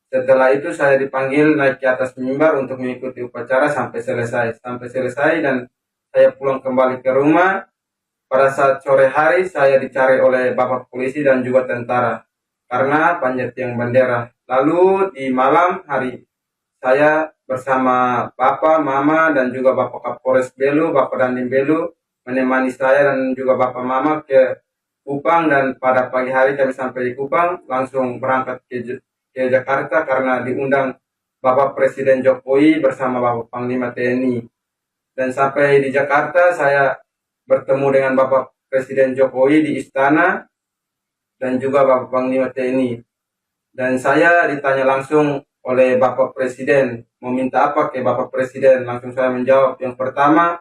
setelah itu saya dipanggil naik ke atas mimbar untuk mengikuti upacara sampai selesai. Dan saya pulang kembali ke rumah. Pada saat sore hari saya dicari oleh Bapak polisi dan juga tentara karena panjat tiang bendera. Lalu di malam hari saya bersama Bapak, Mama dan juga Bapak Kapolres Belu, Bapak Dandim Belu menemani saya dan juga Bapak Mama ke Kupang. Dan pada pagi hari kami sampai di Kupang langsung berangkat ke Jakarta karena diundang Bapak Presiden Jokowi bersama Bapak Panglima TNI. Dan sampai di Jakarta saya bertemu dengan Bapak Presiden Jokowi di istana dan juga Bapak Panglima TNI. Dan saya ditanya langsung oleh Bapak Presiden, mau minta apa ke Bapak Presiden? Langsung saya menjawab, yang pertama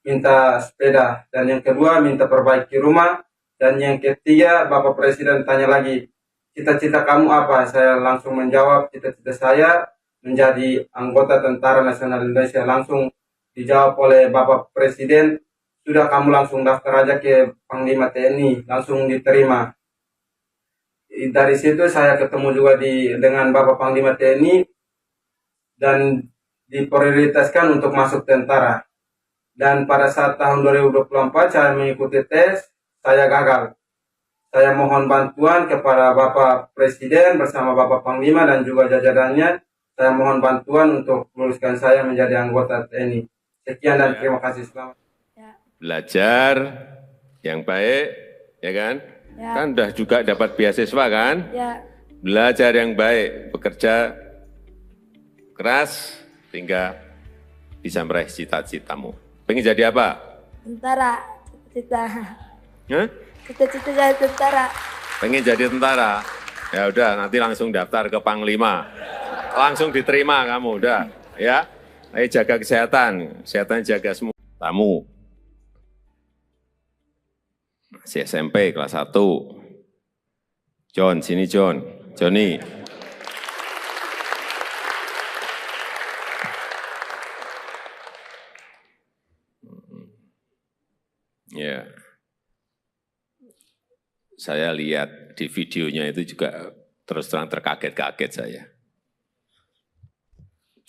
minta sepeda, dan yang kedua minta perbaiki rumah, dan yang ketiga Bapak Presiden tanya lagi, cita-cita kamu apa? Saya langsung menjawab, cita-cita saya menjadi anggota Tentara Nasional Indonesia. Langsung dijawab oleh Bapak Presiden, sudah kamu langsung daftar aja ke Panglima TNI, langsung diterima. Dari situ saya ketemu juga dengan Bapak Panglima TNI dan diprioritaskan untuk masuk tentara. Dan pada saat tahun 2024 saya mengikuti tes, saya gagal. Saya mohon bantuan kepada Bapak Presiden bersama Bapak Panglima dan juga jajarannya. Saya mohon bantuan untuk luluskan saya menjadi anggota TNI. Sekian dan terima kasih. Selamat. Belajar yang baik, ya kan? Ya. Kan udah juga dapat beasiswa kan? Ya. Belajar yang baik, bekerja keras, sehingga bisa meraih cita-citamu. Pengen jadi apa? Tentara. Cita-cita. Hah? Cita-cita jadi tentara. Pengen jadi tentara? Ya udah, nanti langsung daftar ke Panglima. Langsung diterima kamu, udah. Ya, ayo jaga kesehatan. Kesehatan jaga semua. Tamu. Masih SMP kelas 1. John, sini John. Johnny. Ya. Saya lihat di videonya itu juga terus terang terkaget-kaget saya.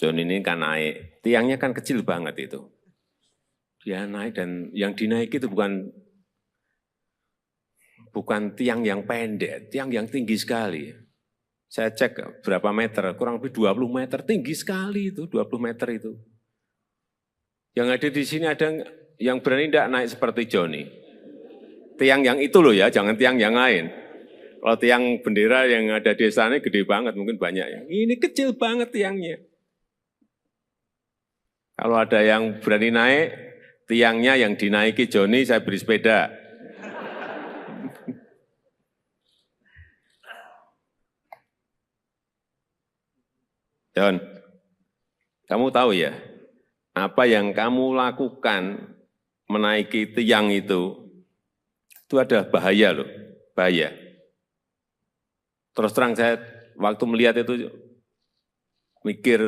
John ini kan naik, tiangnya kan kecil banget itu. Dia naik dan yang dinaiki itu bukan tiang yang pendek, tiang yang tinggi sekali. Saya cek berapa meter, kurang lebih 20 meter, tinggi sekali itu, 20 meter itu. Yang ada di sini ada yang berani tidak naik seperti Johnny. Tiang yang itu loh ya, jangan tiang yang lain. Kalau tiang bendera yang ada di sana gede banget, mungkin banyak ya. Ini kecil banget tiangnya. Kalau ada yang berani naik, tiangnya yang dinaiki Johnny, saya beri sepeda. John, kamu tahu ya, apa yang kamu lakukan menaiki tiang itu ada bahaya loh, bahaya. Terus terang saya waktu melihat itu mikir,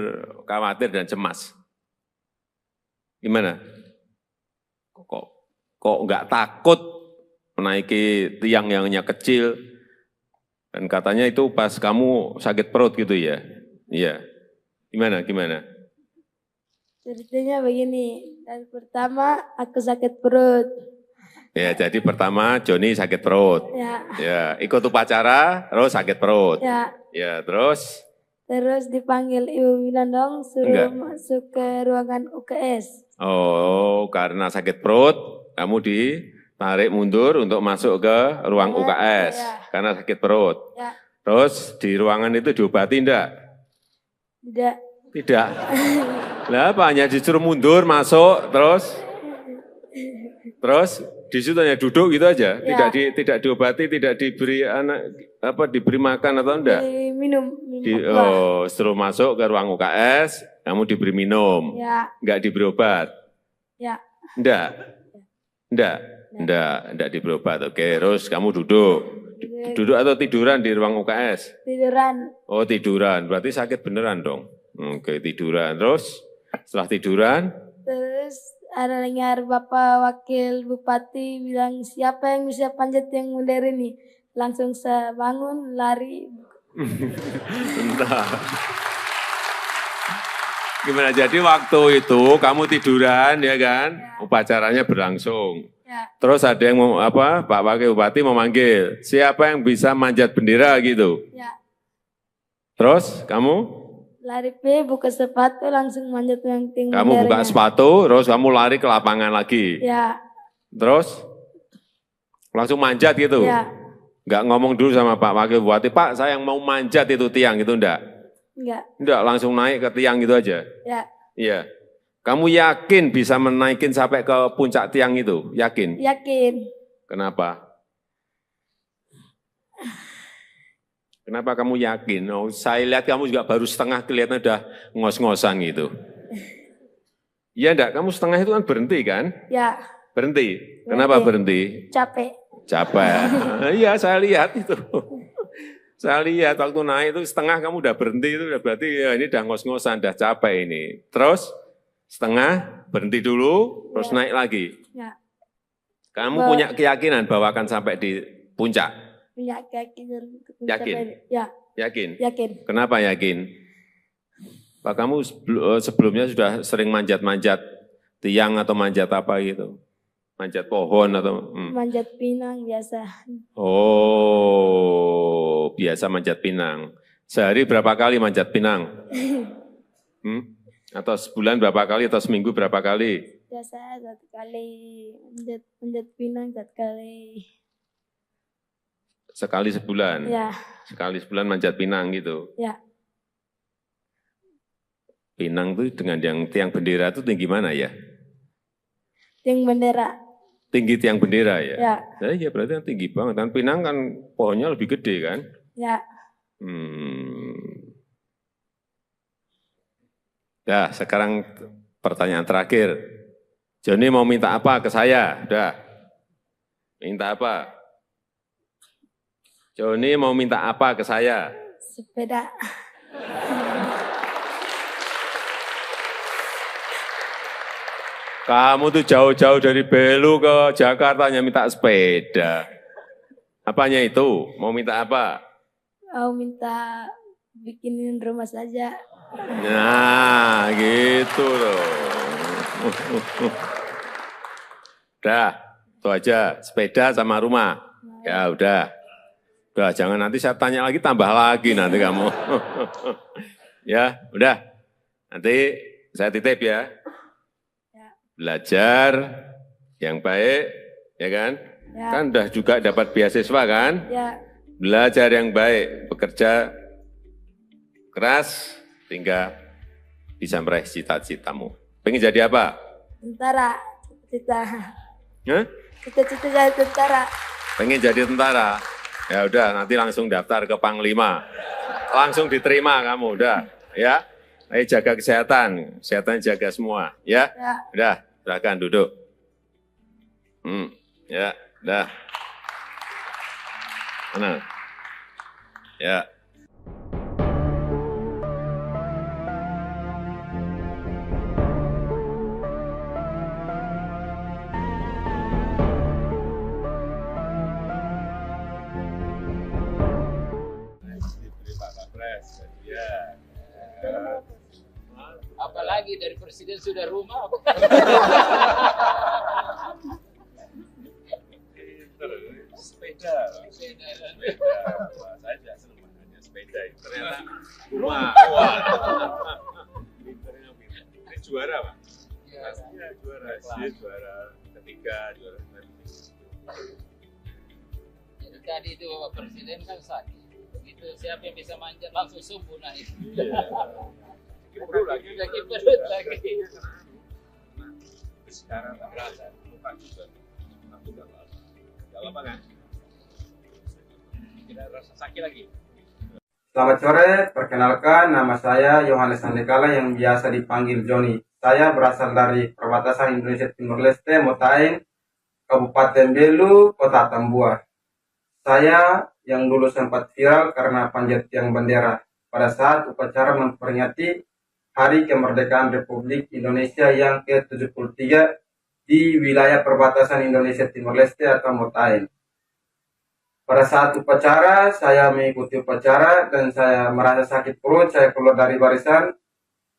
khawatir dan cemas. Gimana? Kok nggak takut menaiki tiang yang hanya kecil? Dan katanya itu pas kamu sakit perut gitu ya? Iya. Gimana? Ceritanya begini, dan pertama aku sakit perut. Ya, jadi pertama Johnny sakit perut. Ya, ikut upacara, terus sakit perut. Ya, terus? Terus dipanggil Ibu Winandong, suruh masuk ke ruangan UKS. Oh, karena sakit perut, kamu ditarik mundur untuk masuk ke ruang UKS, karena sakit perut. Terus di ruangan itu diobati enggak? Tidak. Lah apa, hanya disuruh mundur, masuk, terus di situ hanya duduk gitu aja, tidak diobati, tidak diberi diberi makan atau enggak? Minum. Setelah masuk ke ruang UKS, kamu diberi minum, enggak diberi obat? Enggak diberi obat. Oke, terus kamu duduk atau tiduran di ruang UKS? Tiduran. Oh tiduran, berarti sakit beneran dong. Oke, tiduran, terus setelah tiduran? Terus ada dengar Bapak Wakil Bupati bilang, siapa yang bisa panjat yang modern ini? Langsung saya bangun, lari. Entah. Gimana, jadi waktu itu kamu tiduran ya kan? Upacaranya berlangsung. Terus ada yang Pak Wakil Bupati memanggil, siapa yang bisa manjat bendera gitu? Terus kamu? Lari buka sepatu langsung manjat yang tinggi. Kamu buka sepatu, terus kamu lari ke lapangan lagi. Terus langsung manjat gitu. Enggak ngomong dulu sama Pak Wakil Bupati, Pak saya yang mau manjat itu tiang, itu enggak? Enggak. Enggak, langsung naik ke tiang gitu aja? Ya. Iya. Kamu yakin bisa menaikin sampai ke puncak tiang itu? Yakin? Yakin. Kenapa? Kenapa kamu yakin? Oh, saya lihat kamu juga baru setengah kelihatan udah ngos-ngosan gitu. Iya enggak? Kamu setengah itu kan berhenti kan? Ya. Berhenti. Kenapa berhenti? Capek. Capek. Iya, saya lihat itu. Saya lihat waktu naik itu setengah kamu udah berhenti itu udah berarti ya ini udah ngos-ngosan, udah capek ini. Terus setengah berhenti dulu, terus naik lagi. Ya. Kamu punya keyakinan bahwa akan sampai di puncak? Punya keyakinan. Yakin? Ya. Yakin? Yakin. Kenapa yakin? Pak, kamu sebelumnya sudah sering manjat-manjat tiang atau manjat apa gitu? Manjat pohon atau? Manjat pinang biasa. Oh, biasa manjat pinang. Sehari berapa kali manjat pinang? Atau sebulan berapa kali atau seminggu berapa kali? Biasa 1 kali manjat pinang 1 kali. Sekali sebulan? Ya. Sekali sebulan manjat pinang gitu? Ya. Pinang itu dengan yang tiang bendera itu tinggi mana ya? Tiang bendera. Tinggi tiang bendera ya? Ya. Iya berarti kan tinggi banget. Dan pinang kan pohonnya lebih gede kan? Ya. Nah, sekarang pertanyaan terakhir. Joni mau minta apa ke saya? Udah. Minta apa? Joni mau minta apa ke saya? Sepeda. Kamu tuh jauh-jauh dari Belu ke Jakarta hanya minta sepeda. Apanya itu? Mau minta apa? Mau minta bikinin rumah saja. Nah, gitu loh. Udah, itu aja. Sepeda sama rumah. Ya udah. Udah, jangan nanti saya tanya lagi, tambah lagi nanti kamu. Ya, udah. Nanti saya titip ya. Belajar yang baik, ya kan? Ya. Kan udah juga dapat beasiswa kan? Ya. Belajar yang baik, bekerja keras, sehingga bisa meraih cita-citamu. Pengen jadi apa? Tentara. Cita-cita. Hah? Cita-cita jadi tentara. Pengen jadi tentara? Ya udah, nanti langsung daftar ke Panglima. Langsung diterima kamu, udah. Ya, ayo jaga kesehatan, kesehatan jaga semua. Ya, Ya. udah, silakan duduk. Ya, udah. Mana? Ya. Diberi Pak Kapres, ya. Apalagi dari presiden sudah rumah. Sepeda. Wah, saya juga senang makanya sepeda. Ternyata rumah. Wah. Pinternya pinter. Ini juara Pak? Pastinya juara. Dia juara ketiga, juara Jadi tadi itu Bapak Presiden kan sakit. Begitu siapa yang bisa manjat langsung sumbu naik. Perut lagi. Sakit perut lagi. Sekarang tak berasa. Lupa juga. Tapi tak apa. Gak apa kan? Tidak rasa sakit lagi. Selamat sore, perkenalkan nama saya Yohanes Andekala yang biasa dipanggil Joni. Saya berasal dari perbatasan Indonesia Timur Leste, Motain, Kabupaten Belu, Kota Tambua. Saya yang dulu sempat viral karena panjat tiang bendera pada saat upacara memperingati Hari Kemerdekaan Republik Indonesia yang ke-73 di wilayah perbatasan Indonesia Timur Leste atau Motain. Pada saat upacara, saya mengikuti upacara dan saya merasa sakit perut, saya keluar dari barisan,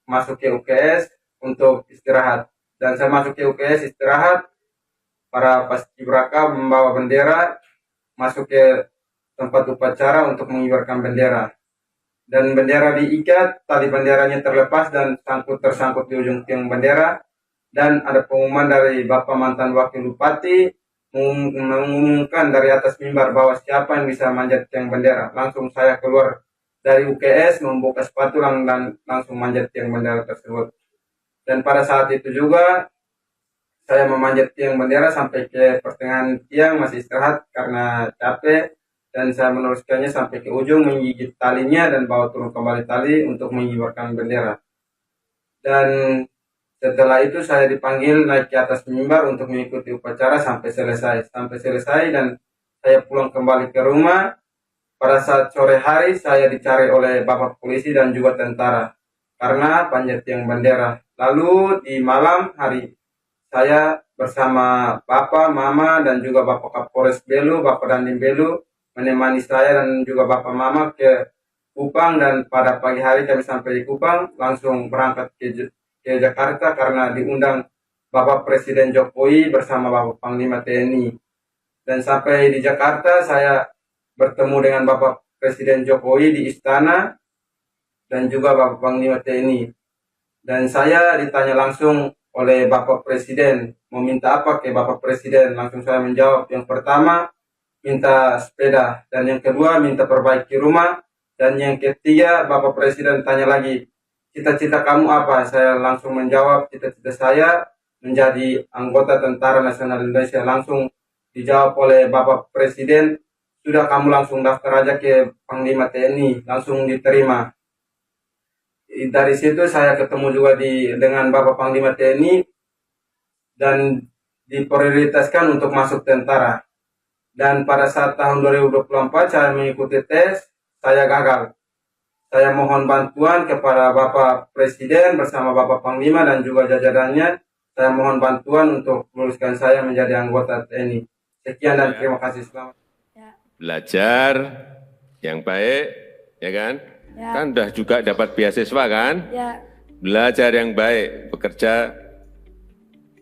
masuk ke UKS untuk istirahat. Dan saya masuk ke UKS istirahat, para paskibraka membawa bendera, masuk ke tempat upacara untuk mengibarkan bendera. Dan bendera diikat, tali benderanya terlepas dan tersangkut di ujung tiang bendera. Dan ada pengumuman dari Bapak mantan Wakil Bupati mengumumkan dari atas mimbar bahwa siapa yang bisa manjat tiang bendera. Langsung saya keluar dari UKS membuka sepatu dan langsung manjat tiang bendera tersebut. Dan pada saat itu juga saya memanjat tiang bendera sampai ke pertengahan tiang, masih istirahat karena capek, dan saya meneruskannya sampai ke ujung, menggigit talinya dan bawa turun kembali tali untuk mengibarkan bendera. Dan setelah itu saya dipanggil naik ke atas mimbar untuk mengikuti upacara sampai selesai. Dan saya pulang kembali ke rumah. Pada saat sore hari saya dicari oleh bapak polisi dan juga tentara karena panjat tiang bendera. Lalu di malam hari saya bersama bapak, mama, dan juga bapak Kapolres Belu, bapak Dandim Belu menemani saya dan juga bapak mama ke Kupang, dan pada pagi hari kami sampai di Kupang langsung berangkat ke Jakarta karena diundang Bapak Presiden Jokowi bersama Bapak Panglima TNI. Dan sampai di Jakarta saya bertemu dengan Bapak Presiden Jokowi di istana dan juga Bapak Panglima TNI. Dan saya ditanya langsung oleh Bapak Presiden, mau minta apa ke Bapak Presiden? Langsung saya menjawab, yang pertama minta sepeda, dan yang kedua minta perbaiki rumah, dan yang ketiga Bapak Presiden tanya lagi, cita-cita kamu apa? Saya langsung menjawab, cita-cita saya menjadi anggota Tentara Nasional Indonesia. Langsung dijawab oleh Bapak Presiden, sudah kamu langsung daftar aja ke Panglima TNI, langsung diterima. Dari situ saya ketemu juga dengan Bapak Panglima TNI dan diprioritaskan untuk masuk tentara. Dan pada saat tahun 2024 saya mengikuti tes, saya gagal. Saya mohon bantuan kepada Bapak Presiden bersama Bapak Panglima dan juga jajarannya. Saya mohon bantuan untuk meluluskan saya menjadi anggota TNI. Sekian dan terima kasih. Selamat. Belajar yang baik, ya kan? Ya. Kan udah juga dapat beasiswa kan? Ya. Belajar yang baik, bekerja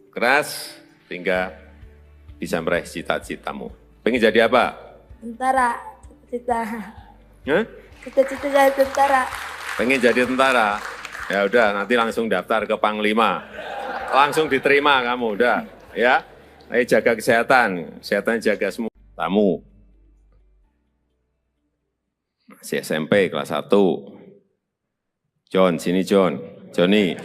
keras, sehingga bisa meraih cita-citamu. Pengen jadi apa? Tentara, cita-cita. Hah? Cita-cita jadi tentara. Pengen jadi tentara? Ya udah, nanti langsung daftar ke Panglima. Langsung diterima kamu, udah. Ya, ayo jaga kesehatan jaga semua. Tamu. Masih SMP kelas 1. John, sini John. Johnny.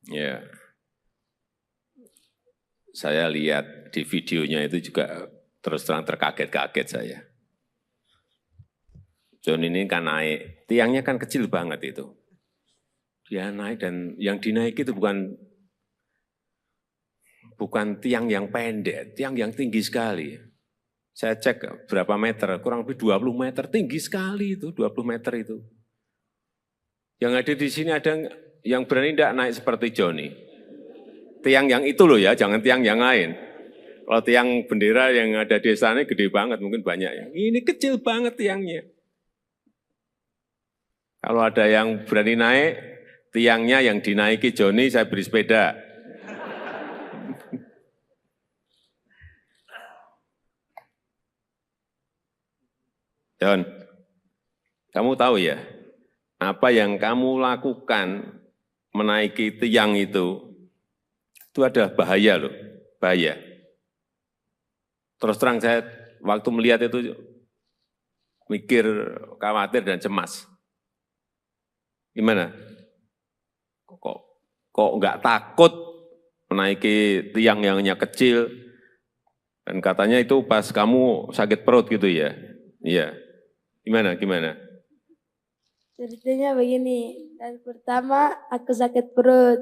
Ya. Saya lihat di videonya itu juga terus terang terkaget-kaget saya. John ini kan naik, tiangnya kan kecil banget itu. Dia naik dan yang dinaiki itu bukan tiang yang pendek, tiang yang tinggi sekali. Saya cek berapa meter, kurang lebih 20 meter, tinggi sekali itu, 20 meter itu. Yang ada di sini ada yang berani tidak naik seperti Johnny. Tiang yang itu loh ya, jangan tiang yang lain. Kalau tiang bendera yang ada di sana gede banget, mungkin banyak ya. Ini kecil banget tiangnya. Kalau ada yang berani naik, tiangnya yang dinaiki Johnny, saya beri sepeda. John, kamu tahu ya, apa yang kamu lakukan menaiki tiang itu ada bahaya loh, bahaya. Terus terang saya waktu melihat itu mikir, khawatir dan cemas. Gimana? Kok nggak takut menaiki tiang yang hanya kecil? Dan katanya itu pas kamu sakit perut gitu ya? Iya. Gimana? Ceritanya begini, dan pertama aku sakit perut.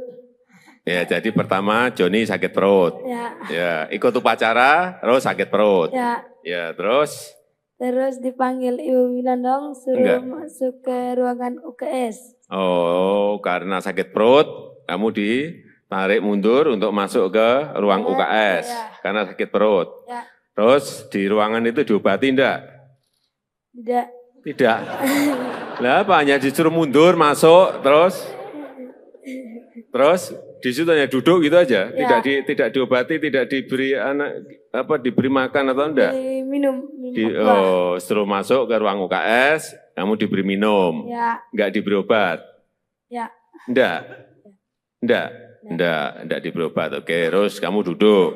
Ya, jadi pertama Johnny sakit perut. Ya, ikut upacara, terus sakit perut. Ya, terus? Terus dipanggil Ibu Winandong, suruh masuk ke ruangan UKS. Oh, karena sakit perut, kamu ditarik mundur untuk masuk ke ruang UKS. Karena sakit perut. Ya. Terus di ruangan itu diobati enggak? Tidak. Lah apa, hanya disuruh mundur, masuk, terus di situ hanya duduk gitu aja, tidak diobati, tidak diberi diberi makan atau enggak? Minum. Setelah masuk ke ruang UKS, kamu diberi minum, enggak diberi obat? Ya. Enggak. Enggak di berobat. Oke, terus kamu duduk.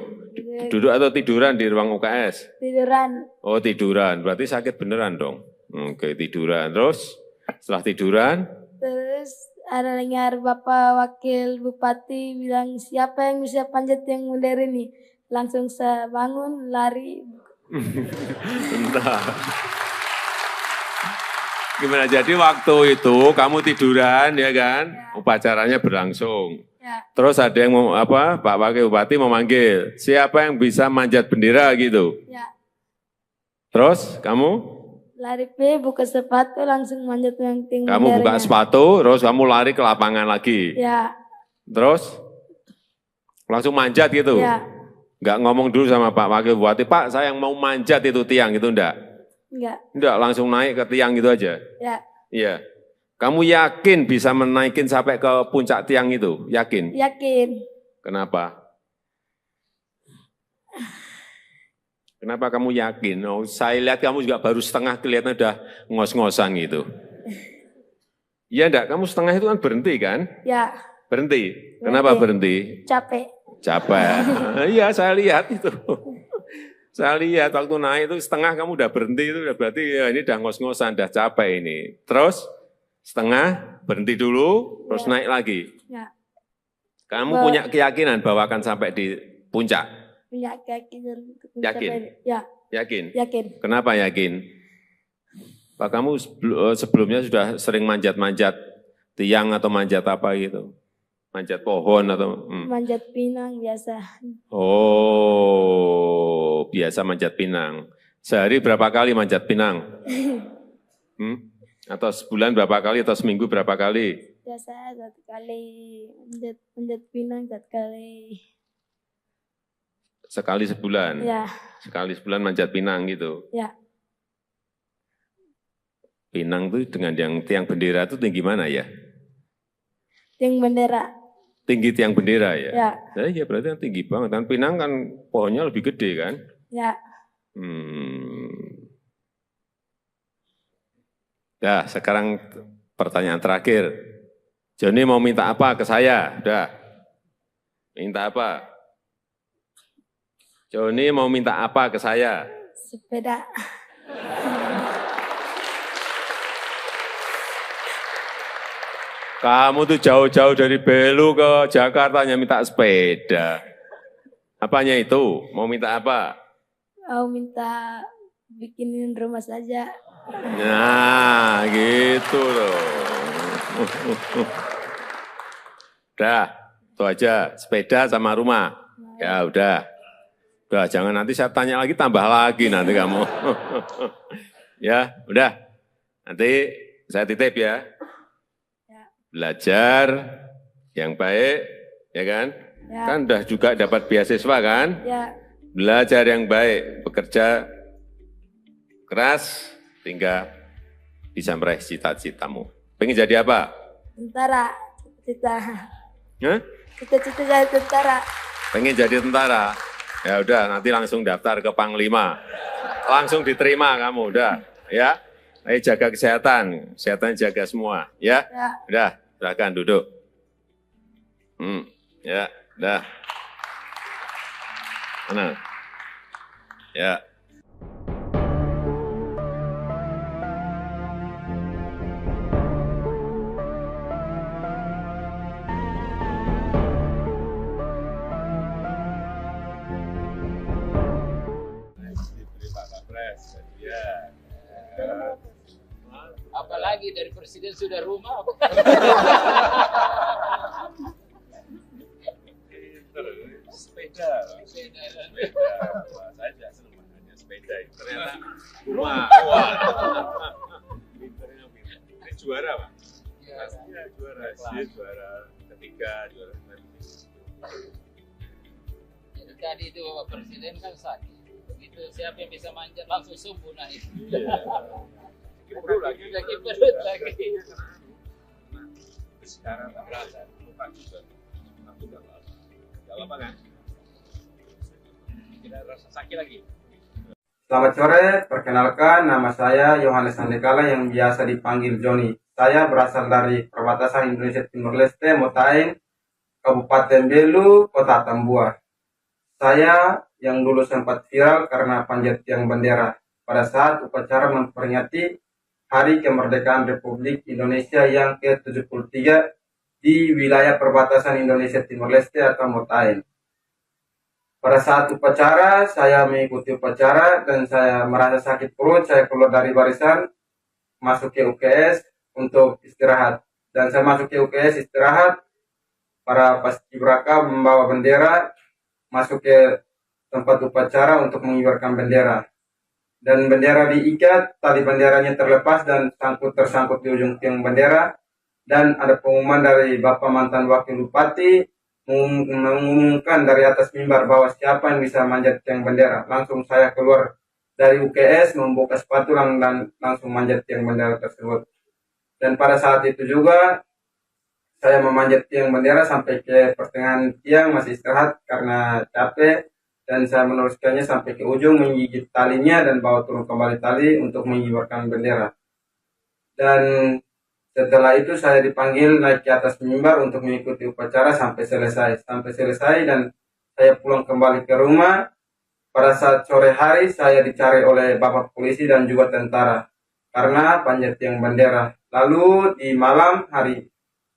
Duduk atau tiduran di ruang UKS? Tiduran. Oh, tiduran. Berarti sakit beneran dong. Oke, tiduran. Terus setelah tiduran, Terus ada dengar Bapak Wakil Bupati bilang siapa yang bisa panjat yang mulia ini. Langsung saya bangun, lari. entah. Gimana? Jadi waktu itu kamu tiduran ya kan? Upacaranya berlangsung. Ya, Terus ada yang Pak Wakil Bupati memanggil, siapa yang bisa manjat bendera gitu. ya. Terus kamu? Lari buka sepatu langsung manjat yang tinggi. Kamu buka sepatu, terus kamu lari ke lapangan lagi. Ya, Terus langsung manjat gitu. ya. Enggak ngomong dulu sama Pak Wakil Bupati, Pak saya yang mau manjat itu tiang gitu enggak? Enggak. Enggak, langsung naik ke tiang gitu aja. Ya, Iya. Kamu yakin bisa menaikin sampai ke puncak tiang itu? Yakin? yakin. Kenapa? Kenapa kamu yakin? Oh, saya lihat kamu juga baru setengah kelihatan udah ngos-ngosan gitu. Iya enggak? Kamu setengah itu kan berhenti kan? Ya, Berhenti. Kenapa berhenti? capek. Capek. Iya, saya lihat itu. Saya lihat waktu naik itu setengah kamu udah berhenti itu udah berarti ya ini udah ngos-ngosan, udah capek ini. Terus setengah berhenti dulu, terus naik lagi. Ya, Kamu punya keyakinan bahwa akan sampai di puncak? punya keyakinan. Yakin? Ya, Yakin? yakin. Kenapa yakin? Pak kamu sebelumnya sudah sering manjat-manjat tiang atau manjat apa gitu? Manjat pohon atau? Manjat pinang biasa. Oh, biasa manjat pinang. Sehari berapa kali manjat pinang? Atau sebulan berapa kali atau seminggu berapa kali? Biasa 1 kali manjat pinang 1 kali. Sekali sebulan? Ya, Sekali sebulan manjat pinang gitu? ya. Pinang tuh dengan yang tiang bendera itu tinggi mana ya? Yang bendera. Tinggi tiang bendera ya? Ya, Nah, iya berarti kan tinggi banget. Dan pinang kan pohonnya lebih gede kan? ya. Nah, sekarang pertanyaan terakhir. Joni mau minta apa ke saya? Udah. Minta apa? Joni mau minta apa ke saya? Sepeda. Kamu tuh jauh-jauh dari Belu ke Jakarta hanya minta sepeda. Apanya itu? Mau minta apa? Mau minta bikinin rumah saja. Nah, gitu loh. Udah, itu aja. Sepeda sama rumah. Ya udah. Udah, jangan nanti saya tanya lagi, tambah lagi nanti kamu. Ya, udah. Nanti saya titip ya. Belajar yang baik, ya kan? Ya, Kan udah juga dapat beasiswa kan? ya, Belajar yang baik, bekerja keras, hingga bisa meraih cita-citamu. Pengen jadi apa? tentara. Cita. Hah? Cita-cita jadi tentara. Pengen jadi tentara? Ya udah, nanti langsung daftar ke Panglima. Langsung diterima kamu, udah. Ya, ayo jaga kesehatan, kesehatan jaga semua. Ya, Ya. udah, silakan duduk. Ya, udah. Mana? Ya. Diberi Pak Kapres, ya. Apalagi dari presiden sudah rumah. Sepeda. Sepeda. Wah, saya tidak senang makanya sepeda itu. Ternyata rumah. Wah. Pinternya pinter. Ini juara, Pak. Pastinya juara. Dia juara ketiga, juara Jadi tadi itu Bapak Presiden kan sakit. Begitu siapa yang bisa manjat langsung subuh naik. Iya. Perlu lagi. Lagi perut lagi. Sekarang tak berasa. Lupa juga. Aku udah lama. Gak lama kan? Tidak rasa sakit lagi. Selamat sore, perkenalkan nama saya Yohanes Andekala yang biasa dipanggil Joni. Saya berasal dari perbatasan Indonesia Timur Leste, Motain, Kabupaten Belu, Kota Tambua. Saya yang dulu sempat viral karena panjat tiang bendera pada saat upacara memperingati Hari Kemerdekaan Republik Indonesia yang ke-73 di wilayah perbatasan Indonesia Timor Leste atau Motain. Pada saat upacara, saya mengikuti upacara dan saya merasa sakit perut, saya keluar dari barisan, masuk ke UKS untuk istirahat. Dan saya masuk ke UKS istirahat, para paskibraka membawa bendera, masuk ke tempat upacara untuk mengibarkan bendera. Dan bendera diikat, tali benderanya terlepas dan tersangkut di ujung tiang bendera. Dan ada pengumuman dari Bapak mantan Wakil Bupati, mengumumkan dari atas mimbar bahwa siapa yang bisa manjat tiang bendera. Langsung saya keluar dari UKS, membuka sepatu dan langsung manjat tiang bendera tersebut. Dan pada saat itu juga saya memanjat tiang bendera sampai ke pertengahan tiang, masih istirahat karena capek. Dan saya meneruskannya sampai ke ujung, menggigit talinya dan bawa turun kembali tali untuk mengibarkan bendera. Dan setelah itu saya dipanggil naik ke atas mimbar untuk mengikuti upacara sampai selesai. Dan saya pulang kembali ke rumah. Pada saat sore hari saya dicari oleh Bapak polisi dan juga tentara karena panjat tiang bendera. Lalu di malam hari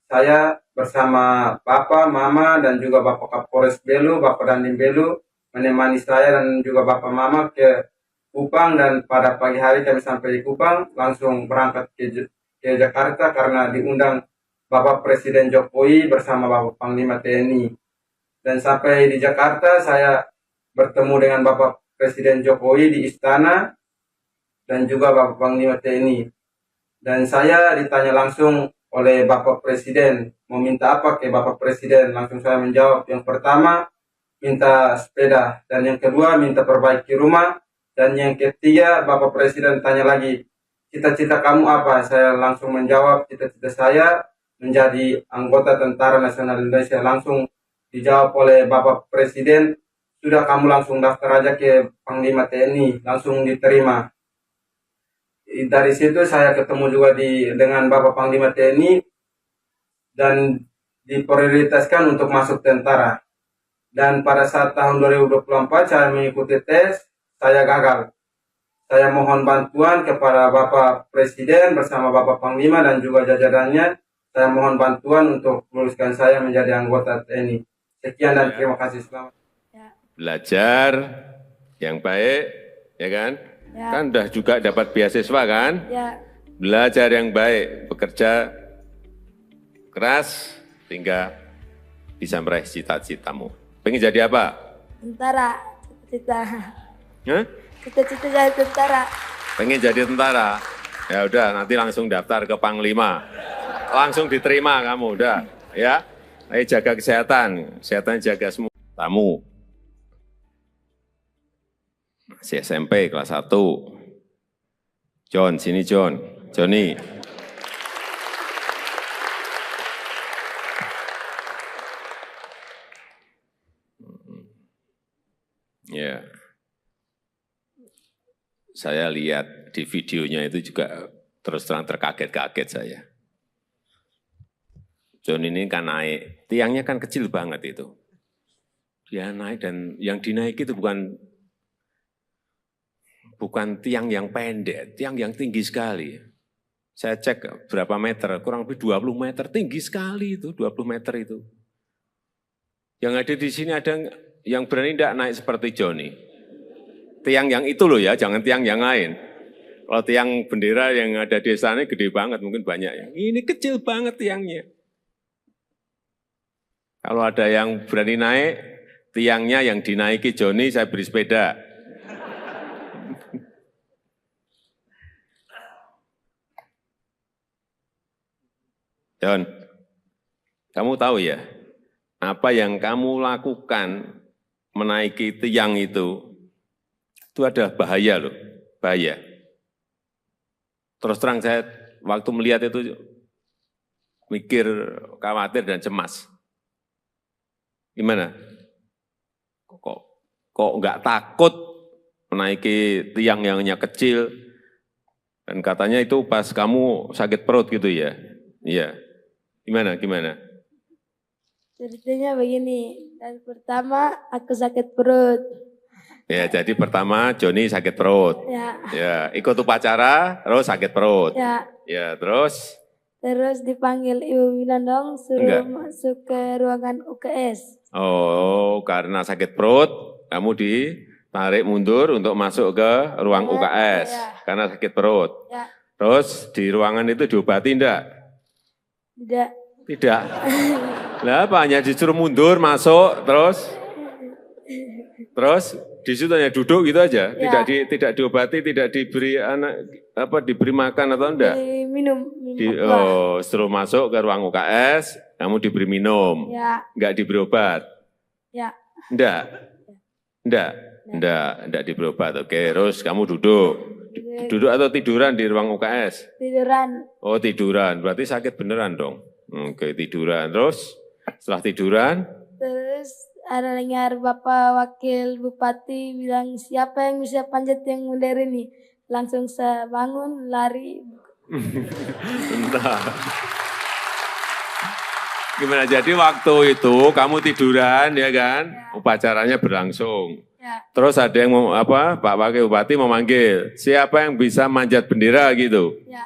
saya bersama Bapak, Mama, dan juga Bapak Kapolres Belu, Bapak Dandim Belu, menemani saya dan juga Bapak Mama ke Kupang. Dan pada pagi hari kami sampai di Kupang, langsung berangkat ke Jakarta karena diundang Bapak Presiden Jokowi bersama Bapak Panglima TNI. Dan sampai di Jakarta saya bertemu dengan Bapak Presiden Jokowi di istana dan juga Bapak Panglima TNI. Dan saya ditanya langsung oleh Bapak Presiden, mau minta apa ke Bapak Presiden? Langsung saya menjawab, yang pertama minta sepeda, dan yang kedua minta perbaiki rumah, dan yang ketiga Bapak Presiden tanya lagi, cita-cita kamu apa? Saya langsung menjawab, cita-cita saya menjadi anggota Tentara Nasional Indonesia. Langsung dijawab oleh Bapak Presiden, sudah kamu langsung daftar aja ke Panglima TNI, langsung diterima. Dari situ saya ketemu juga dengan Bapak Panglima TNI dan diprioritaskan untuk masuk tentara. Dan pada saat tahun 2024 saya mengikuti tes, saya gagal. Saya mohon bantuan kepada Bapak Presiden bersama Bapak Panglima dan juga jajarannya. Saya mohon bantuan untuk meluluskan saya menjadi anggota TNI. Sekian dan terima kasih. Selamat. Belajar yang baik, ya kan? Ya. Kan udah juga dapat beasiswa kan? Ya. Belajar yang baik, bekerja keras, hingga bisa meraih cita-citamu. Pengen jadi apa? Tentara. Cita-cita. Hah? Cita-cita jadi tentara. Pengen jadi tentara? Ya udah, nanti langsung daftar ke Panglima. Langsung diterima kamu, udah. Ya, ayo jaga kesehatan. Kesehatan jaga semua. Tamu. Masih SMP kelas 1. John, sini John. Johnny. Ya. Saya lihat di videonya itu juga terus terang terkaget-kaget saya. John ini kan naik, tiangnya kan kecil banget itu. Dia naik dan yang dinaiki itu bukan tiang yang pendek, tiang yang tinggi sekali. Saya cek berapa meter, kurang lebih 20 meter, tinggi sekali itu, 20 meter itu. Yang ada di sini ada yang berani tidak naik seperti Johnny. Tiang yang itu loh ya, jangan tiang yang lain. Kalau tiang bendera yang ada di sana gede banget, mungkin banyak ya. Ini kecil banget tiangnya. Kalau ada yang berani naik, tiangnya yang dinaiki Johnny, saya beri sepeda. John, kamu tahu ya, apa yang kamu lakukan menaiki tiang itu ada bahaya loh, bahaya. Terus terang saya waktu melihat itu mikir, khawatir dan cemas. Gimana? Kok nggak takut menaiki tiang yang hanya kecil? Dan katanya itu pas kamu sakit perut gitu ya? Iya. Gimana? Ceritanya begini, dari pertama aku sakit perut. Ya, jadi pertama Joni sakit perut. Ya, Ya, ikut upacara, terus sakit perut. ya. Ya, terus Terus dipanggil Ibu bilang dong suruh Enggak. masuk ke ruangan UKS. oh karena sakit perut, kamu ditarik mundur untuk masuk ke ruang Ya, UKS ya. karena sakit perut. Ya, Terus di ruangan itu diobati enggak? tidak. Tidak. Lah apa hanya disuruh mundur masuk terus di situ hanya duduk gitu aja, Ya. tidak diobati, tidak diberi diberi makan atau enggak? Minum aqua. Suruh masuk ke ruang UKS, kamu diberi minum, Ya, enggak diberi obat. ya. Enggak diberi obat. Oke, terus kamu duduk. Duduk atau tiduran di ruang UKS? Tiduran. Oh, tiduran. Berarti sakit beneran dong. Oke, tiduran. Terus setelah tiduran, Terus ada dengar Bapak Wakil Bupati bilang siapa yang bisa panjat yang modern ini. Langsung saya bangun, lari. entah. Gimana? Jadi waktu itu kamu tiduran ya kan? Upacaranya berlangsung. Ya, Terus ada yang Pak Wakil Bupati memanggil, siapa yang bisa manjat bendera gitu. ya.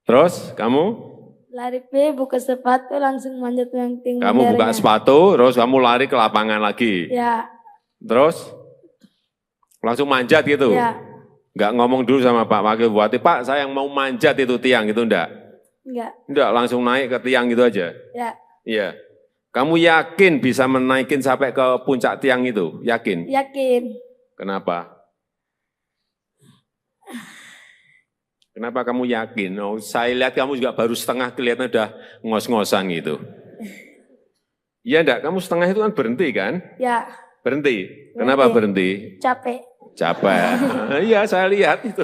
Terus kamu Lari buka sepatu langsung manjat yang tinggi. kamu buka sepatu, terus kamu lari ke lapangan lagi. Ya, Terus langsung manjat gitu. ya. Enggak ngomong dulu sama Pak Wakil Bupati, Pak saya yang mau manjat itu tiang gitu enggak? Enggak. Enggak, langsung naik ke tiang gitu aja. Ya, Iya. Kamu yakin bisa menaikin sampai ke puncak tiang itu? Yakin? yakin. Kenapa? Kenapa kamu yakin? Oh, saya lihat kamu juga baru setengah kelihatan udah ngos-ngosan gitu. Iya enggak? Kamu setengah itu kan berhenti kan? Ya, Berhenti. Kenapa berhenti? capek. Capek. Iya, saya lihat itu.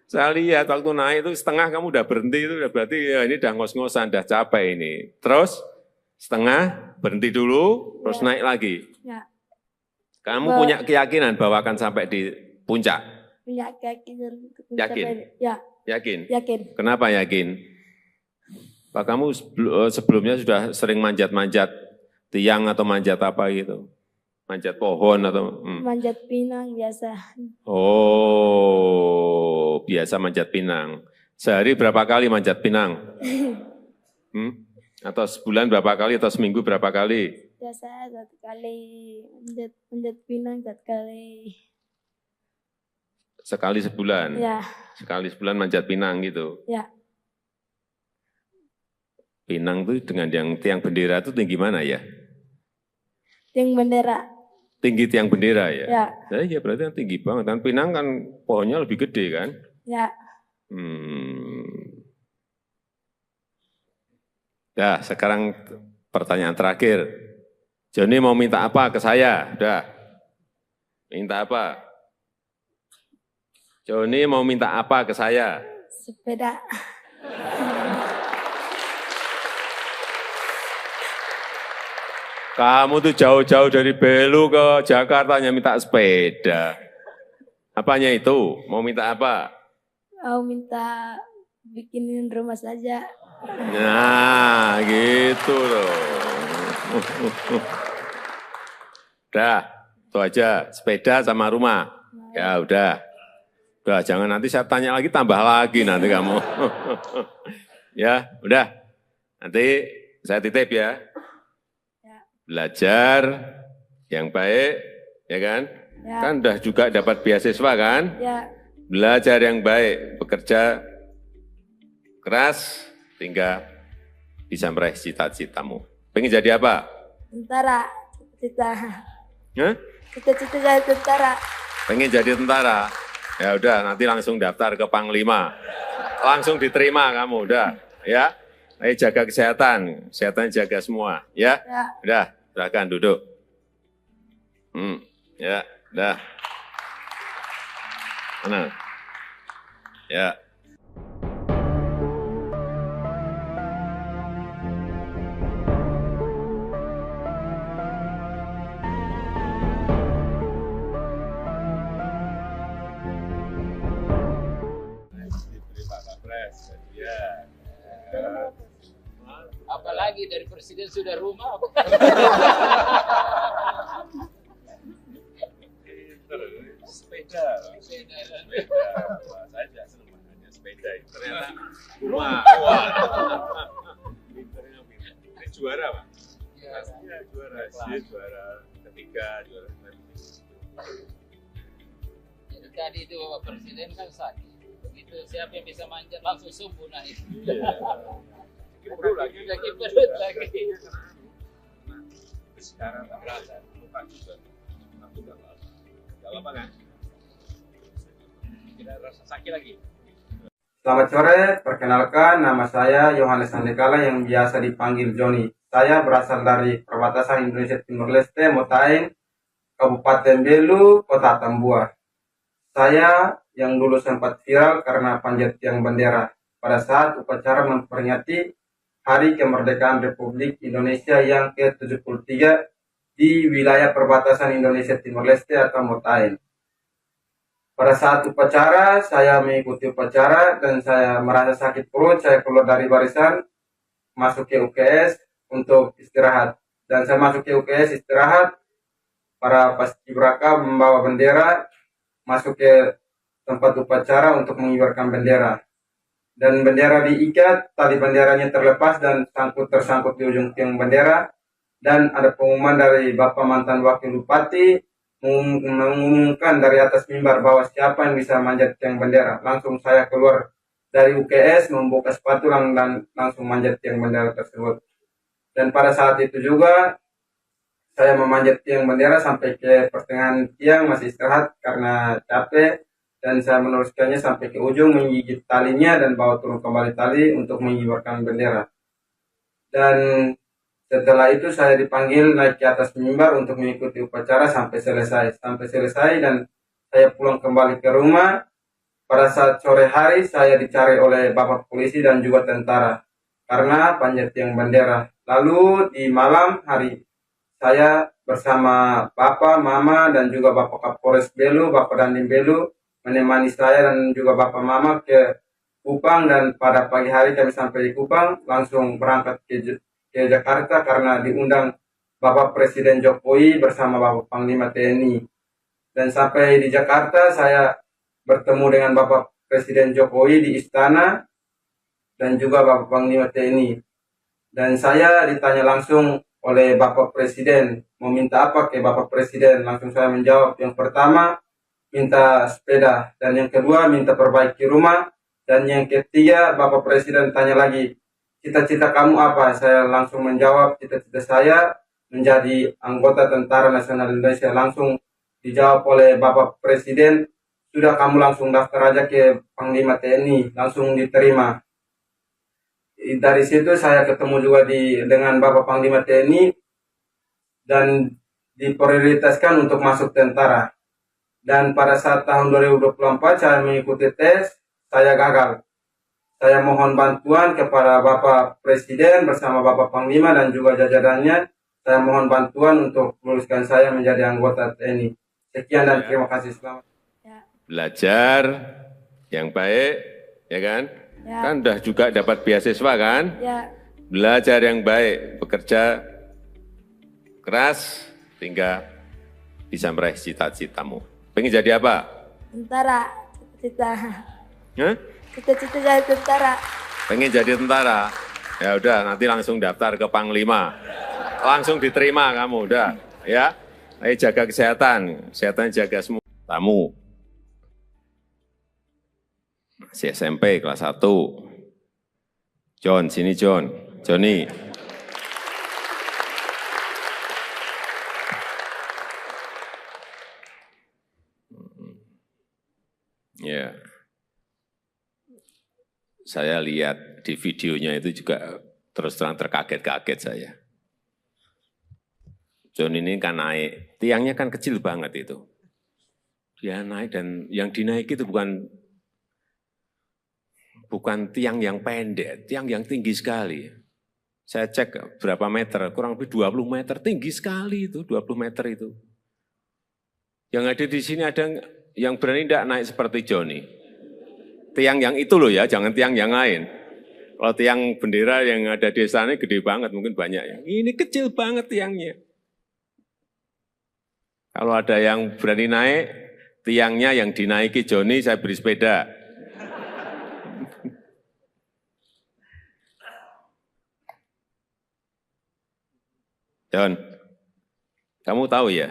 Saya lihat waktu naik itu setengah kamu udah berhenti itu udah berarti ya ini udah ngos-ngosan, udah capek ini. Terus setengah berhenti dulu, terus naik lagi. Ya, Kamu punya keyakinan bahwa akan sampai di puncak? punya keyakinan. untuk Yakin? mencapai- Ya, Yakin? yakin. Kenapa yakin? Pak kamu sebelumnya sudah sering manjat-manjat tiang atau manjat apa gitu? Manjat pohon atau? Manjat pinang biasa. Oh, biasa manjat pinang. Sehari berapa kali manjat pinang? Atau sebulan berapa kali atau seminggu berapa kali? Biasa 1 kali manjat pinang 1 kali. Sekali sebulan? Ya, Sekali sebulan manjat pinang gitu? ya. Pinang itu dengan yang tiang bendera itu tinggi mana ya? Tiang bendera. Tinggi tiang bendera ya? Ya, Nah, iya berarti kan tinggi banget. Kan pinang kan pohonnya lebih gede kan? ya. Nah, sekarang pertanyaan terakhir. Joni mau minta apa ke saya? Udah. Minta apa? Joni mau minta apa ke saya? Sepeda. Kamu tuh jauh-jauh dari Belu ke Jakarta hanya minta sepeda. Apanya itu? Mau minta apa? Mau minta bikinin rumah saja. Nah, gitu loh. Udah, itu aja. Sepeda sama rumah. Ya udah. Udah, jangan nanti saya tanya lagi, tambah lagi nanti kamu. Ya, udah. Nanti saya titip ya. Belajar yang baik, ya kan? Ya. Kan udah juga dapat beasiswa kan? Ya, Belajar yang baik, bekerja keras, hingga bisa meraih cita-citamu. Pengen jadi apa? tentara. Cita-cita. Hah? Cita-cita jadi tentara. Pengen jadi tentara? Ya udah, nanti langsung daftar ke Panglima. Langsung diterima kamu, udah. Ya, ayo jaga kesehatan, kesehatan jaga semua. Ya, Ya. udah, silakan duduk. Ya, udah. Mana? Ya. Diberi Pak Kapres, ya. Apalagi tadi dari presiden sudah rumah. Sepeda. Wah, saya juga senang makanya sepeda. Ternyata rumah. Wah. Pinternya pinter. Ini juara, Pak. Pastinya juara. Dia juara ketiga, juara Jadi tadi itu Bapak Presiden kan sakit. Begitu siapa yang bisa manjat langsung sumbu naik. Iya. Perut lagi. Lagi perut lagi. Sekarang tak berasa. Lupa juga. Aku udah lama. Udah lama kan? Tidak rasa sakit lagi. Selamat sore, perkenalkan nama saya Yohanes Andekala yang biasa dipanggil Joni. Saya berasal dari perbatasan Indonesia Timur Leste, Motain, Kabupaten Belu, Kota Tambua. Saya yang dulu sempat viral karena panjat tiang bendera pada saat upacara memperingati Hari Kemerdekaan Republik Indonesia yang ke-73 di wilayah perbatasan Indonesia Timur Leste atau Motain. Pada saat upacara, saya mengikuti upacara dan saya merasa sakit perut. Saya keluar dari barisan, masuk ke UKS untuk istirahat. Dan saya masuk ke UKS istirahat, para paskibraka membawa bendera, masuk ke tempat upacara untuk mengibarkan bendera. Dan bendera diikat, tali benderanya terlepas dan tersangkut di ujung tiang bendera. Dan ada pengumuman dari Bapak mantan Wakil Bupati, mengumumkan dari atas mimbar bahwa siapa yang bisa manjat tiang bendera. Langsung saya keluar dari UKS, membuka sepatu dan langsung manjat tiang bendera tersebut. Dan pada saat itu juga saya memanjat tiang bendera sampai ke pertengahan tiang, masih istirahat karena capek. Dan saya meneruskannya sampai ke ujung, menggigit talinya dan bawa turun kembali tali untuk mengibarkan bendera. Dan setelah itu saya dipanggil naik ke atas mimbar untuk mengikuti upacara sampai selesai. Dan saya pulang kembali ke rumah. Pada saat sore hari saya dicari oleh Bapak polisi dan juga tentara karena panjat tiang bendera. Lalu di malam hari saya bersama Bapak, Mama, dan juga Bapak Kapolres Belu, Bapak Dandim Belu, menemani saya dan juga Bapak Mama ke Kupang. Dan pada pagi hari kami sampai di Kupang, langsung berangkat ke Jakarta karena diundang Bapak Presiden Jokowi bersama Bapak Panglima TNI. Dan sampai di Jakarta saya bertemu dengan Bapak Presiden Jokowi di istana dan juga Bapak Panglima TNI. Dan saya ditanya langsung oleh Bapak Presiden, mau minta apa ke Bapak Presiden? Langsung saya menjawab, yang pertama minta sepeda, dan yang kedua minta perbaiki rumah, dan yang ketiga Bapak Presiden tanya lagi, cita-cita kamu apa? Saya langsung menjawab, cita-cita saya menjadi anggota Tentara Nasional Indonesia. Langsung dijawab oleh Bapak Presiden, sudah kamu langsung daftar aja ke Panglima TNI, langsung diterima. Dari situ saya ketemu juga dengan Bapak Panglima TNI dan diprioritaskan untuk masuk tentara. Dan pada saat tahun 2024 saya mengikuti tes, saya gagal. Saya mohon bantuan kepada Bapak Presiden bersama Bapak Panglima dan juga jajarannya. Saya mohon bantuan untuk meluluskan saya menjadi anggota TNI. Sekian dan terima kasih. Selamat. Belajar yang baik, ya kan? Ya. Kan udah juga dapat beasiswa kan? Ya, Belajar yang baik, bekerja keras, sehingga bisa meraih cita-citamu. Pengen jadi apa? tentara, cita-cita. Hah? Cita-cita jadi tentara. Pengen jadi tentara? Ya udah, nanti langsung daftar ke Panglima. Langsung diterima kamu, udah. Ya, ayo jaga kesehatan jaga semua. Tamu. Masih SMP kelas 1. John, sini John. Johnny. Ya. Saya lihat di videonya itu juga terus terang terkaget-kaget saya. John ini kan naik, tiangnya kan kecil banget itu. Dia naik dan yang dinaiki itu bukan tiang yang pendek, tiang yang tinggi sekali. Saya cek berapa meter, kurang lebih 20 meter, tinggi sekali itu, 20 meter itu. Yang ada di sini ada yang berani tidak naik seperti Johnny. Tiang yang itu loh ya, jangan tiang yang lain. Kalau tiang bendera yang ada di sana gede banget, mungkin banyak ya. Ini kecil banget tiangnya. Kalau ada yang berani naik, tiangnya yang dinaiki Joni, saya beri sepeda. John, kamu tahu ya,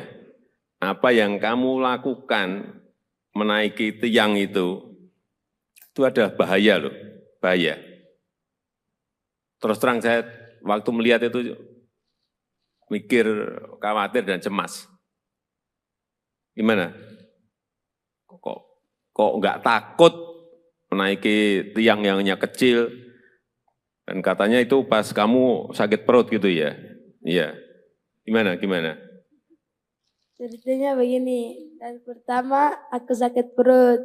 apa yang kamu lakukan menaiki tiang itu ada bahaya loh, bahaya. Terus terang saya waktu melihat itu mikir, khawatir dan cemas. Gimana? Kok nggak takut menaiki tiang yang hanya kecil? Dan katanya itu pas kamu sakit perut gitu ya? Iya. Gimana? Ceritanya begini, dan pertama aku sakit perut.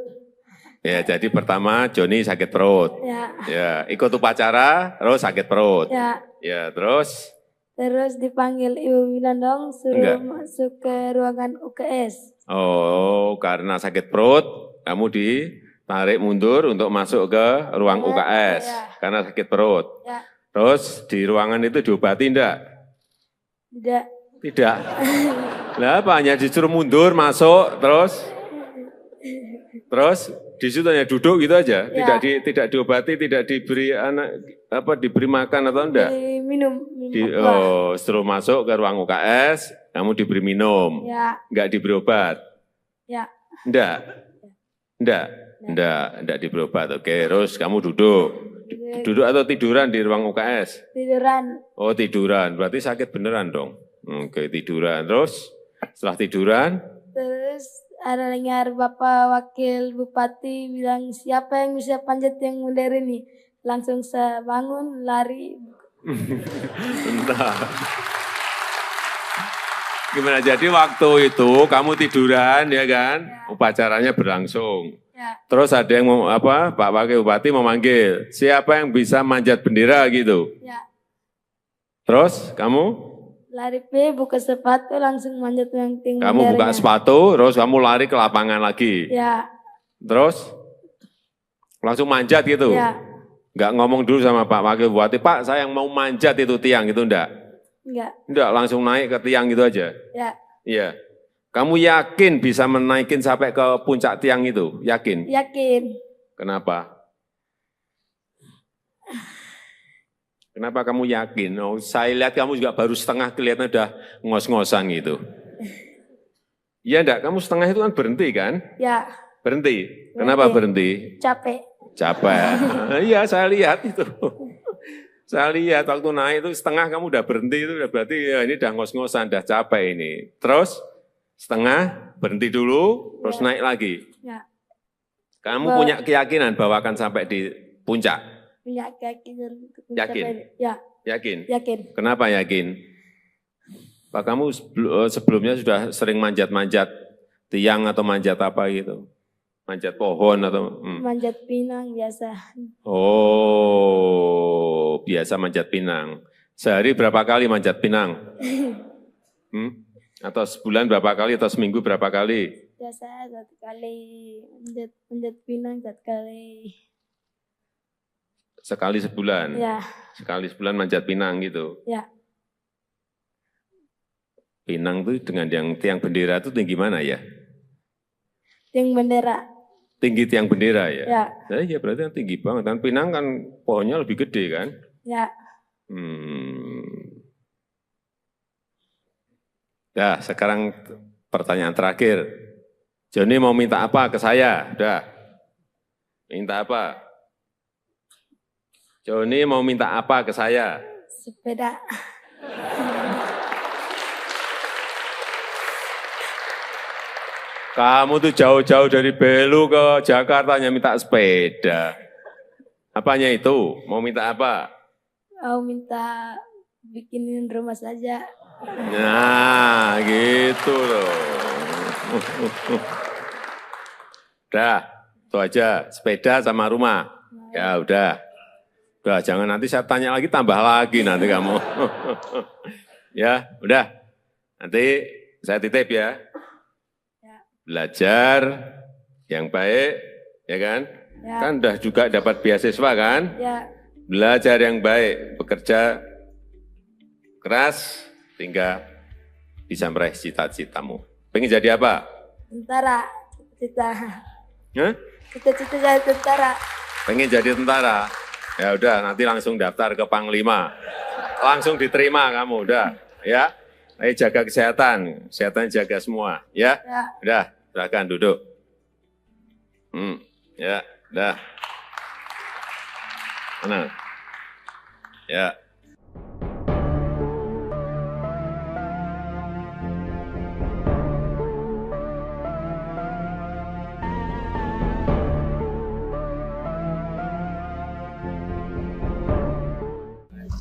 Ya, jadi pertama Joni sakit perut. Ya, ikut upacara, terus sakit perut. Ya, terus? Terus dipanggil Ibu Winandong, suruh masuk ke ruangan UKS. Oh, karena sakit perut, kamu ditarik mundur untuk masuk ke ruang UKS. Karena sakit perut. Terus di ruangan itu diobati enggak? Tidak. Lah apa, hanya disuruh mundur, masuk, terus di situ hanya duduk gitu aja, tidak diobati, tidak diberi diberi makan atau enggak? Minum. Suruh masuk ke ruang UKS, kamu diberi minum, enggak diberi obat? Enggak diberi obat. Oke, terus kamu duduk atau tiduran di ruang UKS? Tiduran. Oh, tiduran, berarti sakit beneran dong. Oke, tiduran, terus setelah tiduran? Terus ada dengar Bapak Wakil Bupati bilang, siapa yang bisa panjat yang modern ini? Langsung saya bangun, lari. Bentar. Gimana, jadi waktu itu kamu tiduran ya kan? Upacaranya berlangsung. Terus ada yang Pak Wakil Bupati memanggil, siapa yang bisa manjat bendera gitu? Terus kamu? Lari buka sepatu, langsung manjat yang tinggi. Kamu buka sepatu, terus kamu lari ke lapangan lagi. Terus langsung manjat gitu. Enggak ngomong dulu sama Pak Wakil Bupati, Pak saya yang mau manjat itu tiang gitu, enggak? Enggak, langsung naik ke tiang gitu aja. Iya. Kamu yakin bisa menaikin sampai ke puncak tiang itu? Yakin? Yakin. Kenapa? Kenapa kamu yakin? Oh, saya lihat kamu juga baru setengah, kelihatan udah ngos-ngosan gitu. Iya enggak? Kamu setengah itu kan berhenti kan? Berhenti. Kenapa berhenti? Capek. Iya, saya lihat itu. Saya lihat waktu naik itu setengah kamu udah berhenti, itu berarti ya ini udah ngos-ngosan, udah capek ini. Terus setengah berhenti dulu, terus naik lagi. Kamu punya keyakinan bahwa akan sampai di puncak? Punya keyakinan. Yakin? Yakin? Yakin. Kenapa yakin? Pak, kamu sebelumnya sudah sering manjat-manjat tiang atau manjat apa gitu? Manjat pohon atau? Manjat pinang biasa. Oh, biasa manjat pinang. Sehari berapa kali manjat pinang? Atau sebulan berapa kali atau seminggu berapa kali? Biasa 1 kali, manjat pinang 1 kali. Sekali sebulan? Sekali sebulan manjat pinang gitu? Pinang itu dengan yang tiang bendera itu tinggi mana ya? Tiang bendera. Tinggi tiang bendera ya? Nah, iya berarti kan tinggi banget. Dan pinang kan pohonnya lebih gede kan? Nah, sekarang pertanyaan terakhir. Joni mau minta apa ke saya? Udah. Minta apa? Joni mau minta apa ke saya? Sepeda. Kamu tuh jauh-jauh dari Belu ke Jakarta hanya minta sepeda. Apanya itu? Mau minta apa? Mau minta bikinin rumah saja. Nah, gitu loh. Udah, itu aja. Sepeda sama rumah. Ya udah. Udah, jangan nanti saya tanya lagi, tambah lagi nanti kamu. Ya, udah. Nanti saya titip ya. Belajar yang baik, ya kan? Kan udah juga dapat beasiswa kan? belajar yang baik, bekerja keras, hingga bisa meraih cita-citamu. Pengen jadi apa? Tentara. Cita. Hah? Cita-cita jadi tentara. Pengen jadi tentara? Ya udah, nanti langsung daftar ke Panglima. Langsung diterima kamu, udah. Ya, ayo jaga kesehatan, kesehatan jaga semua. Ya, Ya. udah, silakan duduk. Ya, udah. Mana? Ya.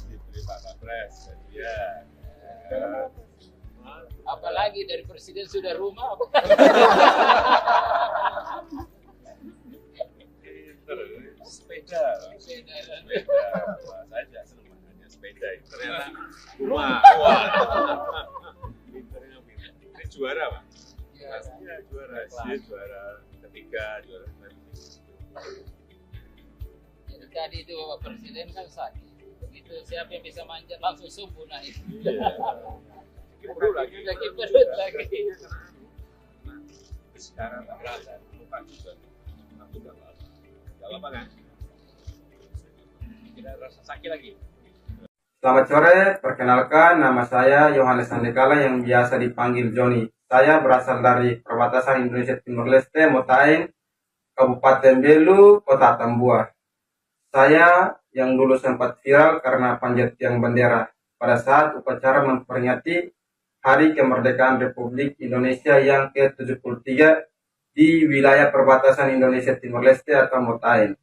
Diberi Pak Kapres, ya. Apalagi dari presiden sudah rumah. Sepeda. Sepeda. Wah, saya tidak senang makanya sepeda itu. Ternyata rumah. Wah. Pinternya pinter. Ini juara, Pak. Pastinya juara. Dia juara ketiga, juara Jadi tadi itu Bapak Presiden kan sakit. Begitu siapa yang bisa manjat langsung subuh naik. Iya. Perlu lagi. Lagi perut lagi. Sekarang tak berasa. Lupa juga. Aku udah lama. Gak lama kan? Tidak rasa sakit lagi. Selamat sore, perkenalkan nama saya Yohanes Andekala yang biasa dipanggil Joni. Saya berasal dari perbatasan Indonesia Timur Leste, Motain, Kabupaten Belu, Kota Tambua. Saya yang dulu sempat viral karena panjat tiang bendera pada saat upacara memperingati Hari Kemerdekaan Republik Indonesia yang ke-73 di wilayah perbatasan Indonesia Timur Leste atau Motain.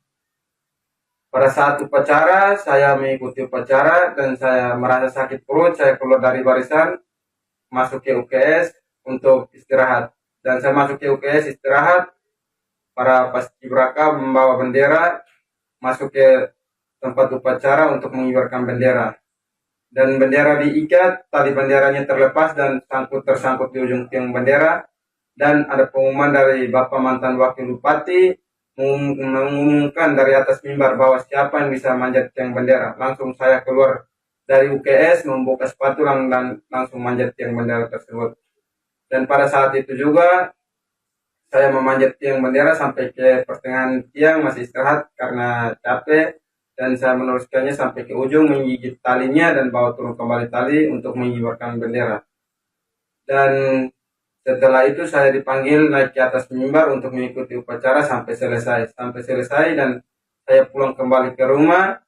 Pada saat upacara, saya mengikuti upacara dan saya merasa sakit perut. Saya keluar dari barisan, masuk ke UKS untuk istirahat. Dan saya masuk ke UKS istirahat, para paskibraka membawa bendera, masuk ke tempat upacara untuk mengibarkan bendera. Dan bendera diikat, tali benderanya terlepas dan tersangkut di ujung tiang bendera. Dan ada pengumuman dari Bapak mantan Wakil Bupati, mengumumkan dari atas mimbar bahwa siapa yang bisa manjat tiang bendera. Langsung saya keluar dari UKS, membuka sepatu dan langsung manjat tiang bendera tersebut. Dan pada saat itu juga saya memanjat tiang bendera sampai ke pertengahan tiang, masih istirahat karena capek. Dan saya meneruskannya sampai ke ujung, menggigit talinya dan bawa turun kembali tali untuk mengibarkan bendera. Dan setelah itu saya dipanggil naik ke atas mimbar untuk mengikuti upacara sampai selesai. Dan saya pulang kembali ke rumah.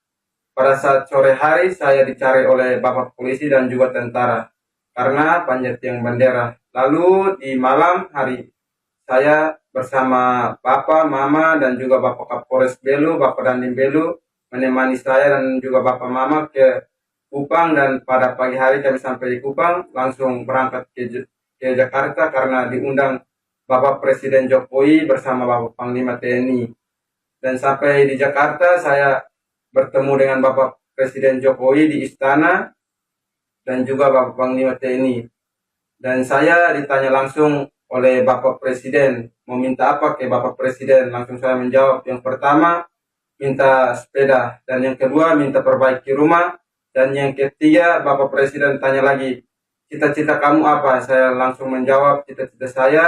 Pada saat sore hari saya dicari oleh Bapak polisi dan juga tentara karena panjat tiang bendera. Lalu di malam hari saya bersama Bapak, Mama dan juga Bapak Kapolres Belu, Bapak Dandim Belu menemani saya dan juga Bapak Mama ke Kupang. Dan pada pagi hari kami sampai di Kupang langsung berangkat ke Jakarta karena diundang Bapak Presiden Jokowi bersama Bapak Panglima TNI. Dan sampai di Jakarta saya bertemu dengan Bapak Presiden Jokowi di istana dan juga Bapak Panglima TNI. Dan saya ditanya langsung oleh Bapak Presiden, mau minta apa ke Bapak Presiden? Langsung saya menjawab, yang pertama minta sepeda, dan yang kedua minta perbaiki rumah, dan yang ketiga Bapak Presiden tanya lagi, cita-cita kamu apa? Saya langsung menjawab, cita-cita saya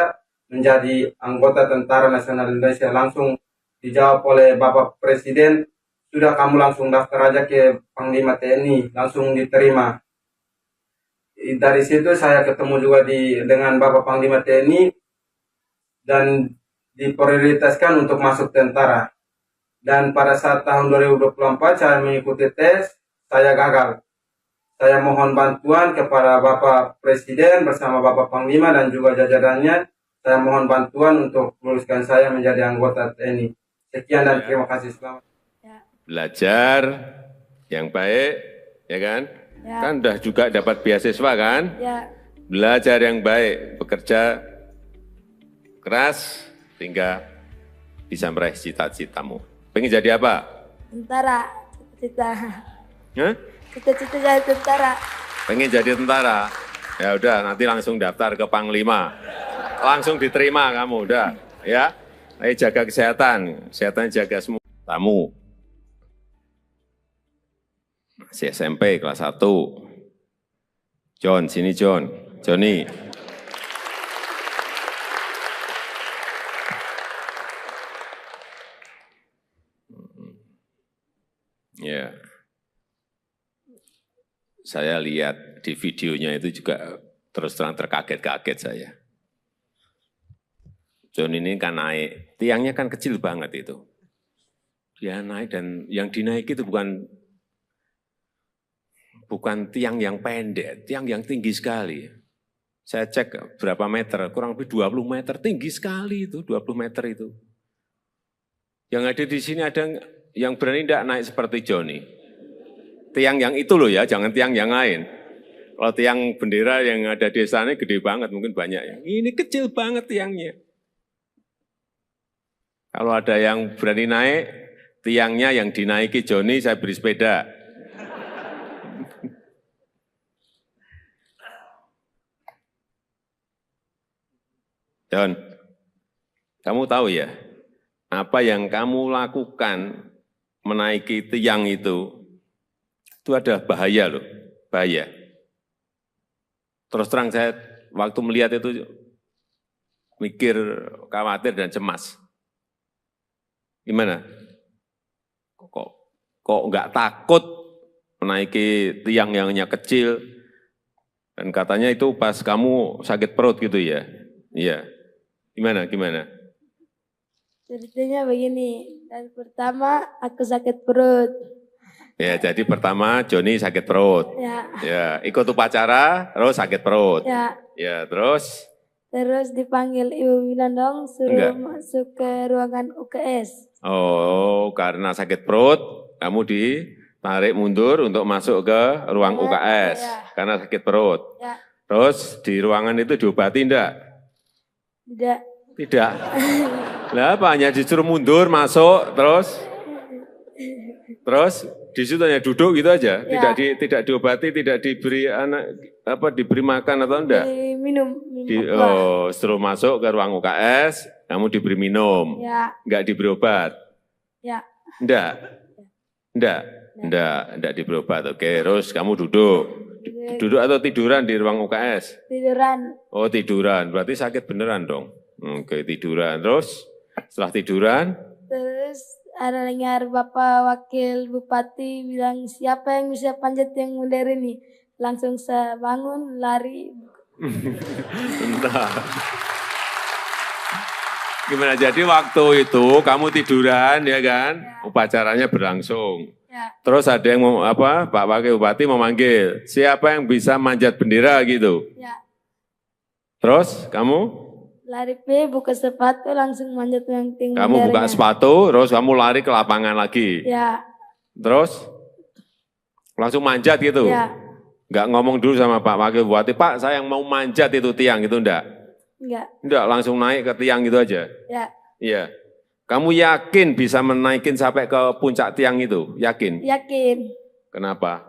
menjadi anggota Tentara Nasional Indonesia. Langsung dijawab oleh Bapak Presiden, sudah kamu langsung daftar aja ke Panglima TNI, langsung diterima. Dari situ saya ketemu juga dengan Bapak Panglima TNI dan diprioritaskan untuk masuk tentara. Dan pada saat tahun 2024 saya mengikuti tes, saya gagal. Saya mohon bantuan kepada Bapak Presiden bersama Bapak Panglima dan juga jajarannya. Saya mohon bantuan untuk meluluskan saya menjadi anggota TNI. Sekian dan terima kasih. Selamat. Belajar yang baik, ya kan? Ya. Kan udah juga dapat beasiswa kan? Ya. Belajar yang baik, bekerja keras, hingga bisa meraih cita-citamu. Pengen jadi apa? Tentara. Cita. Hah? Cita-cita jadi tentara. Pengen jadi tentara? Ya udah, nanti langsung daftar ke Panglima. Langsung diterima kamu, udah. Ya, ayo jaga kesehatan, kesehatan jaga semua. Tamu. si SMP kelas 1. John, sini John. Joni. Ya. Saya lihat di videonya itu juga terus terang terkaget-kaget saya. John ini kan naik, tiangnya kan kecil banget itu. Dia naik dan yang dinaiki itu bukan tiang yang pendek, tiang yang tinggi sekali. Saya cek berapa meter, kurang lebih 20 meter, tinggi sekali itu, 20 meter itu. Yang ada di sini ada yang berani tidak naik seperti Joni. Tiang yang itu loh ya, jangan tiang yang lain. Kalau tiang bendera yang ada di sana gede banget, mungkin banyak ya. Ini kecil banget tiangnya. Kalau ada yang berani naik, tiangnya yang dinaiki Joni, saya beri sepeda. John, kamu tahu ya, apa yang kamu lakukan menaiki tiang itu ada bahaya loh, bahaya. Terus terang saya waktu melihat itu mikir khawatir dan cemas. Gimana? Kok nggak takut menaiki tiang yang hanya kecil? Dan katanya itu pas kamu sakit perut gitu ya? Iya. Gimana? Ceritanya begini, dan pertama aku sakit perut. Ya, jadi pertama Joni sakit perut. Ya, ikut upacara, terus sakit perut. Ya, terus? Terus dipanggil Ibu Winandong, suruh masuk ke ruangan UKS. Oh, karena sakit perut, kamu ditarik mundur untuk masuk ke ruang UKS. Karena sakit perut. Terus di ruangan itu diobati enggak? Tidak. Lah apa, hanya disuruh mundur, masuk, terus di situ hanya duduk gitu aja, tidak diobati, tidak diberi diberi makan atau enggak? Minum. Suruh masuk ke ruang UKS, kamu diberi minum, enggak diberi obat? Enggak diberi obat. Oke, terus kamu duduk atau tiduran di ruang UKS? Tiduran. Oh tiduran, berarti sakit beneran dong. Oke, tiduran, terus setelah tiduran? Terus ada dengar Bapak Wakil Bupati bilang, siapa yang bisa panjat yang modern ini? Langsung saya bangun, lari. Entah. Gimana, jadi waktu itu kamu tiduran ya kan? Upacaranya berlangsung. Terus ada yang Pak Wakil Bupati memanggil, siapa yang bisa manjat bendera gitu? Terus kamu? Lari buka sepatu langsung manjat yang tinggi. Kamu buka sepatu, terus kamu lari ke lapangan lagi. Terus langsung manjat gitu. Enggak ngomong dulu sama Pak Wakil Bupati, Pak saya yang mau manjat itu tiang itu enggak? Enggak, langsung naik ke tiang gitu aja. Iya. Kamu yakin bisa menaikin sampai ke puncak tiang itu? Yakin? Yakin. Kenapa?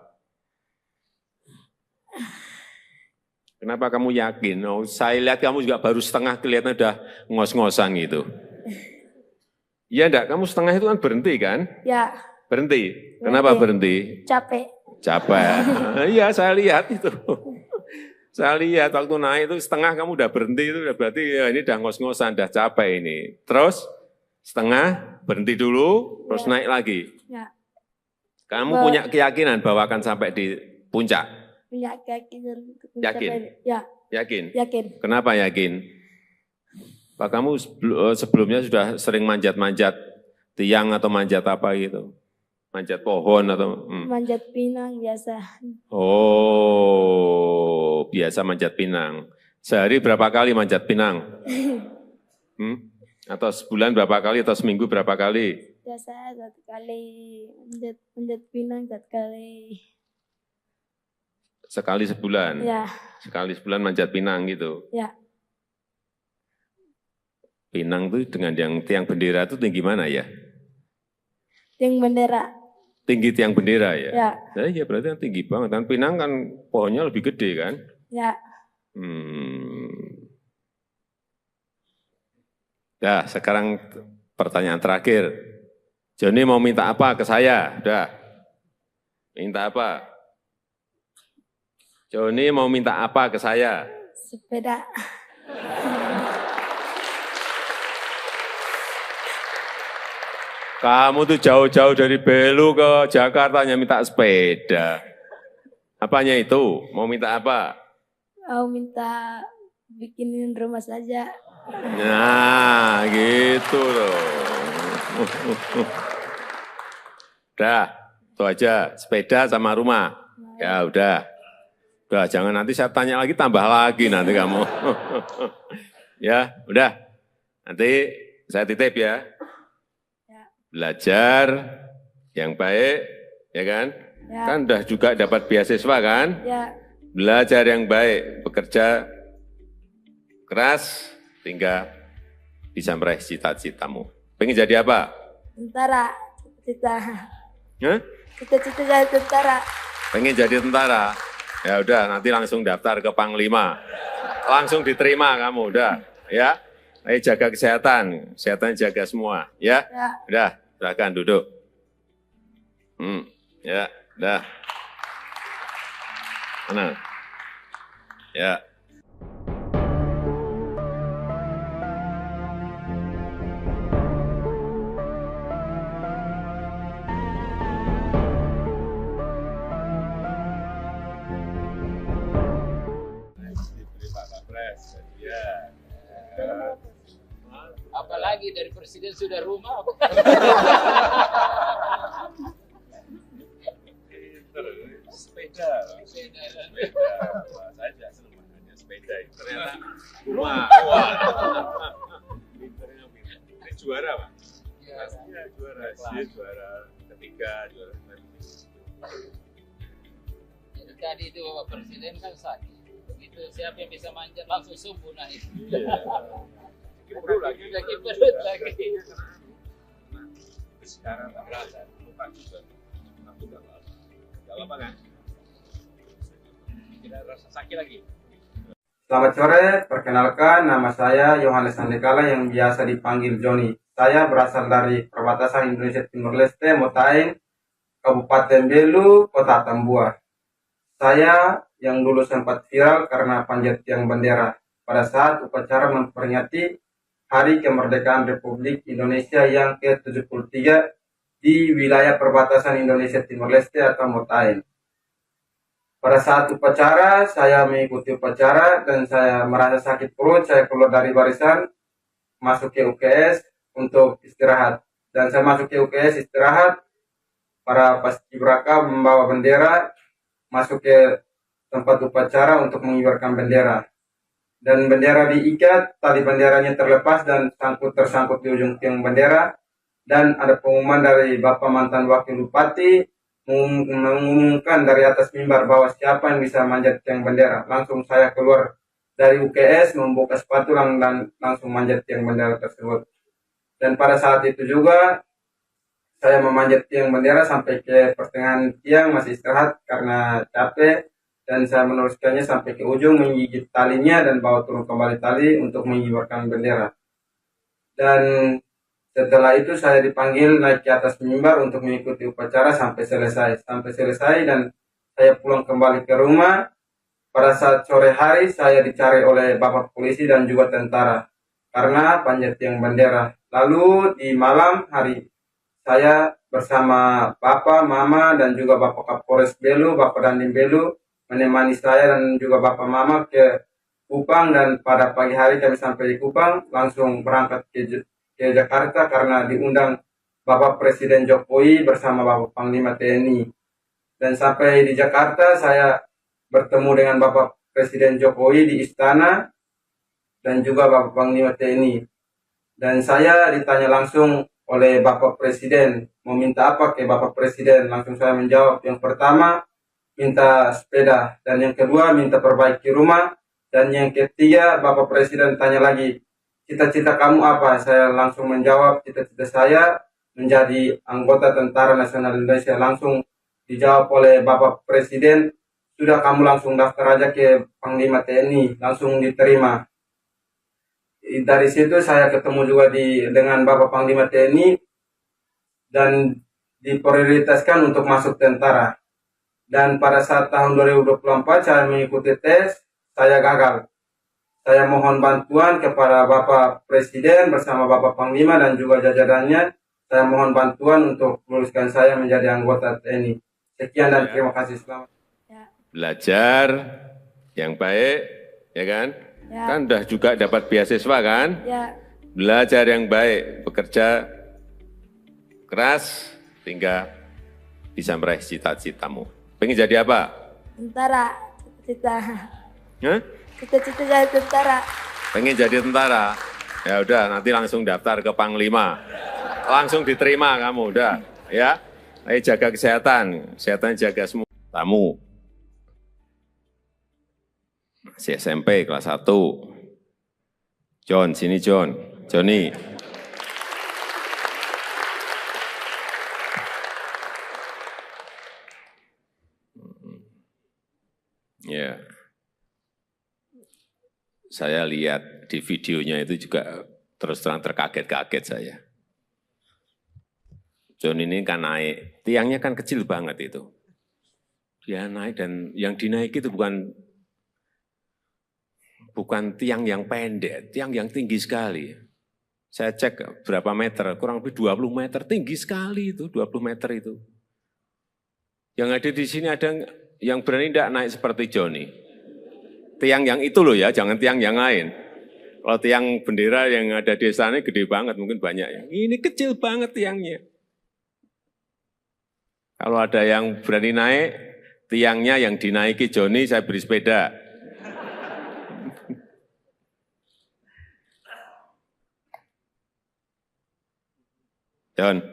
Kenapa kamu yakin? Oh, saya lihat kamu juga baru setengah, kelihatan udah ngos-ngosan gitu. Iya enggak? Kamu setengah itu kan berhenti kan? Berhenti. Kenapa berhenti? Capek. Iya, saya lihat itu. Saya lihat waktu naik itu setengah kamu udah berhenti, itu berarti ya ini udah ngos-ngosan, udah capek ini. Terus setengah berhenti dulu, terus naik lagi. Kamu punya keyakinan bahwa akan sampai di puncak? Punya keyakinan. Yakin? Yakin? Yakin. Kenapa yakin? Pak, kamu sebelumnya sudah sering manjat-manjat tiang atau manjat apa gitu? Manjat pohon atau? Manjat pinang biasa. Oh, biasa manjat pinang. Sehari berapa kali manjat pinang? Atau sebulan berapa kali atau seminggu berapa kali? Biasa 1 kali, manjat pinang 1 kali. Sekali sebulan? Sekali sebulan manjat pinang gitu? Pinang itu dengan yang tiang bendera itu tinggi mana ya? Tiang bendera. Tinggi tiang bendera ya? Ya berarti kan tinggi banget. Kan pinang kan pohonnya lebih gede kan? Nah, sekarang pertanyaan terakhir. Joni mau minta apa ke saya? Udah. Minta apa? Joni mau minta apa ke saya? Sepeda. Kamu tuh jauh-jauh dari Belu ke Jakarta hanya minta sepeda. Apanya itu? Mau minta apa? Mau minta bikinin rumah saja. Nah, gitu loh. Udah, itu aja. Sepeda sama rumah. Ya udah. Udah, jangan nanti saya tanya lagi, tambah lagi nanti kamu. Ya, udah. Nanti saya titip ya. Belajar yang baik, ya kan? Ya. Kan udah juga dapat beasiswa kan? Ya, Belajar yang baik, bekerja keras, sehingga bisa meraih cita-citamu. Pengen jadi apa? tentara. Cita-cita. Hah? Cita-cita jadi tentara. Pengen jadi tentara? Ya udah, nanti langsung daftar ke Panglima. Langsung diterima kamu, udah. Ya, ayo jaga kesehatan, kesehatan jaga semua. Ya, Ya. udah, silakan duduk. Ya, udah. Mana? Ya. Diberi Pak Kapres, ya. Apalagi dari presiden sudah rumah. Sepeda. Wah, saya juga senang makanya sepeda. Ternyata rumah. Wah. Pinternya pinter. Ini juara, Pak. Pastinya juara. Dia juara ketiga, juara Jadi tadi itu Bapak Presiden kan sakit. Begitu siapa yang bisa manjat langsung subuh naik. Iya. Perut lagi. Lagi perut lagi. Sekarang tak berasa, lupa juga. Aku udah lama. Udah lama kan? Tidak rasa sakit lagi. Selamat sore, perkenalkan nama saya Yohanes Sandekala yang biasa dipanggil Joni. Saya berasal dari perbatasan Indonesia Timur Leste, Motain, Kabupaten Belu, Kota Tambua. Saya yang dulu sempat viral karena panjat tiang bendera pada saat upacara memperingati Hari Kemerdekaan Republik Indonesia yang ke-73 di wilayah perbatasan Indonesia Timur Leste atau Motain. Pada saat upacara, saya mengikuti upacara dan saya merasa sakit perut, saya keluar dari barisan, masuk ke UKS untuk istirahat. Dan saya masuk ke UKS istirahat, para paskibraka membawa bendera, masuk ke tempat upacara untuk mengibarkan bendera. Dan bendera diikat, tali benderanya terlepas dan tersangkut di ujung tiang bendera. Dan ada pengumuman dari Bapak mantan Wakil Bupati, mengumumkan dari atas mimbar bahwa siapa yang bisa manjat tiang bendera. Langsung saya keluar dari UKS, membuka sepatu dan langsung manjat tiang bendera tersebut. Dan pada saat itu juga saya memanjat tiang bendera sampai ke pertengahan tiang, masih istirahat karena capek. Dan saya meneruskannya sampai ke ujung, menggigit talinya dan bawa turun kembali tali untuk mengibarkan bendera. Dan setelah itu saya dipanggil naik ke atas mimbar untuk mengikuti upacara sampai selesai. Dan saya pulang kembali ke rumah. Pada saat sore hari saya dicari oleh Bapak Polisi dan juga tentara karena panjat tiang bendera. Lalu di malam hari saya bersama Bapak, Mama, dan juga Bapak Kapolres Belu, Bapak Dandim Belu, menemani saya dan juga Bapak Mama ke Kupang. Dan pada pagi hari kami sampai di Kupang, langsung berangkat ke Jakarta karena diundang Bapak Presiden Jokowi bersama Bapak Panglima TNI. Dan sampai di Jakarta saya bertemu dengan Bapak Presiden Jokowi di istana dan juga Bapak Panglima TNI. Dan saya ditanya langsung oleh Bapak Presiden, mau minta apa ke Bapak Presiden? Langsung saya menjawab, yang pertama minta sepeda, dan yang kedua minta perbaiki rumah, dan yang ketiga Bapak Presiden tanya lagi, cita-cita kamu apa? Saya langsung menjawab, cita-cita saya menjadi anggota Tentara Nasional Indonesia. Langsung dijawab oleh Bapak Presiden, sudah kamu langsung daftar aja ke Panglima TNI, langsung diterima. Dari situ saya ketemu juga dengan Bapak Panglima TNI dan diprioritaskan untuk masuk tentara. Dan pada saat tahun 2024 saya mengikuti tes, saya gagal. Saya mohon bantuan kepada Bapak Presiden bersama Bapak Panglima dan juga jajarannya. Saya mohon bantuan untuk meluluskan saya menjadi anggota TNI. Sekian dan terima kasih. Selamat. Belajar yang baik, ya kan? Ya. Kan udah juga dapat beasiswa kan? Ya. Belajar yang baik, bekerja keras, sehingga bisa meraih cita-citamu. Pengen jadi apa? Tentara. Cita-cita. Hah? Cita-cita jadi tentara. Pengen jadi tentara? Ya udah, nanti langsung daftar ke Panglima. Langsung diterima kamu, udah. Ya, ayo jaga kesehatan. Kesehatan jaga semua. Tamu. Masih SMP kelas 1. John, sini John. Johnny. Ya. Saya lihat di videonya itu juga terus terang terkaget-kaget saya. John ini kan naik, tiangnya kan kecil banget itu. Dia naik dan yang dinaiki itu bukan tiang yang pendek, tiang yang tinggi sekali. Saya cek berapa meter, kurang lebih 20 meter, tinggi sekali itu, 20 meter itu. Yang ada di sini ada yang berani tidak naik seperti Johnny. Tiang yang itu loh ya, jangan tiang yang lain. Kalau tiang bendera yang ada di sana gede banget, mungkin banyak ya. Ini kecil banget tiangnya. Kalau ada yang berani naik, tiangnya yang dinaiki Johnny, saya beri sepeda. John,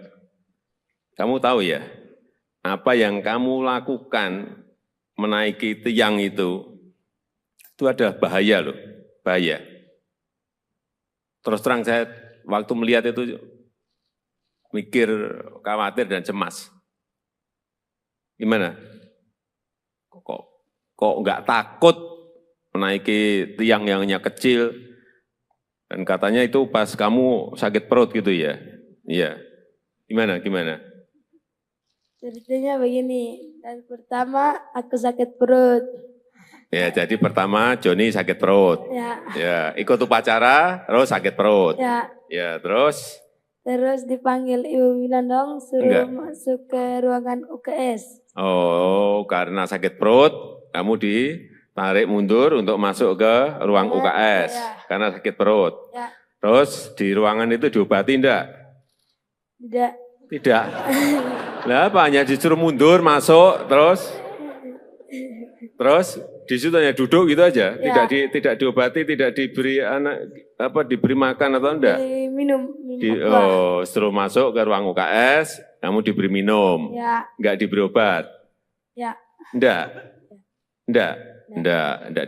kamu tahu ya, apa yang kamu lakukan menaiki tiang itu ada bahaya loh, bahaya. Terus terang saya waktu melihat itu mikir, khawatir dan cemas. Gimana? Kok nggak takut menaiki tiang yang hanya kecil? Dan katanya itu pas kamu sakit perut gitu ya? Iya. Gimana? Ceritanya begini, dan pertama aku sakit perut. Ya, jadi pertama Johnny sakit perut. Ya, ikut upacara, terus sakit perut. Ya, terus? Terus dipanggil Ibu Winandong, suruh masuk ke ruangan UKS. Oh, karena sakit perut, kamu ditarik mundur untuk masuk ke ruang UKS. Karena sakit perut. Terus di ruangan itu diobati enggak? Tidak. Lah apa, hanya disuruh mundur, masuk, terus di situ hanya duduk gitu aja, tidak diobati, tidak diberi diberi makan atau enggak? Minum. Suruh masuk ke ruang UKS, kamu diberi minum, enggak diberi obat? Enggak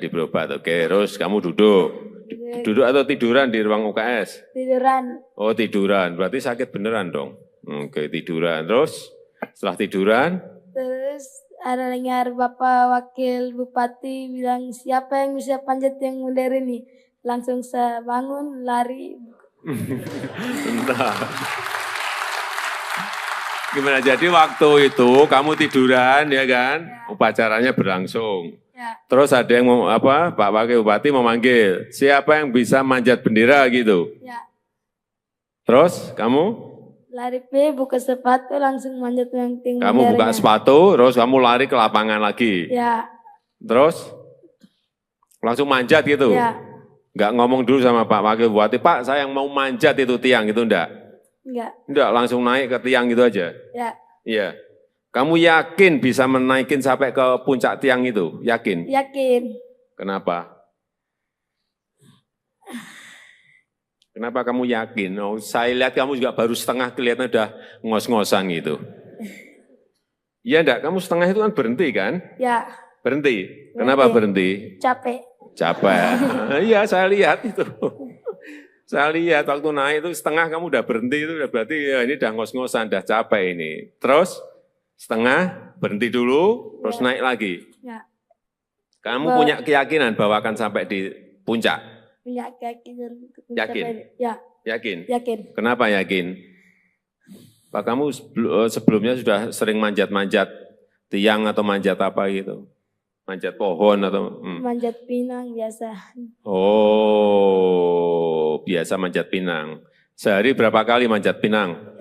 diberi obat. Oke, terus kamu duduk atau tiduran di ruang UKS? Tiduran. Oh tiduran, berarti sakit beneran dong. Oke, tiduran. Terus setelah tiduran? Terus ada dengar Bapak Wakil Bupati bilang siapa yang bisa panjat yang modern ini. Langsung saya bangun, lari. Entah. Gimana, jadi waktu itu kamu tiduran ya kan? Upacaranya berlangsung. Terus ada yang Pak Wakil Bupati memanggil, siapa yang bisa manjat bendera gitu? Terus kamu? Lari buka sepatu langsung manjat yang tinggi. Kamu buka sepatu, terus kamu lari ke lapangan lagi? Terus? Langsung manjat gitu? Enggak ngomong dulu sama Pak Wakil Bupati, Pak saya yang mau manjat itu tiang gitu enggak? Enggak, langsung naik ke tiang gitu aja? Iya. Kamu yakin bisa menaikin sampai ke puncak tiang itu? Yakin? Yakin. Kenapa? Kenapa kamu yakin? Oh, saya lihat kamu juga baru setengah, kelihatan udah ngos-ngosan gitu. Iya enggak? Kamu setengah itu kan berhenti kan? Berhenti. Kenapa berhenti? Capek. Iya, saya lihat itu. Saya lihat waktu naik itu setengah kamu udah berhenti, itu udah berarti ya ini udah ngos-ngosan, udah capek ini. Terus setengah berhenti dulu, terus naik lagi. Kamu punya keyakinan bahwa akan sampai di puncak? Punya keyakinan. Yakin? Yakin? Yakin. Kenapa yakin? Pak, kamu sebelumnya sudah sering manjat-manjat Tiang atau manjat apa gitu? Manjat pohon atau? Manjat pinang biasa. Oh, biasa manjat pinang. Sehari berapa kali manjat pinang?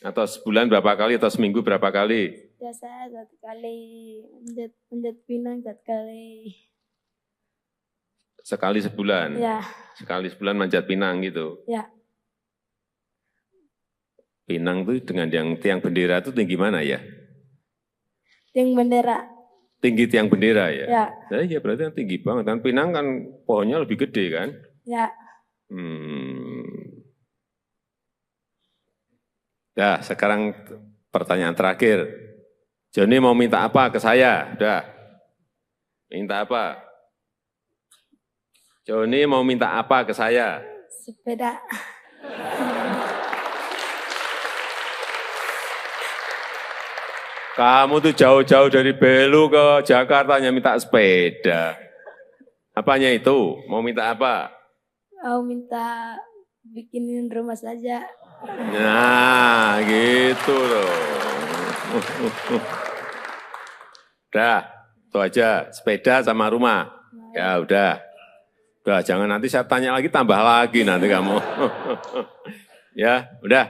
Atau sebulan berapa kali atau seminggu berapa kali? Biasa 1 kali manjat pinang 1 kali. Sekali sebulan? Ya. Sekali sebulan manjat pinang gitu? Ya. Pinang tuh dengan yang tiang bendera itu tinggi mana ya? Tiang bendera. Tinggi tiang bendera ya? Ya. Nah, iya berarti kan tinggi banget. Dan pinang kan pohonnya lebih gede kan? Ya. Nah, sekarang pertanyaan terakhir. Joni mau minta apa ke saya? Udah. Minta apa? Joni mau minta apa ke saya? Sepeda. Kamu tuh jauh-jauh dari Belu ke Jakarta hanya minta sepeda. Apanya itu? Mau minta apa? Mau minta bikinin rumah saja. Nah, gitu loh. Udah, itu aja. Sepeda sama rumah. Ya udah. Udah, jangan nanti saya tanya lagi, tambah lagi nanti kamu. Ya, udah.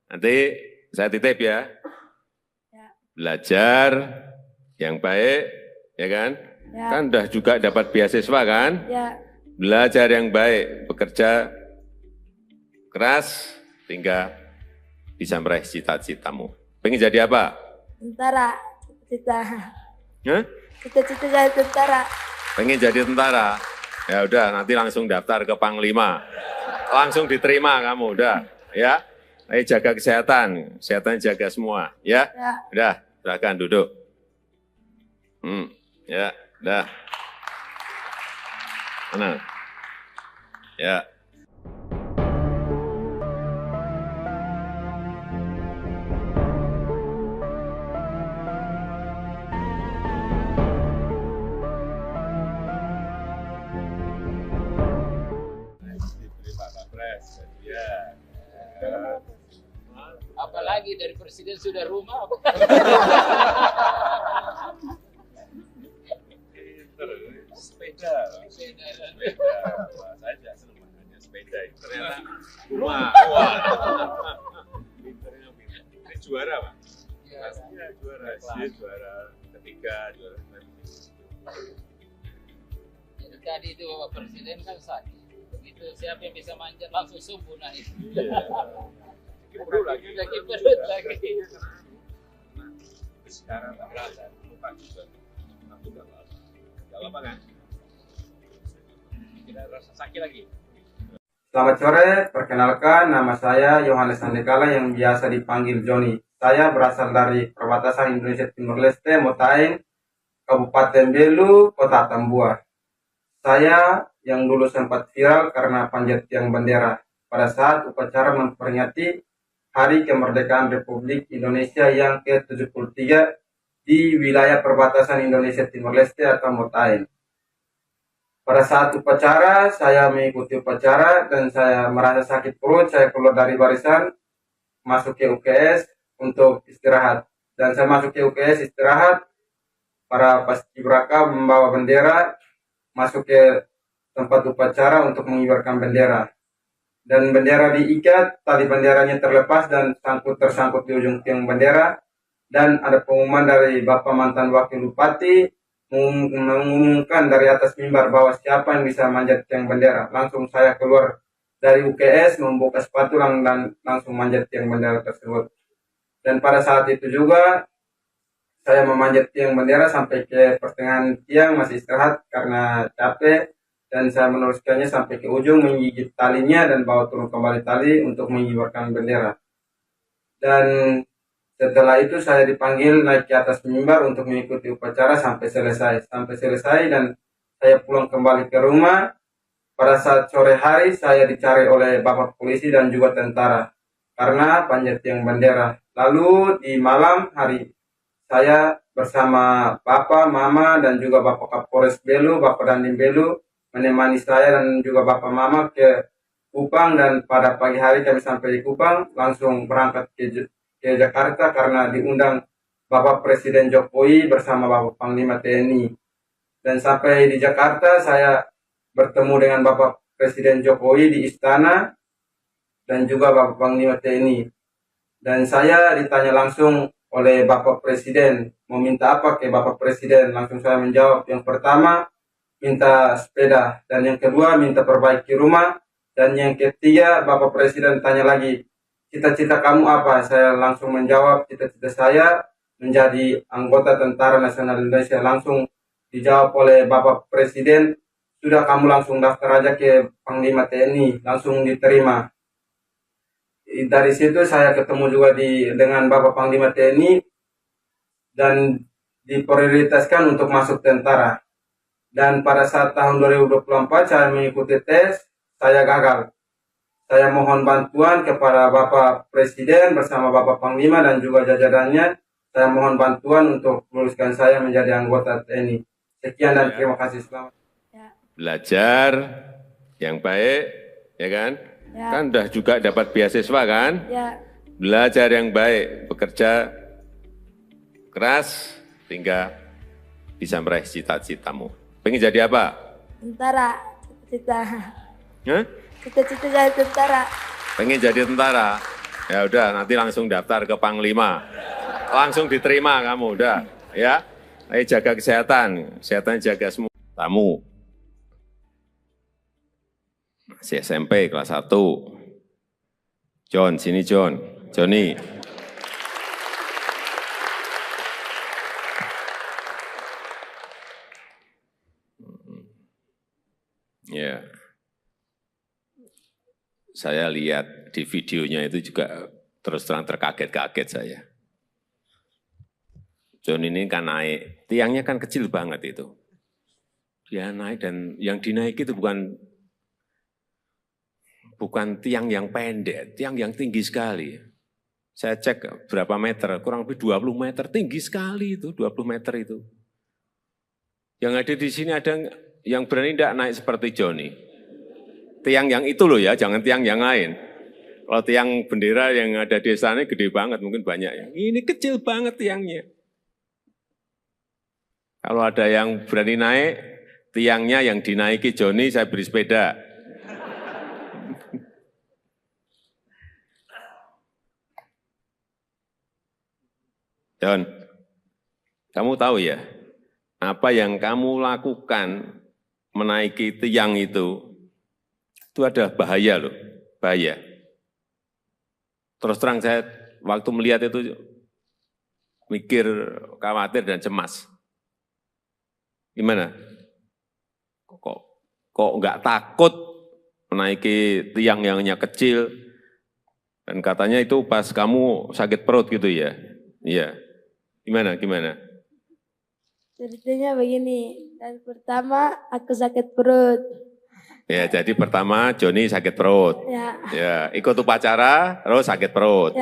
Nanti saya titip ya. Belajar yang baik, ya kan? Ya. Kan udah juga dapat beasiswa kan? Ya. Belajar yang baik, bekerja keras, hingga bisa meraih cita-citamu. Pengen jadi apa? Tentara. Cita-cita. Hah? Cita-cita jadi tentara. Pengen jadi tentara? Ya udah, nanti langsung daftar ke Panglima. Langsung diterima kamu, udah. Ya, ayo jaga kesehatan. Kesehatan jaga semua, ya? Ya. Udah, silakan duduk. Ya, udah. Mana? Ya. Diberi Pak Kapres, ya. Apalagi dari presiden sudah rumah. Sepeda. Saya tidak senang makanya sepeda. Ternyata rumah. Pinternya pinter. Ini juara Pak? Pastinya juara. Dia juara ketiga, juara Jadi tadi itu Bapak Presiden kan sakit. Begitu siapa yang bisa manjat langsung subuh naik. Perlu lagi. Lagi perut lagi. Sekarang tak berasa. Lupa juga. Aku nggak apa-apa. Nggak apa-apa kan? Tidak rasa sakit lagi. Selamat sore, perkenalkan nama saya Yohanes Andekala yang biasa dipanggil Joni. Saya berasal dari perbatasan Indonesia Timur Leste, Motaing, Kabupaten Belu, Kota Tambua. Saya yang dulu sempat viral karena panjat tiang bendera pada saat upacara memperingati Hari Kemerdekaan Republik Indonesia yang ke-73 di wilayah perbatasan Indonesia Timur Leste atau Motaing. Pada saat upacara, saya mengikuti upacara dan saya merasa sakit perut, saya keluar dari barisan, masuk ke UKS untuk istirahat. Dan saya masuk ke UKS istirahat, para paskibraka membawa bendera, masuk ke tempat upacara untuk mengibarkan bendera. Dan bendera diikat, tali benderanya terlepas dan tersangkut di ujung tiang bendera. Dan ada pengumuman dari Bapak mantan Wakil Bupati, mengumumkan dari atas mimbar bahwa siapa yang bisa manjat tiang bendera. Langsung saya keluar dari UKS, membuka sepatu dan langsung manjat tiang bendera tersebut. Dan pada saat itu juga saya memanjat tiang bendera sampai ke pertengahan tiang, masih istirahat karena capek. Dan saya meneruskannya sampai ke ujung, menggigit talinya dan bawa turun kembali tali untuk mengibarkan bendera. Dan setelah itu saya dipanggil naik ke atas mimbar untuk mengikuti upacara sampai selesai. Dan saya pulang kembali ke rumah. Pada saat sore hari saya dicari oleh Bapak polisi dan juga tentara karena panjat tiang bendera. Lalu di malam hari saya bersama Bapak, Mama dan juga Bapak Kapolres Belu, Bapak Dandim Belu menemani saya dan juga Bapak Mama ke Kupang. Dan pada pagi hari kami sampai di Kupang langsung berangkat ke Jakarta karena diundang Bapak Presiden Jokowi bersama Bapak Panglima TNI. Dan sampai di Jakarta saya bertemu dengan Bapak Presiden Jokowi di istana dan juga Bapak Panglima TNI. Dan saya ditanya langsung oleh Bapak Presiden, mau minta apa ke Bapak Presiden? Langsung saya menjawab, yang pertama minta sepeda, dan yang kedua minta perbaiki rumah, dan yang ketiga Bapak Presiden tanya lagi, cita-cita kamu apa? Saya langsung menjawab, cita-cita saya menjadi anggota Tentara Nasional Indonesia. Langsung dijawab oleh Bapak Presiden, sudah kamu langsung daftar aja ke Panglima TNI, langsung diterima. Dari situ saya ketemu juga dengan Bapak Panglima TNI dan diprioritaskan untuk masuk tentara. Dan pada saat tahun 2024 saya mengikuti tes, saya gagal. Saya mohon bantuan kepada Bapak Presiden bersama Bapak Panglima dan juga jajarannya. Saya mohon bantuan untuk meluluskan saya menjadi anggota TNI. Sekian dan terima kasih. Selamat. Belajar yang baik, ya kan? Ya. Kan udah juga dapat beasiswa kan? Ya, Belajar yang baik, bekerja keras, hingga bisa meraih cita-citamu. Pengen jadi apa? tentara, cita-cita. Hah? Cita-cita jadi tentara. Pengen jadi tentara? Ya udah, nanti langsung daftar ke Panglima. Langsung diterima kamu, udah. Ya, ayo jaga kesehatan. Kesehatan jaga semua. Tamu. Masih SMP kelas 1. John, sini John. Johnny. Ya. Saya lihat di videonya itu juga terus terang terkaget-kaget saya. John ini kan naik, tiangnya kan kecil banget itu. Dia naik dan yang dinaiki itu bukan tiang yang pendek, tiang yang tinggi sekali. Saya cek berapa meter, kurang lebih 20 meter, tinggi sekali itu, 20 meter itu. Yang ada di sini ada yang berani tidak naik seperti Johnny. Tiang yang itu loh ya, jangan tiang yang lain. Kalau tiang bendera yang ada di sana gede banget, mungkin banyak ya. Ini kecil banget tiangnya. Kalau ada yang berani naik, tiangnya yang dinaiki Johnny, saya beri sepeda. John, kamu tahu ya, apa yang kamu lakukan menaiki tiang itu ada bahaya loh, bahaya. Terus terang saya waktu melihat itu mikir, khawatir dan cemas. Gimana? Kok nggak takut menaiki tiang yang hanya kecil? Dan katanya itu pas kamu sakit perut gitu ya? Iya. Gimana? Ceritanya begini, dan pertama aku sakit perut. Ya, jadi pertama Johnny sakit perut. Ya, ikut upacara, terus sakit perut.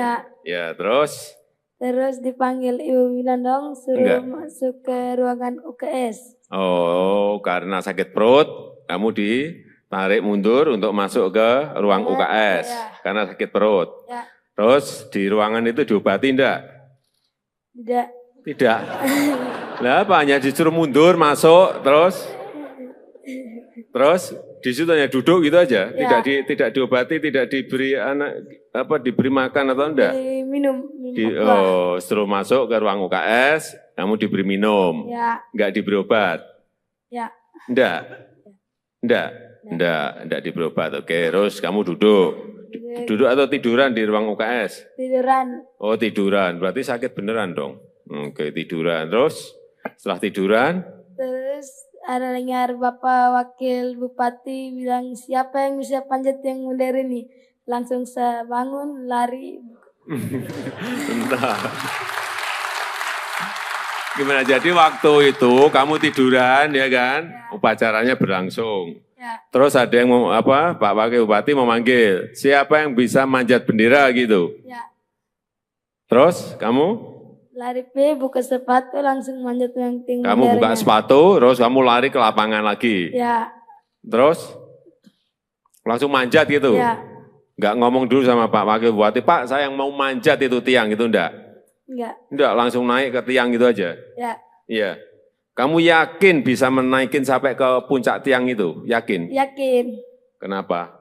Ya, terus? Terus dipanggil Ibu Winandong suruh masuk ke ruangan UKS. Oh, karena sakit perut, kamu ditarik mundur untuk masuk ke ruang UKS. Karena sakit perut. Terus di ruangan itu diobati enggak? Tidak. Lah apa, hanya disuruh mundur, masuk, terus di situ hanya duduk gitu aja, tidak diobati, tidak diberi diberi makan atau enggak? Minum. Suruh masuk ke ruang UKS, kamu diberi minum, enggak diberi obat? Enggak diberi obat. Oke, terus kamu duduk atau tiduran di ruang UKS? Tiduran. Oh tiduran, berarti sakit beneran dong. Oke, tiduran. Terus setelah tiduran? Terus ada dengar Bapak Wakil Bupati bilang, siapa yang bisa panjat yang modern ini? Langsung saya bangun, lari. Bentar. Gimana, jadi waktu itu kamu tiduran ya kan? Upacaranya berlangsung. Terus ada yang Pak Wakil Bupati memanggil, siapa yang bisa manjat bendera gitu? Terus kamu? Lari buka sepatu langsung manjat yang tinggi. Kamu buka sepatu, terus kamu lari ke lapangan lagi. Terus langsung manjat gitu. Enggak ngomong dulu sama Pak Wakil Bupati, Pak saya yang mau manjat itu tiang itu enggak? Enggak. Enggak, langsung naik ke tiang gitu aja? Ya. Iya. Kamu yakin bisa menaikin sampai ke puncak tiang itu? Yakin? Yakin. Kenapa?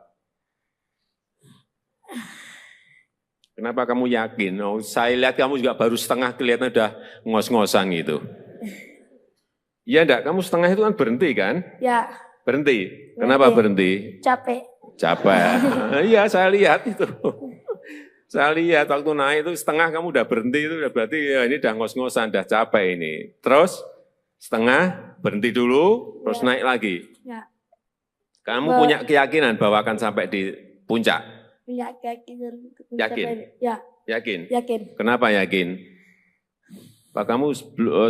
Kenapa kamu yakin? Oh, saya lihat kamu juga baru setengah kelihatan udah ngos-ngosan gitu. Iya enggak? Kamu setengah itu kan berhenti kan? Ya. Berhenti. Kenapa berhenti? Capek. Capek. Iya, saya lihat itu. Saya lihat waktu naik itu setengah kamu udah berhenti itu udah berarti ya ini udah ngos-ngosan, udah capek ini. Terus setengah berhenti dulu, terus naik lagi. Ya. Kamu punya keyakinan bahwa akan sampai di puncak? Punya keyakinan. Yakin? Ya. Yakin? Yakin. Kenapa yakin? Pak kamu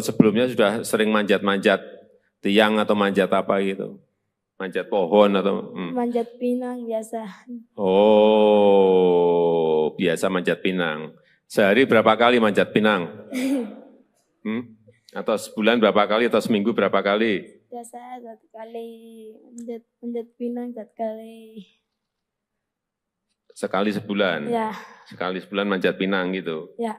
sebelumnya sudah sering manjat-manjat tiang atau manjat apa gitu? Manjat pohon atau? Manjat pinang biasa. Oh, biasa manjat pinang. Sehari berapa kali manjat pinang? Atau sebulan berapa kali atau seminggu berapa kali? Biasa 1 kali manjat pinang 1 kali. Sekali sebulan? Ya. Sekali sebulan manjat pinang gitu? Ya.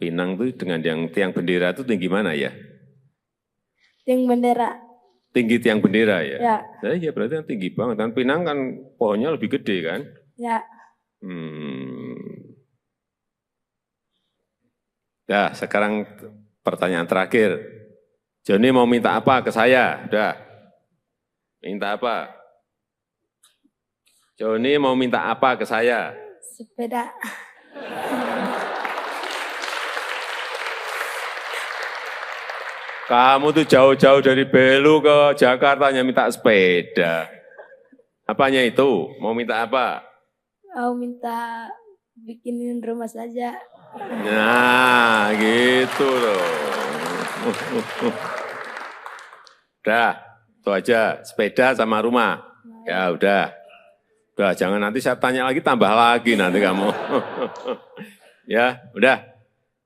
Pinang itu dengan yang tiang bendera itu tinggi mana ya? Tiang bendera. Tinggi tiang bendera ya? Ya. Nah, iya berarti kan tinggi banget. Kan pinang kan pohonnya lebih gede kan? Ya. Nah, sekarang pertanyaan terakhir. Joni mau minta apa ke saya? Udah. Minta apa? Joni mau minta apa ke saya? Sepeda. Kamu tuh jauh-jauh dari Belu ke Jakarta hanya minta sepeda. Apanya itu? Mau minta apa? Mau minta bikinin rumah saja. Nah, gitu loh. Udah, itu aja. Sepeda sama rumah. Ya udah. Udah, jangan nanti saya tanya lagi, tambah lagi nanti kamu. Ya, udah.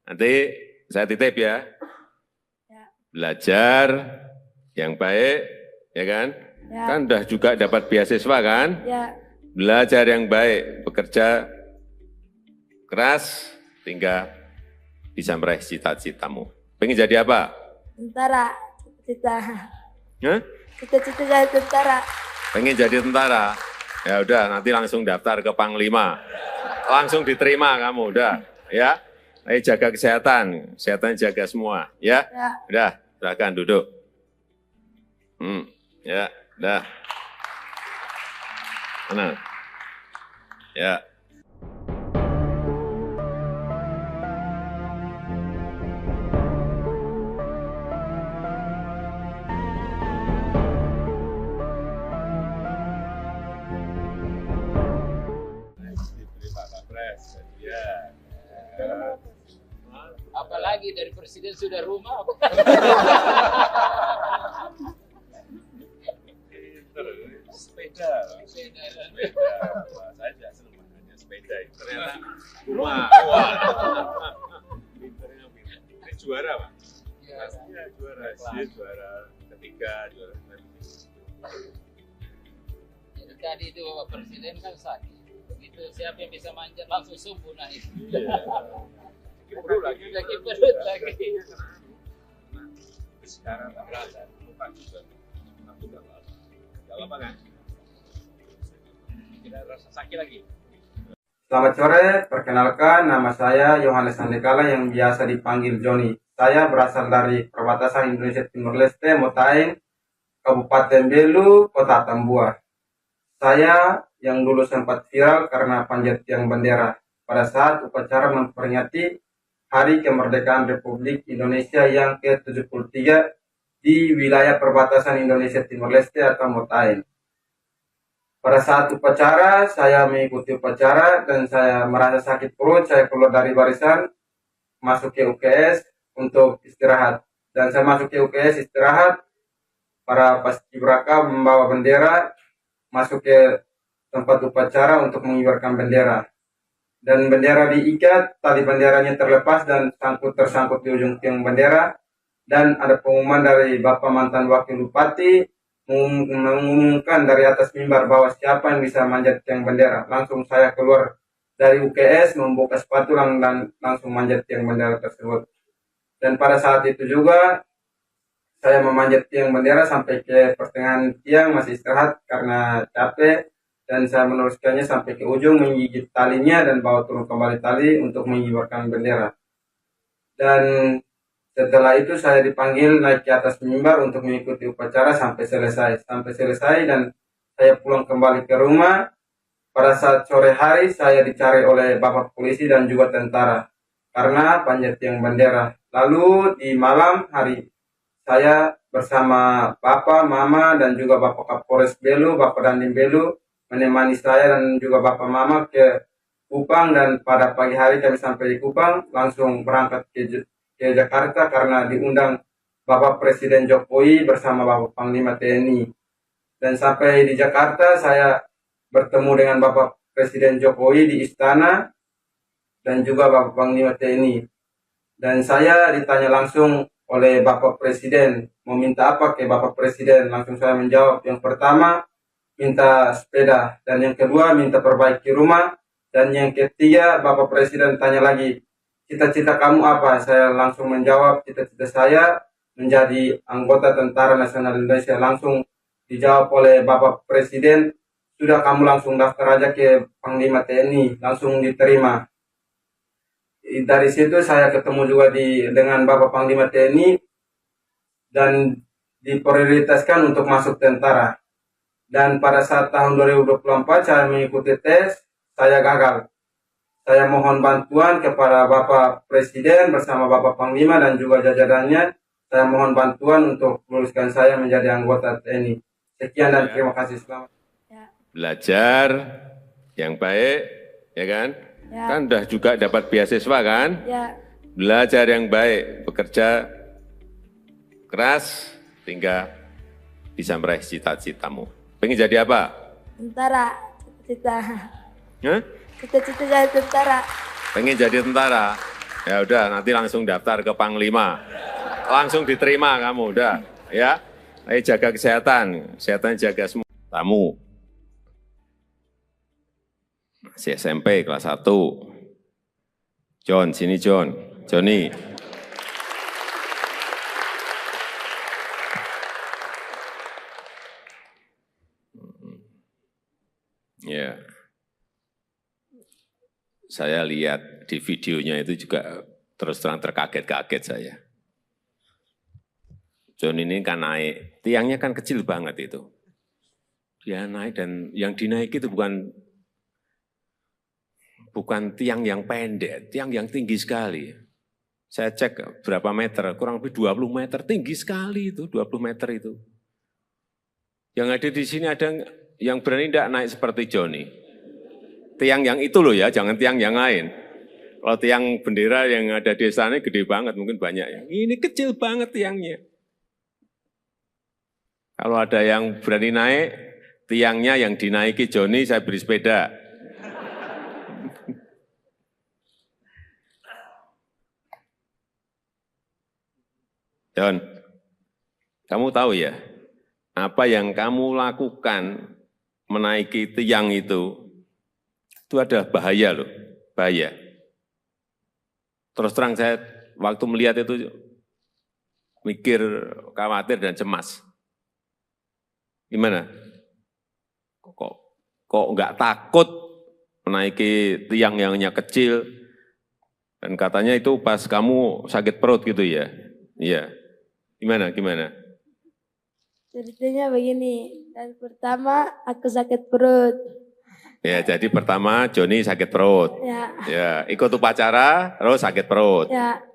Nanti saya titip ya. Belajar yang baik, ya kan? Ya. Kan udah juga dapat beasiswa kan? Ya. Belajar yang baik, bekerja keras, hingga bisa meraih cita-citamu. Pengen jadi apa? Tentara. Cita-cita. Hah? Cita-cita jadi tentara. Pengen jadi tentara? Ya udah, nanti langsung daftar ke Panglima. Langsung diterima kamu, udah. Ya, ayo jaga kesehatan, kesehatan jaga semua, ya. Ya. Udah, silakan duduk. Ya, udah. Mana? Ya. Diberi Pak Kapres, ya. Apalagi dari presiden sudah rumah. Sepeda. Wah, saya juga senang makanya sepeda. Ternyata rumah. Wah. Pinternya pinter. Ini juara Pak? Pastinya juara. Dia juara ketiga, juara Jadi tadi itu Bapak Presiden kan sakit. Begitu siapa yang bisa manjat langsung subuh naik. Perut lagi. Lagi perut lagi. Sekarang tak berasa. Lupa juga. Aku udah lama. Udah lama kan? Tidak rasa sakit lagi. Selamat sore, perkenalkan nama saya Yohanes Sandekala yang biasa dipanggil Joni. Saya berasal dari perbatasan Indonesia Timur Leste, Motaing, Kabupaten Belu, Kota Tambua. Saya yang dulu sempat viral karena panjat tiang bendera pada saat upacara memperingati Hari Kemerdekaan Republik Indonesia yang ke-73 di wilayah perbatasan Indonesia Timur Leste atau Motaing. Pada saat upacara, saya mengikuti upacara dan saya merasa sakit perut, saya keluar dari barisan, masuk ke UKS untuk istirahat. Dan saya masuk ke UKS istirahat, para paskibraka membawa bendera, masuk ke tempat upacara untuk mengibarkan bendera. Dan bendera diikat, tali benderanya terlepas dan tersangkut di ujung tiang bendera. Dan ada pengumuman dari Bapak mantan Wakil Bupati, mengumumkan dari atas mimbar bahwa siapa yang bisa manjat tiang bendera. Langsung saya keluar dari UKS membuka sepatu dan langsung manjat tiang bendera tersebut. Dan pada saat itu juga saya memanjat tiang bendera sampai ke pertengahan tiang, masih istirahat karena capek, dan saya meneruskannya sampai ke ujung, menggigit talinya dan bawa turun kembali tali untuk mengibarkan bendera. Dan setelah itu saya dipanggil naik ke atas mimbar untuk mengikuti upacara sampai selesai. Dan saya pulang kembali ke rumah. Pada saat sore hari saya dicari oleh bapak polisi dan juga tentara karena panjat tiang bendera. Lalu di malam hari saya bersama bapak, mama, dan juga bapak Kapolres Belu, bapak Dandim Belu menemani saya dan juga bapak mama ke Kupang, dan pada pagi hari kami sampai di Kupang langsung berangkat ke Jakarta karena diundang Bapak Presiden Jokowi bersama Bapak Panglima TNI. Dan sampai di Jakarta saya bertemu dengan Bapak Presiden Jokowi di istana dan juga Bapak Panglima TNI. Dan saya ditanya langsung oleh Bapak Presiden, mau minta apa ke Bapak Presiden? Langsung saya menjawab, yang pertama minta sepeda, dan yang kedua minta perbaiki rumah, dan yang ketiga Bapak Presiden tanya lagi, cita-cita kamu apa? Saya langsung menjawab, cita-cita saya menjadi anggota Tentara Nasional Indonesia. Langsung dijawab oleh Bapak Presiden, sudah kamu langsung daftar aja ke Panglima TNI, langsung diterima. Dari situ saya ketemu juga dengan Bapak Panglima TNI dan diprioritaskan untuk masuk tentara. Dan pada saat tahun 2024 saya mengikuti tes, saya gagal. Saya mohon bantuan kepada Bapak Presiden bersama Bapak Panglima dan juga jajarannya. Saya mohon bantuan untuk meluluskan saya menjadi anggota TNI. Sekian dan terima kasih. Selamat. Belajar yang baik, ya kan? Ya. Kan udah juga dapat beasiswa kan? Ya. Belajar yang baik, bekerja keras, hingga bisa meraih cita-citamu. Pengen jadi apa? Tentara, cita-cita. Hah? Cita-cita jadi tentara. Pengen jadi tentara? Ya udah, nanti langsung daftar ke Panglima. Langsung diterima kamu, udah. Ya, ayo jaga kesehatan jaga semua. Tamu. Masih SMP kelas 1. John, sini John. Johnny. Ya. Saya lihat di videonya itu juga terus terang terkaget-kaget saya. John ini kan naik, tiangnya kan kecil banget itu. Dia naik dan yang dinaiki itu bukan tiang yang pendek, tiang yang tinggi sekali. Saya cek berapa meter, kurang lebih 20 meter, tinggi sekali itu, 20 meter itu. Yang ada di sini ada yang berani tidak naik seperti Johnny. Tiang yang itu loh ya, jangan tiang yang lain. Kalau tiang bendera yang ada di sana gede banget, mungkin banyak ya. Ini kecil banget tiangnya. Kalau ada yang berani naik, tiangnya yang dinaiki Johnny, saya beri sepeda. John, kamu tahu ya, apa yang kamu lakukan menaiki tiang itu ada bahaya loh, bahaya. Terus terang saya waktu melihat itu mikir, khawatir dan cemas. Gimana? Kok nggak takut menaiki tiang yang hanya kecil? Dan katanya itu pas kamu sakit perut gitu ya? Iya. Gimana? Ceritanya begini, dan pertama aku sakit perut. Ya, jadi pertama Johnny sakit perut. Ya, ikut upacara, terus sakit perut.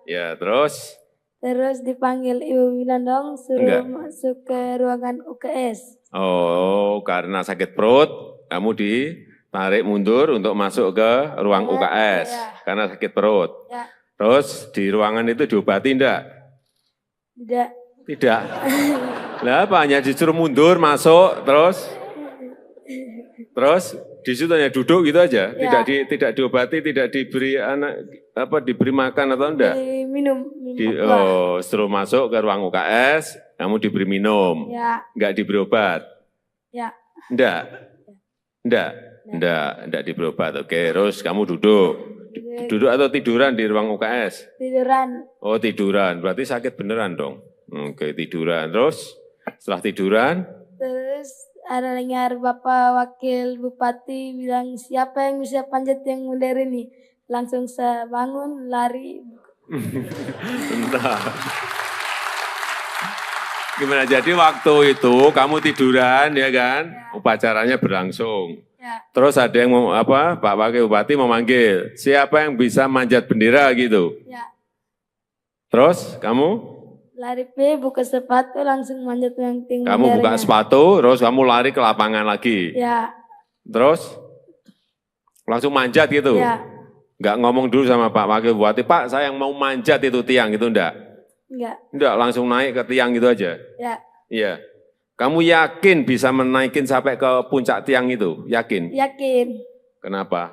Ya, terus? Terus dipanggil Ibu Winandong, suruh masuk ke ruangan UKS. Oh, karena sakit perut, kamu ditarik mundur untuk masuk ke ruang UKS, karena sakit perut. Terus di ruangan itu diobati enggak? Tidak. Lah apa, hanya disuruh mundur, masuk, terus di situ hanya duduk gitu aja, tidak diobati, tidak diberi diberi makan atau enggak? Minum. Suruh masuk ke ruang UKS, kamu diberi minum, enggak diberi obat? Ya. Enggak. Enggak di berobat. Oke, terus kamu duduk. Duduk atau tiduran di ruang UKS? Tiduran. Oh, tiduran. Berarti sakit beneran dong. Oke, tiduran. Terus setelah tiduran, Terus ada dengar Bapak Wakil Bupati bilang siapa yang bisa panjat yang mulia ini. Langsung saya bangun, lari. entah. Gimana? Jadi waktu itu kamu tiduran ya kan? Upacaranya berlangsung. Ya, Terus ada yang mau apa? Pak Wakil Bupati memanggil, siapa yang bisa manjat bendera gitu. ya. Terus kamu Lari buka sepatu langsung manjat yang tinggi. kamu buka sepatu, terus kamu lari ke lapangan lagi. Ya, Terus langsung manjat gitu. ya. Nggak ngomong dulu sama Pak Wakil Bupati, Pak saya yang mau manjat itu tiang itu enggak. Enggak. Enggak, langsung naik ke tiang gitu aja. Ya, Iya. Kamu yakin bisa menaikin sampai ke puncak tiang itu? Yakin? yakin. Kenapa?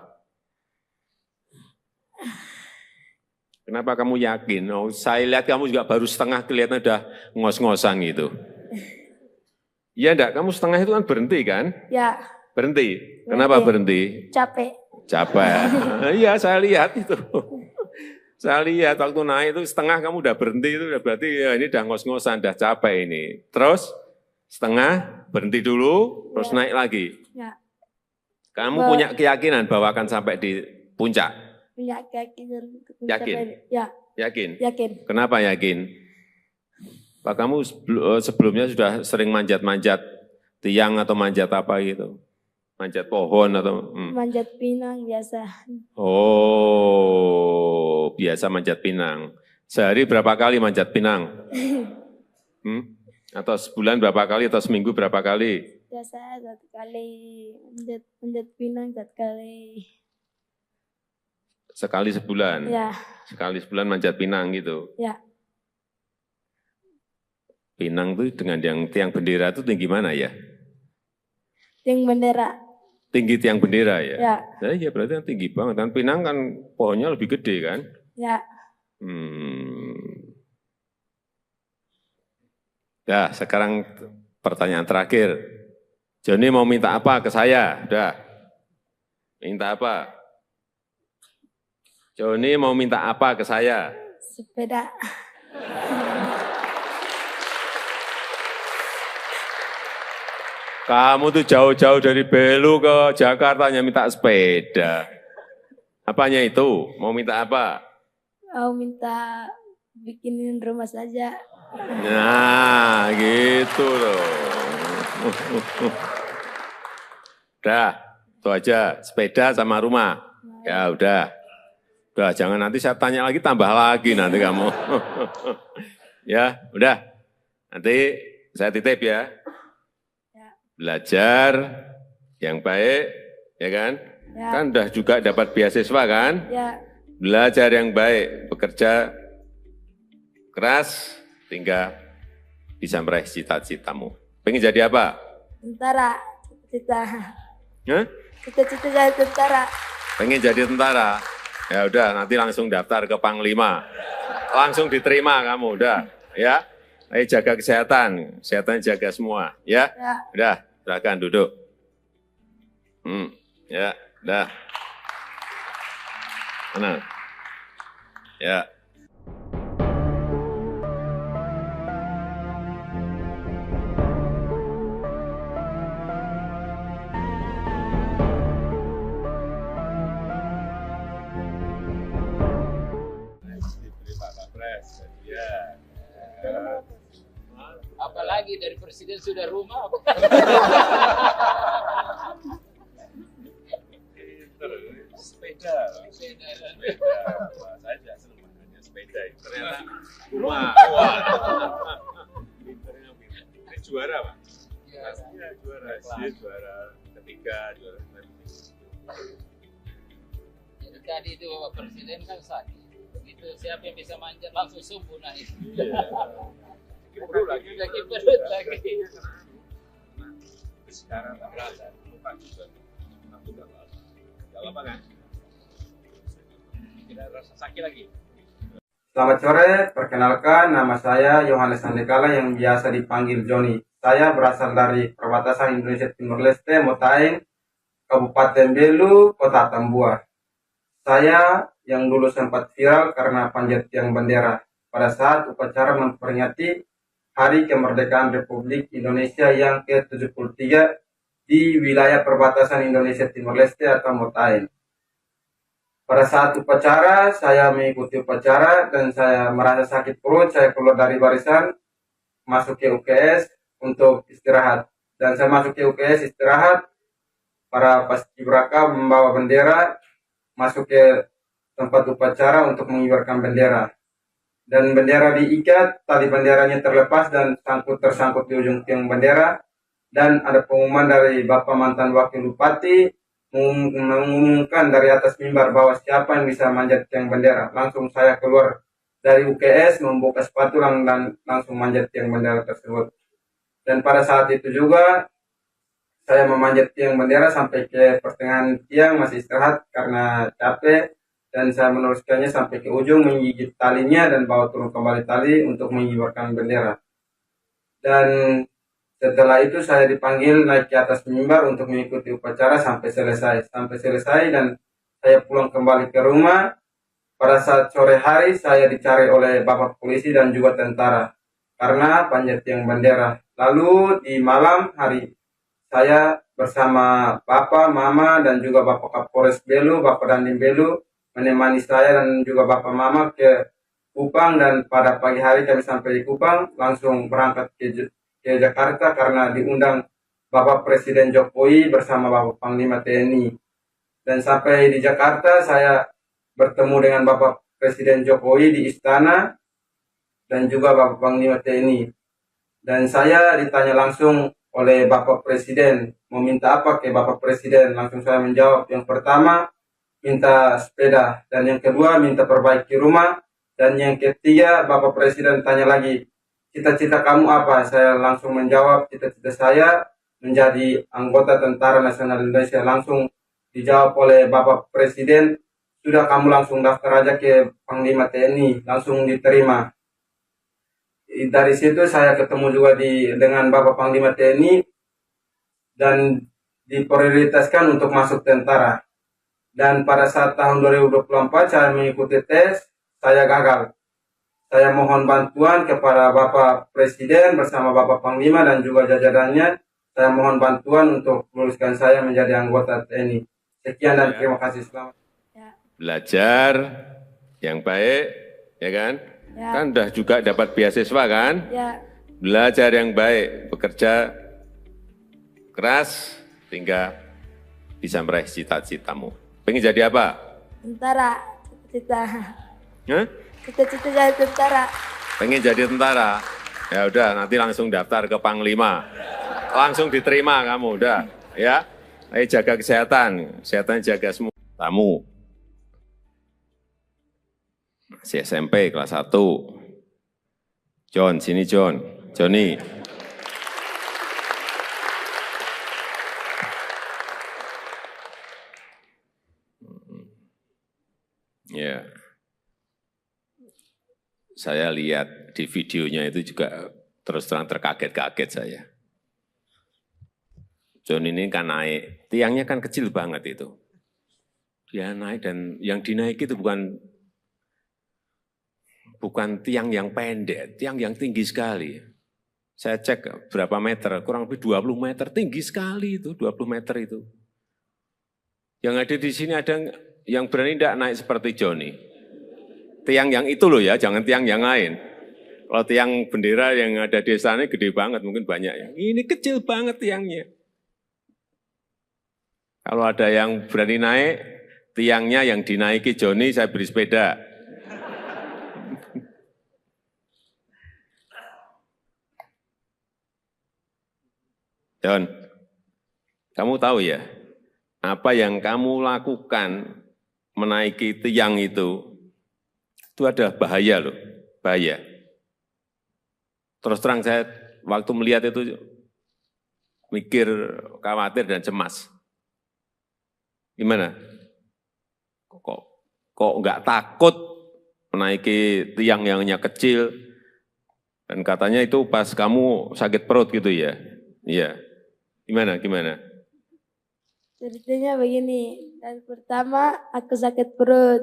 Kenapa kamu yakin? Oh, saya lihat kamu juga baru setengah kelihatan udah ngos-ngosan gitu. Iya enggak? Kamu setengah itu kan berhenti kan? Ya, Berhenti. Kenapa berhenti? capek. Capek. Iya, saya lihat itu. Saya lihat waktu naik itu setengah kamu udah berhenti itu udah berarti ya ini udah ngos-ngosan, udah capek ini. Terus setengah berhenti dulu, terus naik lagi. Ya, Kamu punya keyakinan bahwa akan sampai di puncak? punya keyakinan. untuk Yakin? mencapai- Ya, Yakin? yakin. Kenapa yakin? Pak kamu sebelumnya sudah sering manjat-manjat tiang atau manjat apa gitu? Manjat pohon atau? Manjat pinang biasa. Oh, biasa manjat pinang. Sehari berapa kali manjat pinang? Atau sebulan berapa kali atau seminggu berapa kali? Biasa 1 kali manjat pinang 1 kali. Sekali sebulan? Ya, Sekali sebulan manjat pinang gitu? ya. Pinang tuh dengan yang tiang bendera itu tinggi mana ya? Yang bendera. Tinggi tiang bendera ya? Ya, Nah, iya berarti kan tinggi banget. Kan pinang kan pohonnya lebih gede kan? ya. Ya, sekarang pertanyaan terakhir. Joni mau minta apa ke saya? Udah. Minta apa? Joni mau minta apa ke saya? Sepeda. Kamu tuh jauh-jauh dari Belu ke Jakarta hanya minta sepeda. Apanya itu? Mau minta apa? Mau minta bikinin rumah saja. Nah, gitu loh. Udah, itu aja. Sepeda sama rumah. Ya udah. Udah, jangan nanti saya tanya lagi, tambah lagi nanti kamu. Ya, udah. Nanti saya titip ya. Belajar yang baik, ya kan? Ya. Kan udah juga dapat beasiswa kan? Ya, Belajar yang baik, bekerja keras, hingga bisa meraih cita-citamu. Pengen jadi apa? tentara. Cita-cita. Hah? Cita-cita jadi tentara. Pengen jadi tentara? Ya udah, nanti langsung daftar ke Panglima. Langsung diterima kamu, udah. Ya, ayo jaga kesehatan, kesehatan jaga semua. Ya, Ya. udah, silakan duduk. Ya, udah. Mana? Ya. Diberi Pak Kapres, ya. Apalagi dari presiden sudah rumah. Sepeda. Sepeda. Wah, saya tidak senang makanya sepeda. Ternyata rumah. Wah. Pinternya pinter. Ini juara, Pak. Pastinya juara. Dia juara ketiga, juara Jadi tadi itu Bapak Presiden kan sakit. Begitu siapa yang bisa manjat langsung subuh naik. perut lagi. Sakit perut lagi. Sekarang tak berasa. Lupa juga. Aku tak apa. Gak apa kan? Tidak rasa sakit lagi. Selamat sore, perkenalkan nama saya Yohanes Andekala yang biasa dipanggil Joni. Saya berasal dari perbatasan Indonesia Timur Leste, Motaing, Kabupaten Belu, Kota Tambua. Saya yang dulu sempat viral karena panjat tiang bendera pada saat upacara memperingati Hari Kemerdekaan Republik Indonesia yang ke-73 di wilayah perbatasan Indonesia Timor Leste atau Motain. Pada saat upacara, saya mengikuti upacara dan saya merasa sakit perut, saya keluar dari barisan, masuk ke UKS untuk istirahat. Dan saya masuk ke UKS istirahat, para paskibraka membawa bendera masuk ke tempat upacara untuk mengibarkan bendera. Dan bendera diikat, tali benderanya terlepas dan tersangkut di ujung tiang bendera. Dan ada pengumuman dari Bapak mantan Wakil Bupati mengumumkan dari atas mimbar bahwa siapa yang bisa manjat tiang bendera. Langsung saya keluar dari UKS, membuka sepatu dan langsung manjat tiang bendera tersebut. Dan pada saat itu juga saya memanjat tiang bendera sampai ke pertengahan tiang, masih istirahat karena capek, dan saya meneruskannya sampai ke ujung, menggigit talinya dan bawa turun kembali tali untuk mengibarkan bendera. Dan setelah itu saya dipanggil naik ke atas mimbar untuk mengikuti upacara sampai selesai dan saya pulang kembali ke rumah. Pada saat sore hari saya dicari oleh Bapak polisi dan juga tentara karena panjat tiang bendera. Lalu di malam hari saya bersama Bapak, Mama, dan juga Bapak Kapolres Belu, Bapak Dandim Belu, menemani saya dan juga Bapak Mama ke Kupang, dan pada pagi hari kami sampai di Kupang, langsung berangkat ke Jakarta karena diundang Bapak Presiden Jokowi bersama Bapak Panglima TNI. Dan sampai di Jakarta saya bertemu dengan Bapak Presiden Jokowi di istana dan juga Bapak Panglima TNI. Dan saya ditanya langsung oleh Bapak Presiden, meminta apa ke Bapak Presiden? Langsung saya menjawab, yang pertama minta sepeda, dan yang kedua minta perbaiki rumah, dan yang ketiga Bapak Presiden tanya lagi, cita-cita kamu apa? Saya langsung menjawab, cita-cita saya menjadi anggota Tentara Nasional Indonesia. Langsung dijawab oleh Bapak Presiden, sudah kamu langsung daftar aja ke Panglima TNI, langsung diterima. Dari situ saya ketemu juga dengan Bapak Panglima TNI dan diprioritaskan untuk masuk tentara. Dan pada saat tahun 2024 saya mengikuti tes, saya gagal. Saya mohon bantuan kepada Bapak Presiden bersama Bapak Panglima dan juga jajarannya. Saya mohon bantuan untuk meluluskan saya menjadi anggota TNI. Sekian dan terima kasih. Selamat. Belajar yang baik, ya kan? Ya. Kan udah juga dapat beasiswa kan? Ya. Belajar yang baik, bekerja keras, sehingga bisa meraih cita-citamu. Pengen jadi apa? Tentara. Cita-cita. Hah? Cita-cita jadi tentara. Pengen jadi tentara? Ya udah, nanti langsung daftar ke Panglima. Langsung diterima kamu, udah. Ya, ayo jaga kesehatan. Kesehatan jaga semua. Tamu. Masih SMP kelas 1. John, sini John. Johnny. Ya. Saya lihat di videonya itu juga terus terang terkaget-kaget saya. John ini kan naik, tiangnya kan kecil banget itu. Dia naik dan yang dinaiki itu bukan tiang yang pendek, tiang yang tinggi sekali. Saya cek berapa meter, kurang lebih 20 meter, tinggi sekali itu, 20 meter itu. Yang ada di sini ada yang berani tidak naik seperti Johnny. Tiang yang itu loh ya, jangan tiang yang lain. Kalau tiang bendera yang ada di sana gede banget, mungkin banyak ya. Ini kecil banget tiangnya. Kalau ada yang berani naik, tiangnya yang dinaiki Johnny, saya beri sepeda. John, kamu tahu ya, apa yang kamu lakukan menaiki tiang itu ada bahaya loh, bahaya. Terus terang saya waktu melihat itu mikir, khawatir dan cemas. Gimana? Kok nggak takut menaiki tiang yang hanya kecil? Dan katanya itu pas kamu sakit perut gitu ya? Iya. Gimana? Ceritanya begini, dari pertama aku sakit perut.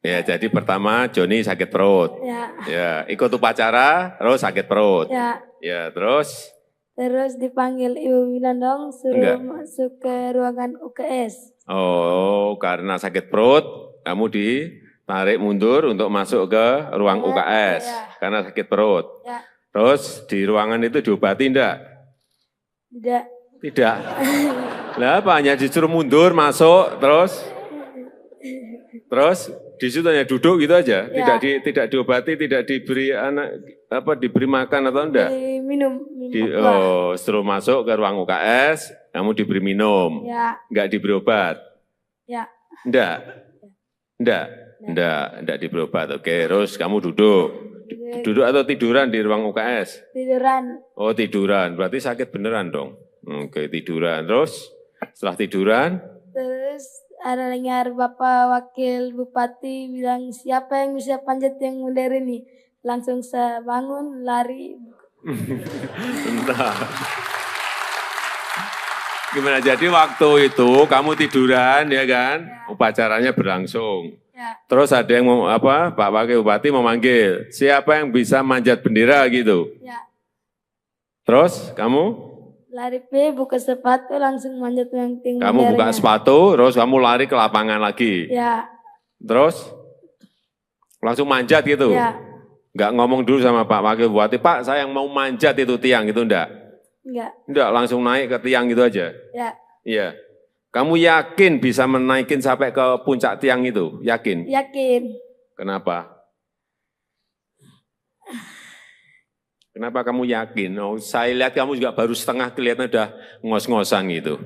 Ya, jadi pertama Joni sakit perut. Ya, Ya, ikut upacara, terus sakit perut. ya. Ya, terus Terus dipanggil Ibu Winandong suruh Enggak. masuk ke ruangan UKS. oh karena sakit perut, kamu ditarik mundur untuk masuk ke ruang Ya, UKS ya. karena sakit perut. Ya, Terus di ruangan itu diobati enggak? tidak. Tidak. Lah apa hanya disuruh mundur masuk terus di situ hanya duduk gitu aja, Ya. tidak diobati, tidak diberi diberi makan atau enggak? Minum Setelah masuk ke ruang UKS, kamu diberi minum, Ya, enggak diberi obat? ya. Enggak diberi obat. Oke, terus kamu duduk. Duduk atau tiduran di ruang UKS? Tiduran. Oh, tiduran. Berarti sakit beneran dong. Oke, tiduran. Terus setelah tiduran, Terus ada dengar Bapak Wakil Bupati bilang siapa yang bisa panjat yang mulia ini. Langsung saya bangun, lari. bentar. Gimana? Jadi waktu itu kamu tiduran ya kan? Upacaranya berlangsung. Ya, Terus ada yang Pak Wakil Bupati memanggil, siapa yang bisa manjat bendera gitu. ya. Terus kamu Lari buka sepatu langsung manjat yang tinggi. kamu buka sepatu, terus kamu lari ke lapangan lagi. Ya, Terus langsung manjat gitu. ya. Enggak ngomong dulu sama Pak Wakil Bupati, Pak saya yang mau manjat itu tiang itu enggak? Enggak. Enggak, langsung naik ke tiang gitu aja. Ya, Iya. Kamu yakin bisa menaikin sampai ke puncak tiang itu? Yakin? yakin. Kenapa? Kenapa kamu yakin? Oh, saya lihat kamu juga baru setengah kelihatan udah ngos-ngosan gitu.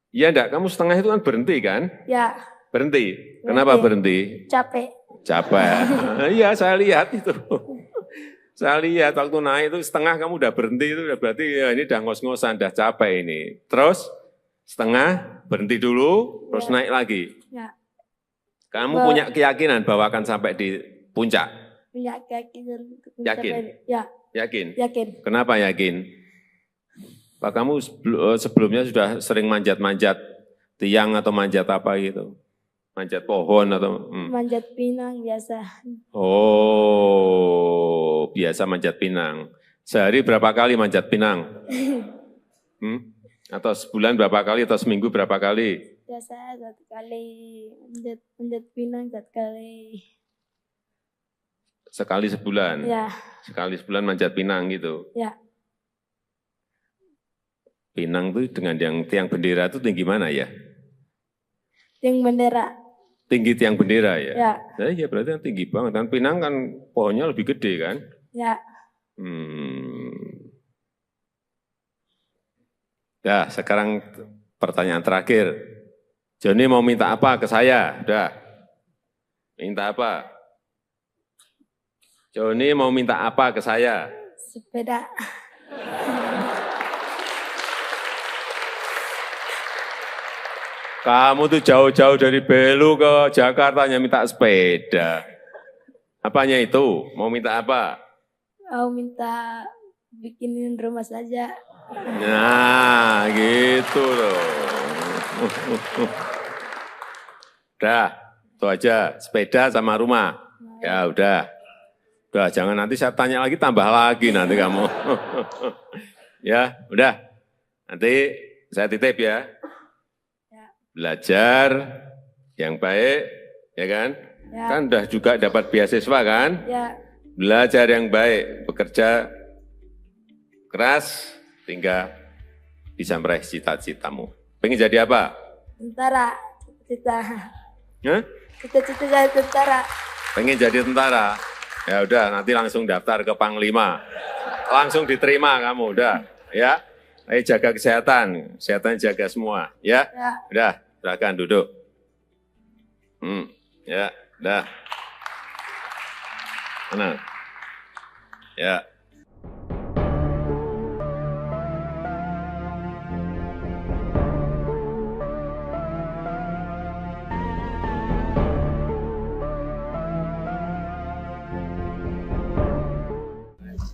Iya enggak? Kamu setengah itu kan berhenti kan? Ya, Berhenti. Kenapa berhenti? capek. Capek. Iya, saya lihat itu. Saya lihat waktu naik itu setengah kamu udah berhenti itu udah berarti ya ini udah ngos-ngosan, udah capek ini. Terus setengah berhenti dulu, terus naik lagi. Ya, Kamu punya keyakinan bahwa akan sampai di puncak? punya keyakinan. Yakin? Ya, Yakin? yakin. Kenapa yakin? Pak kamu sebelumnya sudah sering manjat-manjat tiang atau manjat apa gitu? Manjat pohon atau? Manjat pinang biasa. Oh, biasa manjat pinang. Sehari berapa kali manjat pinang? Atau sebulan berapa kali atau seminggu berapa kali? Biasa 1 kali manjat pinang 1 kali. Sekali sebulan? Ya, Sekali sebulan manjat pinang gitu? ya. Pinang itu dengan yang tiang bendera itu tinggi mana ya? Yang bendera. Tinggi tiang bendera ya? Ya, Nah, iya berarti kan tinggi banget. Kan pinang kan pohonnya lebih gede kan? ya. Ya, sekarang pertanyaan terakhir. Joni mau minta apa ke saya? Udah. Minta apa? Joni mau minta apa ke saya? Sepeda. Kamu tuh jauh-jauh dari Belu ke Jakarta hanya minta sepeda. Apanya itu? Mau minta apa? Mau minta bikinin rumah saja. Nah, gitu loh. Udah, itu aja. Sepeda sama rumah. Ya udah. Udah, jangan nanti saya tanya lagi, tambah lagi nanti kamu. Ya, udah. Nanti saya titip ya. Belajar yang baik, ya kan? Ya. Kan udah juga dapat beasiswa kan? Ya, Belajar yang baik, bekerja keras, hingga bisa meraih cita-citamu. Pengen jadi apa? tentara. Cita-cita. Hah? Cita-cita jadi tentara. Pengen jadi tentara? Ya udah, nanti langsung daftar ke Panglima. Langsung diterima kamu, udah. Ya, ayo jaga kesehatan, kesehatan jaga semua. Ya, Ya. udah, silakan duduk. Ya, udah. Mana? Ya.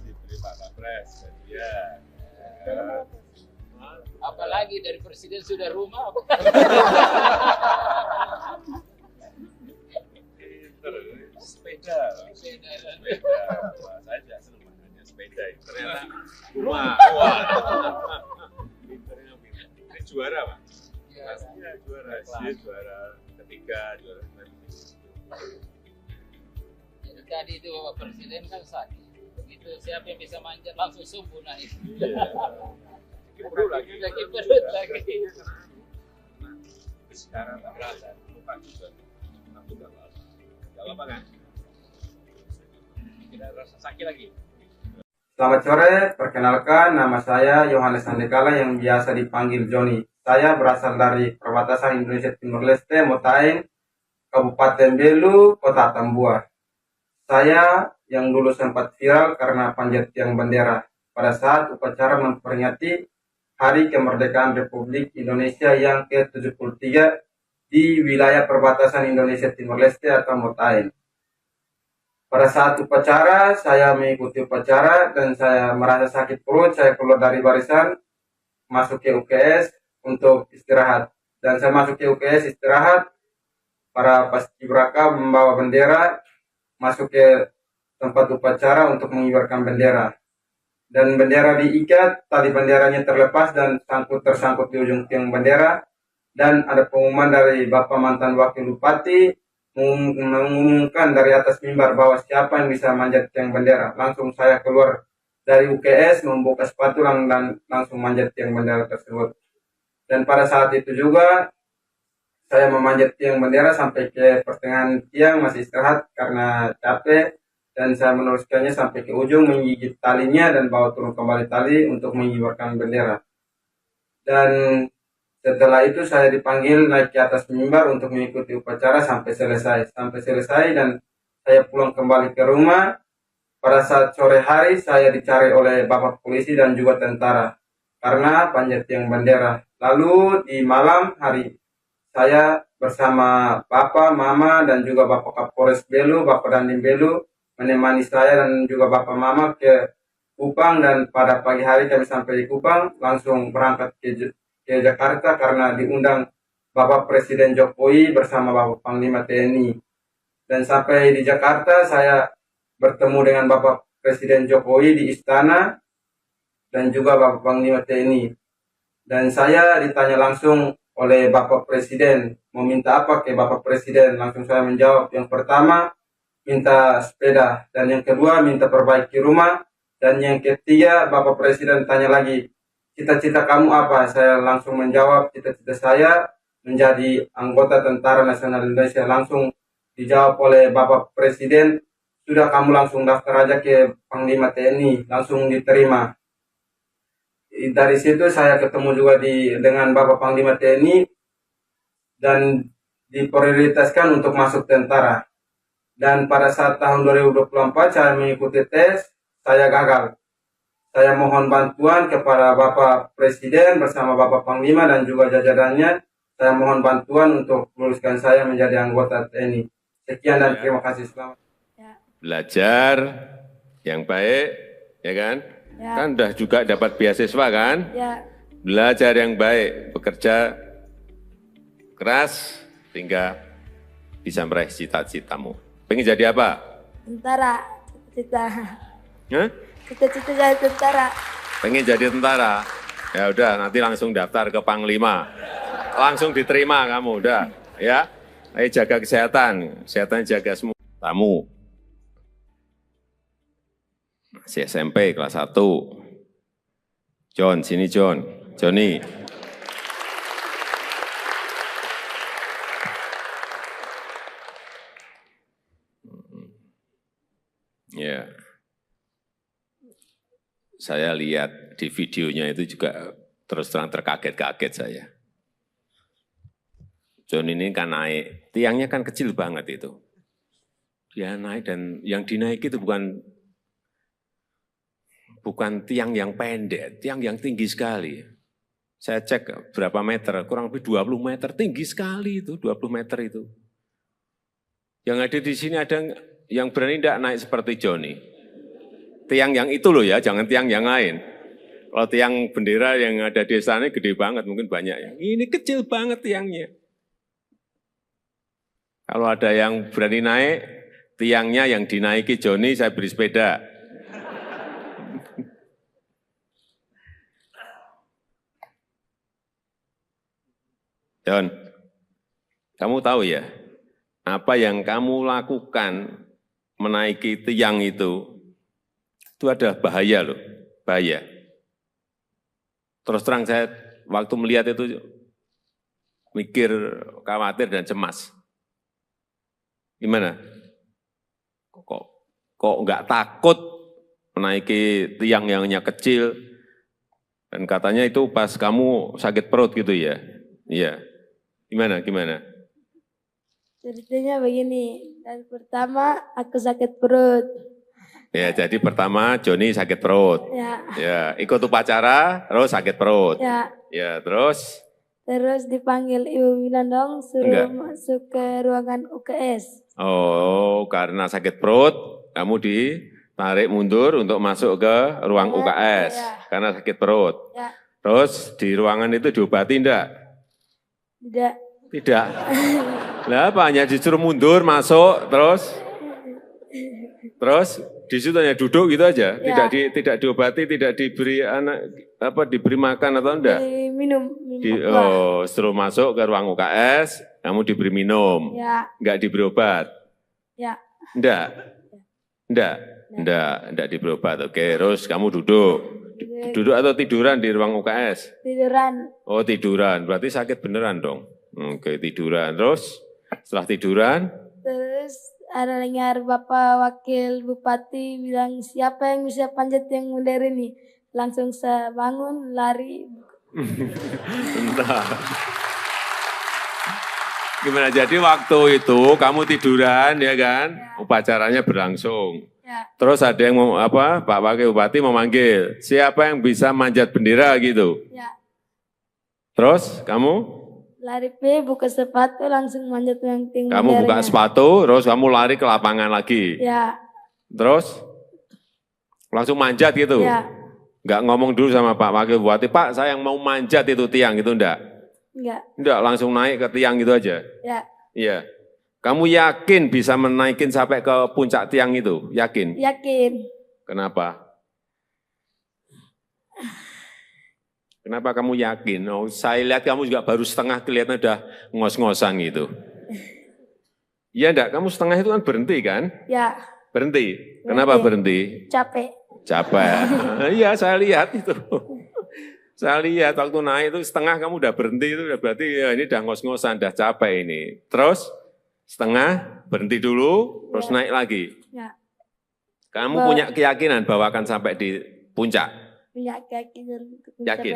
Diberi Pak Kapres, ya. Apalagi lagi dari presiden sudah rumah. Sepeda. Wah, saya juga senang makanya sepeda. Ternyata rumah. Wah. Pinternya pinter. Ini juara, Pak. Pastinya juara. Dia juara ketiga, juara Jadi tadi itu Bapak Presiden kan sakit. Begitu siapa yang bisa manjat langsung subuh naik. perut lagi. Lagi perut lagi. Sekarang tak berasa. Lupa juga. Aku tak apa. Gak apa kan? Tidak rasa sakit lagi. Selamat sore, perkenalkan nama saya Yohanes Andekala yang biasa dipanggil Joni. Saya berasal dari perbatasan Indonesia Timur Leste, Motaeng, Kabupaten Belu, Kota Tambua. Saya yang dulu sempat viral karena panjat tiang bendera pada saat upacara memperingati Hari Kemerdekaan Republik Indonesia yang ke-73 di wilayah perbatasan Indonesia Timur Leste atau Motaeng. Pada saat upacara, saya mengikuti upacara dan saya merasa sakit perut. Saya keluar dari barisan, masuk ke UKS untuk istirahat. Dan saya masuk ke UKS istirahat, para paskibraka membawa bendera, masuk ke tempat upacara untuk mengibarkan bendera. Dan bendera diikat, tali benderanya terlepas dan tersangkut di ujung tiang bendera. Dan ada pengumuman dari Bapak mantan Wakil Bupati, mengumumkan dari atas mimbar bahwa siapa yang bisa manjat tiang bendera. Langsung saya keluar dari UKS, membuka sepatu dan langsung manjat tiang bendera tersebut. Dan pada saat itu juga saya memanjat tiang bendera sampai ke pertengahan tiang, masih istirahat karena capek, dan saya meneruskannya sampai ke ujung, menggigit talinya dan bawa turun kembali tali untuk mengibarkan bendera. Dan setelah itu saya dipanggil naik ke atas mimbar untuk mengikuti upacara sampai selesai dan saya pulang kembali ke rumah. Pada saat sore hari saya dicari oleh Bapak polisi dan juga tentara karena panjat tiang bendera. Lalu di malam hari saya bersama Bapak, Mama dan juga Bapak Kapolres Belu, Bapak Dandim Belu menemani saya dan juga Bapak Mama ke Kupang, dan pada pagi hari kami sampai di Kupang langsung berangkat ke Jakarta karena diundang Bapak Presiden Jokowi bersama Bapak Panglima TNI. Dan sampai di Jakarta saya bertemu dengan Bapak Presiden Jokowi di istana dan juga Bapak Panglima TNI. Dan saya ditanya langsung oleh Bapak Presiden, mau minta apa ke Bapak Presiden? Langsung saya menjawab, yang pertama minta sepeda, dan yang kedua minta perbaiki rumah, dan yang ketiga Bapak Presiden tanya lagi, cita-cita kamu apa? Saya langsung menjawab, cita-cita saya menjadi anggota Tentara Nasional Indonesia. Langsung dijawab oleh Bapak Presiden, sudah kamu langsung daftar aja ke Panglima TNI, langsung diterima. Dari situ saya ketemu juga dengan Bapak Panglima TNI dan diprioritaskan untuk masuk tentara. Dan pada saat tahun 2024 saya mengikuti tes, saya gagal. Saya mohon bantuan kepada Bapak Presiden bersama Bapak Panglima dan juga jajarannya. Saya mohon bantuan untuk luluskan saya menjadi anggota TNI. Sekian dan terima kasih. Selamat. Belajar yang baik, ya kan? Ya. Kan udah juga dapat beasiswa kan? Ya, Belajar yang baik, bekerja keras, sehingga bisa meraih cita-citamu. Pengen jadi apa? tentara, cita-cita. Hah? Cita-cita jadi tentara. Pengen jadi tentara? Ya udah, nanti langsung daftar ke Panglima. Langsung diterima kamu, udah. Ya, ayo jaga kesehatan jaga semua. Tamu. Masih SMP kelas 1. John, sini John. Johnny. Ya. Saya lihat di videonya itu juga terus terang terkaget-kaget saya. John ini kan naik, tiangnya kan kecil banget itu. Dia naik dan yang dinaiki itu bukan tiang yang pendek, tiang yang tinggi sekali. Saya cek berapa meter, kurang lebih 20 meter, tinggi sekali itu, 20 meter itu. Yang ada di sini ada yang berani tidak naik seperti Johnny. Tiang yang itu loh ya, jangan tiang yang lain. Kalau tiang bendera yang ada di sana gede banget, mungkin banyak ya. Ini kecil banget tiangnya. Kalau ada yang berani naik, tiangnya yang dinaiki Joni, saya beri sepeda. John, kamu tahu ya, apa yang kamu lakukan menaiki tiang itu ada bahaya loh, bahaya. Terus terang saya waktu melihat itu mikir, khawatir dan cemas. Gimana? Kok nggak takut menaiki tiang yang hanya kecil? Dan katanya itu pas kamu sakit perut gitu ya? Iya. Gimana? Ceritanya begini, dan pertama aku sakit perut. Ya, jadi pertama Joni sakit perut. Ya, ikut upacara, terus sakit perut. Ya, terus? Terus dipanggil Ibu Winandong, suruh masuk ke ruangan UKS. Oh, karena sakit perut, kamu ditarik mundur untuk masuk ke ruang UKS. Karena sakit perut. Terus di ruangan itu diobati enggak? Tidak. Lah apa, hanya disuruh mundur, masuk, terus di situ hanya duduk gitu aja, tidak diobati, tidak diberi diberi makan atau enggak? Minum. Suruh masuk ke ruang UKS, kamu diberi minum, enggak diberi obat? Enggak diberi obat. Oke, terus kamu duduk atau tiduran di ruang UKS? Tiduran. Oh, tiduran, berarti sakit beneran dong. Oke, tiduran, terus setelah tiduran? Terus ada dengar Bapak Wakil Bupati bilang, siapa yang bisa panjat yang modern ini? Langsung saya bangun, lari. Entah. Gimana, jadi waktu itu kamu tiduran ya kan? Upacaranya berlangsung. Terus ada yang Pak Wakil Bupati memanggil, siapa yang bisa manjat bendera gitu? Terus kamu? Lari buka sepatu, langsung manjat yang tinggi. Kamu buka sepatu, terus kamu lari ke lapangan lagi. Terus langsung manjat gitu. Enggak ngomong dulu sama Pak Wakil Bupati, Pak saya yang mau manjat itu tiang gitu enggak? Enggak, langsung naik ke tiang gitu aja. Iya. Kamu yakin bisa menaikin sampai ke puncak tiang itu? Yakin? Yakin. Kenapa? Kenapa kamu yakin? Oh, saya lihat kamu juga baru setengah, kelihatan udah ngos-ngosan gitu. Iya enggak? Kamu setengah itu kan berhenti kan? Berhenti. Kenapa berhenti? Capek. Iya, saya lihat itu. Saya lihat waktu naik itu setengah kamu udah berhenti, itu udah berarti ya ini udah ngos-ngosan, udah capek ini. Terus setengah berhenti dulu, terus naik lagi. Kamu punya keyakinan bahwa akan sampai di puncak? Punya keyakinan. Yakin?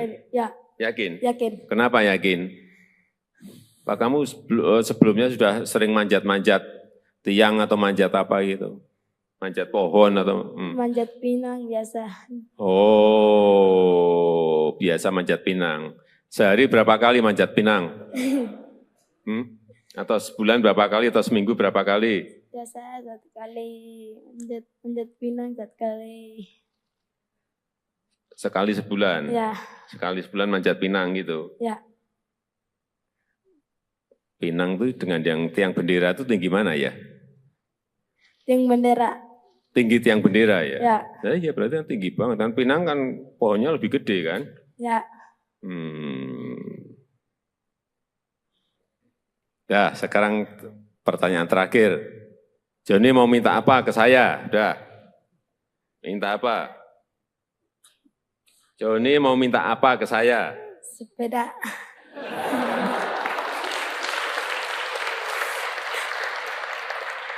Yakin? Yakin. Kenapa yakin? Pak, kamu sebelumnya sudah sering manjat-manjat tiang atau manjat apa gitu? Manjat pohon atau? Manjat pinang biasa. Oh, biasa manjat pinang. Sehari berapa kali manjat pinang? Atau sebulan berapa kali atau seminggu berapa kali? Biasa 1 kali, manjat pinang 1 kali. Sekali sebulan? Sekali sebulan manjat pinang gitu? Pinang itu dengan yang tiang bendera itu tinggi mana ya? Tiang bendera. Tinggi tiang bendera ya? Ya berarti kan tinggi banget. Kan pinang kan pohonnya lebih gede kan? Ya, sekarang pertanyaan terakhir. Joni mau minta apa ke saya? Udah. Minta apa? Joni mau minta apa ke saya? Sepeda.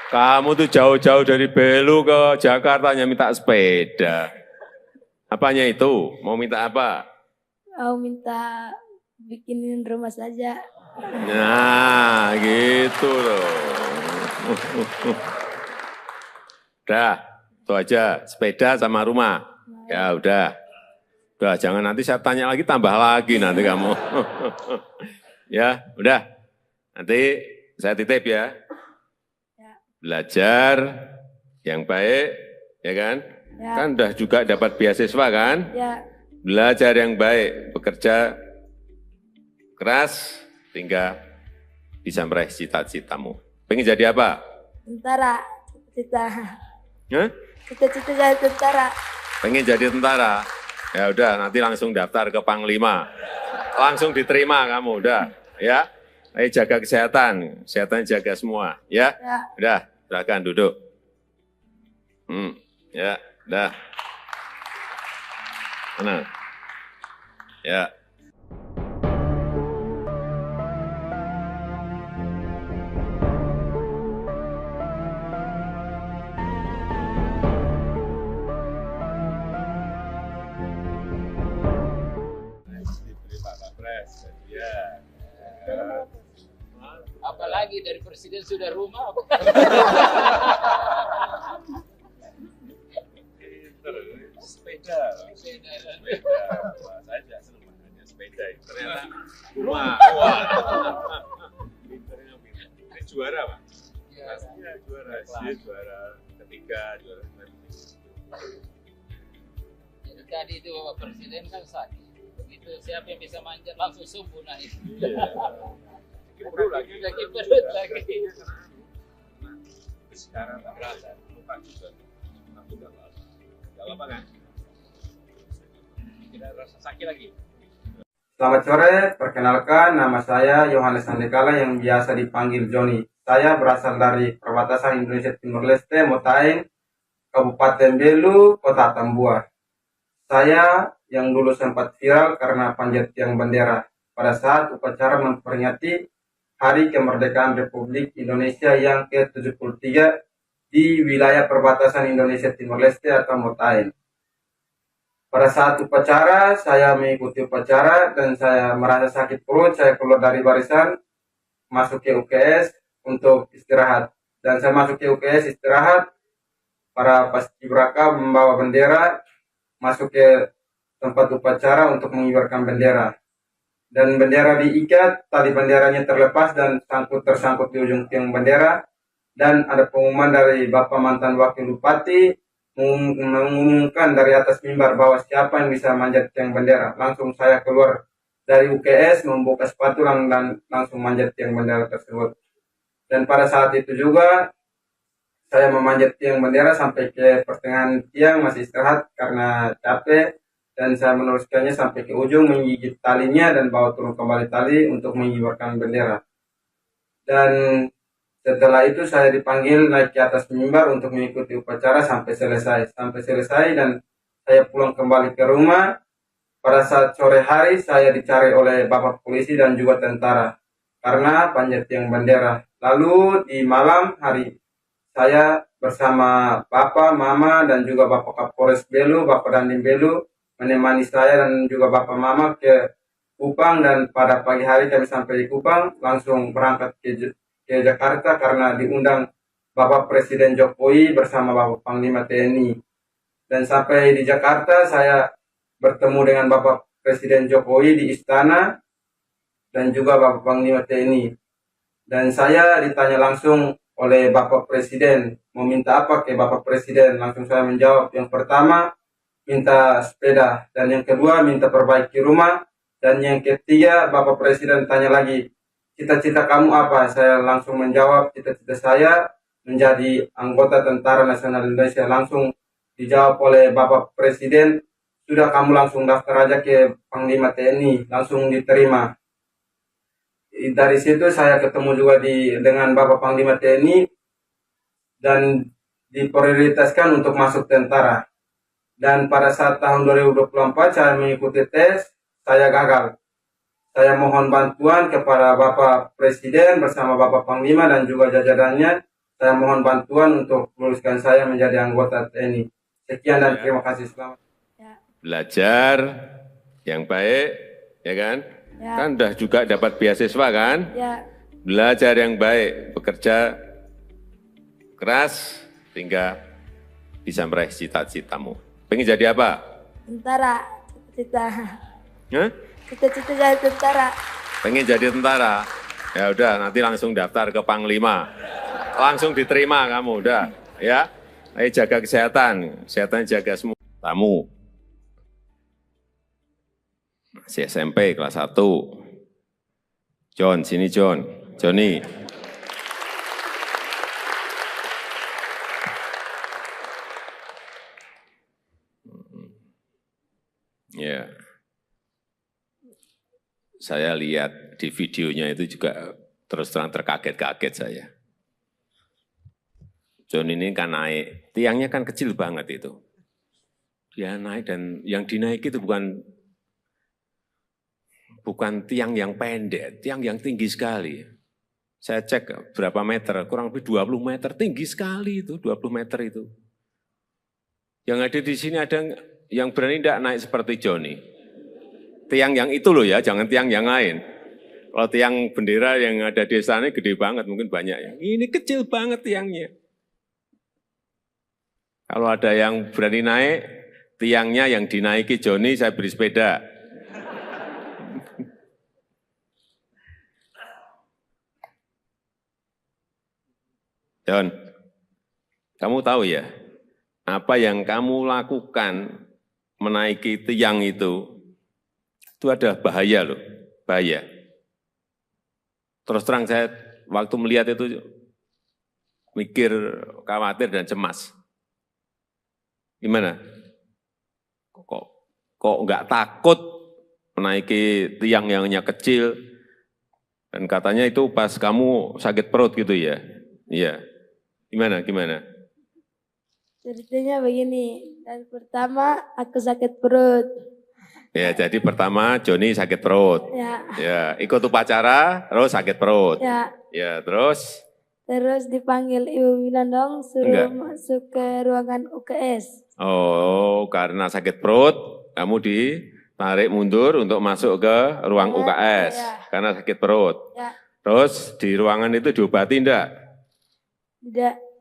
Kamu tuh jauh-jauh dari Belu ke Jakarta hanya minta sepeda. Apanya itu? Mau minta apa? Mau minta bikinin rumah saja. Nah, gitu loh. Udah, itu aja. Sepeda sama rumah. Ya udah. Udah, jangan nanti saya tanya lagi, tambah lagi nanti kamu. Ya, udah. Nanti saya titip ya. Belajar yang baik, ya kan? Kan udah juga dapat beasiswa kan? belajar yang baik, bekerja keras, hingga bisa meraih cita-citamu. Pengen jadi apa? Tentara, cita-cita. Hah? Cita-cita jadi tentara. Pengen jadi tentara? Ya udah, nanti langsung daftar ke Panglima. Langsung diterima kamu, udah. Ya, ayo jaga kesehatan, kesehatan jaga semua. Ya, Ya. udah, silakan duduk. Ya, udah. Tenang. Ya. Diberi Pak Kapres, ya. Apalagi dari presiden sudah rumah. Sepeda. Sepeda. Wah, saya tidak senang makanya sepeda. Ternyata rumah. Wah. Pinternya pinter. Ini juara, Pak. Pastinya juara. Dia juara ketiga, juara Jadi tadi itu Bapak Presiden kan sakit. Begitu siapa yang bisa manjat langsung subuh naik. perut lagi. Sakit perut lagi. Sekarang tak berasa. Lupa juga. Aku udah lama. Gak apa kan? Tidak rasa sakit lagi. Selamat sore, perkenalkan nama saya Yohanes Andekala yang biasa dipanggil Joni. Saya berasal dari perbatasan Indonesia Timur Leste, Motaing, Kabupaten Belu, Kota Tambua. Saya yang dulu sempat viral karena panjat tiang bendera pada saat upacara memperingati Hari Kemerdekaan Republik Indonesia yang ke-73 di wilayah perbatasan Indonesia Timur Leste atau Motaing. Pada saat upacara, saya mengikuti upacara dan saya merasa sakit perut. Saya keluar dari barisan, masuk ke UKS untuk istirahat. Dan saya masuk ke UKS istirahat, para paskibraka membawa bendera, masuk ke tempat upacara untuk mengibarkan bendera. Dan bendera diikat, tali benderanya terlepas dan tersangkut di ujung tiang bendera. Dan ada pengumuman dari Bapak mantan Wakil Bupati, mengumumkan dari atas mimbar bahwa siapa yang bisa manjat tiang bendera. Langsung saya keluar dari UKS, membuka sepatu dan langsung manjat tiang bendera tersebut. Dan pada saat itu juga saya memanjat tiang bendera sampai ke pertengahan tiang, masih istirahat karena capek, dan saya meneruskannya sampai ke ujung, menggigit talinya dan bawa turun kembali tali untuk mengibarkan bendera. Dan setelah itu saya dipanggil naik ke atas mimbar untuk mengikuti upacara sampai selesai. Dan saya pulang kembali ke rumah. Pada saat sore hari saya dicari oleh Bapak polisi dan juga tentara karena panjat tiang bendera. Lalu di malam hari saya bersama Bapak, Mama dan juga Bapak Kapolres Belu, Bapak Dandim Belu menemani saya dan juga Bapak Mama ke Kupang, dan pada pagi hari kami sampai di Kupang langsung berangkat ke Jakarta karena diundang Bapak Presiden Jokowi bersama Bapak Panglima TNI. Dan sampai di Jakarta saya bertemu dengan Bapak Presiden Jokowi di istana dan juga Bapak Panglima TNI. Dan saya ditanya langsung oleh Bapak Presiden, meminta apa ke Bapak Presiden? Langsung saya menjawab, yang pertama minta sepeda, dan yang kedua minta perbaiki rumah, dan yang ketiga Bapak Presiden tanya lagi, cita-cita kamu apa? Saya langsung menjawab, cita-cita saya menjadi anggota Tentara Nasional Indonesia. Langsung dijawab oleh Bapak Presiden, sudah kamu langsung daftar aja ke Panglima TNI, langsung diterima. Dari situ saya ketemu juga dengan Bapak Panglima TNI dan diprioritaskan untuk masuk tentara. Dan pada saat tahun 2024 saya mengikuti tes, saya gagal. Saya mohon bantuan kepada Bapak Presiden bersama Bapak Panglima dan juga jajarannya. Saya mohon bantuan untuk meluluskan saya menjadi anggota TNI. Sekian dan terima kasih. Selamat. Belajar yang baik, ya kan? Ya. Kan udah juga dapat beasiswa kan? Ya. Belajar yang baik, bekerja keras, hingga bisa meraih cita-citamu. Pengen jadi apa? Tentara, cita-cita. Hah? Cita-cita jadi tentara. Pengen jadi tentara? Ya udah, nanti langsung daftar ke Panglima. Langsung diterima kamu, udah. Ya, ayo jaga kesehatan, kesehatan jaga semua. Tamu. Masih SMP kelas 1. John, sini John. Joni. Ya. Saya lihat di videonya itu juga terus terang terkaget-kaget saya. John ini kan naik, tiangnya kan kecil banget itu. Dia naik dan yang dinaiki itu bukan tiang yang pendek, tiang yang tinggi sekali. Saya cek berapa meter, kurang lebih 20 meter, tinggi sekali itu, 20 meter itu. Yang ada di sini ada yang berani tidak naik seperti Joni. Tiang yang itu loh ya, jangan tiang yang lain. Kalau tiang bendera yang ada di sana gede banget, mungkin banyak ya. Ini kecil banget tiangnya. Kalau ada yang berani naik, tiangnya yang dinaiki Joni, saya beri sepeda. John, kamu tahu ya, apa yang kamu lakukan menaiki tiang itu ada bahaya loh, bahaya. Terus terang saya waktu melihat itu mikir, khawatir dan cemas. Gimana? Kok nggak takut menaiki tiang yang hanya kecil? Dan katanya itu pas kamu sakit perut gitu ya? Iya. Gimana? Ceritanya begini, dan pertama aku sakit perut. Ya, jadi pertama Joni sakit perut. Ya, ikut upacara, terus sakit perut. Ya, terus? Terus dipanggil Ibu Winandong, suruh masuk ke ruangan UKS. Oh, karena sakit perut, kamu ditarik mundur untuk masuk ke ruang UKS. Karena sakit perut. Terus di ruangan itu diobati enggak?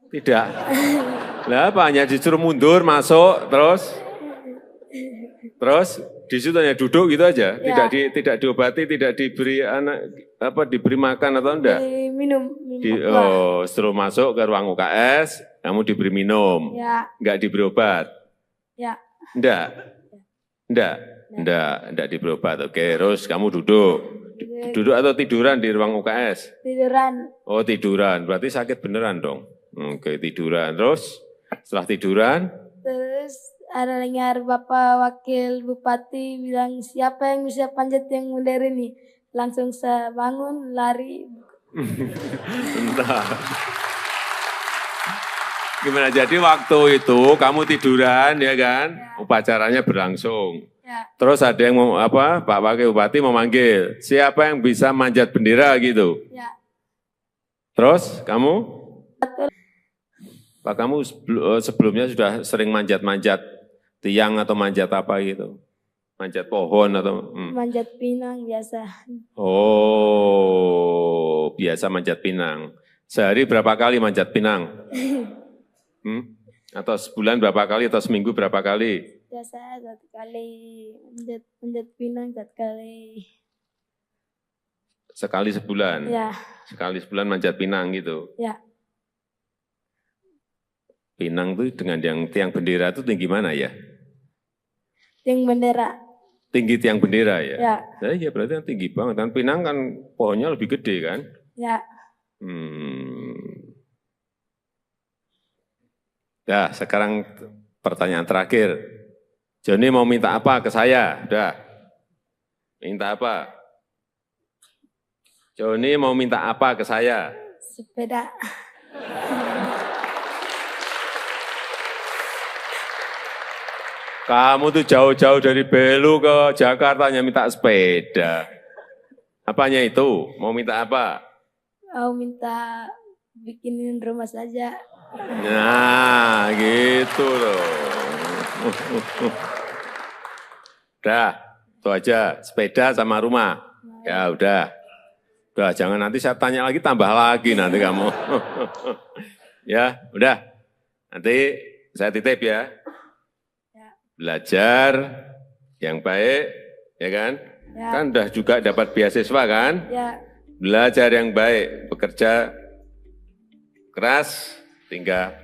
Tidak. Lah apa, hanya disuruh mundur, masuk, terus di situ hanya duduk gitu aja, tidak diobati, tidak diberi diberi makan atau enggak? Minum. Setelah masuk ke ruang UKS, kamu diberi minum, enggak diberi obat? Enggak diberi obat. Oke, terus kamu duduk atau tiduran di ruang UKS? Tiduran. Oh, tiduran, berarti sakit beneran dong. Oke, tiduran, terus setelah tiduran? Terus ada dengar Bapak Wakil Bupati bilang, siapa yang bisa panjat yang modern ini? Langsung saya bangun, lari. Bentar. Gimana, jadi waktu itu kamu tiduran ya kan? Upacaranya berlangsung. Terus ada yang Pak Wakil Bupati memanggil, siapa yang bisa manjat bendera gitu? Terus kamu? Pak, kamu sebelumnya sudah sering manjat-manjat tiang atau manjat apa gitu? Manjat pohon atau? Manjat pinang biasa. Oh, biasa manjat pinang. Sehari berapa kali manjat pinang? Atau sebulan berapa kali atau seminggu berapa kali? Biasa 1 kali, manjat pinang 1 kali. Sekali sebulan? Ya. Sekali sebulan manjat pinang gitu? Ya. Pinang itu dengan yang tiang bendera itu tinggi mana ya? Tiang bendera. Tinggi tiang bendera ya? Ya. Iya berarti kan tinggi banget. Kan pinang kan pohonnya lebih gede kan? Ya. Ya, sekarang pertanyaan terakhir. Joni mau minta apa ke saya? Udah. Minta apa? Joni mau minta apa ke saya? Sepeda. Kamu tuh jauh-jauh dari Belu ke Jakarta hanya minta sepeda. Apanya itu? Mau minta apa? Mau minta bikinin rumah saja. Nah, gitu loh. Udah, itu aja. Sepeda sama rumah. Ya udah. Udah, jangan nanti saya tanya lagi, tambah lagi nanti kamu. Ya, udah. Nanti saya titip ya. Belajar yang baik, ya kan? Ya. Kan udah juga dapat beasiswa kan? Ya. Belajar yang baik, bekerja keras, hingga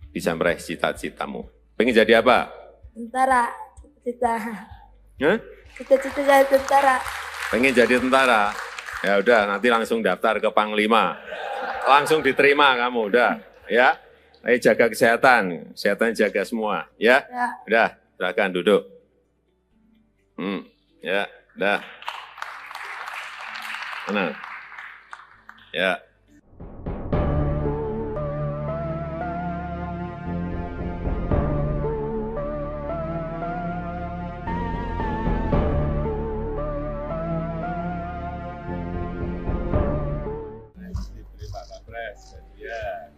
bisa meraih cita-citamu. Pengen jadi apa? Tentara, cita. Hah? Cita-cita jadi tentara. Pengen jadi tentara? Ya udah, nanti langsung daftar ke Panglima. Langsung diterima kamu, udah. Ya, ayo jaga kesehatan, kesehatan jaga semua. Ya, Ya. udah, silakan duduk. Ya, udah. Tenang. Ya. Diberi Pak Kapres, ya.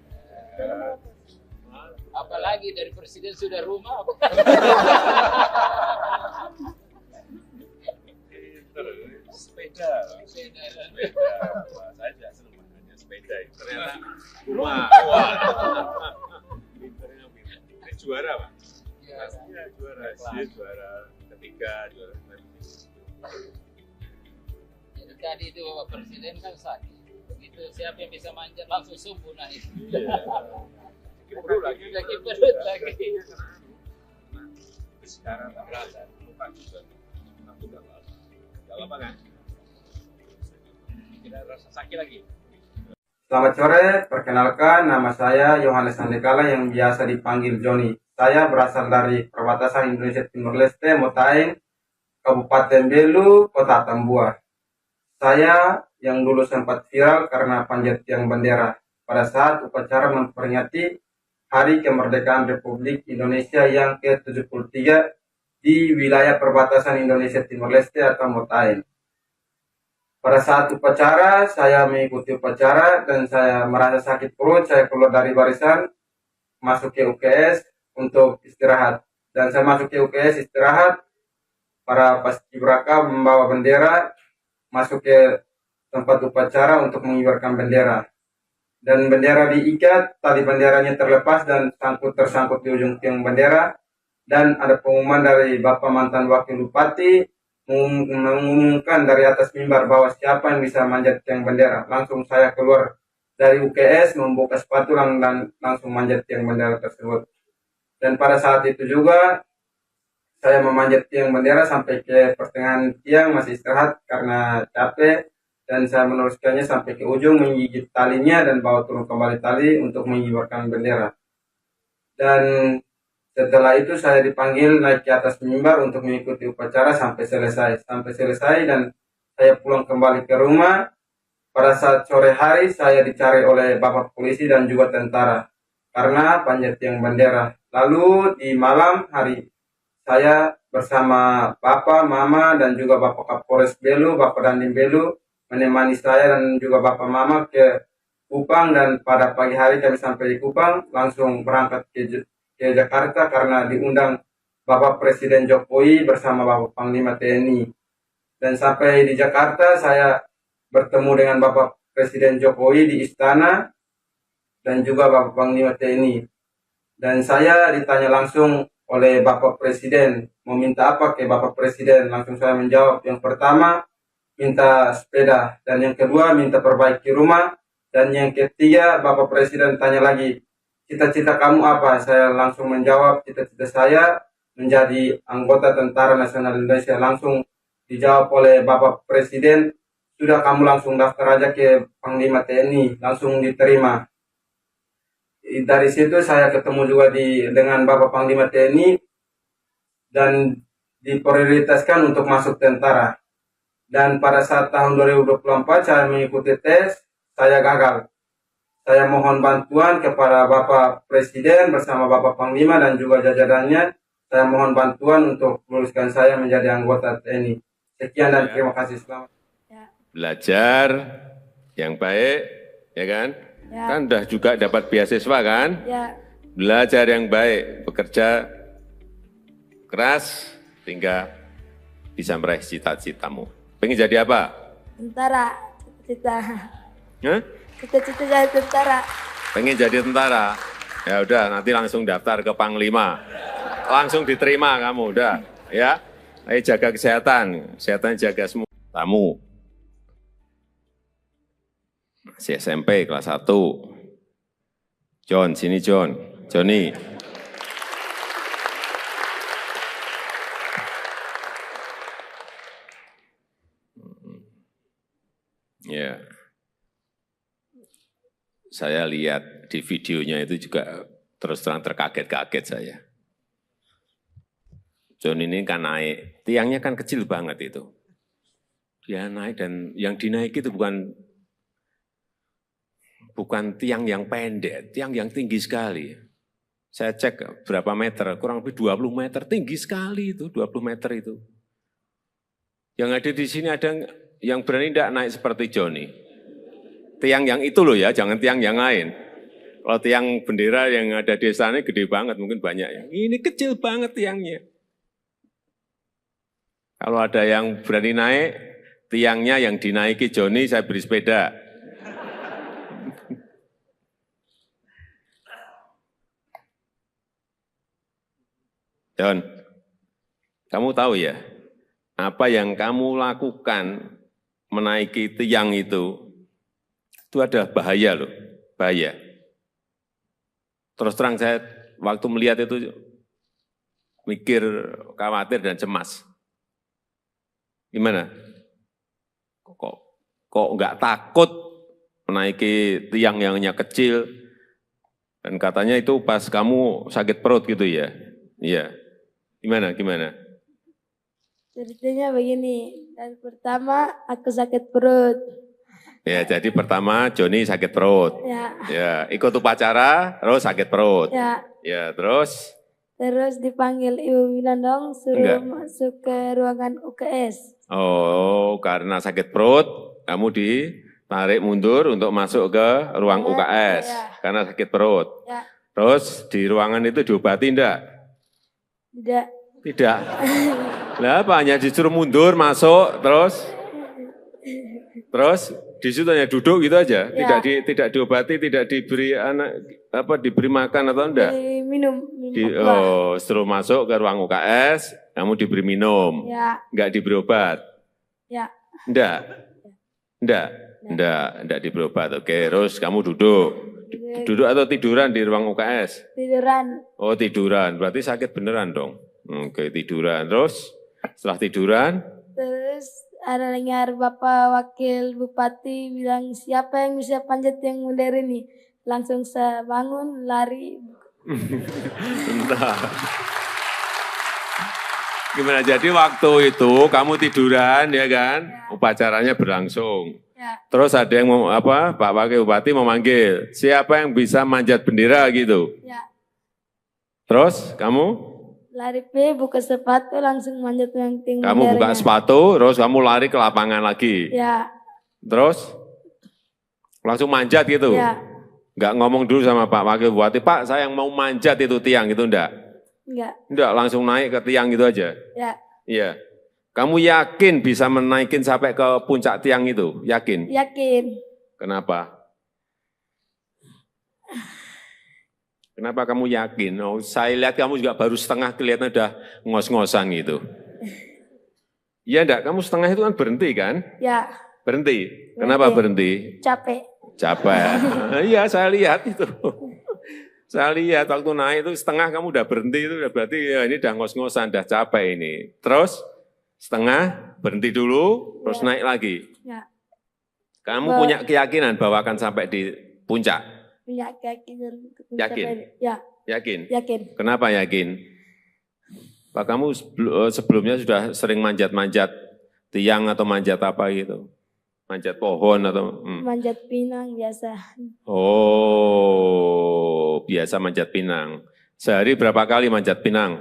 Apalagi dari presiden sudah rumah. Sepeda. Wah, saya juga senang makanya sepeda. Ternyata rumah. Wah. Pinternya pinter. Ini juara, Pak. Pastinya juara. Dia juara ketiga, juara Jadi tadi itu Bapak Presiden kan sakit. Begitu siapa yang bisa manjat langsung subuh naik. Iya. Perut lagi. Lagi perut lagi. Sekarang tak berasa. Lupa juga. Aku udah lama. Udah lama kan? Tidak rasa sakit lagi. Selamat sore, perkenalkan nama saya Yohanes Sandekala yang biasa dipanggil Joni. Saya berasal dari perbatasan Indonesia Timur Leste, Motaeng, Kabupaten Belu, Kota Tambua. Saya yang dulu sempat viral karena panjat tiang bendera pada saat upacara memperingati Hari Kemerdekaan Republik Indonesia yang ke-73 di wilayah perbatasan Indonesia Timur Leste atau Motaeng. Pada saat upacara, saya mengikuti upacara dan saya merasa sakit perut. Saya keluar dari barisan, masuk ke UKS untuk istirahat. Dan saya masuk ke UKS istirahat, para paskibraka membawa bendera, masuk ke tempat upacara untuk mengibarkan bendera. Dan bendera diikat, tali benderanya terlepas dan tersangkut di ujung tiang bendera. Dan ada pengumuman dari Bapak mantan Wakil Bupati, mengumumkan dari atas mimbar bahwa siapa yang bisa manjat tiang bendera. Langsung saya keluar dari UKS, membuka sepatu dan langsung manjat tiang bendera tersebut. Dan pada saat itu juga saya memanjat tiang bendera sampai ke pertengahan tiang, masih istirahat karena capek. Dan saya meneruskannya sampai ke ujung, menggigit talinya dan bawa turun kembali tali untuk mengibarkan bendera. Dan setelah itu saya dipanggil naik ke atas mimbar untuk mengikuti upacara sampai selesai. Dan saya pulang kembali ke rumah. Pada saat sore hari saya dicari oleh Bapak Polisi dan juga tentara karena panjat tiang bendera. Lalu di malam hari saya bersama Bapak, Mama dan juga Bapak Kapolres Belu, Bapak Dandim Belu menemani saya dan juga Bapak Mama ke Kupang. Dan pada pagi hari kami sampai di Kupang langsung berangkat ke Jakarta karena diundang Bapak Presiden Jokowi bersama Bapak Panglima TNI. Dan sampai di Jakarta saya bertemu dengan Bapak Presiden Jokowi di istana dan juga Bapak Panglima TNI. Dan saya ditanya langsung oleh Bapak Presiden, mau minta apa ke Bapak Presiden? Langsung saya menjawab, yang pertama minta sepeda, dan yang kedua minta perbaiki rumah, dan yang ketiga Bapak Presiden tanya lagi, cita-cita kamu apa? Saya langsung menjawab, cita-cita saya menjadi anggota Tentara Nasional Indonesia. Langsung dijawab oleh Bapak Presiden, sudah kamu langsung daftar aja ke Panglima TNI, langsung diterima. Dari situ saya ketemu juga dengan Bapak Panglima TNI dan diprioritaskan untuk masuk tentara. Dan pada saat tahun 2024 saya mengikuti tes, saya gagal. Saya mohon bantuan kepada Bapak Presiden bersama Bapak Panglima dan juga jajarannya. Saya mohon bantuan untuk meluluskan saya menjadi anggota TNI. Sekian dan terima kasih. Selamat. Belajar yang baik, ya kan? Ya. Kan udah juga dapat beasiswa kan? Ya. Belajar yang baik, bekerja keras, sehingga bisa meraih cita-citamu. Pengen jadi apa? Tentara. Cita-cita. Hah? Cita-cita jadi tentara. Pengen jadi tentara? Ya udah, nanti langsung daftar ke Panglima. Langsung diterima kamu, udah. Ya, ayo jaga kesehatan, kesehatan jaga semua. Tamu. Masih SMP kelas 1. John, sini John. Joni. Ya, saya lihat di videonya itu juga terus terang terkaget-kaget saya. John ini kan naik, tiangnya kan kecil banget itu. Dia naik dan yang dinaiki itu bukan tiang yang pendek, tiang yang tinggi sekali. Saya cek berapa meter, kurang lebih 20 meter, tinggi sekali itu, 20 meter itu. Yang ada di sini ada yang berani tidak naik seperti Joni. Tiang yang itu loh ya, jangan tiang yang lain. Kalau tiang bendera yang ada di sana gede banget, mungkin banyak ya. Ini kecil banget tiangnya. Kalau ada yang berani naik, tiangnya yang dinaiki Joni, saya beri sepeda. John, kamu tahu ya, apa yang kamu lakukan menaiki tiang itu ada bahaya loh, bahaya. Terus terang saya waktu melihat itu mikir, khawatir dan cemas. Gimana? Kok nggak takut menaiki tiang yang hanya kecil? Dan katanya itu pas kamu sakit perut gitu ya? Iya. Gimana? Ceritanya begini, dan pertama aku sakit perut. Ya, jadi pertama Joni sakit perut. Ya, ikut upacara, terus sakit perut. Ya, terus? Terus dipanggil Ibu Winandong, suruh masuk ke ruangan UKS. Oh, karena sakit perut, kamu ditarik mundur untuk masuk ke ruang UKS. Karena sakit perut. Terus di ruangan itu diobati enggak? Tidak. Lah apa, hanya disuruh mundur, masuk, terus di situ hanya duduk gitu aja, tidak diobati, tidak diberi diberi makan atau enggak? Minum. Setelah masuk ke ruang UKS, kamu diberi minum, enggak diberi obat? Enggak diberi obat. Oke, terus kamu duduk atau tiduran di ruang UKS? Tiduran. Oh tiduran, berarti sakit beneran dong. Oke, tiduran, terus setelah tiduran? Terus ada dengar Bapak Wakil Bupati bilang, siapa yang bisa panjat yang modern ini? Langsung saya bangun, lari. Entah. Gimana, jadi waktu itu kamu tiduran ya kan? Upacaranya berlangsung. Terus ada yang Pak Wakil Bupati memanggil, siapa yang bisa manjat bendera gitu? Terus kamu? Lari buka sepatu, langsung manjat yang tinggi. Kamu buka sepatu, terus kamu lari ke lapangan lagi? Terus? Langsung manjat gitu? Enggak ngomong dulu sama Pak Wakil Bupati, Pak saya yang mau manjat itu tiang gitu, enggak? Enggak, langsung naik ke tiang gitu aja? Iya. Kamu yakin bisa menaikin sampai ke puncak tiang itu? Yakin? Yakin. Kenapa? Kenapa kamu yakin? Oh, saya lihat kamu juga baru setengah, kelihatan udah ngos-ngosan gitu. Iya enggak? Kamu setengah itu kan berhenti kan? Berhenti. Kenapa berhenti? Capek. Iya, saya lihat itu. Saya lihat waktu naik itu setengah kamu udah berhenti, itu berarti ya ini udah ngos-ngosan, udah capek ini. Terus setengah berhenti dulu, terus naik lagi. Kamu punya keyakinan bahwa akan sampai di puncak? Punya keyakinan. Yakin? Yakin? Yakin. Kenapa yakin? Pak, kamu sebelumnya sudah sering manjat-manjat tiang atau manjat apa gitu? Manjat pohon atau? Manjat pinang biasa. Oh, biasa manjat pinang. Sehari berapa kali manjat pinang?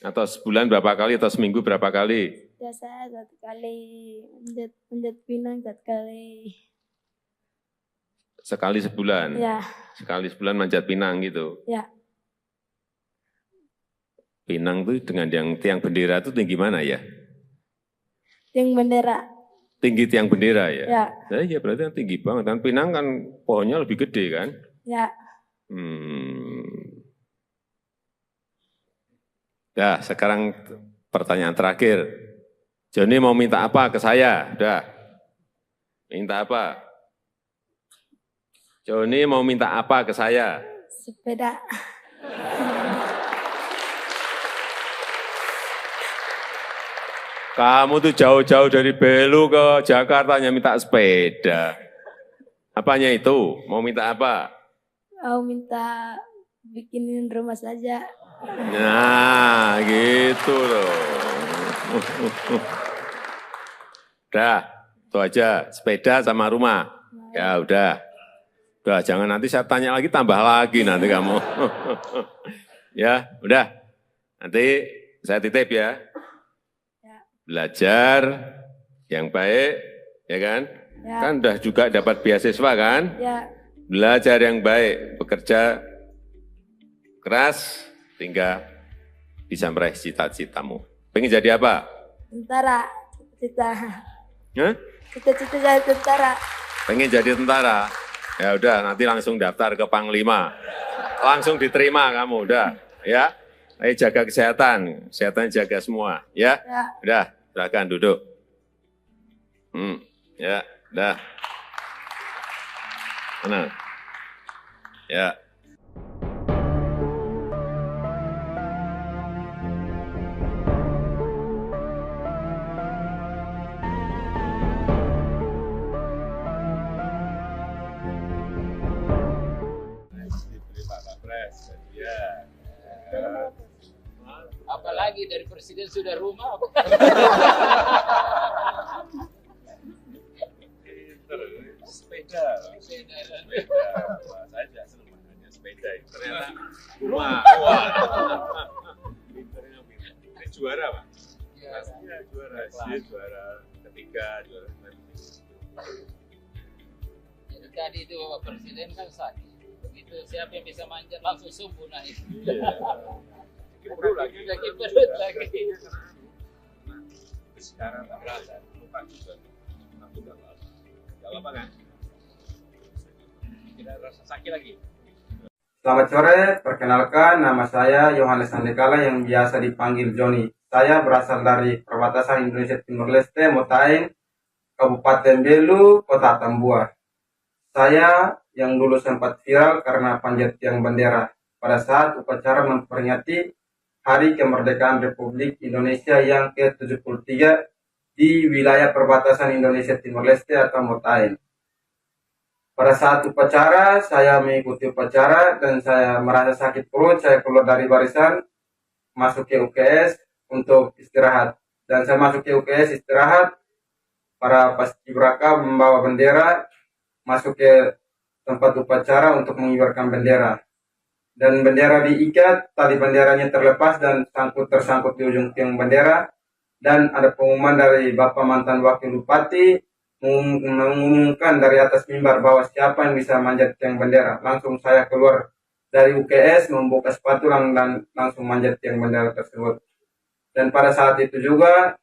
Atau sebulan berapa kali atau seminggu berapa kali? Biasa 1 kali, manjat pinang 1 kali. Sekali sebulan? Sekali sebulan manjat pinang gitu? Pinang itu dengan yang tiang bendera itu tinggi mana ya? Tiang bendera. Tinggi tiang bendera ya? Ya berarti kan tinggi banget. Dan pinang kan pohonnya lebih gede kan? Ya, sekarang pertanyaan terakhir. Joni mau minta apa ke saya? Udah. Minta apa? Joni mau minta apa ke saya? Sepeda. Kamu tuh jauh-jauh dari Belu ke Jakarta hanya minta sepeda. Apanya itu? Mau minta apa? Mau minta bikinin rumah saja. Nah, gitu loh. Udah, itu aja. Sepeda sama rumah. Ya udah. Udah, jangan nanti saya tanya lagi, tambah lagi nanti kamu. Ya, udah. Nanti saya titip ya. Belajar yang baik, ya kan? Ya. Kan udah juga dapat beasiswa kan? Ya, Belajar yang baik, bekerja keras, hingga bisa meraih cita-citamu. Pengen jadi apa? tentara. Cita-cita. Hah? Cita-cita jadi tentara. Pengen jadi tentara? Ya udah, nanti langsung daftar ke Panglima. Langsung diterima kamu, udah. Ya, ayo jaga kesehatan, kesehatan jaga semua, ya. Ya. Udah, silakan duduk. Ya, udah. Mana? Ya. Diberi Pak Kapres, ya. Apalagi dari presiden sudah rumah. Sepeda. Sepeda. Wah, saya tidak senang makanya sepeda. Ternyata rumah. Wah. Pinternya pinter. Ini juara, Pak. Pastinya juara. Dia juara ketiga, juara Jadi tadi itu Bapak Presiden kan sakit. Begitu siapa yang bisa manjat langsung subuh naik. Perlu lagi. Lagi perut lagi. Sekarang tak berasa. Lupa juga. Aku udah lama. Gak apa kan? Tidak rasa sakit lagi. Selamat sore, perkenalkan nama saya Yohanes Sandekala yang biasa dipanggil Joni. Saya berasal dari perbatasan Indonesia Timur Leste, Motaing, Kabupaten Belu, Kota Tambua. Saya yang dulu sempat viral karena panjat tiang bendera pada saat upacara memperingati Hari Kemerdekaan Republik Indonesia yang ke-73 di wilayah perbatasan Indonesia Timur Leste atau Motaing. Pada saat upacara, saya mengikuti upacara dan saya merasa sakit perut, saya keluar dari barisan, masuk ke UKS untuk istirahat. Dan saya masuk ke UKS istirahat, para paskibraka membawa bendera, masuk ke tempat upacara untuk mengibarkan bendera. Dan bendera diikat, tali benderanya terlepas dan tersangkut di ujung tiang bendera. Dan ada pengumuman dari Bapak mantan Wakil Bupati, mengumumkan dari atas mimbar bahwa siapa yang bisa manjat tiang bendera. Langsung saya keluar dari UKS, membuka sepatu dan langsung manjat tiang bendera tersebut. Dan pada saat itu juga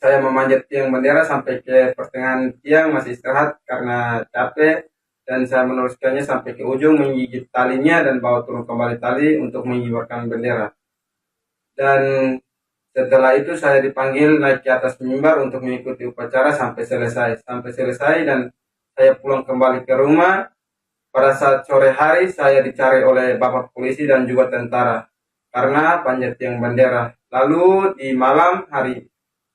saya memanjat tiang bendera sampai ke pertengahan tiang, masih istirahat karena capek. Dan saya meneruskannya sampai ke ujung, menggigit talinya dan bawa turun kembali tali untuk mengibarkan bendera. Dan setelah itu saya dipanggil naik ke atas mimbar untuk mengikuti upacara sampai selesai. Dan saya pulang kembali ke rumah. Pada saat sore hari saya dicari oleh Bapak polisi dan juga tentara karena panjat tiang bendera. Lalu di malam hari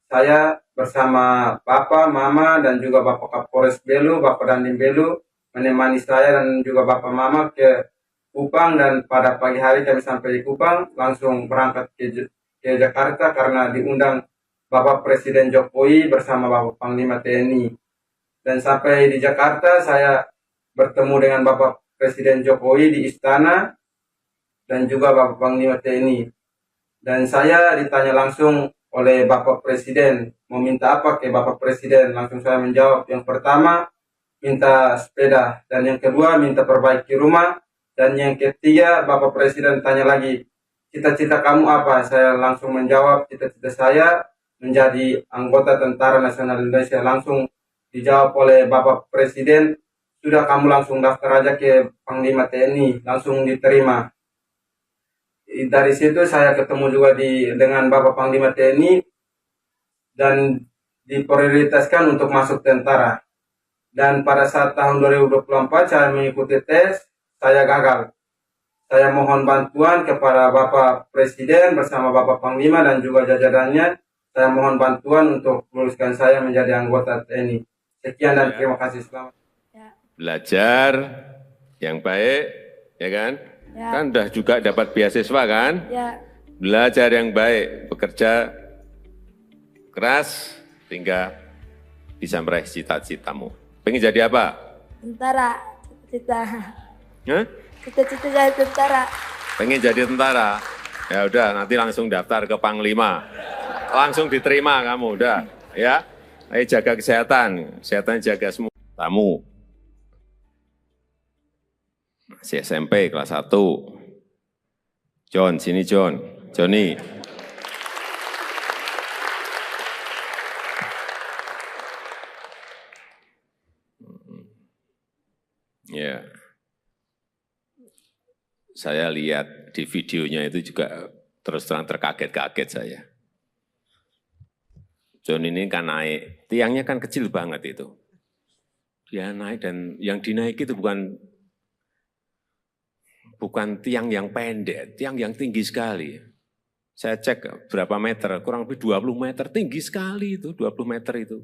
saya bersama Bapak, Mama dan juga Bapak Kapolres Belu, Bapak Dandim Belu menemani saya dan juga Bapak Mama ke Kupang. Dan pada pagi hari kami sampai di Kupang langsung berangkat ke Jakarta karena diundang Bapak Presiden Jokowi bersama Bapak Panglima TNI. Dan sampai di Jakarta saya bertemu dengan Bapak Presiden Jokowi di istana dan juga Bapak Panglima TNI. Dan saya ditanya langsung oleh Bapak Presiden, mau minta apa ke Bapak Presiden? Langsung saya menjawab, yang pertama minta sepeda, dan yang kedua minta perbaiki rumah, dan yang ketiga Bapak Presiden tanya lagi, cita-cita kamu apa? Saya langsung menjawab, cita-cita saya menjadi anggota Tentara Nasional Indonesia. Langsung dijawab oleh Bapak Presiden, sudah kamu langsung daftar aja ke Panglima TNI, langsung diterima. Dari situ saya ketemu juga dengan Bapak Panglima TNI dan diprioritaskan untuk masuk tentara. Dan pada saat tahun 2024 saya mengikuti tes, saya gagal. Saya mohon bantuan kepada Bapak Presiden bersama Bapak Panglima dan juga jajarannya Saya mohon bantuan untuk luluskan saya menjadi anggota TNI. Sekian dan terima kasih. Selamat. Belajar yang baik, ya kan? Ya. Kan udah juga dapat beasiswa kan? Ya. Belajar yang baik, bekerja keras, hingga bisa meraih cita-citamu. Pengen jadi apa? Tentara. Cita-cita. Hah? Cita-cita jadi tentara. Pengen jadi tentara? Ya udah, nanti langsung daftar ke Panglima. Langsung diterima kamu, udah. Ya, ayo jaga kesehatan. Kesehatan jaga semua. Tamu. Masih SMP kelas 1. John, sini John. Johnny. Ya. Saya lihat di videonya itu juga terus terang terkaget-kaget saya. John ini kan naik, tiangnya kan kecil banget itu. Dia naik dan yang dinaiki itu bukan tiang yang pendek, tiang yang tinggi sekali. Saya cek berapa meter, kurang lebih 20 meter, tinggi sekali itu, 20 meter itu.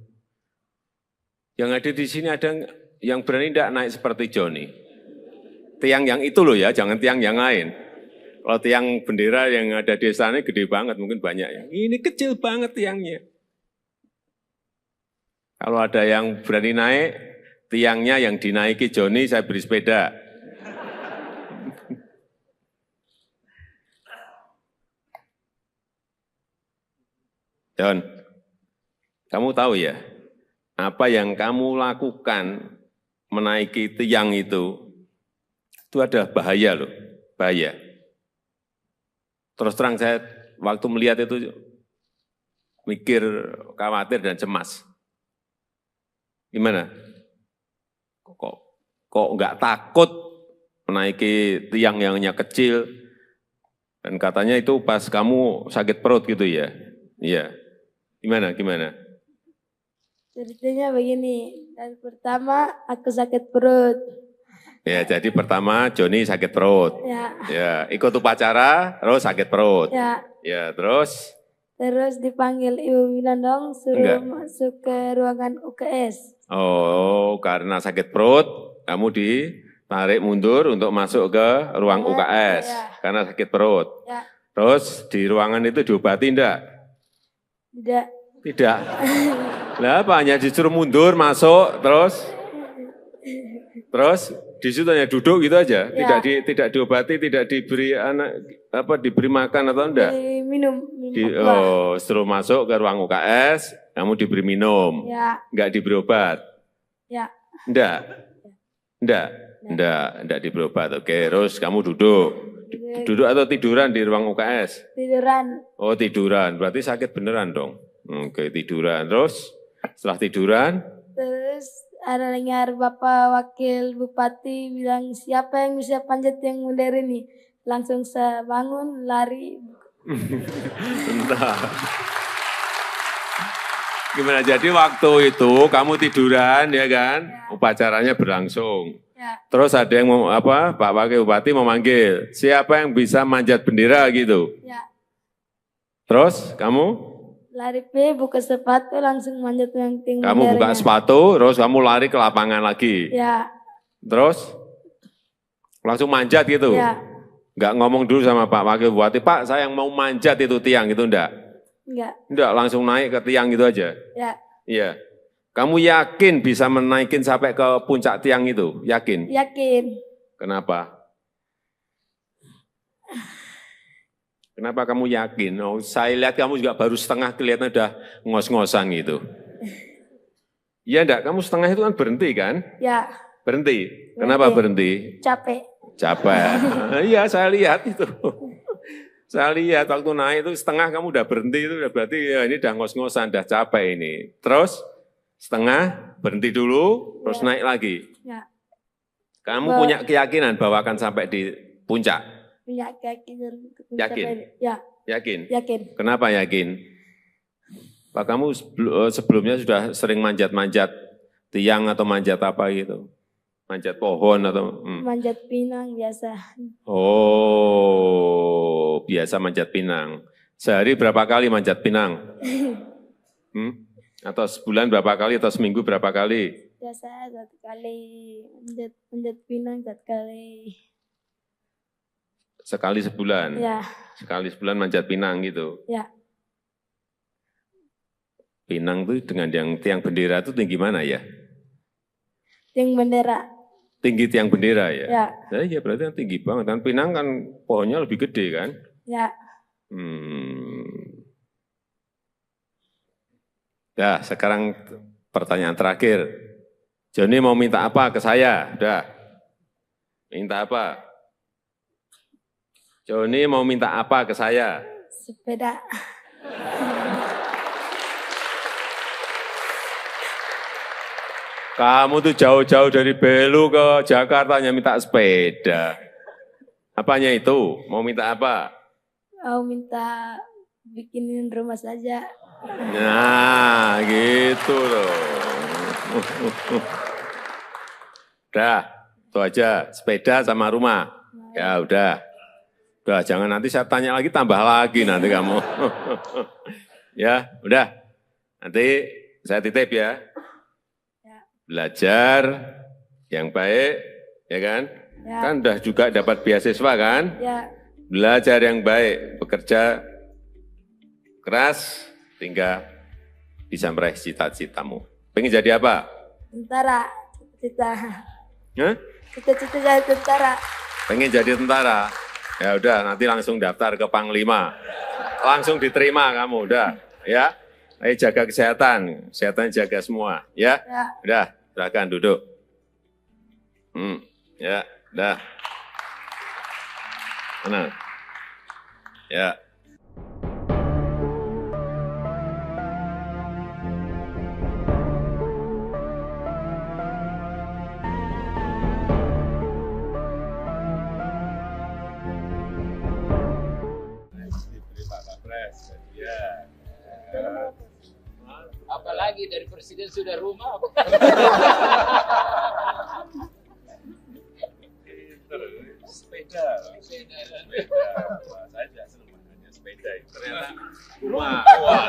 Yang ada di sini ada yang berani tidak naik seperti Johnny. Tiang yang itu loh ya, jangan tiang yang lain. Kalau tiang bendera yang ada di sana gede banget, mungkin banyak ya. Ini kecil banget tiangnya. Kalau ada yang berani naik, tiangnya yang dinaiki Johnny, saya beri sepeda. John, kamu tahu ya, apa yang kamu lakukan menaiki tiang itu ada bahaya loh, bahaya. Terus terang saya waktu melihat itu mikir, khawatir dan cemas. Gimana? Kok nggak takut menaiki tiang yang hanya kecil? Dan katanya itu pas kamu sakit perut gitu ya? Iya. Gimana? Ceritanya begini, dari pertama aku sakit perut. Ya, jadi pertama Johnny sakit perut. Ya, ikut upacara, terus sakit perut. Ya, terus? Terus dipanggil Ibu Winandong, suruh masuk ke ruangan UKS. Oh, karena sakit perut, kamu ditarik mundur untuk masuk ke ruang UKS. Karena sakit perut. Terus di ruangan itu diobati enggak? Tidak. Lah apa, hanya disuruh mundur, masuk, terus di situ hanya duduk gitu aja, tidak diobati, tidak diberi diberi makan atau enggak? Minum. Suruh masuk ke ruang UKS, kamu diberi minum, enggak diberi obat? Enggak diberi obat. Oke, terus kamu duduk atau tiduran di ruang UKS? Tiduran. Oh tiduran, berarti sakit beneran dong. Oke, tiduran. Terus setelah tiduran? Terus ada dengar Bapak Wakil Bupati bilang siapa yang bisa panjat yang mulia ini. Langsung saya bangun, lari. Entah. Gimana, jadi waktu itu kamu tiduran ya kan? Upacaranya berlangsung. Terus ada yang Pak Wakil Bupati memanggil, siapa yang bisa manjat bendera gitu? Terus kamu? Lari buka sepatu langsung manjat yang tinggi. Kamu buka sepatu, terus kamu lari ke lapangan lagi. Terus langsung manjat gitu. Enggak ngomong dulu sama Pak Wakil Bupati, Pak saya yang mau manjat itu tiang itu enggak? Enggak, langsung naik ke tiang itu aja. Iya. Kamu yakin bisa menaikin sampai ke puncak tiang itu? Yakin? Yakin. Kenapa? Kenapa kamu yakin? Oh, saya lihat kamu juga baru setengah, kelihatan udah ngos-ngosan gitu. Iya enggak? Kamu setengah itu kan berhenti kan? Berhenti. Kenapa berhenti? Capek. Iya, saya lihat itu. Saya lihat waktu naik itu setengah kamu udah berhenti, itu udah berarti ya ini udah ngos-ngosan, udah capek ini. Terus setengah berhenti dulu, terus naik lagi. Kamu punya keyakinan bahwa akan sampai di puncak? Punya keyakinan. Yakin? Yakin? Yakin. Kenapa yakin? Pak kamu sebelumnya sudah sering manjat-manjat tiang atau manjat apa gitu? Manjat pohon atau? Manjat pinang biasa. Oh, biasa manjat pinang. Sehari berapa kali manjat pinang? Atau sebulan berapa kali, atau seminggu berapa kali? Biasa 1 kali manjat pinang 1 kali. Sekali sebulan? Ya, Sekali sebulan manjat pinang gitu? ya. Pinang itu dengan yang tiang bendera itu tinggi mana ya? Tiang bendera. Tinggi tiang bendera ya? Ya, Nah, iya berarti kan tinggi banget. Kan pinang kan pohonnya lebih gede kan? ya. Ya, sekarang pertanyaan terakhir. Joni mau minta apa ke saya? Udah. Minta apa? Joni mau minta apa ke saya? Sepeda. Kamu tuh jauh-jauh dari Belu ke Jakarta hanya minta sepeda. Apanya itu? Mau minta apa? Mau minta bikinin rumah saja. Nah, gitu loh. Udah, itu aja. Sepeda sama rumah. Ya udah. Udah, jangan nanti saya tanya lagi, tambah lagi nanti kamu. Ya, udah. Nanti saya titip ya. Belajar yang baik, ya kan? Ya. Kan udah juga dapat beasiswa kan? Ya, Belajar yang baik, bekerja keras, hingga bisa meraih cita-citamu. Pengen jadi apa? tentara. Cita-cita. Hah? Cita-cita jadi tentara. Pengen jadi tentara? Ya udah, nanti langsung daftar ke Panglima. Langsung diterima kamu, udah. Ya, ayo jaga kesehatan, kesehatan jaga semua. Ya, Ya. udah, silakan duduk. Ya, udah. Tenang. Ya. Diberi Pak Kapres, ya. Apalagi dari presiden sudah rumah. Sepeda. Wah, saya juga senang makanya sepeda. Ternyata rumah. Wah.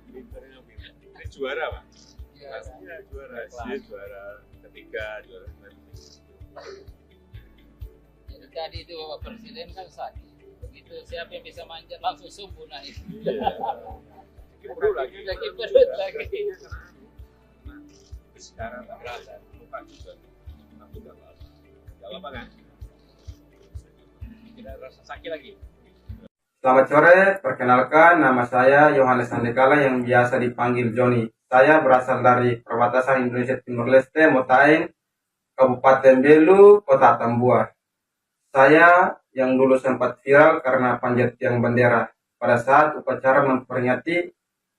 Pinternya pinter. Ini juara Pak. Pastinya juara. Dia juara ketiga, juara Jadi tadi itu Bapak Presiden kan sakit. Begitu siapa yang bisa manjat langsung sembuh naik. perut lagi. Lagi perut lagi. Sekarang tak berasa. Lupa juga. Tapi tak apa-apa. Gak apa-apa kan? Tidak rasa sakit lagi. Selamat sore, perkenalkan nama saya Yohanes Sandekala yang biasa dipanggil Joni. Saya berasal dari perbatasan Indonesia Timur Leste, Motain, Kabupaten Belu, Kota Tambua. Saya yang dulu sempat viral karena panjat tiang bendera pada saat upacara memperingati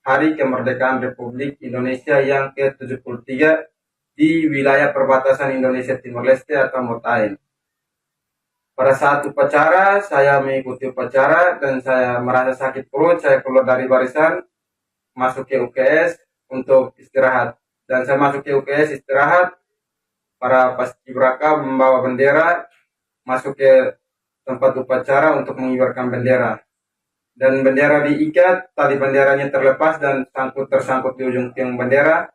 Hari Kemerdekaan Republik Indonesia yang ke-73 di wilayah perbatasan Indonesia Timur Leste atau Motain. Pada saat upacara, saya mengikuti upacara dan saya merasa sakit perut, saya keluar dari barisan, masuk ke UKS untuk istirahat. Dan saya masuk ke UKS istirahat, para paskibraka membawa bendera, masuk ke tempat upacara untuk mengibarkan bendera. Dan bendera diikat, tali benderanya terlepas dan tersangkut di ujung tiang bendera.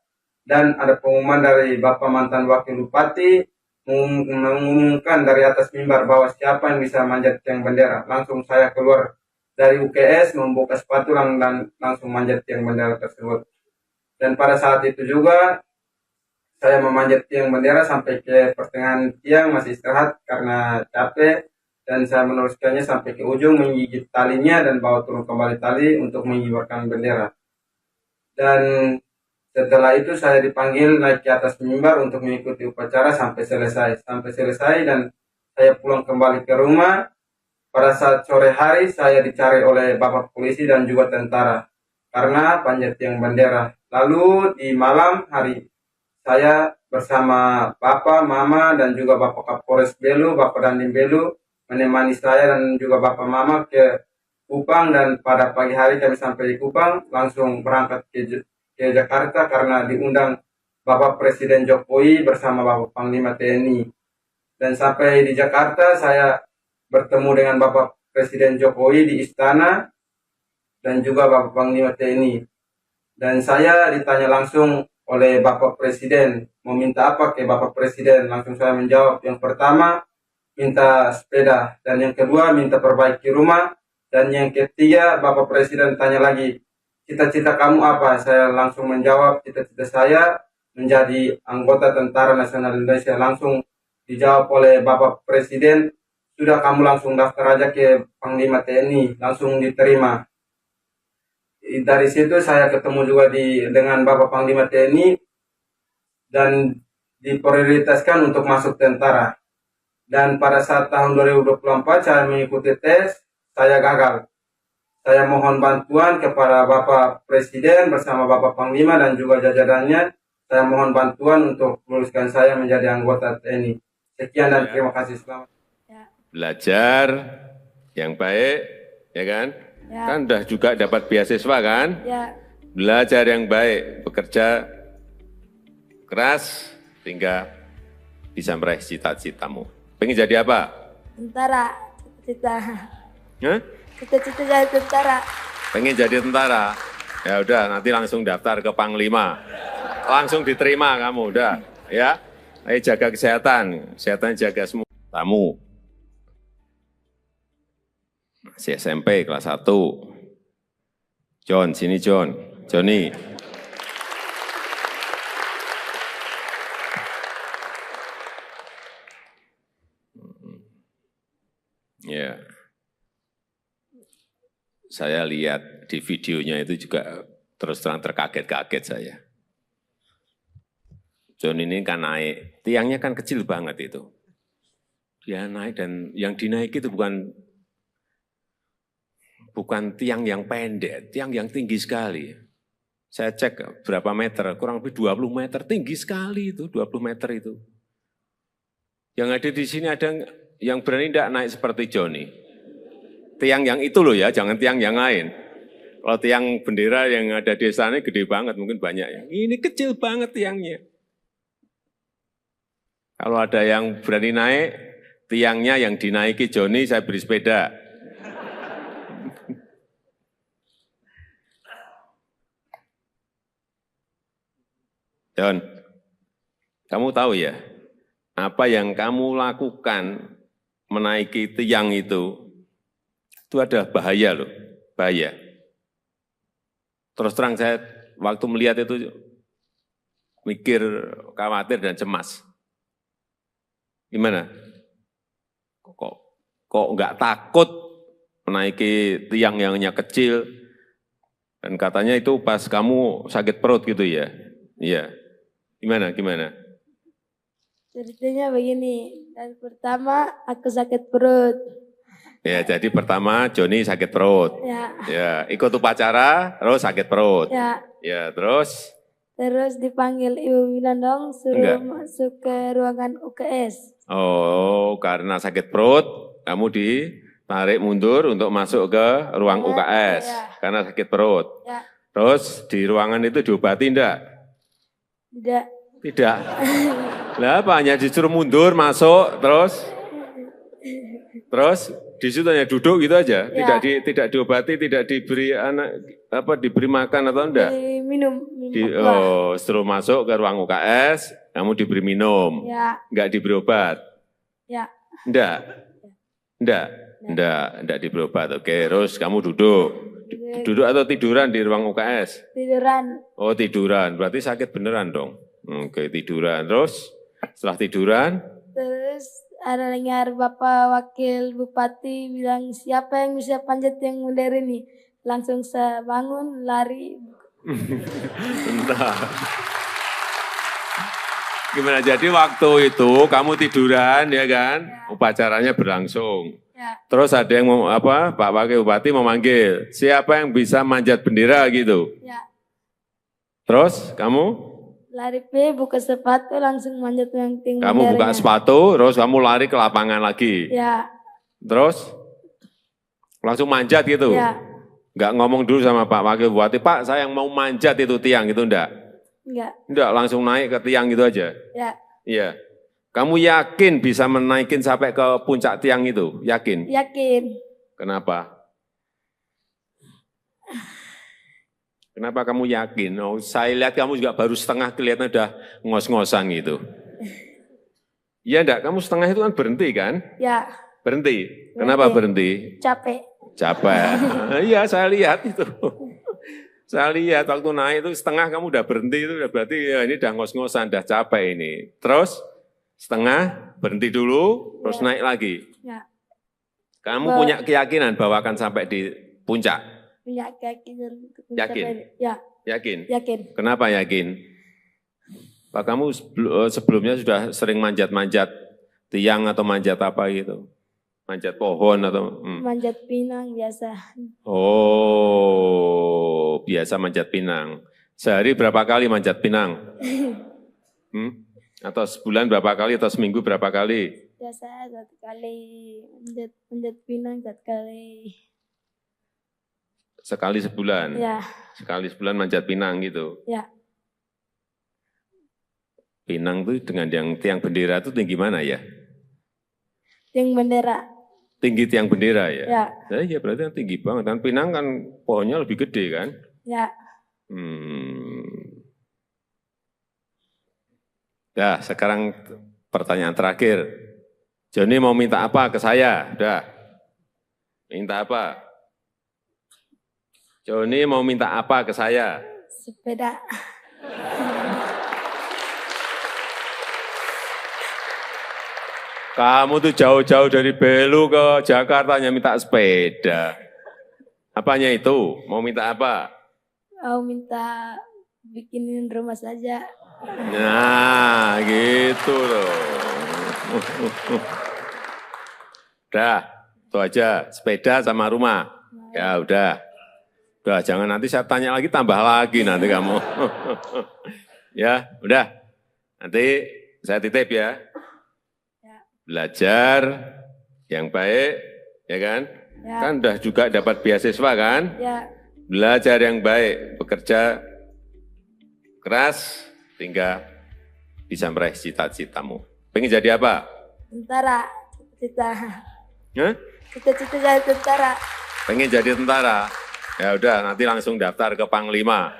Dan ada pengumuman dari Bapak mantan Wakil Bupati, mengumumkan dari atas mimbar bahwa siapa yang bisa manjat tiang bendera. Langsung saya keluar dari UKS, membuka sepatu dan langsung manjat tiang bendera tersebut. Dan pada saat itu juga saya memanjat tiang bendera sampai ke pertengahan tiang, masih istirahat karena capek. Dan saya meneruskannya sampai ke ujung, menggigit talinya dan bawa turun kembali tali untuk mengibarkan bendera. Dan setelah itu saya dipanggil naik ke atas mimbar untuk mengikuti upacara sampai selesai. Dan saya pulang kembali ke rumah. Pada saat sore hari saya dicari oleh Bapak Polisi dan juga tentara karena panjat tiang bendera. Lalu di malam hari saya bersama Bapak, Mama dan juga Bapak Kapolres Belu, Bapak Dandim Belu menemani saya dan juga Bapak Mama ke Kupang. Dan pada pagi hari kami sampai di Kupang langsung berangkat ke Jakarta karena diundang Bapak Presiden Jokowi bersama Bapak Panglima TNI. Dan sampai di Jakarta saya bertemu dengan Bapak Presiden Jokowi di istana dan juga Bapak Panglima TNI. Dan saya ditanya langsung oleh Bapak Presiden, mau minta apa ke Bapak Presiden? Langsung saya menjawab, yang pertama minta sepeda, dan yang kedua minta perbaiki rumah, dan yang ketiga Bapak Presiden tanya lagi, cita-cita kamu apa? Saya langsung menjawab, cita-cita saya menjadi anggota Tentara Nasional Indonesia. Langsung dijawab oleh Bapak Presiden, sudah kamu langsung daftar aja ke Panglima TNI, langsung diterima. Dari situ saya ketemu juga dengan Bapak Panglima TNI dan diprioritaskan untuk masuk tentara. Dan pada saat tahun 2024 saya mengikuti tes, saya gagal. Saya mohon bantuan kepada Bapak Presiden bersama Bapak Panglima dan juga jajarannya. Saya mohon bantuan untuk luluskan saya menjadi anggota TNI. Sekian dan terima kasih. Selamat. Belajar yang baik, ya kan? Ya. Kan udah juga dapat beasiswa kan? Ya. Belajar yang baik, bekerja keras, sehingga bisa meraih cita-citamu. Pengen jadi apa? Tentara, cita-cita. Hah? Cita-cita jadi tentara. Pengen jadi tentara? Ya udah, nanti langsung daftar ke Panglima. Langsung diterima kamu, udah. Ya, ayo jaga kesehatan jaga semua. Tamu. Masih SMP kelas 1. John, sini John. Johnny. Ya. Saya lihat di videonya itu juga terus terang terkaget-kaget saya. John ini kan naik, tiangnya kan kecil banget itu. Dia naik dan yang dinaiki itu bukan tiang yang pendek, tiang yang tinggi sekali. Saya cek berapa meter, kurang lebih 20 meter, tinggi sekali itu, 20 meter itu. Yang ada di sini ada yang berani tidak naik seperti Johnny. Tiang yang itu loh ya, jangan tiang yang lain. Kalau tiang bendera yang ada di sana gede banget, mungkin banyak ya. Ini kecil banget tiangnya. Kalau ada yang berani naik, tiangnya yang dinaiki Johnny, saya beri sepeda. John, kamu tahu ya, apa yang kamu lakukan menaiki tiang itu ada bahaya loh, bahaya. Terus terang saya waktu melihat itu mikir, khawatir dan cemas. Gimana? Kok nggak takut menaiki tiang yang hanya kecil? Dan katanya itu pas kamu sakit perut gitu ya? Iya. Gimana? Ceritanya begini, dan pertama aku sakit perut. Ya, jadi pertama Johnny sakit perut. Ya, ikut upacara, terus sakit perut. Ya, terus? Terus dipanggil Ibu Winandong, suruh masuk ke ruangan UKS. Oh, karena sakit perut, kamu ditarik mundur untuk masuk ke ruang UKS. Karena sakit perut. Terus di ruangan itu diobati enggak? Tidak. Lah apa, hanya disuruh mundur, masuk, terus di situ hanya duduk gitu aja, tidak diobati, tidak diberi diberi makan atau enggak? Minum. Setelah masuk ke ruang UKS, kamu diberi minum, enggak diberi obat? Enggak diberi obat. Oke, terus kamu duduk atau tiduran di ruang UKS? Tiduran. Oh tiduran, berarti sakit beneran dong. Oke, tiduran. Terus setelah tiduran? Terus ada dengar Bapak Wakil Bupati bilang, siapa yang bisa panjat yang mulia ini? Langsung saya bangun, lari. Entah. Gimana, jadi waktu itu kamu tiduran ya kan? Upacaranya berlangsung. Terus ada yang Pak Wakil Bupati memanggil, siapa yang bisa manjat bendera gitu? Terus kamu? Lari buka sepatu langsung manjat yang tinggi. Kamu buka sepatu, terus kamu lari ke lapangan lagi. Terus langsung manjat gitu. Enggak ngomong dulu sama Pak Wakil Bupati, Pak saya yang mau manjat itu tiang gitu enggak? Enggak, langsung naik ke tiang gitu aja. Iya. Kamu yakin bisa menaikin sampai ke puncak tiang itu? Yakin? Yakin. Kenapa? Kenapa kamu yakin? Oh, saya lihat kamu juga baru setengah kelihatan udah ngos-ngosan gitu. Iya enggak, kamu setengah itu kan berhenti kan? Ya, Berhenti. Kenapa berhenti? capek. Capek. Iya, saya lihat itu. Saya lihat waktu naik itu setengah kamu udah berhenti itu udah berarti ya ini udah ngos-ngosan, udah capek ini. Terus setengah berhenti dulu, terus naik lagi. Ya, Kamu punya keyakinan bahwa akan sampai di puncak? punya keyakinan. Yakin? Ya, Yakin? yakin. Kenapa yakin? Pak, kamu sebelumnya sudah sering manjat-manjat tiang atau manjat apa gitu? Manjat pohon atau? Manjat pinang biasa. Oh, biasa manjat pinang. Sehari berapa kali manjat pinang? Atau sebulan berapa kali atau seminggu berapa kali? Biasa 1 kali manjat pinang 1 kali. Sekali sebulan? Ya, Sekali sebulan manjat pinang gitu? ya. Pinang tuh dengan yang tiang bendera itu tinggi mana ya? Yang bendera. Tinggi tiang bendera ya? Ya, Nah, iya berarti kan tinggi banget. Dan pinang kan pohonnya lebih gede kan? ya. Dah, sekarang pertanyaan terakhir. Joni mau minta apa ke saya? Udah. Minta apa? Joni mau minta apa ke saya? Sepeda. Kamu tuh jauh-jauh dari Belu ke Jakarta hanya minta sepeda. Apanya itu? Mau minta apa? Mau minta bikinin rumah saja. Nah, gitu loh. Udah, itu aja. Sepeda sama rumah. Ya udah. Udah, jangan nanti saya tanya lagi, tambah lagi nanti kamu. Ya, udah. Nanti saya titip ya. Belajar yang baik, ya kan? Ya. Kan udah juga dapat beasiswa kan? Ya, Belajar yang baik, bekerja keras, hingga bisa meraih cita-citamu. Pengen jadi apa? tentara. Cita-cita. Hah? Cita-cita jadi tentara. Pengen jadi tentara? Ya udah, nanti langsung daftar ke Panglima.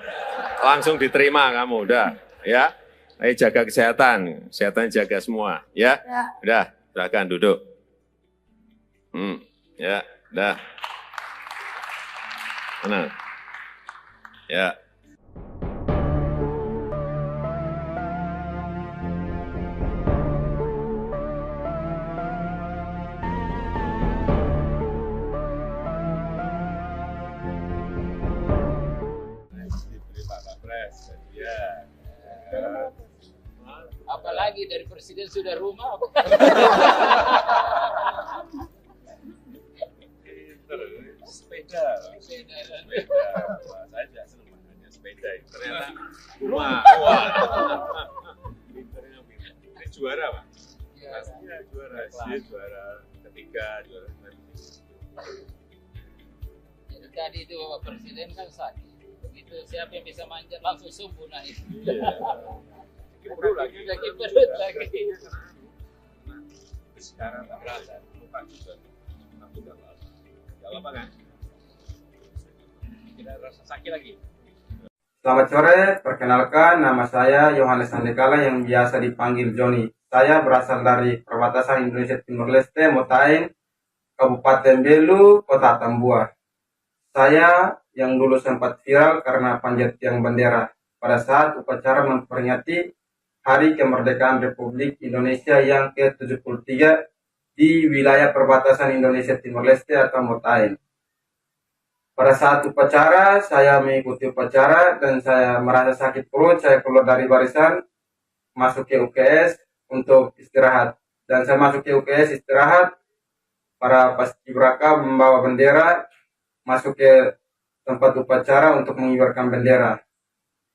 Langsung diterima kamu, udah. Ya, ayo jaga kesehatan. Kesehatan jaga semua, ya. Ya. Udah, silakan duduk. Ya, udah. Mana? Ya. Diberi Pak Kapres, ya. Apalagi dari presiden sudah rumah. Sepeda. Sepeda. Wah, saya tidak senang makanya sepeda. Ternyata rumah. Wah. Pinternya pinter. Ini juara, Pak. Pastinya juara. Dia juara ketiga, juara Jadi tadi itu Bapak Presiden kan sakit. Begitu siapa yang bisa manjat langsung subuh naik. Iya. Perlu lagi. Lagi perut lagi. Sekarang tak berasa. Lupa juga. Aku udah lama. Gak apa kan? Tidak rasa sakit lagi. Selamat sore, perkenalkan nama saya Yohanes Sandekala yang biasa dipanggil Joni. Saya berasal dari perbatasan Indonesia Timur Leste, Motain, Kabupaten Belu, Kota Tambua. Saya yang dulu sempat viral karena panjat tiang bendera pada saat upacara memperingati Hari Kemerdekaan Republik Indonesia yang ke-73 di wilayah perbatasan Indonesia Timur Leste atau Motain. Pada saat upacara, saya mengikuti upacara dan saya merasa sakit perut, saya keluar dari barisan, masuk ke UKS untuk istirahat. Dan saya masuk ke UKS istirahat, para paskibraka membawa bendera, masuk ke tempat upacara untuk mengibarkan bendera.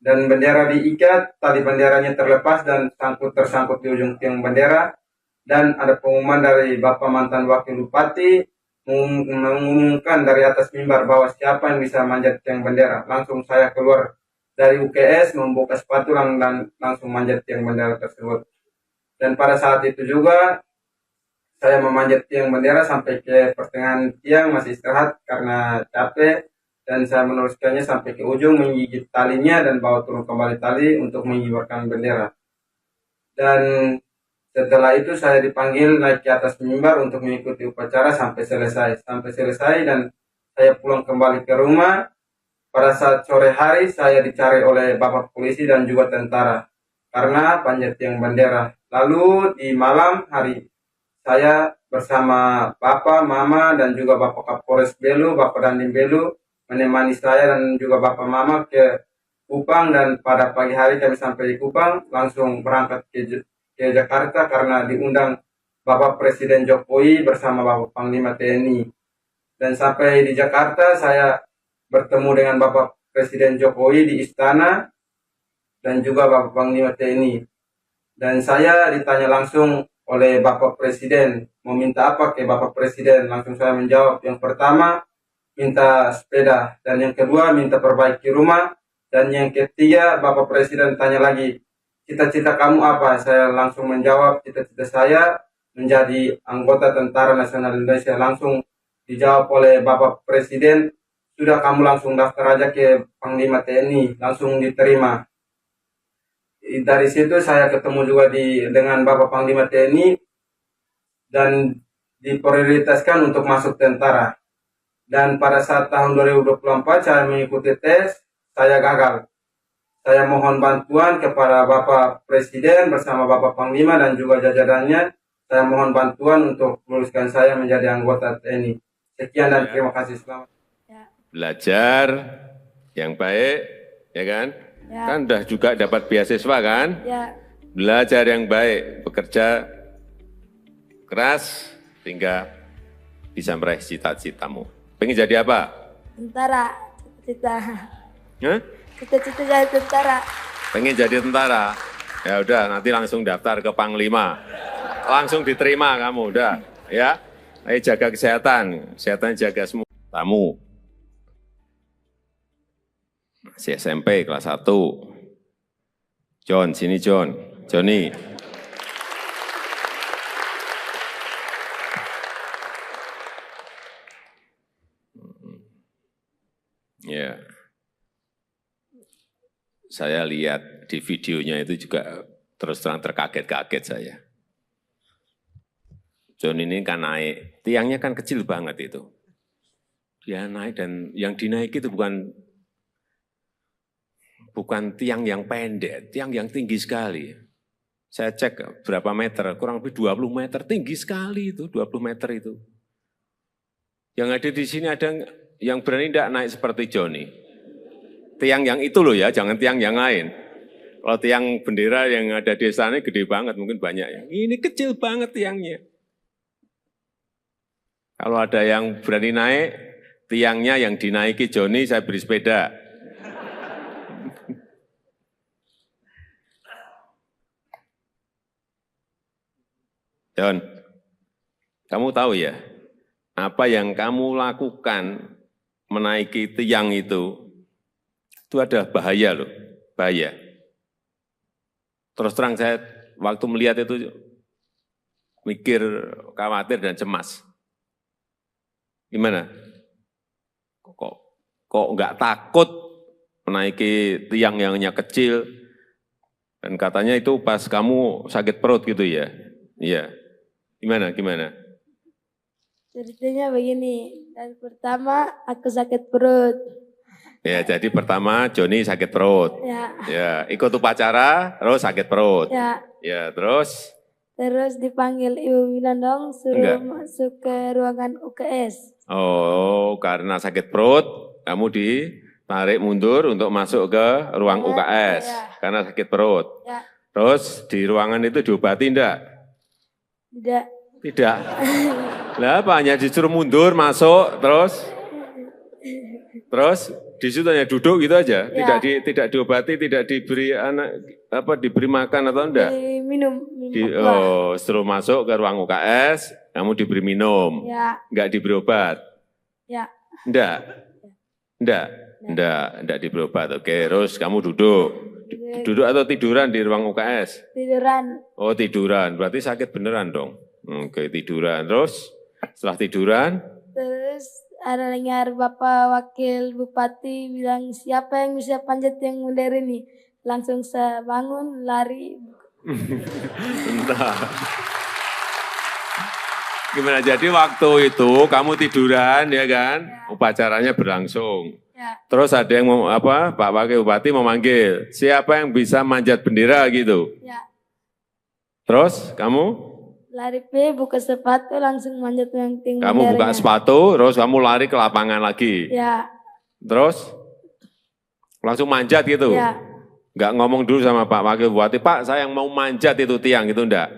Dan bendera diikat, tali benderanya terlepas dan tersangkut di ujung tiang bendera. Dan ada pengumuman dari Bapak mantan Wakil Bupati, mengumumkan dari atas mimbar bahwa siapa yang bisa manjat tiang bendera. Langsung saya keluar dari UKS, membuka sepatu dan langsung manjat tiang bendera tersebut. Dan pada saat itu juga saya memanjat tiang bendera sampai ke pertengahan tiang, masih istirahat karena capek, dan saya meneruskannya sampai ke ujung, menggigit talinya dan bawa turun kembali tali untuk mengibarkan bendera. Dan setelah itu saya dipanggil naik ke atas mimbar untuk mengikuti upacara sampai selesai dan saya pulang kembali ke rumah. Pada saat sore hari saya dicari oleh bapak polisi dan juga tentara karena panjat tiang bendera. Lalu di malam hari saya bersama bapak, mama, dan juga bapak Kapolres Belu, bapak Dandim Belu menemani saya dan juga bapak mama ke Kupang, dan pada pagi hari kami sampai di Kupang langsung berangkat ke Jakarta karena diundang Bapak Presiden Jokowi bersama Bapak Panglima TNI. Dan sampai di Jakarta saya bertemu dengan Bapak Presiden Jokowi di istana dan juga Bapak Panglima TNI. Dan saya ditanya langsung oleh Bapak Presiden, mau minta apa ke Bapak Presiden? Langsung saya menjawab, yang pertama minta sepeda, dan yang kedua minta perbaiki rumah, dan yang ketiga Bapak Presiden tanya lagi, cita-cita kamu apa? Saya langsung menjawab, cita-cita saya menjadi anggota Tentara Nasional Indonesia. Langsung dijawab oleh Bapak Presiden, sudah kamu langsung daftar aja ke Panglima TNI, langsung diterima. Dari situ saya ketemu juga dengan Bapak Panglima TNI dan diprioritaskan untuk masuk tentara. Dan pada saat tahun 2024 saya mengikuti tes, saya gagal. Saya mohon bantuan kepada Bapak Presiden bersama Bapak Panglima dan juga jajarannya. Saya mohon bantuan untuk luluskan saya menjadi anggota TNI. Sekian dan terima kasih. Selamat. Belajar yang baik, ya kan? Ya. Kan udah juga dapat beasiswa kan? Ya. Belajar yang baik, bekerja keras, sehingga bisa meraih cita-citamu. Pengen jadi apa? Tentara. Cita-cita. Hah? Cita-cita jadi tentara. Pengen jadi tentara? Ya udah, nanti langsung daftar ke Panglima. Langsung diterima kamu, udah. Ya, ayo jaga kesehatan. Kesehatan jaga semua. Tamu. Masih SMP kelas 1. John, sini John. Johnny. Ya. Saya lihat di videonya itu juga terus terang terkaget-kaget saya. John ini kan naik, tiangnya kan kecil banget itu. Dia naik dan yang dinaiki itu bukan tiang yang pendek, tiang yang tinggi sekali. Saya cek berapa meter, kurang lebih 20 meter, tinggi sekali itu, 20 meter itu. Yang ada di sini ada yang berani tidak naik seperti Johnny. Tiang yang itu loh ya, jangan tiang yang lain. Kalau tiang bendera yang ada di sana gede banget, mungkin banyak ya. Ini kecil banget tiangnya. Kalau ada yang berani naik, tiangnya yang dinaiki Johnny, saya beri sepeda. John, kamu tahu ya, apa yang kamu lakukan menaiki tiang itu ada bahaya loh, bahaya. Terus terang saya waktu melihat itu mikir, khawatir dan cemas. Gimana? Kok nggak takut menaiki tiang yang hanya kecil? Dan katanya itu pas kamu sakit perut gitu ya? Iya. Gimana? Ceritanya begini, dan pertama aku sakit perut. Ya, jadi pertama Johnny sakit perut. Ya, ikut upacara, terus sakit perut. Ya, terus? Terus dipanggil Ibu Winandong, suruh masuk ke ruangan UKS. Oh, karena sakit perut, kamu ditarik mundur untuk masuk ke ruang UKS. Karena sakit perut. Terus di ruangan itu diobati enggak? Tidak. Lah apa, hanya disuruh mundur, masuk, terus di situ hanya duduk gitu aja, tidak diobati, tidak diberi diberi makan atau enggak? Minum. Setelah masuk ke ruang UKS, kamu diberi minum, enggak diberi obat? Enggak diberi obat. Oke, terus kamu duduk atau tiduran di ruang UKS? Tiduran. Oh, tiduran, berarti sakit beneran dong. Oke, tiduran. Terus setelah tiduran, Terus ada dengar Bapak Wakil Bupati bilang siapa yang bisa panjat yang modern ini. Langsung saya bangun, lari. entah. Gimana? Jadi waktu itu kamu tiduran, ya kan? Upacaranya berlangsung. Ya, Terus ada yang Pak Wakil Bupati memanggil, siapa yang bisa manjat bendera gitu. ya. Terus kamu? Lari buka sepatu langsung manjat yang tinggi. Kamu buka sepatu, terus kamu lari ke lapangan lagi. Ya, Terus langsung manjat gitu. ya. Nggak ngomong dulu sama Pak Wakil Bupati, Pak saya yang mau manjat itu tiang, itu enggak?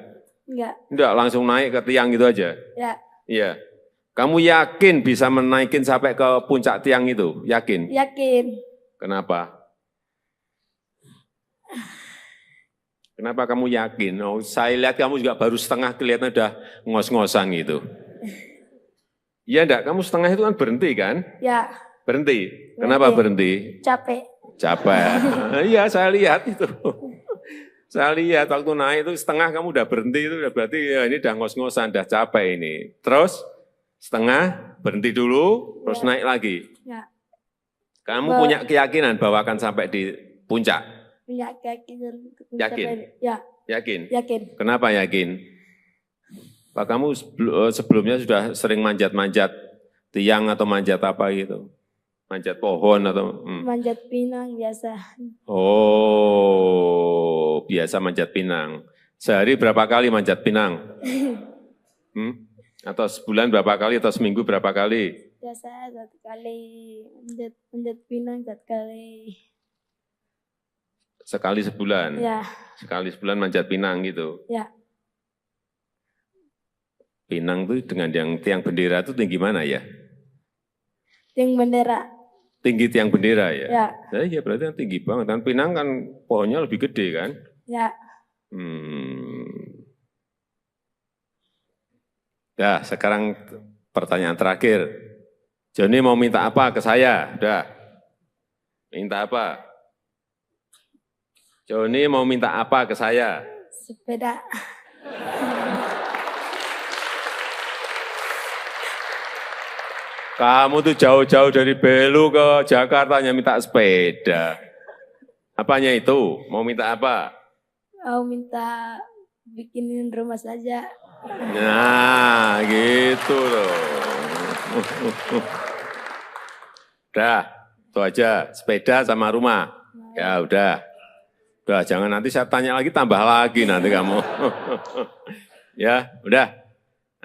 Enggak. Enggak, langsung naik ke tiang gitu aja. Ya, Iya. Kamu yakin bisa menaikin sampai ke puncak tiang itu? Yakin? yakin. Kenapa? Kenapa kamu yakin? Oh, saya lihat kamu juga baru setengah kelihatan udah ngos-ngosan gitu. Iya enggak? Kamu setengah itu kan berhenti kan? Ya, Berhenti. Kenapa berhenti? capek. Capek. Iya, saya lihat itu. Saya lihat waktu naik itu setengah kamu udah berhenti itu udah berarti ya ini udah ngos-ngosan, udah capek ini. Terus setengah berhenti dulu, terus naik lagi. Ya, Kamu punya keyakinan bahwa akan sampai di puncak? punya keyakinan. Yakin? Ya, Yakin? yakin. Kenapa yakin? Pak kamu sebelumnya sudah sering manjat-manjat tiang atau manjat apa gitu? Manjat pohon atau? Manjat pinang biasa. Oh, biasa manjat pinang. Sehari berapa kali manjat pinang? Atau sebulan berapa kali atau seminggu berapa kali? Biasa 1 kali manjat pinang 1 kali. Sekali sebulan? Ya, Sekali sebulan manjat pinang gitu? ya. Pinang itu dengan yang tiang bendera itu tinggi mana ya? Tiang bendera. Tinggi tiang bendera ya? Ya, Nah, iya berarti kan tinggi banget. Dan pinang kan pohonnya lebih gede kan? ya. Ya, sekarang pertanyaan terakhir. Joni mau minta apa ke saya? Udah. Minta apa? Joni mau minta apa ke saya? Sepeda. Kamu tuh jauh-jauh dari Belu ke Jakarta hanya minta sepeda. Apanya itu? Mau minta apa? Mau minta bikinin rumah saja. Nah, gitu loh. Udah, itu aja. Sepeda sama rumah. Ya udah. Udah, jangan nanti saya tanya lagi, tambah lagi nanti kamu. Ya, udah.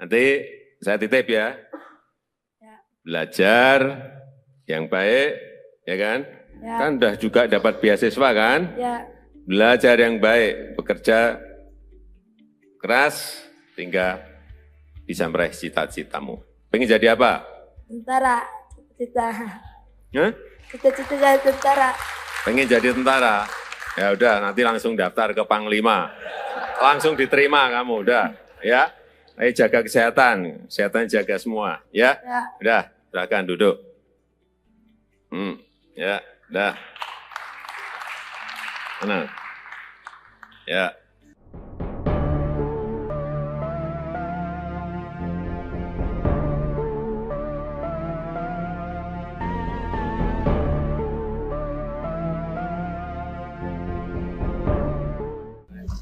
Nanti saya titip ya. Belajar yang baik, ya kan? Ya. Kan udah juga dapat beasiswa kan? Ya, Belajar yang baik, bekerja keras, sehingga bisa meraih cita-citamu. Pengen jadi apa? tentara. Cita-cita. Hah? Cita-cita jadi tentara. Pengen jadi tentara? Ya udah, nanti langsung daftar ke Panglima. Langsung diterima kamu, udah. Ya, ayo jaga kesehatan, kesehatan jaga semua. Ya, Ya. udah, silakan duduk. Ya, udah. Tenang. Ya.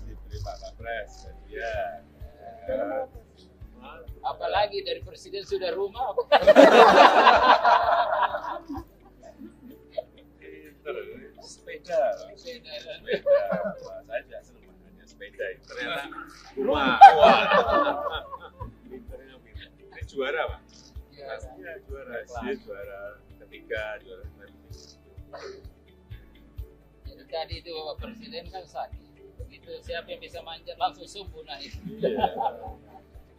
Diberi Pak Kapres, ya. Apalagi dari presiden sudah rumah. Sepeda. Wah, saya juga senang makanya sepeda. Ternyata rumah. Wah. Pinternya pinter. Ini juara Pak? Pastinya juara. Dia juara ketiga, juara Jadi tadi itu Bapak Presiden kan sakit. Begitu siapa yang bisa manjat langsung sumbu naik.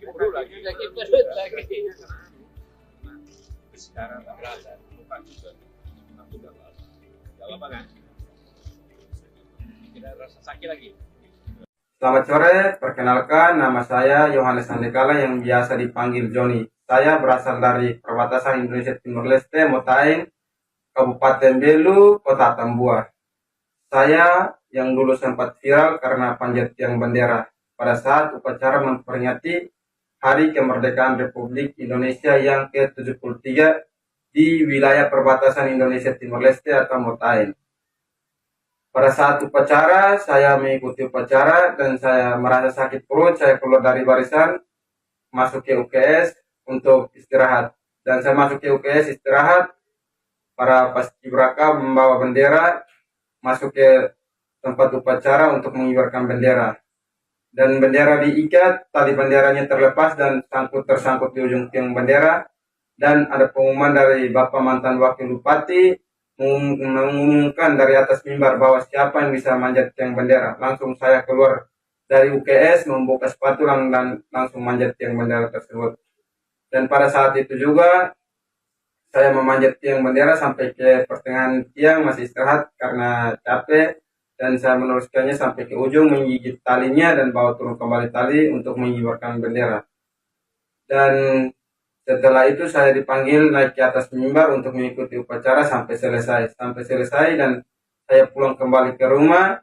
perut lagi. Lagi perut lagi. Sekarang tak berasa. Lupa juga. Aku udah lama. Udah lama kan? Tidak rasa sakit lagi. Selamat sore, perkenalkan nama saya Yohanes Andekala yang biasa dipanggil Joni. Saya berasal dari perbatasan Indonesia Timur Leste, Motaing, Kabupaten Belu, Kota Tambua. Saya yang dulu sempat viral karena panjat tiang bendera pada saat upacara memperingati Hari Kemerdekaan Republik Indonesia yang ke-73 di wilayah perbatasan Indonesia Timor Leste atau Motain. Pada saat upacara, saya mengikuti upacara dan saya merasa sakit perut, saya keluar dari barisan, masuk ke UKS untuk istirahat. Dan saya masuk ke UKS istirahat, para paskibraka membawa bendera, masuk ke tempat upacara untuk mengibarkan bendera. Dan bendera diikat, tali benderanya terlepas dan tersangkut di ujung tiang bendera. Dan ada pengumuman dari Bapak mantan Wakil Bupati mengumumkan dari atas mimbar bahwa siapa yang bisa manjat tiang bendera. Langsung saya keluar dari UKS, membuka sepatu dan langsung manjat tiang bendera tersebut. Dan pada saat itu juga saya memanjat tiang bendera sampai ke pertengahan tiang, masih istirahat karena capek. Dan saya meneruskannya sampai ke ujung, menggigit talinya dan bawa turun kembali tali untuk mengibarkan bendera. Dan setelah itu saya dipanggil naik ke atas mimbar untuk mengikuti upacara sampai selesai. Dan saya pulang kembali ke rumah.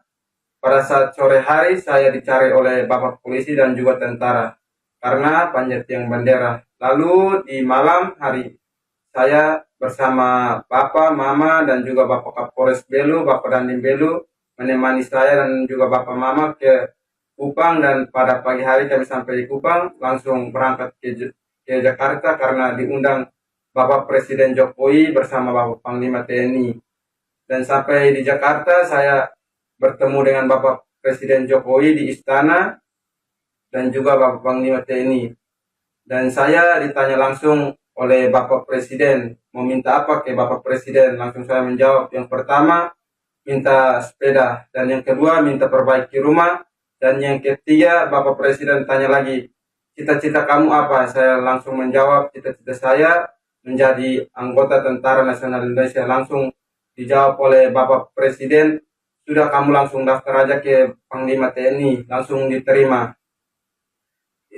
Pada saat sore hari saya dicari oleh Bapak polisi dan juga tentara karena panjat tiang bendera. Lalu di malam hari saya bersama Bapak, Mama, dan juga Bapak Kapolres Belu, Bapak Dandim Belu, menemani saya dan juga Bapak Mama ke Kupang. Dan pada pagi hari kami sampai di Kupang, langsung berangkat ke Jakarta karena diundang Bapak Presiden Jokowi bersama Bapak Panglima TNI. Dan sampai di Jakarta saya bertemu dengan Bapak Presiden Jokowi di istana dan juga Bapak Panglima TNI. Dan saya ditanya langsung oleh Bapak Presiden, mau minta apa ke Bapak Presiden? Langsung saya menjawab, yang pertama minta sepeda, dan yang kedua minta perbaiki rumah, dan yang ketiga Bapak Presiden tanya lagi, cita-cita kamu apa? Saya langsung menjawab, cita-cita saya menjadi anggota Tentara Nasional Indonesia. Langsung dijawab oleh Bapak Presiden, sudah kamu langsung daftar aja ke Panglima TNI, langsung diterima.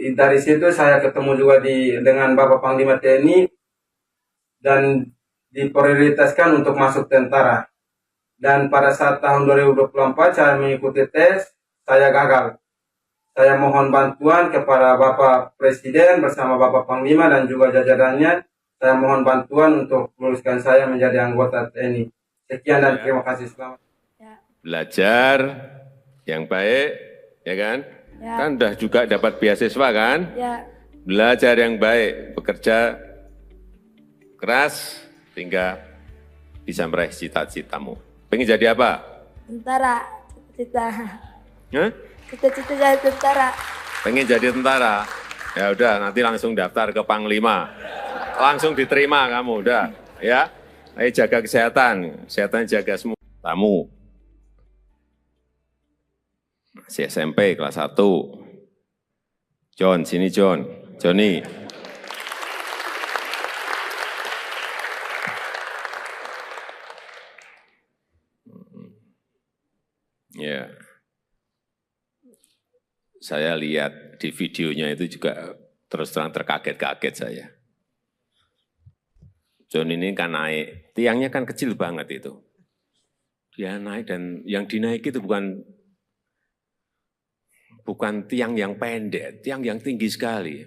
Dari situ saya ketemu juga dengan Bapak Panglima TNI dan diprioritaskan untuk masuk tentara. Dan pada saat tahun 2024 saya mengikuti tes, saya gagal. Saya mohon bantuan kepada Bapak Presiden bersama Bapak Panglima dan juga jajarannya. Saya mohon bantuan untuk luluskan saya menjadi anggota TNI. Sekian dan terima kasih. Selamat. Belajar yang baik, ya kan? Ya. Kan udah juga dapat beasiswa kan? Ya. Belajar yang baik, bekerja keras, sehingga bisa meraih cita-citamu. Pengen jadi apa? Tentara, cita-cita. Hah? Cita-cita jadi tentara. Pengen jadi tentara? Ya udah, nanti langsung daftar ke Panglima. Langsung diterima kamu, udah. Ya, ayo jaga kesehatan jaga semua. Tamu. Masih SMP kelas 1. John, sini John. Johnny. Ya, saya lihat di videonya itu juga terus terang terkaget-kaget saya. John ini kan naik, tiangnya kan kecil banget itu. Dia naik dan yang dinaiki itu bukan tiang yang pendek, tiang yang tinggi sekali.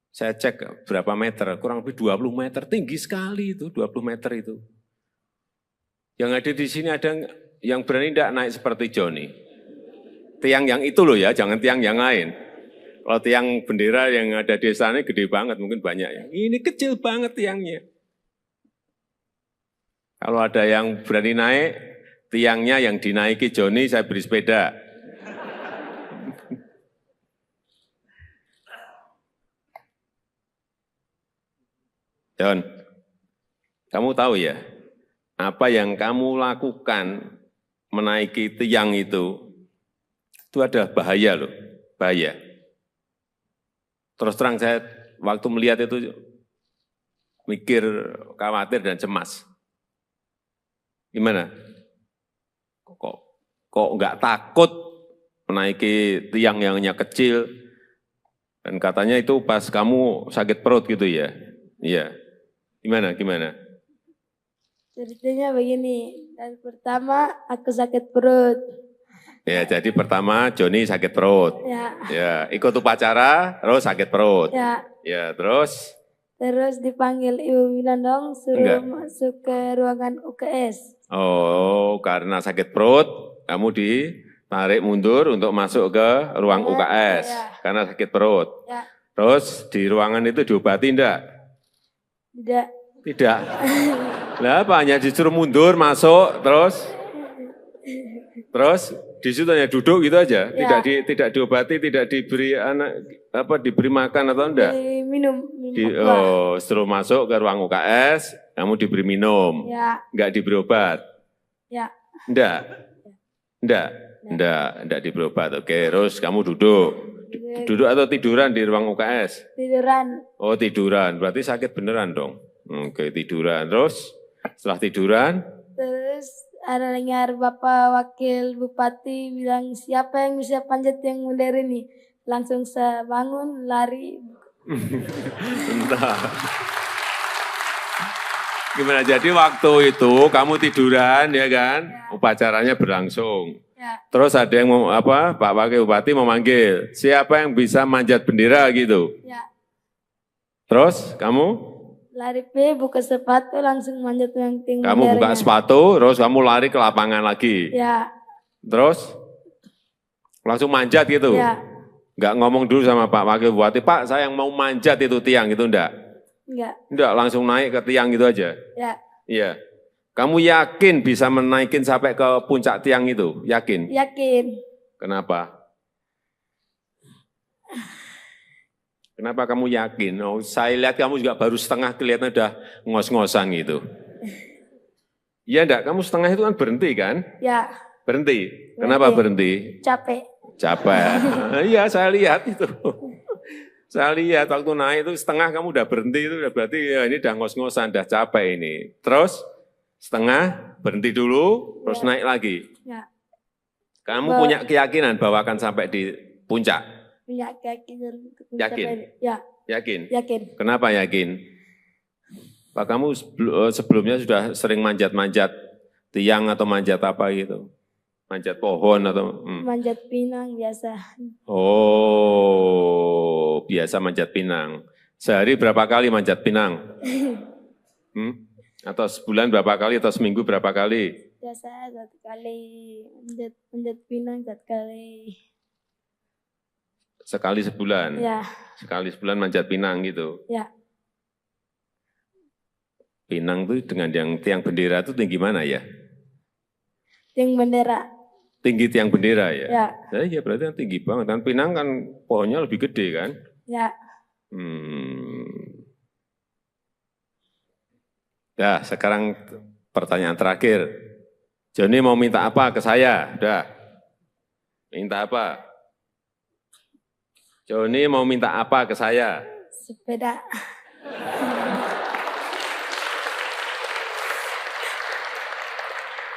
Saya cek berapa meter, kurang lebih 20 meter, tinggi sekali itu, 20 meter itu. Yang ada di sini ada yang berani tidak naik seperti Johnny. Tiang yang itu loh ya, jangan tiang yang lain. Kalau tiang bendera yang ada di sana gede banget, mungkin banyak ya. Ini kecil banget tiangnya. Kalau ada yang berani naik, tiangnya yang dinaiki Johnny, saya beri sepeda. John, kamu tahu ya, apa yang kamu lakukan menaiki tiang itu ada bahaya loh, bahaya. Terus terang saya waktu melihat itu mikir, khawatir dan cemas. Gimana? Kok nggak takut menaiki tiang yang hanya kecil? Dan katanya itu pas kamu sakit perut gitu ya? Iya. Gimana? Ceritanya begini, dan pertama aku sakit perut. Ya, jadi pertama Joni sakit perut. Ya. Ya, ikut upacara, terus sakit perut. Ya. Ya, terus? Terus dipanggil Ibu Winandong suruh masuk ke ruangan UKS. Oh, karena sakit perut, kamu ditarik mundur untuk masuk ke ruang UKS. Ya. Karena sakit perut. Ya. Terus di ruangan itu diobati enggak? Tidak. Tidak. Lah apa, hanya disuruh mundur, masuk, terus di situ hanya duduk gitu aja, Ya. tidak diobati, tidak diberi diberi makan atau enggak? Minum Setelah masuk ke ruang UKS, kamu diberi minum, Ya. enggak diberi obat? Ya. Enggak diberi obat. Oke, terus kamu duduk atau tiduran di ruang UKS? Tiduran. Oh, tiduran, berarti sakit beneran dong. Oke, tiduran, terus setelah tiduran? Terus ada dengar Bapak Wakil Bupati bilang siapa yang bisa panjat yang mulia ini. Langsung saya bangun, lari. Entah. Gimana, jadi waktu itu kamu tiduran ya kan, upacaranya berlangsung. Ya. Terus ada yang Pak Wakil Bupati memanggil, siapa yang bisa manjat bendera gitu. Ya. Terus kamu? Lari buka sepatu langsung manjat yang tinggi. Kamu buka sepatu, terus kamu lari ke lapangan lagi. Ya. Terus langsung manjat gitu. Ya. Enggak ngomong dulu sama Pak Wakil Bupati, Pak saya yang mau manjat itu tiang itu enggak? Enggak, langsung naik ke tiang gitu aja. Ya. Iya. Kamu yakin bisa menaikin sampai ke puncak tiang itu? Yakin? Yakin. Kenapa? Kenapa kamu yakin? Oh, saya lihat kamu juga baru setengah, kelihatan udah ngos-ngosan gitu. Iya enggak? Kamu setengah itu kan berhenti kan? Ya. Berhenti. Kenapa berhenti? Capek. Iya, saya lihat itu. Saya lihat waktu naik itu setengah kamu udah berhenti, itu udah berarti ya ini udah ngos-ngosan, udah capek ini. Terus setengah berhenti dulu, terus naik lagi. Ya. Kamu punya keyakinan bahwa akan sampai di puncak? Punya keyakinan. Yakin? Ya. Yakin? Yakin. Kenapa yakin? Pak, kamu sebelumnya sudah sering manjat-manjat tiang atau manjat apa gitu? Manjat pohon atau? Manjat pinang biasa. Oh, biasa manjat pinang. Sehari berapa kali manjat pinang? Atau sebulan berapa kali atau seminggu berapa kali? Biasa 1 kali manjat pinang 1 kali. Sekali sebulan? Ya. Sekali sebulan manjat pinang gitu? Ya. Pinang tuh dengan yang tiang bendera itu tinggi mana ya? Tiang bendera. Tinggi tiang bendera ya? Ya. Iya berarti kan tinggi banget. Dan pinang kan pohonnya lebih gede kan? Ya. Dah, sekarang pertanyaan terakhir. Joni mau minta apa ke saya? Udah. Minta apa? Joni mau minta apa ke saya? Sepeda.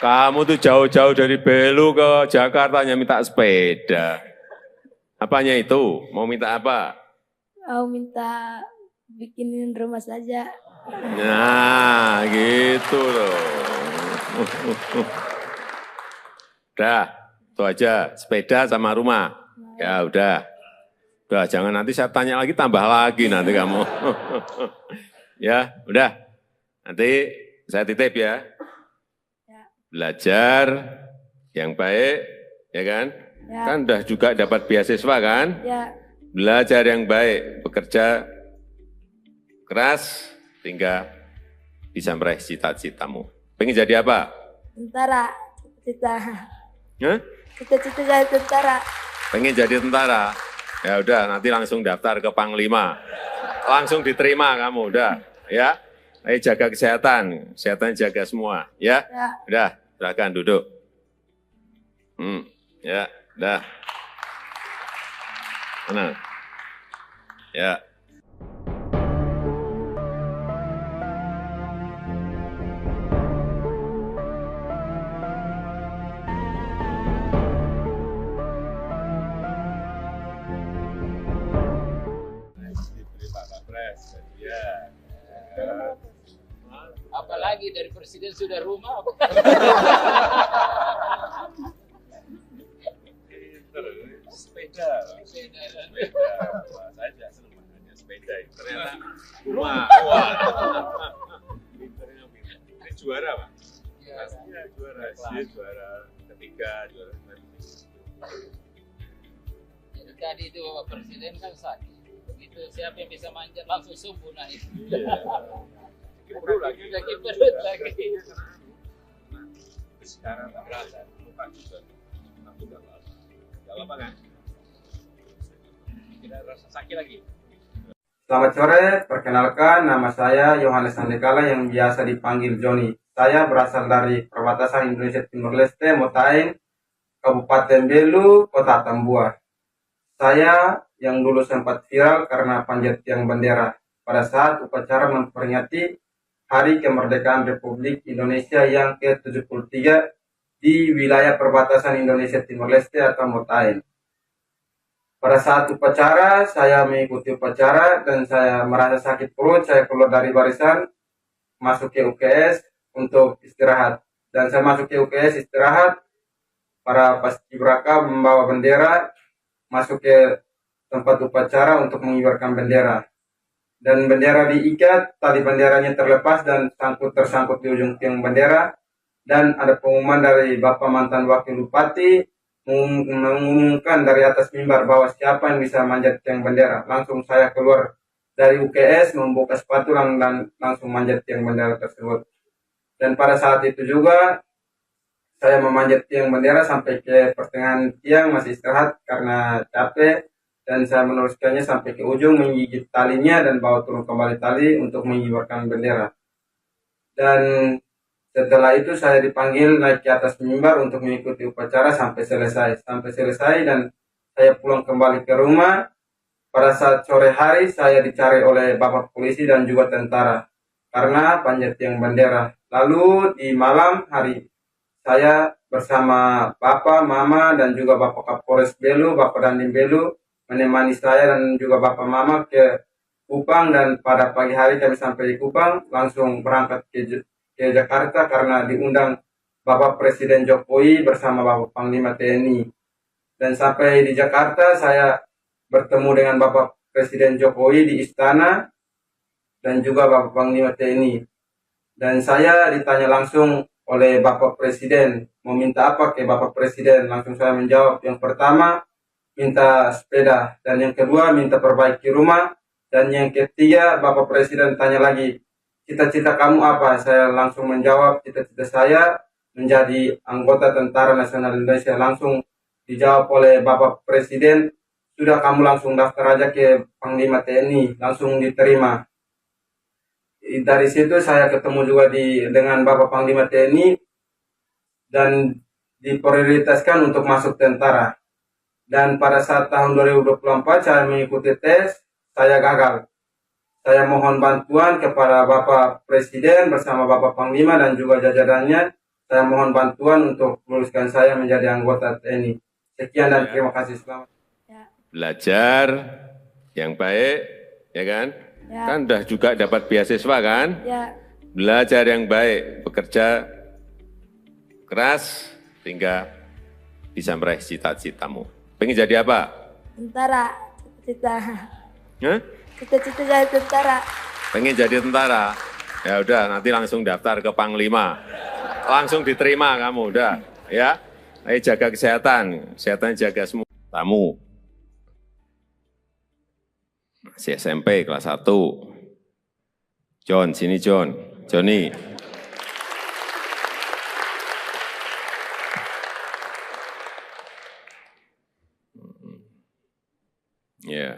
Kamu tuh jauh-jauh dari Belu ke Jakarta hanya minta sepeda. Apanya itu? Mau minta apa? Mau minta bikinin rumah saja. Nah, gitu loh. Udah, itu aja. Sepeda sama rumah. Ya udah. Udah, jangan nanti saya tanya lagi, tambah lagi nanti kamu. Ya, udah. Nanti saya titip ya. Belajar yang baik, ya kan? Ya. Kan udah juga dapat beasiswa kan? Ya. Belajar yang baik, bekerja keras, hingga bisa meraih cita-citamu. Pengen jadi apa? Tentara. Cita. Hah? Cita-cita jadi tentara. Pengen jadi tentara? Ya udah, nanti langsung daftar ke Panglima. Langsung diterima kamu, udah. Ya, ayo jaga kesehatan, kesehatan jaga semua, ya. Ya. Udah, silakan duduk. Ya, udah. Mana? Ya. Diberi Pak Kapres, ya. Apalagi dari presiden sudah rumah. Sepeda. Sepeda. Wah, saya juga senang makanya sepeda itu. Ternyata wah. Pinternya pinter. Ini juara, Pak. Pastinya juara. Dia juara ketiga, juara kemarin. Jadi tadi itu Bapak Presiden kan sakit. Begitu siapa yang bisa manjat langsung subuh naik. Iya. Kiper lagi. Lagi perut lagi. Sekarang tak berasa, lupa juga. Aku udah lama. Gak apa kan? Tidak rasa sakit lagi. Selamat sore, perkenalkan nama saya Yohanes Andekala yang biasa dipanggil Joni. Saya berasal dari perbatasan Indonesia Timur Leste, Motaing, Kabupaten Belu, Kota Tambua. Saya yang dulu sempat viral karena panjat tiang bendera pada saat upacara memperingati Hari Kemerdekaan Republik Indonesia yang ke-73 di wilayah perbatasan Indonesia Timur Leste atau Motaing. Pada saat upacara, saya mengikuti upacara dan saya merasa sakit perut, saya keluar dari barisan, masuk ke UKS untuk istirahat. Dan saya masuk ke UKS istirahat, para paskibraka membawa bendera, masuk ke tempat upacara untuk mengibarkan bendera. Dan bendera diikat, tali benderanya terlepas dan tersangkut di ujung tiang bendera. Dan ada pengumuman dari Bapak mantan Wakil Bupati, mengumumkan dari atas mimbar bahwa siapa yang bisa manjat tiang bendera. Langsung saya keluar dari UKS, membuka sepatu dan langsung manjat tiang bendera tersebut. Dan pada saat itu juga saya memanjat tiang bendera sampai ke pertengahan tiang, masih istirahat karena capek. Dan saya meneruskannya sampai ke ujung, menggigit talinya dan bawa turun kembali tali untuk mengibarkan bendera. Dan setelah itu saya dipanggil naik ke atas mimbar untuk mengikuti upacara sampai selesai. Dan saya pulang kembali ke rumah. Pada saat sore hari saya dicari oleh Bapak Polisi dan juga tentara karena panjat tiang bendera. Lalu di malam hari saya bersama Bapak, Mama, dan juga Bapak Kapolres Belu, Bapak Dandim Belu, menemani saya dan juga Bapak Mama ke Kupang. Dan pada pagi hari kami sampai di Kupang, langsung berangkat ke Jakarta karena diundang Bapak Presiden Jokowi bersama Bapak Panglima TNI. Dan sampai di Jakarta saya bertemu dengan Bapak Presiden Jokowi di istana dan juga Bapak Panglima TNI. Dan saya ditanya langsung oleh Bapak Presiden, meminta apa ke Bapak Presiden? Langsung saya menjawab, yang pertama minta sepeda, dan yang kedua minta perbaiki rumah, dan yang ketiga Bapak Presiden tanya lagi, cita-cita kamu apa? Saya langsung menjawab, cita-cita saya menjadi anggota Tentara Nasional Indonesia. Langsung dijawab oleh Bapak Presiden, sudah kamu langsung daftar aja ke Panglima TNI, langsung diterima. Dari situ saya ketemu juga dengan Bapak Panglima TNI dan diprioritaskan untuk masuk tentara. Dan pada saat tahun 2024 saya mengikuti tes, saya gagal. Saya mohon bantuan kepada Bapak Presiden bersama Bapak Panglima dan juga jajarannya. Saya mohon bantuan untuk luluskan saya menjadi anggota TNI. Sekian dan terima kasih. Selamat. Belajar yang baik, ya kan? Ya. Kan udah juga dapat beasiswa kan? Ya, Belajar yang baik, bekerja keras, sehingga bisa meraih cita-citamu. Pengen jadi apa? tentara, cita-cita. Hah? Cita-cita jadi tentara. Pengen jadi tentara? Ya udah, nanti langsung daftar ke Panglima. Langsung diterima kamu, udah. Ya, ayo jaga kesehatan. Kesehatan jaga semua. Tamu. Masih SMP kelas 1. John, sini John. Johnny. Ya.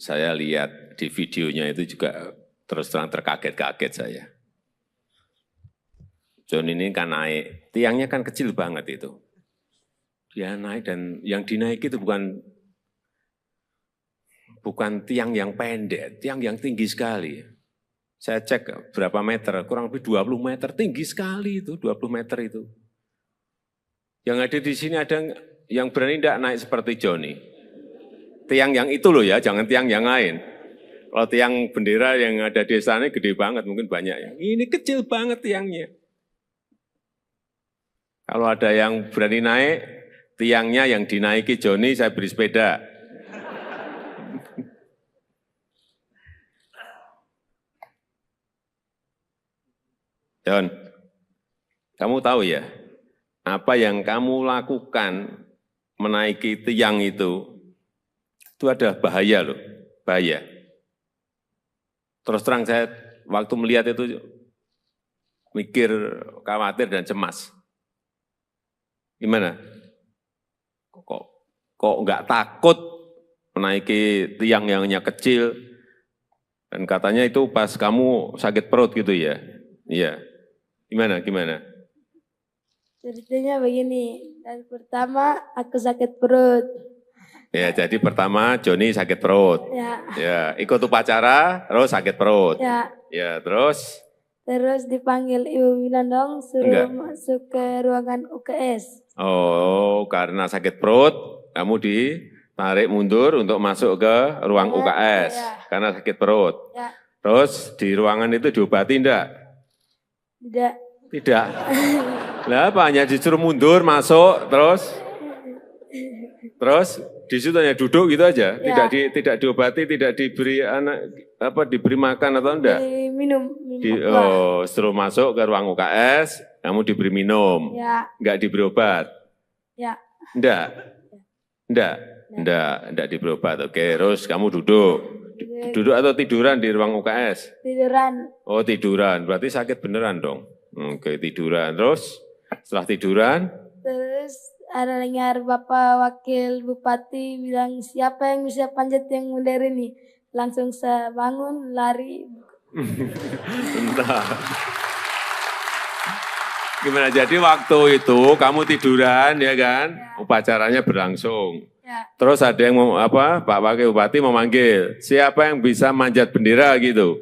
Saya lihat di videonya itu juga terus terang terkaget-kaget saya. John ini kan naik, tiangnya kan kecil banget itu. Dia naik dan yang dinaiki itu bukan tiang yang pendek, tiang yang tinggi sekali. Saya cek berapa meter, kurang lebih 20 meter, tinggi sekali itu, 20 meter itu. Yang ada di sini ada yang berani tidak naik seperti Joni. Tiang yang itu loh ya, jangan tiang yang lain. Kalau tiang bendera yang ada di sana gede banget, mungkin banyak ya. Ini kecil banget tiangnya. Kalau ada yang berani naik, tiangnya yang dinaiki Joni, saya beri sepeda. John, kamu tahu ya, apa yang kamu lakukan menaiki tiang itu ada bahaya loh, bahaya. Terus terang saya waktu melihat itu mikir, khawatir dan cemas. Gimana? Kok nggak takut menaiki tiang yang hanya kecil? Dan katanya itu pas kamu sakit perut gitu ya? Iya. Gimana? Ceritanya begini, dari pertama aku sakit perut. Ya, jadi pertama Joni sakit perut. Ya, ikut upacara, terus sakit perut. Ya, terus? Terus dipanggil Ibu Winandong suruh masuk ke ruangan UKS. Oh, karena sakit perut, kamu ditarik mundur untuk masuk ke ruang UKS. Karena sakit perut. Terus di ruangan itu diobati enggak? Tidak. Lah apa, hanya disuruh mundur, masuk, terus di situ hanya duduk gitu aja, tidak diobati, tidak diberi diberi makan atau enggak? Minum. Setelah masuk ke ruang UKS, kamu diberi minum, enggak diberi obat? Enggak diberi obat. Oke, terus kamu duduk atau tiduran di ruang UKS? Tiduran. Oh, tiduran, berarti sakit beneran dong. Oke, tiduran. Terus setelah tiduran? Terus ada dengar Bapak Wakil Bupati bilang, siapa yang bisa panjat yang modern ini? Langsung saya bangun, lari. Bentar. Gimana, jadi waktu itu kamu tiduran ya kan? Upacaranya berlangsung. Terus ada yang Pak Wakil Bupati memanggil, siapa yang bisa manjat bendera gitu?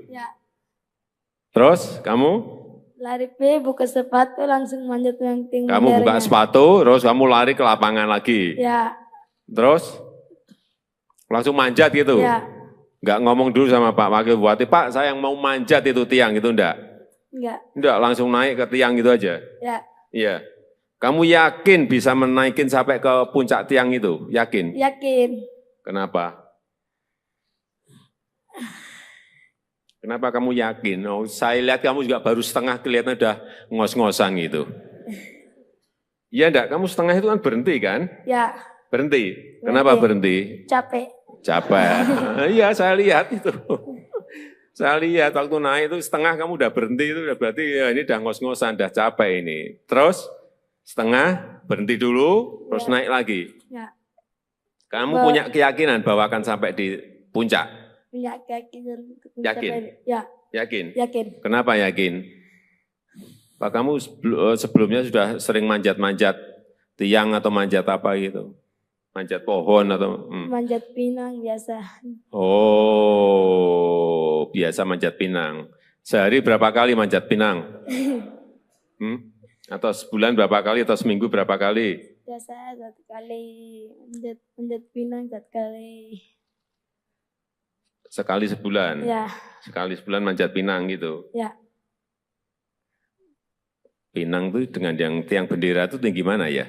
Terus kamu? Lari buka sepatu langsung manjat yang tinggi. Kamu buka sepatu, terus kamu lari ke lapangan lagi. Terus langsung manjat gitu. Enggak ngomong dulu sama Pak Wakil Bupati, Pak saya yang mau manjat itu tiang itu enggak? Enggak, langsung naik ke tiang gitu aja. Iya. Kamu yakin bisa menaikin sampai ke puncak tiang itu? Yakin? Yakin. Kenapa? Kenapa kamu yakin? Oh, saya lihat kamu juga baru setengah, kelihatan udah ngos-ngosan gitu. Iya enggak? Kamu setengah itu kan berhenti kan? Ya. Berhenti. Kenapa berhenti? Capek. Iya, saya lihat itu. Saya lihat waktu naik itu setengah kamu udah berhenti, itu udah berarti ya ini udah ngos-ngosan, udah capek ini. Terus setengah berhenti dulu, terus naik lagi. Kamu punya keyakinan bahwa akan sampai di puncak? Punya keyakinan. Yakin? Yakin? Yakin. Kenapa yakin? Pak, kamu sebelumnya sudah sering manjat-manjat tiang atau manjat apa gitu? Manjat pohon atau? Manjat pinang biasa. Oh, biasa manjat pinang. Sehari berapa kali manjat pinang? Atau sebulan berapa kali atau seminggu berapa kali? Biasa 1 kali manjat pinang 1 kali. Sekali sebulan? Ya. Sekali sebulan manjat pinang gitu? Ya. Pinang itu dengan yang tiang bendera itu tinggi mana ya?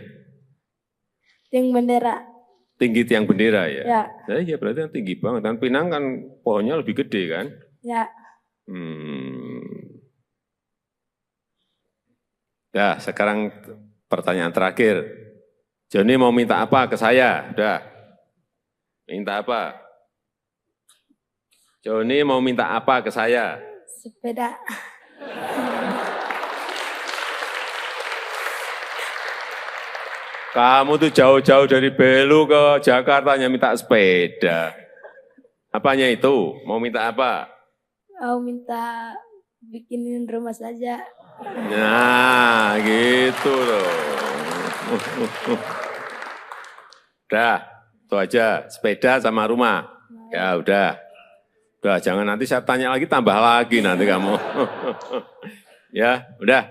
Tiang bendera. Tinggi tiang bendera ya? Ya. Iya berarti kan tinggi banget. Dan pinang kan pohonnya lebih gede kan? Ya. Ya, sekarang pertanyaan terakhir. Joni mau minta apa ke saya? Udah. Minta apa? Joni mau minta apa ke saya? Sepeda. Kamu tuh jauh-jauh dari Belu ke Jakarta hanya minta sepeda. Apanya itu? Mau minta apa? Mau minta bikinin rumah saja. Nah, gitu loh. Udah, itu aja. Sepeda sama rumah. Ya udah. Udah, jangan nanti saya tanya lagi, tambah lagi nanti kamu. Ya, udah.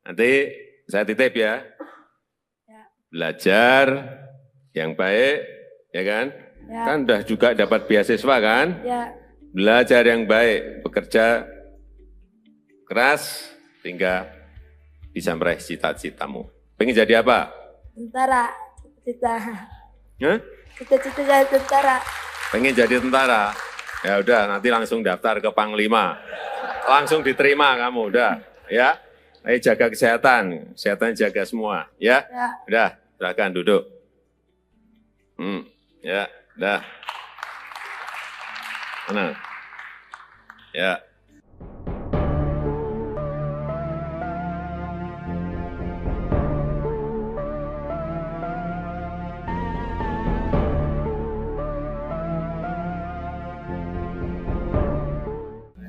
Nanti saya titip ya. Belajar yang baik, ya kan? Ya. Kan udah juga dapat beasiswa kan? Ya. Belajar yang baik, bekerja keras, sehingga bisa meraih cita-citamu. Pengen jadi apa? Tentara. cita-cita. Hah? Cita-cita jadi tentara. Pengen jadi tentara? Ya udah, nanti langsung daftar ke Panglima. Langsung diterima kamu, udah. Ya, ayo jaga kesehatan. Kesehatan jaga semua. Ya, Ya. udah, silakan duduk. Ya, udah. Tenang. Ya.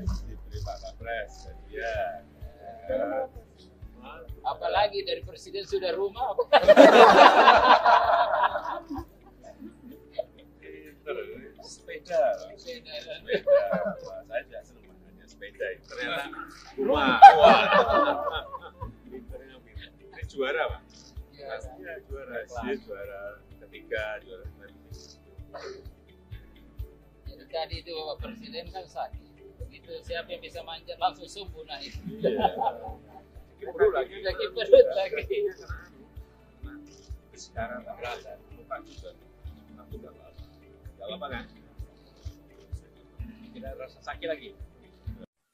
Diberi Pak Kapres, ya. Apalagi dari presiden sudah rumah. Sepeda. Wah, saya juga senang makanya sepeda. Ternyata rumah. Wah. Pinternya pinter. Ini juara, Pak. Pastinya juara. Dia juara ketiga, juara Jadi tadi itu Bapak Presiden kan sakit. Begitu siapa yang bisa manjat langsung sembuh naik. Iya. Perut lagi. Lagi perut lagi. Sekarang tak berasa. Lupa juga. Aku udah lama. Udah lama kan? Tidak rasa sakit lagi.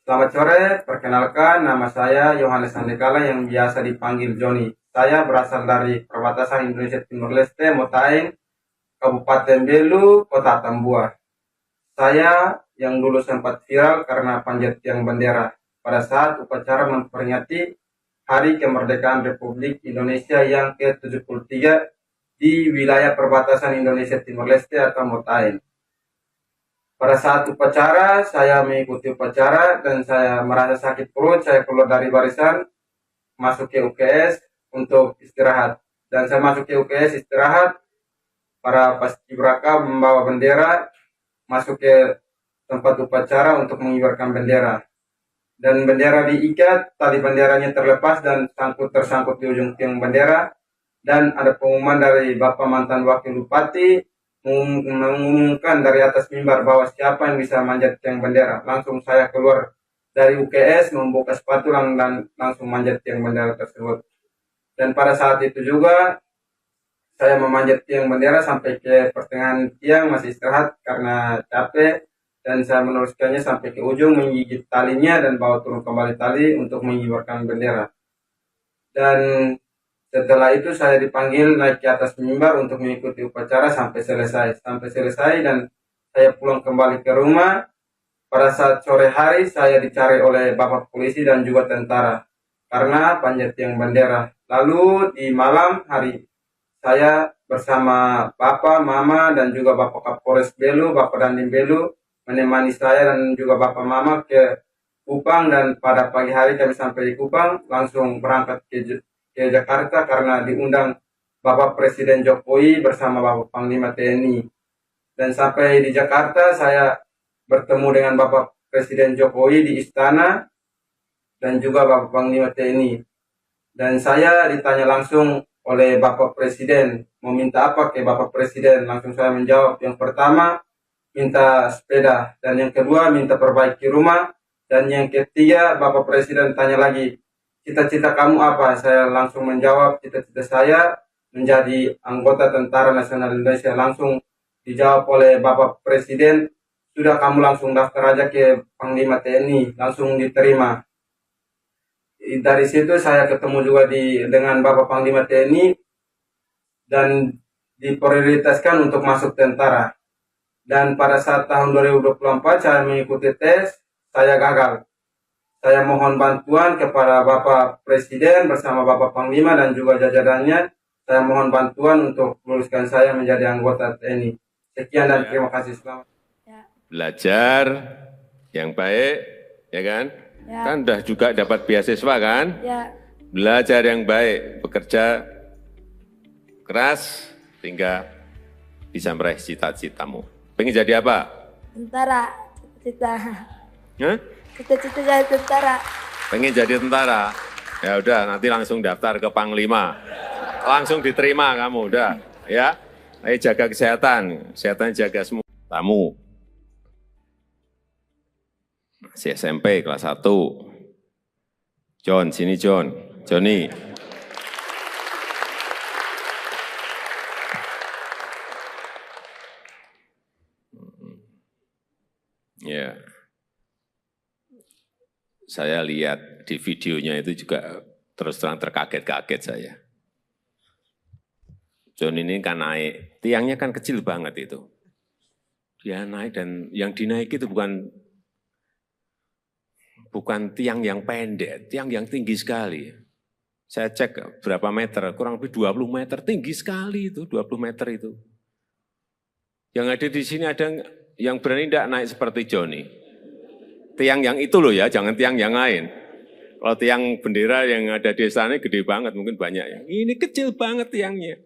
Selamat sore, perkenalkan nama saya Yohanes Andekala yang biasa dipanggil Joni. Saya berasal dari perbatasan Indonesia Timur Leste, Motaeng, Kabupaten Belu, Kota Tambua. Saya yang dulu sempat viral karena panjat tiang bendera pada saat upacara memperingati Hari Kemerdekaan Republik Indonesia yang ke-73 di wilayah perbatasan Indonesia Timur Leste atau Motaeng. Pada saat upacara, saya mengikuti upacara dan saya merasa sakit perut. Saya keluar dari barisan, masuk ke UKS untuk istirahat. Dan saya masuk ke UKS istirahat, para paskibraka membawa bendera, masuk ke tempat upacara untuk mengibarkan bendera. Dan bendera diikat, tali benderanya terlepas dan tersangkut di ujung tiang bendera. Dan ada pengumuman dari Bapak mantan Wakil Bupati, mengumumkan dari atas mimbar bahwa siapa yang bisa manjat tiang bendera. Langsung saya keluar dari UKS, membuka sepatu dan langsung manjat tiang bendera tersebut. Dan pada saat itu juga saya memanjat tiang bendera sampai ke pertengahan tiang, masih istirahat karena capek. Dan saya meneruskannya sampai ke ujung, menggigit talinya dan bawa turun kembali tali untuk mengibarkan bendera. Dan setelah itu saya dipanggil naik ke atas mimbar untuk mengikuti upacara sampai selesai. Dan saya pulang kembali ke rumah. Pada saat sore hari saya dicari oleh Bapak Polisi dan juga tentara karena panjat tiang bendera. Lalu di malam hari saya bersama Bapak, Mama dan juga Bapak Kapolres Belu, Bapak Dandim Belu menemani saya dan juga Bapak Mama ke Kupang. Dan pada pagi hari kami sampai di Kupang langsung berangkat ke Jakarta karena diundang Bapak Presiden Jokowi bersama Bapak Panglima TNI. Dan sampai di Jakarta saya bertemu dengan Bapak Presiden Jokowi di istana dan juga Bapak Panglima TNI. Dan saya ditanya langsung oleh Bapak Presiden, mau minta apa ke Bapak Presiden? Langsung saya menjawab, yang pertama minta sepeda, dan yang kedua minta perbaiki rumah, dan yang ketiga Bapak Presiden tanya lagi, cita-cita kamu apa? Saya langsung menjawab, cita-cita saya menjadi anggota Tentara Nasional Indonesia. Langsung dijawab oleh Bapak Presiden, sudah kamu langsung daftar aja ke Panglima TNI, langsung diterima. Dari situ saya ketemu juga dengan Bapak Panglima TNI dan diprioritaskan untuk masuk tentara. Dan pada saat tahun 2024 saya mengikuti tes, saya gagal. Saya mohon bantuan kepada Bapak Presiden bersama Bapak Panglima dan juga jajarannya. Saya mohon bantuan untuk luluskan saya menjadi anggota TNI. Sekian dan terima kasih. Selamat. Belajar yang baik, ya kan? Ya. Kan udah juga dapat beasiswa kan? Ya. Belajar yang baik, bekerja keras, sehingga bisa meraih cita-citamu. Pengen jadi apa? Tentara. Cita-cita. Hah? Cita-cita jadi tentara. Pengen jadi tentara? Ya udah, nanti langsung daftar ke Panglima. Langsung diterima kamu, udah. Ya, ayo jaga kesehatan. Kesehatan jaga semua. Tamu. Masih SMP kelas 1. John, sini John. Johnny. Ya, saya lihat di videonya itu juga terus terang terkaget-kaget saya. John ini kan naik, tiangnya kan kecil banget itu. Dia naik dan yang dinaiki itu bukan tiang yang pendek, tiang yang tinggi sekali. Saya cek berapa meter, kurang lebih 20 meter, tinggi sekali itu, 20 meter itu. Yang ada di sini ada yang berani tidak naik seperti Joni. Tiang yang itu loh ya, jangan tiang yang lain. Kalau tiang bendera yang ada di sana gede banget, mungkin banyak ya. Ini kecil banget tiangnya.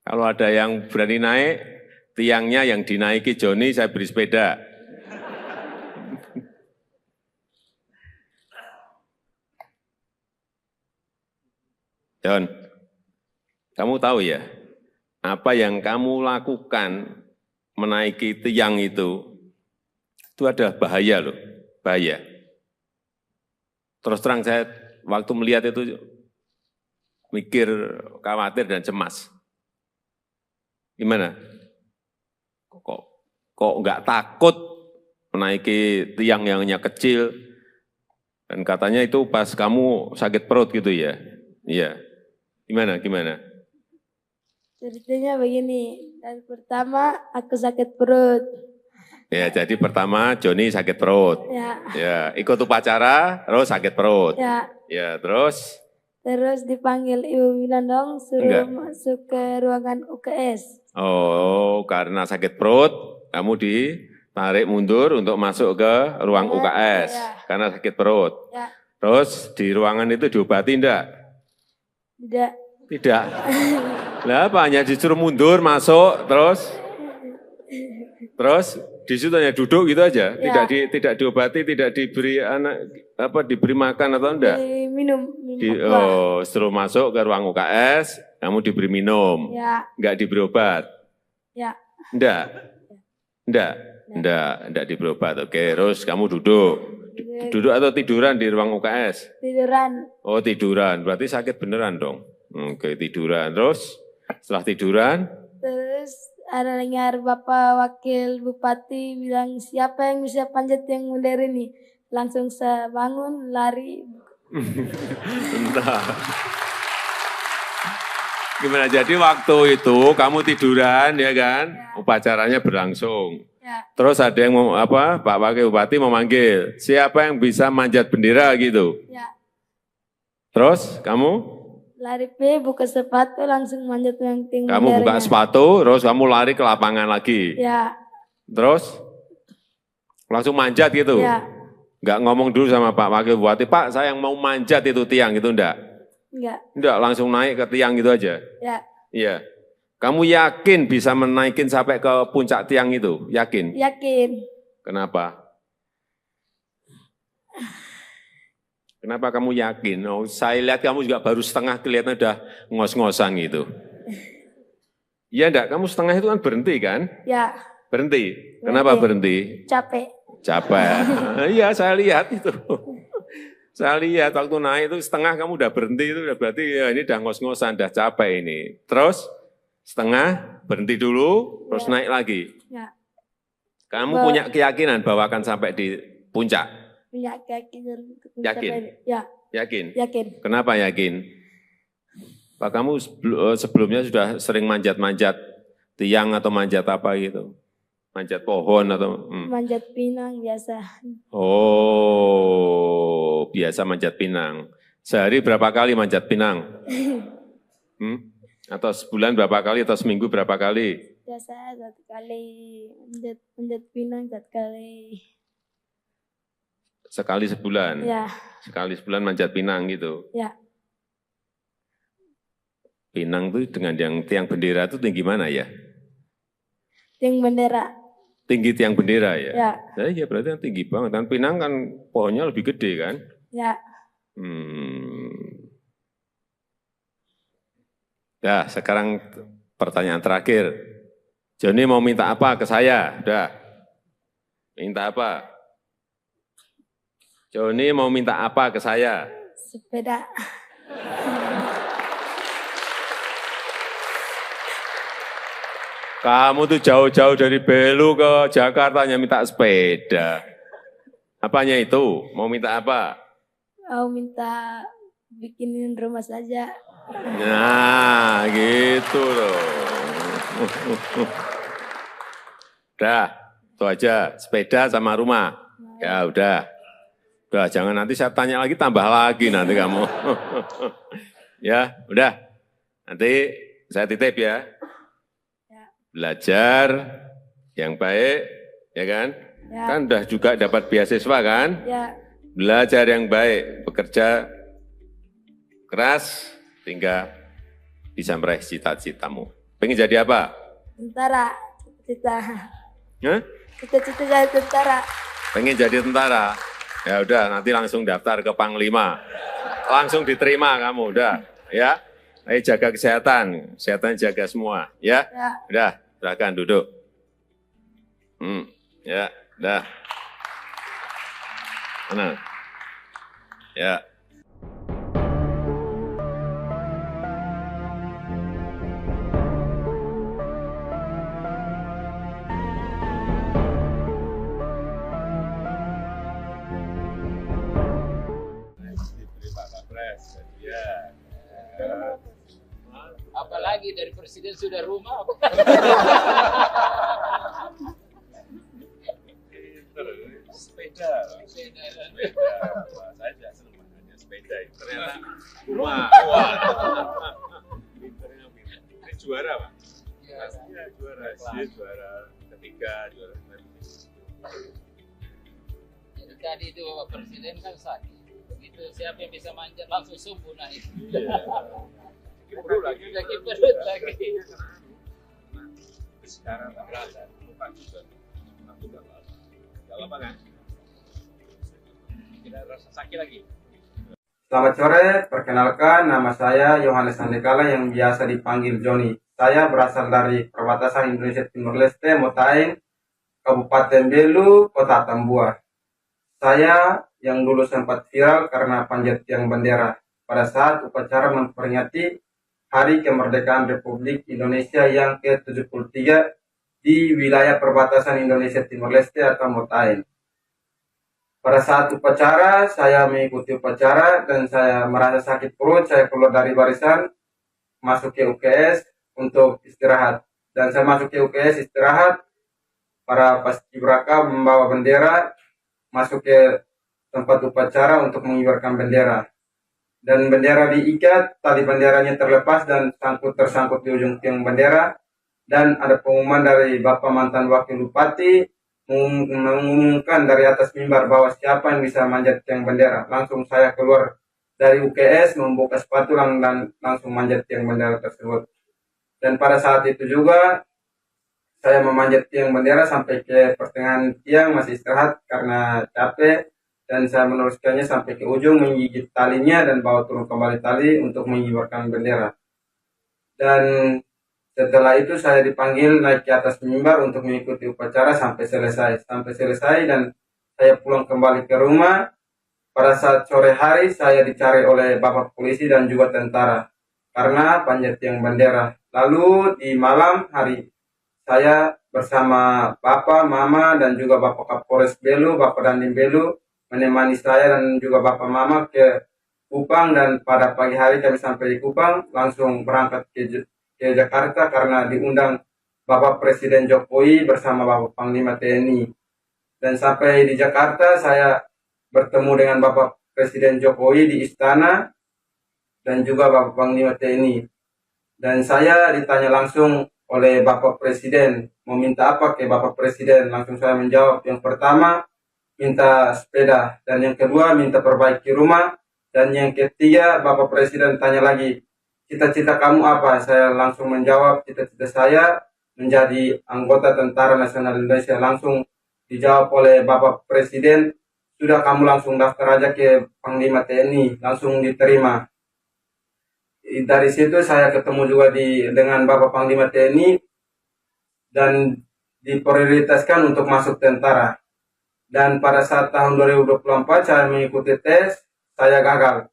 Kalau ada yang berani naik, tiangnya yang dinaiki Joni, saya beri sepeda. John, kamu tahu ya, apa yang kamu lakukan menaiki tiang itu ada bahaya loh, bahaya. Terus terang saya waktu melihat itu mikir, khawatir dan cemas. Gimana? Kok nggak takut menaiki tiang yang hanya kecil? Dan katanya itu pas kamu sakit perut gitu ya? Iya. Gimana? Ceritanya begini, dan pertama aku sakit perut. Ya, jadi pertama Joni sakit perut. Ya, ikut upacara, terus sakit perut. Ya, terus? Terus dipanggil Ibu Winandong, suruh masuk ke ruangan UKS. Oh, karena sakit perut, kamu ditarik mundur untuk masuk ke ruang UKS. Karena sakit perut. Terus di ruangan itu diobati enggak? Tidak. Lah apa, hanya disuruh mundur, masuk, terus di situ hanya duduk gitu aja, tidak diobati, tidak diberi diberi makan atau enggak? Minum. Suruh masuk ke ruang UKS, kamu diberi minum, enggak diberi obat? Enggak diberi obat. Oke, terus kamu duduk atau tiduran di ruang UKS? Tiduran. Oh, tiduran, berarti sakit beneran dong. Oke, tiduran, terus setelah tiduran? Terus ada dengar Bapak Wakil Bupati bilang, siapa yang bisa panjat yang modern ini? Langsung saya bangun, lari. Entah. Gimana, jadi waktu itu kamu tiduran ya kan? Upacaranya berlangsung. Terus ada yang Pak Wakil Bupati memanggil, siapa yang bisa manjat bendera gitu? Terus kamu? Lari buka sepatu, langsung manjat yang tinggi. Kamu buka sepatu, terus kamu lari ke lapangan lagi? Terus? Langsung manjat gitu? Enggak ngomong dulu sama Pak Wakil Bupati, Pak saya yang mau manjat itu tiang gitu, enggak? Enggak, langsung naik ke tiang gitu aja? Iya. Kamu yakin bisa menaikin sampai ke puncak tiang itu? Yakin? Yakin. Kenapa? Kenapa kamu yakin? Oh, saya lihat kamu juga baru setengah, kelihatan udah ngos-ngosan gitu. Iya enggak? Kamu setengah itu kan berhenti kan? Berhenti. Kenapa berhenti? Capek. Iya, saya lihat itu. Saya lihat waktu naik itu setengah kamu udah berhenti, itu udah berarti ya ini udah ngos-ngosan, udah capek ini. Terus setengah berhenti dulu, terus naik lagi. Kamu punya keyakinan bahwa akan sampai di puncak? Punya keyakinan. Yakin? Yakin? Yakin. Kenapa yakin? Pak, kamu sebelumnya sudah sering manjat-manjat tiang atau manjat apa gitu? Manjat pohon atau? Manjat pinang biasa. Oh, biasa manjat pinang. Sehari berapa kali manjat pinang? Atau sebulan berapa kali, atau seminggu berapa kali? Biasa 1 kali, manjat pinang 1 kali. Sekali sebulan? Sekali sebulan manjat pinang gitu? Pinang itu dengan yang tiang bendera itu tinggi mana ya? Tiang bendera. Tinggi tiang bendera ya? Ya berarti kan tinggi banget. Dan pinang kan pohonnya lebih gede kan? Nah, sekarang pertanyaan terakhir. Joni mau minta apa ke saya? Udah. Minta apa? Joni mau minta apa ke saya? Sepeda. Kamu tuh jauh-jauh dari Belu ke Jakarta hanya minta sepeda. Apanya itu? Mau minta apa? Mau minta bikinin rumah saja. Nah, gitu loh. Udah, itu aja. Sepeda sama rumah. Ya udah. Udah, jangan nanti saya tanya lagi, tambah lagi nanti kamu. Ya, udah. Nanti saya titip ya. Belajar yang baik, ya kan? Ya. Kan udah juga dapat beasiswa kan? Ya, Belajar yang baik, bekerja keras, sehingga bisa meraih cita-citamu. Pengen jadi apa? tentara. Cita-cita. Hah? Cita-cita jadi tentara. Pengen jadi tentara? Ya udah, nanti langsung daftar ke Panglima. Langsung diterima kamu, udah. Ya, ayo jaga kesehatan, kesehatan jaga semua, ya. Ya. Udah, silakan duduk. Ya, udah. Mana? Ya. Diberi Pak Kapres, ya. Apalagi dari presiden sudah rumah. Sepeda. Sepeda. Wah, saya tidak senang makanya sepeda itu. Ternyata rumah. Wah. Pinternya pinter. Ini juara, Pak. Pastinya juara. Dia juara ketiga, juara Jadi tadi itu Bapak Presiden kan sakit. Begitu siapa yang bisa manjat langsung subuh naik. Perlu lagi. Lagi perut lagi. Sekarang tak berasa, lupa juga. Aku udah lama. Gak lama kan? Tidak rasa sakit lagi. Selamat sore, perkenalkan nama saya Yohanes Andekala yang biasa dipanggil Joni. Saya berasal dari perbatasan Indonesia Timur Leste, Motaeng, Kabupaten Belu, Kota Tambua. Saya yang dulu sempat viral karena panjat tiang bendera pada saat upacara memperingati Hari Kemerdekaan Republik Indonesia yang ke-73 di wilayah perbatasan Indonesia Timur Leste atau Motaeng. Pada saat upacara, saya mengikuti upacara dan saya merasa sakit perut, saya keluar dari barisan, masuk ke UKS untuk istirahat. Dan saya masuk ke UKS istirahat, para paskibraka membawa bendera, masuk ke tempat upacara untuk mengibarkan bendera. Dan bendera diikat, tali benderanya terlepas dan tersangkut di ujung tiang bendera. Dan ada pengumuman dari Bapak mantan Wakil Bupati, mengumumkan dari atas mimbar bahwa siapa yang bisa manjat tiang bendera. Langsung saya keluar dari UKS, membuka sepatu dan langsung manjat tiang bendera tersebut. Dan pada saat itu juga saya memanjat tiang bendera sampai ke pertengahan tiang, masih istirahat karena capek. Dan saya meneruskannya sampai ke ujung, menggigit talinya dan bawa turun kembali tali untuk mengibarkan bendera. Dan setelah itu saya dipanggil naik ke atas mimbar untuk mengikuti upacara sampai selesai. Dan saya pulang kembali ke rumah. Pada saat sore hari saya dicari oleh Bapak Polisi dan juga tentara karena panjat tiang bendera. Lalu di malam hari saya bersama Bapak, Mama, dan juga Bapak Kapolres Belu, Bapak Dandim Belu, menemani saya dan juga Bapak Mama ke Kupang. Dan pada pagi hari kami sampai di Kupang, langsung berangkat ke Jakarta karena diundang Bapak Presiden Jokowi bersama Bapak Panglima TNI. Dan sampai di Jakarta saya bertemu dengan Bapak Presiden Jokowi di istana dan juga Bapak Panglima TNI. Dan saya ditanya langsung oleh Bapak Presiden, mau minta apa ke Bapak Presiden? Langsung saya menjawab, yang pertama minta sepeda, dan yang kedua minta perbaiki rumah, dan yang ketiga Bapak Presiden tanya lagi, cita-cita kamu apa? Saya langsung menjawab, cita-cita saya menjadi anggota Tentara Nasional Indonesia. Langsung dijawab oleh Bapak Presiden, sudah kamu langsung daftar aja ke Panglima TNI, langsung diterima. Dari situ saya ketemu juga dengan Bapak Panglima TNI dan diprioritaskan untuk masuk tentara. Dan pada saat tahun 2024 saya mengikuti tes, saya gagal.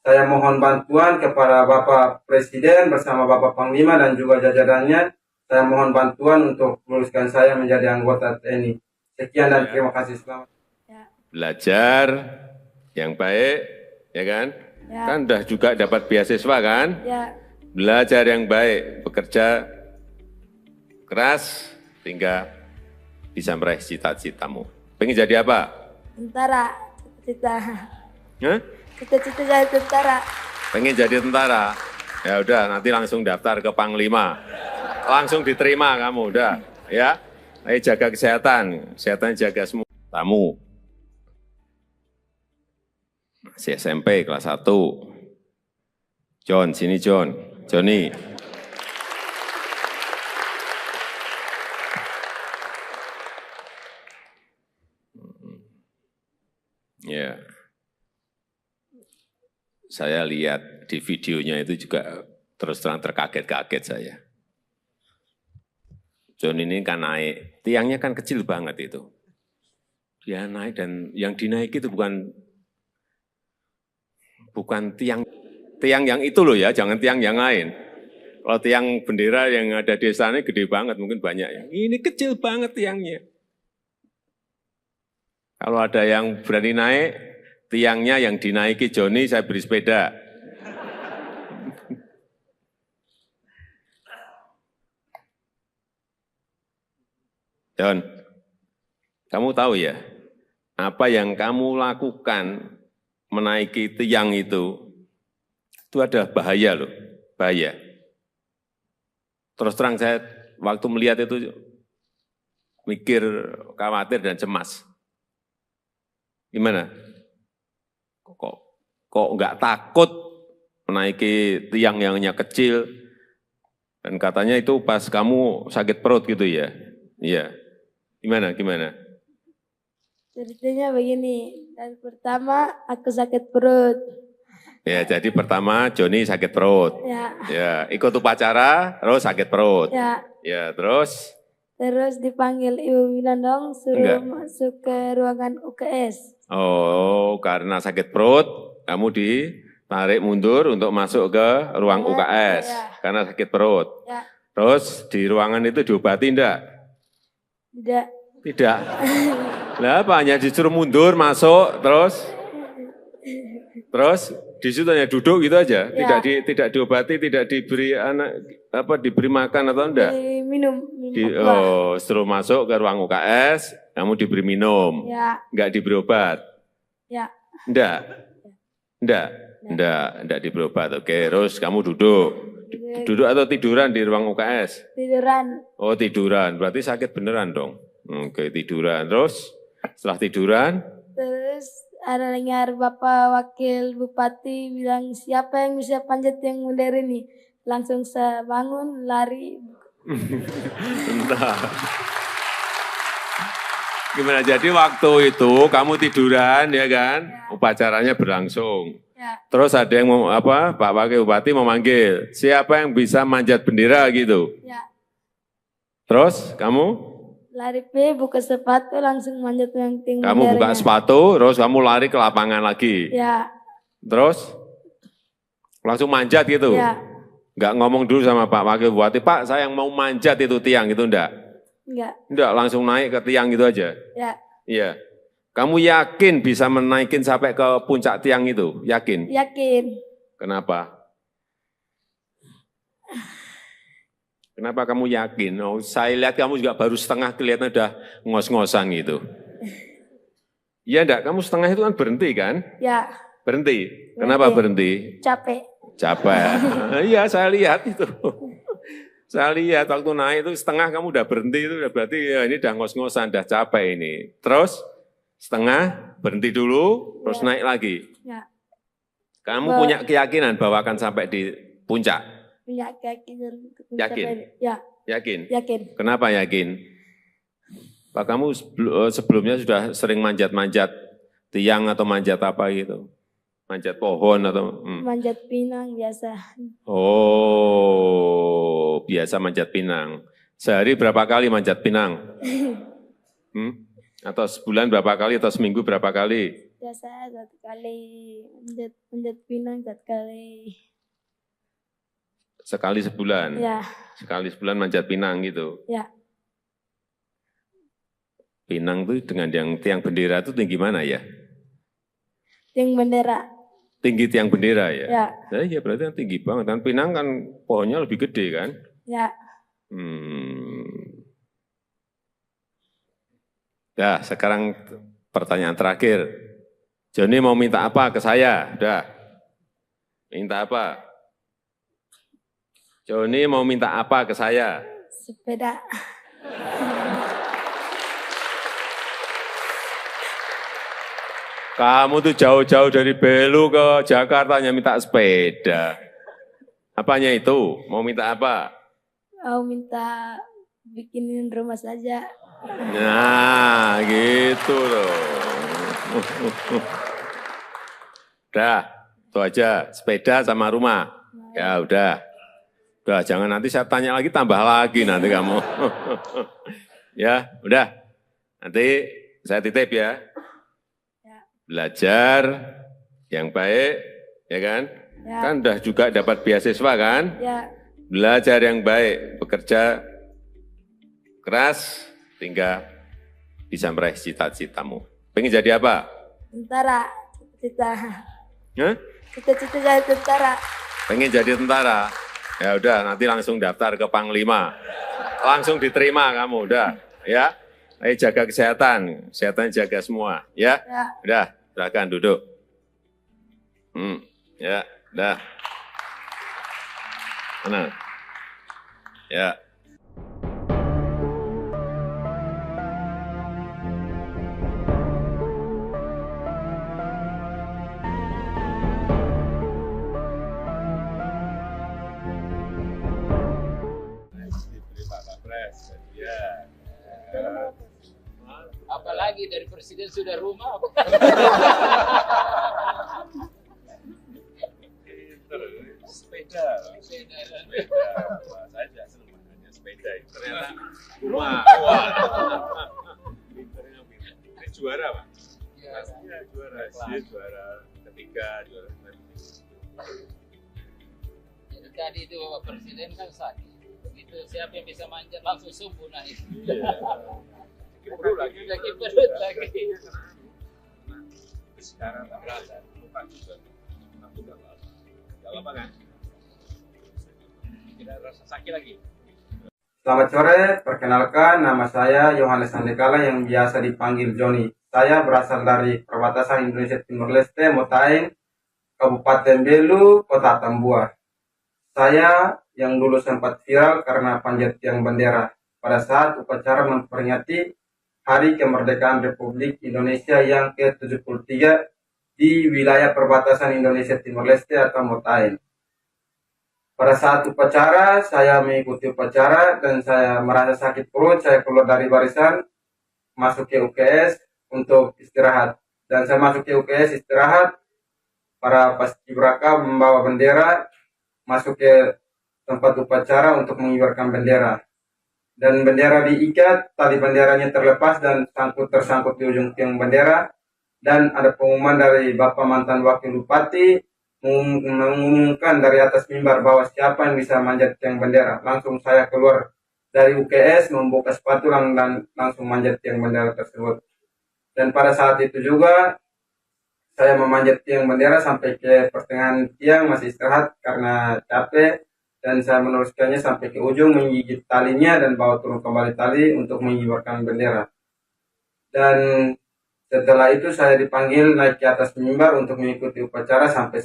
Saya mohon bantuan kepada Bapak Presiden bersama Bapak Panglima dan juga jajarannya Saya mohon bantuan untuk luluskan saya menjadi anggota TNI. Sekian dan terima kasih. Selamat. Belajar yang baik, ya kan? Ya. Kan udah juga dapat beasiswa kan? Ya. Belajar yang baik, bekerja keras, hingga bisa meraih cita-citamu. Pengen jadi apa? Tentara. Cita-cita. Hah? Cita-cita jadi tentara. Pengen jadi tentara? Ya udah, nanti langsung daftar ke Panglima. Langsung diterima kamu, udah. Ya, ayo jaga kesehatan. Kesehatan jaga semua. Tamu. Masih SMP kelas 1. John, sini John. Johnny. Ya. Saya lihat di videonya itu juga terus terang terkaget-kaget saya. John ini kan naik, tiangnya kan kecil banget itu. Dia naik dan yang dinaiki itu bukan tiang yang itu loh ya, jangan tiang yang lain. Kalau tiang bendera yang ada di sana gede banget, mungkin banyak ya. Ini kecil banget tiangnya. Kalau ada yang berani naik, tiangnya yang dinaiki Joni, saya beri sepeda. John, kamu tahu ya, apa yang kamu lakukan menaiki tiang itu ada bahaya loh, bahaya. Terus terang saya waktu melihat itu mikir, khawatir dan cemas. Gimana? Kok nggak takut menaiki tiang yang hanya kecil? Dan katanya itu pas kamu sakit perut gitu ya? Iya. Gimana? Ceritanya begini, dan pertama aku sakit perut. Ya, jadi pertama Joni sakit perut. Ya, ikut upacara, terus sakit perut. Ya, terus? Terus dipanggil Ibu Winandong, suruh masuk ke ruangan UKS. Oh, karena sakit perut, kamu ditarik mundur untuk masuk ke ruang UKS. Karena sakit perut. Ya. Terus di ruangan itu diobati enggak? Tidak. Lah apa, hanya disuruh mundur, masuk, terus di situ hanya duduk gitu aja, tidak diobati, tidak diberi diberi makan atau enggak? Minum. Suruh masuk ke ruang UKS, kamu diberi minum, enggak diberi obat? Enggak diberi obat. Oke, terus kamu duduk atau tiduran di ruang UKS? Tiduran. Oh tiduran, berarti sakit beneran dong. Oke, tiduran. Terus setelah tiduran? Terus ada dengar Bapak Wakil Bupati bilang, siapa yang bisa panjat yang modern ini? Langsung saya bangun, lari. Entah. Gimana, jadi waktu itu kamu tiduran ya kan? Upacaranya berlangsung. Terus ada yang Pak Wakil Bupati memanggil, siapa yang bisa manjat bendera gitu? Terus kamu? Lari buka sepatu langsung manjat yang tinggi. Kamu buka sepatu, terus kamu lari ke lapangan lagi. Terus langsung manjat gitu. Enggak ngomong dulu sama Pak Wakil Bupati, Pak saya yang mau manjat itu tiang gitu enggak? Enggak, langsung naik ke tiang gitu aja. Iya. Kamu yakin bisa menaikin sampai ke puncak tiang itu? Yakin? Yakin. Kenapa? Kenapa kamu yakin? Oh, saya lihat kamu juga baru setengah, kelihatan udah ngos-ngosan gitu. Iya enggak? Kamu setengah itu kan berhenti kan? Ya. Berhenti. Kenapa berhenti? Capek. Iya, saya lihat itu. Saya lihat waktu naik itu setengah kamu udah berhenti, itu udah berarti ya ini udah ngos-ngosan, udah capek ini. Terus setengah berhenti dulu, terus naik lagi. Kamu punya keyakinan bahwa akan sampai di puncak? Punya keyakinan. Yakin? Yakin? Yakin. Kenapa yakin? Pak, kamu sebelumnya sudah sering manjat-manjat tiang atau manjat apa gitu? Manjat pohon atau? Manjat pinang biasa. Oh, biasa manjat pinang. Sehari berapa kali manjat pinang? Atau sebulan berapa kali atau seminggu berapa kali? Biasa 1 kali, manjat pinang 1 kali. Sekali sebulan? Ya. sekali sebulan manjat pinang gitu. Ya, Pinang tuh dengan yang tiang bendera itu tinggi mana ya? tiang bendera. Tinggi tiang bendera ya? Ya, Nah, iya berarti kan tinggi banget. Kan pinang kan pohonnya lebih gede kan? ya. Ya, sekarang pertanyaan terakhir. Joni mau minta apa ke saya? Udah. Minta apa? Joni mau minta apa ke saya? Sepeda. Kamu tuh jauh-jauh dari Belu ke Jakarta hanya minta sepeda. Apanya itu? Mau minta apa? Mau minta bikinin rumah saja. Nah, gitu loh. Udah, itu aja. Sepeda sama rumah. Ya udah. Udah, jangan nanti saya tanya lagi, tambah lagi nanti kamu. Ya, udah. Nanti saya titip ya. Belajar yang baik, ya kan? Ya. Kan udah juga dapat beasiswa kan? Ya, Belajar yang baik, bekerja keras, hingga bisa meraih cita-citamu. Pengen jadi apa? tentara. Cita-cita. Hah? Cita-cita jadi tentara. Pengen jadi tentara? Ya udah, nanti langsung daftar ke Panglima. Langsung diterima kamu, udah. Ya, ayo jaga kesehatan, kesehatan jaga semua. Ya, Ya. udah, silakan duduk. Ya, udah. Tenang. Ya. Diberi Pak Kapres, ya. Apalagi dari presiden sudah rumah. Sepeda. Wah, saya juga senang makanya sepeda. Ternyata rumah. Wah. Pinternya pinter. Ini juara Pak. Pastinya juara. Dia juara ketiga, juara Jadi tadi itu Bapak Presiden kan sakit. Begitu siapa yang bisa manjat langsung subuh naik. perut lagi. Lagi perut lagi. Sekarang tak berasa. Lupa juga. Tapi nggak apa-apa. Nggak apa-apa kan? Tidak rasa sakit lagi. Selamat sore, perkenalkan nama saya Yohanes Andekala yang biasa dipanggil Joni. Saya berasal dari perbatasan Indonesia Timur Leste, Motain, Kabupaten Belu, Kota Tambua. Saya yang dulu sempat viral karena panjat tiang bendera pada saat upacara memperingati Hari Kemerdekaan Republik Indonesia yang ke-73 di wilayah perbatasan Indonesia Timur Leste atau Motain. Pada saat upacara, saya mengikuti upacara dan saya merasa sakit perut. Saya keluar dari barisan, masuk ke UKS untuk istirahat. Dan saya masuk ke UKS istirahat, para paskibraka membawa bendera, masuk ke tempat upacara untuk mengibarkan bendera. Dan bendera diikat, tali benderanya terlepas dan tersangkut di ujung tiang bendera. Dan ada pengumuman dari Bapak mantan Wakil Bupati, mengumumkan dari atas mimbar bahwa siapa yang bisa manjat tiang bendera. Langsung saya keluar dari UKS, membuka sepatu dan langsung manjat tiang bendera tersebut. Dan pada saat itu juga saya memanjat tiang bendera sampai ke pertengahan tiang, masih istirahat karena capek. Dan saya meneruskannya sampai ke ujung, menggigit talinya dan bawa turun kembali tali untuk mengibarkan bendera. Dan setelah itu saya dipanggil naik ke atas mimbar untuk mengikuti upacara sampai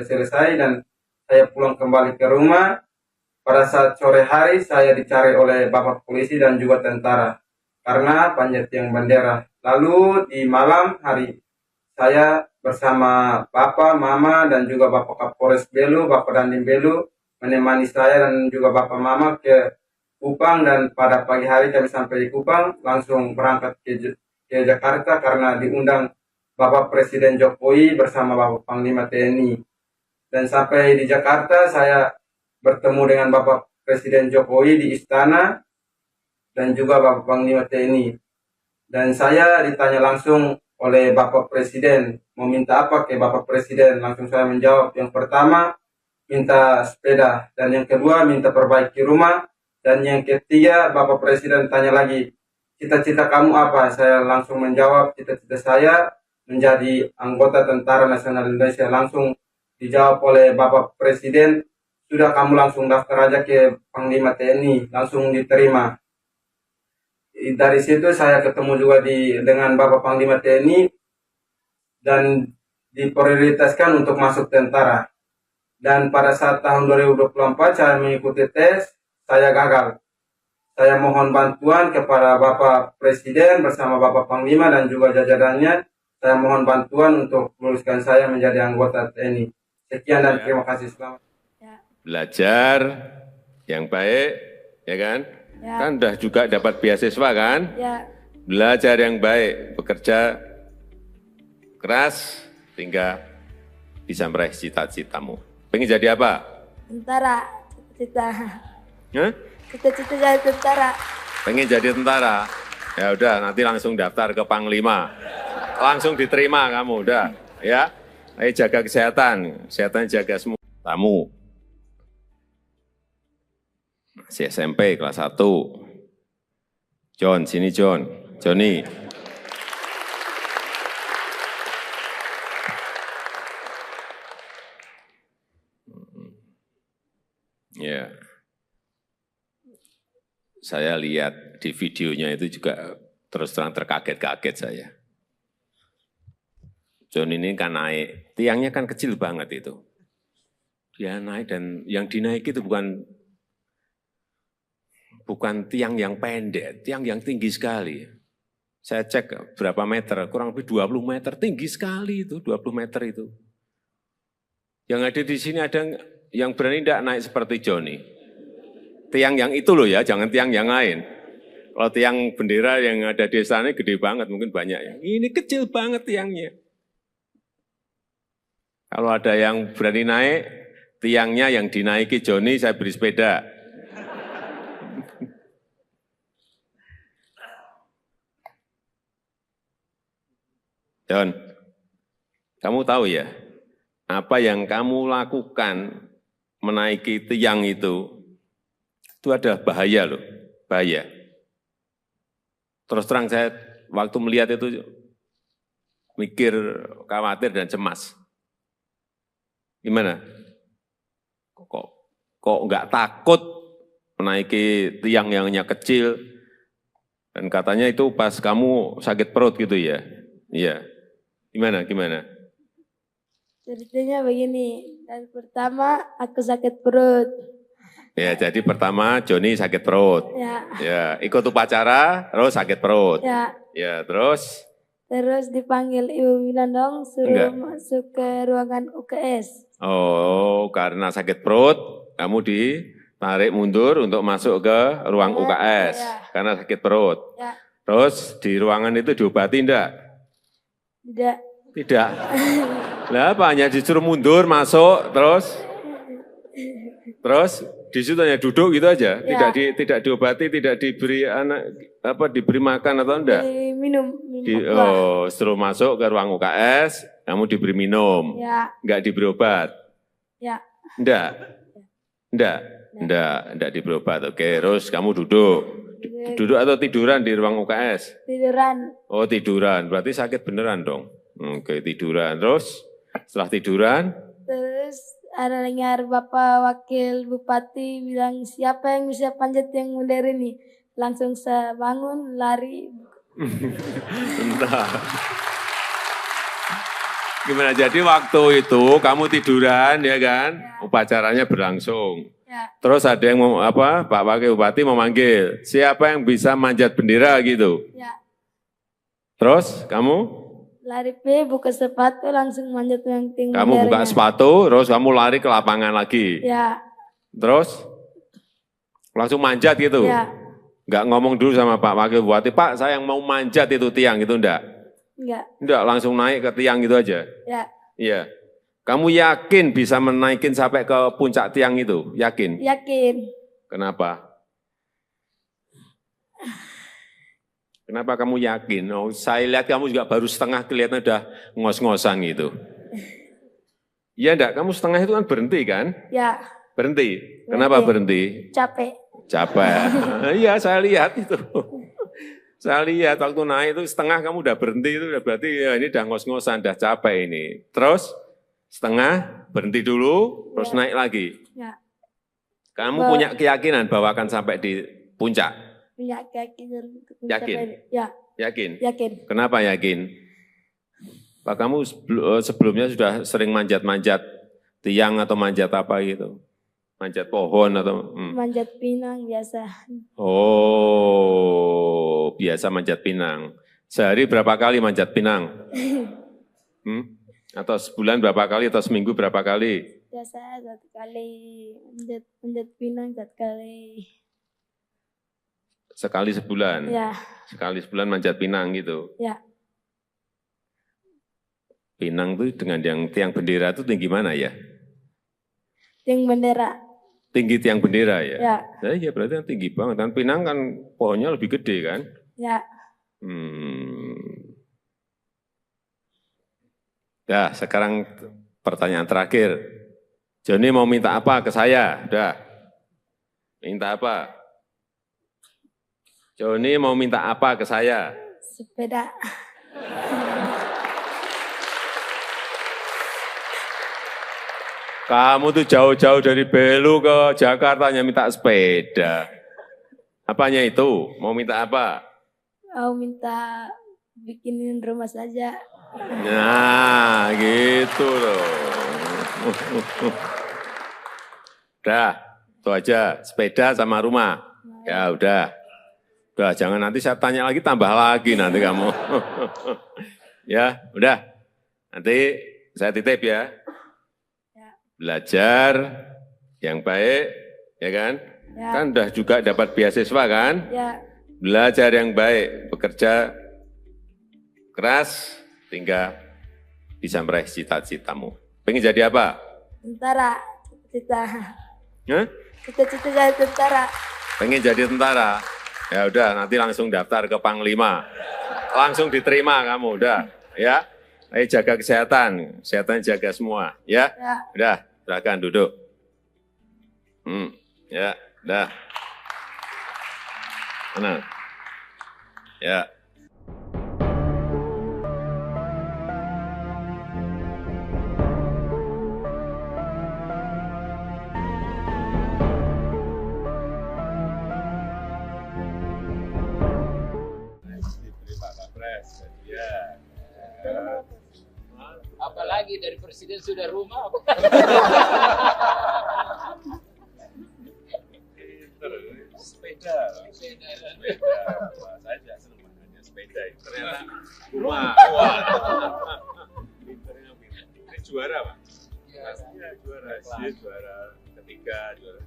selesai. Dan saya pulang kembali ke rumah. Pada saat sore hari saya dicari oleh Bapak polisi dan juga tentara karena panjat tiang bendera. Lalu di malam hari saya bersama Bapak, Mama dan juga Bapak Kapolres Belu, Bapak Dandim Belu menemani saya dan juga Bapak Mama ke Kupang. Dan pada pagi hari kami sampai di Kupang langsung berangkat ke Jakarta karena diundang Bapak Presiden Jokowi bersama Bapak Panglima TNI. Dan sampai di Jakarta saya bertemu dengan Bapak Presiden Jokowi di istana dan juga Bapak Panglima TNI. Dan saya ditanya langsung oleh Bapak Presiden, mau minta apa ke Bapak Presiden? Langsung saya menjawab, yang pertama, minta sepeda. Dan yang kedua, minta perbaiki rumah. Dan yang ketiga, Bapak Presiden tanya lagi, cita-cita kamu apa? Saya langsung menjawab, cita-cita saya menjadi anggota Tentara Nasional Indonesia. Langsung dijawab oleh Bapak Presiden, sudah kamu langsung daftar aja ke Panglima TNI, langsung diterima. Dari situ saya ketemu juga dengan Bapak Panglima TNI dan diprioritaskan untuk masuk tentara. Dan pada saat tahun 2024 saya mengikuti tes, saya gagal. Saya mohon bantuan kepada Bapak Presiden bersama Bapak Panglima dan juga jajarannya. Saya mohon bantuan untuk meluluskan saya menjadi anggota TNI. Sekian dan terima kasih. Selamat. Belajar yang baik, ya kan? Ya. Kan udah juga dapat beasiswa kan? Ya. Belajar yang baik, bekerja keras, sehingga bisa meraih cita-citamu. Pengen jadi apa? Tentara. Cita-cita. Hah? Cita-cita jadi tentara. Pengen jadi tentara? Ya udah, nanti langsung daftar ke Panglima. Langsung diterima kamu, udah. Ya, ayo jaga kesehatan. Kesehatan jaga semua. Tamu. Masih SMP kelas 1. John, sini John. Johnny. Ya. Saya lihat di videonya itu juga terus terang terkaget-kaget saya. John ini kan naik, tiangnya kan kecil banget itu. Dia naik dan yang dinaiki itu bukan tiang yang pendek, tiang yang tinggi sekali. Saya cek berapa meter, kurang lebih 20 meter, tinggi sekali itu, 20 meter itu. Yang ada di sini ada yang berani tidak naik seperti Johnny. Tiang yang itu loh ya, jangan tiang yang lain. Kalau tiang bendera yang ada di sana gede banget, mungkin banyak ya. Ini kecil banget tiangnya. Kalau ada yang berani naik, tiangnya yang dinaiki Johnny, saya beri sepeda. John, kamu tahu ya, apa yang kamu lakukan menaiki tiang itu ada bahaya loh, bahaya. Terus terang saya waktu melihat itu mikir, khawatir dan cemas. Gimana? Kok nggak takut menaiki tiang yang hanya kecil? Dan katanya itu pas kamu sakit perut gitu ya? Iya. Gimana? Ceritanya begini, dan pertama aku sakit perut. Ya, jadi pertama Johnny sakit perut. Ya, ikut upacara, terus sakit perut. Ya, terus? Terus dipanggil Ibu Winandong, suruh masuk ke ruangan UKS. Oh, karena sakit perut, kamu ditarik mundur untuk masuk ke ruang UKS. Karena sakit perut. Terus di ruangan itu diobati enggak? Tidak. Lah apa, hanya disuruh mundur, masuk, terus di situ hanya duduk gitu aja, tidak diobati, tidak diberi diberi makan atau enggak? Minum. Setelah masuk ke ruang UKS, kamu diberi minum, enggak diberi obat? Enggak diberi obat. Oke, terus kamu duduk atau tiduran di ruang UKS? Tiduran. Oh tiduran, berarti sakit beneran dong. Oke, tiduran. Terus setelah tiduran? Terus ada dengar Bapak Wakil Bupati bilang, siapa yang bisa panjat yang modern ini? Langsung saya bangun, lari. Entah. Gimana, jadi waktu itu kamu tiduran ya kan? Upacaranya berlangsung. Terus ada yang Pak Wakil Bupati memanggil, siapa yang bisa manjat bendera gitu? Terus kamu? Lari buka sepatu langsung manjat yang tinggi. Kamu buka sepatu, terus kamu lari ke lapangan lagi. Terus langsung manjat gitu. Enggak ngomong dulu sama Pak Wakil Bupati, Pak saya yang mau manjat itu tiang gitu enggak? Enggak, langsung naik ke tiang gitu aja. Iya. Kamu yakin bisa menaikin sampai ke puncak tiang itu? Yakin? Yakin. Kenapa? Kenapa kamu yakin? Oh, saya lihat kamu juga baru setengah kelihatan udah ngos-ngosan gitu. Iya enggak, kamu setengah itu kan berhenti kan? Ya, Berhenti. Kenapa berhenti? capek. Capek. Iya, saya lihat itu. Saya lihat waktu naik itu setengah kamu udah berhenti itu udah berarti ya ini udah ngos-ngosan, udah capek ini. Terus setengah berhenti dulu, terus naik lagi. Ya, Kamu punya keyakinan bahwa akan sampai di puncak? punya keyakinan. untuk Yakin? mencapai- Ya, Yakin? yakin. Kenapa yakin? Pak kamu sebelumnya sudah sering manjat-manjat tiang atau manjat apa gitu? Manjat pohon atau? Manjat pinang biasa. Oh, biasa manjat pinang. Sehari berapa kali manjat pinang? Atau sebulan berapa kali atau seminggu berapa kali? Biasa 1 kali manjat pinang 1 kali. Sekali sebulan? Ya, Sekali sebulan manjat pinang gitu? ya. Pinang itu dengan yang tiang bendera itu tinggi mana ya? Yang bendera. Tinggi tiang bendera ya? Ya, Nah, iya berarti kan tinggi banget. Dan pinang kan pohonnya lebih gede kan? ya. Dah, sekarang pertanyaan terakhir. Joni mau minta apa ke saya? Udah. Minta apa? Joni mau minta apa ke saya? Sepeda. Kamu tuh jauh-jauh dari Belu ke Jakarta hanya minta sepeda. Apanya itu? Mau minta apa? Mau minta bikinin rumah saja. Nah, gitu loh. Udah, itu aja. Sepeda sama rumah. Ya udah. Udah, jangan nanti saya tanya lagi, tambah lagi nanti kamu. Ya, udah. Nanti saya titip ya. Belajar yang baik, ya kan? Ya. Kan udah juga dapat beasiswa kan? Ya, Belajar yang baik, bekerja keras, hingga bisa meraih cita-citamu. Pengen jadi apa? tentara. Cita-cita. Hah? Cita-cita jadi tentara. Pengen jadi tentara? Ya udah, nanti langsung daftar ke Panglima. Langsung diterima kamu, udah. Ya, ayo jaga kesehatan, kesehatan jaga semua. Ya, Ya. udah, silakan duduk. Ya, udah. Mana? Ya. Diberi Pak Kapres, ya. Apalagi dari presiden sudah rumah. Sepeda. Saya juga senang makanya sepeda. Ternyata rumah. Wah. Pinternya pinter. Ini juara Pak? Pastinya juara. Dia juara ketiga, juara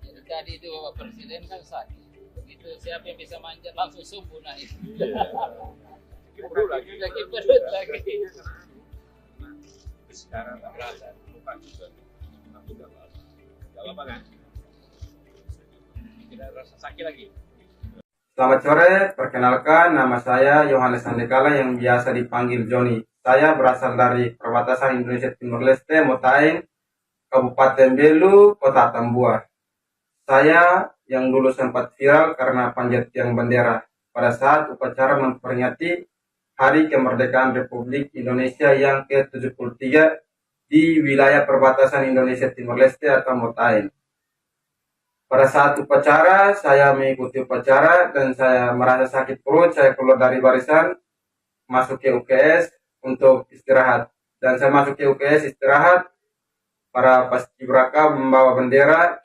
Jadi tadi itu Bapak Presiden kan sakit. Begitu siapa yang bisa manjat langsung subuh naik. perut lagi. Sakit perut lagi. Sekarang tak berasa, lupa juga. Aku nggak apa-apa. Nggak apa-apa kan? Tidak rasa sakit lagi. Selamat sore, perkenalkan nama saya Yohanes Andekala yang biasa dipanggil Joni. Saya berasal dari perbatasan Indonesia Timur Leste, Motaeng, Kabupaten Belu, Kota Tambua. Saya yang dulu sempat viral karena panjat tiang bendera pada saat upacara memperingati Hari Kemerdekaan Republik Indonesia yang ke-73 di wilayah perbatasan Indonesia Timur Leste atau Motaeng. Pada saat upacara, saya mengikuti upacara dan saya merasa sakit perut, saya keluar dari barisan, masuk ke UKS untuk istirahat. Dan saya masuk ke UKS istirahat, para paskibraka membawa bendera,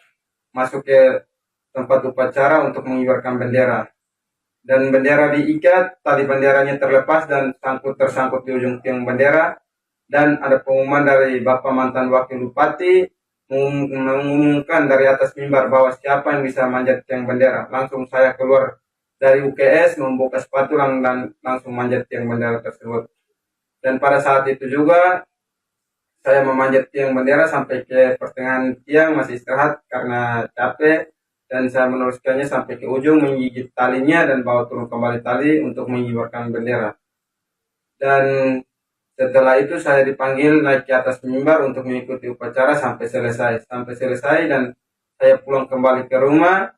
masuk ke tempat upacara untuk mengibarkan bendera. Dan bendera diikat, tali benderanya terlepas dan tersangkut di ujung tiang bendera. Dan ada pengumuman dari Bapak mantan Wakil Bupati, mengumumkan dari atas mimbar bahwa siapa yang bisa manjat tiang bendera. Langsung saya keluar dari UKS, membuka sepatu dan langsung manjat tiang bendera tersebut. Dan pada saat itu juga saya memanjat tiang bendera sampai ke pertengahan tiang, masih istirahat karena capek. Dan saya meneruskannya sampai ke ujung, menggigit talinya dan bawa turun kembali tali untuk mengibarkan bendera. Dan Setelah itu saya dipanggil naik ke atas mimbar untuk mengikuti upacara sampai selesai. Sampai selesai dan saya pulang kembali ke rumah.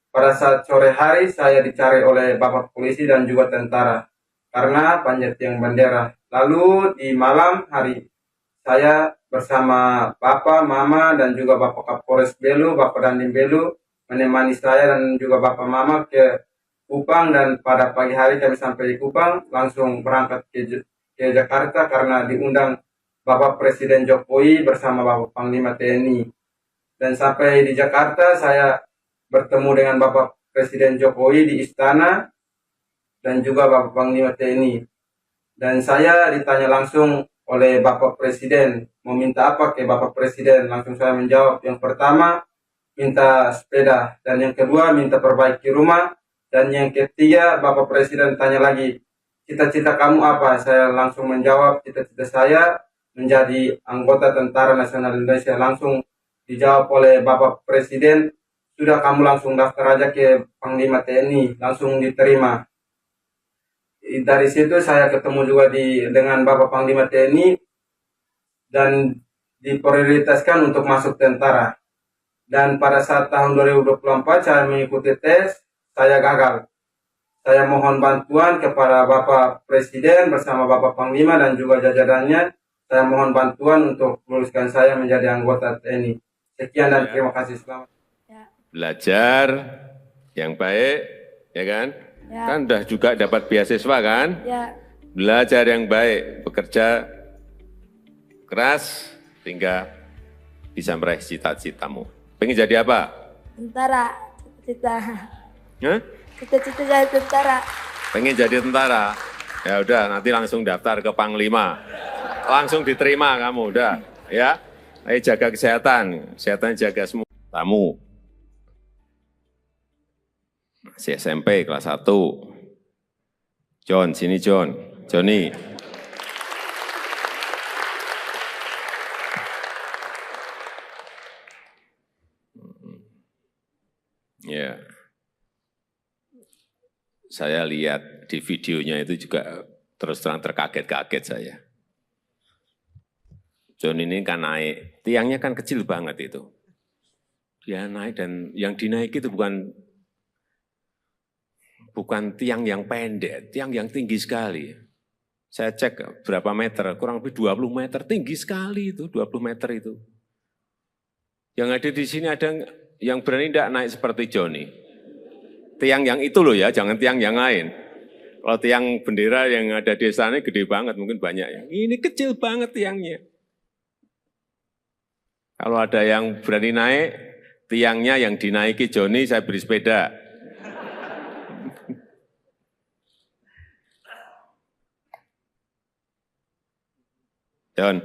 Pada saat sore hari saya dicari oleh bapak polisi dan juga tentara karena panjat tiang bendera. Lalu di malam hari saya bersama bapak, mama dan juga bapak Kapolres Belu, bapak Dandim Belu menemani saya dan juga bapak mama ke Kupang, dan pada pagi hari kami sampai di Kupang langsung berangkat ke Jakarta karena diundang Bapak Presiden Jokowi bersama Bapak Panglima TNI. Dan sampai di Jakarta saya bertemu dengan Bapak Presiden Jokowi di istana dan juga Bapak Panglima TNI. Dan saya ditanya langsung oleh Bapak Presiden, mau minta apa ke Bapak Presiden? Langsung saya menjawab, yang pertama minta sepeda, dan yang kedua minta perbaiki rumah, dan yang ketiga Bapak Presiden tanya lagi, cita-cita kamu apa? Saya langsung menjawab, cita-cita saya menjadi anggota Tentara Nasional Indonesia. Langsung dijawab oleh Bapak Presiden, sudah kamu langsung daftar aja ke Panglima TNI, langsung diterima. Dari situ saya ketemu juga dengan Bapak Panglima TNI dan diprioritaskan untuk masuk tentara. Dan pada saat tahun 2024 saya mengikuti tes, saya gagal. Saya mohon bantuan kepada Bapak Presiden bersama Bapak Panglima dan juga jajarannya. Saya mohon bantuan untuk luluskan saya menjadi anggota TNI. Sekian dan terima kasih. Selamat. Belajar yang baik, ya kan? Ya. Kan udah juga dapat beasiswa kan? Ya. Belajar yang baik, bekerja keras, sehingga bisa meraih cita-citamu. Pengen jadi apa? Tentara. Cita-cita. Hah? Cita-cita jadi tentara. Pengen jadi tentara? Ya udah, nanti langsung daftar ke Panglima. Langsung diterima kamu, udah. Ya, ayo jaga kesehatan. Kesehatan jaga semua. Tamu. Masih SMP kelas 1. John, sini John. Johnny. Ya. Saya lihat di videonya itu juga terus terang terkaget-kaget saya. John ini kan naik, tiangnya kan kecil banget itu. Dia naik dan yang dinaiki itu bukan tiang yang pendek, tiang yang tinggi sekali. Saya cek berapa meter, kurang lebih 20 meter, tinggi sekali itu, 20 meter itu. Yang ada di sini ada yang berani tidak naik seperti Johnny. Tiang yang itu loh ya, jangan tiang yang lain. Kalau tiang bendera yang ada di sana gede banget, mungkin banyak ya. Ini kecil banget tiangnya. Kalau ada yang berani naik, tiangnya yang dinaiki Johnny, saya beri sepeda. John,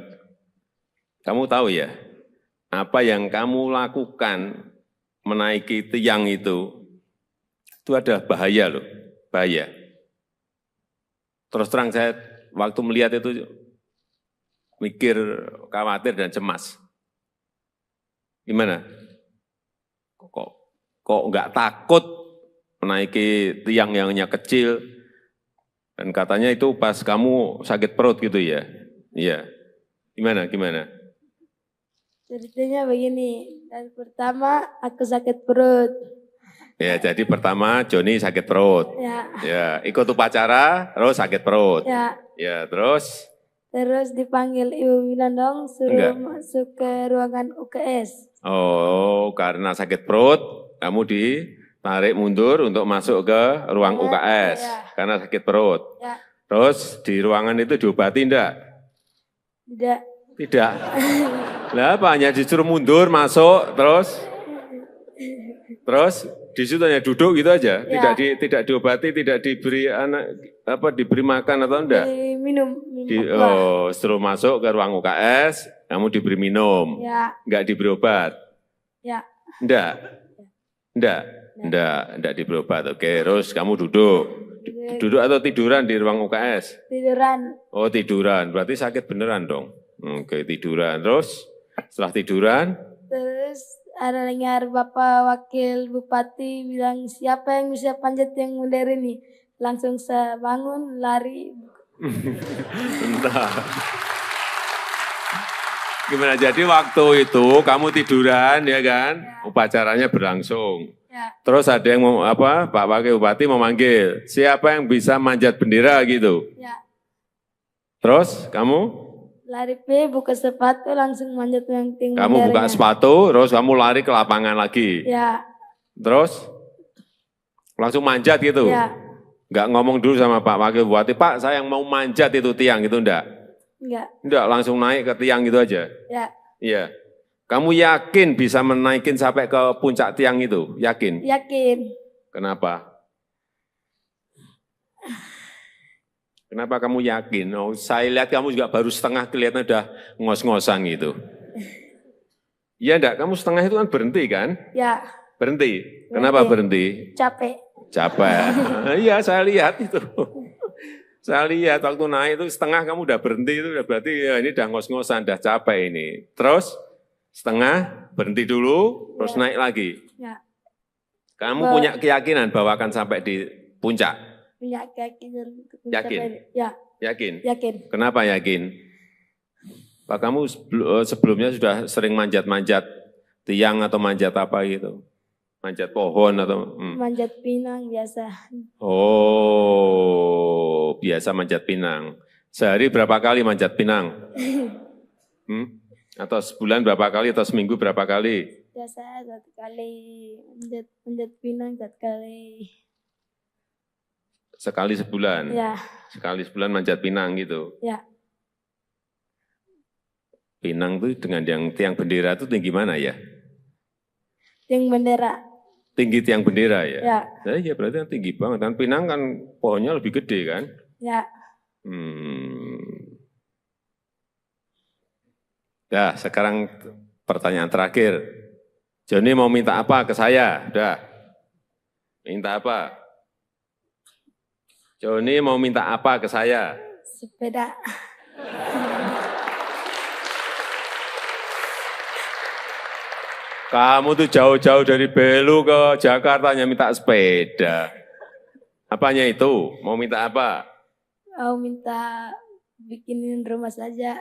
kamu tahu ya, apa yang kamu lakukan menaiki tiang itu ada bahaya loh, bahaya. Terus terang saya waktu melihat itu mikir, khawatir dan cemas. Gimana? Kok nggak takut menaiki tiang yang hanya kecil? Dan katanya itu pas kamu sakit perut gitu ya? Iya. Gimana? Ceritanya begini, dan pertama aku sakit perut. Ya, jadi pertama Johnny sakit perut. Ya, ikut upacara, terus sakit perut. Ya, terus? Terus dipanggil Ibu Winandong, suruh masuk ke ruangan UKS. Oh, karena sakit perut, kamu ditarik mundur untuk masuk ke ruang UKS. Karena sakit perut. Terus di ruangan itu diobati enggak? Tidak. Lah apa, hanya disuruh mundur, masuk, terus di situ hanya duduk gitu aja, tidak diobati, tidak diberi diberi makan atau enggak? Minum. Suruh masuk ke ruang UKS, kamu diberi minum, enggak diberi obat? Enggak diberi obat. Oke, terus kamu duduk atau tiduran di ruang UKS? Tiduran. Oh tiduran, berarti sakit beneran dong. Oke, tiduran, terus setelah tiduran? Terus ada dengar Bapak Wakil Bupati bilang, siapa yang bisa panjat yang modern ini? Langsung saya bangun, lari Bentar. Gimana? Jadi waktu itu kamu tiduran ya kan? Upacaranya berlangsung. Ya, Terus ada yang mau apa? Pak Wakil Bupati memanggil, siapa yang bisa manjat bendera gitu. ya. Terus kamu? Lari buka sepatu langsung manjat yang tinggi. Kamu buka sepatu, terus kamu lari ke lapangan lagi. Ya, Terus langsung manjat gitu. ya. Nggak ngomong dulu sama Pak Wakil Bupati, Pak saya yang mau manjat itu tiang gitu enggak? Enggak. Enggak, langsung naik ke tiang gitu aja. Ya, Iya. Kamu yakin bisa menaikin sampai ke puncak tiang itu? Yakin? yakin. Kenapa? Kenapa kamu yakin? Oh, saya lihat kamu juga baru setengah kelihatan udah ngos-ngosan gitu. Iya enggak? Kamu setengah itu kan berhenti kan? Ya, Berhenti. Kenapa berhenti? capek. Capek. Iya, saya lihat itu. Saya lihat waktu naik itu setengah kamu udah berhenti itu udah berarti ya ini udah ngos-ngosan, udah capek ini. Terus setengah berhenti dulu, terus naik lagi. Ya, Kamu punya keyakinan bahwa akan sampai di puncak? punya keyakinan. Yakin? Ya, Yakin? yakin. Kenapa yakin? Pak kamu sebelumnya sudah sering manjat-manjat tiang atau manjat apa gitu? Manjat pohon atau? Manjat pinang biasa. Oh, biasa manjat pinang. Sehari berapa kali manjat pinang? Atau sebulan berapa kali atau seminggu berapa kali? Biasa 1 kali manjat pinang 1 kali. Sekali sebulan? Ya, Sekali sebulan manjat pinang gitu? ya. Pinang tuh dengan yang tiang bendera itu tinggi mana ya? Tiang bendera. Tinggi tiang bendera ya? Ya, Iya berarti kan tinggi banget. Kan Pinang kan pohonnya lebih gede kan? ya. Ya sekarang pertanyaan terakhir. Joni mau minta apa ke saya? Udah. Minta apa? Joni mau minta apa ke saya? Sepeda. Kamu tuh jauh-jauh dari Belu ke Jakarta hanya minta sepeda. Apanya itu? Mau minta apa? Mau minta bikinin rumah saja.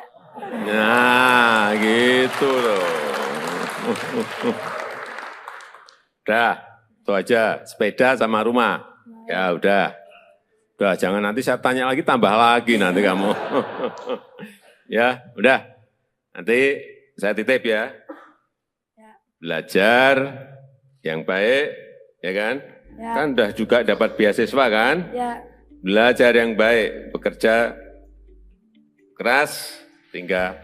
Nah, gitu loh. Udah, itu aja. Sepeda sama rumah. Ya udah. Udah, jangan nanti saya tanya lagi, tambah lagi nanti kamu. Ya, udah. Nanti saya titip ya. Belajar yang baik, ya kan? Ya. Kan udah juga dapat beasiswa kan? Ya, Belajar yang baik, bekerja keras, hingga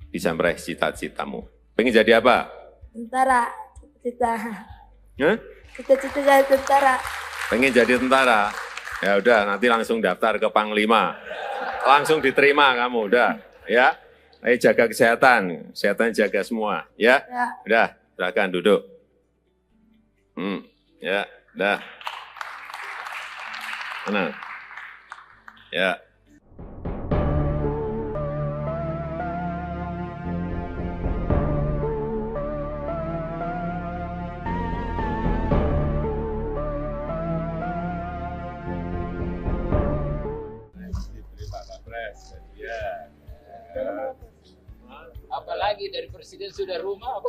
bisa meraih cita-citamu. Pengen jadi apa? tentara. Cita-cita. Hah? Cita-cita jadi tentara. Pengen jadi tentara? Ya udah, nanti langsung daftar ke Panglima. Langsung diterima kamu, udah. Ya, ayo jaga kesehatan, kesehatan jaga semua. Ya, Ya. udah, silakan duduk. Ya, udah. Tenang. Ya. Diberi Pak Kapres, ya. Apalagi dari presiden sudah rumah.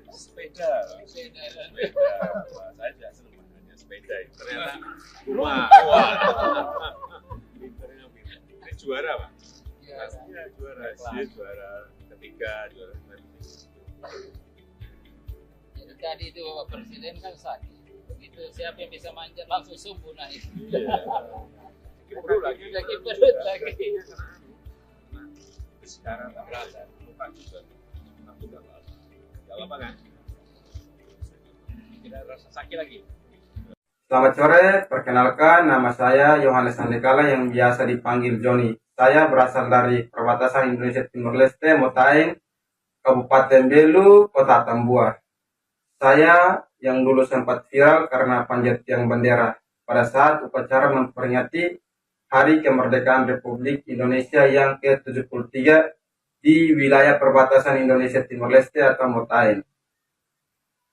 Sepeda. Wah, saya juga senang makanya sepeda. Ternyata rumah. Wah. Pinternya pinter. Ini juara Pak. Pastinya juara. Dia juara ketiga, juara Jadi tadi itu Bapak Presiden kan sakit. Begitu siapa yang bisa manjat langsung sumbu naik. perut lagi. Sakit perut lagi. Sekarang tak berasa. Lupa juga. Tapi tak apa. Gak apa kan? Tidak rasa sakit lagi. Selamat sore, perkenalkan nama saya Yohanes Andekala yang biasa dipanggil Joni. Saya berasal dari perbatasan Indonesia Timur Leste, Motaing, Kabupaten Belu, Kota Tambua. Saya yang dulu sempat viral karena panjat tiang bendera pada saat upacara memperingati Hari Kemerdekaan Republik Indonesia yang ke-73 di wilayah perbatasan Indonesia Timur Leste atau Motaing.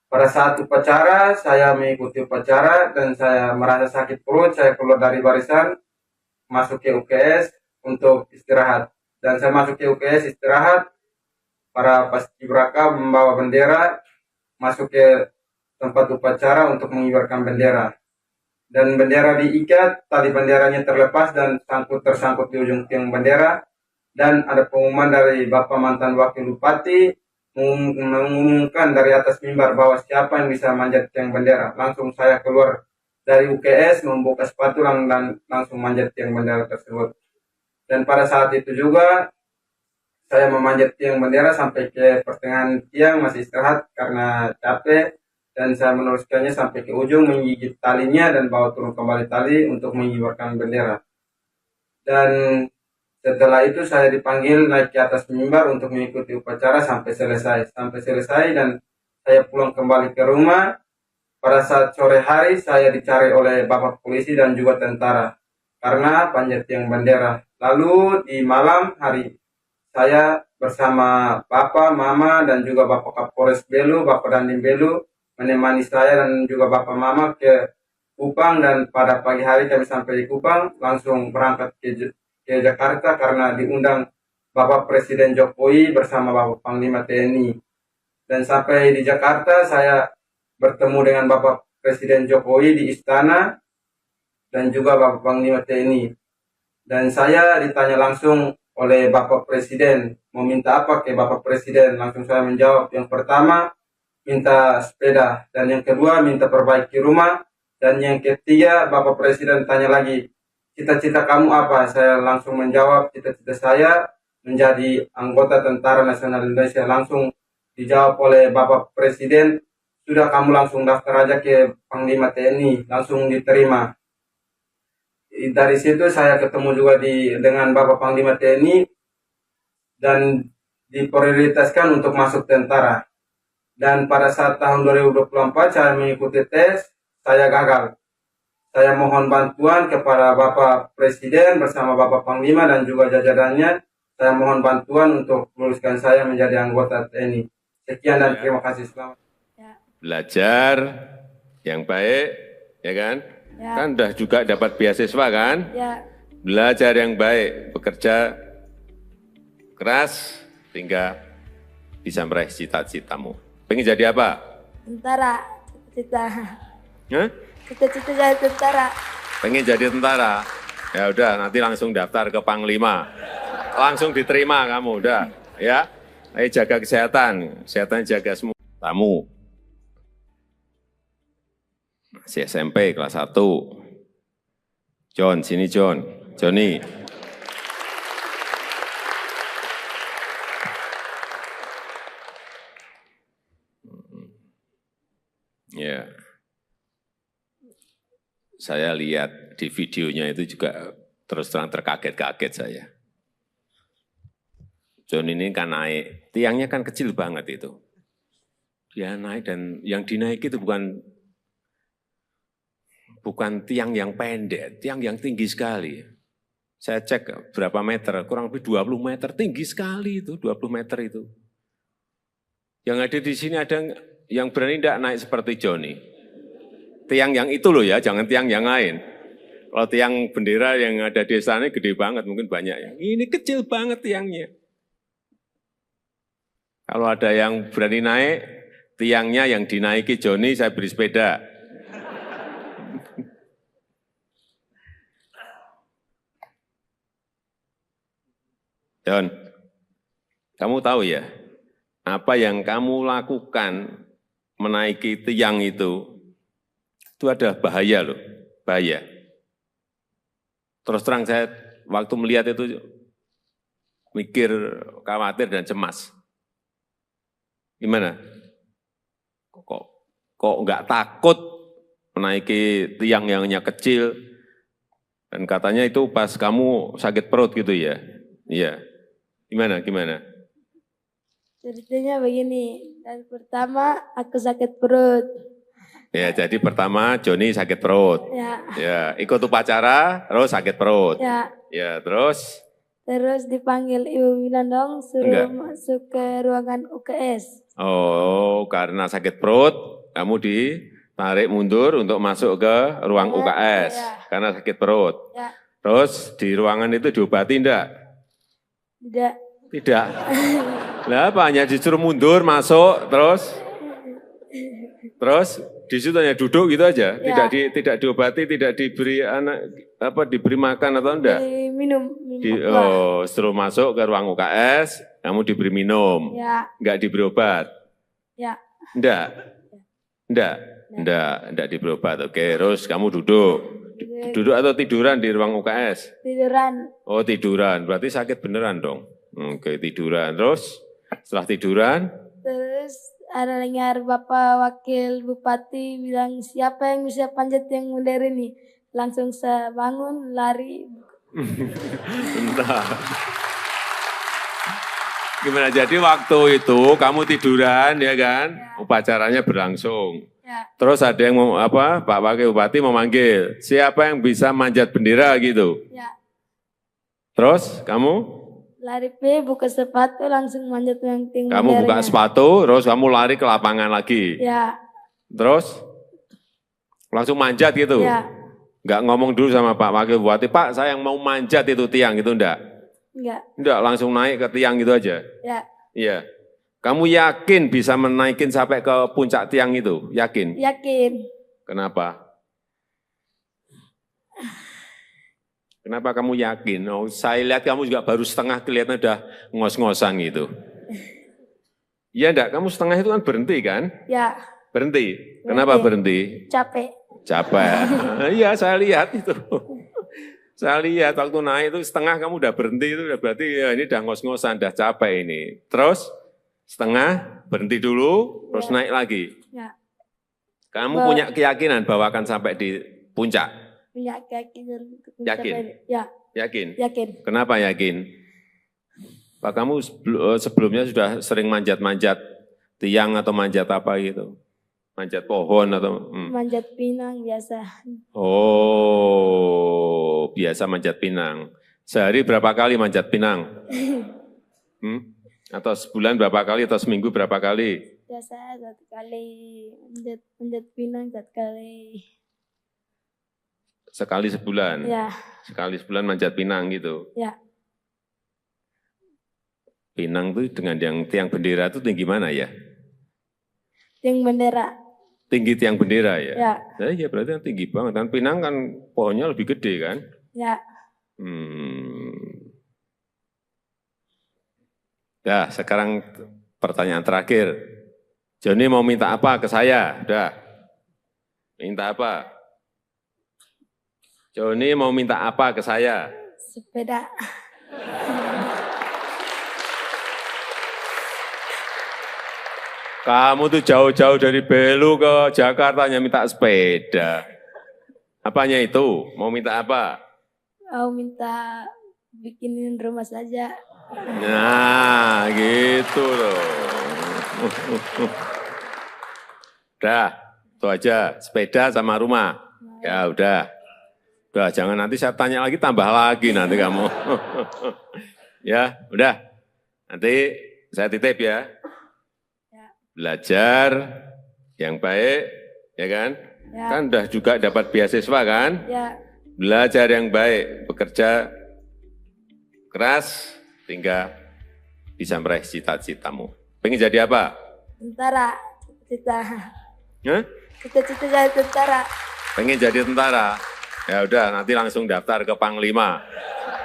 Pada saat upacara, saya mengikuti upacara dan saya merasa sakit perut, saya keluar dari barisan, masuk ke UKS untuk istirahat. Dan saya masuk ke UKS istirahat, para paskibraka membawa bendera, masuk ke tempat upacara untuk mengibarkan bendera. Dan bendera diikat, tali benderanya terlepas dan tersangkut di ujung tiang bendera. Dan ada pengumuman dari Bapak mantan Wakil Bupati, mengumumkan dari atas mimbar bahwa siapa yang bisa manjat tiang bendera. Langsung saya keluar dari UKS, membuka sepatu dan langsung manjat tiang bendera tersebut. Dan pada saat itu juga saya memanjat tiang bendera sampai ke pertengahan tiang, masih istirahat karena capek. Dan saya meneruskannya sampai ke ujung, menggigit talinya dan bawa turun kembali tali untuk mengibarkan bendera. Dan setelah itu saya dipanggil naik ke atas mimbar untuk mengikuti upacara sampai selesai. Dan saya pulang kembali ke rumah. Pada saat sore hari saya dicari oleh Bapak polisi dan juga tentara karena panjat tiang bendera. Lalu di malam hari saya bersama Bapak, Mama, dan juga Bapak Kapolres Belu, Bapak Dandim Belu, menemani saya dan juga Bapak Mama ke Kupang. Dan pada pagi hari kami sampai di Kupang, langsung berangkat ke Jakarta karena diundang Bapak Presiden Jokowi bersama Bapak Panglima TNI. Dan sampai di Jakarta saya bertemu dengan Bapak Presiden Jokowi di istana dan juga Bapak Panglima TNI. Dan saya ditanya langsung oleh Bapak Presiden, mau minta apa ke Bapak Presiden? Langsung saya menjawab, yang pertama minta sepeda, dan yang kedua minta perbaiki rumah, dan yang ketiga Bapak Presiden tanya lagi, cita-cita kamu apa? Saya langsung menjawab, cita-cita saya menjadi anggota Tentara Nasional Indonesia. Langsung dijawab oleh Bapak Presiden, sudah kamu langsung daftar aja ke Panglima TNI, langsung diterima. Dari situ saya ketemu juga dengan Bapak Panglima TNI dan diprioritaskan untuk masuk tentara. Dan pada saat tahun 2024 saya mengikuti tes, saya gagal. Saya mohon bantuan kepada Bapak Presiden bersama Bapak Panglima dan juga jajarannya. Saya mohon bantuan untuk meluluskan saya menjadi anggota TNI. Sekian dan terima kasih. Selamat. Belajar yang baik, ya kan? Ya. Kan udah juga dapat beasiswa kan? Ya. Belajar yang baik, bekerja keras, sehingga bisa meraih cita-citamu. Pengen jadi apa? Tentara. Cita-cita. Hah? Cita-cita jadi tentara. Pengen jadi tentara? Ya udah, nanti langsung daftar ke Panglima. Langsung diterima kamu, udah. Ya, ayo jaga kesehatan jaga semua. Tamu. Masih SMP kelas 1. John, sini John. Johnny. Ya. Saya lihat di videonya itu juga terus terang terkaget-kaget saya. John ini kan naik, tiangnya kan kecil banget itu. Dia naik dan yang dinaiki itu bukan tiang yang pendek, tiang yang tinggi sekali. Saya cek berapa meter, kurang lebih 20 meter, tinggi sekali itu, 20 meter itu. Yang ada di sini ada yang berani tidak naik seperti Johnny. Tiang yang itu loh ya, jangan tiang yang lain. Kalau tiang bendera yang ada di sana gede banget, mungkin banyak yang ini kecil banget tiangnya. Kalau ada yang berani naik, tiangnya yang dinaiki Johnny, saya beri sepeda. John, kamu tahu ya, apa yang kamu lakukan menaiki tiang itu ada bahaya loh, bahaya. Terus terang saya waktu melihat itu mikir, khawatir dan cemas. Gimana? Kok nggak takut menaiki tiang yang hanya kecil? Dan katanya itu pas kamu sakit perut gitu ya? Iya. Gimana? Ceritanya begini, dan pertama aku sakit perut. Ya, jadi pertama Johnny sakit perut. Ya, ikut upacara, terus sakit perut. Ya, terus? Terus dipanggil Ibu Winandong suruh masuk ke ruangan UKS. Oh, karena sakit perut, kamu ditarik mundur untuk masuk ke ruang UKS karena sakit perut. Ya. Terus di ruangan itu diobati enggak? Tidak. Tidak. Lah apa hanya disuruh mundur masuk terus di situ hanya duduk gitu aja, Ya. tidak diobati, tidak diberi diberi makan atau enggak? Minum Setelah masuk ke ruang UKS, kamu diberi minum, Ya. enggak diberi obat? Ya. Enggak diberi obat. Oke, terus kamu duduk. Duduk atau tiduran di ruang UKS? Tiduran. Oh, tiduran. Berarti sakit beneran dong. Oke, tiduran. Terus setelah tiduran, Terus ada dengar Bapak Wakil Bupati bilang siapa yang bisa panjat yang mulia ini. Langsung saya bangun, lari. entah. Gimana? Jadi waktu itu kamu tiduran ya kan? Upacaranya berlangsung. Ya. Terus ada yang Pak Wakil Bupati memanggil, siapa yang bisa manjat bendera gitu. Ya. Terus kamu? Lari buka sepatu langsung manjat yang tinggi. Kamu buka sepatu, terus kamu lari ke lapangan lagi. Ya. Terus langsung manjat gitu. Ya. Enggak ngomong dulu sama Pak Wakil Bupati, Pak saya yang mau manjat itu tiang gitu enggak? Enggak, langsung naik ke tiang gitu aja. Ya. Iya. Kamu yakin bisa menaikin sampai ke puncak tiang itu? Yakin? Yakin. Kenapa? Kenapa kamu yakin? Oh, saya lihat kamu juga baru setengah kelihatan udah ngos-ngosan gitu. Iya enggak? Kamu setengah itu kan berhenti kan? Ya. Berhenti. Kenapa berhenti? Capek. Capek. Iya, saya lihat itu. Saya lihat waktu naik itu setengah kamu udah berhenti itu udah berarti ya ini udah ngos-ngosan, udah capek ini. Terus setengah berhenti dulu, terus naik lagi. Ya. Kamu punya keyakinan bahwa akan sampai di puncak? Punya keyakinan. Yakin? Ya. Yakin? Yakin. Kenapa yakin? Pak, kamu sebelumnya sudah sering manjat-manjat tiang atau manjat apa gitu? Manjat pohon atau? Manjat pinang biasa. Oh, biasa manjat pinang. Sehari berapa kali manjat pinang? Atau sebulan berapa kali atau seminggu berapa kali? Biasa 1 kali manjat pinang 1 kali. Sekali sebulan? Ya. Sekali sebulan manjat pinang gitu? Ya. Pinang tuh dengan yang tiang bendera itu tinggi mana ya? Tiang bendera. Tinggi tiang bendera ya? Ya. Nah, iya berarti kan tinggi banget. Dan pinang kan pohonnya lebih gede kan? Ya. Nah, sekarang pertanyaan terakhir. Joni mau minta apa ke saya? Udah. Minta apa? Joni mau minta apa ke saya? Sepeda. Kamu tuh jauh-jauh dari Belu ke Jakarta hanya minta sepeda. Apanya itu? Mau minta apa? Mau minta bikinin rumah saja. Nah, gitu loh. Udah, itu aja. Sepeda sama rumah. Ya udah. Udah, jangan nanti saya tanya lagi, tambah lagi nanti kamu. Ya, udah. Nanti saya titip ya. Belajar yang baik, ya kan? Ya. Kan udah juga dapat beasiswa kan? Ya. Belajar yang baik, bekerja keras, hingga bisa meraih cita-citamu. Pengen jadi apa? Tentara. Cita-cita. Hah? Cita-cita jadi tentara. Pengen jadi tentara? Ya udah, nanti langsung daftar ke Panglima.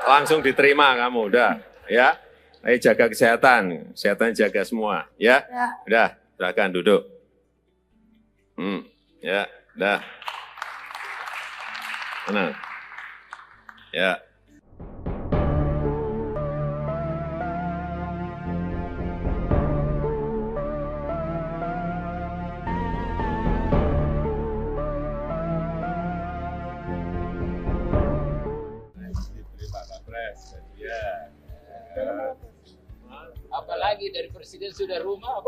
Langsung diterima kamu, udah. Ya, ayo jaga kesehatan. Kesehatan jaga semua, ya? Ya. Udah, silakan duduk. Ya, udah. Mana? Ya. Apalagi dari presiden sudah rumah.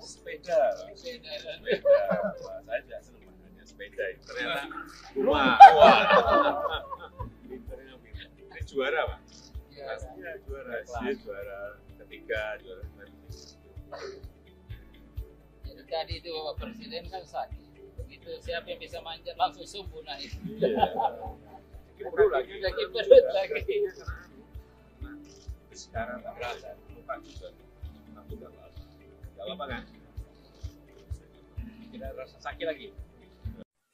Sepeda. Saya tidak senang makanya sepeda. Ternyata rumah. Ini juara Pak. Iya juara. Dia juara ketiga, juara kemarin. Jadi tadi itu Bapak Presiden kan sakit. Begitu siapa yang bisa manjat langsung subuh naik. Perlu lagi. Lagi perut lagi. Sekarang tak berasa, lupa juga. Aku udah lama. Gak apa kan? Tidak rasa sakit lagi.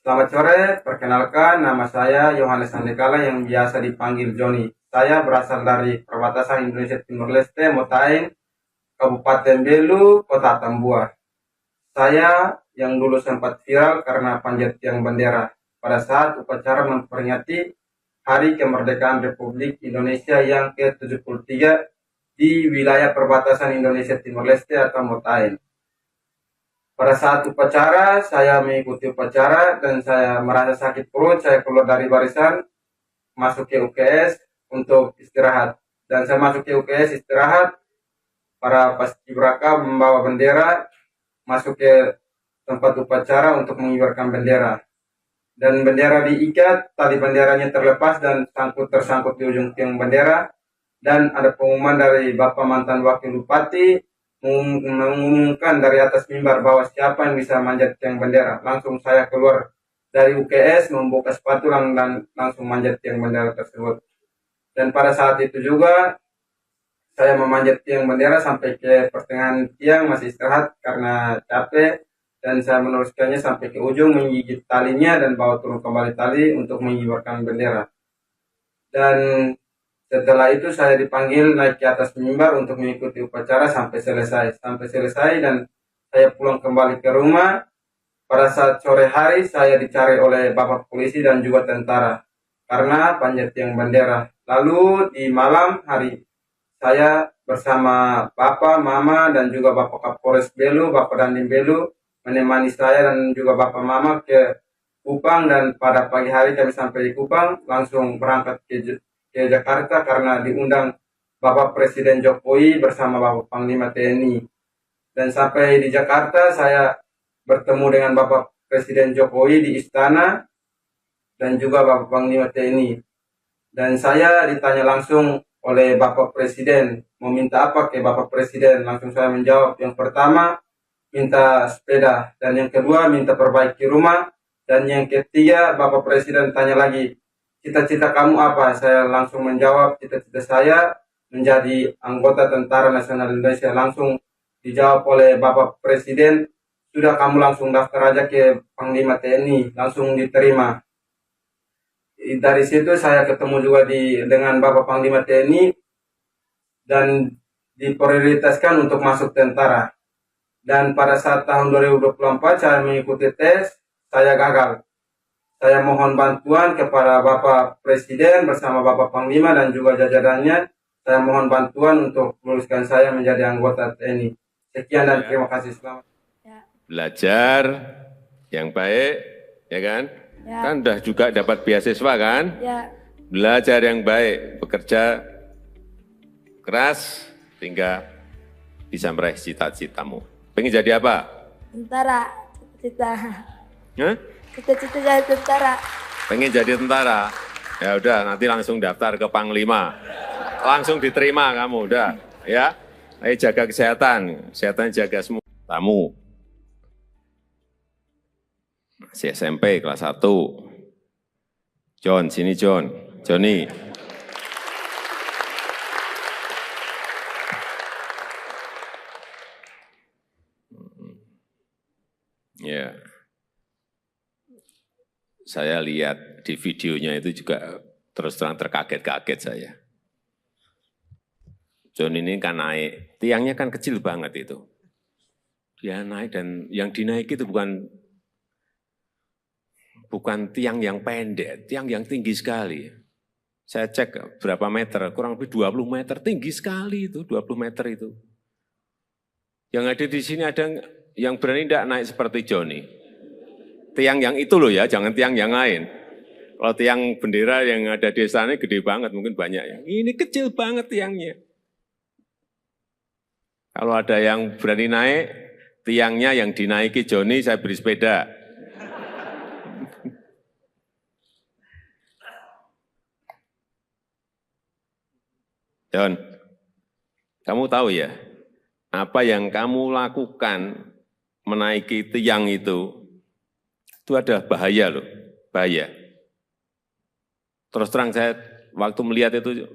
Selamat sore, perkenalkan nama saya Yohanes Andekala yang biasa dipanggil Joni. Saya berasal dari perbatasan Indonesia Timur Leste, Motain, Kabupaten Belu, Kota Tambua. Saya yang dulu sempat viral karena panjat tiang bendera pada saat upacara memperingati Hari Kemerdekaan Republik Indonesia yang ke-73 di wilayah perbatasan Indonesia Timur Leste atau Motain. Pada saat upacara, saya mengikuti upacara dan saya merasa sakit perut. Saya keluar dari barisan, masuk ke UKS untuk istirahat. Dan saya masuk ke UKS istirahat, para paskibraka membawa bendera, masuk ke tempat upacara untuk mengibarkan bendera. Dan bendera diikat, tali benderanya terlepas dan tersangkut di ujung tiang bendera. Dan ada pengumuman dari Bapak mantan Wakil Bupati, mengumumkan dari atas mimbar bahwa siapa yang bisa manjat tiang bendera. Langsung saya keluar dari UKS, membuka sepatu dan langsung manjat tiang bendera tersebut. Dan pada saat itu juga saya memanjat tiang bendera sampai ke pertengahan tiang, masih istirahat karena capek. Dan saya meneruskannya sampai ke ujung, menggigit talinya dan bawa turun kembali tali untuk mengibarkan bendera. Dan setelah itu saya dipanggil naik ke atas mimbar untuk mengikuti upacara sampai selesai. Dan saya pulang kembali ke rumah. Pada saat sore hari saya dicari oleh Bapak polisi dan juga tentara karena panjat tiang bendera. Lalu di malam hari saya bersama Bapak, Mama dan juga Bapak Kapolres Belu, Bapak Dandim Belu menemani saya dan juga Bapak Mama ke Kupang, dan pada pagi hari kami sampai di Kupang langsung berangkat ke Jakarta karena diundang Bapak Presiden Jokowi bersama Bapak Panglima TNI. Dan sampai di Jakarta saya bertemu dengan Bapak Presiden Jokowi di istana dan juga Bapak Panglima TNI. Dan saya ditanya langsung oleh Bapak Presiden, mau minta apa ke Bapak Presiden? Langsung saya menjawab, yang pertama minta sepeda, dan yang kedua minta perbaiki rumah, dan yang ketiga Bapak Presiden tanya lagi, cita-cita kamu apa? Saya langsung menjawab, cita-cita saya menjadi anggota Tentara Nasional Indonesia. Langsung dijawab oleh Bapak Presiden, sudah kamu langsung daftar aja ke Panglima TNI, langsung diterima. Dari situ saya ketemu juga dengan Bapak Panglima TNI dan diprioritaskan untuk masuk tentara. Dan pada saat tahun 2024 saya mengikuti tes, saya gagal. Saya mohon bantuan kepada Bapak Presiden bersama Bapak Panglima dan juga jajarannya. Saya mohon bantuan untuk meluluskan saya menjadi anggota TNI. Sekian dan terima kasih. Selamat. Belajar yang baik, ya kan? Ya. Kan udah juga dapat beasiswa kan? Ya, Belajar yang baik, bekerja keras, sehingga bisa meraih cita-citamu. Pengen jadi apa? tentara, cita-cita. Hah? Cita-cita jadi tentara. Pengen jadi tentara? Ya udah, nanti langsung daftar ke Panglima. Langsung diterima kamu, udah. Ya, ayo jaga kesehatan. Kesehatan jaga semua. Tamu. Masih SMP kelas 1. John, sini John. Johnny. Ya. Saya lihat di videonya itu juga terus terang terkaget-kaget saya. John ini kan naik, tiangnya kan kecil banget itu. Dia naik dan yang dinaiki itu bukan tiang yang pendek, tiang yang tinggi sekali. Saya cek berapa meter, kurang lebih 20 meter, tinggi sekali itu, 20 meter itu. Yang ada di sini ada yang berani tidak naik seperti Joni. Tiang yang itu loh ya, jangan tiang yang lain. Kalau tiang bendera yang ada di sana gede banget, mungkin banyak ya. Ini kecil banget tiangnya. Kalau ada yang berani naik, tiangnya yang dinaiki Joni, saya beri sepeda. John, Kamu tahu ya, apa yang kamu lakukan menaiki tiang itu ada bahaya loh, bahaya. Terus terang saya waktu melihat itu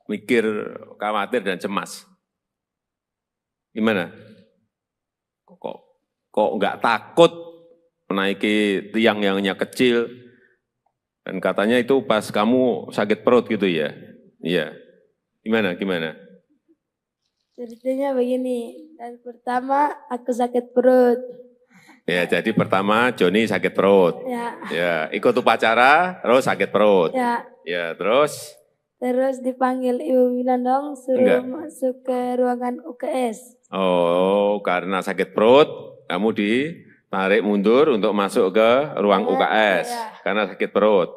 mikir, khawatir dan cemas. Gimana? Kok nggak takut menaiki tiang yang hanya kecil? Dan katanya itu pas kamu sakit perut gitu ya? Iya. Gimana? Ceritanya begini, dan pertama aku sakit perut. Ya, jadi pertama Joni sakit perut. Ya, ikut upacara, terus sakit perut. Ya, terus? Terus dipanggil Ibu Winandong suruh masuk ke ruangan UKS. Oh, karena sakit perut, kamu ditarik mundur untuk masuk ke ruang UKS. Karena sakit perut.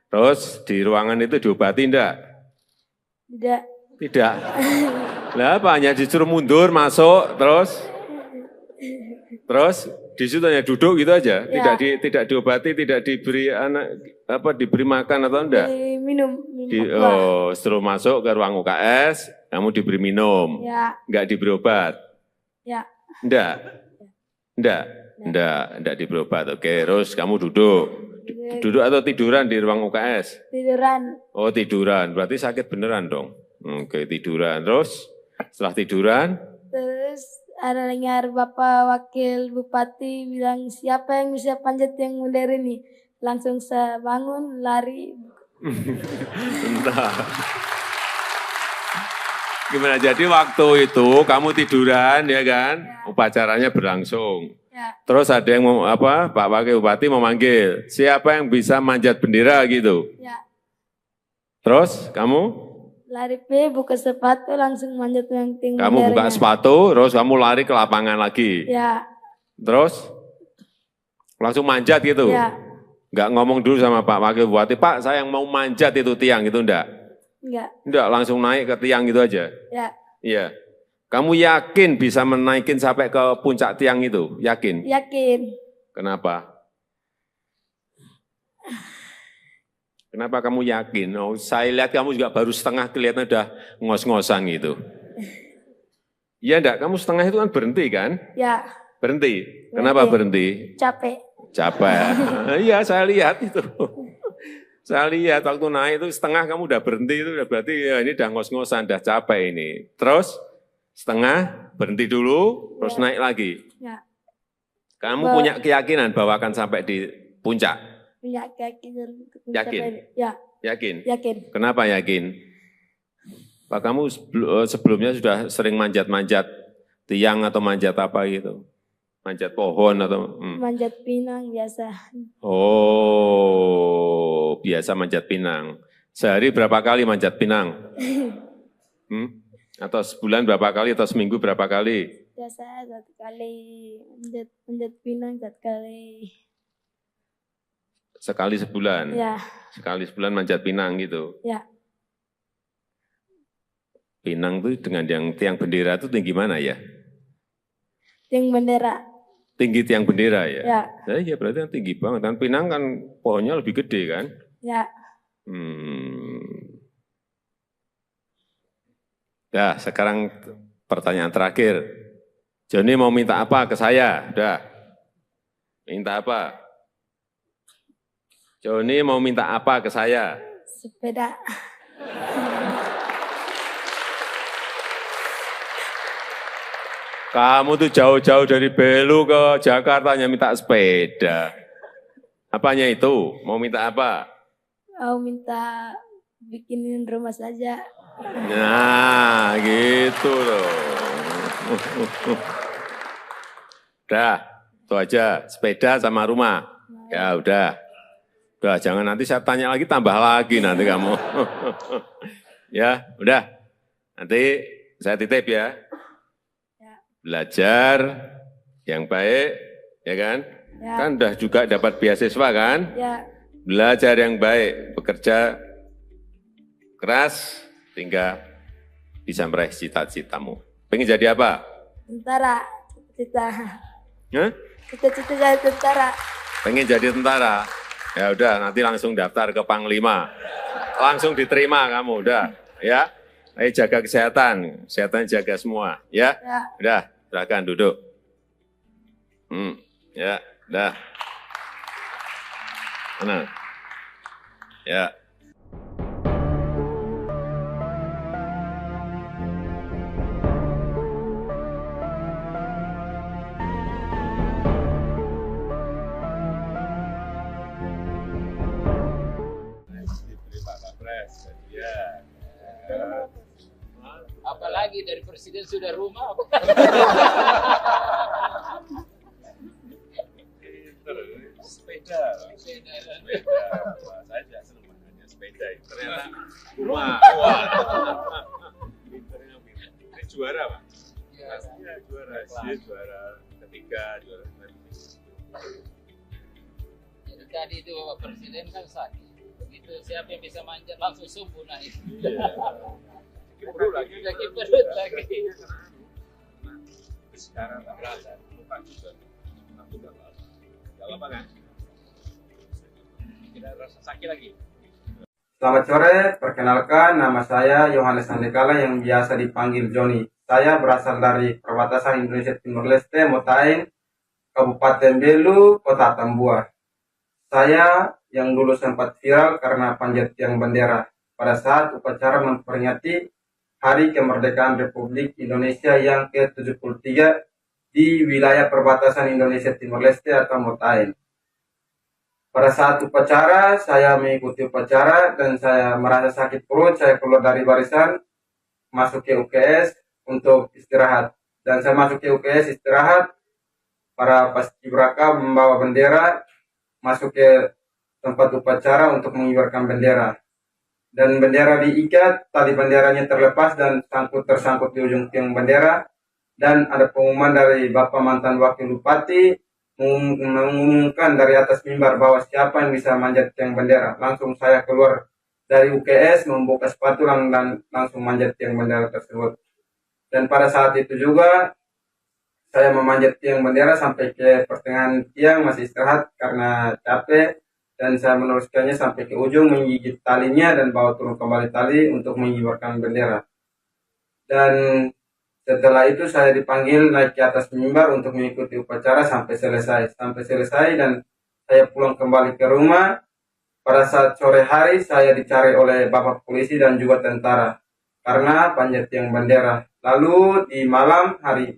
Terus di ruangan itu diobati enggak? Tidak. Lah apa, hanya disuruh mundur, masuk, terus di situ hanya duduk gitu aja, tidak diobati, tidak diberi diberi makan atau enggak? Minum. Setelah masuk ke ruang UKS, kamu diberi minum, enggak diberi obat? Enggak diberi obat. Oke, terus kamu duduk atau tiduran di ruang UKS? Tiduran. Oh, tiduran, berarti sakit beneran dong. Oke, tiduran, terus setelah tiduran? Terus ada dengar Bapak Wakil Bupati bilang, siapa yang bisa panjat yang modern ini? Langsung saya bangun, lari. Entah. Gimana, jadi waktu itu kamu tiduran ya kan? Upacaranya berlangsung. Terus ada yang Pak Wakil Bupati memanggil, siapa yang bisa manjat bendera gitu? Terus kamu? Lari buka sepatu langsung manjat yang tinggi. Kamu buka sepatu, terus kamu lari ke lapangan lagi. Terus langsung manjat gitu. Enggak ngomong dulu sama Pak Wakil Bupati, Pak saya yang mau manjat itu tiang gitu enggak? Enggak, langsung naik ke tiang gitu aja. Iya. Kamu yakin bisa menaikin sampai ke puncak tiang itu? Yakin? Yakin. Kenapa? Kenapa kamu yakin? Oh, saya lihat kamu juga baru setengah, kelihatan udah ngos-ngosan gitu. Iya enggak? Kamu setengah itu kan berhenti kan? Berhenti. Kenapa berhenti? Capek. Iya, saya lihat itu. Saya lihat waktu naik itu setengah kamu udah berhenti, itu udah berarti ya ini udah ngos-ngosan, udah capek ini. Terus setengah berhenti dulu, terus naik lagi. Kamu punya keyakinan bahwa akan sampai di puncak? Punya keyakinan. Yakin? Yakin? Yakin. Kenapa yakin? Pak, kamu sebelumnya sudah sering manjat-manjat tiang atau manjat apa gitu? Manjat pohon atau? Manjat pinang biasa. Oh, biasa manjat pinang. Sehari berapa kali manjat pinang? Atau sebulan berapa kali atau seminggu berapa kali? Biasa 1 kali, manjat pinang 1 kali. Sekali sebulan? Sekali sebulan manjat pinang gitu? Pinang itu dengan yang tiang bendera itu tinggi mana ya? Tiang bendera. Tinggi tiang bendera ya? Iya berarti kan tinggi banget. Dan pinang kan pohonnya lebih gede kan? Sekarang pertanyaan terakhir. Joni mau minta apa ke saya? Udah. Minta apa? Joni mau minta apa ke saya? Sepeda. Kamu tuh jauh-jauh dari Belu ke Jakarta hanya minta sepeda. Apanya itu? Mau minta apa? Mau minta bikinin rumah saja. Nah, gitu loh. Udah, itu aja. Sepeda sama rumah. Ya udah. Udah, jangan nanti saya tanya lagi, tambah lagi nanti kamu. Ya, udah. Nanti saya titip ya. Belajar yang baik, ya kan? Kan udah juga dapat beasiswa kan? Belajar yang baik, bekerja keras, hingga bisa meraih cita-citamu. Pengen jadi apa? Tentara, cita-cita. Cita-cita jadi tentara. Pengen jadi tentara? Ya udah, nanti langsung daftar ke Panglima. Langsung diterima kamu, udah. Ya, Ayo jaga kesehatan, kesehatan jaga semua, ya. Ya. Udah, silakan duduk. Ya, udah. Tenang. Ya. Diberi Pak Kapres, ya. Apalagi dari presiden sudah rumah. Sepeda. Wah, saya juga senang makanya sepeda. Ternyata rumah. Wah. Pinternya pinter. Ini juara, Pak. Pastinya juara. Dia juara ketiga, juara Jadi tadi itu Bapak Presiden kan sakit. Begitu siapa yang bisa manjat langsung sumbu naik. Iya. Perut lagi. Lagi perut lagi. Sekarang tak berasa. Lupa juga. Tapi tak apa. Gak apa kan? Tidak rasa sakit lagi. Selamat sore, perkenalkan nama saya Yohanes Andekala yang biasa dipanggil Joni. Saya berasal dari perbatasan Indonesia Timur Leste, Motain, Kabupaten Belu, Kota Tambua. Saya yang dulu sempat viral karena panjat tiang bendera pada saat upacara memperingati Hari Kemerdekaan Republik Indonesia yang ke-73 di wilayah perbatasan Indonesia Timur Leste atau Motain. Pada saat upacara, saya mengikuti upacara dan saya merasa sakit perut, saya keluar dari barisan, masuk ke UKS untuk istirahat. Dan saya masuk ke UKS istirahat, para paskibraka membawa bendera, masuk ke tempat upacara untuk mengibarkan bendera. Dan bendera diikat, tali benderanya terlepas dan tersangkut di ujung tiang bendera. Dan ada pengumuman dari Bapak mantan Wakil Bupati mengumumkan dari atas mimbar bahwa siapa yang bisa manjat tiang bendera. Langsung saya keluar dari UKS, membuka sepatu dan langsung manjat tiang bendera tersebut. Dan pada saat itu juga saya memanjat tiang bendera sampai ke pertengahan tiang, masih istirahat karena capek. Dan saya meneruskannya sampai ke ujung, menggigit talinya dan bawa turun kembali tali untuk mengibarkan bendera. Dan setelah itu saya dipanggil naik ke atas mimbar untuk mengikuti upacara sampai selesai. Dan saya pulang kembali ke rumah. Pada saat sore hari saya dicari oleh Bapak polisi dan juga tentara karena panjat tiang bendera. Lalu di malam hari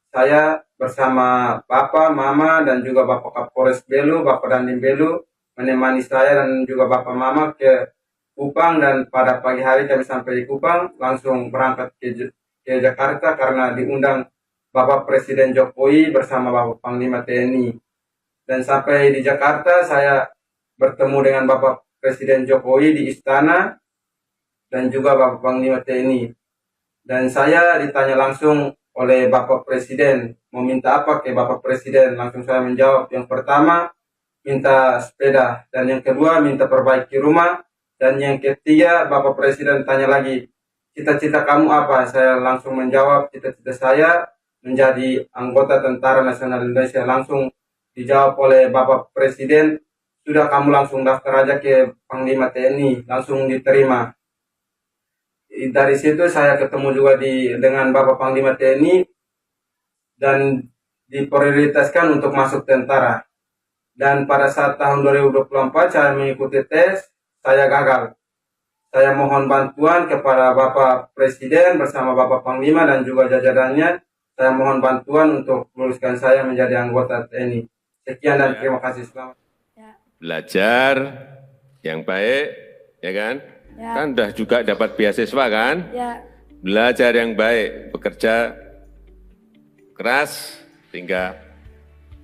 saya bersama Bapak, Mama, dan juga Bapak Kapolres Belu, Bapak Dandim Belu, menemani saya dan juga Bapak Mama ke Kupang. Dan pada pagi hari kami sampai di Kupang, langsung berangkat ke Jakarta karena diundang Bapak Presiden Jokowi bersama Bapak Panglima TNI. Dan sampai di Jakarta saya bertemu dengan Bapak Presiden Jokowi di istana dan juga Bapak Panglima TNI. Dan saya ditanya langsung oleh Bapak Presiden, mau minta apa ke Bapak Presiden? Langsung saya menjawab, yang pertama minta sepeda, dan yang kedua minta perbaiki rumah, dan yang ketiga Bapak Presiden tanya lagi, cita-cita kamu apa? Saya langsung menjawab, cita-cita saya menjadi anggota Tentara Nasional Indonesia. Langsung dijawab oleh Bapak Presiden, sudah kamu langsung daftar aja ke Panglima TNI, langsung diterima. Dari situ saya ketemu juga dengan Bapak Panglima TNI dan diprioritaskan untuk masuk tentara. Dan pada saat tahun 2024 saya mengikuti tes, saya gagal. Saya mohon bantuan kepada Bapak Presiden bersama Bapak Panglima dan juga jajarannya. Saya mohon bantuan untuk meluluskan saya menjadi anggota TNI. Sekian dan terima kasih. Selamat. Belajar yang baik, ya kan? Ya. Kan udah juga dapat beasiswa kan? Ya. Belajar yang baik, bekerja keras, sehingga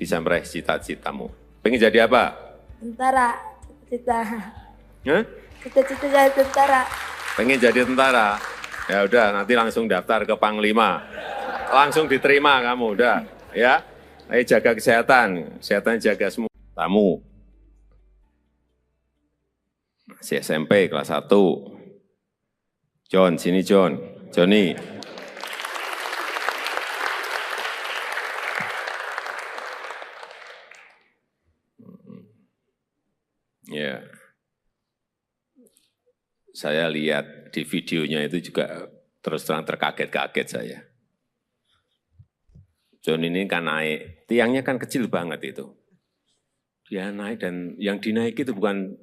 bisa meraih cita-citamu. Pengen jadi apa? Tentara. Cita-cita. Hah? Cita-cita jadi tentara. Pengen jadi tentara? Ya udah, nanti langsung daftar ke Panglima. Langsung diterima kamu, udah. Ya, ayo jaga kesehatan. Kesehatan jaga semua. Tamu. Masih SMP kelas 1. John, sini John. Johnny. Ya. Saya lihat di videonya itu juga terus terang terkaget-kaget saya. John ini kan naik, tiangnya kan kecil banget itu. Dia naik dan yang dinaiki itu bukan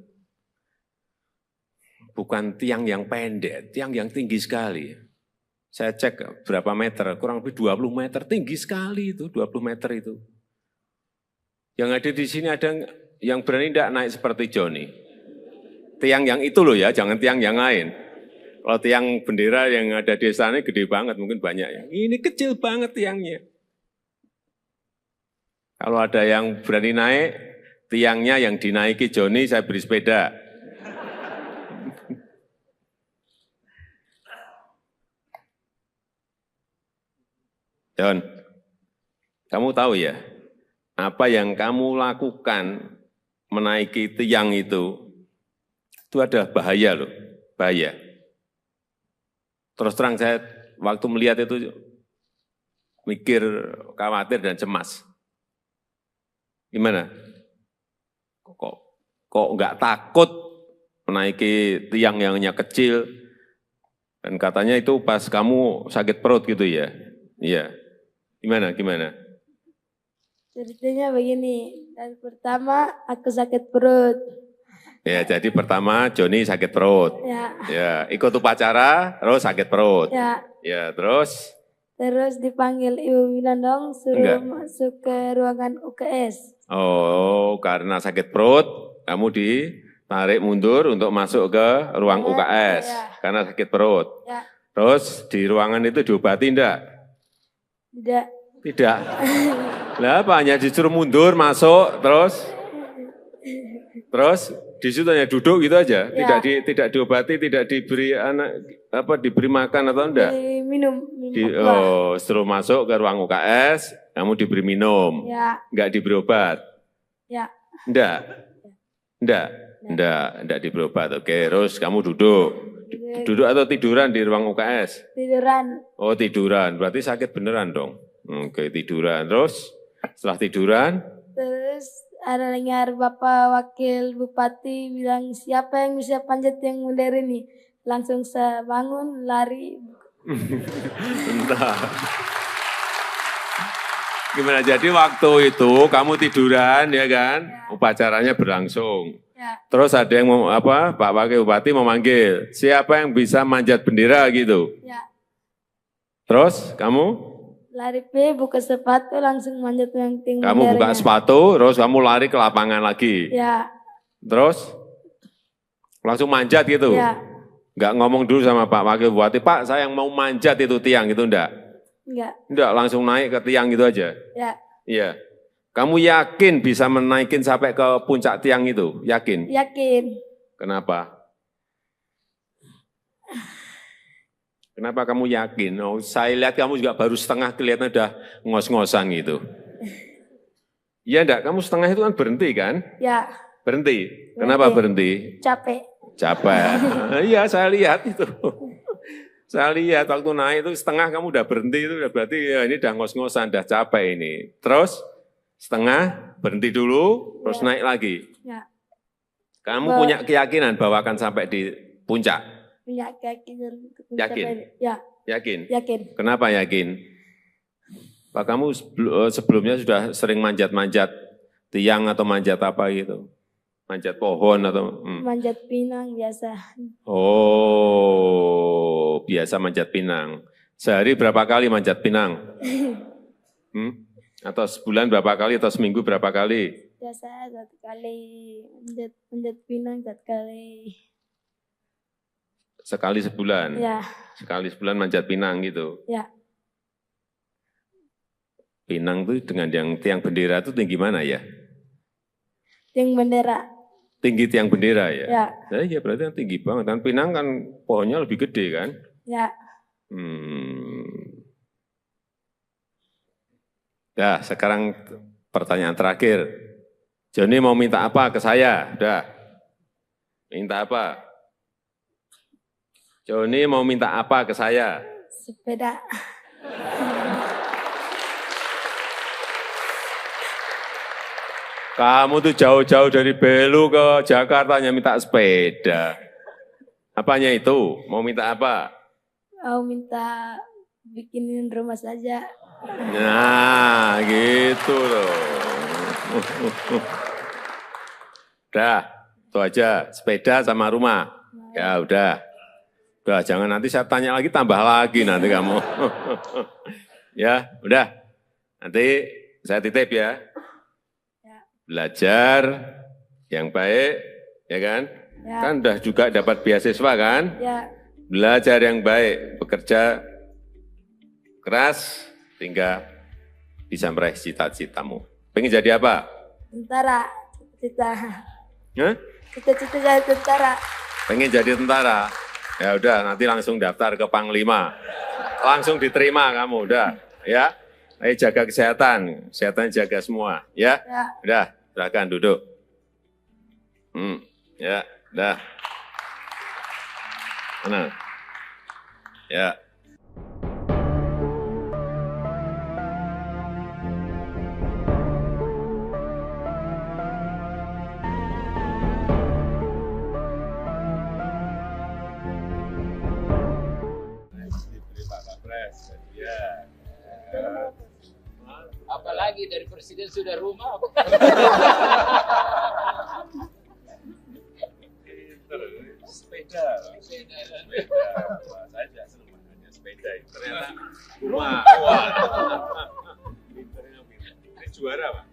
tiang yang pendek, tiang yang tinggi sekali. Saya cek berapa meter, kurang lebih 20 meter, tinggi sekali itu, 20 meter itu. Yang ada di sini ada yang berani tidak naik seperti Joni. Tiang yang itu loh ya, jangan tiang yang lain. Kalau tiang bendera yang ada di sana gede banget, mungkin banyak ya. Ini kecil banget tiangnya. Kalau ada yang berani naik, tiangnya yang dinaiki Joni, saya beri sepeda. John, kamu tahu ya, apa yang kamu lakukan menaiki tiang itu ada bahaya loh, bahaya. Terus terang saya waktu melihat itu mikir, khawatir dan cemas. Gimana? Kok nggak takut menaiki tiang yang hanya kecil? Dan katanya itu pas kamu sakit perut gitu ya? Iya. Gimana? Ceritanya begini, dan pertama aku sakit perut. Ya, jadi pertama Joni sakit perut. Ya, ikut upacara, terus sakit perut. Ya, terus? Terus dipanggil Ibu Winandong, suruh masuk ke ruangan UKS. Oh, karena sakit perut, kamu ditarik mundur untuk masuk ke ruang UKS. Karena sakit perut. Terus di ruangan itu diobati enggak? Tidak. Lah apa, hanya disuruh mundur, masuk, terus di situ hanya duduk gitu aja, tidak diobati, tidak diberi diberi makan atau enggak? Minum. Setelah masuk ke ruang UKS, kamu diberi minum, enggak diberi obat? Enggak diberi obat. Oke, terus kamu duduk atau tiduran di ruang UKS? Tiduran. Oh, tiduran, berarti sakit beneran dong. Oke, tiduran, terus setelah tiduran? Terus ada dengar Bapak Wakil Bupati bilang, siapa yang bisa panjat yang modern ini? Langsung saya bangun, lari. Entah. Gimana, jadi waktu itu kamu tiduran ya kan? Upacaranya berlangsung. Terus ada yang Pak Wakil Bupati memanggil, siapa yang bisa manjat bendera gitu? Terus kamu? Lari buka sepatu, langsung manjat yang tinggi. Kamu buka sepatu, terus kamu lari ke lapangan lagi. Terus langsung manjat gitu. Enggak ngomong dulu sama Pak Wakil Bupati, Pak saya yang mau manjat itu tiang gitu enggak? Enggak, langsung naik ke tiang gitu aja. Iya. Kamu yakin bisa menaikin sampai ke puncak tiang itu? Yakin? Yakin. Kenapa? Kenapa kamu yakin? Oh, saya lihat kamu juga baru setengah, kelihatan udah ngos-ngosan gitu. Iya enggak? Kamu setengah itu kan berhenti kan? Berhenti. Kenapa berhenti? Capek. Iya, saya lihat itu. Saya lihat waktu naik itu setengah kamu udah berhenti, itu udah berarti ya ini udah ngos-ngosan, udah capek ini. Terus setengah berhenti dulu, terus naik lagi. Kamu punya keyakinan bahwa akan sampai di puncak? Punya keyakinan. Yakin? Yakin? Yakin. Kenapa yakin? Pak, kamu sebelumnya sudah sering manjat-manjat tiang atau manjat apa gitu? Manjat pohon atau? Manjat pinang biasa. Oh, biasa manjat pinang. Sehari berapa kali manjat pinang? Atau sebulan berapa kali atau seminggu berapa kali? Biasa 1 kali, manjat pinang 1 kali. Sekali sebulan? Sekali sebulan manjat pinang gitu? Pinang itu dengan yang tiang bendera itu tinggi mana ya? Tiang bendera. Tinggi tiang bendera ya? Iya berarti kan tinggi banget. Dan pinang kan pohonnya lebih gede kan? Ya, sekarang pertanyaan terakhir. Joni mau minta apa ke saya? Udah. Minta apa? Joni mau minta apa ke saya? Sepeda. Kamu tuh jauh-jauh dari Belu ke Jakarta hanya minta sepeda. Apanya itu? Mau minta apa? Mau minta bikinin rumah saja. Nah, gitu loh. Udah, itu aja. Sepeda sama rumah. Ya udah. Udah, jangan nanti saya tanya lagi, tambah lagi nanti kamu. Ya, udah. Nanti saya titip ya. Ya. Belajar yang baik, ya kan? Ya. Kan udah juga dapat beasiswa kan? Ya. Belajar yang baik, bekerja keras, sehingga bisa meraih cita-citamu. Pengen jadi apa? Tentara. Cita. Hah? Cita-cita jadi tentara. Pengen jadi tentara? Ya udah, nanti langsung daftar ke Panglima. Langsung diterima kamu, udah. Ya, ayo jaga kesehatan. Kesehatan jaga semua, ya. Ya. Udah, silakan duduk. Ya, udah. Mana? Ya. Diberi Pak Kapres, ya. Apalagi dari presiden sudah rumah. Sepeda. Sepeda. Wah, saya tidak senang hanya sepeda. Ternyata rumah. Wah. Pinternya pinter. Ini juara, Pak.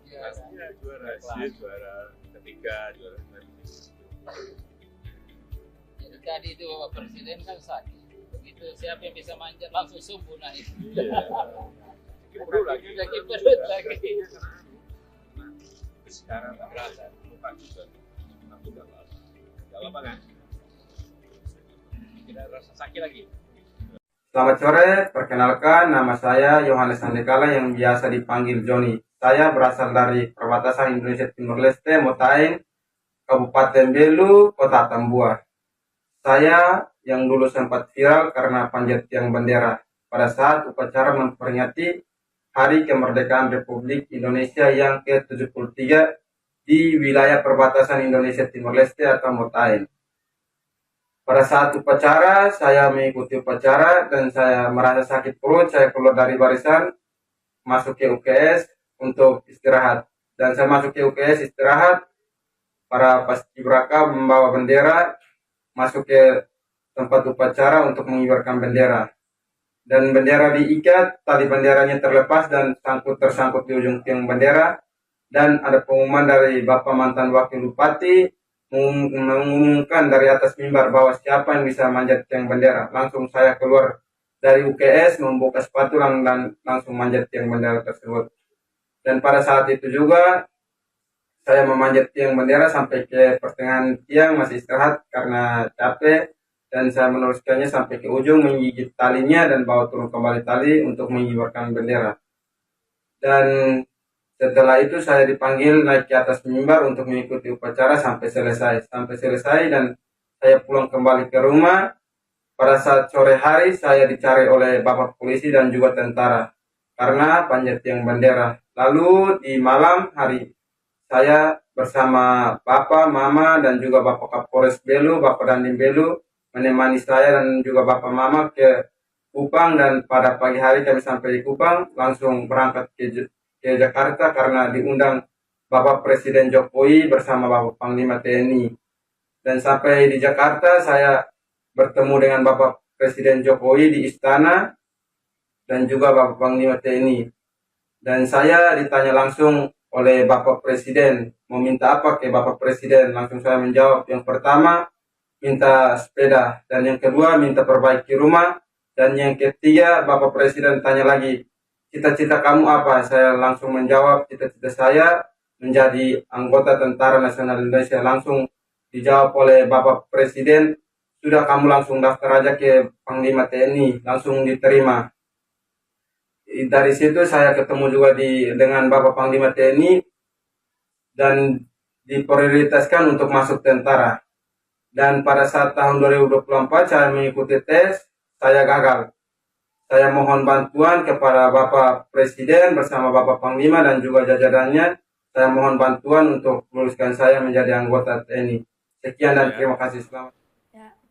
Pastinya juara. Dia juara ketiga, juara Jadi tadi itu Bapak Presiden kan sakit. Begitu siapa yang bisa manjat langsung subuh naik. Iya. Perut lagi. Lagi perut lagi. Sekarang tak berasa. Lupa juga. Aku tidak apa. Tidak apa kan? Tidak rasa sakit lagi. Selamat sore, perkenalkan nama saya Yohanes Andekala yang biasa dipanggil Joni. Saya berasal dari perbatasan Indonesia Timur Leste, Motain, Kabupaten Belu, Kota Tambua. Saya yang dulu sempat viral karena panjat tiang bendera pada saat upacara memperingati Hari Kemerdekaan Republik Indonesia yang ke-73 di wilayah perbatasan Indonesia Timur Leste atau Motain. Pada saat upacara, saya mengikuti upacara dan saya merasa sakit perut, saya keluar dari barisan, masuk ke UKS untuk istirahat. Dan saya masuk ke UKS istirahat, para paskibraka membawa bendera, masuk ke tempat upacara untuk mengibarkan bendera. Dan bendera diikat, tali benderanya terlepas dan tersangkut di ujung tiang bendera. Dan ada pengumuman dari Bapak mantan Wakil Bupati, mengumumkan dari atas mimbar bahwa siapa yang bisa manjat tiang bendera. Langsung saya keluar dari UKS, membuka sepatu dan langsung manjat tiang bendera tersebut. Dan pada saat itu juga saya memanjat tiang bendera sampai ke pertengahan tiang, masih istirahat karena capek. Dan saya meneruskannya sampai ke ujung, menggigit talinya dan bawa turun kembali tali untuk mengibarkan bendera. Dan setelah itu saya dipanggil naik ke atas mimbar untuk mengikuti upacara sampai selesai. Dan saya pulang kembali ke rumah. Pada saat sore hari saya dicari oleh Bapak polisi dan juga tentara karena panjat tiang bendera. Lalu di malam hari saya bersama Bapak, Mama dan juga Bapak Kapolres Belu, Bapak Dandim Belu menemani saya dan juga Bapak Mama ke Kupang. Dan pada pagi hari kami sampai di Kupang langsung berangkat ke Jakarta karena diundang Bapak Presiden Jokowi bersama Bapak Panglima TNI. Dan sampai di Jakarta saya bertemu dengan Bapak Presiden Jokowi di istana dan juga Bapak Panglima TNI. Dan saya ditanya langsung oleh Bapak Presiden, mau minta apa ke Bapak Presiden? Langsung saya menjawab, yang pertama minta sepeda, dan yang kedua minta perbaiki rumah, dan yang ketiga Bapak Presiden tanya lagi, cita-cita kamu apa? Saya langsung menjawab, cita-cita saya menjadi anggota Tentara Nasional Indonesia. Langsung dijawab oleh Bapak Presiden, sudah kamu langsung daftar aja ke Panglima TNI, langsung diterima. Dari situ saya ketemu juga dengan Bapak Panglima TNI dan diprioritaskan untuk masuk tentara. Dan pada saat tahun 2024 saya mengikuti tes, saya gagal. Saya mohon bantuan kepada Bapak Presiden bersama Bapak Panglima dan juga jajarannya. Saya mohon bantuan untuk meluluskan saya menjadi anggota TNI. Sekian dan terima kasih. Selamat.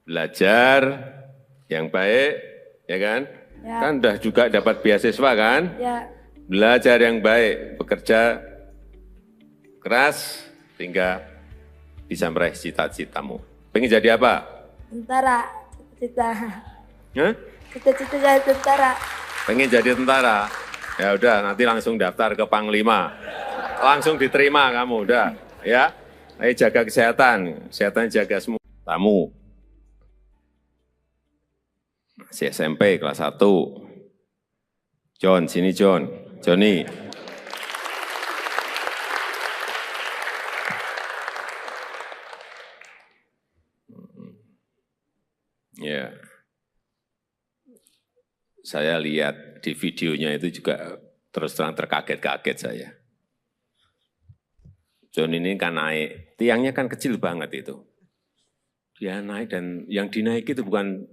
Belajar yang baik, ya kan? Ya. Kan udah juga dapat beasiswa kan? Ya. Belajar yang baik, bekerja keras, sehingga bisa meraih cita-citamu. Pengen jadi apa? Tentara. Cita-cita. Hah? Cita-cita jadi tentara. Pengen jadi tentara? Ya udah, nanti langsung daftar ke Panglima. Langsung diterima kamu, udah. Ya, ayo jaga kesehatan. Kesehatan jaga semua. Tamu. Masih SMP kelas 1. John, sini John. Johnny. Ya. Saya lihat di videonya itu juga terus terang terkaget-kaget saya. John ini kan naik, tiangnya kan kecil banget itu. Dia naik dan yang dinaiki itu bukan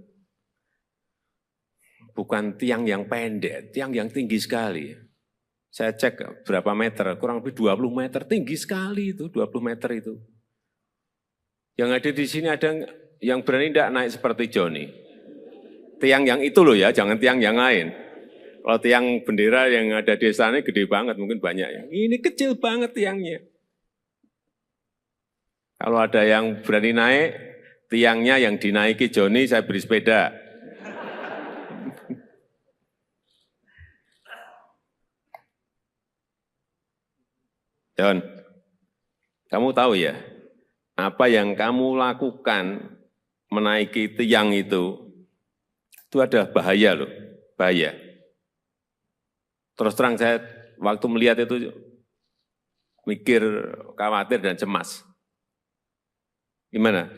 tiang yang pendek, tiang yang tinggi sekali. Saya cek berapa meter, kurang lebih 20 meter, tinggi sekali itu, 20 meter itu. Yang ada di sini ada yang berani tidak naik seperti Johnny. Tiang yang itu loh ya, jangan tiang yang lain. Kalau tiang bendera yang ada di sana gede banget, mungkin banyak ya. Ini kecil banget tiangnya. Kalau ada yang berani naik, tiangnya yang dinaiki Johnny, saya beri sepeda. John, kamu tahu ya, apa yang kamu lakukan menaiki tiang itu ada bahaya loh, bahaya. Terus terang saya waktu melihat itu mikir, khawatir dan cemas. Gimana?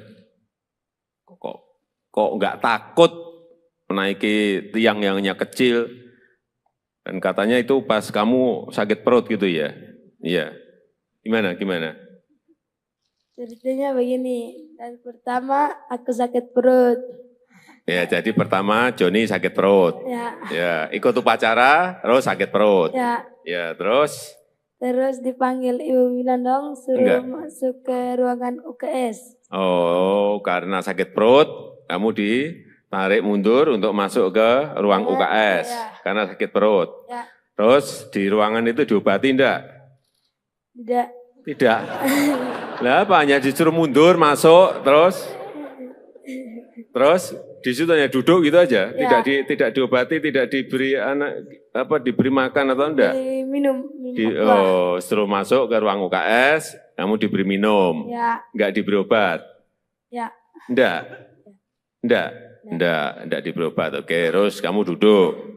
Kok nggak takut menaiki tiang yang hanya kecil? Dan katanya itu pas kamu sakit perut gitu ya? Iya. Gimana? Ceritanya begini, dan pertama aku sakit perut. Ya, jadi pertama Johnny sakit perut. Ya, ikut upacara, terus sakit perut. Ya, terus? Terus dipanggil Ibu Winandong, suruh masuk ke ruangan UKS. Oh, karena sakit perut, kamu ditarik mundur untuk masuk ke ruang UKS. Karena sakit perut. Terus di ruangan itu diobati enggak? Tidak. Lah apa, hanya disuruh mundur, masuk, terus di situ hanya duduk gitu aja, tidak diobati, tidak diberi diberi makan atau enggak? Minum. Suruh masuk ke ruang UKS, kamu diberi minum, enggak diberi obat? Enggak diberi obat. Oke, terus kamu duduk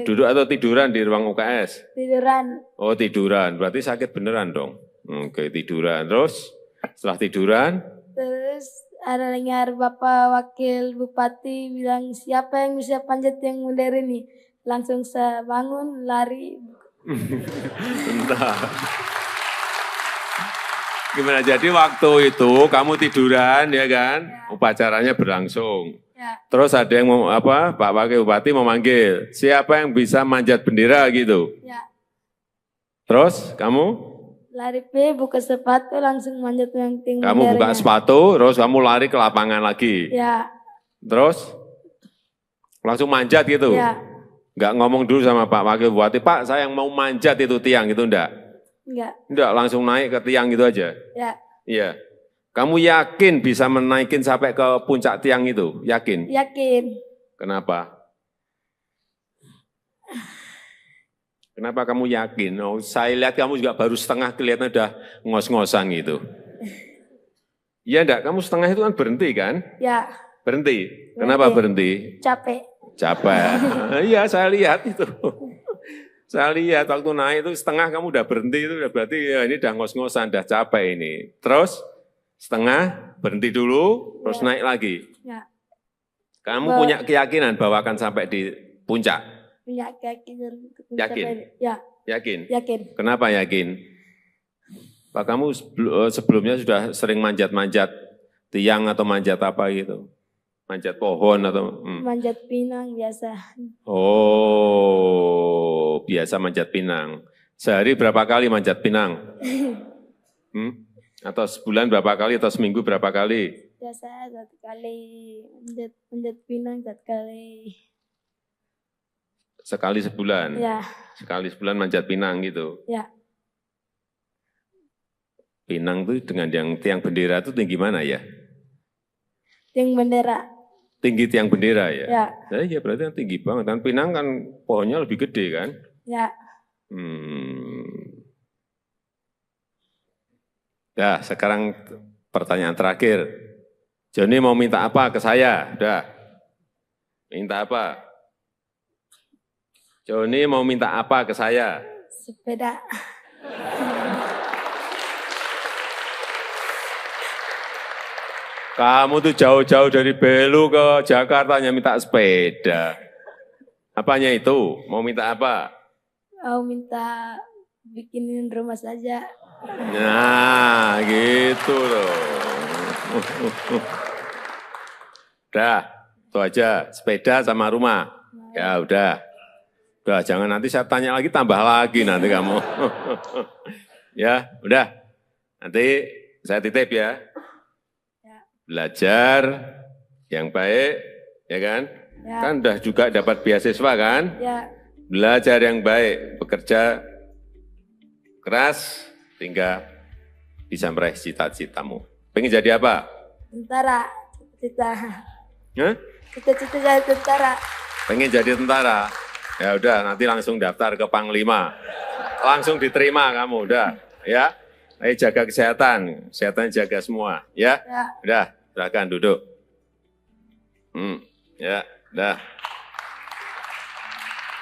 atau tiduran di ruang UKS? Tiduran. Oh tiduran, berarti sakit beneran dong. Oke, tiduran, terus setelah tiduran? Terus ada dengar Bapak Wakil Bupati bilang, siapa yang bisa panjat yang modern ini? Langsung saya bangun, lari. Bentar. Gimana, jadi waktu itu kamu tiduran ya kan? Upacaranya berlangsung. Terus ada yang Pak Wakil Bupati memanggil, siapa yang bisa manjat bendera gitu? Terus kamu? Lari buka sepatu langsung manjat yang tinggi. Kamu buka sepatu, terus kamu lari ke lapangan lagi. Terus langsung manjat gitu. Enggak ngomong dulu sama Pak Wakil Bupati, Pak saya yang mau manjat itu tiang gitu enggak? Enggak, langsung naik ke tiang gitu aja. Iya. Kamu yakin bisa menaikin sampai ke puncak tiang itu? Yakin? Yakin. Kenapa? Kenapa kamu yakin? Oh, saya lihat kamu juga baru setengah, kelihatan udah ngos-ngosan gitu. Iya enggak? Kamu setengah itu kan berhenti kan? Berhenti. Kenapa berhenti? Capek. Iya, saya lihat itu. Saya lihat waktu naik itu setengah kamu udah berhenti, itu udah berarti ya ini udah ngos-ngosan, udah capek ini. Terus setengah berhenti dulu, terus naik lagi. Kamu punya keyakinan bahwa akan sampai di puncak? Punya keyakinan. Yakin? Yakin? Yakin. Kenapa yakin? Pak, kamu sebelumnya sudah sering manjat-manjat tiang atau manjat apa gitu? Manjat pohon atau? Manjat pinang biasa. Oh, biasa manjat pinang. Sehari berapa kali manjat pinang? Atau sebulan berapa kali atau seminggu berapa kali? biasa 1 kali, manjat pinang 1 kali. Sekali sebulan? Ya, Sekali sebulan manjat pinang gitu? ya. Pinang tuh dengan yang tiang bendera itu tinggi mana ya? Tiang bendera. Tinggi tiang bendera ya? Ya, Ya berarti kan tinggi banget. Kan pinang kan pohonnya lebih gede kan? ya. Ya, sekarang pertanyaan terakhir. Joni mau minta apa ke saya? Udah. Minta apa? Joni mau minta apa ke saya? Sepeda. Kamu tuh jauh-jauh dari Belu ke Jakarta hanya minta sepeda. Apanya itu? Mau minta apa? Mau minta bikinin rumah saja. Nah, gitu loh. Udah, itu aja. Sepeda sama rumah. Ya udah. Udah, jangan nanti saya tanya lagi, tambah lagi nanti kamu. Ya, udah. Nanti saya titip ya. Belajar yang baik, ya kan? Ya. Kan udah juga dapat beasiswa kan? Ya, Belajar yang baik, bekerja keras, hingga bisa meraih cita-citamu. Pengen jadi apa? tentara. Cita-cita. Hah? Cita-cita jadi tentara. Pengen jadi tentara? Ya udah, nanti langsung daftar ke Panglima. Langsung diterima kamu, udah. Ya, ayo jaga kesehatan, kesehatan jaga semua, ya. Ya. Udah, silakan duduk. Ya, udah.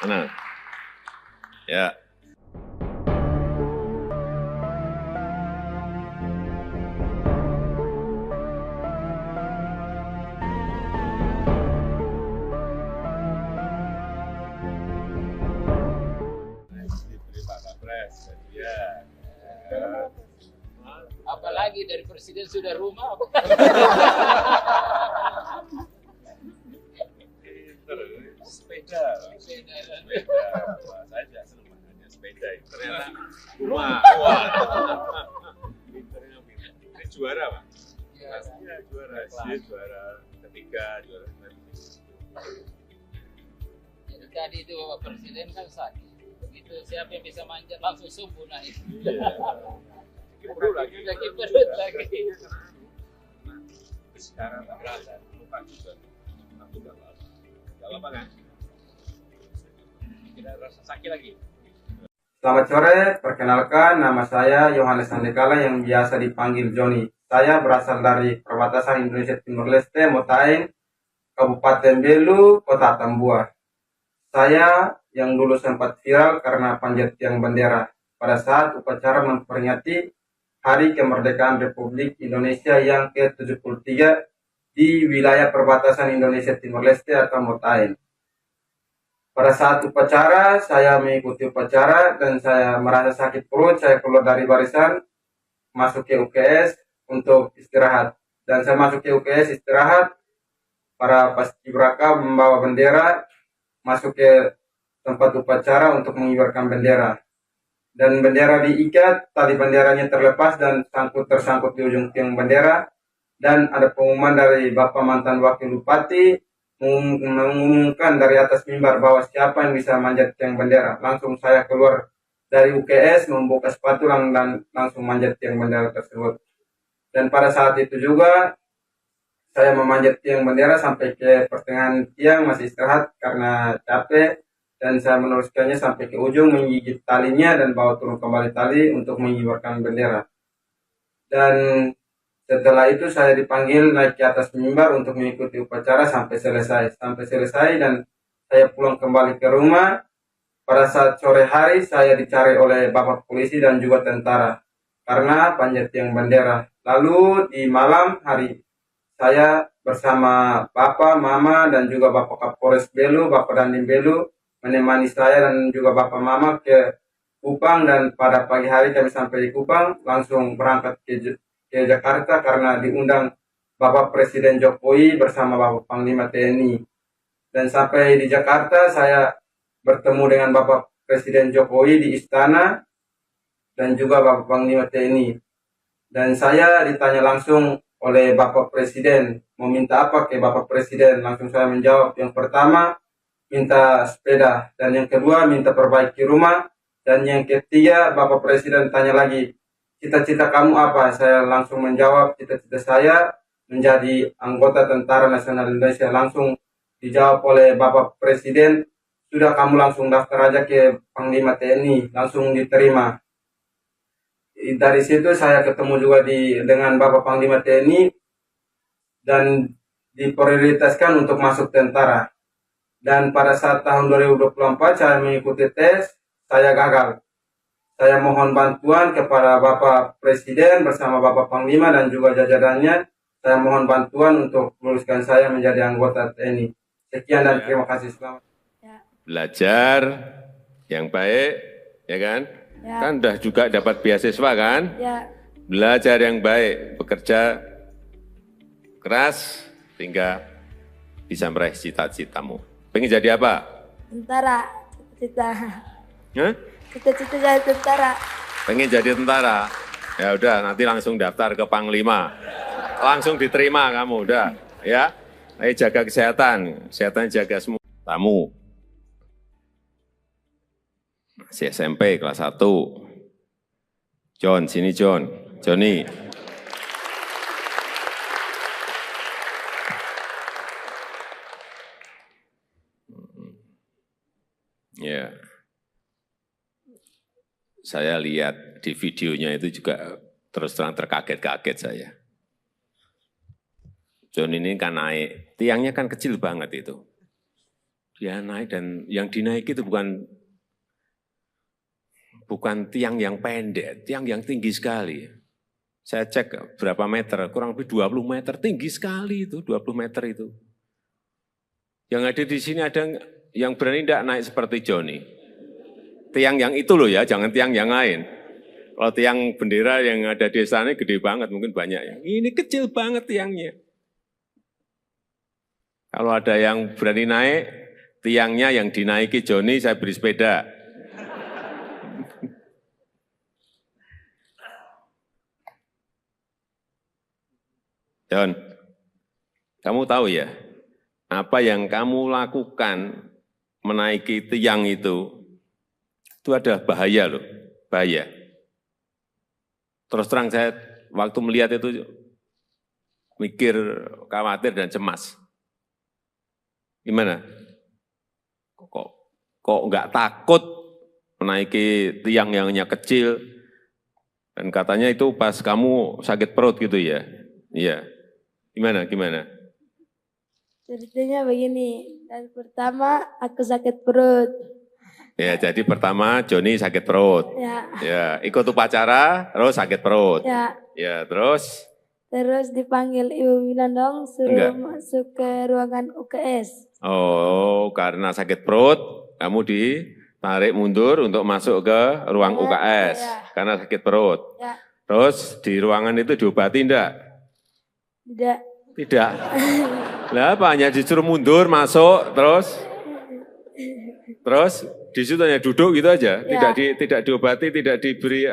Mana? Ya. Diberi Pak Kapres, ya. Apalagi dari presiden sudah rumah. Sepeda. Wah, saya juga senang makanya sepeda. Ternyata rumah. Wah. Pinternya pinter. Ini juara Pak? Pastinya juara. Dia juara ketiga, juara Jadi tadi itu Bapak Presiden kan sakit. Begitu siapa yang bisa manjat langsung subuh naik. Perut lagi. Lagi perut lagi. Sekarang tak berasa. Lupa juga. Aku gak apa-apa. Gak apa-apa kan? Tidak rasa sakit lagi. Selamat sore, perkenalkan nama saya Yohanes Sandekala yang biasa dipanggil Joni. Saya berasal dari perbatasan Indonesia Timur Leste, Motain, Kabupaten Belu, Kota Tambua. Saya yang dulu sempat viral karena panjat tiang bendera pada saat upacara memperingati Hari Kemerdekaan Republik Indonesia yang ke-73 di wilayah perbatasan Indonesia Timur Leste atau Motain. Pada saat upacara, saya mengikuti upacara dan saya merasa sakit perut, saya keluar dari barisan, masuk ke UKS untuk istirahat. Dan saya masuk ke UKS istirahat, para paskibraka membawa bendera, masuk ke tempat upacara untuk mengibarkan bendera. Dan bendera diikat, tali benderanya terlepas dan tersangkut di ujung tiang bendera. Dan ada pengumuman dari Bapak mantan Wakil Bupati, mengumumkan dari atas mimbar bahwa siapa yang bisa manjat tiang bendera. Langsung saya keluar dari UKS, membuka sepatu dan langsung manjat tiang bendera tersebut. Dan pada saat itu juga, saya memanjat tiang bendera sampai ke pertengahan tiang, masih istirahat karena capek. Dan saya meneruskannya sampai ke ujung, menggigit talinya dan bawa turun kembali tali untuk mengibarkan bendera. Dan setelah itu saya dipanggil naik ke atas mimbar untuk mengikuti upacara sampai selesai. Dan saya pulang kembali ke rumah. Pada saat sore hari saya dicari oleh Bapak Polisi dan juga tentara karena panjat tiang bendera. Lalu di malam hari saya bersama Bapak, Mama, dan juga Bapak Kapolres Belu, Bapak Dandim Belu, menemani saya dan juga Bapak Mama ke Kupang. Dan pada pagi hari kami sampai di Kupang, langsung berangkat ke Jakarta karena diundang Bapak Presiden Jokowi bersama Bapak Panglima TNI. Dan sampai di Jakarta saya bertemu dengan Bapak Presiden Jokowi di istana dan juga Bapak Panglima TNI. Dan saya ditanya langsung oleh Bapak Presiden. Mau minta apa ke Bapak Presiden? Langsung saya menjawab. Yang pertama, minta sepeda. Dan yang kedua, minta perbaiki rumah. Dan yang ketiga, Bapak Presiden tanya lagi, cita-cita kamu apa? Saya langsung menjawab, cita-cita saya menjadi anggota Tentara Nasional Indonesia. Langsung dijawab oleh Bapak Presiden, sudah kamu langsung daftar aja ke Panglima TNI, langsung diterima. Dari situ saya ketemu juga dengan Bapak Panglima TNI dan diprioritaskan untuk masuk tentara. Dan pada saat tahun 2024 saya mengikuti tes, saya gagal. Saya mohon bantuan kepada Bapak Presiden bersama Bapak Panglima dan juga jajarannya. Saya mohon bantuan untuk meluluskan saya menjadi anggota TNI. Sekian dan terima kasih. Selamat. Belajar yang baik, ya kan? Ya. Kan udah juga dapat beasiswa kan? Ya. Belajar yang baik, bekerja keras, sehingga bisa meraih cita-citamu. Pengen jadi apa? Tentara. Cita-cita. Hah? Cita-cita jadi tentara. Pengen jadi tentara? Ya udah, nanti langsung daftar ke Panglima. Langsung diterima kamu, udah. Ya, ayo jaga kesehatan jaga semua. Tamu. Masih SMP kelas 1. John, sini John. Johnny. Ya. Saya lihat di videonya itu juga terus terang terkaget-kaget saya. John ini kan naik, tiangnya kan kecil banget itu. Dia naik dan yang dinaiki itu bukan tiang yang pendek, tiang yang tinggi sekali. Saya cek berapa meter, kurang lebih 20 meter, tinggi sekali itu, 20 meter itu. Yang ada di sini ada yang berani tidak naik seperti Johnny. Tiang yang itu loh ya, jangan tiang yang lain. Kalau tiang bendera yang ada di sana gede banget, mungkin banyak ya. Ini kecil banget tiangnya. Kalau ada yang berani naik, tiangnya yang dinaiki Johnny, saya beri sepeda. John, kamu tahu ya, apa yang kamu lakukan menaiki tiang itu ada bahaya loh, bahaya. Terus terang saya waktu melihat itu mikir, khawatir dan cemas. Gimana? Kok nggak takut menaiki tiang yang hanya kecil? Dan katanya itu pas kamu sakit perut gitu ya? Iya. Gimana? Ceritanya begini, dan pertama aku sakit perut. Ya, jadi pertama Johnny sakit perut. Ya, ikut upacara, terus sakit perut. Ya, terus? Terus dipanggil Ibu Winandong, suruh masuk ke ruangan UKS. Oh, karena sakit perut, kamu ditarik mundur untuk masuk ke ruang UKS. Karena sakit perut. Terus di ruangan itu diobati enggak? Tidak. Lah apa, hanya disuruh mundur, masuk, terus di situ hanya duduk gitu aja, tidak diobati, tidak diberi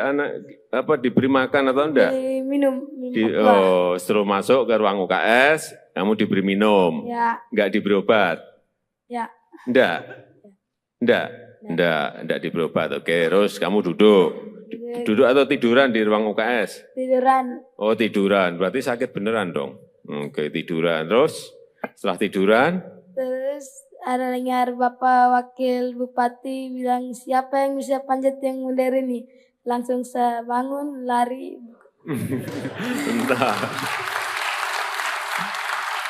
diberi makan atau enggak? Minum. Setelah masuk ke ruang UKS, kamu diberi minum, enggak diberi obat? Enggak diberi obat. Oke, terus kamu duduk atau tiduran di ruang UKS? Tiduran. Oh tiduran, berarti sakit beneran dong. Oke, tiduran. Terus setelah tiduran? Terus ada dengar Bapak Wakil Bupati bilang, siapa yang bisa panjat yang mulia ini? Langsung saya bangun, lari. Bentar.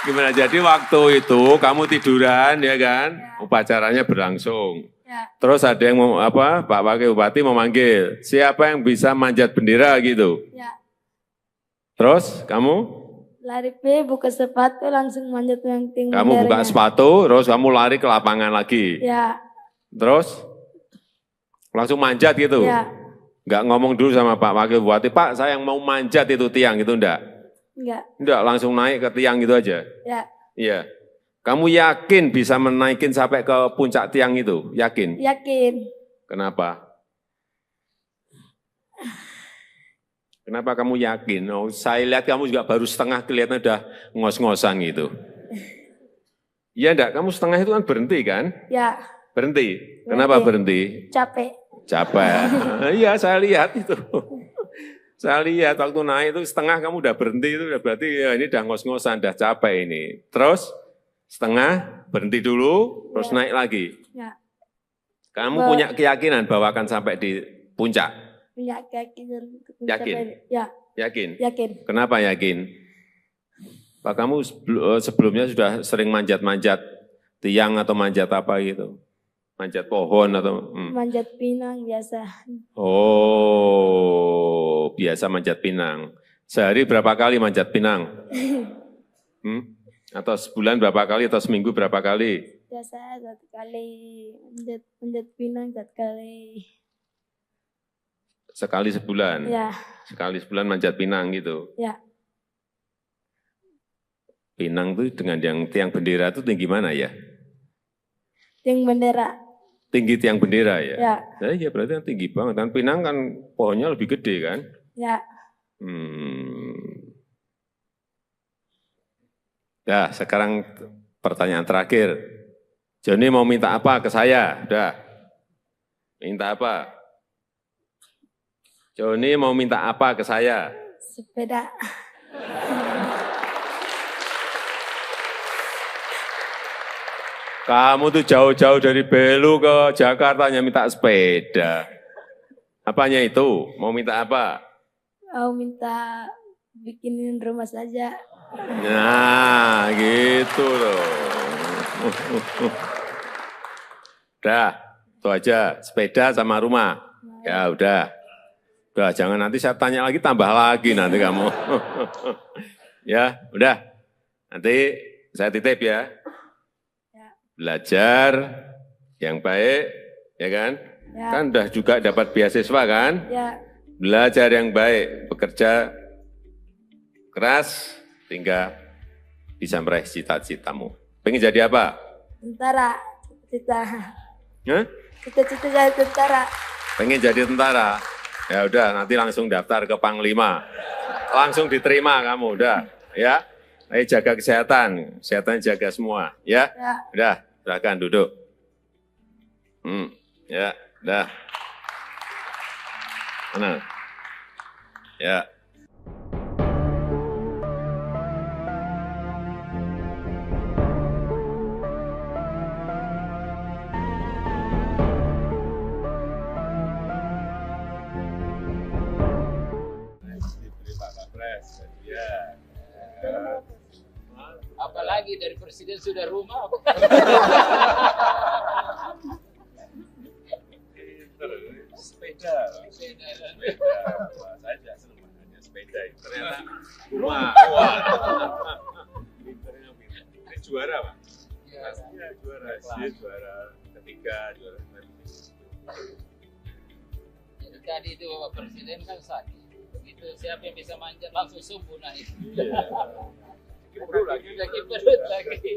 Gimana, jadi waktu itu kamu tiduran ya kan? Upacaranya berlangsung. Terus ada yang Pak Wakil Bupati memanggil, siapa yang bisa manjat bendera gitu? Terus kamu? Lari buka sepatu langsung manjat yang tinggi. Kamu buka sepatu, terus kamu lari ke lapangan lagi. Terus langsung manjat gitu. Enggak ngomong dulu sama Pak Wakil Bupati, Pak saya yang mau manjat itu tiang gitu enggak? Enggak, langsung naik ke tiang gitu aja. Iya. Kamu yakin bisa menaikin sampai ke puncak tiang itu? Yakin? Yakin. Kenapa? Kenapa kamu yakin? Oh, saya lihat kamu juga baru setengah kelihatan udah ngos-ngosan gitu. Iya enggak, kamu setengah itu kan berhenti kan? Ya, Berhenti. Kenapa berhenti? capek. Capek. Iya, saya lihat itu. Saya lihat waktu naik itu setengah kamu udah berhenti itu udah berarti ya ini udah ngos-ngosan, udah capek ini. Terus setengah berhenti dulu, terus naik lagi. Ya, Kamu punya keyakinan bahwa akan sampai di puncak? punya keyakinan untuk Yakin? mencapai. Ya, Yakin? yakin. Kenapa yakin? Pak, kamu sebelumnya sudah sering manjat-manjat tiang atau manjat apa gitu? Manjat pohon atau? Manjat pinang biasa. Oh, biasa manjat pinang. Sehari berapa kali manjat pinang? Atau sebulan berapa kali atau seminggu berapa kali? Biasa 1 kali manjat pinang 1 kali. Sekali sebulan? Ya, Sekali sebulan manjat pinang gitu? ya. Pinang itu dengan yang tiang bendera itu tinggi mana ya? Tiang bendera. Tinggi tiang bendera ya? Ya, Nah, iya berarti kan tinggi banget. Dan pinang kan pohonnya lebih gede kan? ya. Nah, sekarang pertanyaan terakhir. Joni mau minta apa ke saya? Udah. Minta apa? Joni mau minta apa ke saya? Sepeda. Kamu tuh jauh-jauh dari Belu ke Jakarta hanya minta sepeda. Apanya itu? Mau minta apa? Mau minta bikinin rumah saja. Nah, gitu loh. Udah, itu aja. Sepeda sama rumah. Ya udah. Udah, jangan nanti saya tanya lagi, tambah lagi nanti kamu. Ya, udah. Nanti saya titip ya. Belajar yang baik, ya kan? Ya. Kan udah juga dapat beasiswa kan? Ya, Belajar yang baik, bekerja keras, hingga bisa meraih cita-citamu. Pengen jadi apa? tentara. Cita-cita. Hah? Cita-cita jadi tentara. Pengen jadi tentara? Ya udah, nanti langsung daftar ke Panglima. Langsung diterima kamu, udah. Ya, ayo jaga kesehatan. Kesehatan jaga semua, ya? Ya. Udah, silakan duduk. Ya, udah. Mana? Ya. Diberi Pak Kapres, ya. Apalagi dari presiden sudah rumah. Sepeda. Sepeda. Wah, saya tidak senang makanya sepeda itu. Ternyata rumah. Wah. Pinternya pinter. Ini juara Pak. Pastinya juara. Dia juara ketiga, juara Jadi tadi itu Bapak Presiden kan sakit. Begitu siapa yang bisa manjat langsung subuh naik. Iya. Kiper lagi. Lagi perut lagi.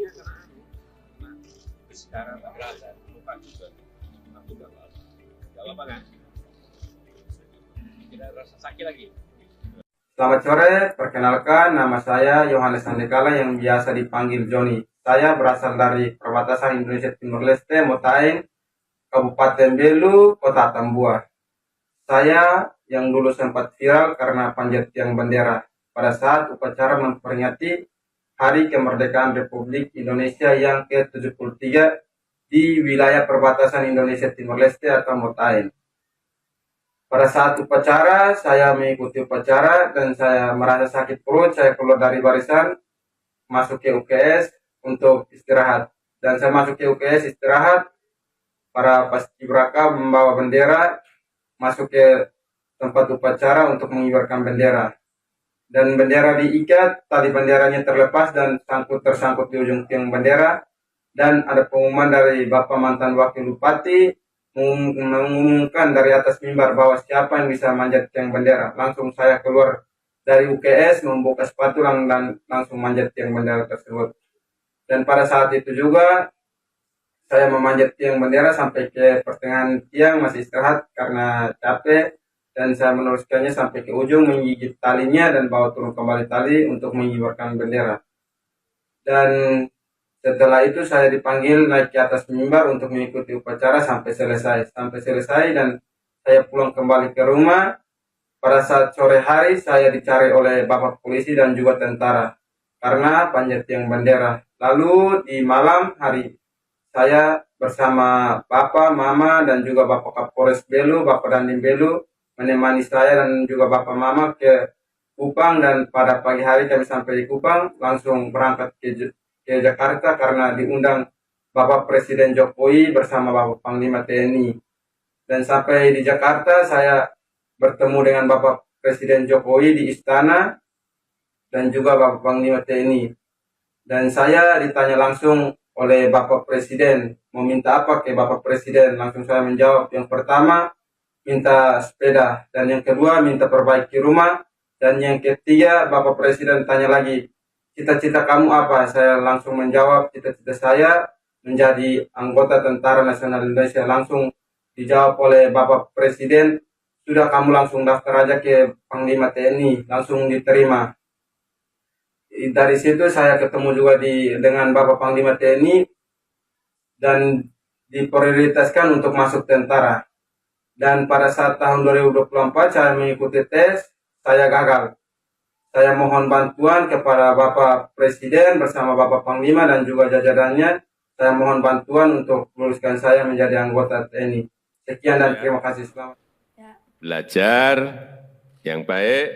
Sekarang tak berasa. Lupa juga. Aku nggak apa-apa. Nggak apa-apa kan? Tidak rasa sakit lagi. Selamat sore, perkenalkan nama saya Yohanes Andekala yang biasa dipanggil Joni. Saya berasal dari perbatasan Indonesia Timur Leste, Motaeng, Kabupaten Belu, Kota Tambua. Saya yang dulu sempat viral karena panjat tiang bendera pada saat upacara memperingati Hari Kemerdekaan Republik Indonesia yang ke-73 di wilayah perbatasan Indonesia Timur Leste atau Motaeng. Pada saat upacara, saya mengikuti upacara dan saya merasa sakit perut, saya keluar dari barisan, masuk ke UKS untuk istirahat. Dan saya masuk ke UKS istirahat, para paskibraka membawa bendera, masuk ke tempat upacara untuk mengibarkan bendera. Dan bendera diikat, tali benderanya terlepas dan tersangkut di ujung tiang bendera. Dan ada pengumuman dari Bapak mantan Wakil Bupati, mengumumkan dari atas mimbar bahwa siapa yang bisa manjat tiang bendera. Langsung saya keluar dari UKS, membuka sepatu dan langsung manjat tiang bendera tersebut. Dan pada saat itu juga saya memanjat tiang bendera sampai ke pertengahan tiang, masih istirahat karena capek. dan saya meneruskannya sampai ke ujung, menggigit talinya dan bawa turun kembali tali untuk mengibarkan bendera. Dan setelah itu saya dipanggil naik ke atas mimbar untuk mengikuti upacara sampai selesai. Dan saya pulang kembali ke rumah. Pada saat sore hari saya dicari oleh Bapak polisi dan juga tentara karena panjat tiang bendera. Lalu di malam hari saya bersama Bapak, Mama, dan juga Bapak Kapolres Belu, Bapak Dandim Belu, menemani saya dan juga Bapak Mama ke Kupang, dan pada pagi hari kami sampai di Kupang, langsung berangkat ke Jakarta karena diundang Bapak Presiden Jokowi bersama Bapak Panglima TNI. Dan sampai di Jakarta saya bertemu dengan Bapak Presiden Jokowi di istana dan juga Bapak Panglima TNI. Dan saya ditanya langsung oleh Bapak Presiden, mau minta apa ke Bapak Presiden? Langsung saya menjawab, yang pertama minta sepeda, dan yang kedua minta perbaiki rumah, dan yang ketiga Bapak Presiden tanya lagi, cita-cita kamu apa? Saya langsung menjawab, cita-cita saya menjadi anggota Tentara Nasional Indonesia. Langsung dijawab oleh Bapak Presiden, sudah kamu langsung daftar aja ke Panglima TNI, langsung diterima. Dari situ saya ketemu juga dengan Bapak Panglima TNI dan diprioritaskan untuk masuk tentara. Dan pada saat tahun 2024 saya mengikuti tes, saya gagal. Saya mohon bantuan kepada Bapak Presiden bersama Bapak Panglima dan juga jajarannya. Saya mohon bantuan untuk meluluskan saya menjadi anggota TNI. Sekian dan terima kasih. Selamat. Belajar yang baik,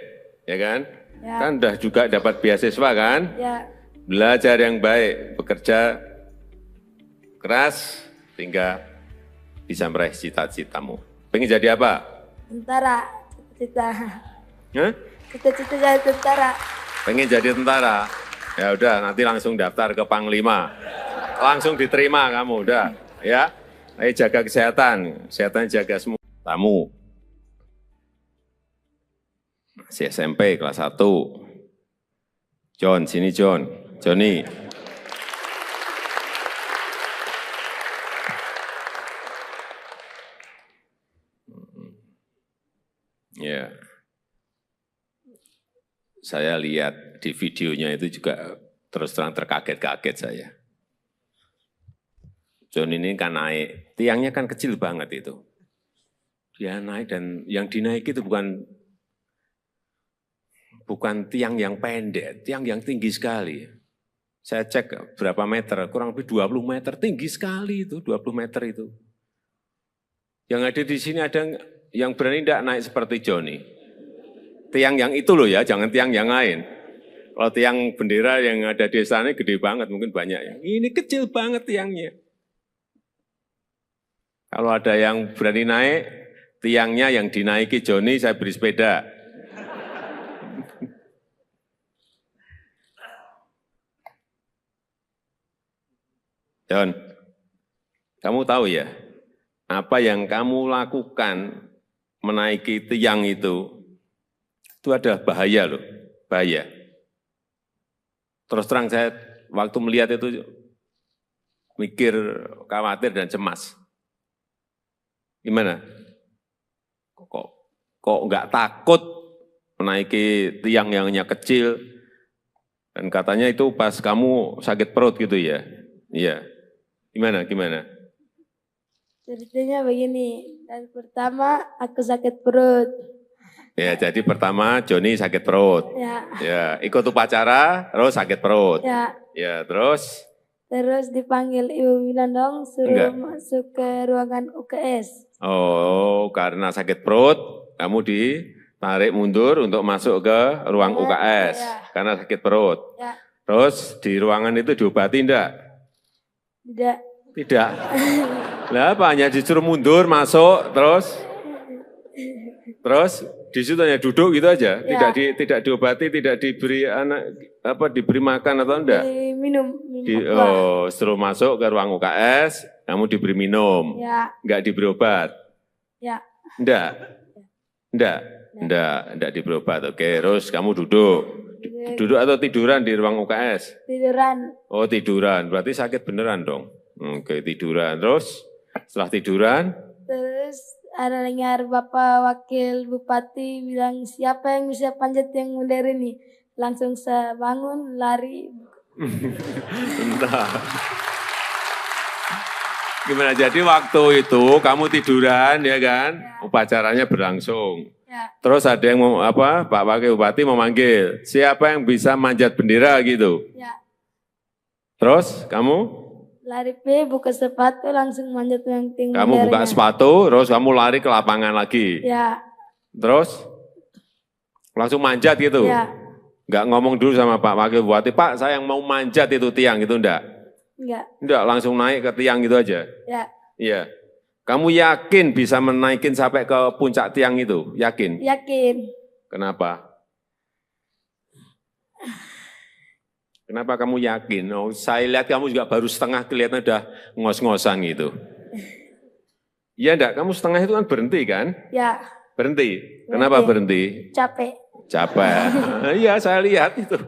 ya kan? Ya. Kan udah juga dapat beasiswa kan? Ya. Belajar yang baik, bekerja keras, sehingga bisa meraih cita-citamu. Pengen jadi apa? Tentara. Cita-cita. Hah? Cita-cita jadi tentara. Pengen jadi tentara? Ya udah, nanti langsung daftar ke Panglima. Langsung diterima kamu, udah. Ya, ayo jaga kesehatan. Kesehatan jaga semua. Tamu. Masih SMP kelas 1. John, sini John. Johnny. Ya. Saya lihat di videonya itu juga terus terang terkaget-kaget saya. John ini kan naik, tiangnya kan kecil banget itu. Dia naik dan yang dinaiki itu bukan tiang yang pendek, tiang yang tinggi sekali. Saya cek berapa meter, kurang lebih 20 meter, tinggi sekali itu, 20 meter itu. Yang ada di sini ada yang berani tidak naik seperti Johnny. Tiang yang itu loh ya, jangan tiang yang lain. Kalau tiang bendera yang ada di sana gede banget, mungkin banyak ya. Ini kecil banget tiangnya. Kalau ada yang berani naik, tiangnya yang dinaiki Johnny, saya beri sepeda. John, kamu tahu ya, apa yang kamu lakukan menaiki tiang itu ada bahaya loh, bahaya. Terus terang saya waktu melihat itu mikir, khawatir dan cemas. Gimana? Kok nggak takut menaiki tiang yang hanya kecil? Dan katanya itu pas kamu sakit perut gitu ya? Iya. Gimana? Ceritanya begini, dan pertama aku sakit perut. Ya, jadi pertama Johnny sakit perut. Ya, ikut upacara, terus sakit perut. Ya, terus? Terus dipanggil Ibu bilang dong, suruh masuk ke ruangan UKS. Oh, karena sakit perut, kamu ditarik mundur untuk masuk ke ruang UKS. Karena sakit perut. Terus di ruangan itu diobati enggak? Tidak. Lah apa, hanya disuruh mundur, masuk, terus di situ hanya duduk gitu aja, tidak diobati, tidak diberi diberi makan atau enggak? Minum. Suruh masuk ke ruang UKS, kamu diberi minum, enggak diberi obat? Enggak diberi obat. Oke, terus kamu duduk atau tiduran di ruang UKS? Tiduran. Oh tiduran, berarti sakit beneran dong. Oke, tiduran, terus setelah tiduran? Terus ada dengar Bapak Wakil Bupati bilang siapa yang bisa panjat yang mulia ini. Langsung saya bangun, lari. Entah. Gimana, jadi waktu itu kamu tiduran ya kan, upacaranya berlangsung. Ya, Terus ada yang mau Pak Wakil Bupati memanggil, siapa yang bisa manjat bendera gitu. ya. Terus kamu Lari buka sepatu langsung manjat yang tinggi. kamu buka sepatu, terus kamu lari ke lapangan lagi. Ya, Terus langsung manjat gitu. ya. Nggak ngomong dulu sama Pak Wakil Bupati, Pak saya yang mau manjat itu tiang gitu, enggak? Enggak. Enggak, langsung naik ke tiang gitu aja. Ya, Iya. Kamu yakin bisa menaikin sampai ke puncak tiang itu? Yakin? yakin. Kenapa? Kenapa kamu yakin? Oh, saya lihat kamu juga baru setengah kelihatan udah ngos-ngosan gitu. Iya enggak? Kamu setengah itu kan berhenti kan? Ya, Berhenti. Kenapa berhenti? capek. Capek. Iya, saya lihat itu.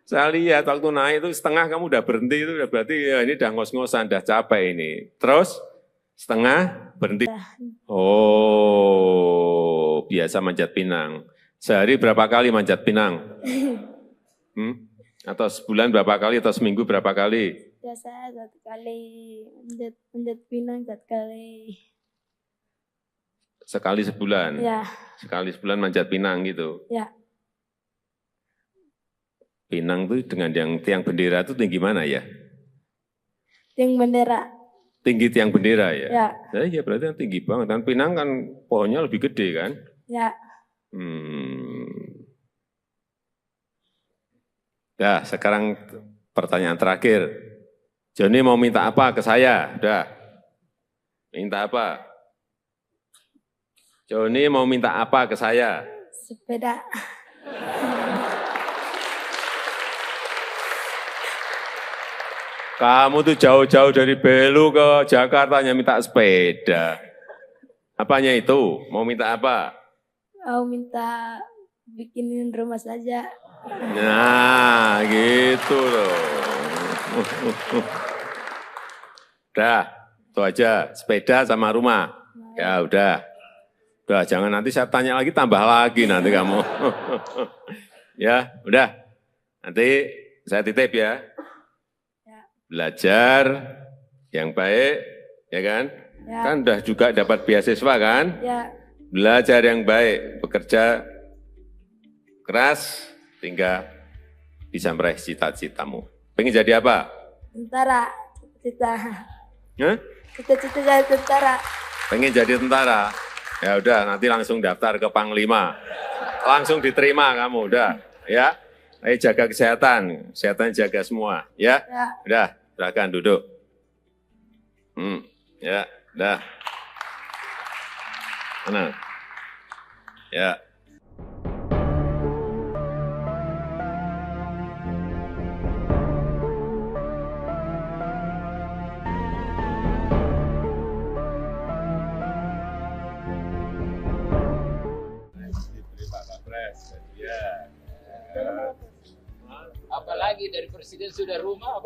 Saya lihat waktu naik itu setengah kamu udah berhenti itu udah berarti ya ini udah ngos-ngosan, udah capek ini. Terus setengah berhenti. Oh, biasa manjat pinang. Sehari berapa kali manjat pinang? Atau sebulan berapa kali atau seminggu berapa kali? Biasa 1 kali manjat pinang 1 kali. Sekali sebulan. Ya, Sekali sebulan manjat pinang gitu. ya. Pinang tuh dengan yang tiang bendera itu tinggi mana ya? Tiang bendera. Tinggi tiang bendera ya? Ya, Nah, iya berarti kan tinggi banget. Dan pinang kan pohonnya lebih gede kan? ya. Nah, sekarang pertanyaan terakhir. Joni mau minta apa ke saya? Udah. Minta apa? Joni mau minta apa ke saya? Sepeda. Kamu tuh jauh-jauh dari Belu ke Jakarta hanya minta sepeda. Apanya itu? Mau minta apa? Mau minta bikinin rumah saja. Nah, gitu loh. Udah, itu aja. Sepeda sama rumah. Ya udah. Udah, jangan nanti saya tanya lagi, tambah lagi nanti kamu. Ya, udah. Nanti saya titip ya. Belajar yang baik, ya kan? Ya. Kan udah juga dapat beasiswa kan? Ya, Belajar yang baik, bekerja keras, hingga bisa meraih cita-citamu. Pengen jadi apa? tentara. Cita-cita. Hah? Cita-cita jadi tentara. Pengen jadi tentara? Ya udah, nanti langsung daftar ke Panglima. Langsung diterima kamu, udah. Ya, ayo jaga kesehatan. Kesehatan jaga semua, ya. Ya. Udah, silakan duduk. Ya, udah. Mana? Ya. Diberi Pak Kapres, ya. Apalagi dari presiden sudah rumah.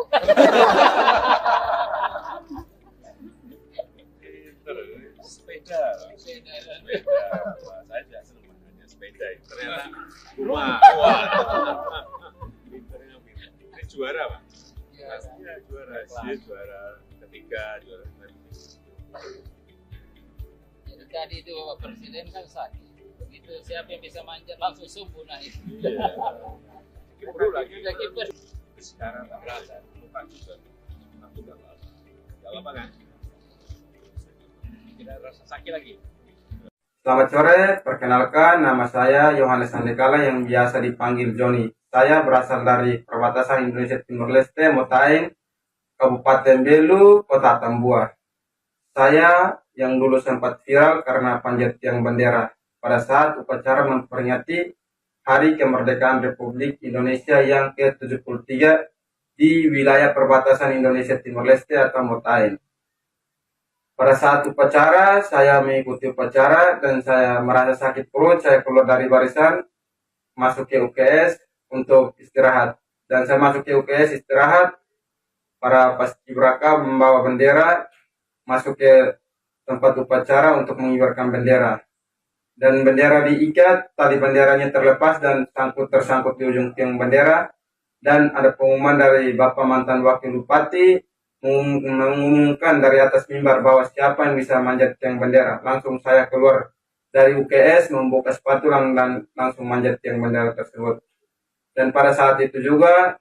Sepeda. Sepeda. Wah, saya tidak senang makanya sepeda. Ternyata rumah. Wah. Pinternya pinter. Ini juara, Pak. Pastinya juara. Dia juara ketiga, juara Jadi tadi itu Bapak Presiden kan sakit. Begitu siapa yang bisa manjat langsung subuh naik. Iya. Kiper lagi. Udah kiper. Sekarang tak berasa. Lupa juga. Aku nggak apa-apa. Nggak apa-apa kan? Tidak rasa sakit lagi. Selamat sore, perkenalkan nama saya Yohanes Andekala yang biasa dipanggil Joni. Saya berasal dari perbatasan Indonesia Timur Leste, Motaing, Kabupaten Belu, Kota Tambua. Saya yang dulu sempat viral karena panjat tiang bendera pada saat upacara memperingati Hari Kemerdekaan Republik Indonesia yang ke-73 di wilayah perbatasan Indonesia Timur Leste atau Motaing. Pada saat upacara, saya mengikuti upacara dan saya merasa sakit perut, saya keluar dari barisan, masuk ke UKS untuk istirahat. Dan saya masuk ke UKS istirahat, para paskibraka membawa bendera, masuk ke tempat upacara untuk mengibarkan bendera. Dan bendera diikat, tali benderanya terlepas dan tersangkut di ujung tiang bendera. Dan ada pengumuman dari Bapak mantan Wakil Bupati mengumumkan dari atas mimbar bahwa siapa yang bisa manjat tiang bendera. Langsung saya keluar dari UKS, membuka sepatu dan langsung manjat tiang bendera tersebut. Dan pada saat itu juga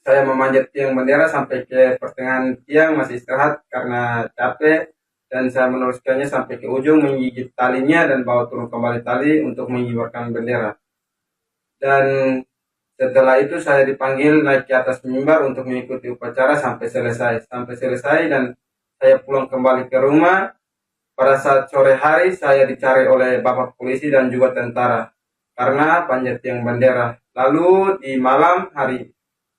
saya memanjat tiang bendera sampai ke pertengahan tiang, masih istirahat karena capek. Dan saya meneruskannya sampai ke ujung, menggigit talinya dan bawa turun kembali tali untuk mengibarkan bendera. Dan setelah itu saya dipanggil naik ke atas mimbar untuk mengikuti upacara sampai selesai. Dan saya pulang kembali ke rumah. Pada saat sore hari saya dicari oleh Bapak polisi dan juga tentara karena panjat tiang bendera. Lalu di malam hari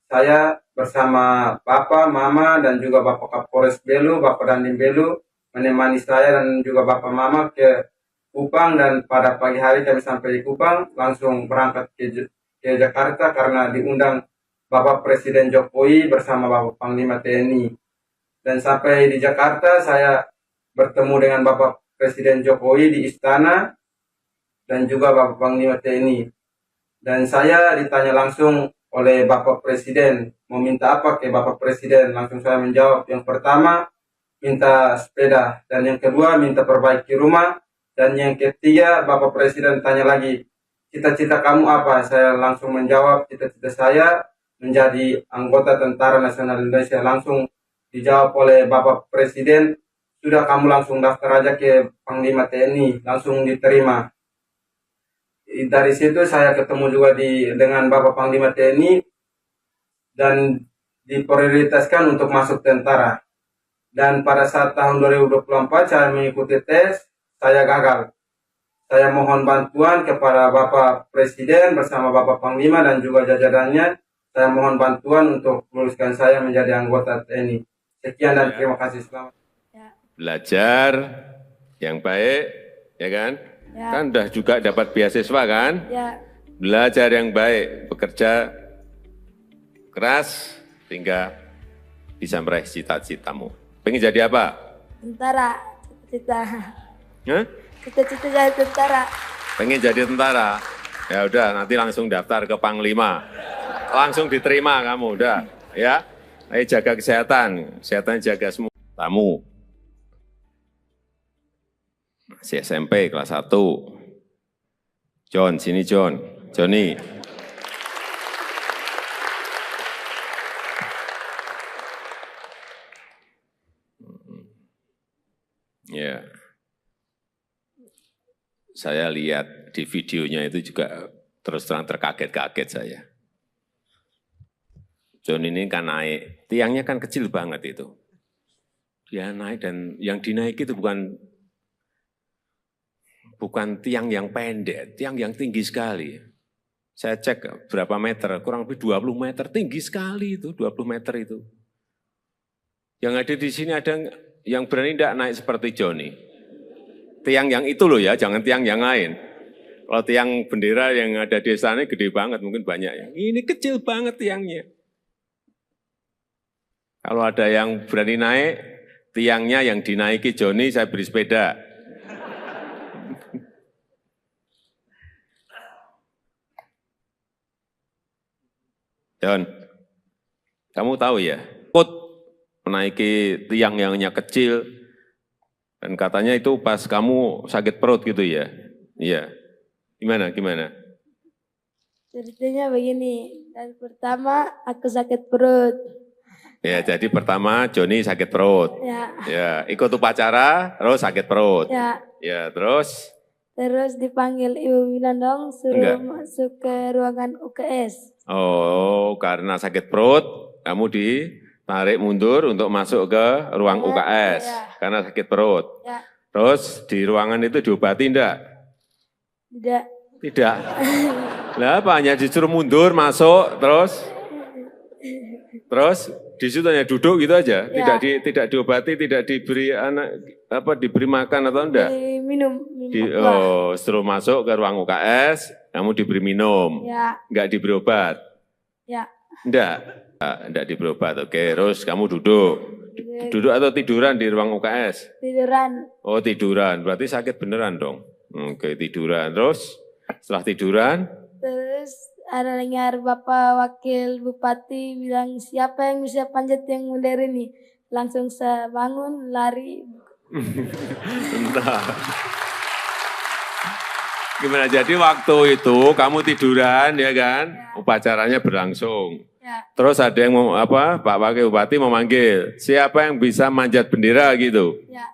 saya bersama Bapak, Mama, dan juga Bapak Kapolres Belu, Bapak Dandim Belu, menemani saya dan juga Bapak Mama ke Kupang. Dan pada pagi hari kami sampai di Kupang, langsung berangkat ke Jakarta karena diundang Bapak Presiden Jokowi bersama Bapak Panglima TNI. Dan sampai di Jakarta saya bertemu dengan Bapak Presiden Jokowi di istana dan juga Bapak Panglima TNI. Dan saya ditanya langsung oleh Bapak Presiden, mau minta apa ke Bapak Presiden? Langsung saya menjawab, yang pertama minta sepeda, dan yang kedua minta perbaiki rumah, dan yang ketiga Bapak Presiden tanya lagi, cita-cita kamu apa? Saya langsung menjawab, cita-cita saya menjadi anggota Tentara Nasional Indonesia. Langsung dijawab oleh Bapak Presiden, sudah kamu langsung daftar aja ke Panglima TNI, langsung diterima. Dari situ saya ketemu juga dengan Bapak Panglima TNI dan diprioritaskan untuk masuk tentara. Dan pada saat tahun 2024 saya mengikuti tes, saya gagal. Saya mohon bantuan kepada Bapak Presiden bersama Bapak Panglima dan juga jajarannya. Saya mohon bantuan untuk luluskan saya menjadi anggota TNI. Sekian dan terima kasih. Selamat. Belajar yang baik, ya kan? Ya. Kan udah juga dapat beasiswa kan? Ya. Belajar yang baik, bekerja keras, sehingga bisa meraih cita-citamu. Pengen jadi apa? Tentara, cita-cita. Hah? Cita-cita jadi tentara. Pengen jadi tentara? Ya udah, nanti langsung daftar ke Panglima. Langsung diterima kamu, udah. Ya, ayo jaga kesehatan jaga semua. Tamu. Masih SMP kelas 1. John, sini John. Johnny. Ya. Saya lihat di videonya itu juga terus terang terkaget-kaget saya. John ini kan naik, tiangnya kan kecil banget itu. Dia naik dan yang dinaiki itu bukan tiang yang pendek, tiang yang tinggi sekali. Saya cek berapa meter, kurang lebih 20 meter, tinggi sekali itu, 20 meter itu. Yang ada di sini ada yang berani tidak naik seperti Johnny. Tiang yang itu loh ya, jangan tiang yang lain. Kalau tiang bendera yang ada di sana gede banget, mungkin banyak ya. Ini kecil banget tiangnya. Kalau ada yang berani naik, tiangnya yang dinaiki Johnny, saya beri sepeda. John, kamu tahu ya, menaiki tiang yang hanya kecil, dan katanya itu pas kamu sakit perut gitu ya? Iya. Gimana? Ceritanya begini, dan pertama aku sakit perut. Ya, jadi pertama Joni sakit perut. Ya, ikut upacara, terus sakit perut. Ya, terus? Terus dipanggil Ibu Winandong, suruh masuk ke ruangan UKS. Oh, karena sakit perut, kamu ditarik mundur untuk masuk ke ruang UKS karena sakit perut. Terus di ruangan itu diobati enggak? Tidak. Lah apa, hanya disuruh mundur, masuk, terus di situ hanya duduk gitu aja, tidak diobati, tidak diberi diberi makan atau enggak? Minum. Setelah masuk ke ruang UKS, kamu diberi minum, enggak diberi obat? Enggak diberi obat, oke, terus kamu duduk, Duduk atau tiduran di ruang UKS? Tiduran. Oh tiduran, berarti sakit beneran dong. Oke tiduran, terus setelah tiduran? Terus ada dengar Bapak Wakil Bupati bilang siapa yang bisa panjat yang mulia ini. Langsung saya bangun, lari. Entah. Gimana, jadi waktu itu kamu tiduran ya kan? Upacaranya berlangsung. Ya, Terus ada yang mau apa? Pak Wakil Bupati memanggil, siapa yang bisa manjat bendera gitu. ya.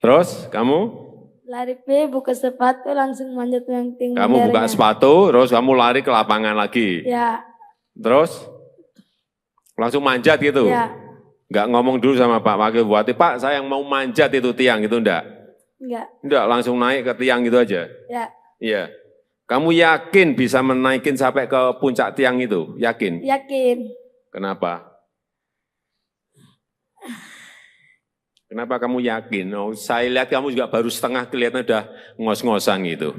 Terus kamu? Lari buka sepatu langsung manjat yang tinggi. Kamu buka sepatu, terus kamu lari ke lapangan lagi. Ya, Terus langsung manjat gitu. ya. Enggak ngomong dulu sama Pak Wakil Bupati, Pak saya yang mau manjat itu tiang itu enggak? Enggak. Enggak, langsung naik ke tiang gitu aja. Ya, Iya. Kamu yakin bisa menaikin sampai ke puncak tiang itu? Yakin? yakin. Kenapa? Kenapa kamu yakin? Oh, saya lihat kamu juga baru setengah kelihatan udah ngos-ngosan gitu.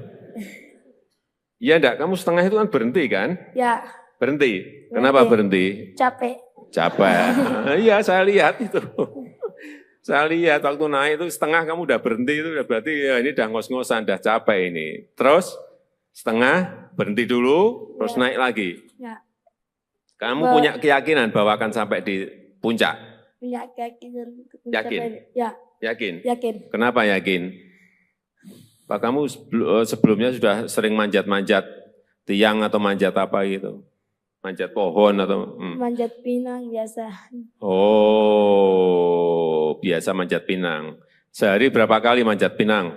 Iya enggak? Kamu setengah itu kan berhenti kan? Ya, Berhenti. Kenapa berhenti? capek. Capek. Iya, saya lihat itu. Saya lihat waktu naik itu setengah kamu udah berhenti itu udah berarti ya ini udah ngos-ngosan, udah capek ini. Terus setengah berhenti dulu, terus naik lagi. Ya, Kamu punya keyakinan bahwa akan sampai di puncak? punya keyakinan. Yakin? Ya, Yakin? yakin. Kenapa yakin? Pak kamu sebelumnya sudah sering manjat-manjat tiang atau manjat apa gitu? Manjat pohon atau? Manjat pinang biasa. Oh, biasa manjat pinang. Sehari berapa kali manjat pinang?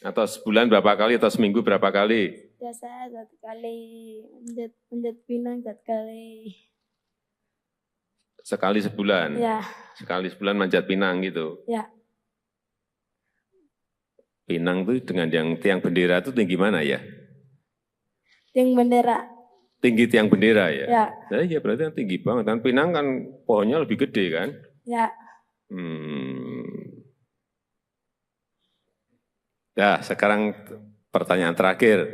Atau sebulan berapa kali atau seminggu berapa kali? Biasa 1 kali manjat pinang 1 kali. Sekali sebulan? Ya, Sekali sebulan manjat pinang gitu? ya. Pinang tuh dengan yang tiang bendera itu tinggi mana ya? Yang bendera. Tinggi tiang bendera ya? Ya, Nah, iya berarti kan tinggi banget. Dan pinang kan pohonnya lebih gede kan? ya. Nah, sekarang pertanyaan terakhir.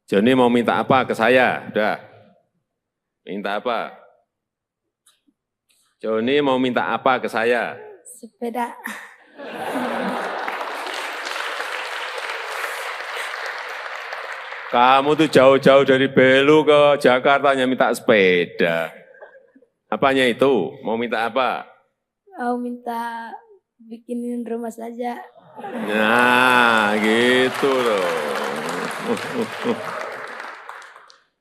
Joni mau minta apa ke saya? Udah. Minta apa? Joni mau minta apa ke saya? Sepeda. Kamu tuh jauh-jauh dari Belu ke Jakarta hanya minta sepeda. Apanya itu? Mau minta apa? Mau minta bikinin rumah saja. Nah, gitu loh.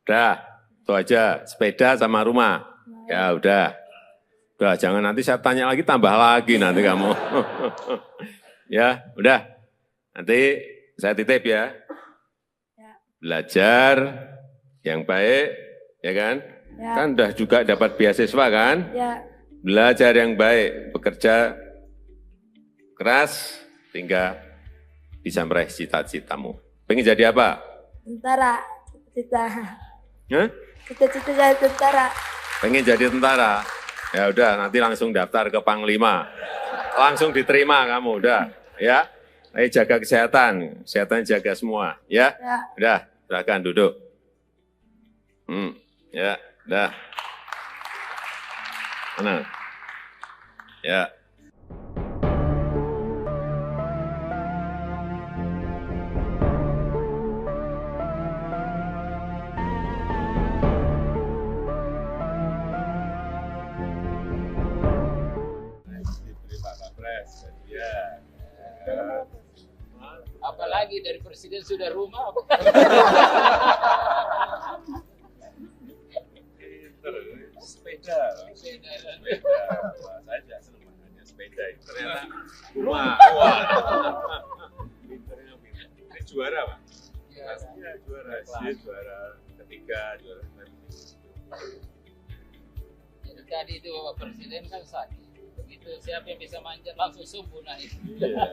Udah, itu aja. Sepeda sama rumah. Ya udah. Udah, jangan nanti saya tanya lagi, tambah lagi nanti kamu. Ya, udah. Nanti saya titip ya. Belajar yang baik, ya kan? Ya, Kan udah juga dapat beasiswa kan? ya, Belajar yang baik, bekerja keras, hingga bisa meraih cita-citamu. Pengen jadi apa? tentara. Cita-cita. Hah? Cita-cita jadi tentara. Pengen jadi tentara? Ya udah, nanti langsung daftar ke Panglima. Langsung diterima kamu, udah. Ya, ayo jaga kesehatan, kesehatan jaga semua. Ya, Ya. udah, silakan duduk. Ya, udah. Mana? Ya. Diberi Pak Kapres. Ya. Apalagi dari presiden sudah rumah. Sepeda. Sepeda. Wah, saya tidak senang makanya sepeda itu. Ternyata rumah. Wah. Pinternya pinter. Ini juara Pak? Pastinya juara. Dia juara ketiga, juara Jadi tadi itu Bapak Presiden kan sakit. Begitu siapa yang bisa manjat langsung subuh naik. Iya.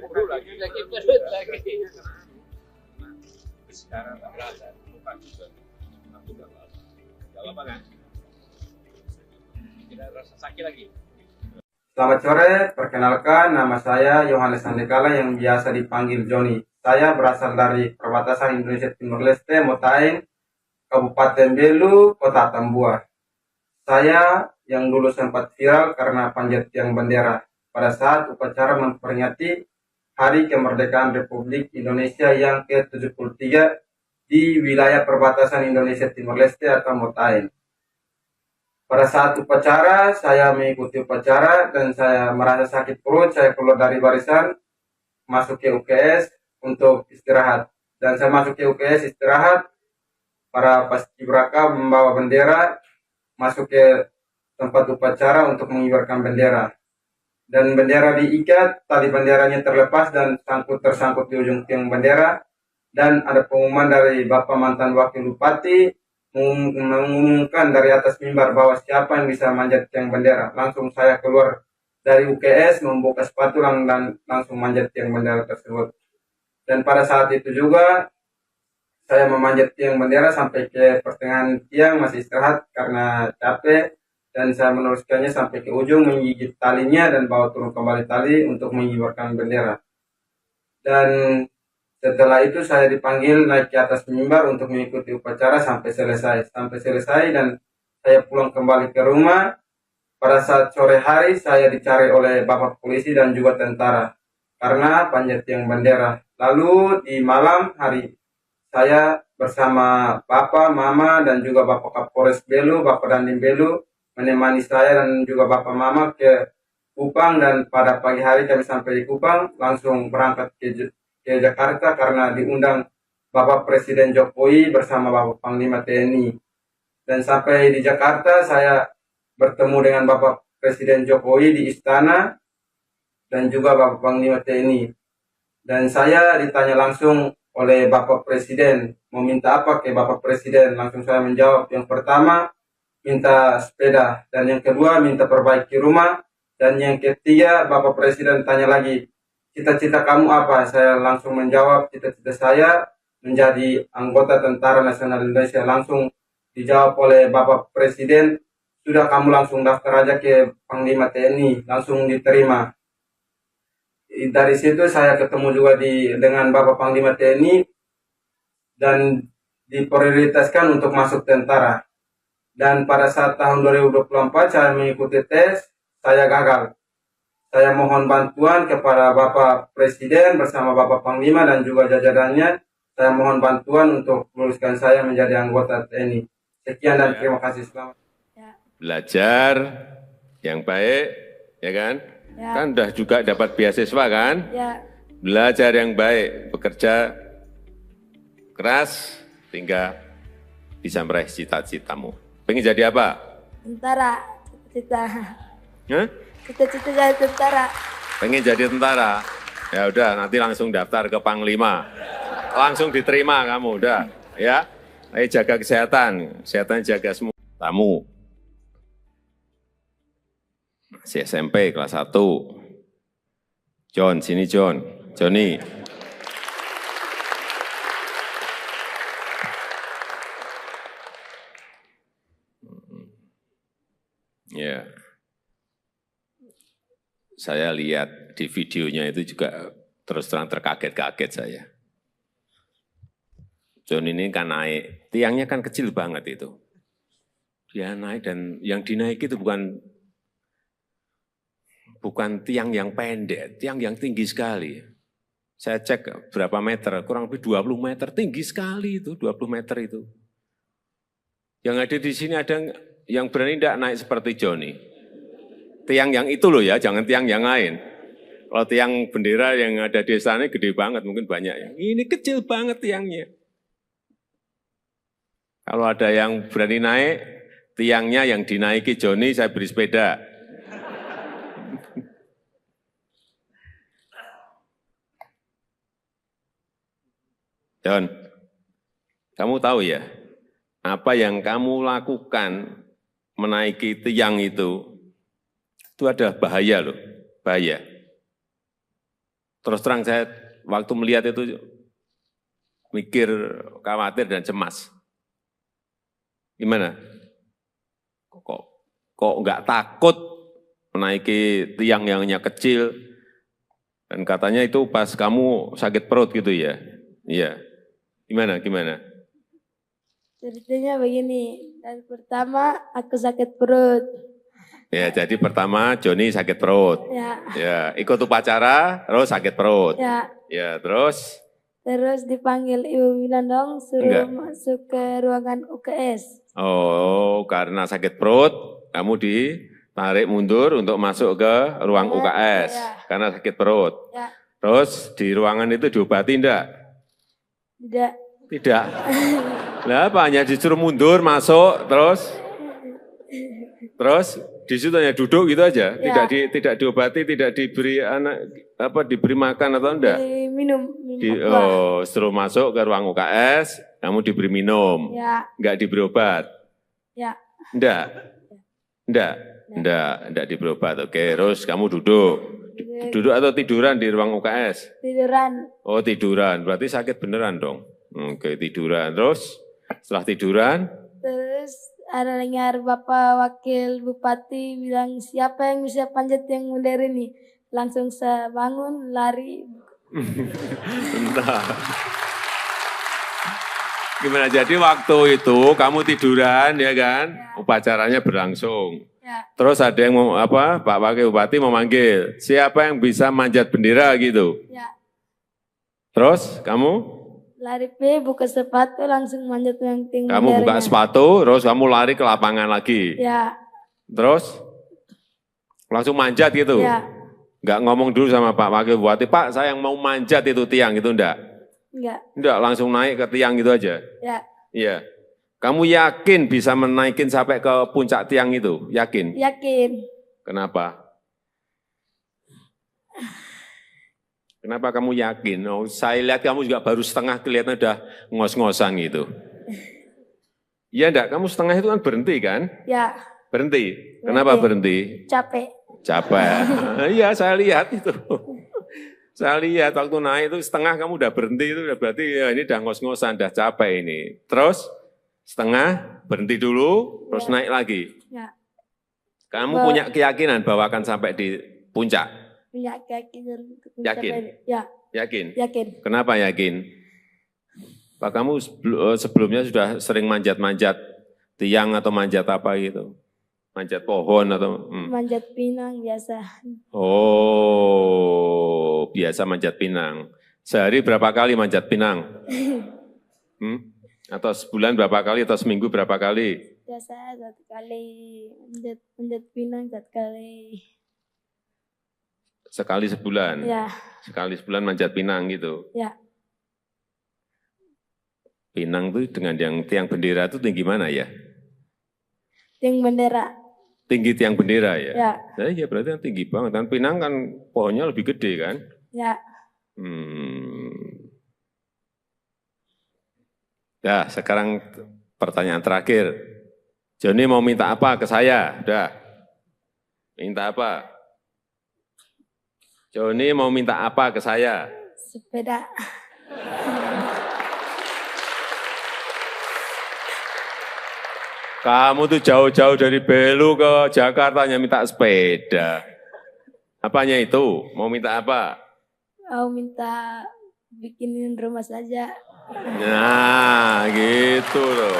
Perlu lagi. Lagi perut lagi. Sekarang tak berasa. Lupa juga. Aku nggak apa-apa. Nggak apa-apa kan? Tidak rasa sakit lagi. Selamat sore, perkenalkan nama saya Yohanes Andekala yang biasa dipanggil Joni. Saya berasal dari perbatasan Indonesia Timur Leste, Motaing, Kabupaten Belu, Kota Tambua. saya yang dulu sempat viral karena panjat tiang bendera pada saat upacara memperingati Hari Kemerdekaan Republik Indonesia yang ke-73 di wilayah perbatasan Indonesia Timor Leste atau Motain. Pada saat upacara, saya mengikuti upacara dan saya merasa sakit perut, saya keluar dari barisan, masuk ke UKS untuk istirahat. Dan saya masuk ke UKS istirahat, para paskibraka membawa bendera, masuk ke tempat upacara untuk mengibarkan bendera. Dan bendera diikat, tali benderanya terlepas dan tersangkut di ujung tiang bendera. Dan ada pengumuman dari Bapak mantan Wakil Bupati mengumumkan dari atas mimbar bahwa siapa yang bisa manjat tiang bendera. Langsung saya keluar dari UKS, membuka sepatu dan langsung manjat tiang bendera tersebut. Dan pada saat itu juga saya memanjat tiang bendera sampai ke pertengahan tiang, masih istirahat karena capek. Dan saya meneruskannya sampai ke ujung, menggigit talinya dan bawa turun kembali tali untuk mengibarkan bendera. Dan setelah itu saya dipanggil naik ke atas mimbar untuk mengikuti upacara sampai selesai. Dan saya pulang kembali ke rumah. Pada saat sore hari saya dicari oleh Bapak Polisi dan juga tentara karena panjat tiang bendera. Lalu di malam hari saya bersama Bapak, Mama, dan juga Bapak Kapolres Belu, Bapak Dandim Belu, menemani saya dan juga Bapak Mama ke Kupang. Dan pada pagi hari kami sampai di Kupang, langsung berangkat ke Jakarta karena diundang Bapak Presiden Jokowi bersama Bapak Panglima TNI. Dan sampai di Jakarta saya bertemu dengan Bapak Presiden Jokowi di istana dan juga Bapak Panglima TNI. Dan saya ditanya langsung oleh Bapak Presiden, mau minta apa ke Bapak Presiden? Langsung saya menjawab, yang pertama minta sepeda, dan yang kedua minta perbaiki rumah, dan yang ketiga Bapak Presiden tanya lagi, cita-cita kamu apa? Saya langsung menjawab, cita-cita saya menjadi anggota Tentara Nasional Indonesia. Langsung dijawab oleh Bapak Presiden, sudah kamu langsung daftar aja ke Panglima TNI, langsung diterima. Dari situ saya ketemu juga dengan Bapak Panglima TNI dan diprioritaskan untuk masuk tentara. Dan pada saat tahun 2024 saya mengikuti tes, saya gagal. Saya mohon bantuan kepada Bapak Presiden bersama Bapak Panglima dan juga jajarannya. Saya mohon bantuan untuk meluluskan saya menjadi anggota TNI. Sekian dan terima kasih. Selamat. Belajar yang baik, ya kan? Ya. Kan udah juga dapat beasiswa kan? Ya. Belajar yang baik, bekerja keras, hingga bisa meraih cita-citamu. Pengen jadi apa? Tentara. Cita-cita. Hah? Cita-cita jadi tentara. Pengen jadi tentara? Ya udah, nanti langsung daftar ke Panglima. Langsung diterima kamu, udah. Ya, ayo jaga kesehatan. Kesehatan jaga semua. Tamu. Masih SMP kelas 1. John, sini John. Johnny. Ya. Saya lihat di videonya itu juga terus terang terkaget-kaget saya. John ini kan naik, tiangnya kan kecil banget itu. Dia naik dan yang dinaiki itu bukan tiang yang pendek, tiang yang tinggi sekali. Saya cek berapa meter, kurang lebih 20 meter, tinggi sekali itu, 20 meter itu. Yang ada di sini ada yang berani tidak naik seperti Johnny. Tiang yang itu loh ya, jangan tiang yang lain. Kalau tiang bendera yang ada di sana gede banget, mungkin banyak ya. Ini kecil banget tiangnya. Kalau ada yang berani naik, tiangnya yang dinaiki Johnny, saya beri sepeda. John, kamu tahu ya, apa yang kamu lakukan menaiki tiang itu ada bahaya loh, bahaya. Terus terang saya waktu melihat itu mikir, khawatir dan cemas. Gimana? Kok nggak takut menaiki tiang yang hanya kecil? Dan katanya itu pas kamu sakit perut gitu ya? Iya. Gimana? Ceritanya begini, Dari pertama aku sakit perut. Ya, jadi pertama Joni sakit perut. Ya, Ya, ikut upacara, terus sakit perut. ya. Ya, terus Terus dipanggil Ibu Winandong suruh Enggak. masuk ke ruangan UKS. oh karena sakit perut, kamu ditarik mundur untuk masuk ke ruang Ya, UKS ya. karena sakit perut. Ya, Terus di ruangan itu diobati enggak? tidak. Tidak. Lah apa hanya disuruh mundur masuk terus di situ hanya duduk gitu aja, Ya. tidak diobati, tidak diberi diberi makan atau enggak? Minum aqua. Suruh masuk ke ruang UKS, kamu diberi minum, Ya, enggak diberi obat. ya. Enggak diberi obat. Oke, terus kamu duduk. Duduk atau tiduran di ruang UKS? Tiduran. Oh, tiduran. Berarti sakit beneran dong. Oke, tiduran. Terus setelah tiduran, Terus ada dengar Bapak Wakil Bupati bilang siapa yang bisa panjat yang modern ini. Langsung saya bangun, lari. entah. Gimana? Jadi waktu itu kamu tiduran ya kan? Upacaranya berlangsung. Ya, Terus ada yang Pak Wakil Bupati memanggil, siapa yang bisa manjat bendera gitu. ya. Terus kamu Lari buka sepatu langsung manjat yang tinggi. kamu buka sepatu, terus kamu lari ke lapangan lagi. Ya, Terus langsung manjat gitu. ya. Enggak ngomong dulu sama Pak Wakil Bupati, Pak saya yang mau manjat itu tiang itu enggak? Enggak. Enggak, langsung naik ke tiang gitu aja. Ya, Iya. Kamu yakin bisa menaikin sampai ke puncak tiang itu? Yakin? yakin. Kenapa? Kenapa kamu yakin? Oh, saya lihat kamu juga baru setengah kelihatan udah ngos-ngosan gitu. Iya enggak? Kamu setengah itu kan berhenti kan? Ya, Berhenti. Kenapa berhenti? capek. Capek. Iya, saya lihat itu. Saya lihat waktu naik itu setengah kamu udah berhenti itu udah berarti ya ini udah ngos-ngosan, udah capek ini. Terus setengah berhenti dulu, terus naik lagi. Ya, Kamu punya keyakinan bahwa akan sampai di puncak? punya keyakinan. untuk Yakin? mencapai- Ya, Yakin? yakin. Kenapa yakin? Pak kamu sebelumnya sudah sering manjat-manjat tiang atau manjat apa gitu? Manjat pohon atau? Manjat pinang biasa. Oh, biasa manjat pinang. Sehari berapa kali manjat pinang? Atau sebulan berapa kali atau seminggu berapa kali? Biasa 1 kali manjat pinang 1 kali. Sekali sebulan? Ya, Sekali sebulan manjat pinang gitu? ya. Pinang itu dengan yang tiang bendera itu tinggi mana ya? Tiang bendera. Tinggi tiang bendera ya? Ya, Nah, iya berarti kan tinggi banget. Kan pinang kan pohonnya lebih gede kan? ya. Nah, sekarang pertanyaan terakhir. Joni mau minta apa ke saya? Udah. Minta apa? Joni mau minta apa ke saya? Sepeda. Kamu tuh jauh-jauh dari Belu ke Jakarta hanya minta sepeda. Apanya itu? Mau minta apa? Mau minta bikinin rumah saja. Nah, gitu loh.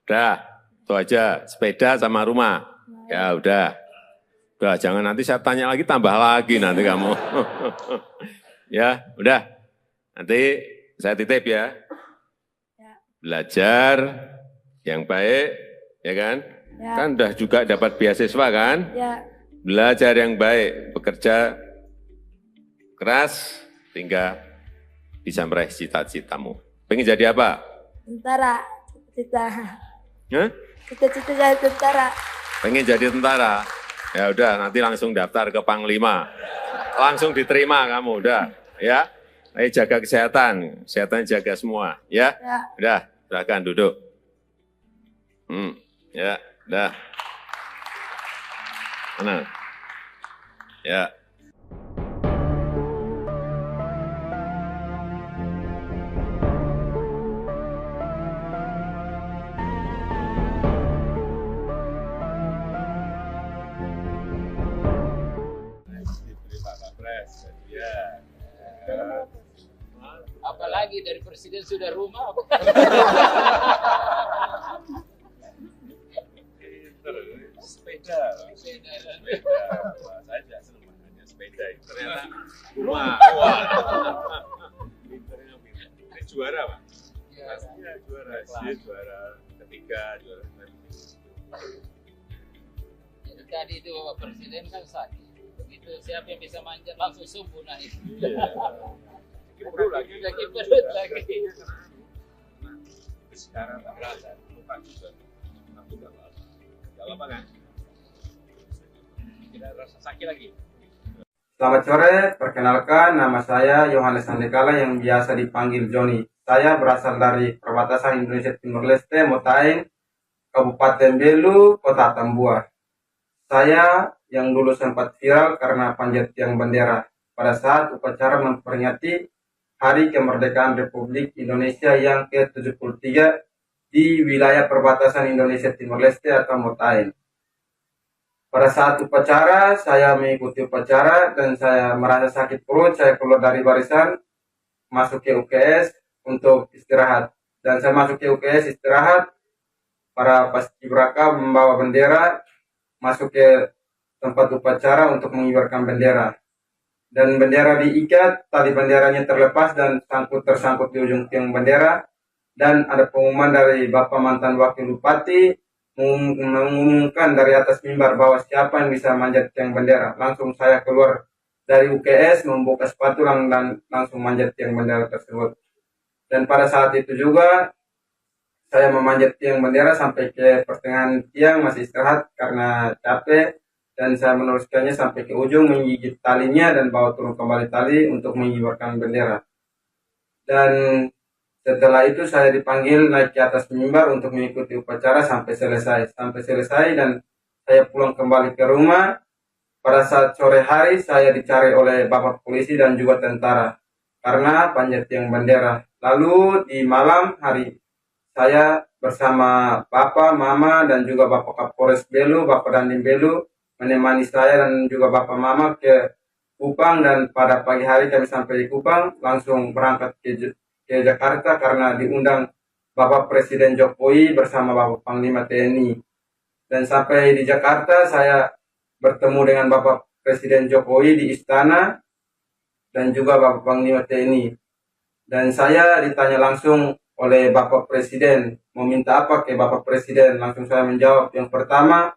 Udah, itu aja. Sepeda sama rumah. Ya udah. Udah, jangan nanti saya tanya lagi, tambah lagi nanti kamu. Ya, udah. Nanti saya titip ya. Belajar yang baik, ya kan? Ya. Kan udah juga dapat beasiswa kan? Ya, Belajar yang baik, bekerja keras, hingga bisa meraih cita-citamu. Pengen jadi apa? tentara. Cita-cita. Hah? Cita-cita jadi tentara. Pengen jadi tentara? Ya udah, nanti langsung daftar ke Panglima. Langsung diterima kamu, udah. Ya, ayo jaga kesehatan jaga semua. Ya, Ya. udah, silakan duduk. Ya, udah. Mana? Ya. diberi Pak Kapres, ya. Apalagi lagi dari presiden sudah rumah. Sepeda. Wah, saya juga senang makanya sepeda. Ternyata rumah. Wah. Pinternya pinter. Ini juara, Pak. Pastinya juara. Dia juara ketiga, juara Jadi tadi itu Bapak Presiden kan sakit. Begitu siapa yang bisa manjat langsung subuh naik. Iya. Perut lagi. Lagi perut lagi. Sekarang tak berasa. Lupa juga. Aku nggak apa-apa. Nggak apa-apa kan? Tidak rasa sakit lagi. Selamat sore, perkenalkan nama saya Yohanes Sandekala yang biasa dipanggil Joni. Saya berasal dari perbatasan Indonesia Timur Leste, Motaeng, Kabupaten Belu, Kota Tambua. Saya yang dulu sempat viral karena panjat tiang bendera pada saat upacara memperingati Hari Kemerdekaan Republik Indonesia yang ke-73 di wilayah perbatasan Indonesia Timur Leste atau Motaeng. Pada saat upacara, saya mengikuti upacara dan saya merasa sakit perut, saya keluar dari barisan, masuk ke UKS untuk istirahat. Dan saya masuk ke UKS istirahat, para paskibraka membawa bendera, masuk ke tempat upacara untuk mengibarkan bendera. Dan bendera diikat, tali benderanya terlepas dan tersangkut di ujung tiang bendera. Dan ada pengumuman dari Bapak mantan Wakil Bupati, mengumumkan dari atas mimbar bahwa siapa yang bisa manjat tiang bendera. Langsung saya keluar dari UKS, membuka sepatu dan langsung manjat tiang bendera tersebut. Dan pada saat itu juga saya memanjat tiang bendera sampai ke pertengahan tiang, masih istirahat karena capek. Dan saya meneruskannya sampai ke ujung, menggigit talinya dan bawa turun kembali tali untuk mengibarkan bendera. Dan setelah itu saya dipanggil naik ke atas mimbar untuk mengikuti upacara sampai selesai. Dan saya pulang kembali ke rumah. Pada saat sore hari saya dicari oleh Bapak Polisi dan juga tentara karena panjat tiang bendera. Lalu di malam hari saya bersama Bapak, Mama dan juga Bapak Kapolres Belu, Bapak Dandim Belu menemani saya dan juga Bapak Mama ke Kupang, dan pada pagi hari kami sampai di Kupang langsung berangkat ke Jakarta karena diundang Bapak Presiden Jokowi bersama Bapak Panglima TNI. Dan sampai di Jakarta saya bertemu dengan Bapak Presiden Jokowi di istana dan juga Bapak Panglima TNI. Dan saya ditanya langsung oleh Bapak Presiden, mau minta apa ke Bapak Presiden? Langsung saya menjawab, yang pertama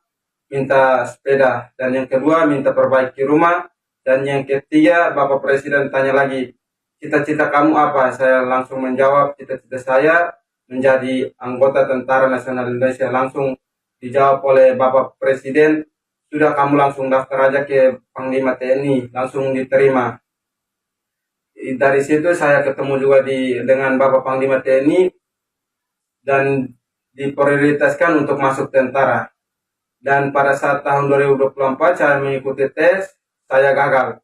minta sepeda, dan yang kedua minta perbaiki rumah, dan yang ketiga Bapak Presiden tanya lagi, cita-cita kamu apa? Saya langsung menjawab, cita-cita saya menjadi anggota Tentara Nasional Indonesia. Langsung dijawab oleh Bapak Presiden, sudah kamu langsung daftar aja ke Panglima TNI, langsung diterima. Dari situ saya ketemu juga dengan Bapak Panglima TNI dan diprioritaskan untuk masuk tentara. Dan pada saat tahun 2024 saya mengikuti tes, saya gagal.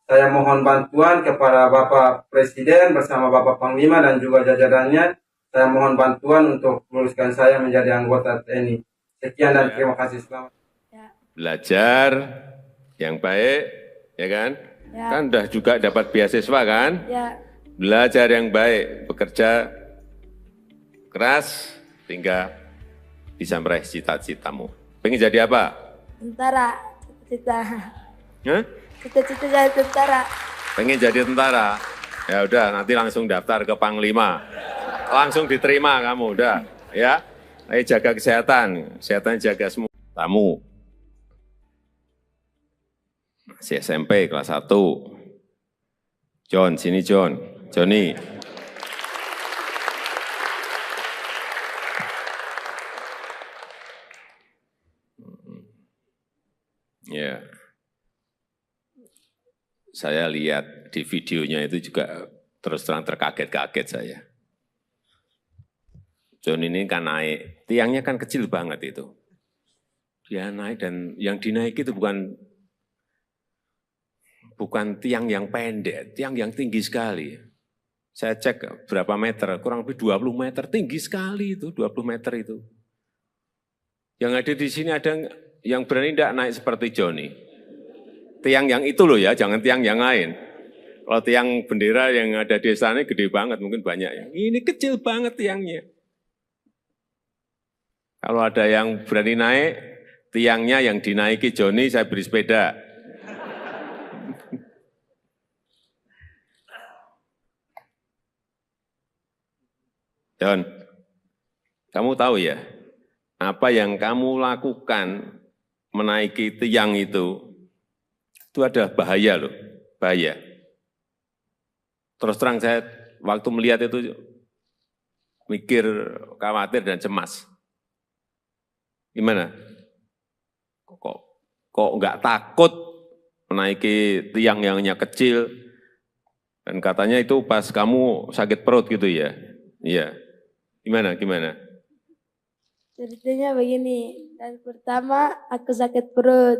Saya mohon bantuan kepada Bapak Presiden bersama Bapak Panglima dan juga jajarannya. Saya mohon bantuan untuk meluluskan saya menjadi anggota TNI. Sekian dan terima kasih. Selamat. Belajar yang baik, ya kan? Ya. Kan udah juga dapat beasiswa kan? Ya, Belajar yang baik, bekerja keras, sehingga bisa meraih cita-citamu. Pengen jadi apa? tentara, cita-cita. Hah? Cita-cita jadi tentara. Pengen jadi tentara? Ya udah, nanti langsung daftar ke Panglima. Langsung diterima kamu, udah. Ya, ayo jaga kesehatan jaga semua. Tamu. Masih SMP kelas 1. John, sini John. Johnny. Ya. Saya lihat di videonya itu juga terus terang terkaget-kaget saya. John ini kan naik, tiangnya kan kecil banget itu. Dia naik dan yang dinaiki itu bukan tiang yang pendek, tiang yang tinggi sekali. Saya cek berapa meter, kurang lebih 20 meter, tinggi sekali itu, 20 meter itu. Yang ada di sini ada yang berani tidak naik seperti Johnny. Tiang yang itu loh ya, jangan tiang yang lain. Kalau tiang bendera yang ada di sana gede banget, mungkin banyak ya. Ini kecil banget tiangnya. Kalau ada yang berani naik, tiangnya yang dinaiki Joni, saya beri sepeda. John, kamu tahu ya, apa yang kamu lakukan menaiki tiang itu ada bahaya loh, bahaya. Terus terang saya waktu melihat itu mikir, khawatir dan cemas. Gimana? Kok nggak takut menaiki tiang yang hanya kecil? Dan katanya itu pas kamu sakit perut gitu ya? Iya. Gimana? Ceritanya begini, dan pertama aku sakit perut.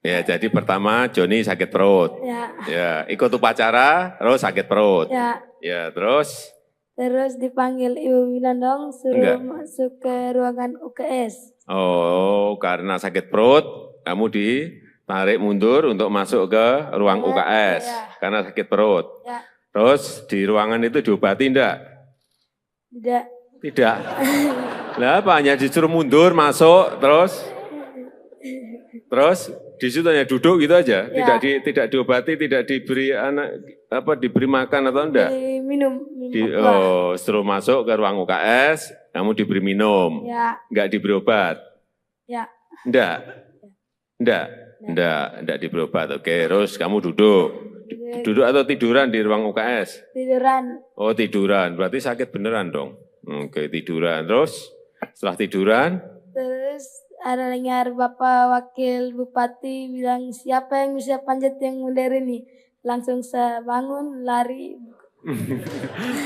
Ya, jadi pertama Joni sakit perut. Ya, ikut upacara, terus sakit perut. Ya, terus? Terus dipanggil Ibu Winandong, suruh masuk ke ruangan UKS. Oh, karena sakit perut, kamu ditarik mundur untuk masuk ke ruang UKS. Karena sakit perut. Terus di ruangan itu diobati enggak? Tidak. Lah apa, hanya disuruh mundur, masuk, terus di situ hanya duduk gitu aja, tidak diobati, tidak diberi diberi makan atau enggak? Minum. Suruh masuk ke ruang UKS, kamu diberi minum, enggak diberi obat? Enggak diberi obat. Oke, terus kamu duduk atau tiduran di ruang UKS? Tiduran. Oh, tiduran, berarti sakit beneran dong. Oke, tiduran, terus setelah tiduran? Terus ada dengar Bapak Wakil Bupati bilang, siapa yang bisa panjat yang modern ini? Langsung saya bangun, lari.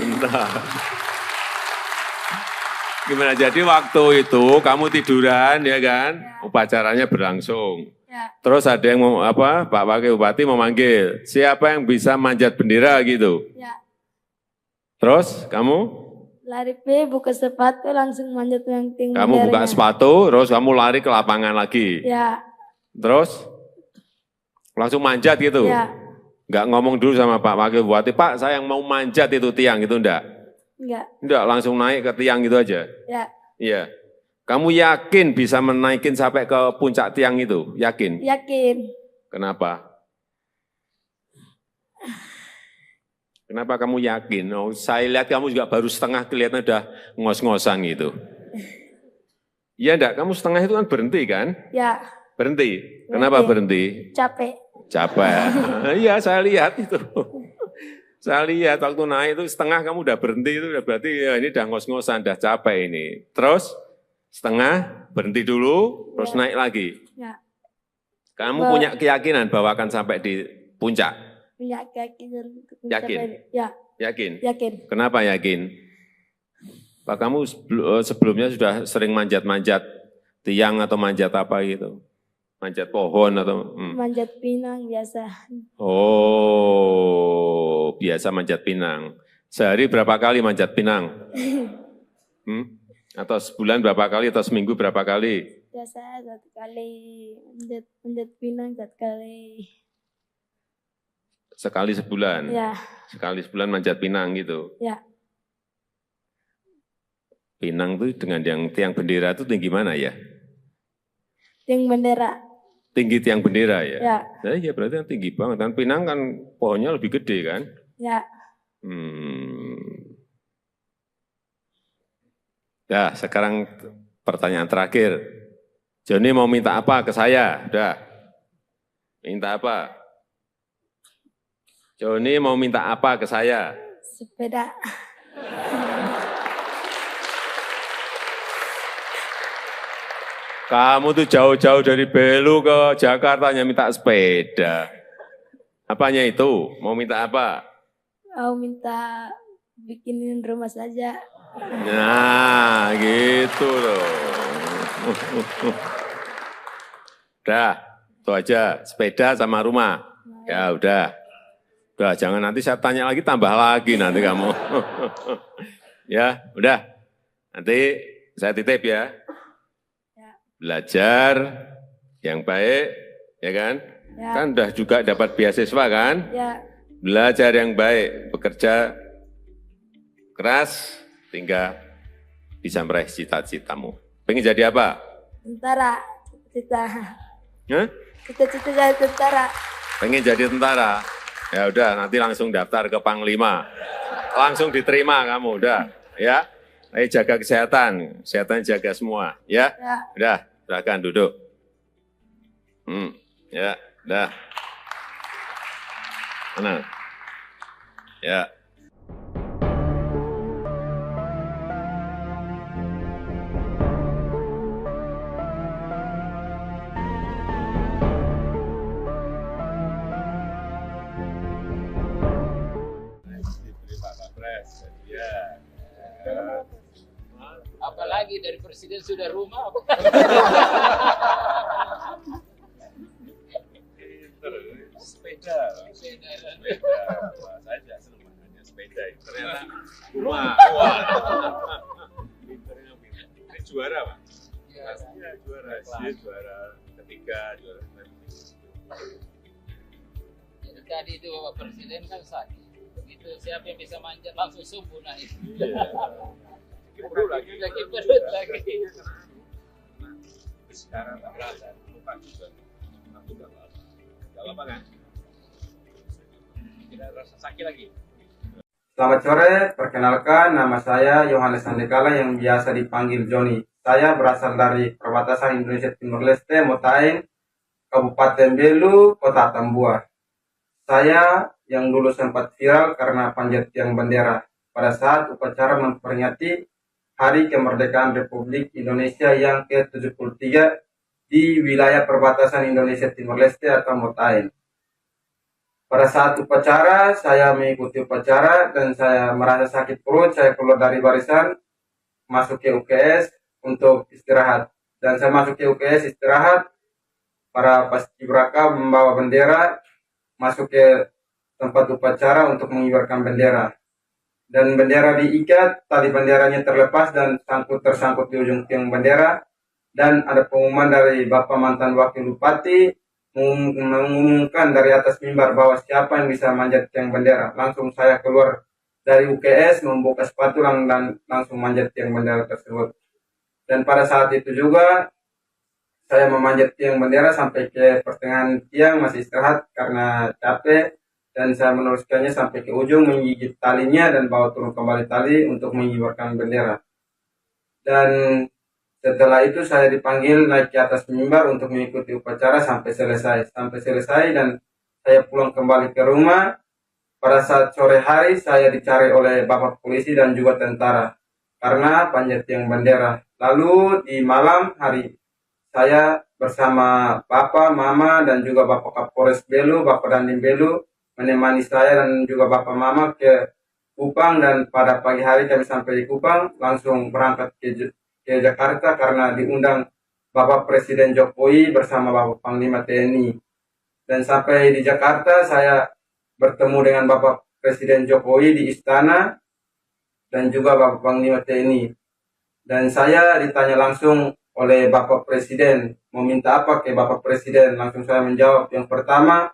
Entah. Gimana, jadi waktu itu kamu tiduran ya kan? Upacaranya berlangsung. Terus ada yang Pak Wakil Bupati memanggil, siapa yang bisa manjat bendera gitu? Terus kamu? Lari buka sepatu, langsung manjat yang tinggi. Kamu buka sepatu, terus kamu lari ke lapangan lagi? Terus? Langsung manjat gitu? Enggak ngomong dulu sama Pak Wakil Bupati, Pak saya yang mau manjat itu tiang gitu, enggak? Enggak, langsung naik ke tiang gitu aja? Iya. Kamu yakin bisa menaikin sampai ke puncak tiang itu? Yakin? Yakin. Kenapa? Kenapa kamu yakin? Oh, saya lihat kamu juga baru setengah, kelihatan udah ngos-ngosan gitu. Iya enggak? Kamu setengah itu kan berhenti kan? Berhenti. Kenapa berhenti? Capek. Iya, saya lihat itu. Saya lihat waktu naik itu setengah kamu udah berhenti, itu udah berarti ya ini udah ngos-ngosan, udah capek ini. Terus setengah berhenti dulu, terus naik lagi. Kamu punya keyakinan bahwa akan sampai di puncak? Punya keyakinan. Yakin? Yakin? Yakin. Kenapa yakin? Pak, kamu sebelumnya sudah sering manjat-manjat tiang atau manjat apa gitu? Manjat pohon atau? Manjat pinang biasa. Oh, biasa manjat pinang. Sehari berapa kali manjat pinang? Atau sebulan berapa kali atau seminggu berapa kali? Biasa 1 kali, manjat pinang 1 kali. Sekali sebulan? Sekali sebulan manjat pinang gitu? Pinang itu dengan yang tiang bendera itu tinggi mana ya? Tiang bendera. Tinggi tiang bendera ya? Nah, iya berarti kan tinggi banget. Dan pinang kan pohonnya lebih gede kan? Nah, sekarang pertanyaan terakhir. Joni mau minta apa ke saya? Udah. Minta apa? Joni mau minta apa ke saya? Sepeda. Kamu tuh jauh-jauh dari Belu ke Jakarta hanya minta sepeda. Apanya itu? Mau minta apa? Mau minta bikinin rumah saja. Nah, gitu loh. Udah, itu aja. Sepeda sama rumah. Ya udah. Udah, jangan nanti saya tanya lagi, tambah lagi nanti kamu. Ya, udah. Nanti saya titip ya. Belajar yang baik, ya kan? Kan udah juga dapat beasiswa kan? belajar yang baik, bekerja keras, hingga bisa meraih cita-citamu. Pengen jadi apa? Tentara. Cita-cita. Hah? Cita-cita jadi tentara. Pengen jadi tentara? Ya udah, nanti langsung daftar ke Panglima. Langsung diterima kamu, udah. Ya, ayo jaga kesehatan. Kesehatan jaga semua, ya. Ya. Udah, silakan duduk. Ya, udah. Mana? Ya. Diberi Pak Kapres, ya. Apalagi dari presiden sudah rumah. Sepeda. Sepeda. Wah, saya tidak senang makanya sepeda. Ternyata rumah. Wah. Pinternya pinter. Ini juara, Pak. Pastinya juara. Dia juara ketiga, juara Jadi tadi itu Bapak Presiden kan sakit. Begitu siapa yang bisa manjat langsung subuh naik. Iya. Perlu lagi. Lagi perut lagi. Sekarang tak berasa. Lupa juga. Aku udah lama. Gak lama kan? Tidak rasa sakit lagi. Selamat sore, perkenalkan nama saya Yohanes Sandekala yang biasa dipanggil Joni. Saya berasal dari perbatasan Indonesia Timur Leste, Motaing, Kabupaten Belu, Kota Tambua. Saya yang dulu sempat viral karena panjat tiang bendera pada saat upacara memperingati Hari Kemerdekaan Republik Indonesia yang ke-73 di wilayah perbatasan Indonesia Timur Leste atau Motaing. Pada saat upacara, saya mengikuti upacara dan saya merasa sakit perut. Saya keluar dari barisan, masuk ke UKS untuk istirahat. Dan saya masuk ke UKS istirahat, para paskibraka membawa bendera, masuk ke tempat upacara untuk mengibarkan bendera. Dan bendera diikat, tali benderanya terlepas dan tersangkut di ujung tiang bendera. Dan ada pengumuman dari Bapak mantan Wakil Bupati, mengumumkan dari atas mimbar bahwa siapa yang bisa manjat tiang bendera. Langsung saya keluar dari UKS, membuka sepatu dan langsung manjat tiang bendera tersebut. Dan pada saat itu juga saya memanjat tiang bendera sampai ke pertengahan tiang, masih istirahat karena capek. Dan saya meneruskannya sampai ke ujung, menggigit talinya dan bawa turun kembali tali untuk mengibarkan bendera. Dan setelah itu saya dipanggil naik ke atas mimbar untuk mengikuti upacara sampai selesai. Dan saya pulang kembali ke rumah. Pada saat sore hari saya dicari oleh Bapak polisi dan juga tentara karena panjat tiang bendera. Lalu di malam hari saya bersama Bapak, Mama dan juga Bapak Kapolres Belu, Bapak Dandim Belu menemani saya dan juga Bapak Mama ke Kupang. Dan pada pagi hari kami sampai di Kupang langsung berangkat ke Jakarta karena diundang Bapak Presiden Jokowi bersama Bapak Panglima TNI. Dan sampai di Jakarta saya bertemu dengan Bapak Presiden Jokowi di istana dan juga Bapak Panglima TNI. Dan saya ditanya langsung oleh Bapak Presiden, mau minta apa ke Bapak Presiden? Langsung saya menjawab, yang pertama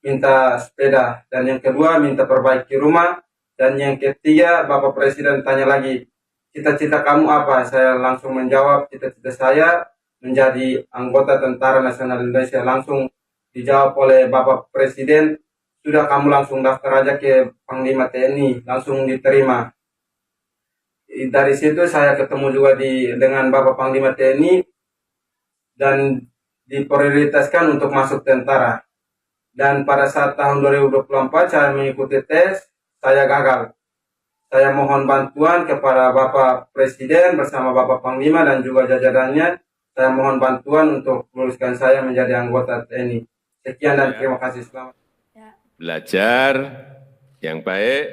minta sepeda, dan yang kedua minta perbaiki rumah, dan yang ketiga Bapak Presiden tanya lagi, cita-cita kamu apa? Saya langsung menjawab, cita-cita saya menjadi anggota Tentara Nasional Indonesia. Langsung dijawab oleh Bapak Presiden, sudah kamu langsung daftar aja ke Panglima TNI, langsung diterima. Dari situ saya ketemu juga dengan Bapak Panglima TNI dan diprioritaskan untuk masuk tentara. Dan pada saat tahun 2024 saya mengikuti tes, saya gagal. Saya mohon bantuan kepada Bapak Presiden bersama Bapak Panglima dan juga jajarannya. Saya mohon bantuan untuk meluluskan saya menjadi anggota TNI. Sekian dan terima kasih. Selamat. Belajar yang baik,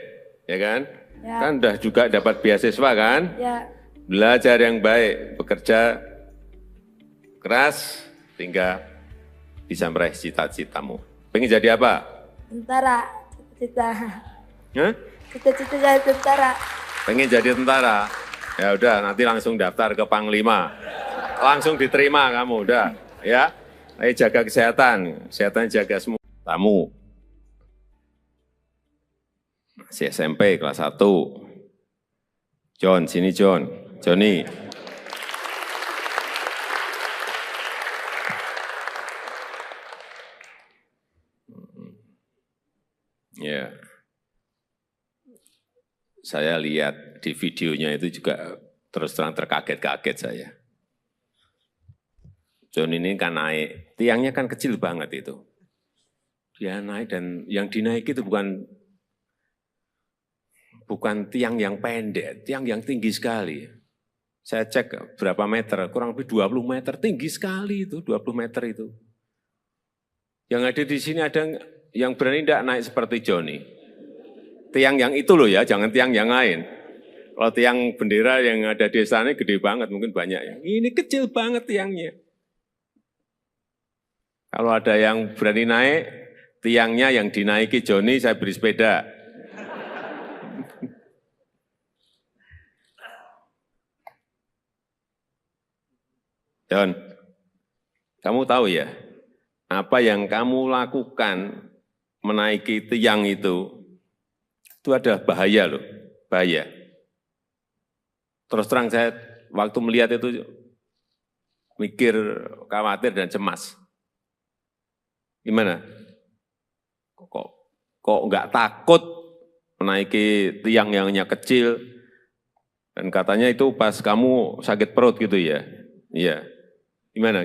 ya kan? Ya. Kan udah juga dapat beasiswa kan? Ya. Belajar yang baik, bekerja keras, hingga bisa meraih cita-citamu. Pengen jadi apa? Tentara. Cita-cita. Hah? Cita-cita jadi tentara. Pengen jadi tentara? Ya udah, nanti langsung daftar ke Panglima. Langsung diterima kamu, udah. Ya, ayo jaga kesehatan. Kesehatan jaga semua. Tamu. si SMP kelas 1. John, sini John. Joni. Ya. Saya lihat di videonya itu juga terus terang terkaget-kaget saya. John ini kan naik, tiangnya kan kecil banget itu. Dia naik dan yang dinaiki itu bukan tiang yang pendek, tiang yang tinggi sekali. Saya cek berapa meter, kurang lebih 20 meter, tinggi sekali itu, 20 meter itu. Yang ada di sini ada yang berani tidak naik seperti Joni. Tiang yang itu loh ya, jangan tiang yang lain. Kalau tiang bendera yang ada di sana gede banget, mungkin banyak ya. Ini kecil banget tiangnya. Kalau ada yang berani naik, tiangnya yang dinaiki Joni, saya beri sepeda. John, kamu tahu ya, apa yang kamu lakukan menaiki tiang itu ada bahaya loh, bahaya. Terus terang saya waktu melihat itu mikir, khawatir dan cemas. Gimana? Kok nggak takut menaiki tiang yang hanya kecil? Dan katanya itu pas kamu sakit perut gitu ya? Iya. Gimana?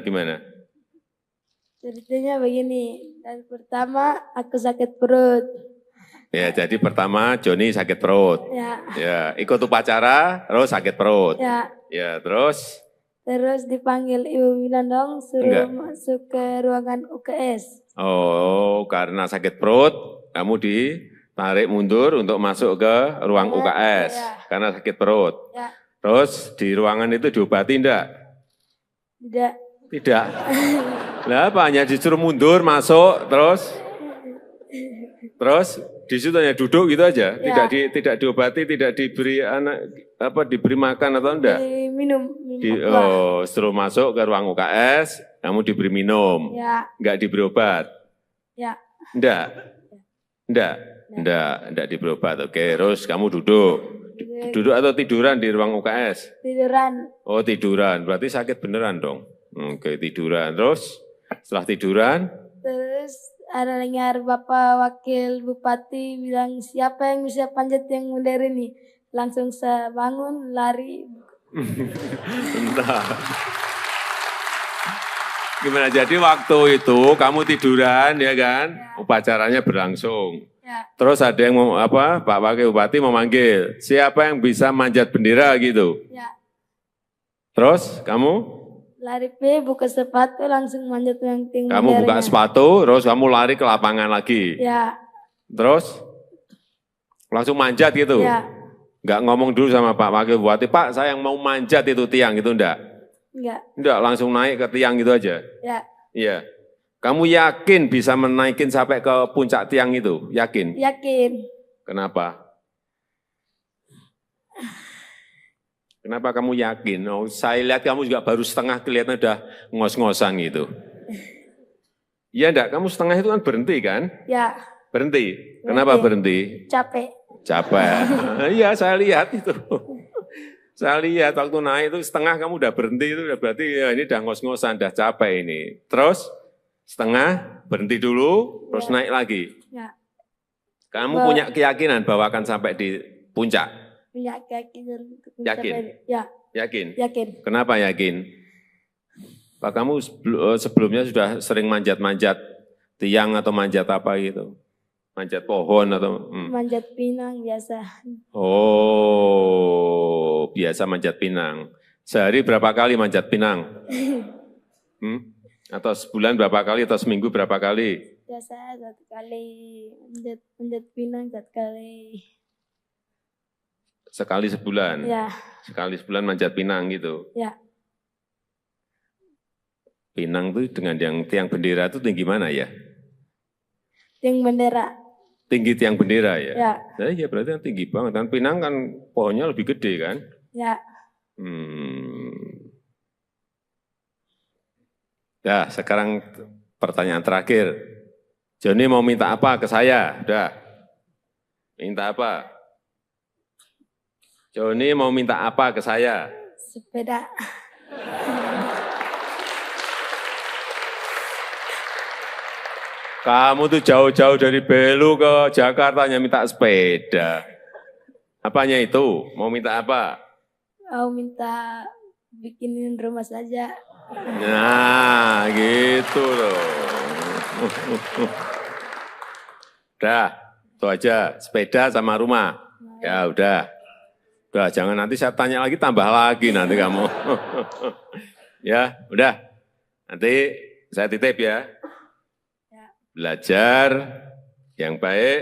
Ceritanya begini, dan pertama aku sakit perut. Ya, jadi pertama Joni sakit perut. Ya, ikut upacara, terus sakit perut. Ya, terus? Terus dipanggil Ibu Winandong, suruh masuk ke ruangan UKS. Oh, karena sakit perut, kamu ditarik mundur untuk masuk ke ruang UKS. Karena sakit perut. Terus di ruangan itu diobati enggak? Tidak. Lah apa, hanya disuruh mundur, masuk, terus di situ hanya duduk gitu aja, tidak diobati, tidak diberi diberi makan atau enggak? Minum. Suruh masuk ke ruang UKS, kamu diberi minum, enggak diberi obat? Enggak diberi obat. Oke, terus kamu duduk atau tiduran di ruang UKS? Tiduran. Oh tiduran, berarti sakit beneran dong. Oke, tiduran, terus setelah tiduran? Terus ada dengar Bapak Wakil Bupati bilang, siapa yang bisa panjat yang modern ini? Langsung saya bangun, lari. Entah. Gimana, jadi waktu itu kamu tiduran ya kan? Upacaranya berlangsung. Terus ada yang Pak Wakil Bupati memanggil, siapa yang bisa manjat bendera gitu? Terus kamu? Lari buka sepatu langsung manjat yang tinggi. Kamu buka sepatu, terus kamu lari ke lapangan lagi. Terus langsung manjat gitu. Enggak ngomong dulu sama Pak Wakil Bupati, Pak saya yang mau manjat itu tiang itu enggak? Enggak, langsung naik ke tiang gitu aja. Iya. Kamu yakin bisa menaikin sampai ke puncak tiang itu? Yakin? Yakin. Kenapa? Kenapa kamu yakin? Oh, saya lihat kamu juga baru setengah, kelihatan udah ngos-ngosan gitu. Iya enggak? Kamu setengah itu kan berhenti kan? Berhenti. Kenapa berhenti? Capek. Iya, saya lihat itu. Saya lihat waktu naik itu setengah kamu udah berhenti, itu udah berarti ya ini udah ngos-ngosan, udah capek ini. Terus setengah berhenti dulu, terus naik lagi. Kamu punya keyakinan bahwa akan sampai di puncak? Punya keyakinan. Yakin? Yakin? Yakin. Kenapa yakin? Pak, kamu sebelumnya sudah sering manjat-manjat tiang atau manjat apa gitu? Manjat pohon atau? Manjat pinang biasa. Oh, biasa manjat pinang. Sehari berapa kali manjat pinang? Atau sebulan berapa kali atau seminggu berapa kali? Biasa 1 kali, manjat pinang 1 kali. Sekali sebulan? Sekali sebulan manjat pinang gitu? Pinang itu dengan yang tiang bendera itu tinggi mana ya? Tiang bendera. Tinggi tiang bendera ya? Iya berarti kan tinggi banget. Kan pinang kan pohonnya lebih gede kan? Ya, sekarang pertanyaan terakhir. Joni mau minta apa ke saya? Udah. Minta apa? Joni mau minta apa ke saya? Sepeda. Kamu tuh jauh-jauh dari Belu ke Jakarta hanya minta sepeda. Apanya itu? Mau minta apa? Mau minta bikinin rumah saja. Nah, gitu loh. Udah, itu aja. Sepeda sama rumah. Ya udah. Udah, jangan nanti saya tanya lagi, tambah lagi nanti kamu. Ya, udah. Nanti saya titip ya. Belajar yang baik,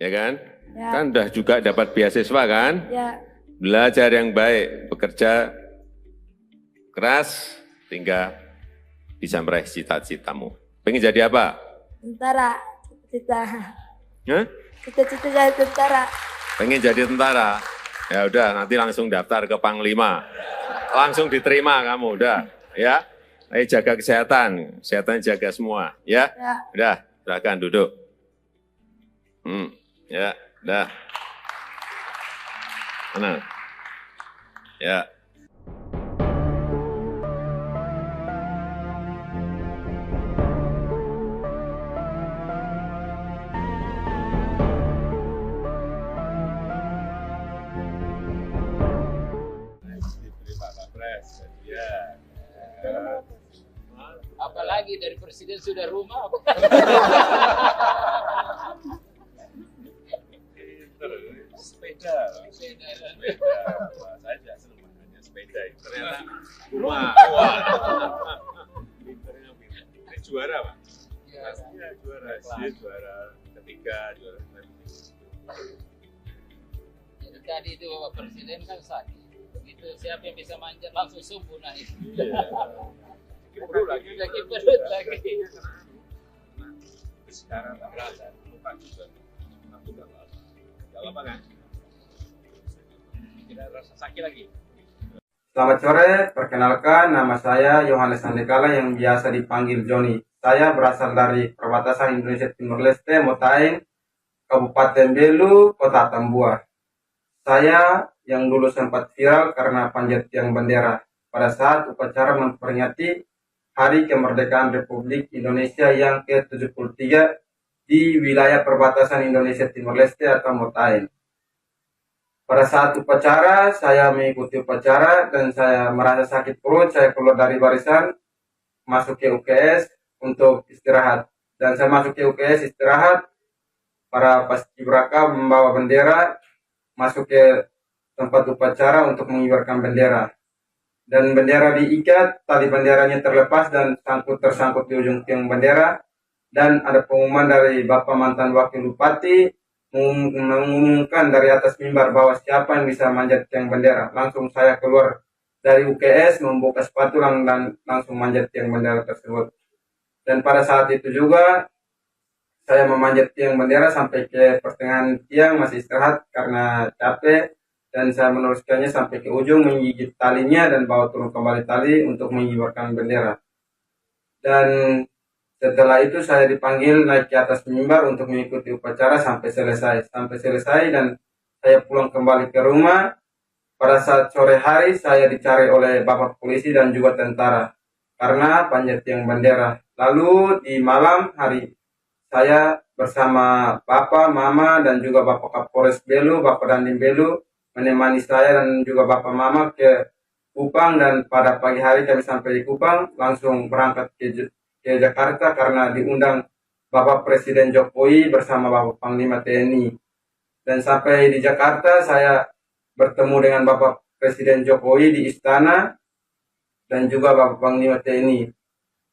ya kan? Ya. Kan udah juga dapat beasiswa kan? Ya, Belajar yang baik, bekerja keras, hingga bisa meraih cita-citamu. Pengen jadi apa? tentara. Cita-cita. Hah? Cita-cita jadi tentara. Pengen jadi tentara? Ya udah, nanti langsung daftar ke Panglima. Langsung diterima kamu, udah. Ya, ayo jaga kesehatan, kesehatan jaga semua. Ya, Ya. udah, silakan duduk. Ya, udah. Mana? Ya. Diberi Pak Kapres, ya. Apalagi dari presiden sudah rumah. Sepeda. Wah, saya juga senang makanya sepeda. Ternyata rumah. Wah. Pinternya pinter. Ini juara, Pak. Pastinya juara. Dia juara ketiga, juara Jadi tadi itu Bapak Presiden kan sakit. Begitu siapa yang bisa manjat langsung subuh naik. perut lagi. Lagi perut lagi. Sekarang tak berasa, lupa juga. Aku udah lama. Udah lama kan? Tidak rasa sakit lagi. Selamat sore, perkenalkan nama saya Yohanes Sandekala yang biasa dipanggil Joni. Saya berasal dari perbatasan Indonesia Timur Leste, Motain, Kabupaten Belu, Kota Tambua. Saya yang dulu sempat viral karena panjat tiang bendera pada saat upacara memperingati Hari Kemerdekaan Republik Indonesia yang ke-73 di wilayah perbatasan Indonesia Timur Leste atau Motain. Pada saat upacara, saya mengikuti upacara dan saya merasa sakit perut, saya keluar dari barisan, masuk ke UKS untuk istirahat. Dan saya masuk ke UKS istirahat, para paskibraka membawa bendera, masuk ke tempat upacara untuk mengibarkan bendera. Dan bendera diikat, tali benderanya terlepas dan tersangkut di ujung tiang bendera. Dan ada pengumuman dari Bapak mantan Wakil Bupati, mengumumkan dari atas mimbar bahwa siapa yang bisa manjat tiang bendera. Langsung saya keluar dari UKS, membuka sepatu dan langsung manjat tiang bendera tersebut. Dan pada saat itu juga saya memanjat tiang bendera sampai ke pertengahan tiang, masih istirahat karena capek. Dan saya meneruskannya sampai ke ujung, menggigit talinya dan bawa turun kembali tali untuk mengibarkan bendera. Dan setelah itu saya dipanggil naik ke atas mimbar untuk mengikuti upacara sampai selesai. Dan saya pulang kembali ke rumah. Pada saat sore hari saya dicari oleh Bapak Polisi dan juga tentara karena panjat tiang bendera. Lalu di malam hari saya bersama Bapak, Mama dan juga Bapak Kapolres Belu, Bapak Dandim Belu menemani saya dan juga Bapak Mama ke Kupang. Dan pada pagi hari kami sampai di Kupang langsung berangkat ke Jakarta karena diundang Bapak Presiden Jokowi bersama Bapak Panglima TNI. Dan sampai di Jakarta saya bertemu dengan Bapak Presiden Jokowi di istana dan juga Bapak Panglima TNI.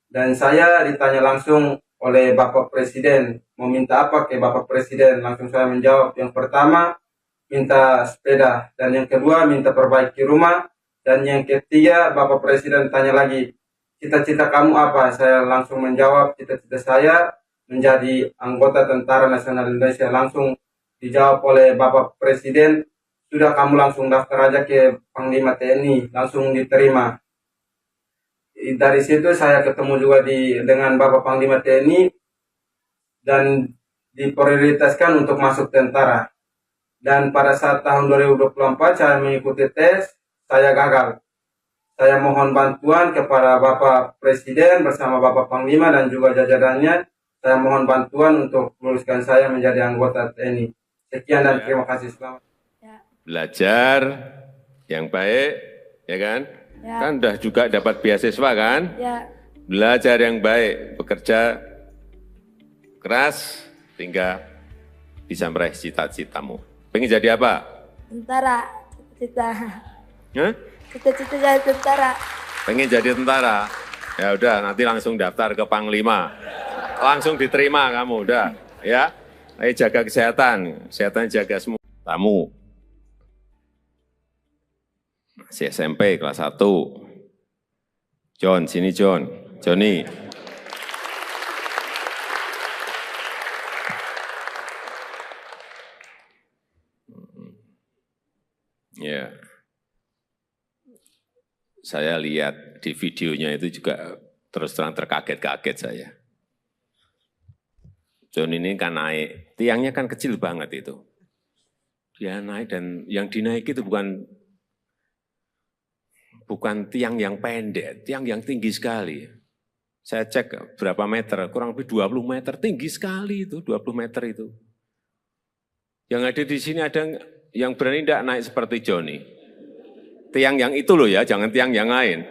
Dan saya ditanya langsung oleh Bapak Presiden, mau minta apa ke Bapak Presiden? Langsung saya menjawab, yang pertama minta sepeda, dan yang kedua minta perbaiki rumah, dan yang ketiga Bapak Presiden tanya lagi, cita-cita kamu apa? Saya langsung menjawab, cita-cita saya menjadi anggota Tentara Nasional Indonesia. Langsung dijawab oleh Bapak Presiden, sudah kamu langsung daftar aja ke Panglima TNI, langsung diterima. Dari situ saya ketemu juga dengan Bapak Panglima TNI dan diprioritaskan untuk masuk tentara. Dan pada saat tahun 2024 saya mengikuti tes, saya gagal. Saya mohon bantuan kepada Bapak Presiden bersama Bapak Panglima dan juga jajarannya. Saya mohon bantuan untuk meluluskan saya menjadi anggota TNI. Sekian dan terima kasih. Selamat. Belajar yang baik, ya kan? Ya. Kan udah juga dapat beasiswa kan? Ya. Belajar yang baik, bekerja keras, hingga bisa meraih cita-citamu. Pengen jadi apa? Tentara. Cita-cita. Hah? Cita-cita jadi tentara. Pengen jadi tentara? Ya udah, nanti langsung daftar ke Panglima. Langsung diterima kamu, udah. Ya, ayo jaga kesehatan. Kesehatan jaga semua. Tamu. Masih SMP kelas 1. John, sini John. Johnny. Ya. Saya lihat di videonya itu juga terus terang terkaget-kaget saya. John ini kan naik, tiangnya kan kecil banget itu. Dia naik dan yang dinaiki itu bukan tiang yang pendek, tiang yang tinggi sekali. Saya cek berapa meter, kurang lebih 20 meter, tinggi sekali itu, 20 meter itu. Yang ada di sini ada yang berani tidak naik seperti Johnny. Tiang yang itu loh ya, jangan tiang yang lain.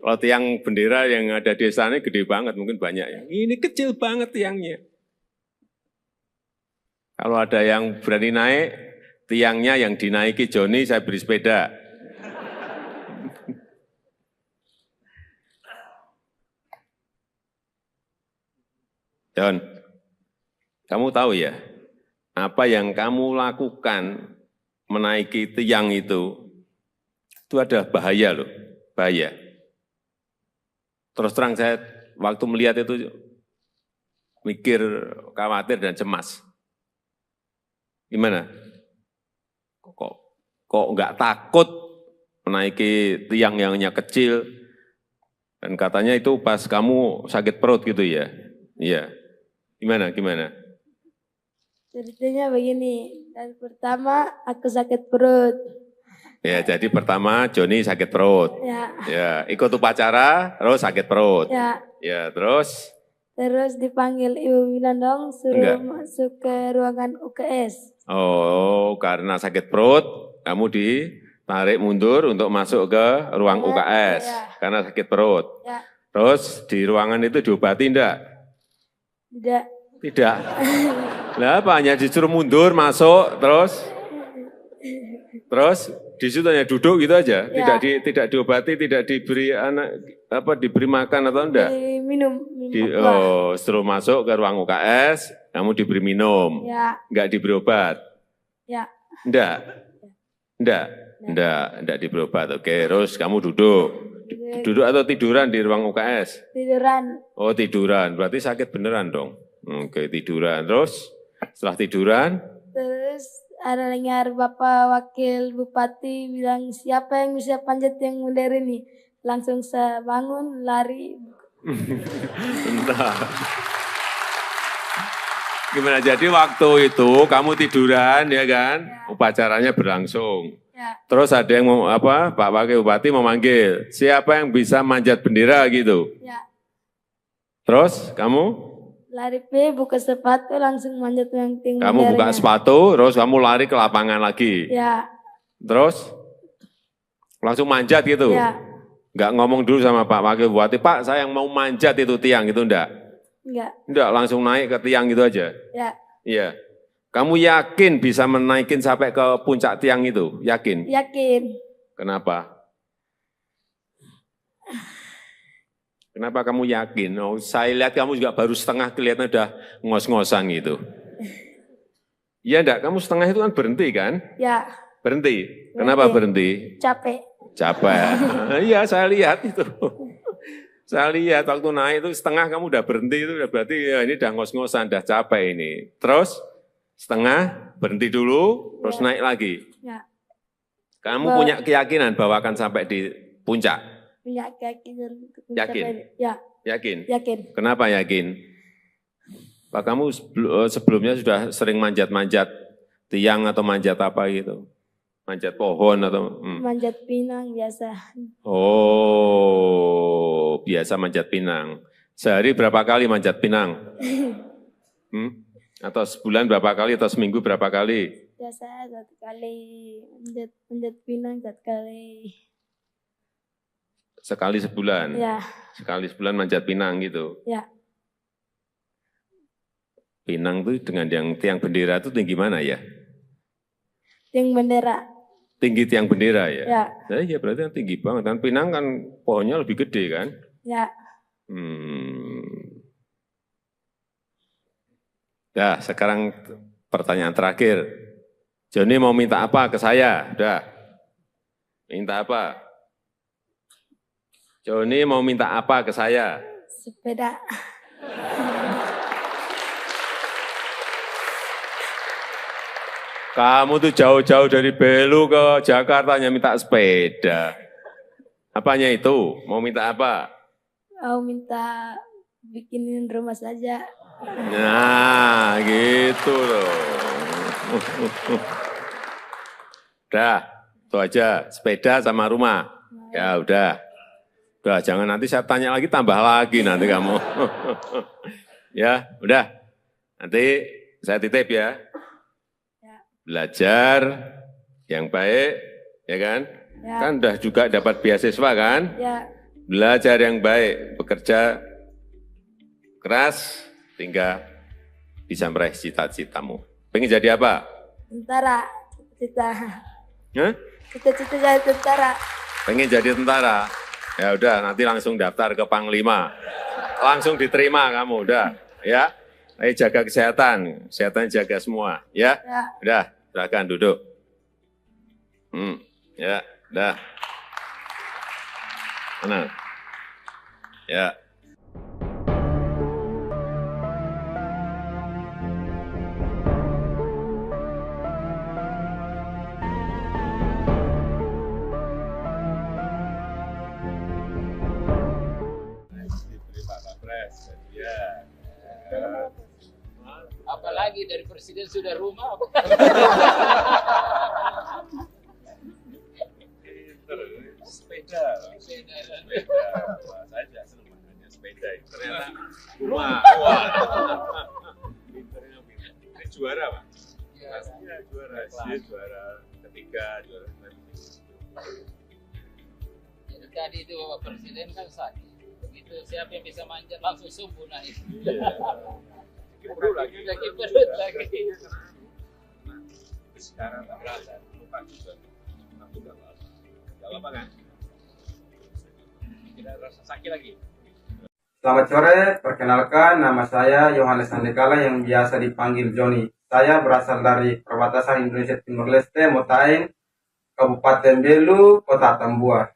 Kalau tiang bendera yang ada di sana gede banget, mungkin banyak ya. Ini kecil banget tiangnya. Kalau ada yang berani naik, tiangnya yang dinaiki Johnny, saya beri sepeda. John, kamu tahu ya, apa yang kamu lakukan menaiki tiang itu ada bahaya loh, bahaya. Terus terang saya waktu melihat itu mikir, khawatir dan cemas. Gimana? Kok nggak takut menaiki tiang yang hanya kecil? Dan katanya itu pas kamu sakit perut gitu ya? Iya. Gimana? Ceritanya begini, dan pertama aku sakit perut. Ya, jadi pertama Johnny sakit perut. Ya, ikut upacara, terus sakit perut. Ya, terus? Terus dipanggil Ibu Winandong, suruh masuk ke ruangan UKS. Oh, karena sakit perut, kamu ditarik mundur untuk masuk ke ruang UKS. Karena sakit perut. Ya. Terus di ruangan itu diobati enggak? Tidak. Lah apa, hanya disuruh mundur, masuk, terus di situ hanya duduk gitu aja, tidak diobati, tidak diberi diberi makan atau enggak? Minum. Suruh masuk ke ruang UKS, kamu diberi minum, enggak diberi obat? Enggak diberi obat. Oke, terus kamu duduk atau tiduran di ruang UKS? Tiduran. Oh tiduran, berarti sakit beneran dong. Oke, tiduran. Terus setelah tiduran? Terus ada dengar Bapak Wakil Bupati bilang siapa yang bisa panjat yang mulia ini. Langsung saya bangun, lari. Entah. Gimana, jadi waktu itu kamu tiduran ya kan? Upacaranya berlangsung. Terus ada yang Pak Wakil Bupati memanggil, siapa yang bisa manjat bendera gitu? Terus kamu? Lari buka sepatu langsung manjat yang tinggi. Kamu buka sepatu, terus kamu lari ke lapangan lagi. Terus langsung manjat gitu. Enggak ngomong dulu sama Pak Wakil Bupati, Pak saya yang mau manjat itu tiang gitu enggak? Enggak, langsung naik ke tiang gitu aja. Iya. Kamu yakin bisa menaikin sampai ke puncak tiang itu? Yakin? Yakin. Kenapa? Kenapa kamu yakin? Oh, saya lihat kamu juga baru setengah, kelihatan udah ngos-ngosan gitu. Iya enggak? Kamu setengah itu kan berhenti kan? Berhenti. Kenapa berhenti? Capek. Iya, saya lihat itu. Saya lihat waktu naik itu setengah kamu udah berhenti, itu berarti ya ini udah ngos-ngosan, udah capek ini. Terus setengah berhenti dulu, terus naik lagi. Kamu punya keyakinan bahwa akan sampai di puncak? Punya keyakinan. Yakin? Yakin? Yakin. Kenapa yakin? Pak, kamu sebelumnya sudah sering manjat-manjat Tiang atau manjat apa gitu? Manjat pohon atau? Manjat pinang biasa. Oh, biasa manjat pinang. Sehari berapa kali manjat pinang? Atau sebulan berapa kali atau seminggu berapa kali? Biasa 1 kali manjat pinang 1 kali. Sekali sebulan? Ya, Sekali sebulan manjat pinang gitu? ya. Pinang tuh dengan yang tiang bendera itu tinggi mana ya? Tiang bendera. Tinggi tiang bendera ya? Ya, Nah, iya berarti kan tinggi banget. Dan pinang kan pohonnya lebih gede kan? ya. Nah, sekarang pertanyaan terakhir. Joni mau minta apa ke saya? Udah. Minta apa? Joni mau minta apa ke saya? Sepeda. Kamu tuh jauh-jauh dari Belu ke Jakarta hanya minta sepeda. Apanya itu? Mau minta apa? Mau minta bikinin rumah saja. Nah, gitu loh. Udah, itu aja. Sepeda sama rumah. Ya udah. Udah, jangan nanti saya tanya lagi, tambah lagi nanti kamu. Ya, udah. Nanti saya titip ya. Belajar yang baik, ya kan? Ya. Kan udah juga dapat beasiswa kan? Ya, Belajar yang baik, bekerja keras, hingga bisa meraih cita-citamu. Pengen jadi apa? tentara. Cita-cita. Hah? Cita-cita jadi tentara. Pengen jadi tentara? Ya udah, nanti langsung daftar ke Panglima. Langsung diterima kamu, udah. Ya, ayo jaga kesehatan. Kesehatan jaga semua, ya? Ya. Udah, silakan duduk. Ya, udah. Mana? Ya. Diberi Pak Kapres, ya. Apalagi dari presiden sudah rumah. Sepeda. Sepeda. Wah, saya tidak senang makanya sepeda. Ternyata rumah. Wah. Pinternya pinter. Ini juara, Pak. Pastinya juara. Dia juara ketiga, juara Jadi tadi itu Bapak Presiden kan sakit. Begitu siapa yang bisa manjat langsung subuh naik. perlu lagi. Lagi perut lagi. Sekarang tak berasa. Lupa juga. Aku udah lama. Gak apa kan? Tidak rasa sakit lagi. Selamat sore, perkenalkan nama saya Yohanes Andekala yang biasa dipanggil Joni. Saya berasal dari perbatasan Indonesia Timur Leste, Motaing, Kabupaten Belu, Kota Tambua.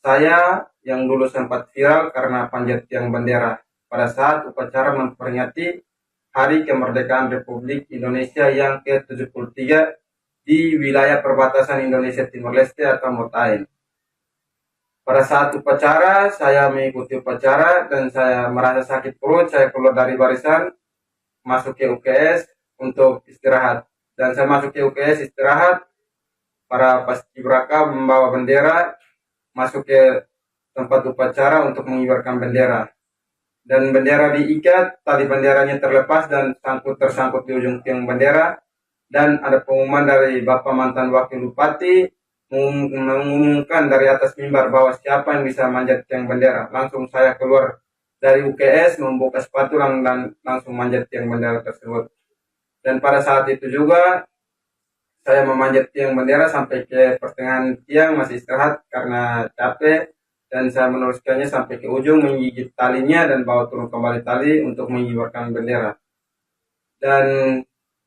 Saya yang dulu sempat viral karena panjat tiang bendera pada saat upacara memperingati Hari Kemerdekaan Republik Indonesia yang ke-73 di wilayah perbatasan Indonesia Timur Leste atau Motaing. Pada saat upacara, saya mengikuti upacara dan saya merasa sakit perut, saya keluar dari barisan, masuk ke UKS untuk istirahat. Dan saya masuk ke UKS istirahat, para paskibraka membawa bendera, masuk ke tempat upacara untuk mengibarkan bendera. Dan bendera diikat, tali benderanya terlepas dan tersangkut di ujung tiang bendera. Dan ada pengumuman dari Bapak mantan Wakil Bupati, mengumumkan dari atas mimbar bahwa siapa yang bisa manjat tiang bendera. Langsung saya keluar dari UKS, membuka sepatu dan langsung manjat tiang bendera tersebut. Dan pada saat itu juga saya memanjat tiang bendera sampai ke pertengahan tiang, masih istirahat karena capek. Dan saya meneruskannya sampai ke ujung, menggigit talinya dan bawa turun kembali tali untuk mengibarkan bendera. Dan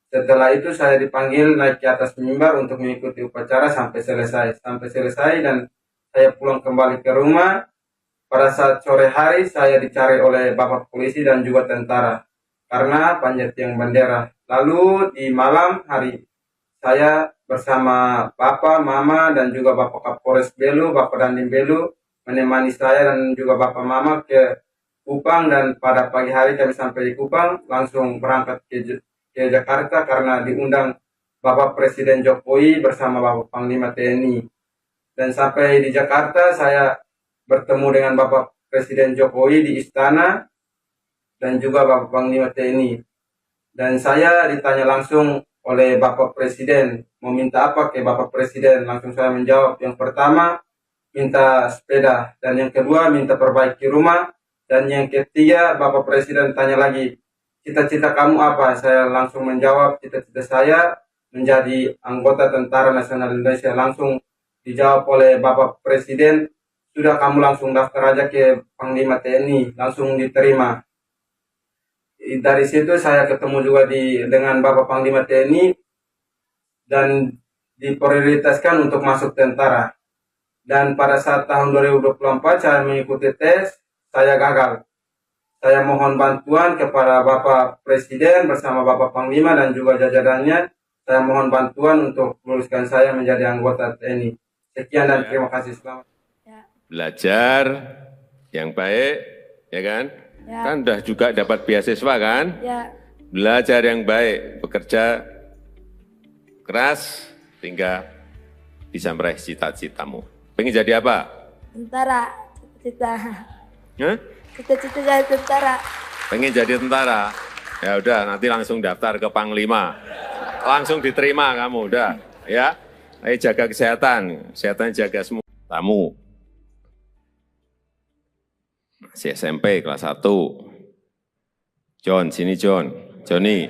setelah itu saya dipanggil naik ke atas mimbar untuk mengikuti upacara sampai selesai. Dan saya pulang kembali ke rumah. Pada saat sore hari saya dicari oleh Bapak polisi dan juga tentara karena panjat tiang bendera. Lalu di malam hari saya bersama Bapak, Mama dan juga Bapak Kapolres Belu, Bapak Dandim Belu menemani saya dan juga Bapak Mama ke Kupang. Dan pada pagi hari kami sampai di Kupang langsung berangkat ke Jakarta karena diundang Bapak Presiden Jokowi bersama Bapak Panglima TNI. Dan sampai di Jakarta saya bertemu dengan Bapak Presiden Jokowi di istana dan juga Bapak Panglima TNI. Dan saya ditanya langsung oleh Bapak Presiden, mau minta apa ke Bapak Presiden? Langsung saya menjawab, yang pertama minta sepeda, dan yang kedua minta perbaiki rumah, dan yang ketiga Bapak Presiden tanya lagi, cita-cita kamu apa? Saya langsung menjawab, cita-cita saya menjadi anggota Tentara Nasional Indonesia. Langsung dijawab oleh Bapak Presiden, sudah kamu langsung daftar aja ke Panglima TNI, langsung diterima. Dari situ saya ketemu juga dengan Bapak Panglima TNI dan diprioritaskan untuk masuk tentara. Dan pada saat tahun 2024 saya mengikuti tes, saya gagal. Saya mohon bantuan kepada Bapak Presiden bersama Bapak Panglima dan juga jajarannya. Saya mohon bantuan untuk luluskan saya menjadi anggota TNI. Sekian dan terima kasih. Selamat. Belajar yang baik, ya kan? Ya. Kan udah juga dapat beasiswa kan? Ya. Belajar yang baik, bekerja keras, hingga bisa meraih cita-citamu. Pengen jadi apa? Tentara, cita-cita. Hah? Cita-cita jadi tentara. Pengen jadi tentara? Ya udah, nanti langsung daftar ke Panglima. Langsung diterima kamu, udah. Ya, ayo jaga kesehatan. Kesehatan jaga semua. Tamu. Masih SMP kelas 1. John, sini John. Johnny.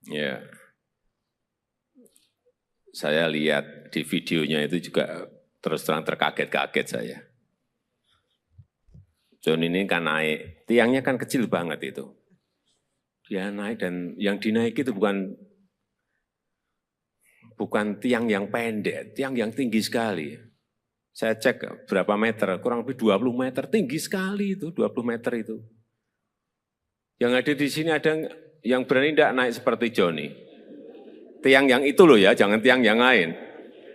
Ya. Saya lihat di videonya itu juga terus terang terkaget-kaget saya. John ini kan naik, tiangnya kan kecil banget itu. Dia naik dan yang dinaiki itu bukan tiang yang pendek, tiang yang tinggi sekali. Saya cek berapa meter, kurang lebih 20 meter, tinggi sekali itu, 20 meter itu. Yang ada di sini ada yang berani tidak naik seperti Johnny. Tiang yang itu loh ya, jangan tiang yang lain.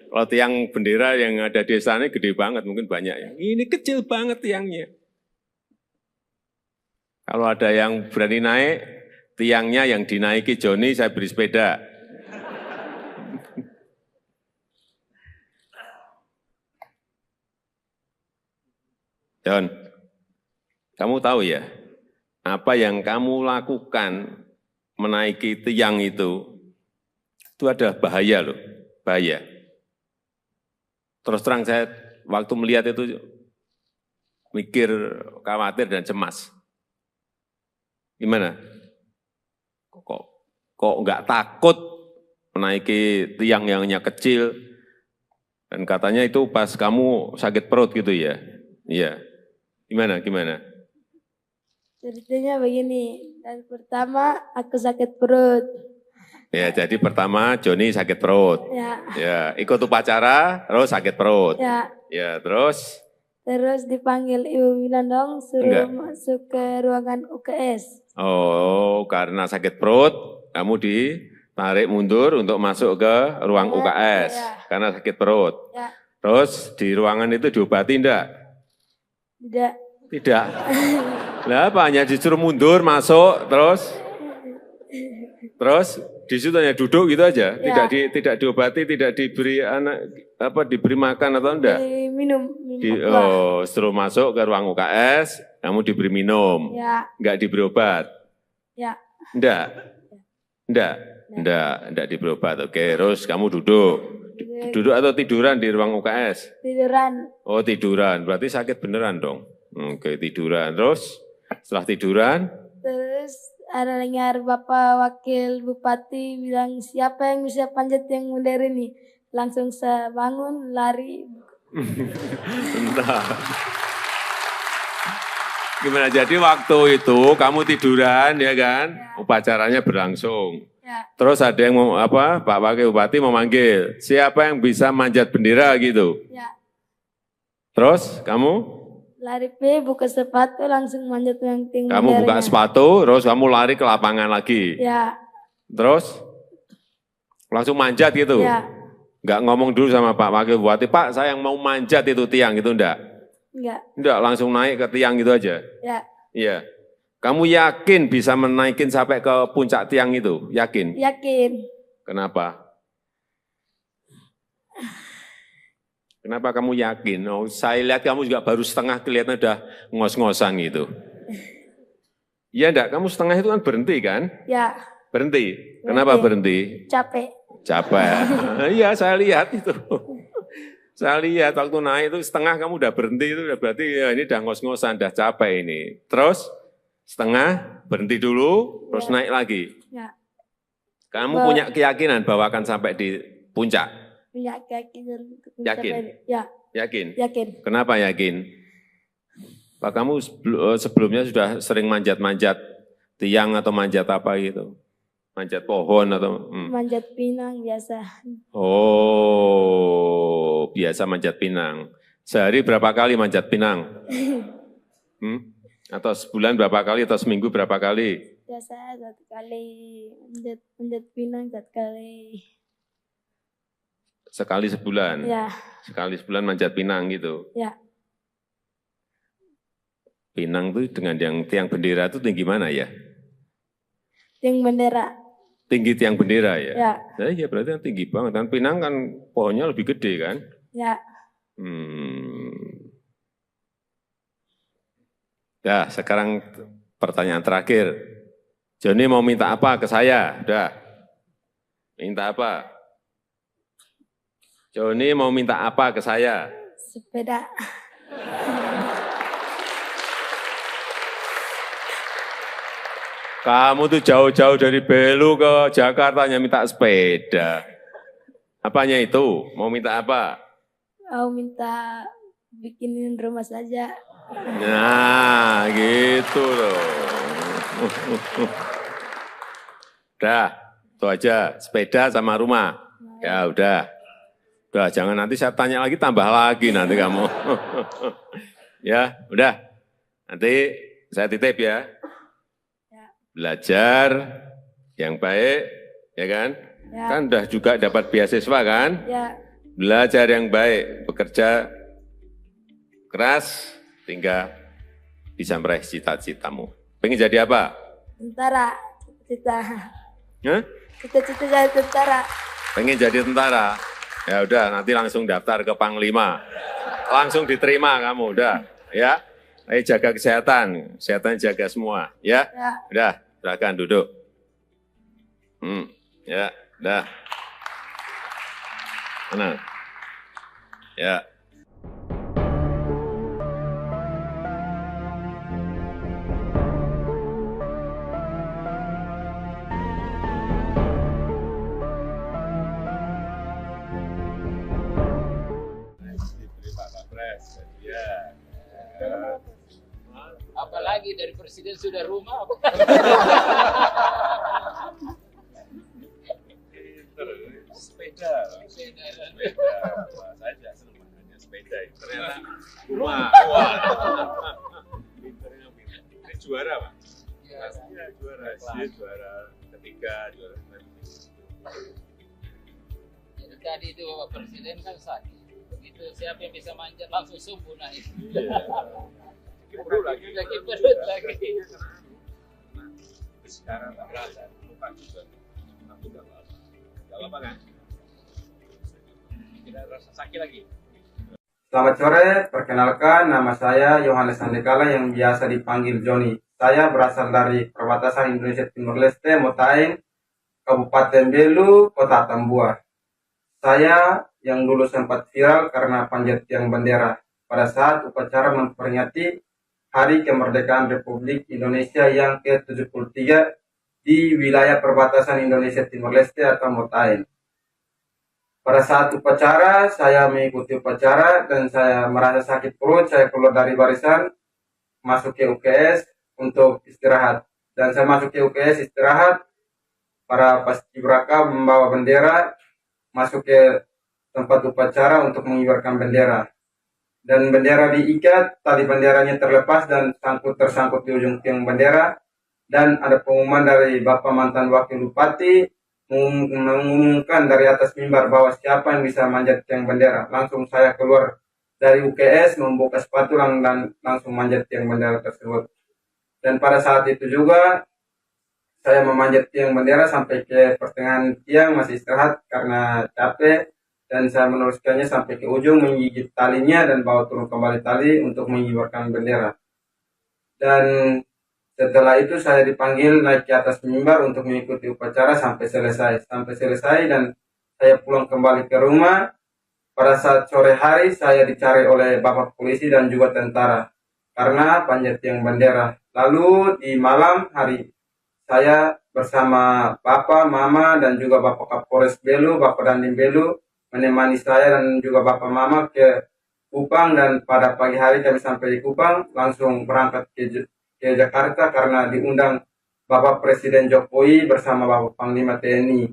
Kalau tiang bendera yang ada di sana gede banget, mungkin banyak ya. Ini kecil banget tiangnya. Kalau ada yang berani naik, tiangnya yang dinaiki Johnny, saya beri sepeda. John, kamu tahu ya, apa yang kamu lakukan menaiki tiang itu ada bahaya loh, bahaya. Terus terang saya waktu melihat itu mikir, khawatir dan cemas. Gimana? Kok nggak takut menaiki tiang yang hanya kecil? Dan katanya itu pas kamu sakit perut gitu ya? Iya. Gimana? Ceritanya begini, dan pertama aku sakit perut. Ya, jadi pertama Johnny sakit perut. Ya, ikut upacara, terus sakit perut. Ya, terus? Terus dipanggil ibu bilang dong, suruh masuk ke ruangan UKS. Oh, karena sakit perut, kamu ditarik mundur untuk masuk ke ruang UKS, karena sakit perut. Terus di ruangan itu diobati enggak? Tidak. Lah apa, hanya disuruh mundur, masuk, terus di situ hanya duduk gitu aja, tidak diobati, tidak diberi diberi makan atau enggak? Minum. Suruh masuk ke ruang UKS, kamu diberi minum, enggak diberi obat? Enggak diberi obat. Oke, terus kamu duduk atau tiduran di ruang UKS? Tiduran. Oh, tiduran, berarti sakit beneran dong. Oke, tiduran. Terus setelah tiduran? Terus ada dengar Bapak Wakil Bupati bilang, siapa yang bisa panjat yang modern ini? Langsung saya bangun, lari. Bentar. Gimana, jadi waktu itu kamu tiduran ya kan? Upacaranya berlangsung. Terus ada yang Pak Wakil Bupati memanggil, siapa yang bisa manjat bendera gitu? Terus kamu? Lari buka sepatu langsung manjat yang tinggi. Kamu buka sepatu, terus kamu lari ke lapangan lagi. Terus langsung manjat gitu. Enggak ngomong dulu sama Pak Wakil Bupati, Pak saya yang mau manjat itu tiang itu enggak? Enggak. Enggak, langsung naik ke tiang gitu aja? Ya. Iya. Kamu yakin bisa menaikin sampai ke puncak tiang itu? Yakin? Yakin. Kenapa? Kenapa kamu yakin? Oh, saya lihat kamu juga baru setengah kelihatan udah ngos-ngosan gitu. Iya enggak? Kamu setengah itu kan berhenti kan? Ya. Berhenti. Kenapa berhenti? Capek. Capek. Iya, saya lihat itu. Saya lihat waktu naik itu setengah kamu udah berhenti itu udah berarti ya ini udah ngos-ngosan, udah capek ini. Terus setengah berhenti dulu, terus naik lagi. Ya. Kamu punya keyakinan bahwa akan sampai di puncak? Punya keyakinan. Yakin? Ya. Yakin? Yakin. Kenapa yakin? Pak, kamu sebelumnya sudah sering manjat-manjat tiang atau manjat apa gitu? Manjat pohon atau? Manjat pinang biasa. Oh, biasa manjat pinang. Sehari berapa kali manjat pinang? Atau sebulan berapa kali atau seminggu berapa kali? Biasa 1 kali manjat pinang 1 kali. Sekali sebulan? Ya. Sekali sebulan manjat pinang gitu? Ya. Pinang itu dengan yang tiang bendera itu tinggi mana ya? Tiang bendera. Tinggi tiang bendera ya? Ya. Nah, iya berarti kan tinggi banget. Dan pinang kan pohonnya lebih gede kan? Ya. Ya, sekarang pertanyaan terakhir. Joni mau minta apa ke saya? Udah. Minta apa? Joni mau minta apa ke saya? Sepeda. Kamu tuh jauh-jauh dari Belu ke Jakarta hanya minta sepeda. Apanya itu? Mau minta apa? Mau minta bikinin rumah saja. Nah, gitu loh. Udah, itu aja. Sepeda sama rumah. Ya udah. Udah, jangan nanti saya tanya lagi, tambah lagi nanti kamu. Ya, udah. Nanti saya titip ya. Belajar yang baik, ya kan? Ya. Kan udah juga dapat beasiswa kan? Ya. Belajar yang baik, bekerja keras, hingga bisa meraih cita-citamu. Pengen jadi apa? Tentara. Cita-cita. Hah? Cita-cita jadi tentara. Pengen jadi tentara? Ya udah, nanti langsung daftar ke Panglima. Langsung diterima kamu, udah. Ya, ayo jaga kesehatan, kesehatan jaga semua. Ya, Ya. udah, silakan duduk. Ya, udah. Tenang. Ya. Diberi Pak Kapres, ya. Apalagi dari presiden sudah rumah. Sepeda. Wah, saya juga senang makanya sepeda. Ternyata rumah. Wah. Pinternya pinter. Ini juara Pak? Iya juara. Dia juara ketiga, juara Jadi tadi itu Bapak Presiden kan sakit. Begitu siapa yang bisa manjat langsung sumbu naik. perut lagi. Lagi perut lagi. Sekarang tak berasa, lupa juga. Tapi nggak apa-apa. Nggak apa-apa kan? Tidak rasa sakit lagi. Selamat sore, perkenalkan nama saya Yohanes Andekala yang biasa dipanggil Joni. Saya berasal dari perbatasan Indonesia Timur Leste, Motaing, Kabupaten Belu, Kota Tambua. Saya yang dulu sempat viral karena panjat tiang bendera pada saat upacara memperingati Hari Kemerdekaan Republik Indonesia yang ke-73 di wilayah perbatasan Indonesia Timur Leste atau Motaing. Pada saat upacara, saya mengikuti upacara dan saya merasa sakit perut, saya keluar dari barisan, masuk ke UKS untuk istirahat. Dan saya masuk ke UKS istirahat, para paskibraka membawa bendera, masuk ke tempat upacara untuk mengibarkan bendera. Dan bendera diikat, tali benderanya terlepas dan tersangkut di ujung tiang bendera. Dan ada pengumuman dari Bapak mantan Wakil Bupati, mengumumkan dari atas mimbar bahwa siapa yang bisa manjat tiang bendera. Langsung saya keluar dari UKS membuka sepatu dan langsung manjat tiang bendera tersebut. Dan pada saat itu juga saya memanjat tiang bendera sampai ke pertengahan tiang, masih istirahat karena capek, dan saya meneruskannya sampai ke ujung, menggigit talinya dan bawa turun kembali tali untuk mengibarkan bendera. Dan setelah itu saya dipanggil naik ke atas mimbar untuk mengikuti upacara sampai selesai. Dan saya pulang kembali ke rumah. Pada saat sore hari saya dicari oleh bapak polisi dan juga tentara karena panjat tiang bendera. Lalu di malam hari saya bersama bapak, mama, dan juga bapak Kapolres Belu, bapak Dandim Belu menemani saya dan juga bapak mama ke Kupang, dan pada pagi hari kami sampai di Kupang langsung berangkat ke Jakarta karena diundang Bapak Presiden Jokowi bersama Bapak Panglima TNI.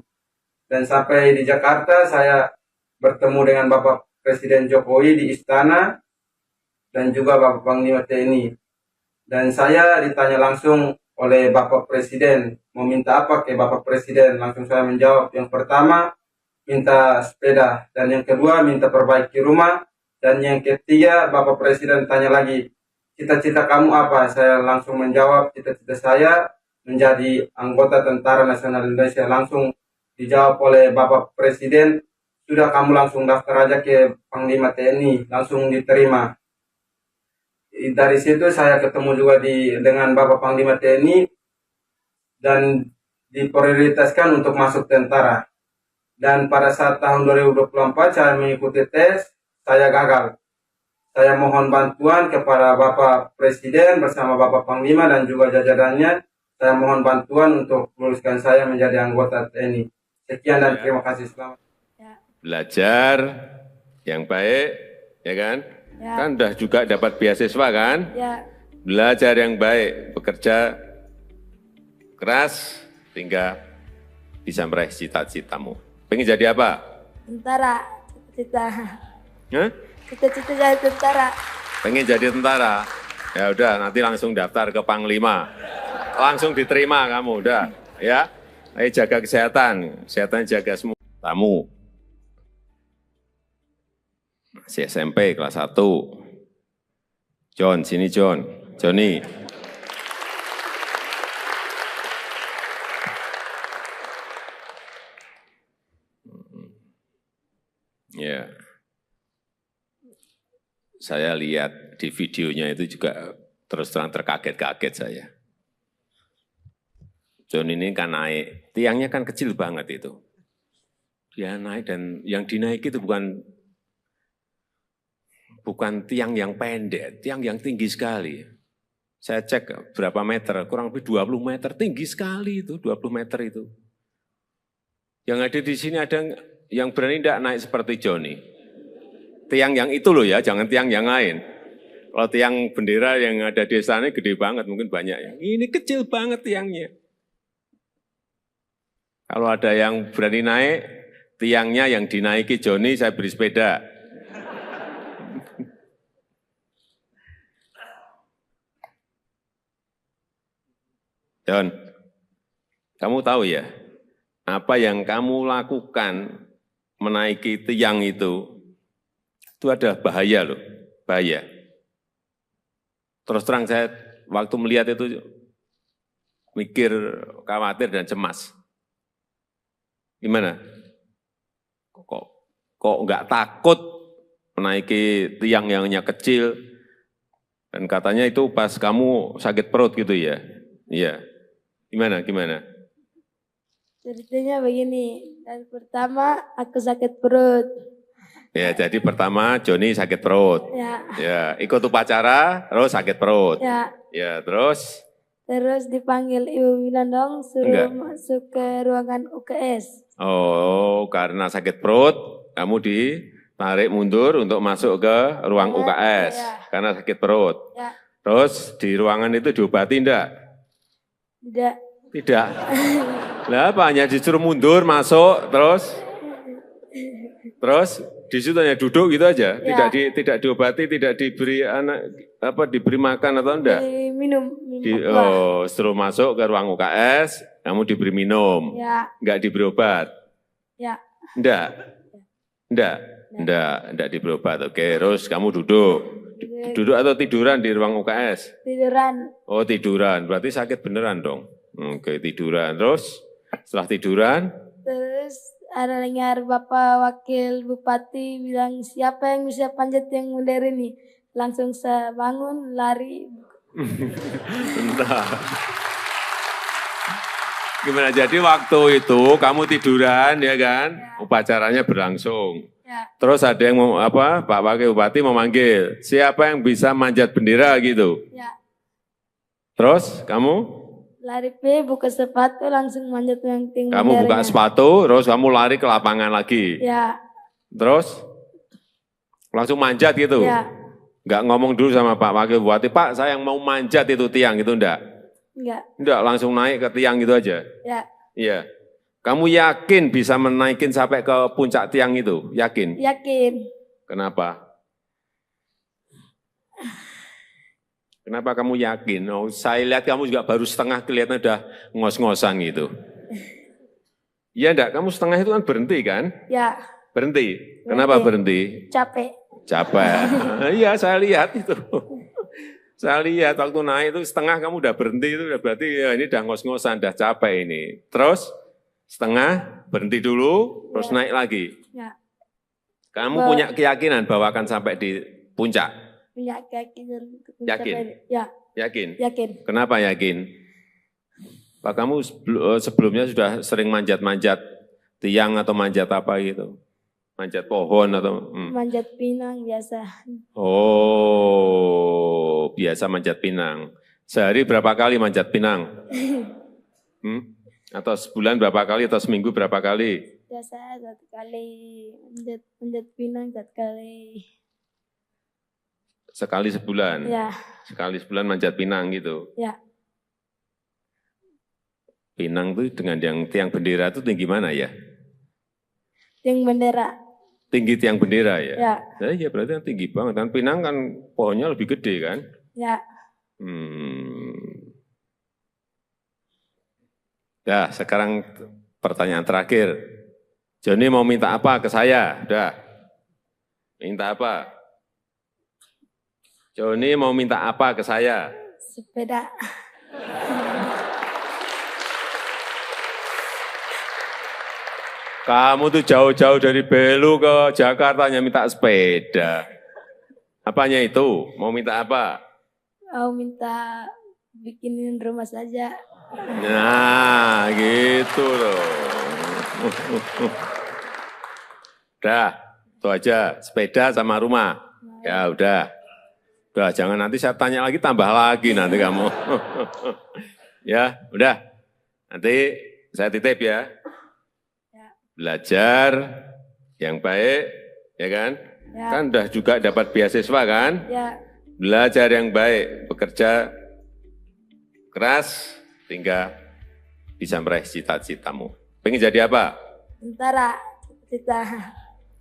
Dan sampai di Jakarta saya bertemu dengan Bapak Presiden Jokowi di istana dan juga Bapak Panglima TNI. Dan saya ditanya langsung oleh Bapak Presiden, mau minta apa ke Bapak Presiden? Langsung saya menjawab, yang pertama minta sepeda, dan yang kedua minta perbaiki rumah, dan yang ketiga Bapak Presiden tanya lagi, cita-cita kamu apa? Saya langsung menjawab, cita-cita saya menjadi anggota Tentara Nasional Indonesia. Langsung dijawab oleh Bapak Presiden, sudah kamu langsung daftar aja ke Panglima TNI, langsung diterima. Dari situ saya ketemu juga dengan Bapak Panglima TNI dan diprioritaskan untuk masuk tentara. Dan pada saat tahun 2024 saya mengikuti tes, saya gagal. Saya mohon bantuan kepada Bapak Presiden bersama Bapak Panglima dan juga jajarannya. Saya mohon bantuan untuk luluskan saya menjadi anggota TNI. Sekian dan terima kasih. Selamat. Belajar yang baik, ya kan? Ya. Kan udah juga dapat beasiswa kan? Ya. Belajar yang baik, bekerja keras, sehingga bisa meraih cita-citamu. Pengen jadi apa? Tentara, cita-cita. Hah? Cita-cita jadi tentara. Pengen jadi tentara? Ya udah, nanti langsung daftar ke Panglima. Langsung diterima kamu, udah. Ya, ayo jaga kesehatan jaga semua. Tamu. Masih SMP kelas 1. John, sini John. Johnny. Ya, saya lihat di videonya itu juga terus terang terkaget-kaget saya. John ini kan naik, tiangnya kan kecil banget itu. Dia naik dan yang dinaiki itu bukan tiang yang pendek, tiang yang tinggi sekali. Saya cek berapa meter, kurang lebih 20 meter, tinggi sekali itu, 20 meter itu. Yang ada di sini ada yang berani tidak naik seperti Johnny. Tiang yang itu loh ya, jangan tiang yang lain. Kalau tiang bendera yang ada di sana gede banget, mungkin banyak ya. Ini kecil banget tiangnya. Kalau ada yang berani naik, tiangnya yang dinaiki Johnny, saya beri sepeda. John, kamu tahu ya, apa yang kamu lakukan menaiki tiang itu ada bahaya loh, bahaya. Terus terang saya waktu melihat itu mikir, khawatir dan cemas. Gimana? Kok nggak takut menaiki tiang yang hanya kecil? Dan katanya itu pas kamu sakit perut gitu ya? Iya. Gimana? Ceritanya begini, dan pertama aku sakit perut. Ya, jadi pertama Johnny sakit perut. Ya, ikut upacara, terus sakit perut. Ya, terus? Terus dipanggil Ibu Winandong, suruh masuk ke ruangan UKS. Oh, karena sakit perut, kamu ditarik mundur untuk masuk ke ruang UKS. Karena sakit perut. Ya. Terus di ruangan itu diobati enggak? Tidak. Lah apa, hanya disuruh mundur, masuk, terus di situ hanya duduk gitu aja, tidak diobati, tidak diberi diberi makan atau enggak? Minum. Suruh masuk ke ruang UKS, kamu diberi minum, enggak diberi obat? Ya. Enggak. Enggak di berobat. Oke, terus kamu duduk. Duduk atau tiduran di ruang UKS? Tiduran. Oh, tiduran. Berarti sakit beneran dong. Oke, tiduran. Terus setelah tiduran, Terus ada dengar Bapak Wakil Bupati bilang siapa yang bisa panjat yang mulia ini. Langsung saya bangun, lari. entah. Gimana? Jadi waktu itu kamu tiduran, ya kan? Upacaranya berlangsung. Ya, Terus ada yang mau apa? Pak Wakil Bupati memanggil, siapa yang bisa manjat bendera gitu. ya. Terus kamu? Lari buka sepatu langsung manjat yang tinggi. Kamu buka sepatu, terus kamu lari ke lapangan lagi. Ya, Terus langsung manjat gitu. ya. Nggak ngomong dulu sama Pak Wakil Bupati, Pak saya yang mau manjat itu tiang itu enggak? Enggak. Enggak, langsung naik ke tiang gitu aja. Ya, Iya. Kamu yakin bisa menaikin sampai ke puncak tiang itu? Yakin? yakin. Kenapa? Kenapa kamu yakin? Oh, saya lihat kamu juga baru setengah kelihatan udah ngos-ngosan gitu. Iya enggak? Kamu setengah itu kan berhenti kan? Ya, Berhenti. Kenapa berhenti? capek. Capek. Iya, saya lihat itu. Saya lihat waktu naik itu setengah kamu udah berhenti itu udah berarti ya ini udah ngos-ngosan, udah capek ini. Terus setengah berhenti dulu, terus naik lagi. Ya, Kamu punya keyakinan bahwa akan sampai di puncak? punya keyakinan. Yakin? Ya, Yakin? yakin. Kenapa yakin? Pak kamu sebelumnya sudah sering manjat-manjat tiang atau manjat apa gitu? Manjat pohon atau? Manjat pinang biasa. Oh, biasa manjat pinang. Sehari berapa kali manjat pinang? Atau sebulan berapa kali atau seminggu berapa kali? Biasa 1 kali manjat pinang 1 kali. Sekali sebulan? Ya, Sekali sebulan manjat pinang gitu? ya. Pinang tuh dengan yang tiang bendera itu tinggi mana ya? Yang bendera. Tinggi tiang bendera ya? Ya, Nah, iya berarti kan tinggi banget. Dan pinang kan pohonnya lebih gede kan? ya. Dah, sekarang pertanyaan terakhir. Joni mau minta apa ke saya? Udah. Minta apa? Joni mau minta apa ke saya? Sepeda. Kamu tuh jauh-jauh dari Belu ke Jakarta hanya minta sepeda. Apanya itu? Mau minta apa? Mau minta bikinin rumah saja. Nah, gitu loh. Udah, itu aja. Sepeda sama rumah. Ya udah. Udah, jangan nanti saya tanya lagi, tambah lagi nanti kamu. Ya, udah. Nanti saya titip ya. Belajar yang baik, ya kan? Ya. Kan udah juga dapat beasiswa kan? Ya, Belajar yang baik, bekerja keras, hingga bisa meraih cita-citamu. Pengen jadi apa? tentara. Cita-cita.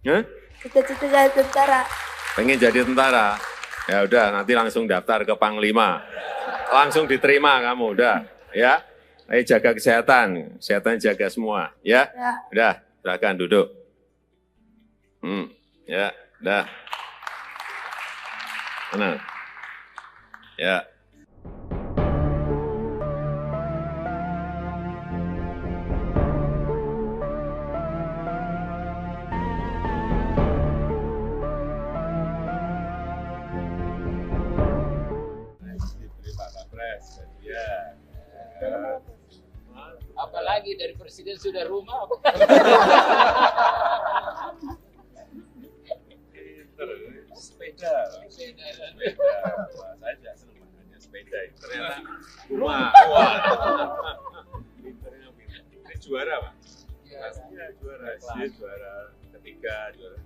Hah? Cita-cita jadi tentara. Pengen jadi tentara? Ya udah, nanti langsung daftar ke Panglima. Langsung diterima kamu, udah. Ya, ayo jaga kesehatan, kesehatan jaga semua. Ya, Ya. udah, silakan duduk. Ya, udah. Mana? Ya. Diberi Pak Kapres, ya. Apalagi dari presiden sudah rumah. Sepeda. Sepeda. Wah, saya tidak senang makanya sepeda. Ternyata rumah. Wah. Pinternya pinter. Ini juara, Pak. Pastinya juara. Dia juara ketiga, juara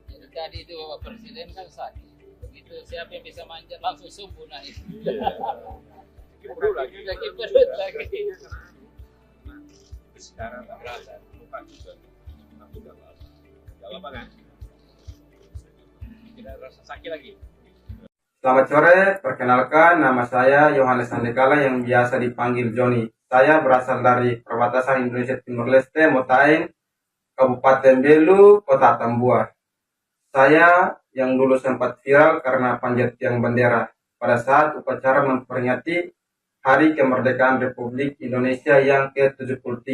Jadi tadi itu Bapak Presiden kan sakit. Begitu siapa yang bisa manjat langsung subuh naik. perut lagi. Sakit perut lagi. Sekarang tak berasa. Lupa juga. Aku udah apa. Gak apa kan? Tidak rasa sakit lagi. Selamat sore, perkenalkan nama saya Yohanes Andekala yang biasa dipanggil Joni. Saya berasal dari perbatasan Indonesia Timur Leste, Motaing, Kabupaten Belu, Kota Tambua. Saya yang dulu sempat viral karena panjat tiang bendera pada saat upacara memperingati Hari Kemerdekaan Republik Indonesia yang ke-73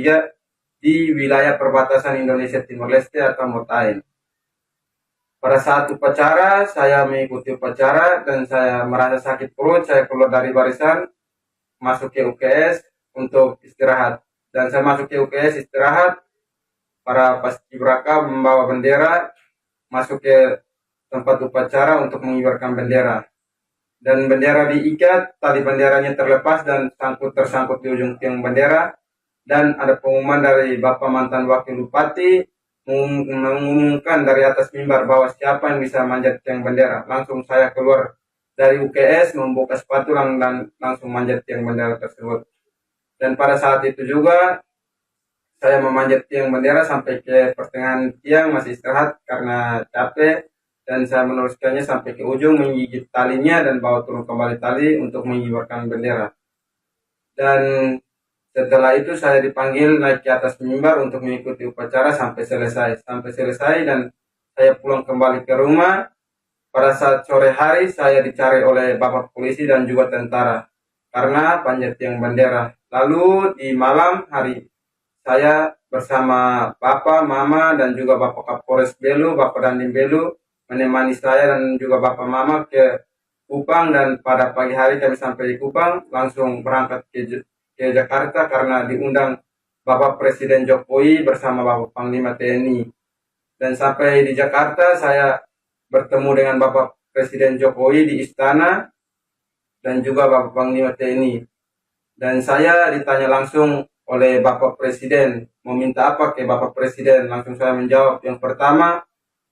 di wilayah perbatasan Indonesia Timor Leste atau Motain. Pada saat upacara, saya mengikuti upacara dan saya merasa sakit perut, saya keluar dari barisan, masuk ke UKS untuk istirahat. Dan saya masuk ke UKS istirahat, para paskibraka membawa bendera, masuk ke tempat upacara untuk mengibarkan bendera. Dan bendera diikat, tali benderanya terlepas dan tersangkut di ujung tiang bendera. Dan ada pengumuman dari Bapak mantan Wakil Bupati, mengumumkan dari atas mimbar bahwa siapa yang bisa manjat tiang bendera. Langsung saya keluar dari UKS, membuka sepatu dan langsung manjat tiang bendera tersebut. Dan pada saat itu juga saya memanjat tiang bendera sampai ke pertengahan tiang, masih istirahat karena capek. Dan saya meneruskannya sampai ke ujung, menggigit talinya dan bawa turun kembali tali untuk mengibarkan bendera. Dan setelah itu saya dipanggil naik ke atas mimbar untuk mengikuti upacara sampai selesai. Dan saya pulang kembali ke rumah. Pada saat sore hari saya dicari oleh Bapak polisi dan juga tentara karena panjat tiang bendera. Lalu di malam hari saya bersama Bapak, Mama, dan juga Bapak Kapolres Belu, Bapak Dandim Belu, menemani saya dan juga Bapak Mama ke Kupang. Dan pada pagi hari kami sampai di Kupang, langsung berangkat ke Jakarta karena diundang Bapak Presiden Jokowi bersama Bapak Panglima TNI. Dan sampai di Jakarta saya bertemu dengan Bapak Presiden Jokowi di istana dan juga Bapak Panglima TNI. Dan saya ditanya langsung oleh Bapak Presiden, mau minta apa ke Bapak Presiden? Langsung saya menjawab, yang pertama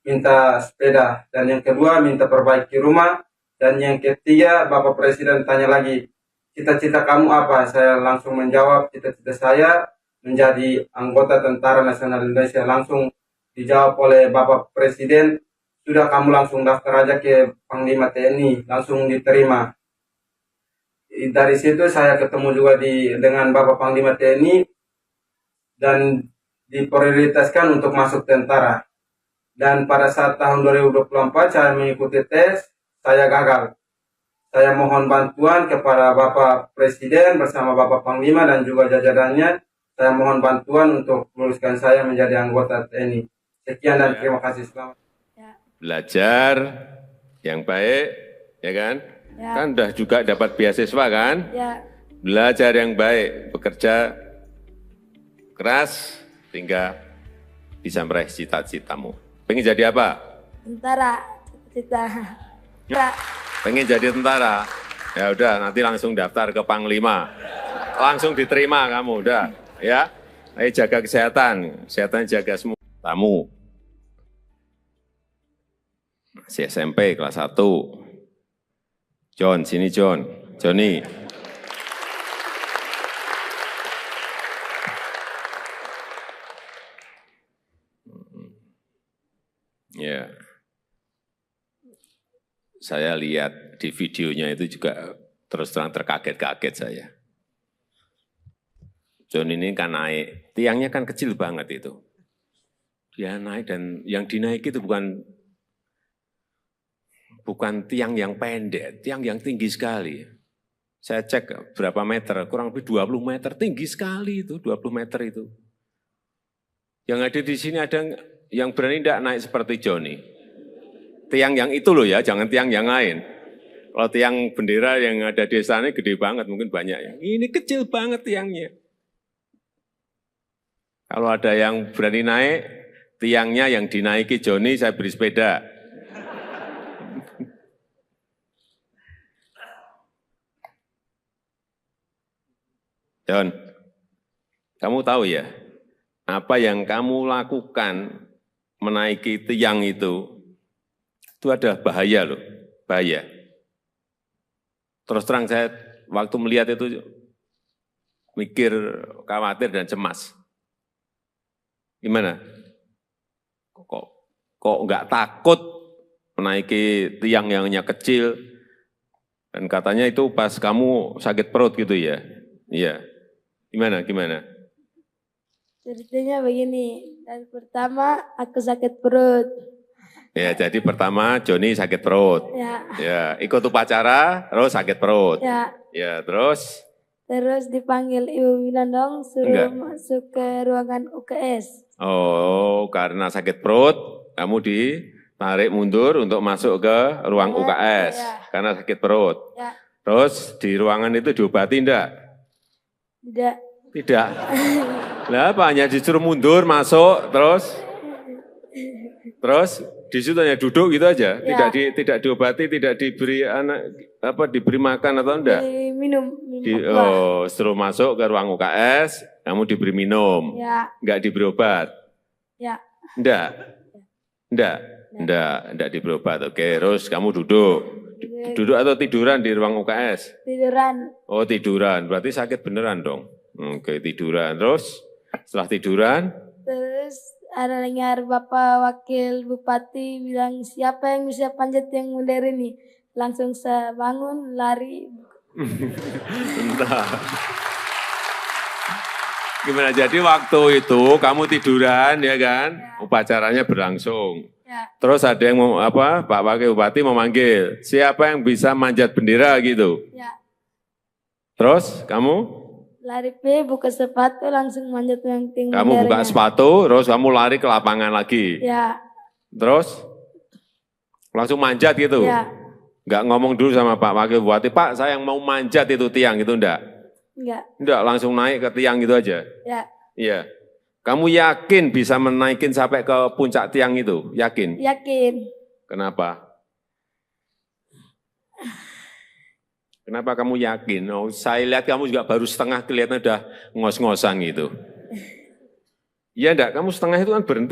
minta sepeda, dan yang kedua minta perbaiki rumah, dan yang ketiga Bapak Presiden tanya lagi, cita-cita kamu apa? Saya langsung menjawab, cita-cita saya menjadi anggota Tentara Nasional Indonesia. Langsung dijawab oleh Bapak Presiden, sudah kamu langsung daftar aja ke Panglima TNI, langsung diterima. Dari situ saya ketemu juga dengan Bapak Panglima TNI dan diprioritaskan untuk masuk tentara. Dan pada saat tahun 2024 saya mengikuti tes, saya gagal. Saya mohon bantuan kepada Bapak Presiden bersama Bapak Panglima dan juga jajarannya. Saya mohon bantuan untuk luluskan saya menjadi anggota TNI. Sekian dan terima kasih. Selamat. Belajar yang baik, ya kan? Ya. Kan udah juga dapat beasiswa kan? Ya. Belajar yang baik, bekerja keras, sehingga bisa meraih cita-citamu. Pengen jadi apa? Tentara. Cita. Ya. Pengen jadi tentara, ya udah nanti langsung daftar ke Panglima, langsung diterima kamu, udah, ya. Ayo jaga kesehatan jaga semua. Tamu, masih SMP kelas 1. John, sini John, Johnny. Ya. Saya lihat di videonya itu juga terus terang terkaget-kaget saya. John ini kan naik, tiangnya kan kecil banget itu. Dia naik dan yang dinaiki itu bukan tiang yang pendek, tiang yang tinggi sekali. Saya cek berapa meter, kurang lebih 20 meter, tinggi sekali itu, 20 meter itu. Yang ada di sini ada yang berani tidak naik seperti Johnny. Tiang yang itu loh ya, jangan tiang yang lain. Kalau tiang bendera yang ada di sana gede banget, mungkin banyak ya. Ini kecil banget tiangnya. Kalau ada yang berani naik, tiangnya yang dinaiki Johnny, saya beri sepeda. John, kamu tahu ya, apa yang kamu lakukan menaiki tiang itu ada bahaya loh, bahaya. Terus terang saya waktu melihat itu mikir, khawatir dan cemas. Gimana? Kok nggak takut menaiki tiang yang hanya kecil? Dan katanya itu pas kamu sakit perut gitu ya? Iya. Gimana? Ceritanya begini, dari pertama aku sakit perut. Ya, jadi pertama Joni sakit perut. Ya, Ya, ikut upacara, terus sakit perut. ya. Ya, terus Terus dipanggil Ibu Winandong suruh Enggak. masuk ke ruangan UKS. oh karena sakit perut, kamu ditarik mundur untuk masuk ke ruang UKS Ya. karena sakit perut. Ya, Terus di ruangan itu diobati enggak? tidak. Tidak. Lah apa hanya disuruh mundur masuk terus di situ hanya duduk gitu aja, Ya. tidak diobati, tidak diberi diberi makan atau enggak? Minum obat. Suruh masuk ke ruang UKS, kamu diberi minum, Ya, enggak diberi obat, ya. enggak diberi obat. Oke, terus kamu duduk atau tiduran di ruang UKS? Tiduran. Oh tiduran, berarti sakit beneran dong. Oke tiduran, terus setelah tiduran, Terus ada dengar Bapak Wakil Bupati bilang siapa yang bisa panjat yang mulia ini. Langsung saya bangun, lari. entah. Gimana, jadi waktu itu kamu tiduran ya kan, upacaranya berlangsung. Ya, Terus ada yang Pak Wakil Bupati memanggil, siapa yang bisa manjat bendera gitu. ya. Terus kamu Lari buka sepatu langsung manjat yang tinggi. kamu buka sepatu, terus kamu lari ke lapangan lagi. Ya, Terus langsung manjat gitu. ya. Enggak ngomong dulu sama Pak Wakil Bupati, Pak saya yang mau manjat itu tiang itu enggak? Enggak. Enggak, langsung naik ke tiang gitu aja. Ya, Iya. Kamu yakin bisa menaikin sampai ke puncak tiang itu? Yakin? yakin. Kenapa? Kenapa kamu yakin? Oh, saya lihat kamu juga baru setengah kelihatan udah ngos-ngosan gitu. Iya enggak, kamu setengah itu kan berhenti.